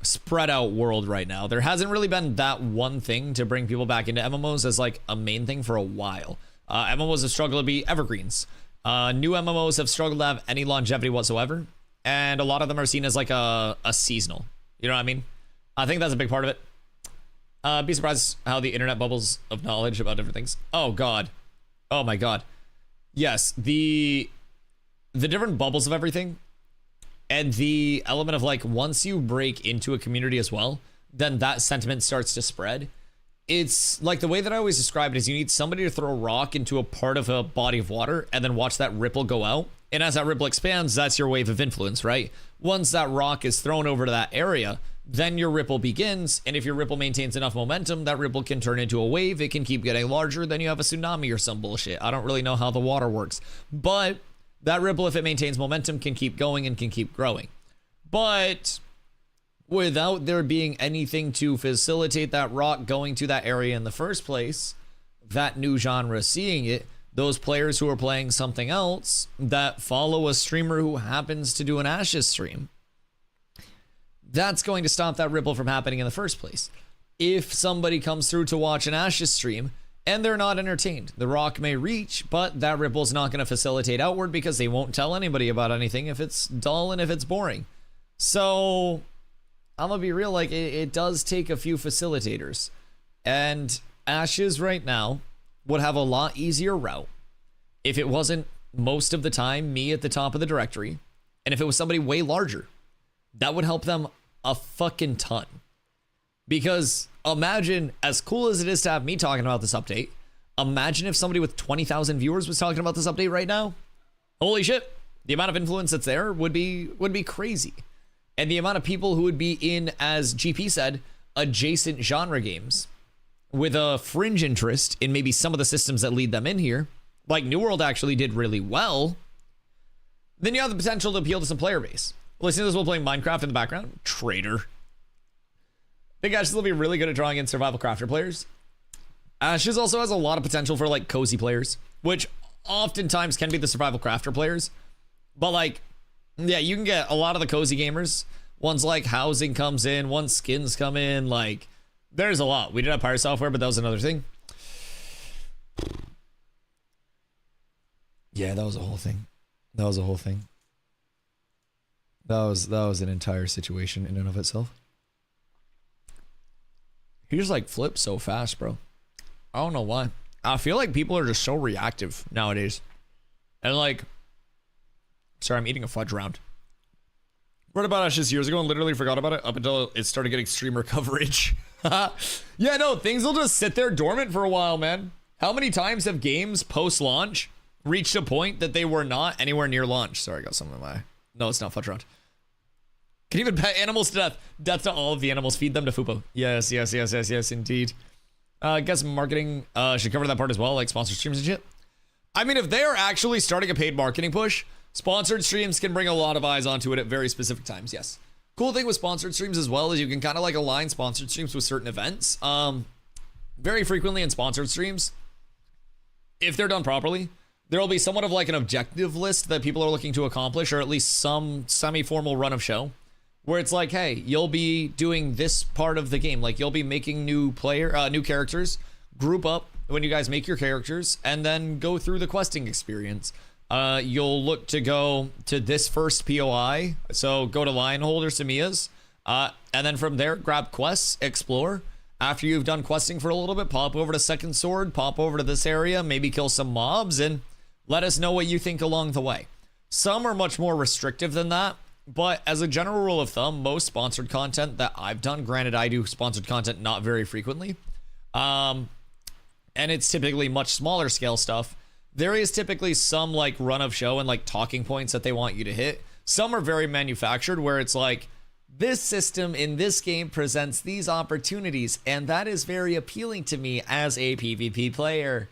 spread out world right now. There hasn't really been that one thing to bring people back into MMOs as like a main thing for a while. MMOs have struggled to be evergreens. New MMOs have struggled to have any longevity whatsoever. And a lot of them are seen as like a seasonal. You know what I mean? I think that's a big part of it. Be surprised how the internet bubbles of knowledge about different things. Oh God. Oh my God. Yes, the different bubbles of everything. And the element of like, once you break into a community as well, then that sentiment starts to spread. It's like the way that I always describe it is you need somebody to throw a rock into a part of a body of water and then watch that ripple go out. And as that ripple expands, that's your wave of influence, right? Once that rock is thrown over to that area, then your ripple begins. And if your ripple maintains enough momentum, that ripple can turn into a wave. It can keep getting larger. Then you have a tsunami or some bullshit. I don't really know how the water works, but that ripple, if it maintains momentum, can keep going and can keep growing. But without there being anything to facilitate that rock going to that area in the first place, that new genre seeing it, those players who are playing something else that follow a streamer who happens to do an Ashes stream, that's going to stop that ripple from happening in the first place. If somebody comes through to watch an Ashes stream and they're not entertained, the rock may reach, but that ripple's not going to facilitate outward because they won't tell anybody about anything if it's dull and if it's boring. So I'm gonna be real, like it does take a few facilitators, and Ashes right now would have a lot easier route if it wasn't most of the time me at the top of the directory, and if it was somebody way larger. That would help them a fucking ton. Because imagine, as cool as it is to have me talking about this update, imagine if somebody with 20,000 viewers was talking about this update right now. Holy shit, the amount of influence that's there would be crazy. And the amount of people who would be in, as GP said, adjacent genre games with a fringe interest in maybe some of the systems that lead them in here, like New World actually did really well, then you have the potential to appeal to some player base. Listen to this while playing Minecraft in the background. Traitor. I think Ashes will be really good at drawing in survival crafter players. Ashes also has a lot of potential for like cozy players, which oftentimes can be the survival crafter players. But like, yeah, you can get a lot of the cozy gamers. Ones like housing comes in, once skins come in, like there's a lot. We did have pirate software, but that was another thing. Yeah, that was a whole thing. That was an entire situation in and of itself. He just like flips so fast, bro. I don't know why. I feel like people are just so reactive nowadays. And like, sorry, I'm eating a fudge round. Read about Ashes years ago and literally forgot about it up until it started getting streamer coverage. Yeah, no, things will just sit there dormant for a while, man. How many times have games post-launch reached a point that they were not anywhere near launch? Sorry, I got some in my... No, it's not fudge round. Can even pet animals to death. Death to all of the animals. Feed them to Fupo. Yes, indeed. I guess marketing should cover that part as well, like sponsored streams and shit. I mean, if they are actually starting a paid marketing push, sponsored streams can bring a lot of eyes onto it at very specific times, yes. Cool thing with sponsored streams as well is you can kind of like align sponsored streams with certain events. Very frequently in sponsored streams, if they're done properly, there'll be somewhat of like an objective list that people are looking to accomplish, or at least some semi-formal run of show where it's like, hey, you'll be doing this part of the game. Like you'll be making new characters, group up when you guys make your characters, and then go through the questing experience. You'll look to go to this first POI. So go to Lionhold or Samia's, and then from there, grab quests, explore. After you've done questing for a little bit, pop over to Second Sword, pop over to this area, maybe kill some mobs, and let us know what you think along the way. Some are much more restrictive than that, but as a general rule of thumb, most sponsored content that I've done, granted I do sponsored content not very frequently, and it's typically much smaller scale stuff, there is typically some like run of show and like talking points that they want you to hit. Some are very manufactured where it's like, this system in this game presents these opportunities, and that is very appealing to me as a PvP player.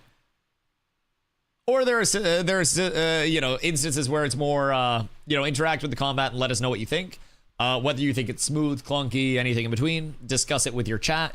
Or there's instances where it's more, interact with the combat and let us know what you think. Whether you think it's smooth, clunky, anything in between, discuss it with your chat.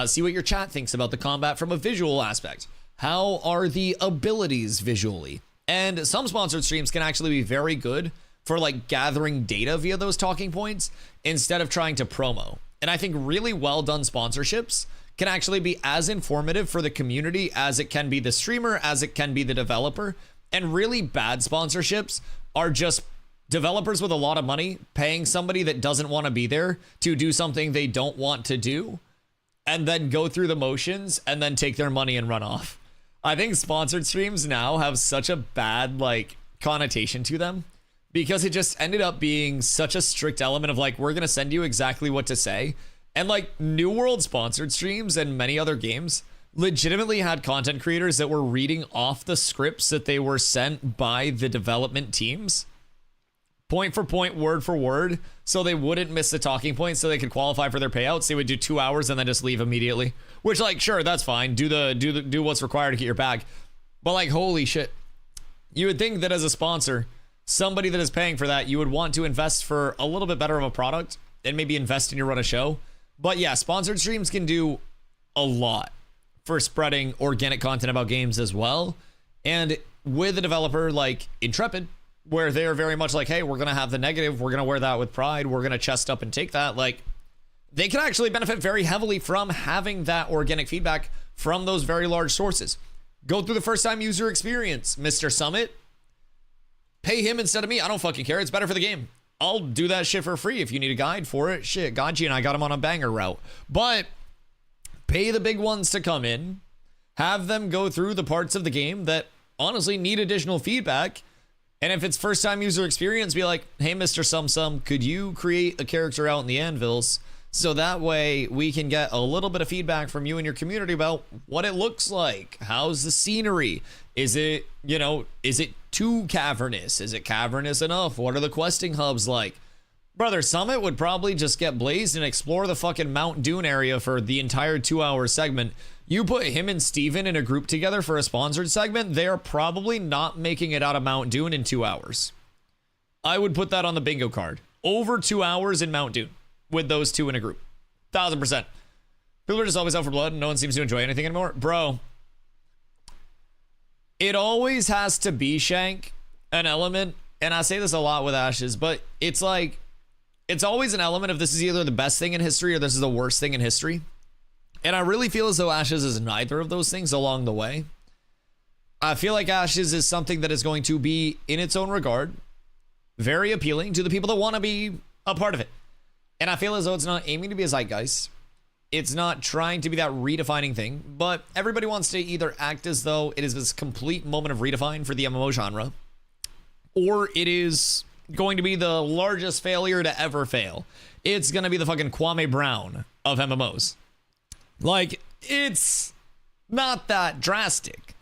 See what your chat thinks about the combat from a visual aspect. How are the abilities visually? And some sponsored streams can actually be very good for like gathering data via those talking points instead of trying to promo. And I think really well done sponsorships can actually be as informative for the community as it can be the streamer, as it can be the developer. And really bad sponsorships are just developers with a lot of money paying somebody that doesn't want to be there to do something they don't want to do, and then go through the motions and then take their money and run off. I think sponsored streams now have such a bad like connotation to them, because it just ended up being such a strict element of like, we're going to send you exactly what to say. And like New World sponsored streams and many other games legitimately had content creators that were reading off the scripts that they were sent by the development teams, point for point, word for word, so they wouldn't miss the talking points, so they could qualify for their payouts. They would do 2 hours and then just leave immediately, which like, sure, that's fine. Do what's required to get your bag. But like, holy shit, you would think that as a sponsor, somebody that is paying for that, you would want to invest for a little bit better of a product and maybe invest in your run of show. But yeah, sponsored streams can do a lot for spreading organic content about games as well. And with a developer like Intrepid, where they're very much like, hey, we're going to have the negative, we're going to wear that with pride, we're going to chest up and take that, like, they can actually benefit very heavily from having that organic feedback from those very large sources. Go through the first time user experience, Mr. Summit. Pay him instead of me. I don't fucking care. It's better for the game. I'll do that shit for free if you need a guide for it. Shit, Gaji and I got him on a banger route. But pay the big ones to come in. Have them go through the parts of the game that honestly need additional feedback. And if it's first time user experience, be like, hey, Mr. Sum, could you create a character out in the anvils? So that way we can get a little bit of feedback from you and your community about what it looks like. How's the scenery? Is it, is it too cavernous? Is it cavernous enough? What are the questing hubs like? Brother, Summit would probably just get blazed and explore the fucking Mount Dune area for the entire 2 hour segment. You put him and Steven in a group together for a sponsored segment, they're probably not making it out of Mount Dune in 2 hours. I would put that on the bingo card. Over 2 hours in Mount Dune with those two in a group. 1000%. People are just always out for blood and no one seems to enjoy anything anymore. Bro, it always has to be, Shank, an element, and I say this a lot with Ashes, but it's like, it's always an element of this is either the best thing in history or this is the worst thing in history. And I really feel as though Ashes is neither of those things along the way. I feel like Ashes is something that is going to be, in its own regard, very appealing to the people that want to be a part of it. And I feel as though it's not aiming to be a zeitgeist. It's not trying to be that redefining thing, but everybody wants to either act as though it is this complete moment of redefine for the MMO genre, or it is going to be the largest failure to ever fail. It's going to be the fucking Kwame Brown of MMOs. Like, it's not that drastic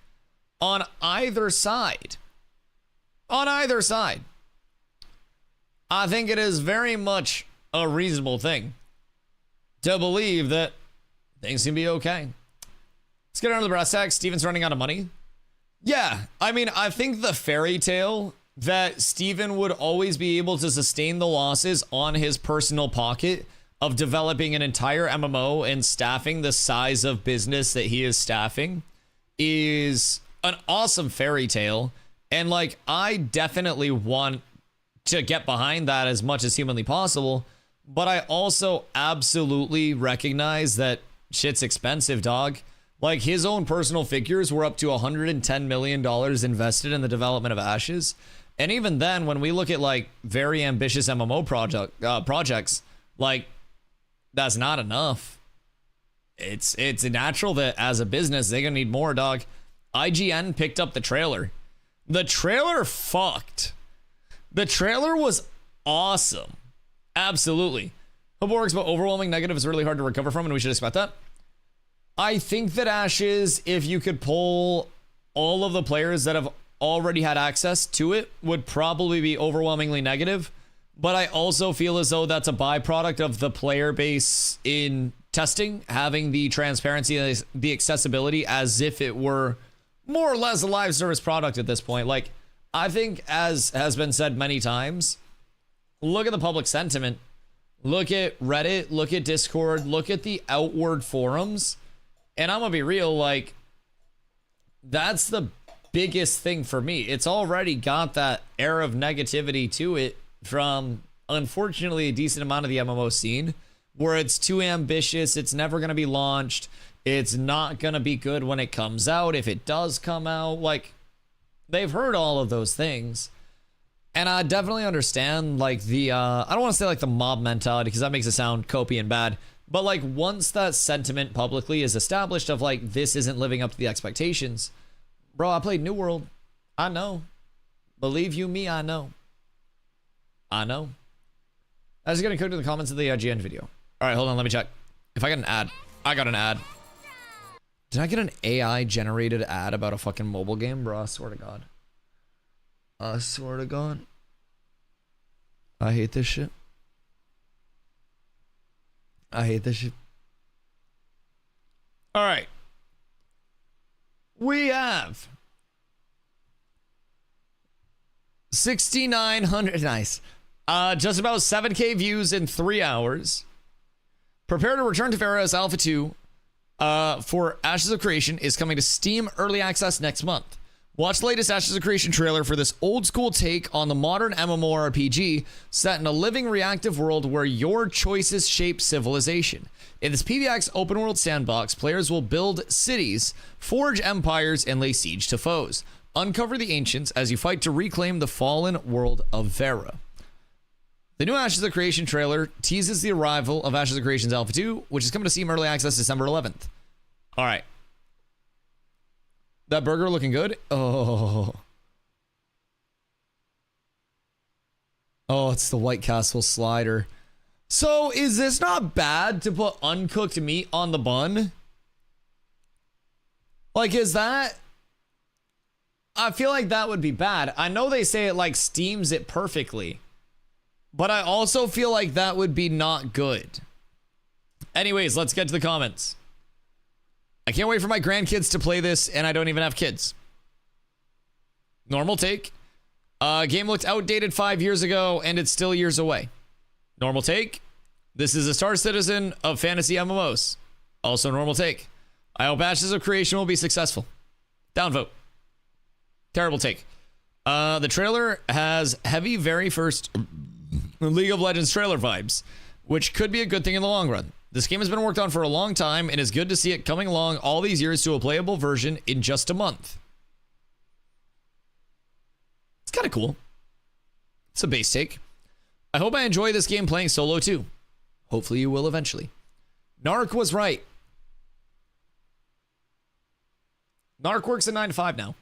on either side. On either side. I think it is very much a reasonable thing to believe that things can be okay. Let's get on to the brass tacks. Steven's running out of money. Yeah, I mean, I think the fairy tale that Steven would always be able to sustain the losses on his personal pocket of developing an entire MMO and staffing the size of business that he is staffing is an awesome fairy tale. And like, I definitely want to get behind that as much as humanly possible. But I also absolutely recognize that shit's expensive, dog. Like, his own personal figures were up to $110 million invested in the development of Ashes. And even then, when we look at like very ambitious MMO projects, like, that's not enough. It's natural that as a business, they're gonna need more, dog. IGN picked up the trailer. The trailer fucked. The trailer was awesome. Absolutely. Hope it works, but overwhelming negative is really hard to recover from, and we should expect that. I think that Ashes, if you could pull all of the players that have already had access to it, would probably be overwhelmingly negative. But I also feel as though that's a byproduct of the player base in testing, having the transparency and the accessibility as if it were more or less a live service product at this point. Like, I think, as has been said many times, look at the public sentiment. Look at Reddit, look at Discord, look at the outward forums. And I'm gonna be real, like, that's the biggest thing for me. It's already got that air of negativity to it from, unfortunately, a decent amount of the MMO scene, where it's too ambitious, it's never gonna be launched, it's not gonna be good when it comes out, if it does come out. Like, they've heard all of those things. And I definitely understand, like, the, I don't want to say, like, the mob mentality, because that makes it sound copy and bad. But, like, once that sentiment publicly is established of, like, this isn't living up to the expectations. Bro, I played New World. I know. Believe you me, I know. I know. I was going to go to the comments of the IGN video. All right, hold on. Let me check. If I got an ad. I got an ad. Did I get an AI-generated ad about a fucking mobile game? Bro, I swear to God. I swear to God. I hate this shit. I hate this shit. All right. We have 6,900. Nice. Just about 7K views in 3 hours. Prepare to return to Pharaoh's Alpha 2 for Ashes of Creation is coming to Steam Early Access next month. Watch the latest Ashes of Creation trailer for this old school take on the modern MMORPG set in a living reactive world where your choices shape civilization. In this PvX open world sandbox, players will build cities, forge empires, and lay siege to foes. Uncover the ancients as you fight to reclaim the fallen world of Vera. The new Ashes of Creation trailer teases the arrival of Ashes of Creation's Alpha 2, which is coming to Steam Early Access December 11th. All right. That burger looking good? Oh. Oh, it's the White Castle slider. So, is this not bad to put uncooked meat on the bun? Like, is that... I feel like that would be bad. I know they say it, like, steams it perfectly. But I also feel like that would be not good. Anyways, let's get to the comments. I can't wait for my grandkids to play this, and I don't even have kids. Normal take. Game looked outdated 5 years ago, and it's still years away. Normal take. This is a Star Citizen of fantasy MMOs. Also normal take. I hope Ashes of Creation will be successful. Downvote. Terrible take. The trailer has heavy, very first League of Legends trailer vibes, which could be a good thing in the long run. This game has been worked on for a long time, and it's good to see it coming along all these years to a playable version in just a month. It's kind of cool. It's a base take. I hope I enjoy this game playing solo too. Hopefully you will eventually. Narc was right. Narc works at 9 to 5 now.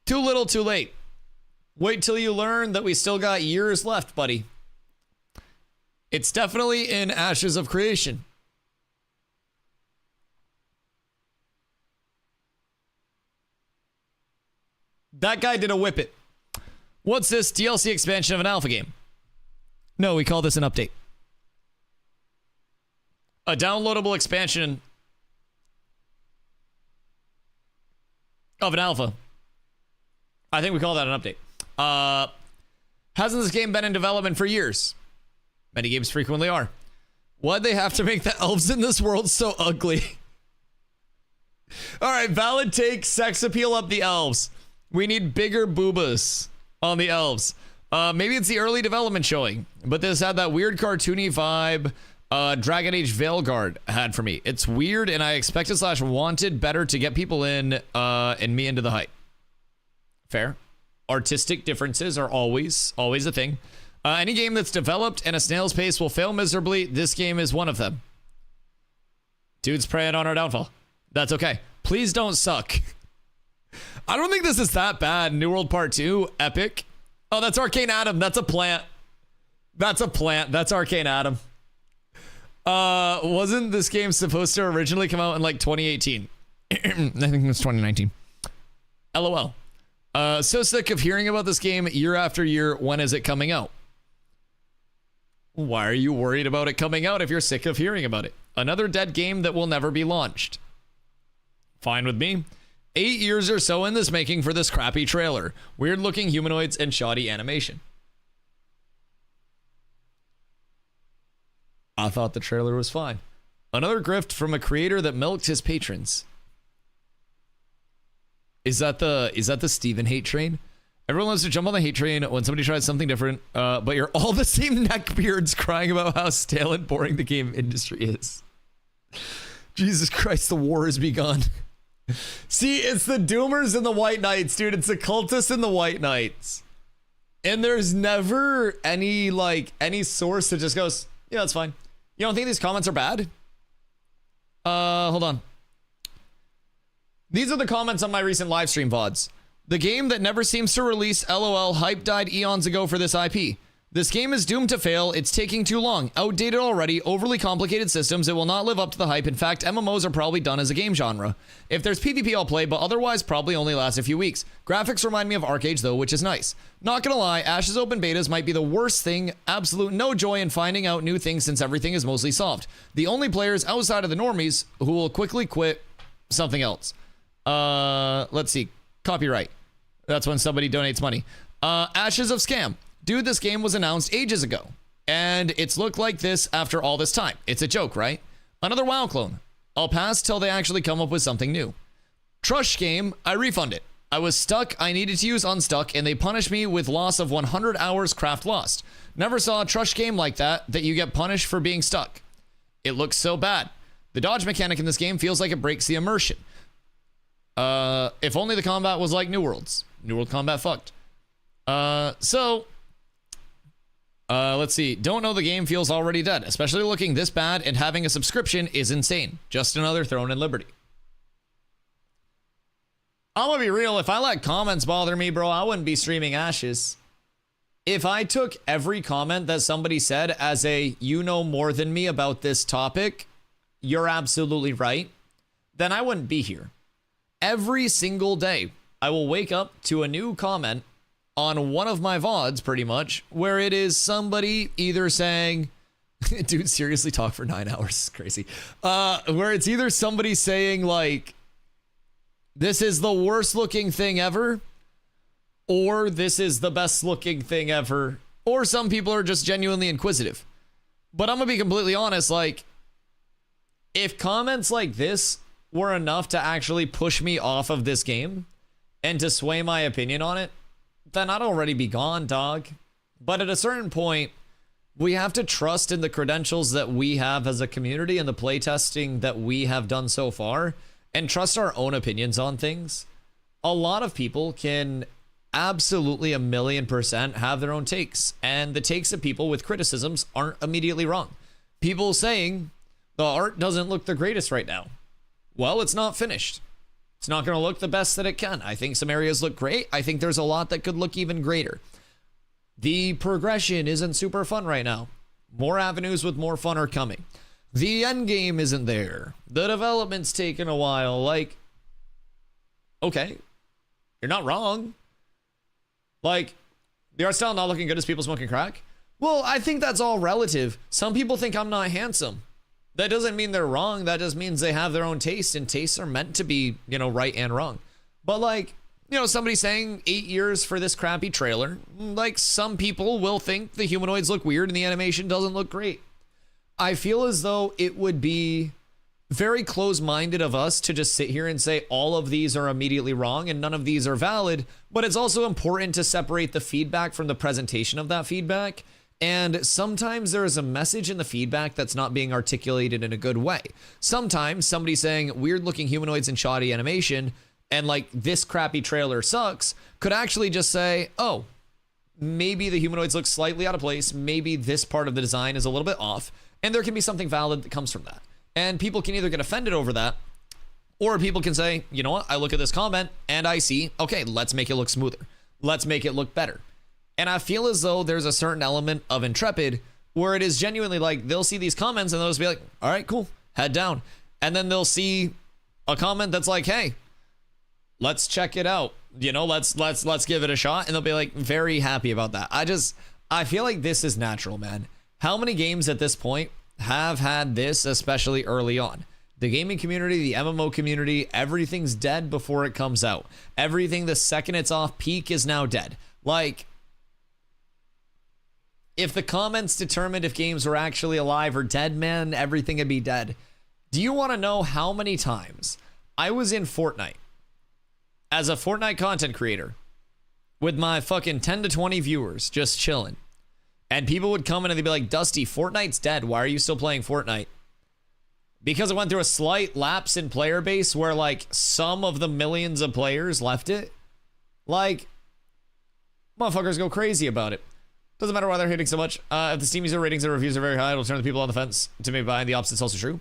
Too little, too late. Wait till you learn that we still got years left, buddy. It's definitely in Ashes of Creation. That guy did a whip it. What's this DLC expansion of an alpha game? No, we call this an update. A downloadable expansion of an alpha. I think we call that an update. Hasn't this game been in development for years? Many games frequently are. Why'd they have to make the elves in this world so ugly? All right, valid take. Sex appeal up the elves. We need bigger boobas on the elves. Maybe it's the early development showing, but this had that weird cartoony vibe Dragon Age Veilguard had for me. It's weird, and I expected / wanted better to get people in and me into the hype. Fair. Artistic differences are always a thing. Any game that's developed and a snail's pace will fail miserably. This game is one of them. Dude's preying on our downfall. That's okay. Please don't suck. I don't think this is that bad. New World Part 2, epic. Oh, that's Arcane Adam. That's a plant. That's a plant. That's Arcane Adam. Wasn't this game supposed to originally come out in like 2018? I think it was 2019. LOL. So sick of hearing about this game year after year. When is it coming out? Why are you worried about it coming out if you're sick of hearing about it? Another dead game that will never be launched. Fine with me. 8 years or so in this making for this crappy trailer. Weird looking humanoids and shoddy animation. I thought the trailer was fine. Another grift from a creator that milked his patrons. Is that the Steven hate train? Everyone loves to jump on the hate train when somebody tries something different, but you're all the same neckbeards crying about how stale and boring the game industry is. Jesus Christ, the war has begun. See, it's the Doomers and the White Knights, dude. It's the cultists and the White Knights. And there's never any source that just goes, yeah, that's fine. You don't think these comments are bad? Hold on. These are the comments on my recent live stream VODs. The game that never seems to release, LOL, hype died eons ago for this IP. This game is doomed to fail. It's taking too long. Outdated already, overly complicated systems. It will not live up to the hype. In fact, MMOs are probably done as a game genre. If there's PvP, I'll play, but otherwise probably only lasts a few weeks. Graphics remind me of Arcade though, which is nice. Not gonna lie, Ash's open betas might be the worst thing. Absolute no joy in finding out new things since everything is mostly solved. The only players outside of the normies who will quickly quit something else. Let's see. Copyright. That's when somebody donates money. Ashes of Scam. Dude, this game was announced ages ago, and it's looked like this after all this time. It's a joke, right? Another WoW clone. I'll pass till they actually come up with something new. Trush game, I refund it. I was stuck, I needed to use Unstuck, and they punished me with loss of 100 hours craft lost. Never saw a Trush game like that you get punished for being stuck. It looks so bad. The dodge mechanic in this game feels like it breaks the immersion. If only the combat was like New World's. New World combat fucked. Let's see. Don't know the game feels already dead. Especially looking this bad and having a subscription is insane. Just another Throne in Liberty. I'm gonna be real. If I let comments bother me, bro, I wouldn't be streaming Ashes. If I took every comment that somebody said as a, you know more than me about this topic, you're absolutely right, then I wouldn't be here. Every single day, I will wake up to a new comment on one of my VODs, pretty much, where it is somebody either saying, dude, seriously talk for 9 hours, it's crazy. Where it's either somebody saying like, this is the worst looking thing ever, or this is the best looking thing ever, or some people are just genuinely inquisitive. But I'm gonna be completely honest, like, if comments like this were enough to actually push me off of this game and to sway my opinion on it, then I'd already be gone, dog. But at a certain point, we have to trust in the credentials that we have as a community and the playtesting that we have done so far, and trust our own opinions on things. A lot of people can absolutely 1,000,000% have their own takes, and the takes of people with criticisms aren't immediately wrong. People saying the art doesn't look the greatest right now. Well, it's not finished. It's not going to look the best that it can. I think some areas look great. I think there's a lot that could look even greater. The progression isn't super fun right now. More avenues with more fun are coming. The end game isn't there. The development's taken a while. Like, okay, you're not wrong. Like, the art style not looking good as people smoking crack? Well, I think that's all relative. Some people think I'm not handsome. That doesn't mean they're wrong. That just means they have their own taste, and tastes are meant to be, right and wrong. But like, somebody saying 8 years for this crappy trailer, like, some people will think the humanoids look weird and the animation doesn't look great. I feel as though it would be very close-minded of us to just sit here and say all of these are immediately wrong and none of these are valid, but it's also important to separate the feedback from the presentation of that feedback. And sometimes there is a message in the feedback that's not being articulated in a good way. Sometimes somebody saying weird looking humanoids and shoddy animation and like this crappy trailer sucks could actually just say, oh, maybe the humanoids look slightly out of place. Maybe this part of the design is a little bit off. And there can be something valid that comes from that. And people can either get offended over that, or people can say, you know what? I look at this comment and I see, okay, let's make it look smoother. Let's make it look better. And I feel as though there's a certain element of Intrepid where it is genuinely like they'll see these comments and they'll just be like, all right, cool, head down. And then they'll see a comment that's like, hey, let's check it out. You know, let's give it a shot. And they'll be like very happy about that. I feel like this is natural, man. How many games at this point have had this, especially early on? The gaming community, the MMO community, everything's dead before it comes out. Everything the second it's off peak is now dead. Like, if the comments determined if games were actually alive or dead, man, everything would be dead. Do you want to know how many times I was in Fortnite as a Fortnite content creator with my fucking 10 to 20 viewers just chilling? And people would come in and they'd be like, Dusty, Fortnite's dead. Why are you still playing Fortnite? Because it went through a slight lapse in player base where like some of the millions of players left it. Like, motherfuckers go crazy about it. Doesn't matter why they're hating so much. If the Steam user ratings and reviews are very high, it'll turn the people on the fence to me buying. The opposite's also true.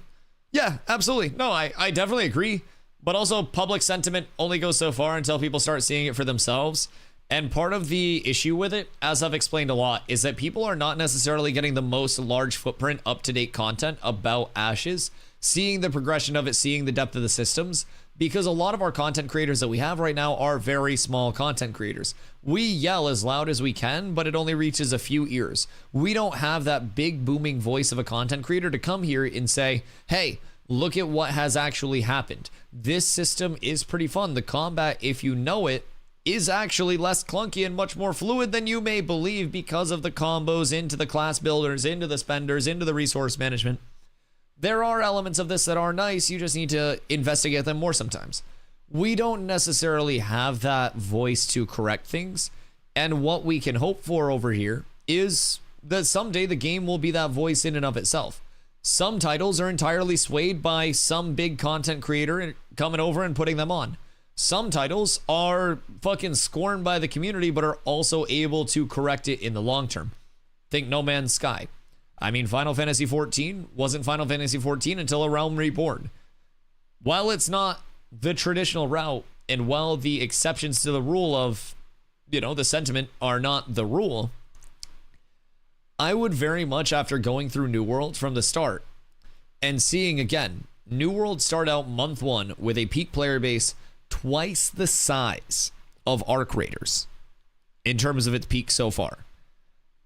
Yeah, absolutely. No, I definitely agree. But also public sentiment only goes so far until people start seeing it for themselves. And part of the issue with it, as I've explained a lot, is that people are not necessarily getting the most large footprint, up-to-date content about Ashes, seeing the progression of it, seeing the depth of the systems, because a lot of our content creators that we have right now are very small content creators. We yell as loud as we can, but it only reaches a few ears. We don't have that big booming voice of a content creator to come here and say, hey, look at what has actually happened. This system is pretty fun. The combat, if you know it, is actually less clunky and much more fluid than you may believe because of the combos into the class builders, into the spenders, into the resource management. There are elements of this that are nice. You just need to investigate them more sometimes. We don't necessarily have that voice to correct things. And what we can hope for over here is that someday the game will be that voice in and of itself. Some titles are entirely swayed by some big content creator coming over and putting them on. Some titles are fucking scorned by the community, but are also able to correct it in the long term. Think No Man's Sky. I mean, Final Fantasy XIV wasn't Final Fantasy XIV until A Realm Reborn. While it's not the traditional route, and while the exceptions to the rule of, you know, the sentiment are not the rule, I would very much, after going through New World from the start and seeing again, New World start out month 1 with a peak player base twice the size of Arc Raiders in terms of its peak so far.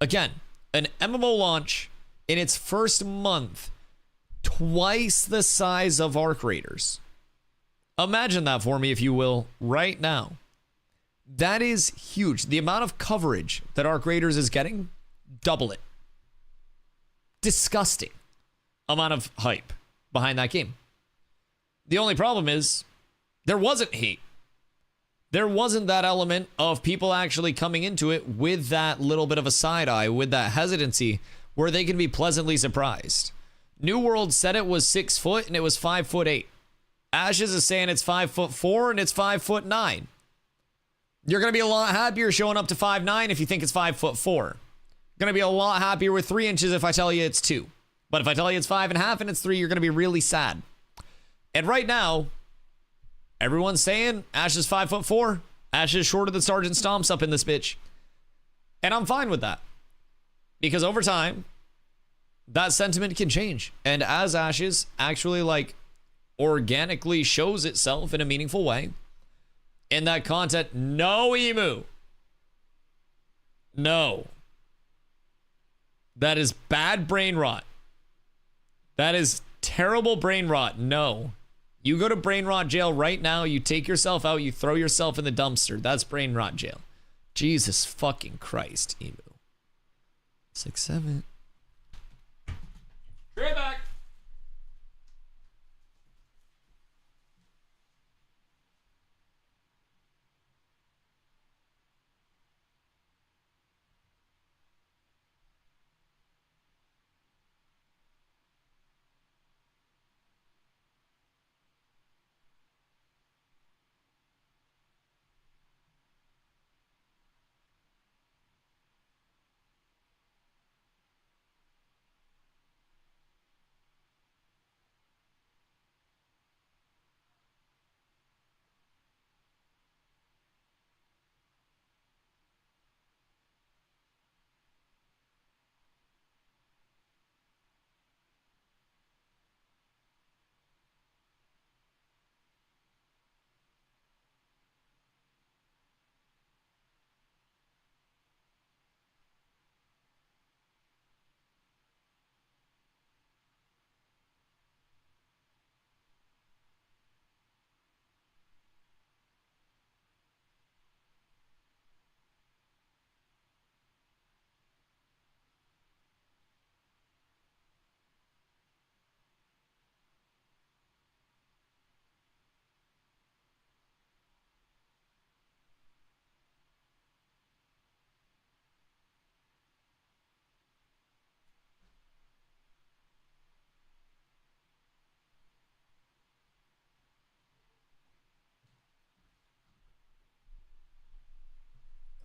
Again, an MMO launch in its first month, twice the size of Arc Raiders. Imagine that for me, if you will, right now. That is huge. The amount of coverage that Arc Raiders is getting, double it. Disgusting amount of hype behind that game. The only problem is there wasn't hate. There wasn't that element of people actually coming into it with that little bit of a side eye, with that hesitancy, where they can be pleasantly surprised. New World said it was 6 foot and it was 5'8". Ashes is saying it's 5'4" and it's 5'9". You're going to be a lot happier showing up to 5'9" if you think it's 5'4". Going to be a lot happier with 3 inches if I tell you it's 2. But if I tell you it's 5.5 and it's 3, you're going to be really sad. And right now, everyone's saying Ash is 5'4". Ash is shorter than Sergeant Stomps up in this bitch. And I'm fine with that. Because over time, that sentiment can change. And as Ashes actually like organically shows itself in a meaningful way, in that content, no emu. No. That is bad brain rot. That is terrible brain rot. No. You go to brain rot jail right now, you take yourself out, you throw yourself in the dumpster. That's brain rot jail. Jesus fucking Christ, emu. 6'7". Straight back.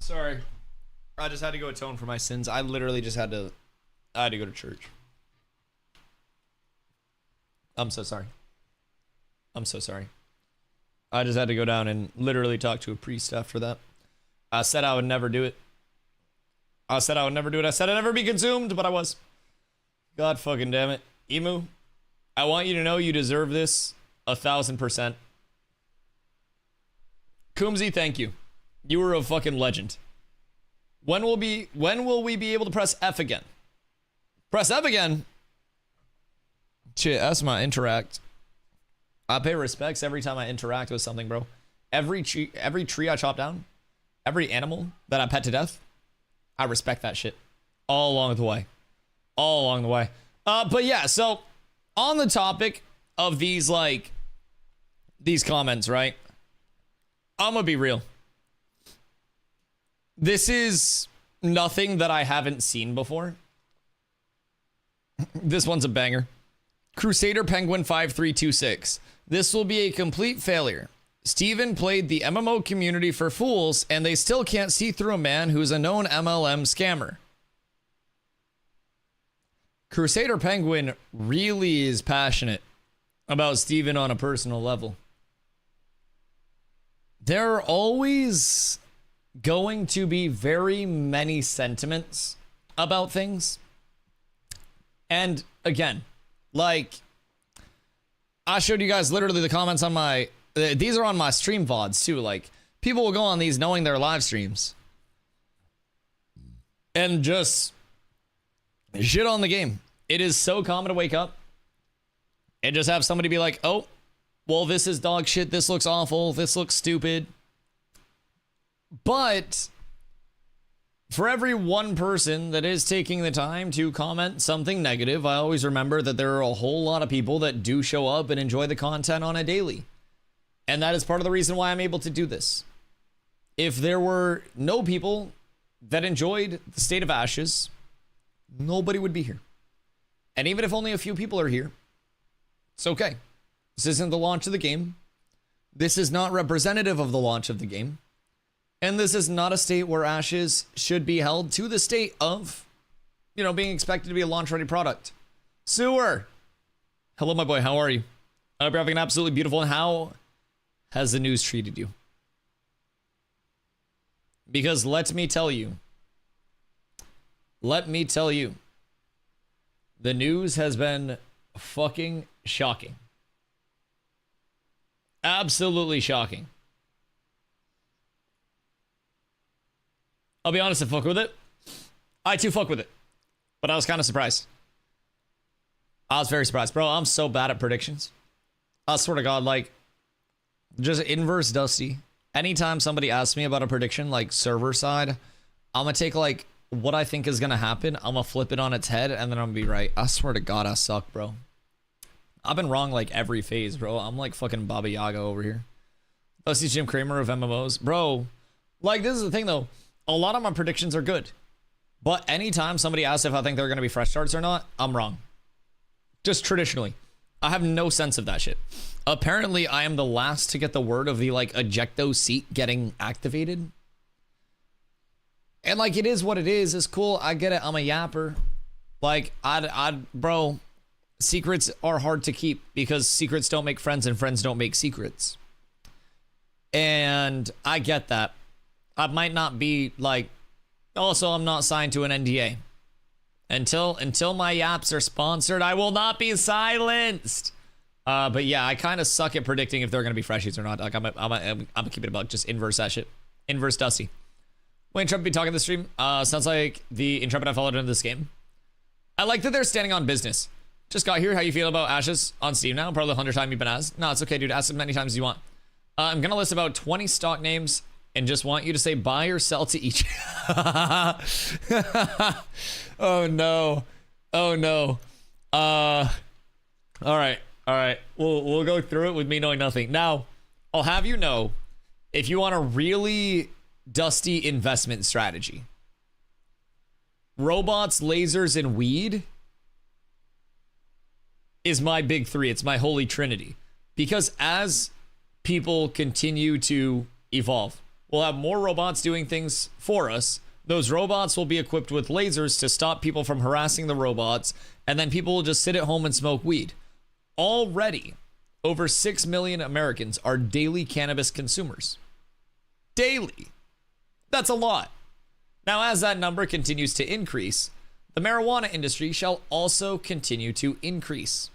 Sorry. I just had to go atone for my sins. I literally just had to go to church. I'm so sorry. I'm so sorry. I just had to go down and literally talk to a priest after that. I said I would never do it. I said I would never do it. I said I'd never be consumed, but I was. God fucking damn it. Emu, I want you to know you deserve this 1,000%. Kumzi, thank you. You were a fucking legend. When will we be able to press F again? Press F again? Shit, that's my interact. I pay respects every time I interact with something, bro. Every tree I chop down, every animal that I pet to death, I respect that shit. All along the way. All along the way. But yeah, so on the topic of these, like, these comments, right? I'm gonna be real. This is nothing that I haven't seen before. This one's a banger. Crusader Penguin 5326. This will be a complete failure. Steven played the MMO community for fools, and they still can't see through a man who's a known MLM scammer. Crusader Penguin really is passionate about Steven on a personal level. There are always going to be very many sentiments about things. And again, like, I showed you guys literally the comments on my, these are on my stream VODs too. Like, people will go on these knowing they're live streams and just shit on the game. It is so common to wake up and just have somebody be like, oh, well, this is dog shit. This looks awful. This looks stupid. But for every one person that is taking the time to comment something negative, I always remember that there are a whole lot of people that do show up and enjoy the content on a daily. And that is part of the reason why I'm able to do this. If there were no people that enjoyed the State of Ashes, nobody would be here. And even if only a few people are here, it's okay. This isn't the launch of the game. This is not representative of the launch of the game. And this is not a state where Ashes should be held to the state of, you know, being expected to be a launch-ready product. Sewer! Hello, my boy. How are you? I hope you're having an absolutely beautiful one. How has the news treated you? Because let me tell you, the news has been fucking shocking. Absolutely shocking. I'll be honest, I fuck with it. I too fuck with it. But I was kind of surprised. I was very surprised. Bro, I'm so bad at predictions. I swear to God, like, just inverse Dusty. Anytime somebody asks me about a prediction, like server side, I'm gonna take like what I think is gonna happen. I'm gonna flip it on its head and then I'm gonna be right. I swear to God, I suck, bro. I've been wrong like every phase, bro. I'm like fucking Baba Yaga over here. Dusty Jim Kramer of MMOs. Bro, like, this is the thing though. A lot of my predictions are good. But anytime somebody asks if I think they're going to be fresh starts or not, I'm wrong. Just traditionally. I have no sense of that shit. Apparently, I am the last to get the word of the, like, ejecto seat getting activated. And, like, it is what it is. It's cool. I get it. I'm a yapper. Like, bro, secrets are hard to keep because secrets don't make friends and friends don't make secrets. And I get that. I might not be like, also I'm not signed to an NDA. Until my yaps are sponsored, I will not be silenced. But yeah, I kind of suck at predicting if they're going to be freshies or not. Like, I'm gonna keep it about just inverse that shit. Inverse Dusty. Will Intrepid be talking this stream? Sounds like the Intrepid I followed into this game. I like that they're standing on business. Just got here. How you feel about Ashes on Steam now? Probably the 100th time you've been asked. No, it's okay, dude. Ask as many times as you want. I'm going to list about 20 stock names and just want you to say buy or sell to each. Oh no. Oh no. All right. We'll go through it with me knowing nothing. Now, I'll have you know, if you want a really dusty investment strategy, robots, lasers, and weed is my big three. It's my holy trinity. Because as people continue to evolve, We'll have more robots doing things for us. Those robots will be equipped with lasers to stop people from harassing the robots, and then people will just sit at home and smoke weed. Already, over 6 million Americans are daily cannabis consumers. Daily. That's a lot. Now, as that number continues to increase, the marijuana industry shall also continue to increase.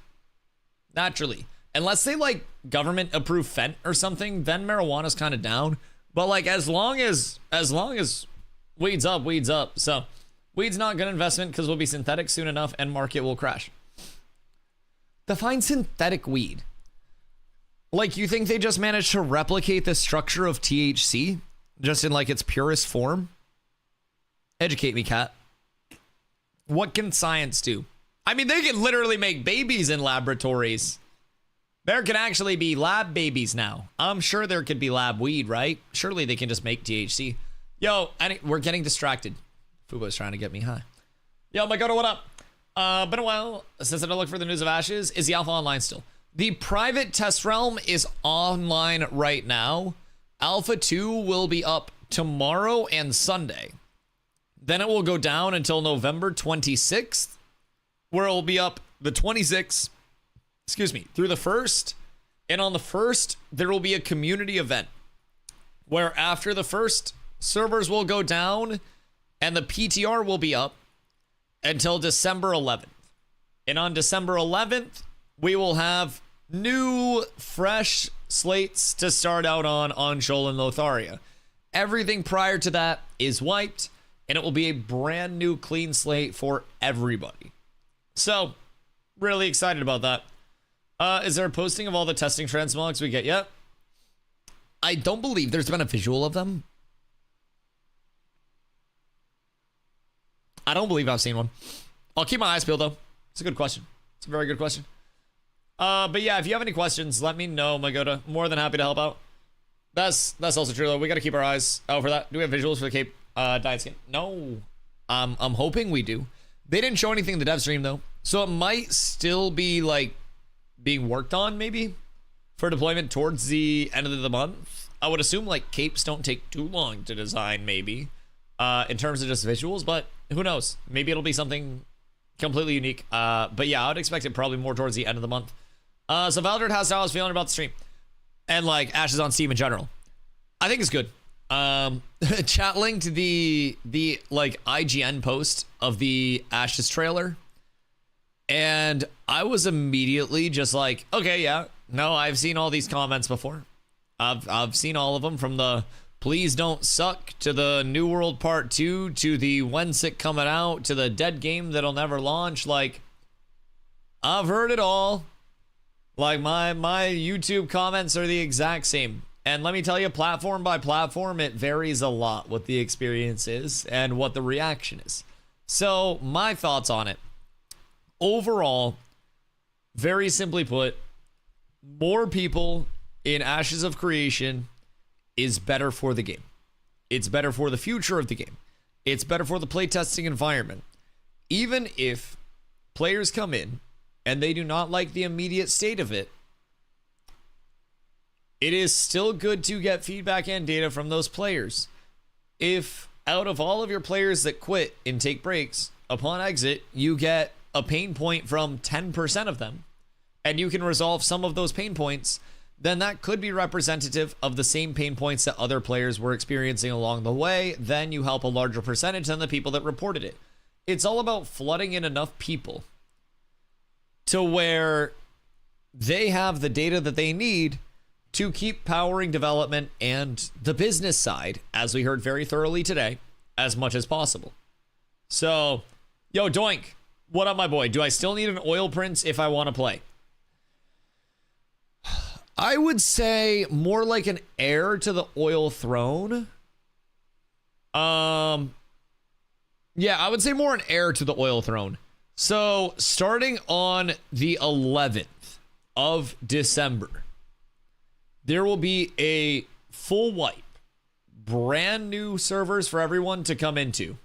Naturally. Unless they like government approve fent or something, then marijuana's kind of down. But like as long as weed's up. So weed's not good investment because we'll be synthetic soon enough and market will crash. Define synthetic weed. Like, you think they just managed to replicate the structure of THC just in like its purest form? Educate me, Kat. What can science do? I mean, they can literally make babies in laboratories. There can actually be lab babies now. I'm sure there could be lab weed, right? Surely they can just make THC. Yo, we're getting distracted. Fubo's trying to get me high. Yo, my God, what up? Been a while since I don't look for the news of Ashes. Is the alpha online still? The private test realm is online right now. Alpha 2 will be up tomorrow and Sunday. Then it will go down until November 26th, where it will be up the 26th, through the 1st. And on the 1st, there will be a community event where after the 1st, servers will go down and the PTR will be up until December 11th. And on December 11th, we will have new, fresh slates to start out on Shoal and Lotharia. Everything prior to that is wiped, and it will be a brand new clean slate for everybody. So, really excited about that. Is there a posting of all the testing transmogs we get yet? I don't believe there's been a visual of them. I don't believe I've seen one. I'll keep my eyes peeled, though. It's a good question. It's a very good question. But yeah, if you have any questions, let me know, Magoda. More than happy to help out. That's also true, though. We got to keep our eyes out for that. Do we have visuals for the Cape Diet Skin? No. I'm hoping we do. They didn't show anything in the dev stream, though. So it might still be, like, being worked on, maybe, for deployment towards the end of the month. I would assume, like, capes don't take too long to design, maybe, in terms of just visuals. But who knows? Maybe it'll be something completely unique. But yeah, I would expect it probably more towards the end of the month. So Valdred has how I was feeling about the stream and like Ashes on Steam in general. I think it's good. Chat linked the like IGN post of the Ashes trailer, and I was immediately just like, okay, yeah, no, I've seen all these comments before. I've seen all of them, from the please don't suck to the New World Part 2 to the when's it coming out to the dead game that'll never launch. Like, I've heard it all. Like, my YouTube comments are the exact same. And let me tell you, platform by platform, it varies a lot what the experience is and what the reaction is. So, my thoughts on it. Overall, very simply put, more people in Ashes of Creation is better for the game. It's better for the future of the game. It's better for the playtesting environment. Even if players come in and they do not like the immediate state of it, it is still good to get feedback and data from those players. If out of all of your players that quit and take breaks, upon exit, you get a pain point from 10% of them, and you can resolve some of those pain points, then that could be representative of the same pain points that other players were experiencing along the way. Then you help a larger percentage than the people that reported it. It's all about flooding in enough people to where they have the data that they need to keep powering development and the business side, as we heard very thoroughly today, as much as possible. So, yo, Doink, what up, my boy? Do I still need an oil prince if I want to play? I would say more like an heir to the oil throne. Yeah, I would say more an heir to the oil throne. So, starting on the 11th of December, there will be a full wipe, brand new servers for everyone to come into.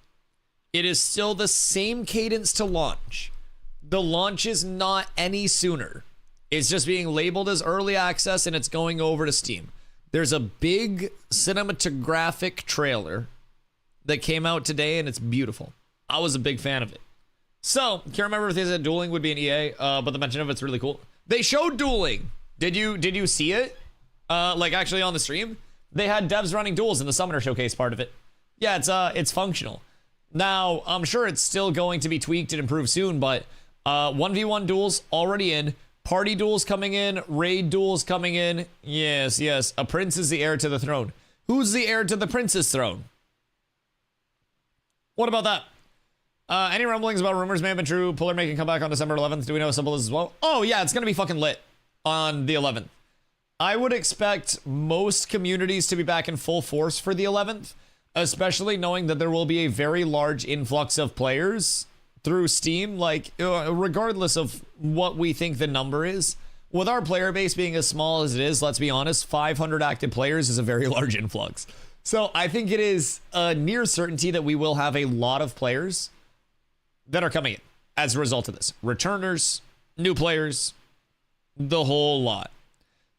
It is still the same cadence to launch. The launch is not any sooner. It's just being labeled as early access and it's going over to Steam. There's a big cinematographic trailer that came out today, and it's beautiful. I was a big fan of it. So, can't remember if they said dueling would be an EA, but the mention of it's really cool. They showed dueling. Did you see it? Like actually on the stream? They had devs running duels in the Summoner Showcase part of it. Yeah, it's functional. Now, I'm sure it's still going to be tweaked and improved soon, but 1v1 duels already in. Party duels coming in. Raid duels coming in. Yes, yes. A prince is the heir to the throne. Who's the heir to the prince's throne? What about that? Any rumblings about rumors may have been true? Puller making comeback on December 11th. Do we know if Simple is as well? Oh, yeah, it's going to be fucking lit on the 11th. I would expect most communities to be back in full force for the 11th, especially knowing that there will be a very large influx of players through Steam, like regardless of what we think the number is. With our player base being as small as it is, let's be honest, 500 active players is a very large influx. So I think it is a near certainty that we will have a lot of players that are coming in as a result of this. Returners, new players, the whole lot.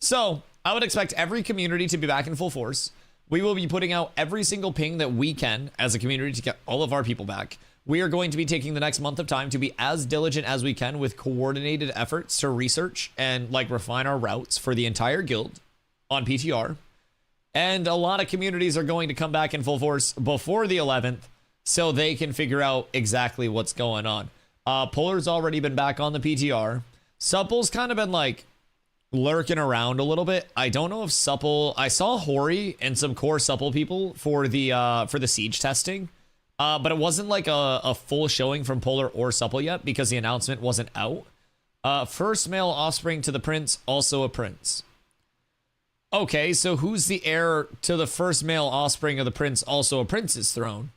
So I would expect every community to be back in full force. We will be putting out every single ping that we can as a community to get all of our people back. We are going to be taking the next month of time to be as diligent as we can with coordinated efforts to research and like refine our routes for the entire guild on PTR. And a lot of communities are going to come back in full force before the 11th so they can figure out exactly what's going on. Puller's already been back on the PTR. Supple's kind of been like lurking around a little bit. I don't know if Supple... I saw Hori and some core Supple people for the siege testing. But it wasn't like a full showing from Polar or Supple yet because the announcement wasn't out. First male offspring to the prince, also a prince. Okay, so who's the heir to the first male offspring of the prince, also a prince's throne?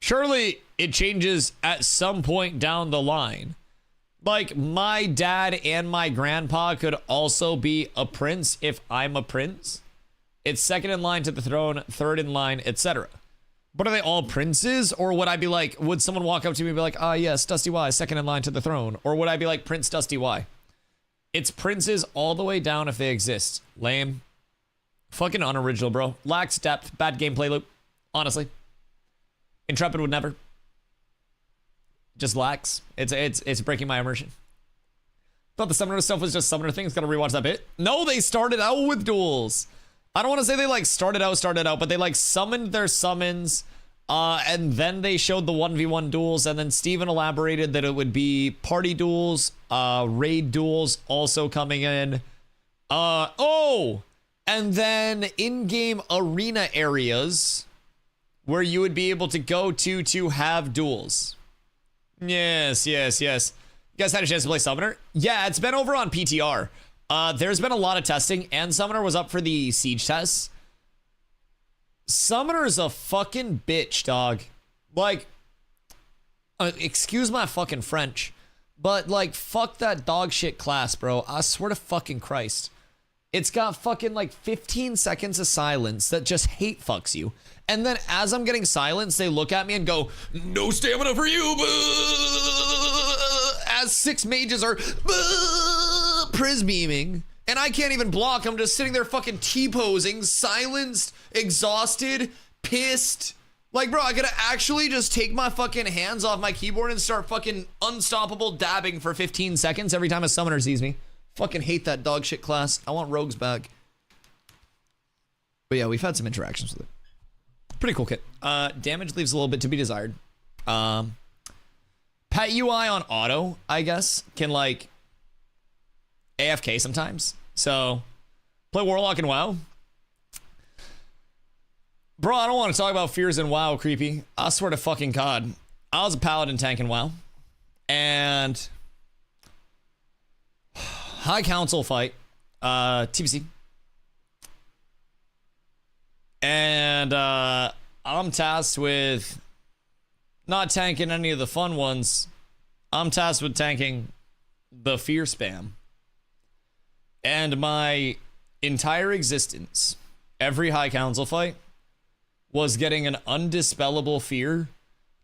Surely it changes at some point down the line. Like, my dad and my grandpa could also be a prince if I'm a prince. It's second in line to the throne, third in line, etc. But are they all princes? Or would I be like, would someone walk up to me and be like, ah, yes, DustyWhy, second in line to the throne? Or would I be like, Prince DustyWhy? It's princes all the way down if they exist. Lame. Fucking unoriginal, bro. Lacks depth. Bad gameplay loop. Honestly. Intrepid would never. Just lacks. It's breaking my immersion. Thought the summoner stuff was just summoner things. Gotta rewatch that bit. No, they started out with duels. I don't want to say they like started out, but they like summoned their summons, and then they showed the 1v1 duels, and then Steven elaborated that it would be party duels, raid duels also coming in. And then in-game arena areas where you would be able to go to have duels. Yes. You guys had a chance to play Summoner? Yeah, it's been over on PTR. There's been a lot of testing, and Summoner was up for the siege tests. Summoner is a fucking bitch, dog. Like, excuse my fucking French, but like, fuck that dog shit class, bro. I swear to fucking Christ. It's got fucking like 15 seconds of silence that just hate fucks you. And then as I'm getting silence, they look at me and go, no stamina for you. As 6 mages are prisbeaming. And I can't even block. I'm just sitting there fucking T-posing, silenced, exhausted, pissed. Like, bro, I gotta actually just take my fucking hands off my keyboard and start fucking unstoppable dabbing for 15 seconds every time a summoner sees me. Fucking hate that dog shit class. I want rogues back. But yeah, we've had some interactions with it. Pretty cool kit. Damage leaves a little bit to be desired. Pet UI on auto, I guess, can like AFK sometimes. So play Warlock and WoW. Bro, I don't want to talk about fears in WoW, creepy. I swear to fucking God. I was a paladin tank in WoW. And High Council fight. TBC. And I'm tasked with not tanking any of the fun ones. I'm tasked with tanking the fear spam. And my entire existence, every High Council fight, was getting an undispellable fear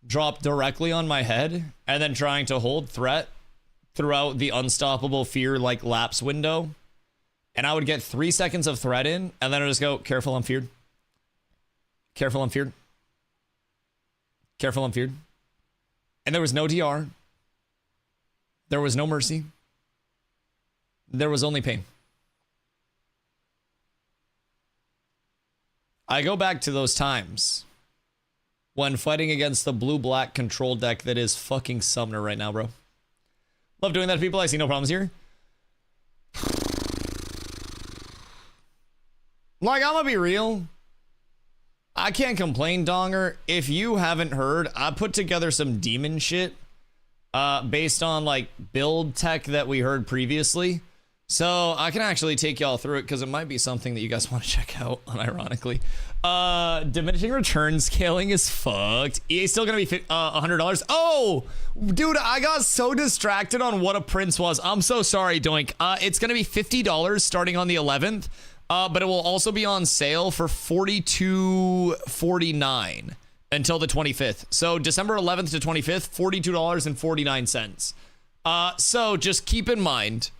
dropped directly on my head and then trying to hold threat throughout the unstoppable fear like lapse window, and I would get 3 seconds of threat in, and then I would just go, careful, I'm feared. Careful, I'm feared. Careful, I'm feared. And there was no DR. There was no mercy. There was only pain. I go back to those times when fighting against the blue-black control deck that is fucking Summoner right now, bro. Love doing that to people. I see no problems here. Like, I'm gonna be real. I can't complain, Donger. If you haven't heard, I put together some demon shit based on, like, build tech that we heard previously. So I can actually take y'all through it because it might be something that you guys want to check out, unironically. Diminishing return scaling is fucked. EA still gonna be $100. Oh, dude, I got so distracted on what a prince was. I'm so sorry, Doink. It's gonna be $50 starting on the 11th. But it will also be on sale for $42.49 until the 25th. So December 11th to 25th, $42.49. So just keep in mind,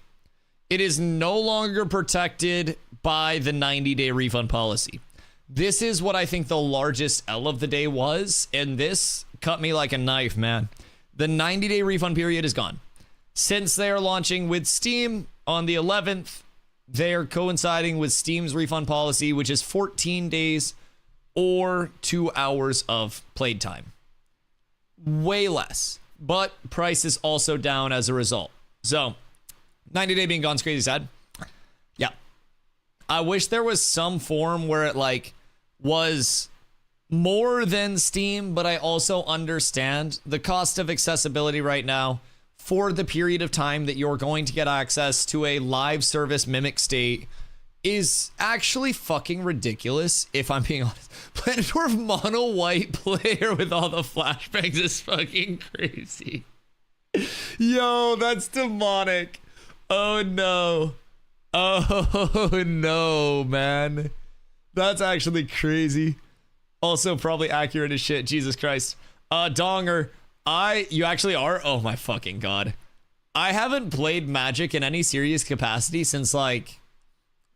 it is no longer protected by the 90-day refund policy. This is what I think the largest L of the day was, and this cut me like a knife, man. The 90-day refund period is gone. Since they are launching with Steam on the 11th, they are coinciding with Steam's refund policy, which is 14 days or 2 hours of played time. Way less, but price is also down as a result. So 90-day being gone's crazy sad. Yeah. I wish there was some form where it like was more than Steam, but I also understand the cost of accessibility right now for the period of time that you're going to get access to a live service Mimic State is actually fucking ridiculous, if I'm being honest. Planet Dwarf mono white player with all the flashbangs is fucking crazy. Yo, that's demonic. Oh no. Oh no, man. That's actually crazy. Also probably accurate as shit. Jesus Christ. Donger, you actually are? Oh my fucking god. I haven't played Magic in any serious capacity since like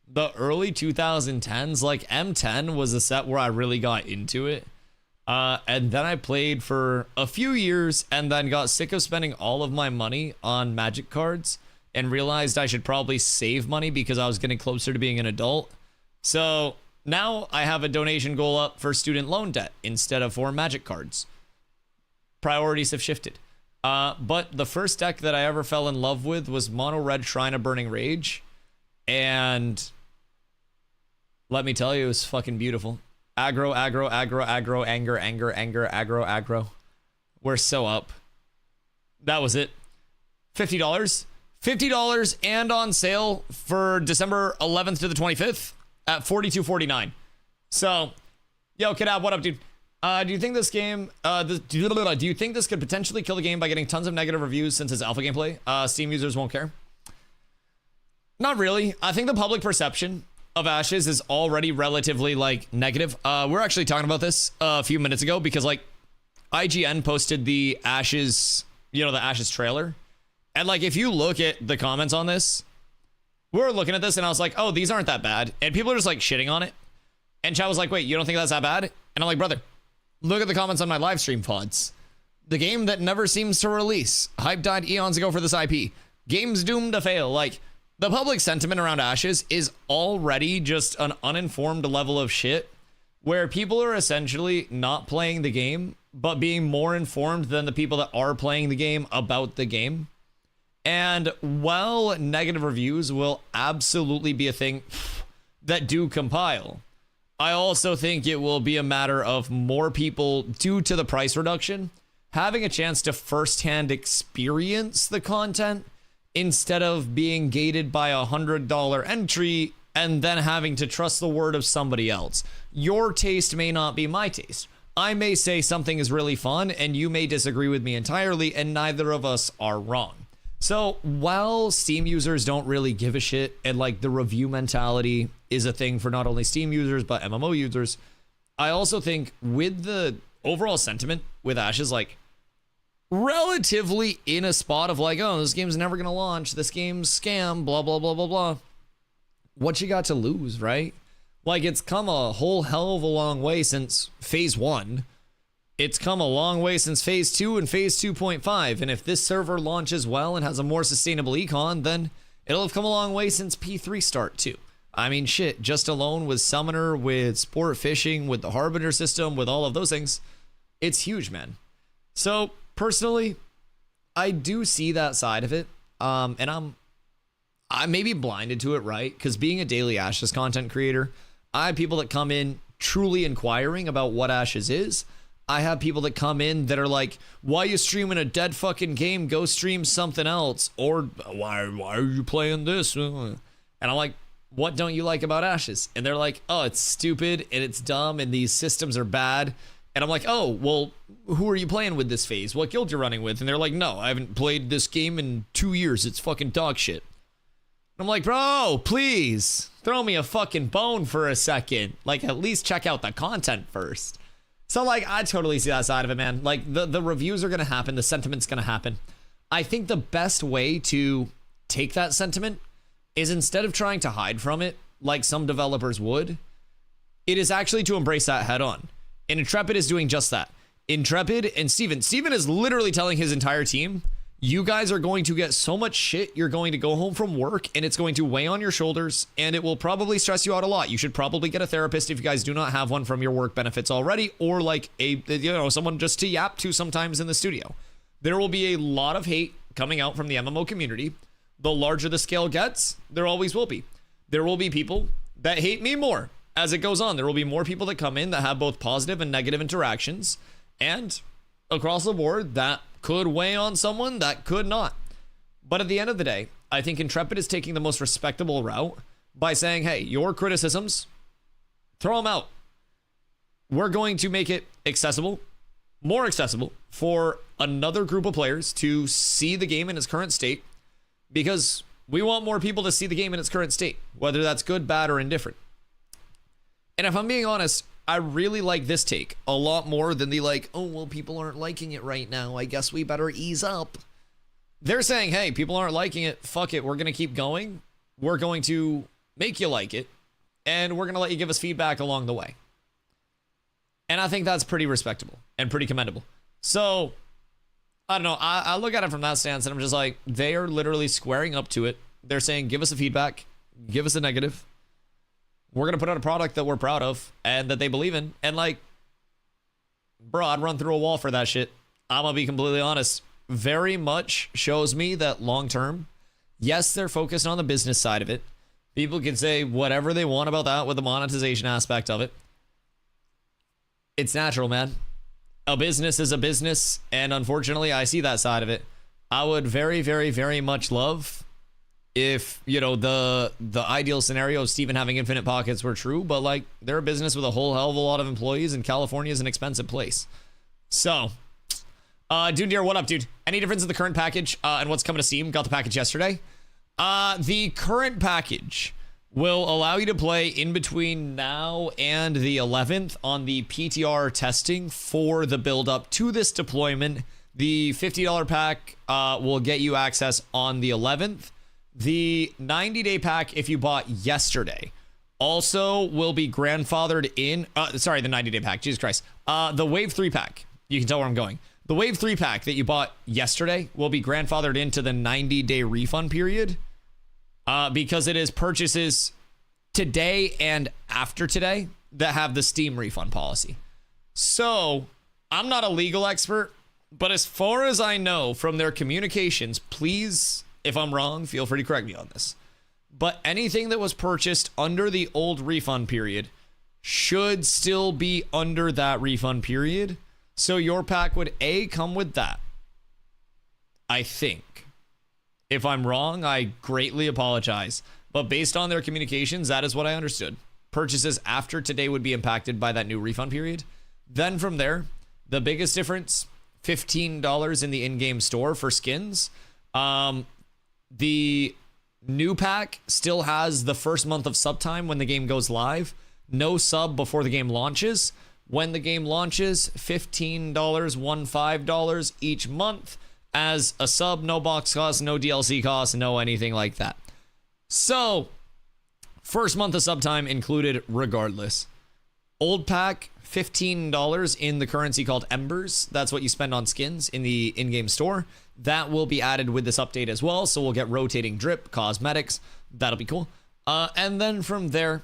the early 2010s. Like M10 was a set where I really got into it. And then I played for a few years and then got sick of spending all of my money on Magic cards and realized I should probably save money because I was getting closer to being an adult. So now I have a donation goal up for student loan debt instead of for Magic cards. Priorities have shifted. But the first deck that I ever fell in love with was Mono Red Shrine of Burning Rage. And let me tell you, it was fucking beautiful. Aggro, aggro, aggro, aggro, anger, anger, anger, aggro, aggro. We're so up. That was it. $50. $50 and on sale for December 11th to the 25th at $42.49. So, yo, Kadab, what up, dude? Do you think this game, do you think this could potentially kill the game by getting tons of negative reviews since it's alpha gameplay? Steam users won't care. Not really. I think the public perception of Ashes is already relatively like negative. We're actually talking about this a few minutes ago because like IGN posted the Ashes, the Ashes trailer. And like, if you look at the comments on this, we were looking at this and I was like, oh, these aren't that bad. And people are just like shitting on it. And chat was like, wait, you don't think that's that bad? And I'm like, brother, look at the comments on my live stream pods. The game that never seems to release. Hype died eons ago for this IP. Game's doomed to fail. Like, the public sentiment around Ashes is already just an uninformed level of shit where people are essentially not playing the game, but being more informed than the people that are playing the game about the game. And while negative reviews will absolutely be a thing that do compile, I also think it will be a matter of more people, due to the price reduction, having a chance to firsthand experience the content instead of being gated by a $100 entry and then having to trust the word of somebody else. Your taste may not be my taste. I may say something is really fun and you may disagree with me entirely, and neither of us are wrong. So while Steam users don't really give a shit and like the review mentality is a thing for not only Steam users but MMO users, I also think with the overall sentiment with Ashes, like relatively in a spot of like, oh, this game's never going to launch. This game's scam, blah, blah, blah, blah, blah. What you got to lose, right? Like, it's come a whole hell of a long way since phase 1. It's come a long way since phase 2 and phase 2.5. And if this server launches well and has a more sustainable econ, then it'll have come a long way since P3 start too. I mean, shit, just alone with Summoner, with Sport Fishing, with the Harbinger system, with all of those things, it's huge, man. So, personally, I do see that side of it. And I may be blinded to it, right? Because being a Daily Ashes content creator, I have people that come in truly inquiring about what Ashes is. I have people that come in that are like, why are you streaming a dead fucking game? Go stream something else. Or why are you playing this? And I'm like, what don't you like about Ashes? And they're like, oh, it's stupid and it's dumb and these systems are bad. And I'm like, oh, well, who are you playing with this phase? What guild you're running with? And they're like, no, I haven't played this game in 2 years. It's fucking dog shit. And I'm like, bro, please throw me a fucking bone for a second. Like, at least check out the content first. So, like, I totally see that side of it, man. Like, the reviews are going to happen. The sentiment's going to happen. I think the best way to take that sentiment is, instead of trying to hide from it, like some developers would, it is actually to embrace that head on. And Intrepid is doing just that. Intrepid and Steven is literally telling his entire team, you guys are going to get so much shit. You're going to go home from work and it's going to weigh on your shoulders and it will probably stress you out a lot. You should probably get a therapist if you guys do not have one from your work benefits already, or like someone just to yap to sometimes in the studio. There will be a lot of hate coming out from the MMO community. The larger the scale gets, there always will be. There will be people that hate me more as it goes on. There will be more people that come in that have both positive and negative interactions, and across the board, that could weigh on someone, that could not. But at the end of the day, I think Intrepid is taking the most respectable route by saying, hey, your criticisms, throw them out. We're going to make it accessible, more accessible for another group of players to see the game in its current state, because we want more people to see the game in its current state, whether that's good, bad, or indifferent. And if I'm being honest, I really like this take a lot more than the like, oh, well, people aren't liking it right now, I guess we better ease up. They're saying, hey, people aren't liking it. Fuck it. We're going to keep going. We're going to make you like it. And we're going to let you give us feedback along the way. And I think that's pretty respectable and pretty commendable. So, I don't know. I look at it from that stance and I'm just like, they are literally squaring up to it. They're saying, give us a feedback. Give us a negative. We're going to put out a product that we're proud of and that they believe in. And like, bro, I'd run through a wall for that shit. I'm going to be completely honest. Very much shows me that long term, yes, they're focused on the business side of it. People can say whatever they want about that with the monetization aspect of it. It's natural, man. A business is a business. And unfortunately, I see that side of it. I would very, very, very much love if, you know, the ideal scenario of Steven having infinite pockets were true, but like, they're a business with a whole hell of a lot of employees, and California is an expensive place. So, Dude Deer, what up, dude? Any difference in the current package and what's coming to Steam? Got the package yesterday. The current package will allow you to play in between now and the 11th on the PTR testing for the build up to this deployment. The $50 pack will get you access on the 11th. The 90-day pack, if you bought yesterday, also will be grandfathered in. Sorry, the 90-day pack. Jesus Christ. The Wave 3 pack. You can tell where I'm going. The Wave 3 pack that you bought yesterday will be grandfathered into the 90-day refund period because it is purchases today and after today that have the Steam refund policy. So, I'm not a legal expert, but as far as I know from their communications, please, if I'm wrong, feel free to correct me on this. But anything that was purchased under the old refund period should still be under that refund period. So your pack would A, come with that. I think. If I'm wrong, I greatly apologize. But based on their communications, that is what I understood. Purchases after today would be impacted by that new refund period. Then from there, the biggest difference, $15 in the in-game store for skins. The new pack still has the first month of sub time when the game goes live. No sub before the game launches. when the game launches. $15, $15 each month as a sub. No box cost, no DLC cost, no anything like that. So, first month of sub time included regardless. Old pack, $15 in the currency called Embers. That's what you spend on skins in the in-game store. That will be added with this update as well. So we'll get rotating drip, cosmetics. That'll be cool. And then from there,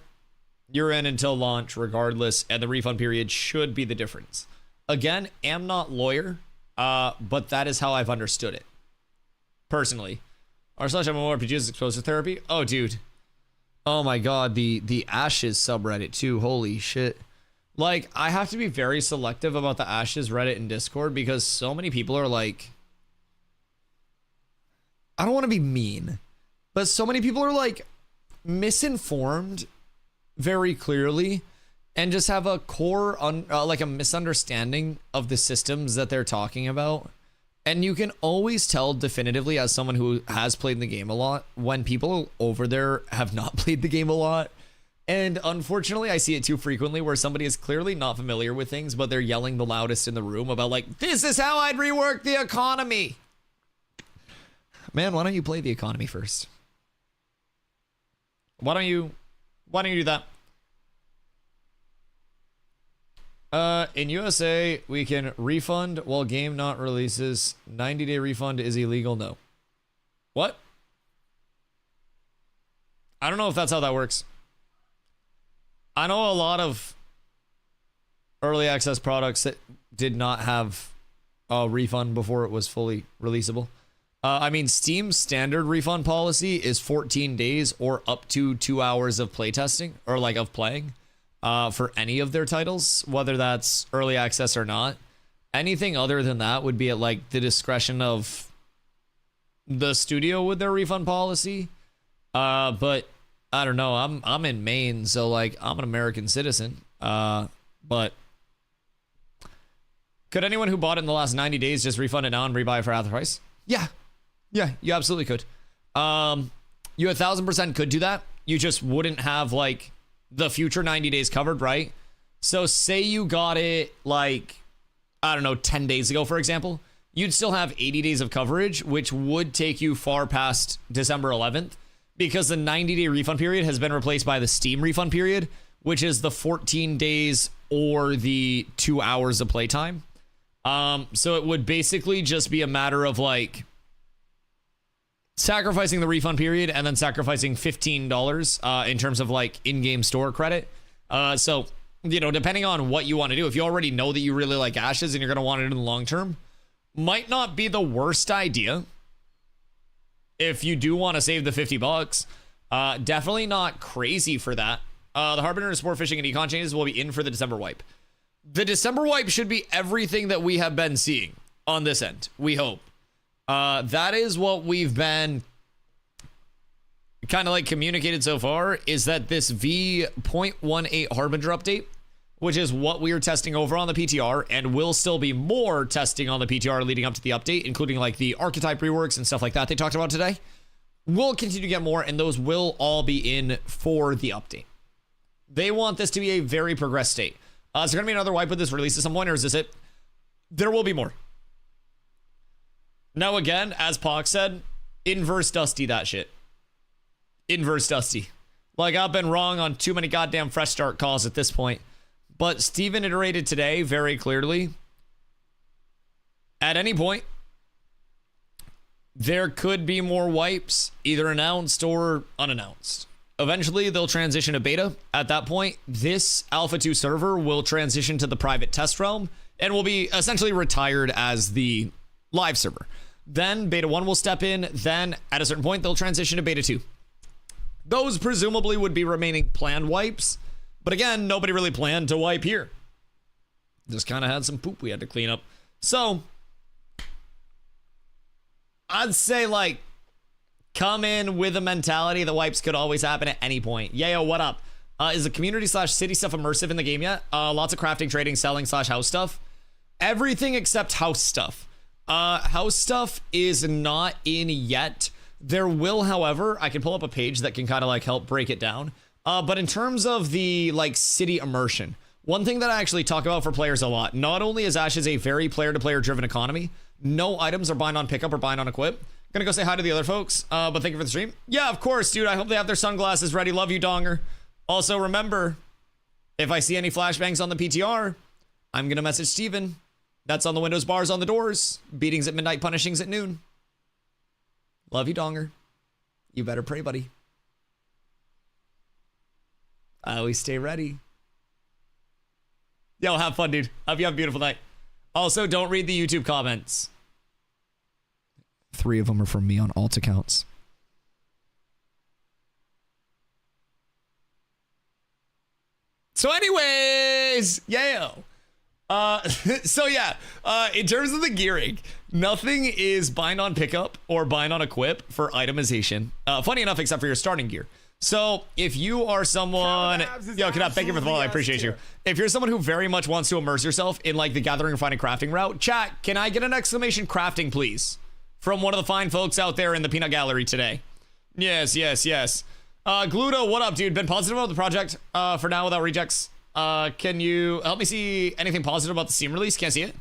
you're in until launch regardless. And the refund period should be the difference. Again, am not lawyer, but that is how I've understood it. Personally. r/MMORPG is exposure therapy. Oh, dude. Oh my god, the Ashes subreddit too. Holy shit. Like, I have to be very selective about the Ashes Reddit and Discord because so many people are like, I don't want to be mean, but so many people are like misinformed very clearly and just have a core, like a misunderstanding of the systems that they're talking about. And you can always tell definitively as someone who has played the game a lot when people over there have not played the game a lot. And unfortunately, I see it too frequently where somebody is clearly not familiar with things, but they're yelling the loudest in the room about like, this is how I'd rework the economy. Man, why don't you play the economy first? Why don't you do that? In USA, we can refund while game not releases. 90-day refund is illegal. No. What? I don't know if that's how that works. I know a lot of early access products that did not have a refund before it was fully releasable. I mean, Steam's standard refund policy is 14 days or up to 2 hours of playtesting or like of playing for any of their titles, whether that's early access or not. Anything other than that would be at like the discretion of the studio with their refund policy. But I don't know. I'm in Maine, so like I'm an American citizen. But could anyone who bought it in the last 90 days just refund it now and rebuy it for half the price? Yeah. Yeah, you absolutely could. You 1000% could do that. You just wouldn't have like the future 90 days covered, right? So say you got it like, I don't know, 10 days ago, for example, you'd still have 80 days of coverage, which would take you far past December 11th because the 90-day refund period has been replaced by the Steam refund period, which is the 14 days or the 2 hours of playtime. So it would basically just be a matter of like sacrificing the refund period and then sacrificing $15 in terms of like in-game store credit. So, you know, depending on what you want to do, if you already know that you really like Ashes and you're going to want it in the long term, might not be the worst idea. If you do want to save the $50, definitely not crazy for that. The Harbinger and Sport Fishing and Econ changes will be in for the December wipe. The December wipe should be everything that we have been seeing on this end, we hope. That is what we've been kind of like communicated so far, is that this V.18 Harbinger update, which is what we are testing over on the PTR and will still be more testing on the PTR leading up to the update, including like the archetype reworks and stuff like that they talked about today. We'll continue to get more, and those will all be in for the update. They want this to be a very progressed state. Is there going to be another wipe with this release at some point, or is this it? There will be more. Now, again, as Pox said, inverse Dusty that shit. Inverse Dusty. Like, I've been wrong on too many goddamn fresh start calls at this point. But Steven iterated today very clearly. At any point, there could be more wipes, either announced or unannounced. Eventually, they'll transition to beta. At that point, this Alpha 2 server will transition to the private test realm and will be essentially retired as the live server. Then Beta 1 will step in. Then, at a certain point, they'll transition to Beta 2. Those presumably would be remaining planned wipes. But again, nobody really planned to wipe here. Just kind of had some poop we had to clean up. So, I'd say, like, come in with a mentality that wipes could always happen at any point. Yayo, what up? Is the community/city stuff immersive in the game yet? Lots of crafting, trading, selling /house stuff. Everything except house stuff. House stuff is not in yet. There will, however, I can pull up a page that can kind of like help break it down. But in terms of the like city immersion, One thing that I actually talk about for players a lot, not only is Ashes a very player-to-player driven economy, no items are bind on pickup or bind on equip. Gonna go say hi to the other folks, but thank you for the stream. Yeah, of course, dude. I hope they have their sunglasses ready. Love you, Donger. Also, remember, if I see any flashbangs on the PTR, I'm gonna message Steven. That's on the windows, bars on the doors. Beatings at midnight, punishings at noon. Love you, Donger. You better pray, buddy. I always stay ready. Yo, have fun, dude. Hope you have a beautiful night. Also, don't read the YouTube comments. 3 of them are from me on alt accounts. So anyways, yeah. So yeah, in terms of the gearing, nothing is bind on pickup or bind on equip for itemization. Funny enough, except for your starting gear. So if you are someone, yo, thank you for the follow. I appreciate you. If you're someone who very much wants to immerse yourself in like the gathering, refining, crafting route, chat, can I get an exclamation crafting, please? From one of the fine folks out there in the peanut gallery today. Yes, yes, yes. Gluto, what up, dude? Been positive about the project for now without rejects. Can you help me see anything positive about the Steam release? Can't see it.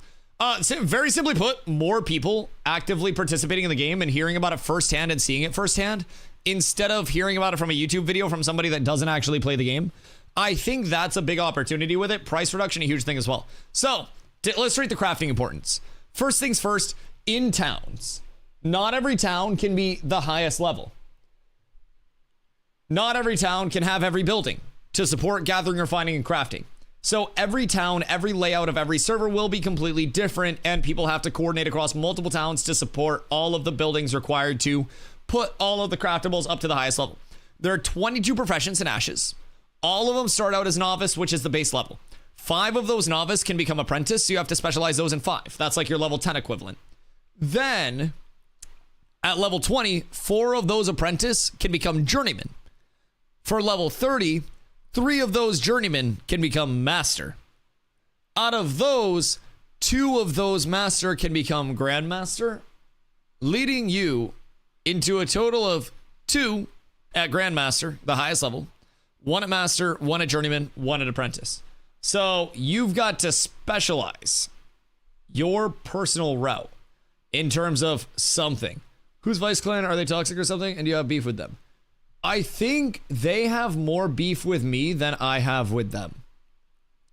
Very simply put, more people actively participating in the game and hearing about it firsthand and seeing it firsthand instead of hearing about it from a YouTube video from somebody that doesn't actually play the game. I think that's a big opportunity with it. Price reduction, a huge thing as well. So, to illustrate the crafting importance. First things first, in towns. Not every town can be the highest level. Not every town can have every building to support gathering, refining, and crafting. So every town, every layout of every server will be completely different, and people have to coordinate across multiple towns to support all of the buildings required to put all of the craftables up to the highest level. There are 22 professions in Ashes. All of them start out as novice, which is the base level. 5 of those novice can become apprentice, so you have to specialize those in 5. That's like your level 10 equivalent. Then, at level 20, 4 of those apprentice can become journeyman. For level 30, 3 of those journeymen can become master. Out of those, 2 of those master can become grandmaster, leading you into a total of 2 at grandmaster, the highest level, 1 at master, 1 at journeyman, 1 at apprentice. So you've got to specialize your personal route in terms of something. Who's Vice Clan? Are they toxic or something? And do you have beef with them? I think they have more beef with me than I have with them.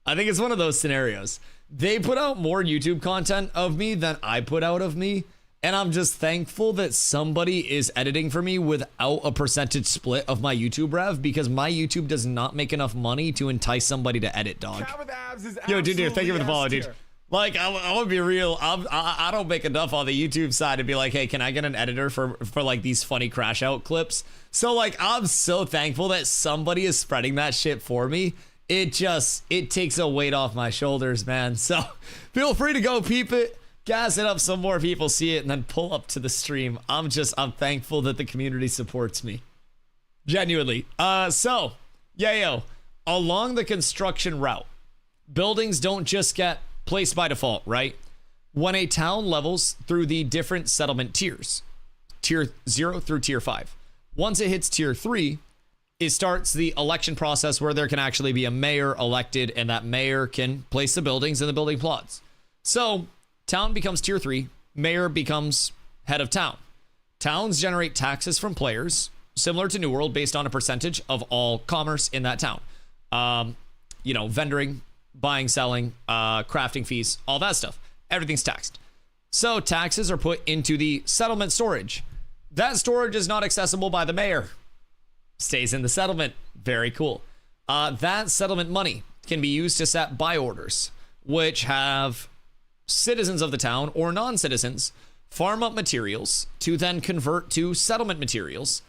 I think it's one of those scenarios. They put out more YouTube content of me than I put out of me. And I'm just thankful that somebody is editing for me without a percentage split of my YouTube rev, because my YouTube does not make enough money to entice somebody to edit, dog. Yo, dude, thank you for the follow, dude. Like, I'm gonna be real. I don't make enough on the YouTube side to be like, hey, can I get an editor for like these funny crash out clips? So like, I'm so thankful that somebody is spreading that shit for me. It takes a weight off my shoulders, man. So feel free to go peep it, gas it up so more people see it, and then pull up to the stream. I'm thankful that the community supports me. Genuinely. So, yo, along the construction route, buildings don't just get placed by default, right? When a town levels through the different settlement tiers, tier 0 through tier 5. Once it hits tier 3, it starts the election process where there can actually be a mayor elected, and that mayor can place the buildings in the building plots. So, town becomes tier 3, mayor becomes head of town. Towns generate taxes from players, similar to New World, based on a percentage of all commerce in that town. Vendoring, buying, selling, crafting fees, all that stuff. Everything's taxed. So taxes are put into the settlement storage. That storage is not accessible by the mayor. Stays in the settlement. Very cool. That settlement money can be used to set buy orders, which have citizens of the town or non-citizens farm up materials to then convert to settlement materials.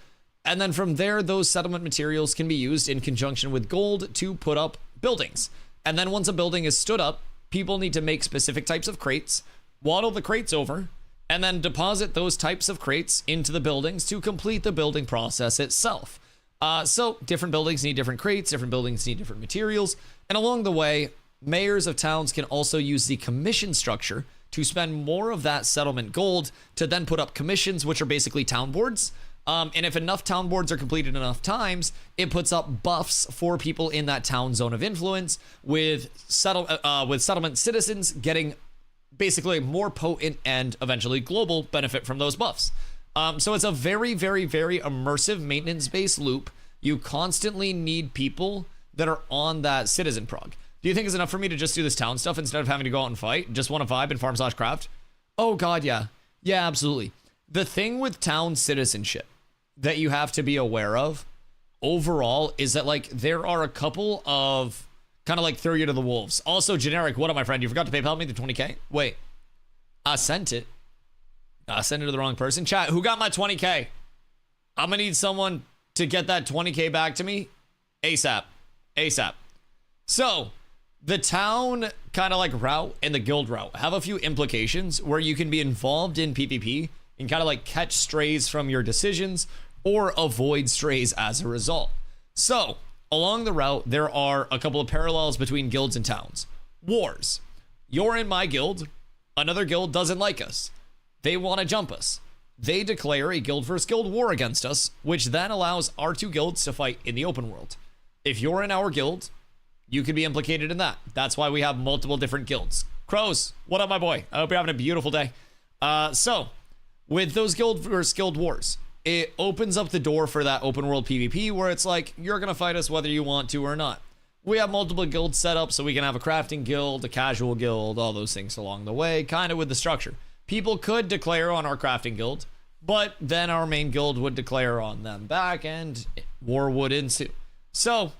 And then from there, those settlement materials can be used in conjunction with gold to put up buildings. And then once a building is stood up, people need to make specific types of crates, waddle the crates over, and then deposit those types of crates into the buildings to complete the building process itself. So different buildings need different crates, different buildings need different materials. And along the way, mayors of towns can also use the commission structure to spend more of that settlement gold to then put up commissions, which are basically town boards, And if enough town boards are completed enough times, it puts up buffs for people in that town zone of influence, with settlement citizens getting basically more potent and eventually global benefit from those buffs. So it's a very, very, very immersive maintenance-based loop. You constantly need people that are on that citizen prog. Do you think it's enough for me to just do this town stuff instead of having to go out and fight? Just want to vibe and farm/craft? Oh god, yeah. Yeah, absolutely. The thing with town citizenship that you have to be aware of overall is that, like, there are a couple of kind of like throw you to the wolves. Also, generic, what up, my friend? You forgot to PayPal me the 20K? Wait, I sent it. I sent it to the wrong person. Chat, who got my 20K? I'm gonna need someone to get that 20K back to me ASAP. ASAP. So, the town kind of like route and the guild route have a few implications where you can be involved in PvP and kind of like catch strays from your decisions or avoid strays as a result. So, along the route, there are a couple of parallels between guilds and towns. Wars. You're in my guild. Another guild doesn't like us. They want to jump us. They declare a guild versus guild war against us, which then allows our two guilds to fight in the open world. If you're in our guild, you could be implicated in that. That's why we have multiple different guilds. Crows, what up, my boy? I hope you're having a beautiful day. So, with those guild versus guild wars, it opens up the door for that open world PvP where it's like, you're going to fight us whether you want to or not. We have multiple guilds set up so we can have a crafting guild, a casual guild, all those things along the way, kind of with the structure. People could declare on our crafting guild, but then our main guild would declare on them back and war would ensue. So,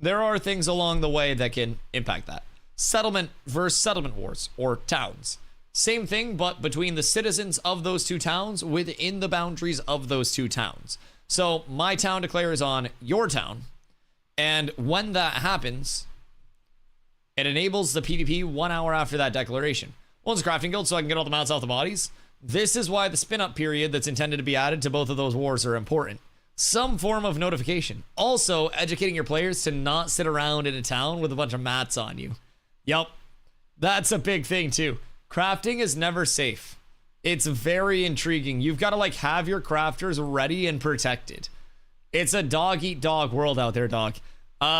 there are things along the way that can impact that. Settlement versus settlement wars, or towns. Same thing, but between the citizens of those two towns within the boundaries of those two towns. So my town declares on your town, and when that happens, it enables the PvP 1 hour after that declaration. Well, it's a crafting guild, so I can get all the mounts off the bodies. This is why the spin-up period that's intended to be added to both of those wars are important. Some form of notification. Also, educating your players to not sit around in a town with a bunch of mats on you. Yup. That's a big thing, too. Crafting is never safe. It's very intriguing. You've got to, like, have your crafters ready and protected. It's a dog-eat-dog world out there, dog.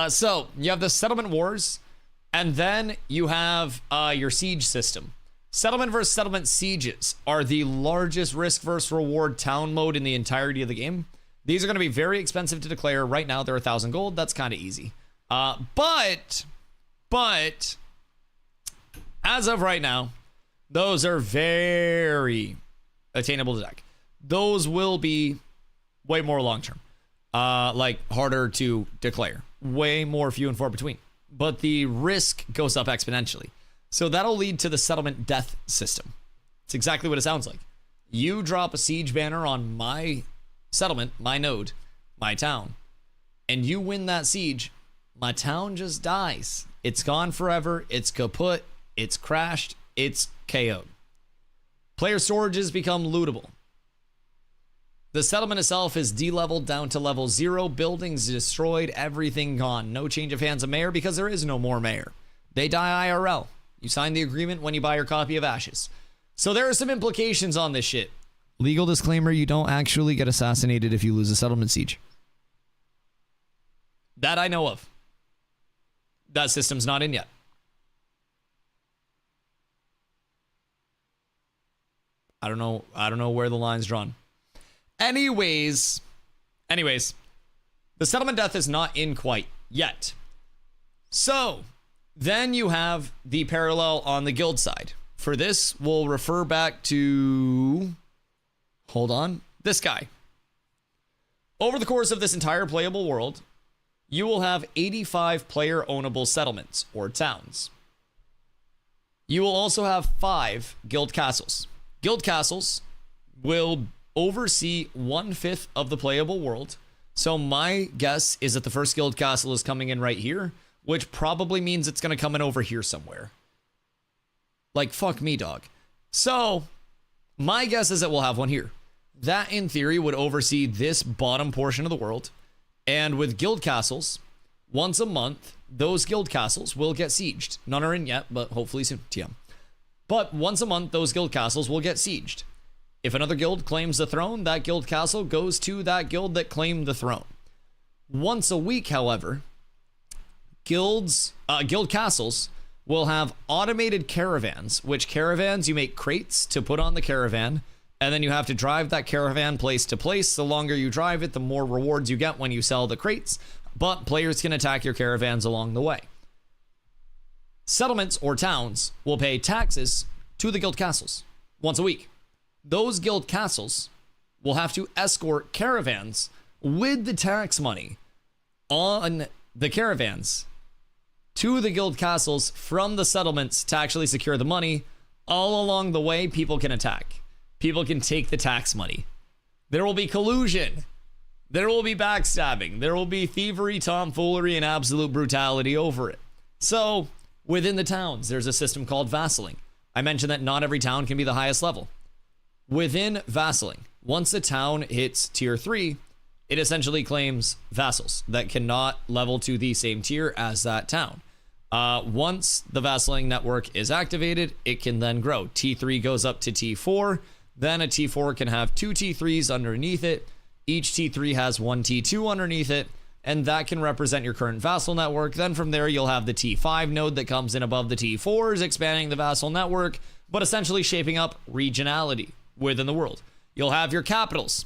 So, you have the settlement wars, and then you have your siege system. Settlement versus settlement sieges are the largest risk versus reward town mode in the entirety of the game. These are going to be very expensive to declare. Right now, they're 1,000 gold. That's kind of easy. But, as of right now, those are very attainable to deck. Those will be way more long-term. Like, harder to declare. Way more few and far between. But the risk goes up exponentially. So that'll lead to the settlement death system. It's exactly what it sounds like. You drop a siege banner on my settlement, my node, my town, and you win that siege, my town just dies. It's gone forever. It's kaput. It's crashed. It's KO'd. Player storages become lootable. The settlement itself is de-leveled down to level 0. Buildings destroyed. Everything gone. No change of hands of mayor because there is no more mayor. They die IRL. You sign the agreement when you buy your copy of Ashes. So there are some implications on this shit. Legal disclaimer, you don't actually get assassinated if you lose a settlement siege. That I know of. That system's not in yet. I don't know where the line's drawn. Anyways, the settlement death is not in quite yet. So, then you have the parallel on the guild side. For this, we'll refer back to, hold on, this guy. Over the course of this entire playable world, you will have 85 player ownable settlements or towns. You will also have 5 guild castles. Guild castles will oversee 1/5 of the playable world. So my guess is that the first guild castle is coming in right here, which probably means it's going to come in over here somewhere. Like, fuck me, dog. So my guess is that we'll have one here. That, in theory, would oversee this bottom portion of the world. And with guild castles, once a month, those guild castles will get sieged. None are in yet, but hopefully soon. TM. But once a month, those guild castles will get sieged. If another guild claims the throne, that guild castle goes to that guild that claimed the throne. Once a week, however, guild castles will have automated caravans, which caravans you make crates to put on the caravan, and then you have to drive that caravan place to place. The longer you drive it, the more rewards you get when you sell the crates, but players can attack your caravans along the way. Settlements or towns will pay taxes to the guild castles once a week. Those guild castles will have to escort caravans with the tax money on the caravans to the guild castles from the settlements to actually secure the money. All along the way, people can attack. People can take the tax money. There will be collusion. There will be backstabbing. There will be thievery, tomfoolery, and absolute brutality over it. So, within the towns, there's a system called vassaling. I mentioned that not every town can be the highest level. Within vassaling, once a town hits tier 3, it essentially claims vassals that cannot level to the same tier as that town. Once the vassaling network is activated, it can then grow. T3 goes up to T4. Then a T4 can have 2 T3s underneath it. Each T3 has 1 T2 underneath it, and that can represent your current vassal network. Then from there, you'll have the T5 node that comes in above the T4s, expanding the vassal network, but essentially shaping up regionality within the world. You'll have your capitals.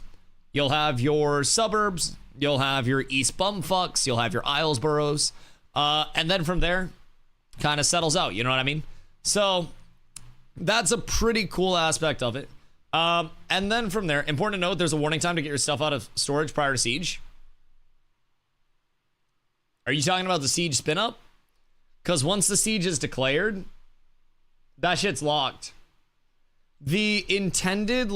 You'll have your suburbs. You'll have your East Bumfucks. You'll have your Islesboroughs. And then from there, kind of settles out. You know what I mean? So that's a pretty cool aspect of it. And then from there, important to note, there's a warning time to get your stuff out of storage prior to siege. Are you talking about the siege spin up? Because once the siege is declared, that shit's locked. The intended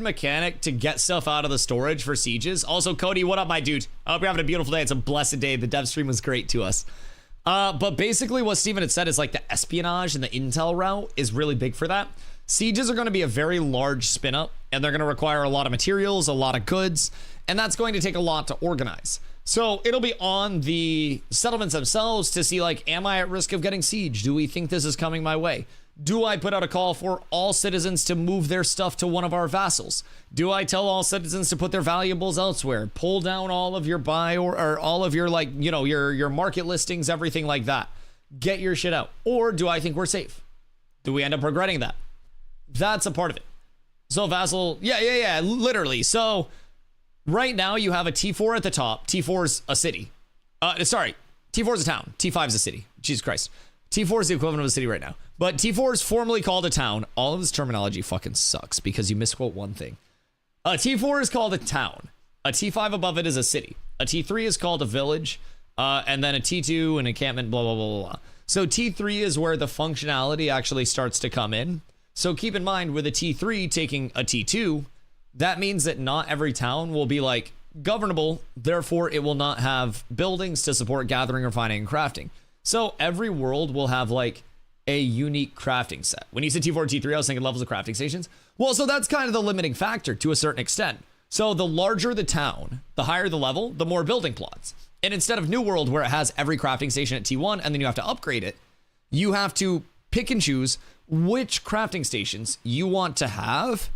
mechanic to get stuff out of the storage for sieges. Also, Cody, what up, my dude? I hope you're having a beautiful day. It's a blessed day. The dev stream was great to us. But basically what Steven had said is like the espionage and the intel route is really big for that. Sieges are going to be a very large spin up, and they're going to require a lot of materials, a lot of goods, and that's going to take a lot to organize. So it'll be on the settlements themselves to see, like, am I at risk of getting sieged? Do we think this is coming my way? Do I put out a call for all citizens to move their stuff to one of our vassals? Do I tell all citizens to put their valuables elsewhere? Pull down all of your buy or all of your, like, you know, your market listings, everything like that. Get your shit out. Or do I think we're safe? Do we end up regretting that? That's a part of it. So vassal, yeah, literally. So right now you have a T4 at the top. T4's a city. Sorry, T4's a town. T5's a city. Jesus Christ. T4 is the equivalent of a city right now. But T4 is formally called a town. All of this terminology fucking sucks because you misquote one thing. A T4 is called a town. A T5 above it is a city. A T3 is called a village. And then a T2, an encampment, blah, blah, blah, blah. So T3 is where the functionality actually starts to come in. So keep in mind, with a T3 taking a T2, that means that not every town will be like governable. Therefore, it will not have buildings to support gathering, refining, and crafting. So every world will have like a unique crafting set. When you said T4 and T3, I was thinking levels of crafting stations. Well, so that's kind of the limiting factor to a certain extent. So the larger the town, the higher the level, the more building plots. And instead of New World, where it has every crafting station at T1, and then you have to upgrade it, you have to pick and choose which crafting stations you want to have,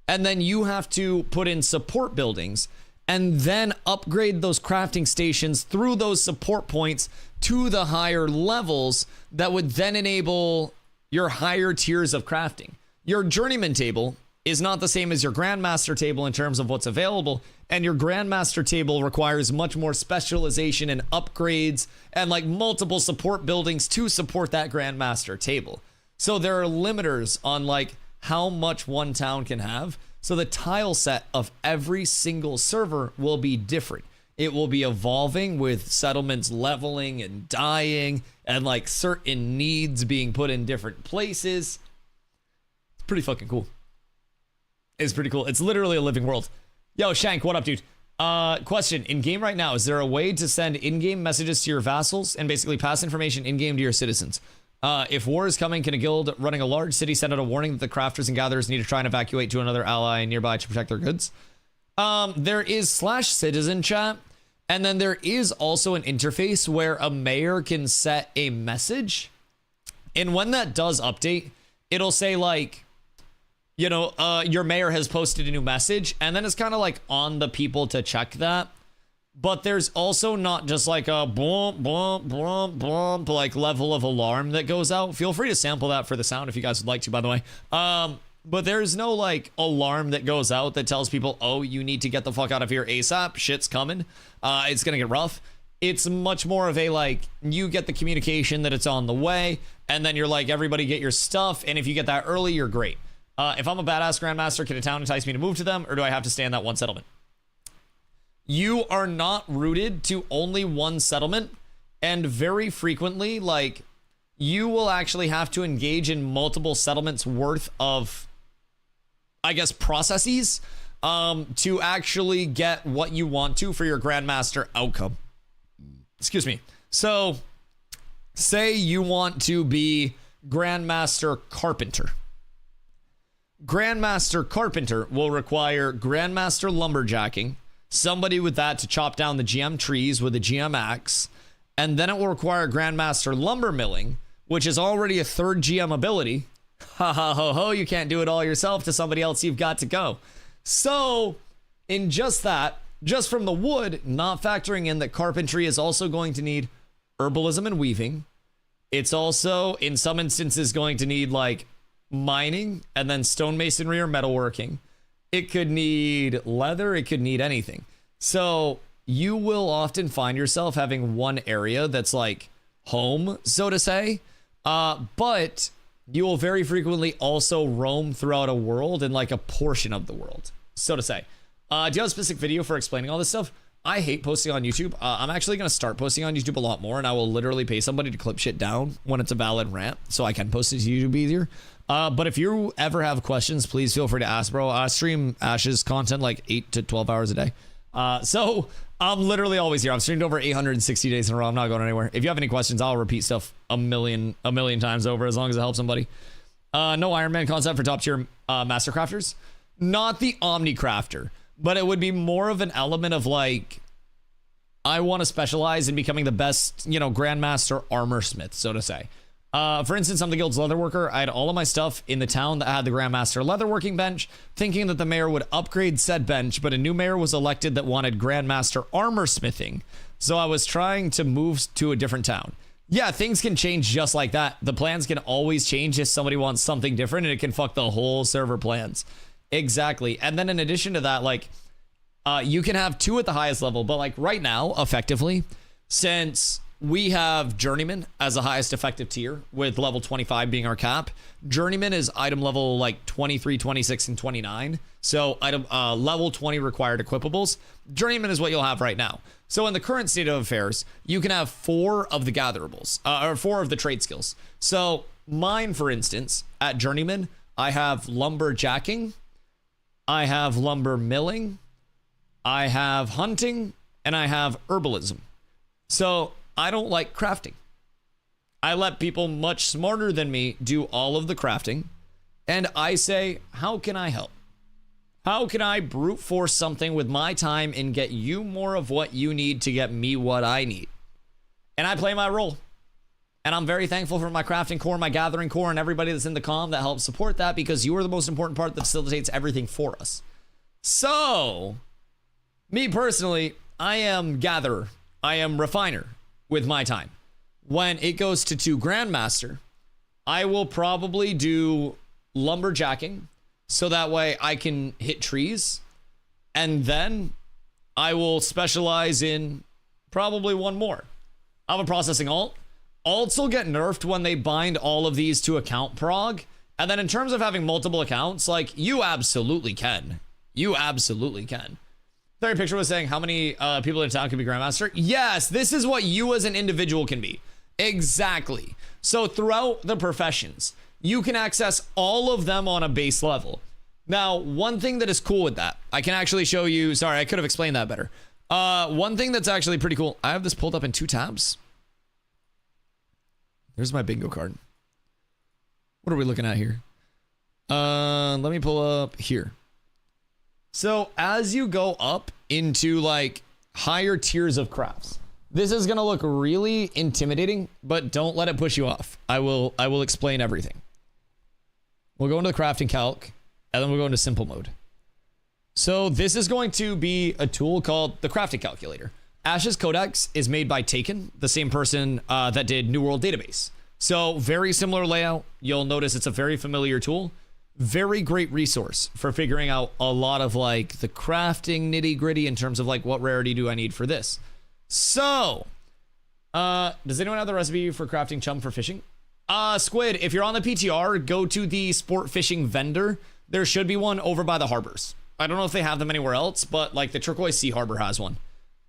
and then you have to put in support buildings and then upgrade those crafting stations through those support points to the higher levels that would then enable your higher tiers of crafting. Your journeyman table is not the same as your grandmaster table in terms of what's available, and your grandmaster table requires much more specialization and upgrades and like multiple support buildings to support that grandmaster table. So there are limiters on like how much one town can have. So the tile set of every single server will be different. It will be evolving with settlements leveling and dying and like certain needs being put in different places. It's pretty fucking cool. It's pretty cool. It's literally a living world. Yo, Shank, what up, dude? Question, in game right now, is there a way to send in-game messages to your vassals and basically pass information in-game to your citizens? If war is coming, can a guild running a large city send out a warning that the crafters and gatherers need to try and evacuate to another ally nearby to protect their goods? There is /citizen chat, and then there is also an interface where a mayor can set a message. And when that does update, it'll say like, you know, your mayor has posted a new message, and then it's kind of like on the people to check that. But there's also not just like a blump, blump, blump, blump, like level of alarm that goes out. Feel free to sample that for the sound if you guys would like to, by the way. But there's no like alarm that goes out that tells people, oh, you need to get the fuck out of here ASAP. Shit's coming. It's going to get rough. It's much more of a like, you get the communication that it's on the way, and then you're like, everybody get your stuff. And if you get that early, you're great. If I'm a badass grandmaster, can a town entice me to move to them, or do I have to stay in that one settlement? You are not rooted to only one settlement, and very frequently, like, you will actually have to engage in multiple settlements worth of, I guess, processes to actually get what you want to for your grandmaster outcome. Excuse me. So, say you want to be Grandmaster Carpenter. Grandmaster Carpenter will require Grandmaster Lumberjacking, somebody with that to chop down the GM trees with a GM axe, and then it will require Grandmaster Lumber Milling, which is already a third GM ability. Ha ha ho ho, you can't do it all yourself, to somebody else you've got to go. So, in just that, just from the wood, not factoring in that carpentry is also going to need herbalism and weaving. It's also, in some instances, going to need like mining and then stonemasonry or metalworking. It could need leather. It could need anything. So you will often find yourself having one area that's like home, so to say. But you will very frequently also roam throughout a world and like a portion of the world, so to say. Do you have a specific video for explaining all this stuff? I hate posting on YouTube. I'm actually going to start posting on YouTube a lot more, and I will literally pay somebody to clip shit down when it's a valid rant so I can post it to YouTube easier. But if you ever have questions, please feel free to ask, bro. I stream Ash's content like 8 to 12 hours a day. So I'm literally always here. I've streamed over 860 days in a row. I'm not going anywhere. If you have any questions, I'll repeat stuff a million times over as long as it helps somebody. No Iron Man concept for top tier master crafters. Not the Omni Crafter, but it would be more of an element of like, I want to specialize in becoming the best, you know, Grandmaster Armor Smith, so to say. For instance, I'm the guild's leatherworker. I had all of my stuff in the town that had the Grandmaster leatherworking bench, thinking that the mayor would upgrade said bench, but a new mayor was elected that wanted Grandmaster armor smithing. So I was trying to move to a different town. Yeah, things can change just like that. The plans can always change if somebody wants something different, and it can fuck the whole server plans. Exactly. And then in addition to that, like, you can have 2 at the highest level, but like right now, effectively, since we have Journeyman as the highest effective tier with level 25 being our cap. Journeyman is item level like 23, 26, and 29. So item level 20 required equipables. Journeyman is what you'll have right now. So in the current state of affairs, you can have 4 of the gatherables, or 4 of the trade skills. So mine, for instance, at Journeyman, I have lumberjacking, I have lumber milling, I have hunting, and I have herbalism. So I don't like crafting. I let people much smarter than me do all of the crafting. And I say, how can I help? How can I brute force something with my time and get you more of what you need to get me what I need? And I play my role. And I'm very thankful for my crafting core, my gathering core, and everybody that's in the comm that helps support that, because you are the most important part that facilitates everything for us. So, me personally, I am gatherer. I am refiner with my time. When it goes to 2 Grandmaster, I will probably do lumberjacking so that way I can hit trees, and then I will specialize in probably 1 more. I have a processing alt. Alts will get nerfed when they bind all of these to account prog, and then in terms of having multiple accounts, like, you absolutely can. You absolutely can. Third picture was saying how many people in town can be Grandmaster. Yes, this is what you as an individual can be. Exactly. So throughout the professions, you can access all of them on a base level. Now, one thing that is cool with that, I can actually show you. Sorry, I could have explained that better. One thing that's actually pretty cool. I have this pulled up in 2 tabs. There's my bingo card. What are we looking at here? Let me pull up here. So as you go up into like higher tiers of crafts, this is going to look really intimidating, but don't let it push you off. I will explain everything. We'll go into the crafting calc, and then we'll go into simple mode. So this is going to be a tool called the Crafting Calculator. Ash's Codex is made by Taken, the same person that did New World Database. So very similar layout. You'll notice it's a very familiar tool. Very great resource for figuring out a lot of like the crafting nitty gritty in terms of like what rarity do I need for this. So, does anyone have the recipe for crafting chum for fishing? Squid, if you're on the PTR, go to the sport fishing vendor. There should be one over by the harbors. I don't know if they have them anywhere else, but like the Turquoise Sea Harbor has one.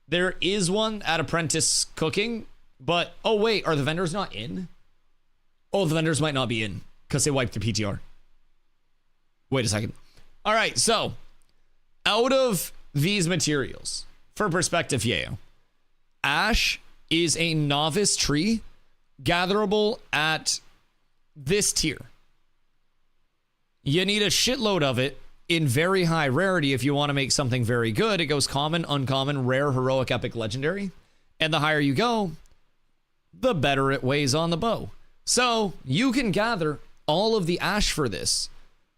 There is one at Apprentice Cooking, but oh wait, are the vendors not in? Oh, the vendors might not be in because they wiped the PTR. Wait a second. All right, so out of these materials, for perspective, Yayo, ash is a novice tree gatherable at this tier. You need a shitload of it in very high rarity if you want to make something very good. It goes common, uncommon, rare, heroic, epic, legendary. And the higher you go, the better it weighs on the bow. So you can gather all of the ash for this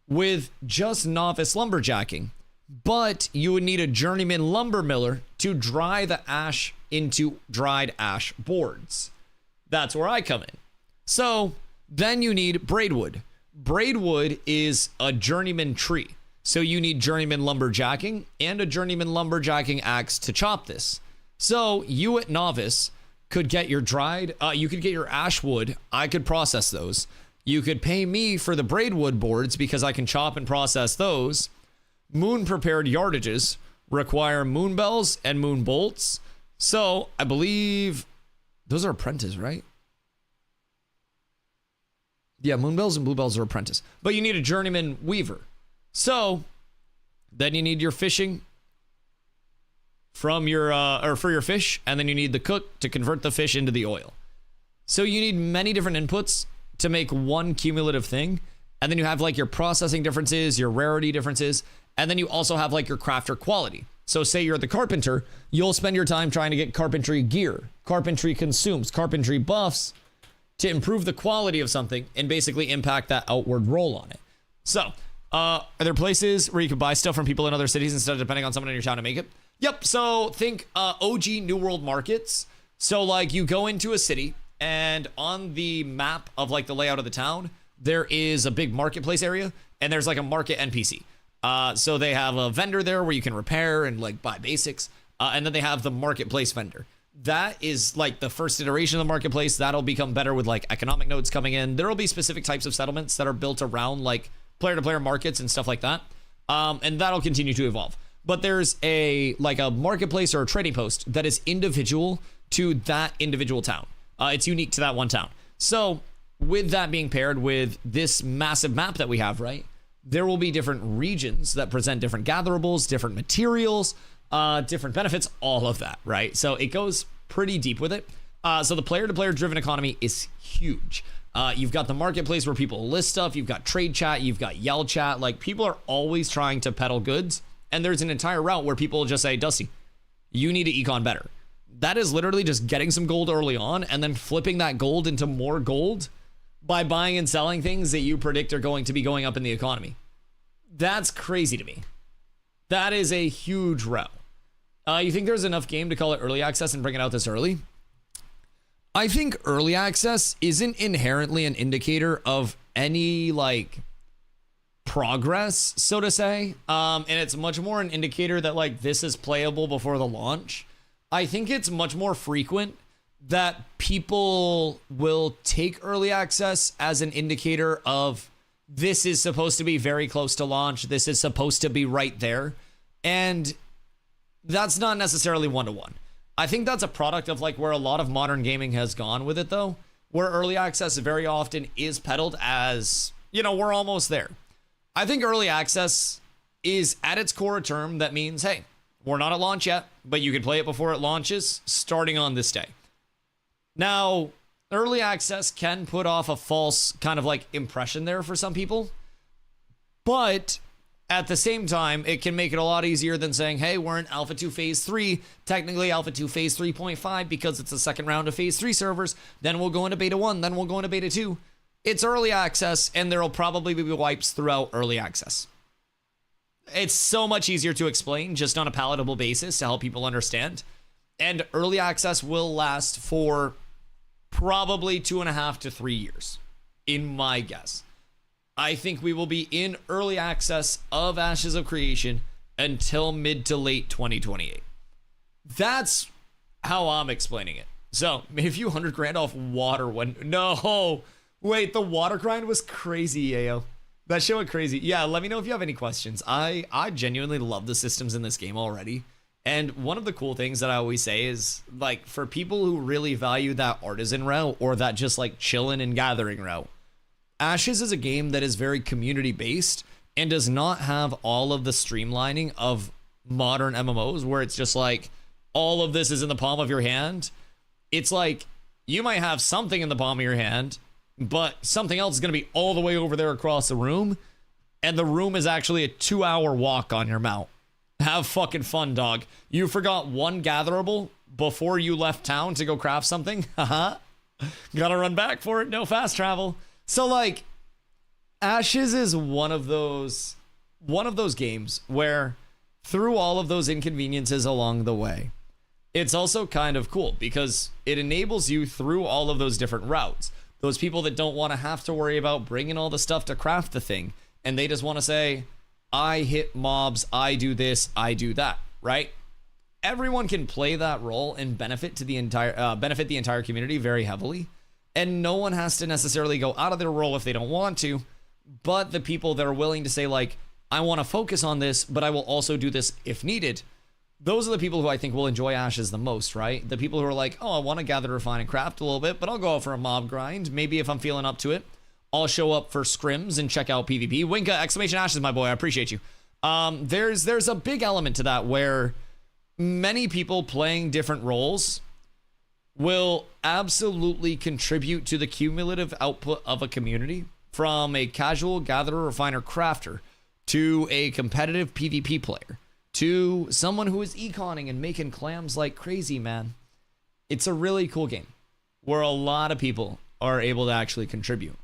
with just novice lumberjacking, but you would need a journeyman lumber miller to dry the ash into dried ash boards. That's where I come in. So then you need braidwood. Braidwood is a journeyman tree. So you need journeyman lumberjacking and a journeyman lumberjacking axe to chop this. So you at novice could get your you could get your ash wood. I could process those. You could pay me for the braidwood boards because I can chop and process those. Moon prepared yardages require moon bells and moon bolts. So I believe those are apprentice, right? Yeah, moon bells and blue bells are apprentice. But you need a journeyman weaver. So then you need your fishing from your or for your fish, and then you need the cook to convert the fish into the oil. So you need many different inputs to make one cumulative thing. And then you have like your processing differences, your rarity differences, and then you also have like your crafter quality. So say you're the carpenter, you'll spend your time trying to get carpentry gear, carpentry consumes, carpentry buffs to improve the quality of something and basically impact that outward roll on it. So are there places where you can buy stuff from people in other cities instead of depending on someone in your town to make it? Yep. So think OG New World markets. So like you go into a city and on the map of like the layout of the town, there is a big marketplace area and there's like a market NPC. So they have a vendor there where you can repair and like buy basics. And then they have the marketplace vendor. That is like the first iteration of the marketplace. That'll become better with like economic nodes coming in. There'll be specific types of settlements that are built around like player-to-player markets and stuff like that. And that'll continue to evolve. But there's a marketplace or a trading post that is individual to that individual town. It's unique to that one town. So with that being paired with this massive map that we have, right, there will be different regions that present different gatherables, different materials, different benefits, all of that, right? So it goes pretty deep with it. So the player-to-player driven economy is huge. You've got the marketplace where people list stuff. You've got trade chat. You've got yell chat. Like people are always trying to peddle goods. And there's an entire route where people just say, Dusty, you need to econ better. That is literally just getting some gold early on and then flipping that gold into more gold by buying and selling things that you predict are going to be going up in the economy. That's crazy to me. That is a huge route. You think there's enough game to call it early access and bring it out this early? I think early access isn't inherently an indicator of any like progress, so to say. And it's much more an indicator that like this is playable before the launch. I think it's much more frequent that people will take early access as an indicator of this is supposed to be very close to launch. This is supposed to be right there. And that's not necessarily one-to-one. I think that's a product of like where a lot of modern gaming has gone with it though, where early access very often is peddled as, you know, we're almost there. I think early access is at its core a term that means, hey, we're not at launch yet, but you can play it before it launches starting on this day. Now, early access can put off a false kind of like impression there for some people, but at the same time, it can make it a lot easier than saying, hey, we're in Alpha 2 Phase 3, technically Alpha 2 Phase 3.5 because it's the second round of Phase 3 servers, then we'll go into Beta 1, then we'll go into Beta 2. It's early access, and there will probably be wipes throughout early access. It's so much easier to explain just on a palatable basis to help people understand. And early access will last for probably 2.5 to 3 years, in my guess. I think we will be in early access of Ashes of Creation until mid to late 2028. That's how I'm explaining it. So, made a few $100,000 off water when... No! Wait, the water grind was crazy, Yayo. That shit went crazy. Yeah, let me know if you have any questions. I genuinely love the systems in this game already. And one of the cool things that I always say is, like, for people who really value that artisan route or that just, like, chilling and gathering route, Ashes is a game that is very community-based and does not have all of the streamlining of modern MMOs where it's just like, all of this is in the palm of your hand. It's like, you might have something in the palm of your hand, but something else is going to be all the way over there across the room, and the room is actually a 2-hour walk on your mount. Have fucking fun, dog. You forgot one gatherable before you left town to go craft something? Haha. Gotta run back for it. No fast travel. So, like, Ashes is one of those games where through all of those inconveniences along the way, it's also kind of cool because it enables you through all of those different routes. Those people that don't want to have to worry about bringing all the stuff to craft the thing, and they just want to say, I hit mobs, I do this, I do that, right? Everyone can play that role and benefit the entire community very heavily, and no one has to necessarily go out of their role if they don't want to. But the people that are willing to say, like, I want to focus on this, but I will also do this if needed, those are the people who I think will enjoy Ashes the most, right? The people who are like, oh, I want to gather, refine, and craft a little bit, but I'll go out for a mob grind. Maybe if I'm feeling up to it, I'll show up for scrims and check out PvP. Winka, exclamation Ashes, my boy, I appreciate you. There's a big element to that where many people playing different roles will absolutely contribute to the cumulative output of a community, from a casual gatherer, refiner, crafter to a competitive PvP player to someone who is econing and making clams like crazy, man. It's a really cool game where a lot of people are able to actually contribute.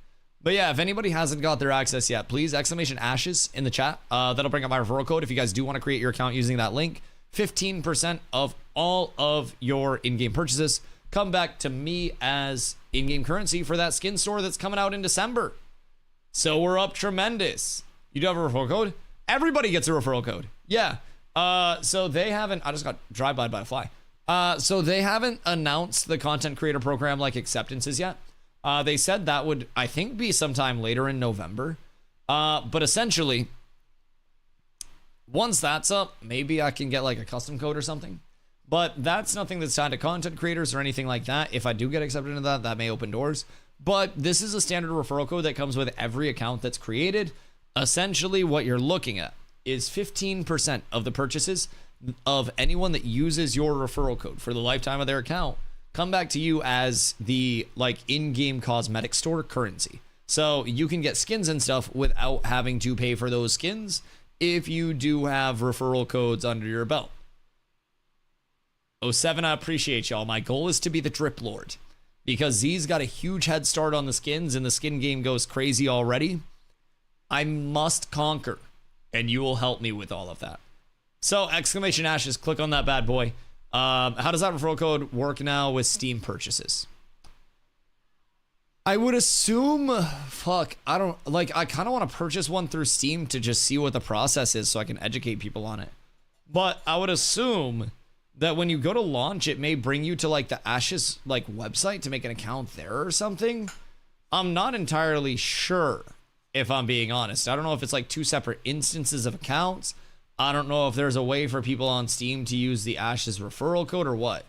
But yeah, if anybody hasn't got their access yet, please exclamation Ashes in the chat. That'll bring up my referral code if you guys do want to create your account using that link. 15% of all of your in-game purchases come back to me as in-game currency for that skin store that's coming out in December. So we're up tremendous. You do have a referral code? Everybody gets a referral code. Yeah. So they haven't... I just got drive-by by a fly. So they haven't announced the content creator program like acceptances yet. They said that would, I think, be sometime later in November. But essentially, once that's up, maybe I can get like a custom code or something. But that's nothing that's tied to content creators or anything like that. If I do get accepted into that, that may open doors. But this is a standard referral code that comes with every account that's created. Essentially, what you're looking at is 15% of the purchases of anyone that uses your referral code for the lifetime of their account come back to you as the like in-game cosmetic store currency. So you can get skins and stuff without having to pay for those skins if you do have referral codes under your belt. 07, I appreciate y'all. My goal is to be the Drip Lord because Z's got a huge head start on the skins and the skin game goes crazy already. I must conquer, and you will help me with all of that. So exclamation Ashes, click on that bad boy. How does that referral code work now with Steam purchases? I would assume, I don't, like, I kind of want to purchase one through Steam to just see what the process is so I can educate people on it. But I would assume that when you go to launch, it may bring you to like the Ashes like website to make an account there or something. I'm not entirely sure, if I'm being honest. I don't know if it's like two separate instances of accounts. I don't know if there's a way for people on Steam to use the Ashes referral code or what.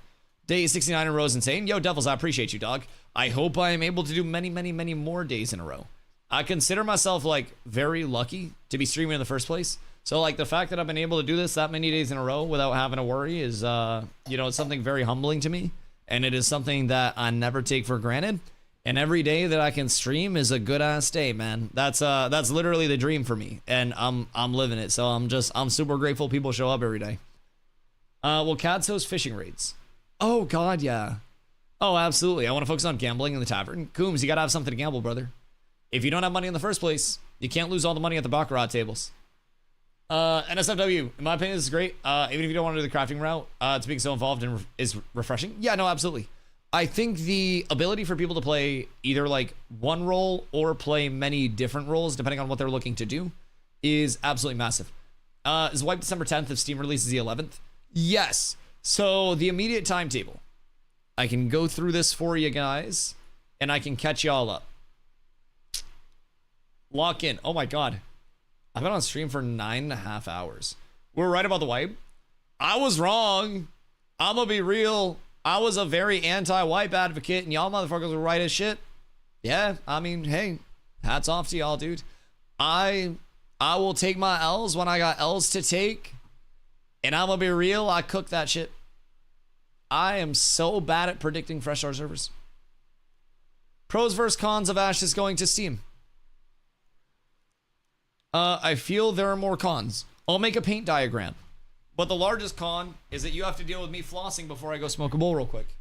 Day 69 in a row is insane. Yo, Devils, I appreciate you, dog. I hope I am able to do many, many, many more days in a row. I consider myself like very lucky to be streaming in the first place. So like the fact that I've been able to do this that many days in a row without having to worry is, it's something very humbling to me. And it is something that I never take for granted. And every day that I can stream is a good ass day, man. That's literally the dream for me, and I'm living it. So I'm super grateful people show up every day. Well, Cadso's fishing raids. Oh God, yeah. Oh, absolutely. I want to focus on gambling in the tavern. Coombs, you gotta have something to gamble, brother. If you don't have money in the first place, you can't lose all the money at the baccarat tables. NSFW, in my opinion, this is great. Even if you don't want to do the crafting route, it's being so involved and is refreshing. Yeah, no, absolutely. I think the ability for people to play either like one role or play many different roles, depending on what they're looking to do, is absolutely massive. Is Wipe December 10th if Steam releases the 11th? Yes. So the immediate timetable, I can go through this for you guys, and I can catch y'all up. Lock in. Oh my God. I've been on stream for 9.5 hours. We're right about the wipe. I was wrong. I'm gonna be real. I was a very anti-wipe advocate, and y'all motherfuckers were right as shit. Yeah, I mean, hey, hats off to y'all, dude. I will take my L's when I got L's to take, and I'm gonna be real. I cooked that shit. I am so bad at predicting fresh start servers. Pros versus cons of Ashes going to Steam. I feel there are more cons. I'll make a paint diagram. But the largest con is that you have to deal with me flossing before I go smoke a bowl real quick.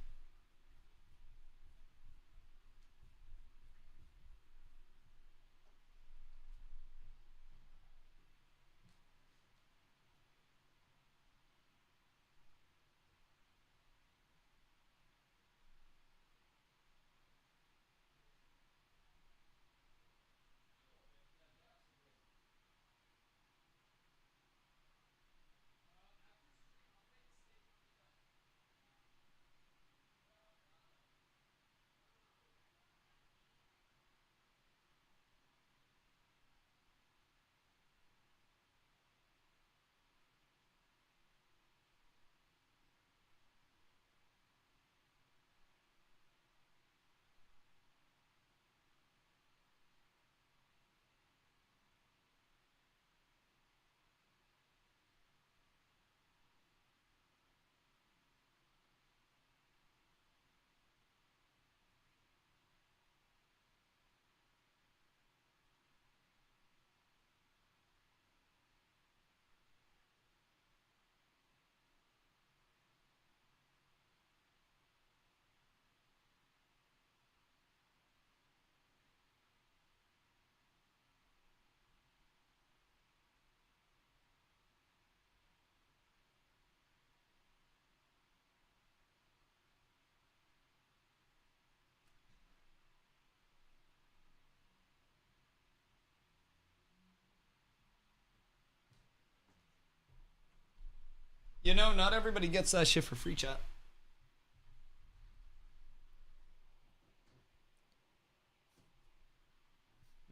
You know, not everybody gets that shit for free, chat.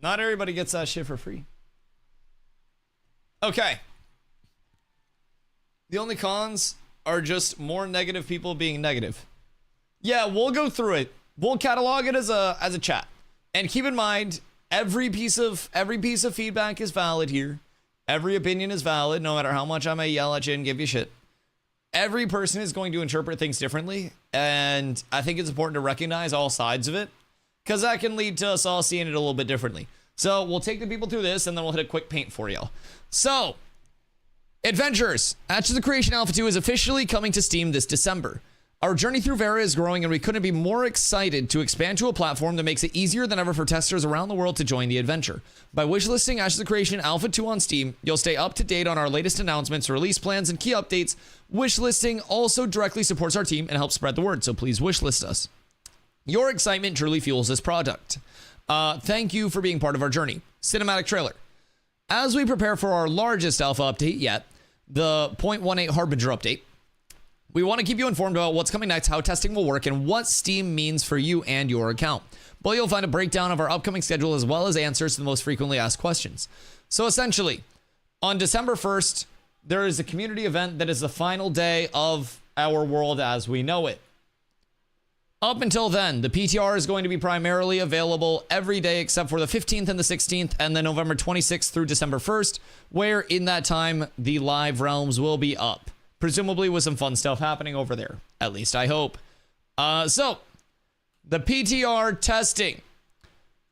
Not everybody gets that shit for free. Okay. The only cons are just more negative people being negative. Yeah, we'll go through it. We'll catalog it as a chat. And keep in mind, every piece of feedback is valid here. Every opinion is valid, no matter how much I may yell at you and give you shit. Every person is going to interpret things differently, and I think it's important to recognize all sides of it, because that can lead to us all seeing it a little bit differently. So we'll take the people through this, and then we'll hit a quick paint for y'all. So, Adventures, Ashes of Creation Alpha 2 is officially coming to Steam this December. Our journey through Vera is growing, and we couldn't be more excited to expand to a platform that makes it easier than ever for testers around the world to join the adventure. By wishlisting Ashes of Creation Alpha 2 on Steam, you'll stay up to date on our latest announcements, release plans, and key updates. Wishlisting also directly supports our team and helps spread the word, so please wishlist us. Your excitement truly fuels this product. Thank you for being part of our journey. Cinematic trailer. As we prepare for our largest alpha update yet, the 0.18 Harbinger update, we want to keep you informed about what's coming next, how testing will work, and what Steam means for you and your account. But you'll find a breakdown of our upcoming schedule as well as answers to the most frequently asked questions. So essentially, on December 1st, there is a community event that is the final day of our world as we know it. Up until then, the PTR is going to be primarily available every day except for the 15th and the 16th, and then November 26th through December 1st, where in that time, the live realms will be up. Presumably with some fun stuff happening over there. At least I hope. So, the PTR testing.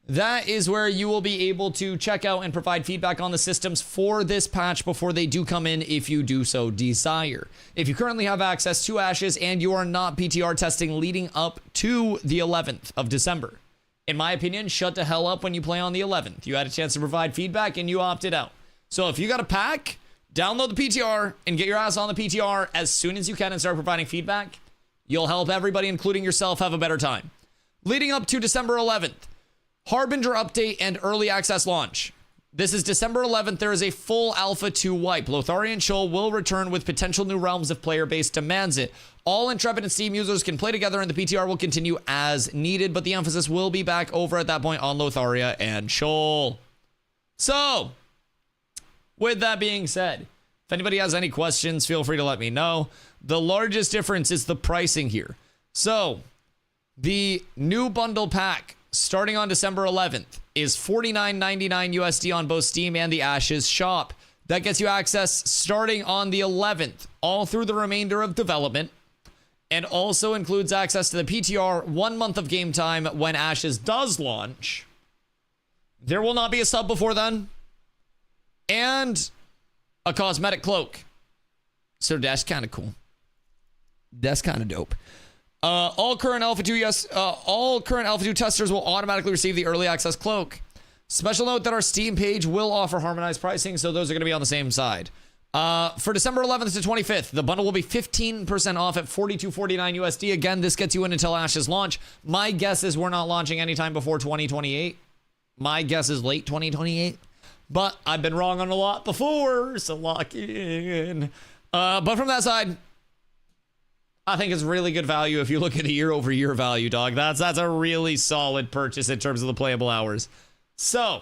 That is where you will be able to check out and provide feedback on the systems for this patch before they do come in if you do so desire. If you currently have access to Ashes and you are not PTR testing leading up to the 11th of December, in my opinion, shut the hell up when you play on the 11th. You had a chance to provide feedback and you opted out. So if you got a pack, Download the PTR and get your ass on the PTR as soon as you can and start providing feedback. You'll help everybody, including yourself, have a better time. Leading up to December 11th, Harbinger update and early access launch. This is December 11th. There is a full Alpha 2 wipe. Lotharian Shoal will return with potential new realms if player base demands it. All Intrepid and Steam users can play together and the PTR will continue as needed, but the emphasis will be back over at that point on Lotharia and Shoal. So, with that being said, if anybody has any questions, feel free to let me know. The largest difference is the pricing here. So, the new bundle pack starting on December 11th is $49.99 USD on both Steam and the Ashes shop. That gets you access starting on the 11th, all through the remainder of development, and also includes access to the PTR 1 month of game time when Ashes does launch. There will not be a sub before then, and a cosmetic cloak. So that's kind of cool. That's kind of dope. All current Alpha 2 testers will automatically receive the early access cloak. Special note that our Steam page will offer harmonized pricing, so those are going to be on the same side. For December 11th to 25th, the bundle will be 15% off at $42.49 USD. Again, this gets you in until Ashes launch. My guess is we're not launching anytime before 2028. My guess is late 2028. But I've been wrong on a lot before, so lock in. But from that side, I think it's really good value if you look at a year-over-year value, dog. That's a really solid purchase in terms of the playable hours. So,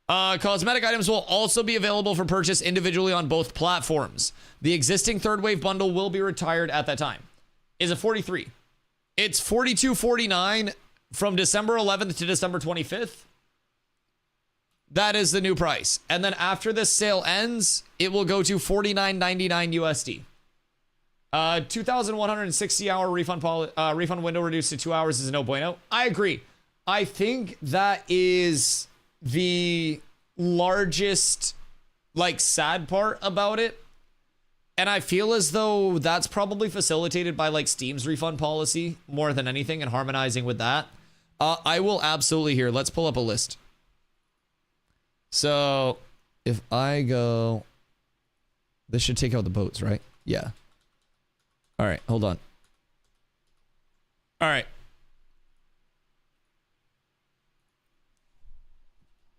cosmetic items will also be available for purchase individually on both platforms. The existing third wave bundle will be retired at that time. Is it 43? It's $42.49 from December 11th to December 25th. That is the new price. And then after this sale ends, it will go to $49.99 USD. 2,160 hour refund window reduced to 2 hours is no bueno. I agree. I think that is the largest, sad part about it. And I feel as though that's probably facilitated by, Steam's refund policy more than anything and harmonizing with that. I will absolutely here. Let's pull up a list. So, if I go... This should take out the boats, right? Yeah. All right, hold on. All right.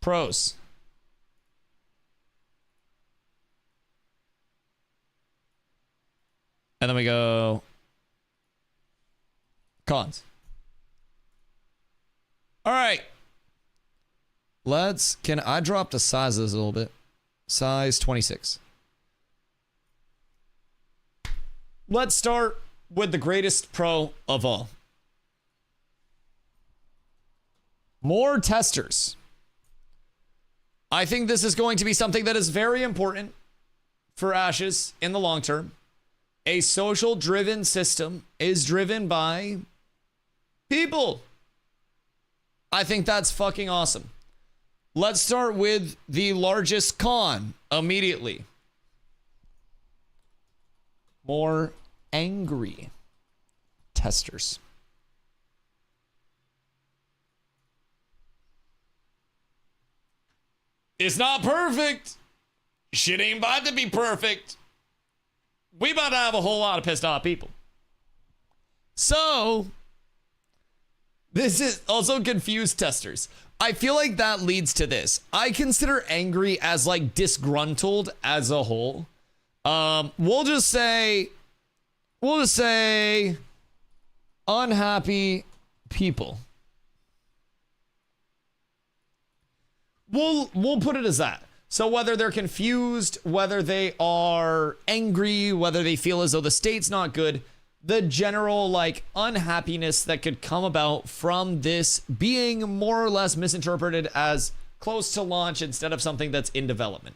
Pros. And then we go cons. All right. Can I drop the size of this a little bit? Size 26. Let's start with the greatest pro of all. More testers. I think this is going to be something that is very important for Ashes in the long term. A social-driven system is driven by people. I think that's fucking awesome. Let's start with the largest con immediately. More angry testers. It's not perfect. Shit ain't about to be perfect. We about to have a whole lot of pissed off people. So, this is also confused testers. I feel like that leads to this. I consider angry as disgruntled as a whole. We'll just say unhappy people. We'll put it as that. So whether they're confused, whether they are angry, whether they feel as though the state's not good, the general unhappiness that could come about from this being more or less misinterpreted as close to launch instead of something that's in development.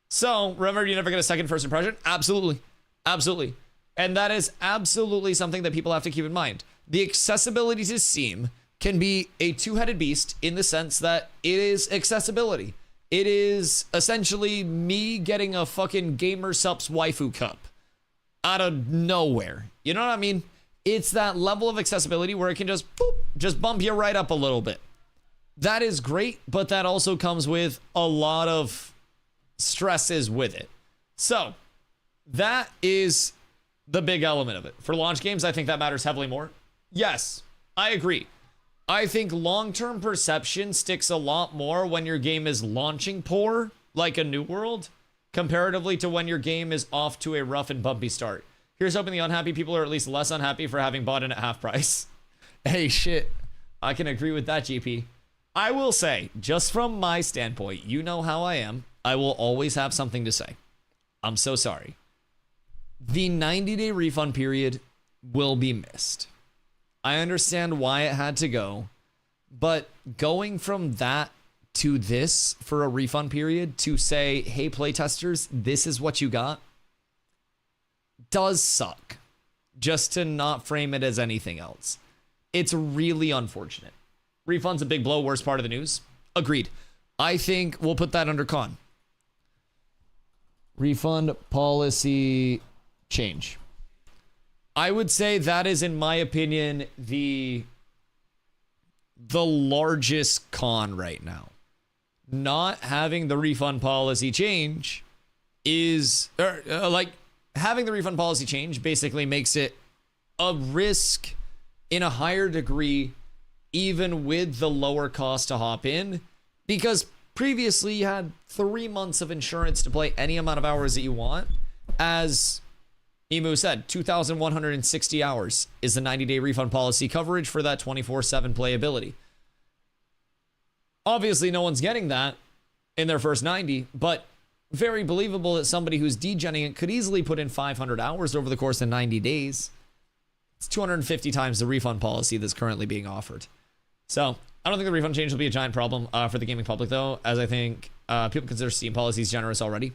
So, remember, you never get a second first impression? Absolutely. Absolutely. And that is absolutely something that people have to keep in mind. The accessibility to Steam can be a two-headed beast in the sense that it is accessibility. It is essentially me getting a fucking Gamer Supps waifu cup out of nowhere. You know what I mean? It's that level of accessibility where it can just bump you right up a little bit. That is great, but that also comes with a lot of stresses with it. So that is the big element of it. For launch games, I think that matters heavily more. Yes, I agree. I think long-term perception sticks a lot more when your game is launching poor, like a New World, comparatively to when your game is off to a rough and bumpy start. Here's hoping the unhappy people are at least less unhappy for having bought in at half price. Hey, shit. I can agree with that, GP. I will say, just from my standpoint, you know how I am. I will always have something to say. I'm so sorry. The 90-day refund period will be missed. I understand why it had to go, but going from that to this for a refund period to say, hey, playtesters, this is what you got, does suck. Just to not frame it as anything else. It's really unfortunate. Refund's a big blow, worst part of the news. Agreed. I think we'll put that under con. Refund policy change. I would say that is, in my opinion, the largest con right now. Not having the refund policy change is, having the refund policy change basically makes it a risk in a higher degree, even with the lower cost to hop in, because previously you had 3 months of insurance to play any amount of hours that you want. As Emu said, 2,160 hours is the 90-day refund policy coverage for that 24/7 playability. Obviously, no one's getting that in their first 90, but very believable that somebody who's degenning it could easily put in 500 hours over the course of 90 days. It's 250 times the refund policy that's currently being offered. So I don't think the refund change will be a giant problem for the gaming public, though, as I think people consider Steam policies generous already.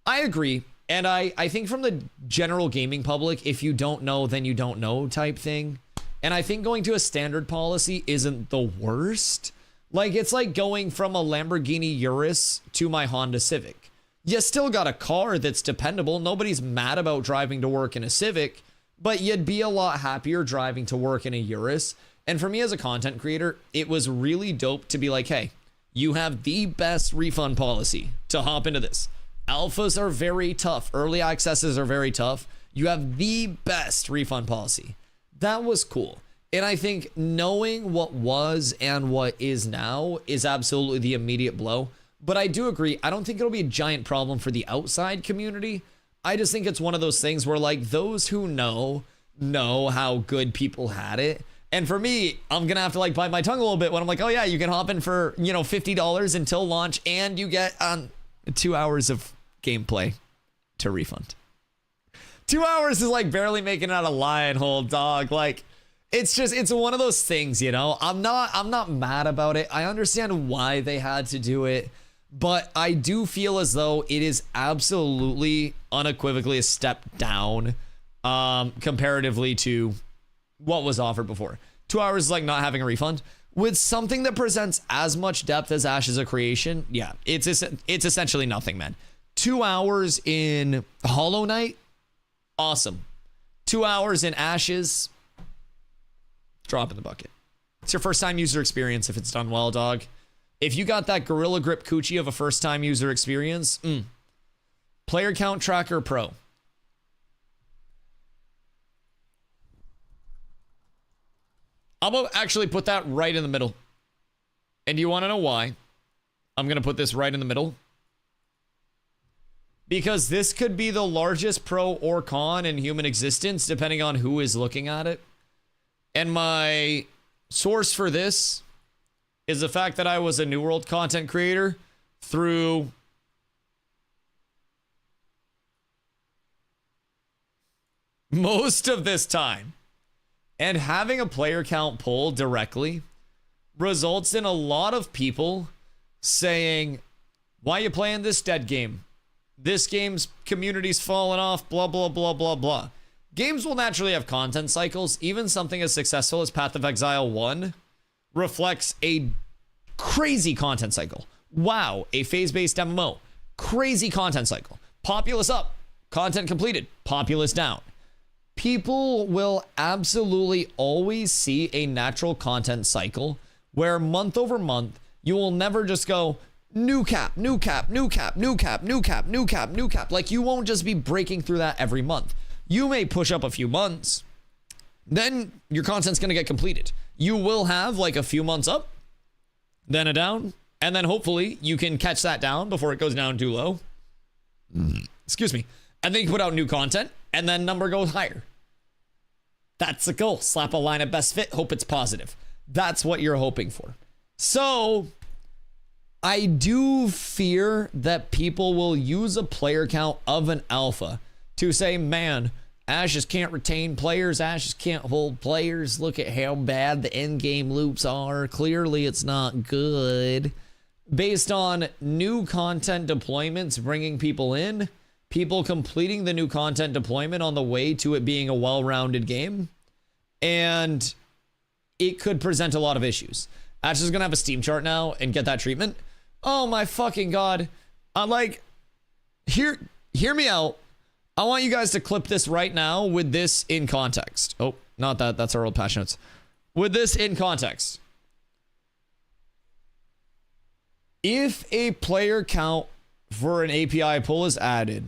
I agree. And I think from the general gaming public, if you don't know, then you don't know type thing. And I think going to a standard policy isn't the worst. Like, it's like going from a Lamborghini Urus to my Honda Civic. You still got a car that's dependable. Nobody's mad about driving to work in a Civic, but you'd be a lot happier driving to work in a Urus. And for me as a content creator, it was really dope to be like, hey, you have the best refund policy to hop into this. Alphas are very tough. Early accesses are very tough. You have the best refund policy. That was cool. And I think knowing what was and what is now is absolutely the immediate blow. But I do agree. I don't think it'll be a giant problem for the outside community. I just think it's one of those things where, like, those who know how good people had it. And for me, I'm going to have to, like, bite my tongue a little bit when I'm like, oh yeah, you can hop in for, $50 until launch and you get 2 hours of gameplay to refund. 2 hours is like barely making it out of lion hole, dog. Like, it's one of those things, I'm not mad about it. I understand why they had to do it, but I do feel as though it is absolutely unequivocally a step down comparatively to what was offered before. 2 hours is like not having a refund. With something that presents as much depth as Ashes of Creation, yeah, it's essentially nothing, man. 2 hours in Hollow Knight, awesome. 2 hours in Ashes, drop in the bucket. It's your first time user experience if it's done well, dog. If you got that Gorilla Grip coochie of a first time user experience, Player Count Tracker Pro. I'm going to actually put that right in the middle. And do you want to know why? I'm going to put this right in the middle. Because this could be the largest pro or con in human existence, depending on who is looking at it. And my source for this is the fact that I was a New World content creator through most of this time. And having a player count poll directly results in a lot of people saying, why are you playing this dead game? This game's community's fallen off, blah, blah, blah, blah, blah. Games will naturally have content cycles. Even something as successful as Path of Exile 1 reflects a crazy content cycle. WoW, a phase-based MMO, crazy content cycle. Populace up, content completed, populace down. People will absolutely always see a natural content cycle where month over month, you will never just go, new cap, new cap, new cap, new cap, new cap, new cap, new cap. Like, you won't just be breaking through that every month. You may push up a few months, then your content's going to get completed. You will have like a few months up, then a down, and then hopefully you can catch that down before it goes down too low. Excuse me. And then you put out new content, and then number goes higher. That's the goal. Slap a line at best fit, hope it's positive. That's what you're hoping for. So I do fear that people will use a player count of an alpha to say, man, Ashes can't retain players. Ashes can't hold players. Look at how bad the end game loops are. Clearly, it's not good. Based on new content deployments bringing people in, people completing the new content deployment on the way to it being a well-rounded game, and it could present a lot of issues. Ashes is going to have a Steam chart now and get that treatment. Oh my fucking God. Hear me out. I want you guys to clip this right now with this in context. Oh, not that. That's our old patch notes. With this in context. If a player count for an API pull is added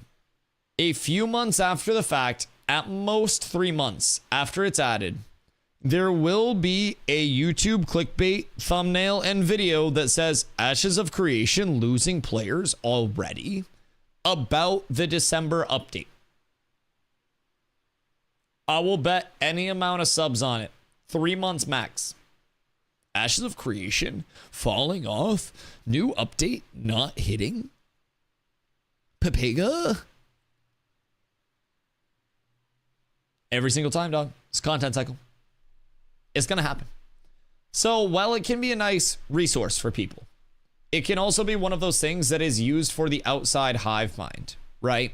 a few months after the fact, at most 3 months after it's added, there will be a YouTube clickbait thumbnail and video that says Ashes of Creation losing players already about the December update. I will bet any amount of subs on it. 3 months max. Ashes of Creation falling off. New update not hitting. Pepega. Every single time, dog. It's a content cycle. It's going to happen. So while it can be a nice resource for people, it can also be one of those things that is used for the outside hive mind, right?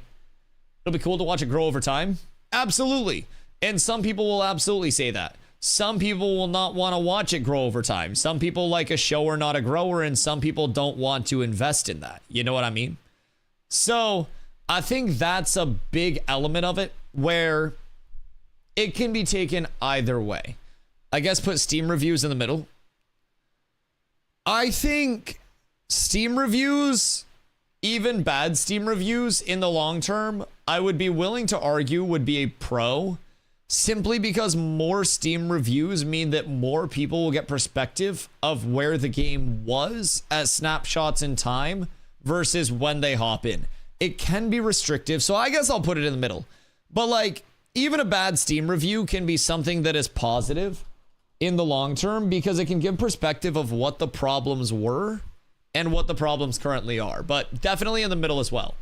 It'll be cool to watch it grow over time. Absolutely. And some people will absolutely say that. Some people will not want to watch it grow over time. Some people like a shower, not a grower, and some people don't want to invest in that. You know what I mean? So I think that's a big element of it where it can be taken either way. I guess put Steam reviews in the middle. I think Steam reviews, even bad Steam reviews in the long term, I would be willing to argue would be a pro, simply because more Steam reviews mean that more people will get perspective of where the game was at snapshots in time versus when they hop in. It can be restrictive, so I guess I'll put it in the middle. But like, even a bad Steam review can be something that is positive in the long term because it can give perspective of what the problems were and what the problems currently are. But definitely in the middle as well.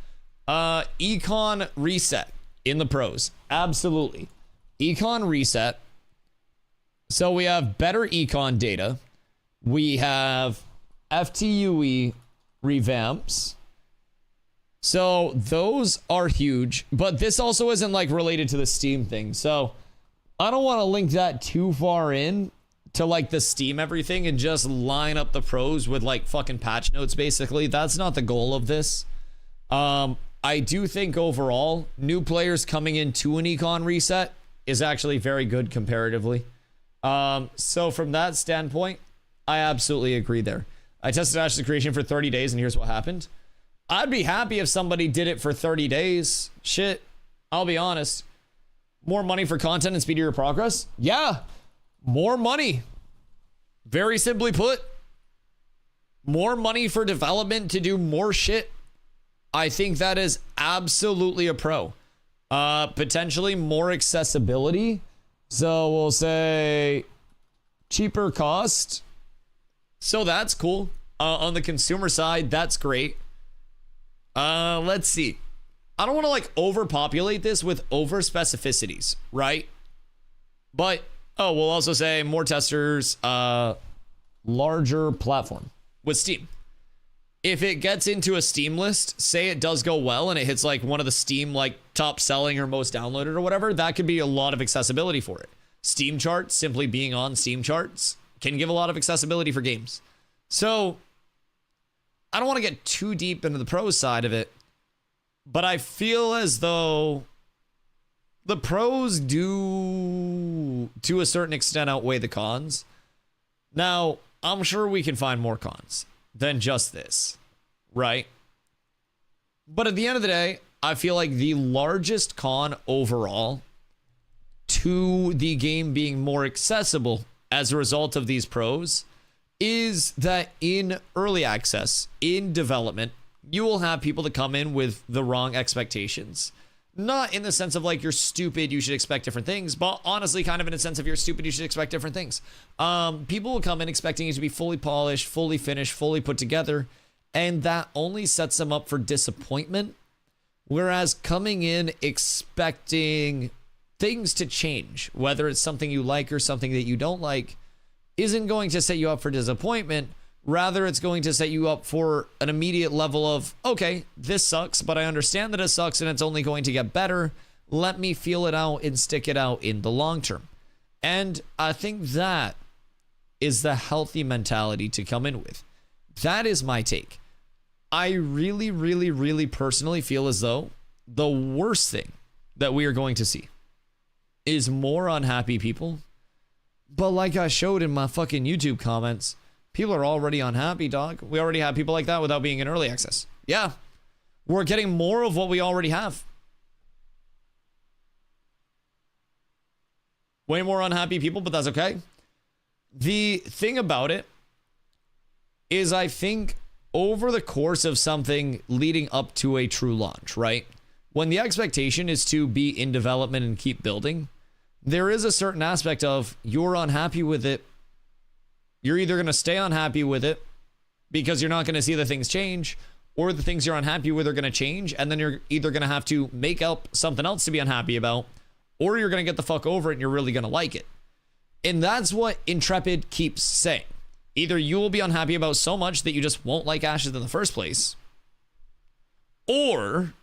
Econ reset in the pros. Absolutely. Econ reset. So we have better econ data. We have FTUE revamps. So those are huge, but this also isn't like related to the Steam thing. So I don't want to link that too far in to like the Steam everything and just line up the pros with like fucking patch notes. Basically, that's not the goal of this. I do think overall new players coming into an econ reset is actually very good comparatively. So from that standpoint, I absolutely agree there. I tested Ashes of Creation for 30 days and here's what happened. I'd be happy if somebody did it for 30 days. Shit, I'll be honest. More money for content and speedier progress? Yeah, more money. Very simply put, more money for development to do more shit. I think that is absolutely a pro. Potentially more accessibility. So we'll say cheaper cost. So that's cool. On the consumer side, that's great. Let's see. I don't want to like overpopulate this with over specificities, right? But, oh, we'll also say more testers, larger platform with Steam. If it gets into a Steam list, say it does go well and it hits like one of the Steam like top selling or most downloaded or whatever, that could be a lot of accessibility for it. Steam charts, simply being on Steam charts, can give a lot of accessibility for games. So I don't want to get too deep into the pros side of it, but I feel as though the pros do, to a certain extent, outweigh the cons. Now, I'm sure we can find more cons than just this. right? But at the end of the day, I feel like the largest con overall to the game being more accessible as a result of these pros is that in early access, in development, you will have people that come in with the wrong expectations. Not in the sense of like, you're stupid, you should expect different things, but honestly, kind of in a sense of you're stupid, you should expect different things. People will come in expecting it to be fully polished, fully finished, fully put together, and that only sets them up for disappointment. Whereas coming in expecting things to change, whether it's something you like or something that you don't like, isn't going to set you up for disappointment. Rather, it's going to set you up for an immediate level of, okay, this sucks, but I understand that it sucks and it's only going to get better. Let me feel it out and stick it out in the long term. And I think that is the healthy mentality to come in with. That is my take. I really, really, really personally feel as though the worst thing that we are going to see is more unhappy people. But like I showed in my fucking YouTube comments, people are already unhappy, dog. We already have people like that without being in early access. Yeah. We're getting more of what we already have. Way more unhappy people, but that's okay. The thing about it is I think over the course of something leading up to a true launch, right? When the expectation is to be in development and keep building, there is a certain aspect of you're unhappy with it. You're either going to stay unhappy with it because you're not going to see the things change, or the things you're unhappy with are going to change, and then you're either going to have to make up something else to be unhappy about, or you're going to get the fuck over it and you're really going to like it. And that's what Intrepid keeps saying. Either you will be unhappy about so much that you just won't like Ashes in the first place, or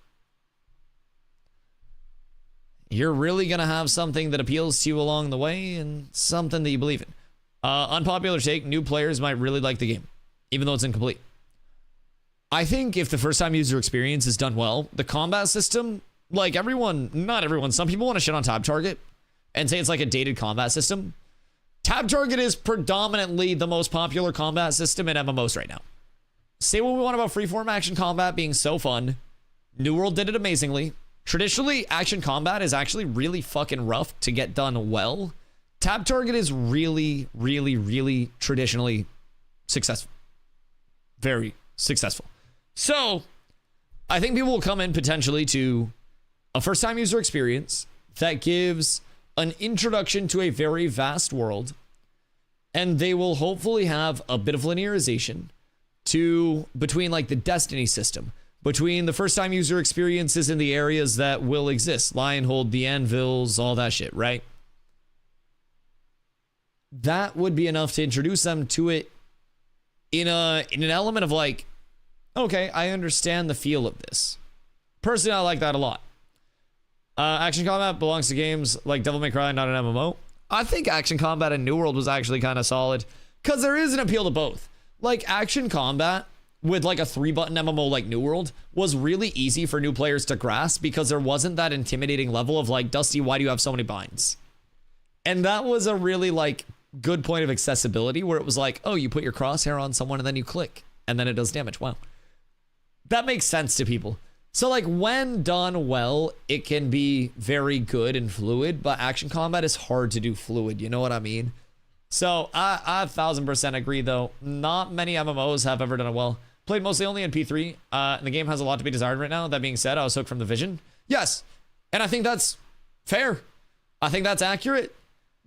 you're really going to have something that appeals to you along the way and something that you believe in. Unpopular take, new players might really like the game, even though it's incomplete. I think if the first time user experience is done well, the combat system, like everyone, not everyone, some people want to shit on Tab Target and say it's like a dated combat system. Tab Target is predominantly the most popular combat system in MMOs right now. Say what we want about freeform action combat being so fun. New World did it amazingly. Traditionally, action combat is actually really fucking rough to get done well. Tab Target is really, really, really traditionally successful. Very successful. So, I think people will come in potentially to a first-time user experience that gives an introduction to a very vast world, and they will hopefully have a bit of linearization to between like the Destiny system, between the first-time user experiences in the areas that will exist, Lionhold, the Anvils, all that shit, right? That would be enough to introduce them to it in an element of like, okay, I understand the feel of this. Personally, I like that a lot. Action combat belongs to games like Devil May Cry, not an MMO. I think action combat in New World was actually kind of solid because there is an appeal to both. Like action combat with like a 3-button MMO like New World was really easy for new players to grasp because there wasn't that intimidating level of like, Dusty, why do you have so many binds? And that was a really like good point of accessibility where it was like, oh, you put your crosshair on someone and then you click and then it does damage. Wow. That makes sense to people. So like when done well, it can be very good and fluid, but action combat is hard to do fluid. You know what I mean? So I 1000% agree though. Not many MMOs have ever done it well. Played mostly only in P3. And the game has a lot to be desired right now. That being said, I was hooked from the vision. Yes. And I think that's fair. I think that's accurate.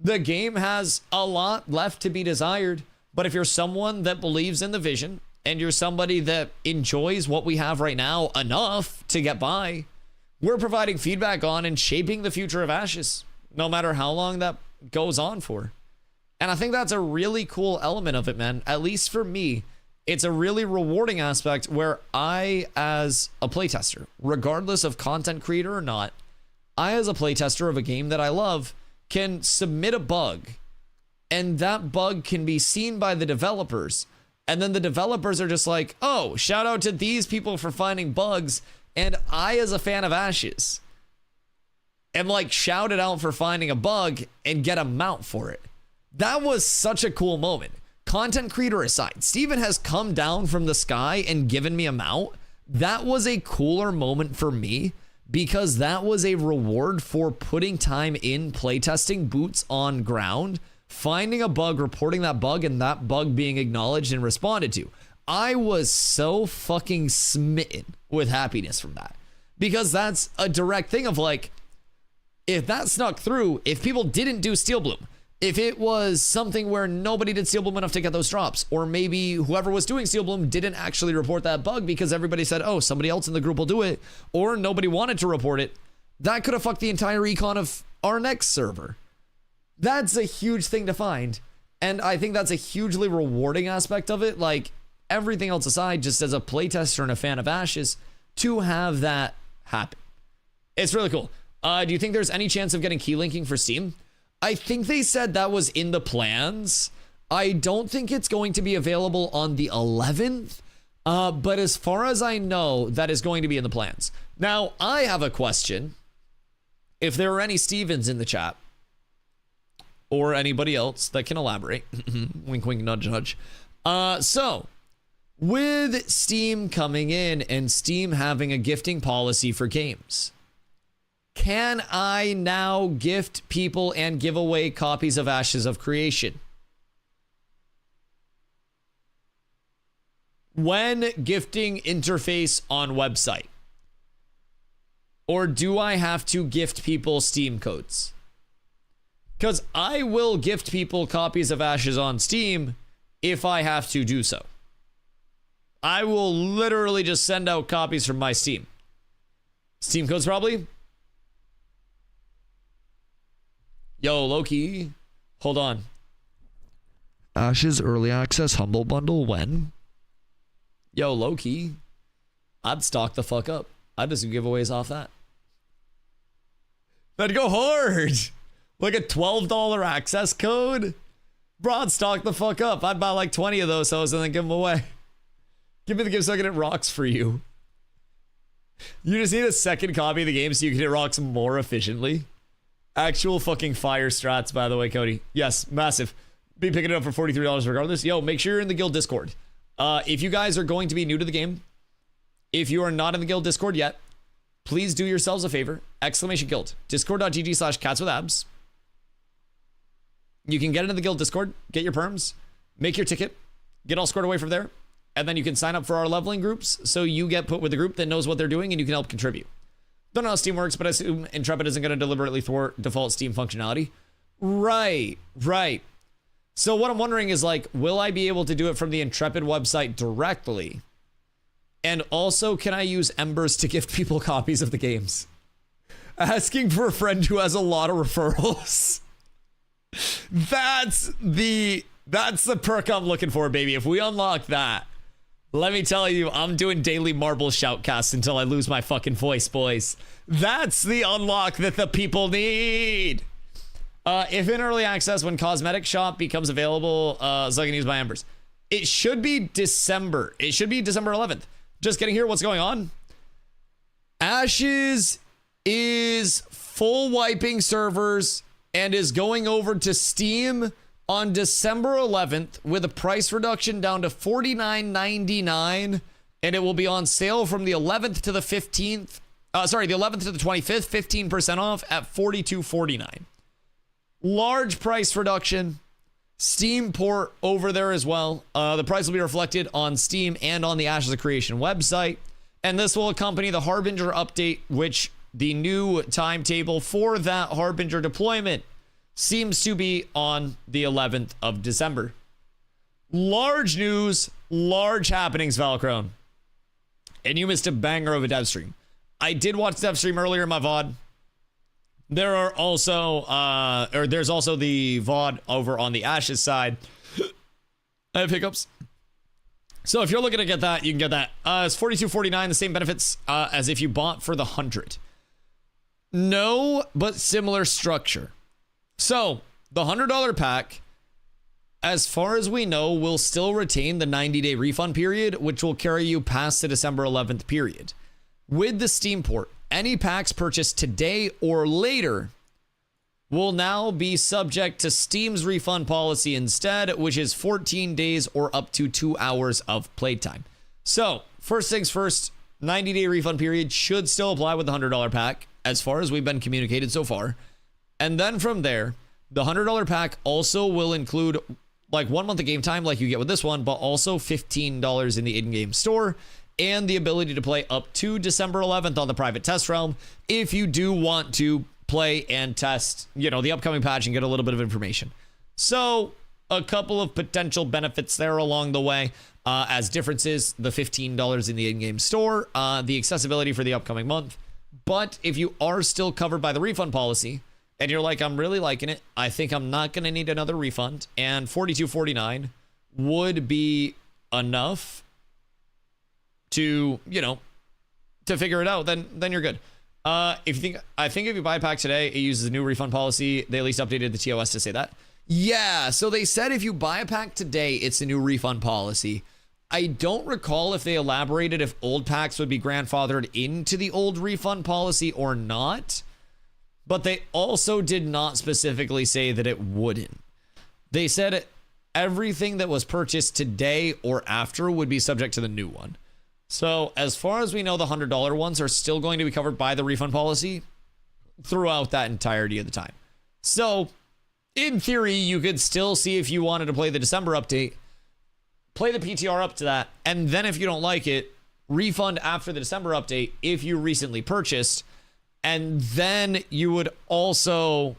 The game has a lot left to be desired, but if you're someone that believes in the vision and you're somebody that enjoys what we have right now enough to get by, we're providing feedback on and shaping the future of Ashes, no matter how long that goes on for. And I think that's a really cool element of it, man. At least for me, it's a really rewarding aspect where I, as a playtester, regardless of content creator or not, I, as a playtester of a game that I love, can submit a bug, and that bug can be seen by the developers, and then the developers are just like, oh, shout out to these people for finding bugs, and I, as a fan of Ashes, am like shouted out for finding a bug and get a mount for it. That was such a cool moment, content creator aside, Steven has come down from the sky and given me a mount. That was a cooler moment for me because that was a reward for putting time in playtesting, boots on ground, finding a bug, reporting that bug, and that bug being acknowledged and responded to. I was so fucking smitten with happiness from that because that's a direct thing of like, if that snuck through, if people didn't do Steel Bloom, if it was something where nobody did Steel Bloom enough to get those drops, or maybe whoever was doing Steel Bloom didn't actually report that bug because everybody said, oh, somebody else in the group will do it, or nobody wanted to report it, that could have fucked the entire econ of our next server. That's a huge thing to find. And I think that's a hugely rewarding aspect of it. Like, everything else aside, just as a playtester and a fan of Ashes, to have that happen. It's really cool. Do you think there's any chance of getting key linking for Steam? I think they said that was in the plans. I don't think it's going to be available on the 11th, but as far as I know, that is going to be in the plans. Now, I have a question. If there are any Stevens in the chat, or anybody else that can elaborate, wink, wink, nudge, nudge. So, with Steam coming in and Steam having a gifting policy for games, can I now gift people and give away copies of Ashes of Creation? When gifting interface on website? Or do I have to gift people Steam codes? Because I will gift people copies of Ashes on Steam if I have to do so. I will literally just send out copies from my Steam. Steam codes probably? Yo, Loki, hold on. Ashes Early Access Humble Bundle when? Yo, Loki, I'd stock the fuck up. I'd just do giveaways off that. That'd go hard. Like a $12 access code? Bro, I'd stock the fuck up. I'd buy like 20 of those and then give them away. Give me the gift so I can hit rocks for you. You just need a second copy of the game so you can hit rocks more efficiently. Actual fucking fire strats, by the way, Cody. Yes, massive. Be picking it up for $43 regardless. Yo, make sure you're in the guild Discord. If you guys are going to be new to the game, if you are not in the guild Discord yet, please do yourselves a favor. !guild. Discord.gg/catswithabs. You can get into the guild Discord, get your perms, make your ticket, get all squared away from there, and then you can sign up for our leveling groups so you get put with a group that knows what they're doing and you can help contribute. Don't know how Steam works, but I assume Intrepid isn't going to deliberately thwart default Steam functionality. Right. So what I'm wondering is, like, will I be able to do it from the Intrepid website directly? And also, can I use Embers to gift people copies of the games? Asking for a friend who has a lot of referrals. That's the perk I'm looking for, baby. If we unlock that, let me tell you, I'm doing daily marble shoutcasts until I lose my fucking voice, boys. That's the unlock that the people need. If in early access, when Cosmetic Shop becomes available, so I can use my Embers. It should be December. It should be December 11th. Just getting here, what's going on? Ashes is full wiping servers and is going over to Steam on December 11th with a price reduction down to $49.99, and it will be on sale from the 11th to the 15th. The 11th to the 25th, 15% off at $42.49. Large price reduction. Steam port over there as well. The price will be reflected on Steam and on the Ashes of Creation website, and this will accompany the Harbinger update, which the new timetable for that Harbinger deployment seems to be on the 11th of December. Large news, large happenings, Valcrone. And you missed a banger of a dev stream. I did watch dev stream earlier in my VOD. There are also, there's also the VOD over on the Ashes side. I have hiccups. So if you're looking to get that, you can get that. It's $42.49, the same benefits as if you bought for the 100. No, but similar structure. So, the $100 pack, as far as we know, will still retain the 90-day refund period, which will carry you past the December 11th period. With the Steam port, any packs purchased today or later will now be subject to Steam's refund policy instead, which is 14 days or up to 2 hours of playtime. So, first things first, 90-day refund period should still apply with the $100 pack, as far as we've been communicated so far. And then from there, the $100 pack also will include like 1 month of game time like you get with this one, but also $15 in the in-game store and the ability to play up to December 11th on the private test realm if you do want to play and test, you know, the upcoming patch and get a little bit of information. So a couple of potential benefits there along the way. As differences, the $15 in the in-game store, the accessibility for the upcoming month. But if you are still covered by the refund policy and you're like, I'm really liking it, I think I'm not going to need another refund, and $42.49 would be enough to, you know, to figure it out, then you're good. I think if you buy a pack today, it uses a new refund policy. They at least updated the TOS to say that. Yeah, so they said if you buy a pack today, it's a new refund policy. I don't recall if they elaborated if old packs would be grandfathered into the old refund policy or not, but they also did not specifically say that it wouldn't. They said everything that was purchased today or after would be subject to the new one. So as far as we know, the $100 ones are still going to be covered by the refund policy throughout that entirety of the time. So in theory, you could still see if you wanted to play the December update, play the PTR up to that, and then if you don't like it, refund after the December update if you recently purchased, and then you would also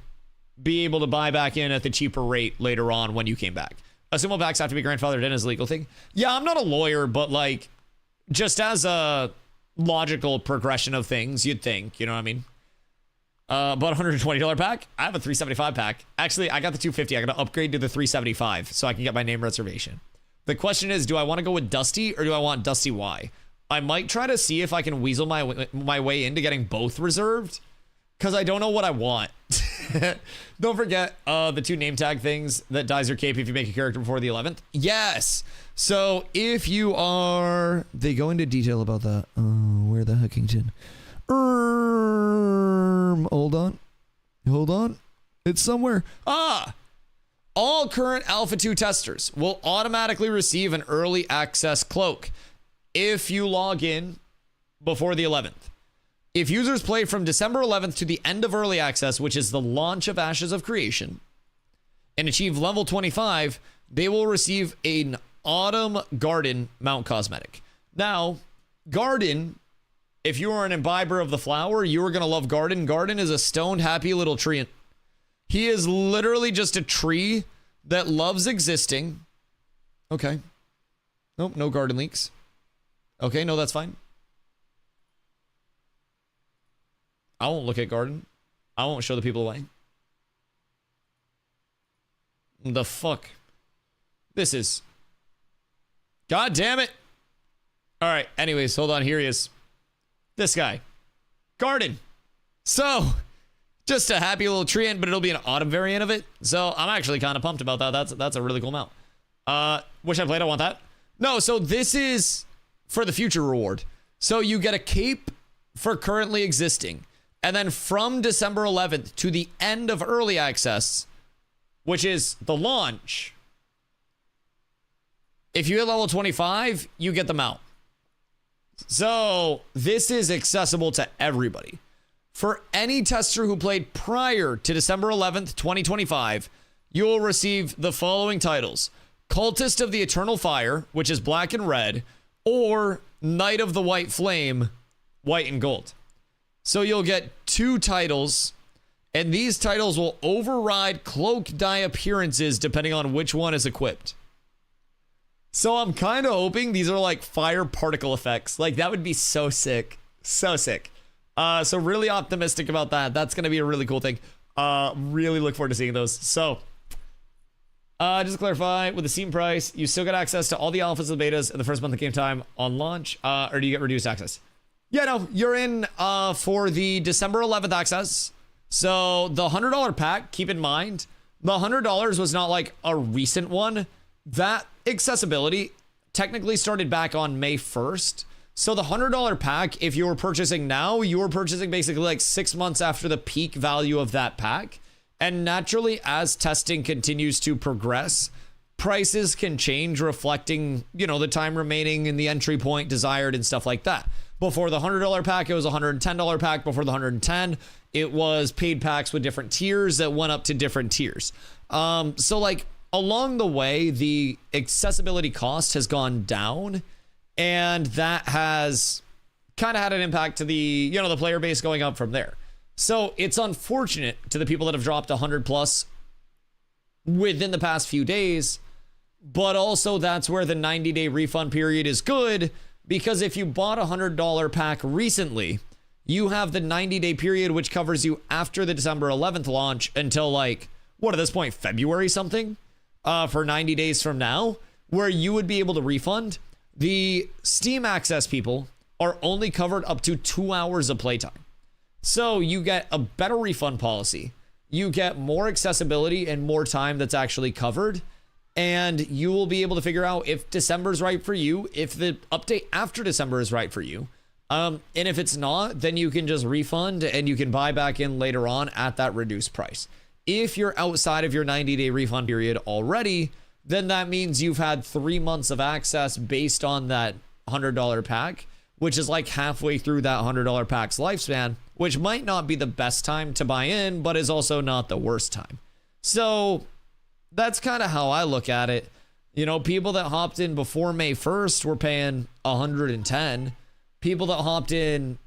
be able to buy back in at the cheaper rate later on when you came back. Assumable packs have to be grandfathered in as a legal thing. Yeah, I'm not a lawyer, but like, just as a logical progression of things, you'd think, you know what I mean? But $120 pack. I have a $375 pack. Actually, I got the $250. I got to upgrade to the $375 so I can get my name reservation. The question is, do I want to go with Dusty or do I want DustyWhy? I might try to see if I can weasel my way into getting both reserved, because I don't know what I want. Don't forget the 2 name tag things that dies your cape if you make a character before the 11th. Yes. So if you are... They go into detail about that. Where the Huckington? Hold on. It's somewhere. All current Alpha 2 testers will automatically receive an early access cloak if you log in before the 11th. If users play from December 11th to the end of early access, which is the launch of Ashes of Creation, and achieve level 25, they will receive an Autumn Garden mount cosmetic. Now, Garden, if you are an imbiber of the flower, you are going to love Garden. Garden is a stoned, happy little tree. He is literally just a tree that loves existing. Okay. Nope, no garden leaks. Okay, no, that's fine. I won't look at Garden. I won't show the people away. The fuck? This is... God damn it. All right, anyways, hold on. Here he is. This guy. Garden. So, just a happy little tree, but it'll be an autumn variant of it. So, I'm actually kind of pumped about that. That's a really cool mount. Wish I played. I want that. No, so this is for the future reward. So, you get a cape for currently existing. And then from December 11th to the end of early access, which is the launch, if you hit level 25, you get the mount. So this is accessible to everybody. For any tester who played prior to December 11th, 2025, you will receive the following titles: Cultist of the Eternal Fire, which is black and red, or Knight of the White Flame, white and gold. So you'll get 2 titles, and these titles will override cloak die appearances depending on which one is equipped. So I'm kind of hoping these are like fire particle effects. Like, that would be so sick. So sick. So really optimistic about that. That's going to be a really cool thing. Really look forward to seeing those. So just to clarify, with the Steam price, you still get access to all the alphas and betas in the first month of game time on launch, or do you get reduced access? Yeah, no, you're in for the December 11th access. So the $100 pack, keep in mind, the $100 was not like a recent one. That accessibility technically started back on May 1st. So the $100 pack, if you were purchasing now, you were purchasing basically like 6 months after the peak value of that pack. And naturally, as testing continues to progress, prices can change, reflecting, you know, the time remaining in the entry point desired and stuff like that. Before the $100 pack, it was a $110 pack. Before the $110, it was paid packs with different tiers that went up to different tiers. So like along the way, the accessibility cost has gone down, and that has kind of had an impact to the, you know, the player base going up from there. So it's unfortunate to the people that have dropped 100 plus within the past few days, but also that's where the 90-day refund period is good, because if you bought a $100 pack recently, you have the 90-day period, which covers you after the December 11th launch until like, what at this point, February something, for 90 days from now, where you would be able to refund. The Steam Access people are only covered up to 2 hours of playtime. So you get a better refund policy. You get more accessibility and more time that's actually covered. And you will be able to figure out if December's right for you, if the update after December is right for you. And if it's not, then you can just refund and you can buy back in later on at that reduced price. If you're outside of your 90-day refund period already, then that means you've had 3 months of access based on that $100 pack, which is like halfway through that $100 pack's lifespan, which might not be the best time to buy in, but is also not the worst time. So that's kind of how I look at it. You know, people that hopped in before May 1st were paying 110. People that hopped in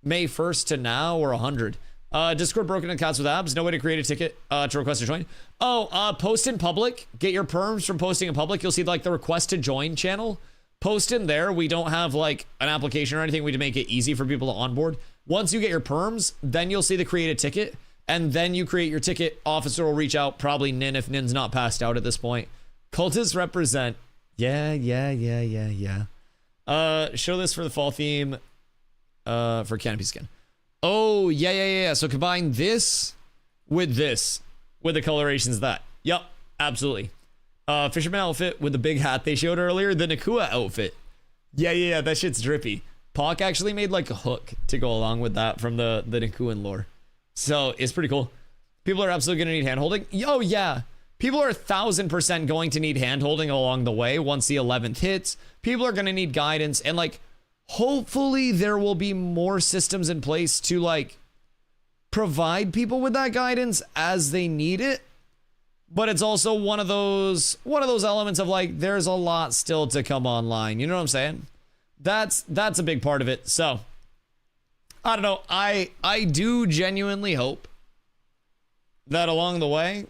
May 1st to now were 100. Discord broken accounts with abs. No way to create a ticket to request to join. Post in public. Get your perms from posting in public. You'll see like the request to join channel. Post in there. We don't have like an application or anything. We to make it easy for people to onboard. Once you get your perms, then you'll see the create a ticket, and then you create your ticket. Officer will reach out, probably Nin if Nin's not passed out at this point. Cultists represent. Yeah. Show this for the fall theme for Canopy Skin. Oh, yeah. So combine this with the colorations that. Yep, absolutely. Fisherman outfit with the big hat they showed earlier, the Nakua outfit. Yeah, that shit's drippy. Pac actually made like a hook to go along with that from the Nakuan lore. So it's pretty cool. People are absolutely going to need hand-holding. Oh, yeah. People are 1,000% going to need hand-holding along the way once the 11th hits. People are going to need guidance. And like, hopefully there will be more systems in place to like provide people with that guidance as they need it. But it's also one of those elements of like, there's a lot still to come online. You know what I'm saying? That's a big part of it. So I don't know. I do genuinely hope that along the way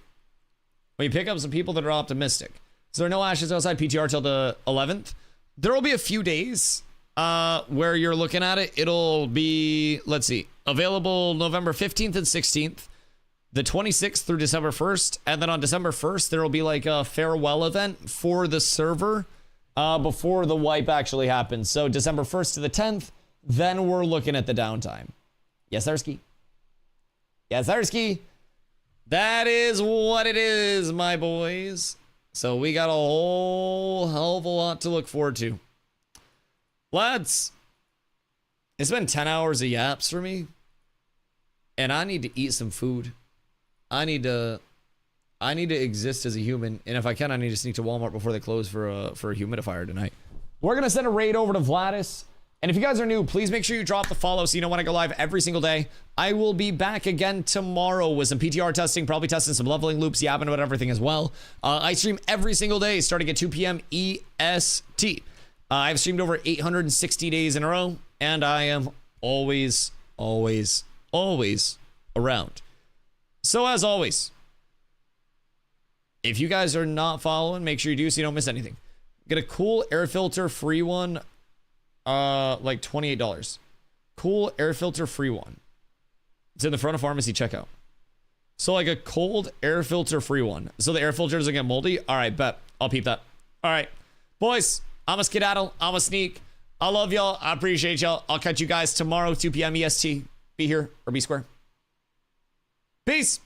we pick up some people that are optimistic. So there are no ashes outside PTR till the 11th. There will be a few days where you're looking at it. It'll be, let's see, available November 15th and 16th, the 26th through December 1st. And then on December 1st, there will be like a farewell event for the server before the wipe actually happens. So December 1st to the 10th, then we're looking at the downtime. Yes, Zarski. Yes, Zarski. That is what it is, my boys. So we got a whole hell of a lot to look forward to. Lads, it's been 10 hours of yaps for me, and I need to eat some food. I need to exist as a human, and if I can, I need to sneak to Walmart before they close for a humidifier tonight. We're gonna send a raid over to Vladis, and if you guys are new, please make sure you drop the follow so you know when I go live every single day. I will be back again tomorrow with some PTR testing, probably testing some leveling loops, yapping about everything as well. I stream every single day starting at 2 p.m. EST. I've streamed over 860 days in a row, and I am always around. So as always, if you guys are not following, make sure you do so you don't miss anything. Get a cool air filter free one, like $28. Cool air filter free one. It's in the front of pharmacy checkout. So like a cold air filter free one. So the air filter doesn't get moldy. All right, bet. I'll peep that. All right, boys, I'm a skedaddle. I'm a sneak. I love y'all. I appreciate y'all. I'll catch you guys tomorrow, 2 p.m. EST. Be here or be square. Peace.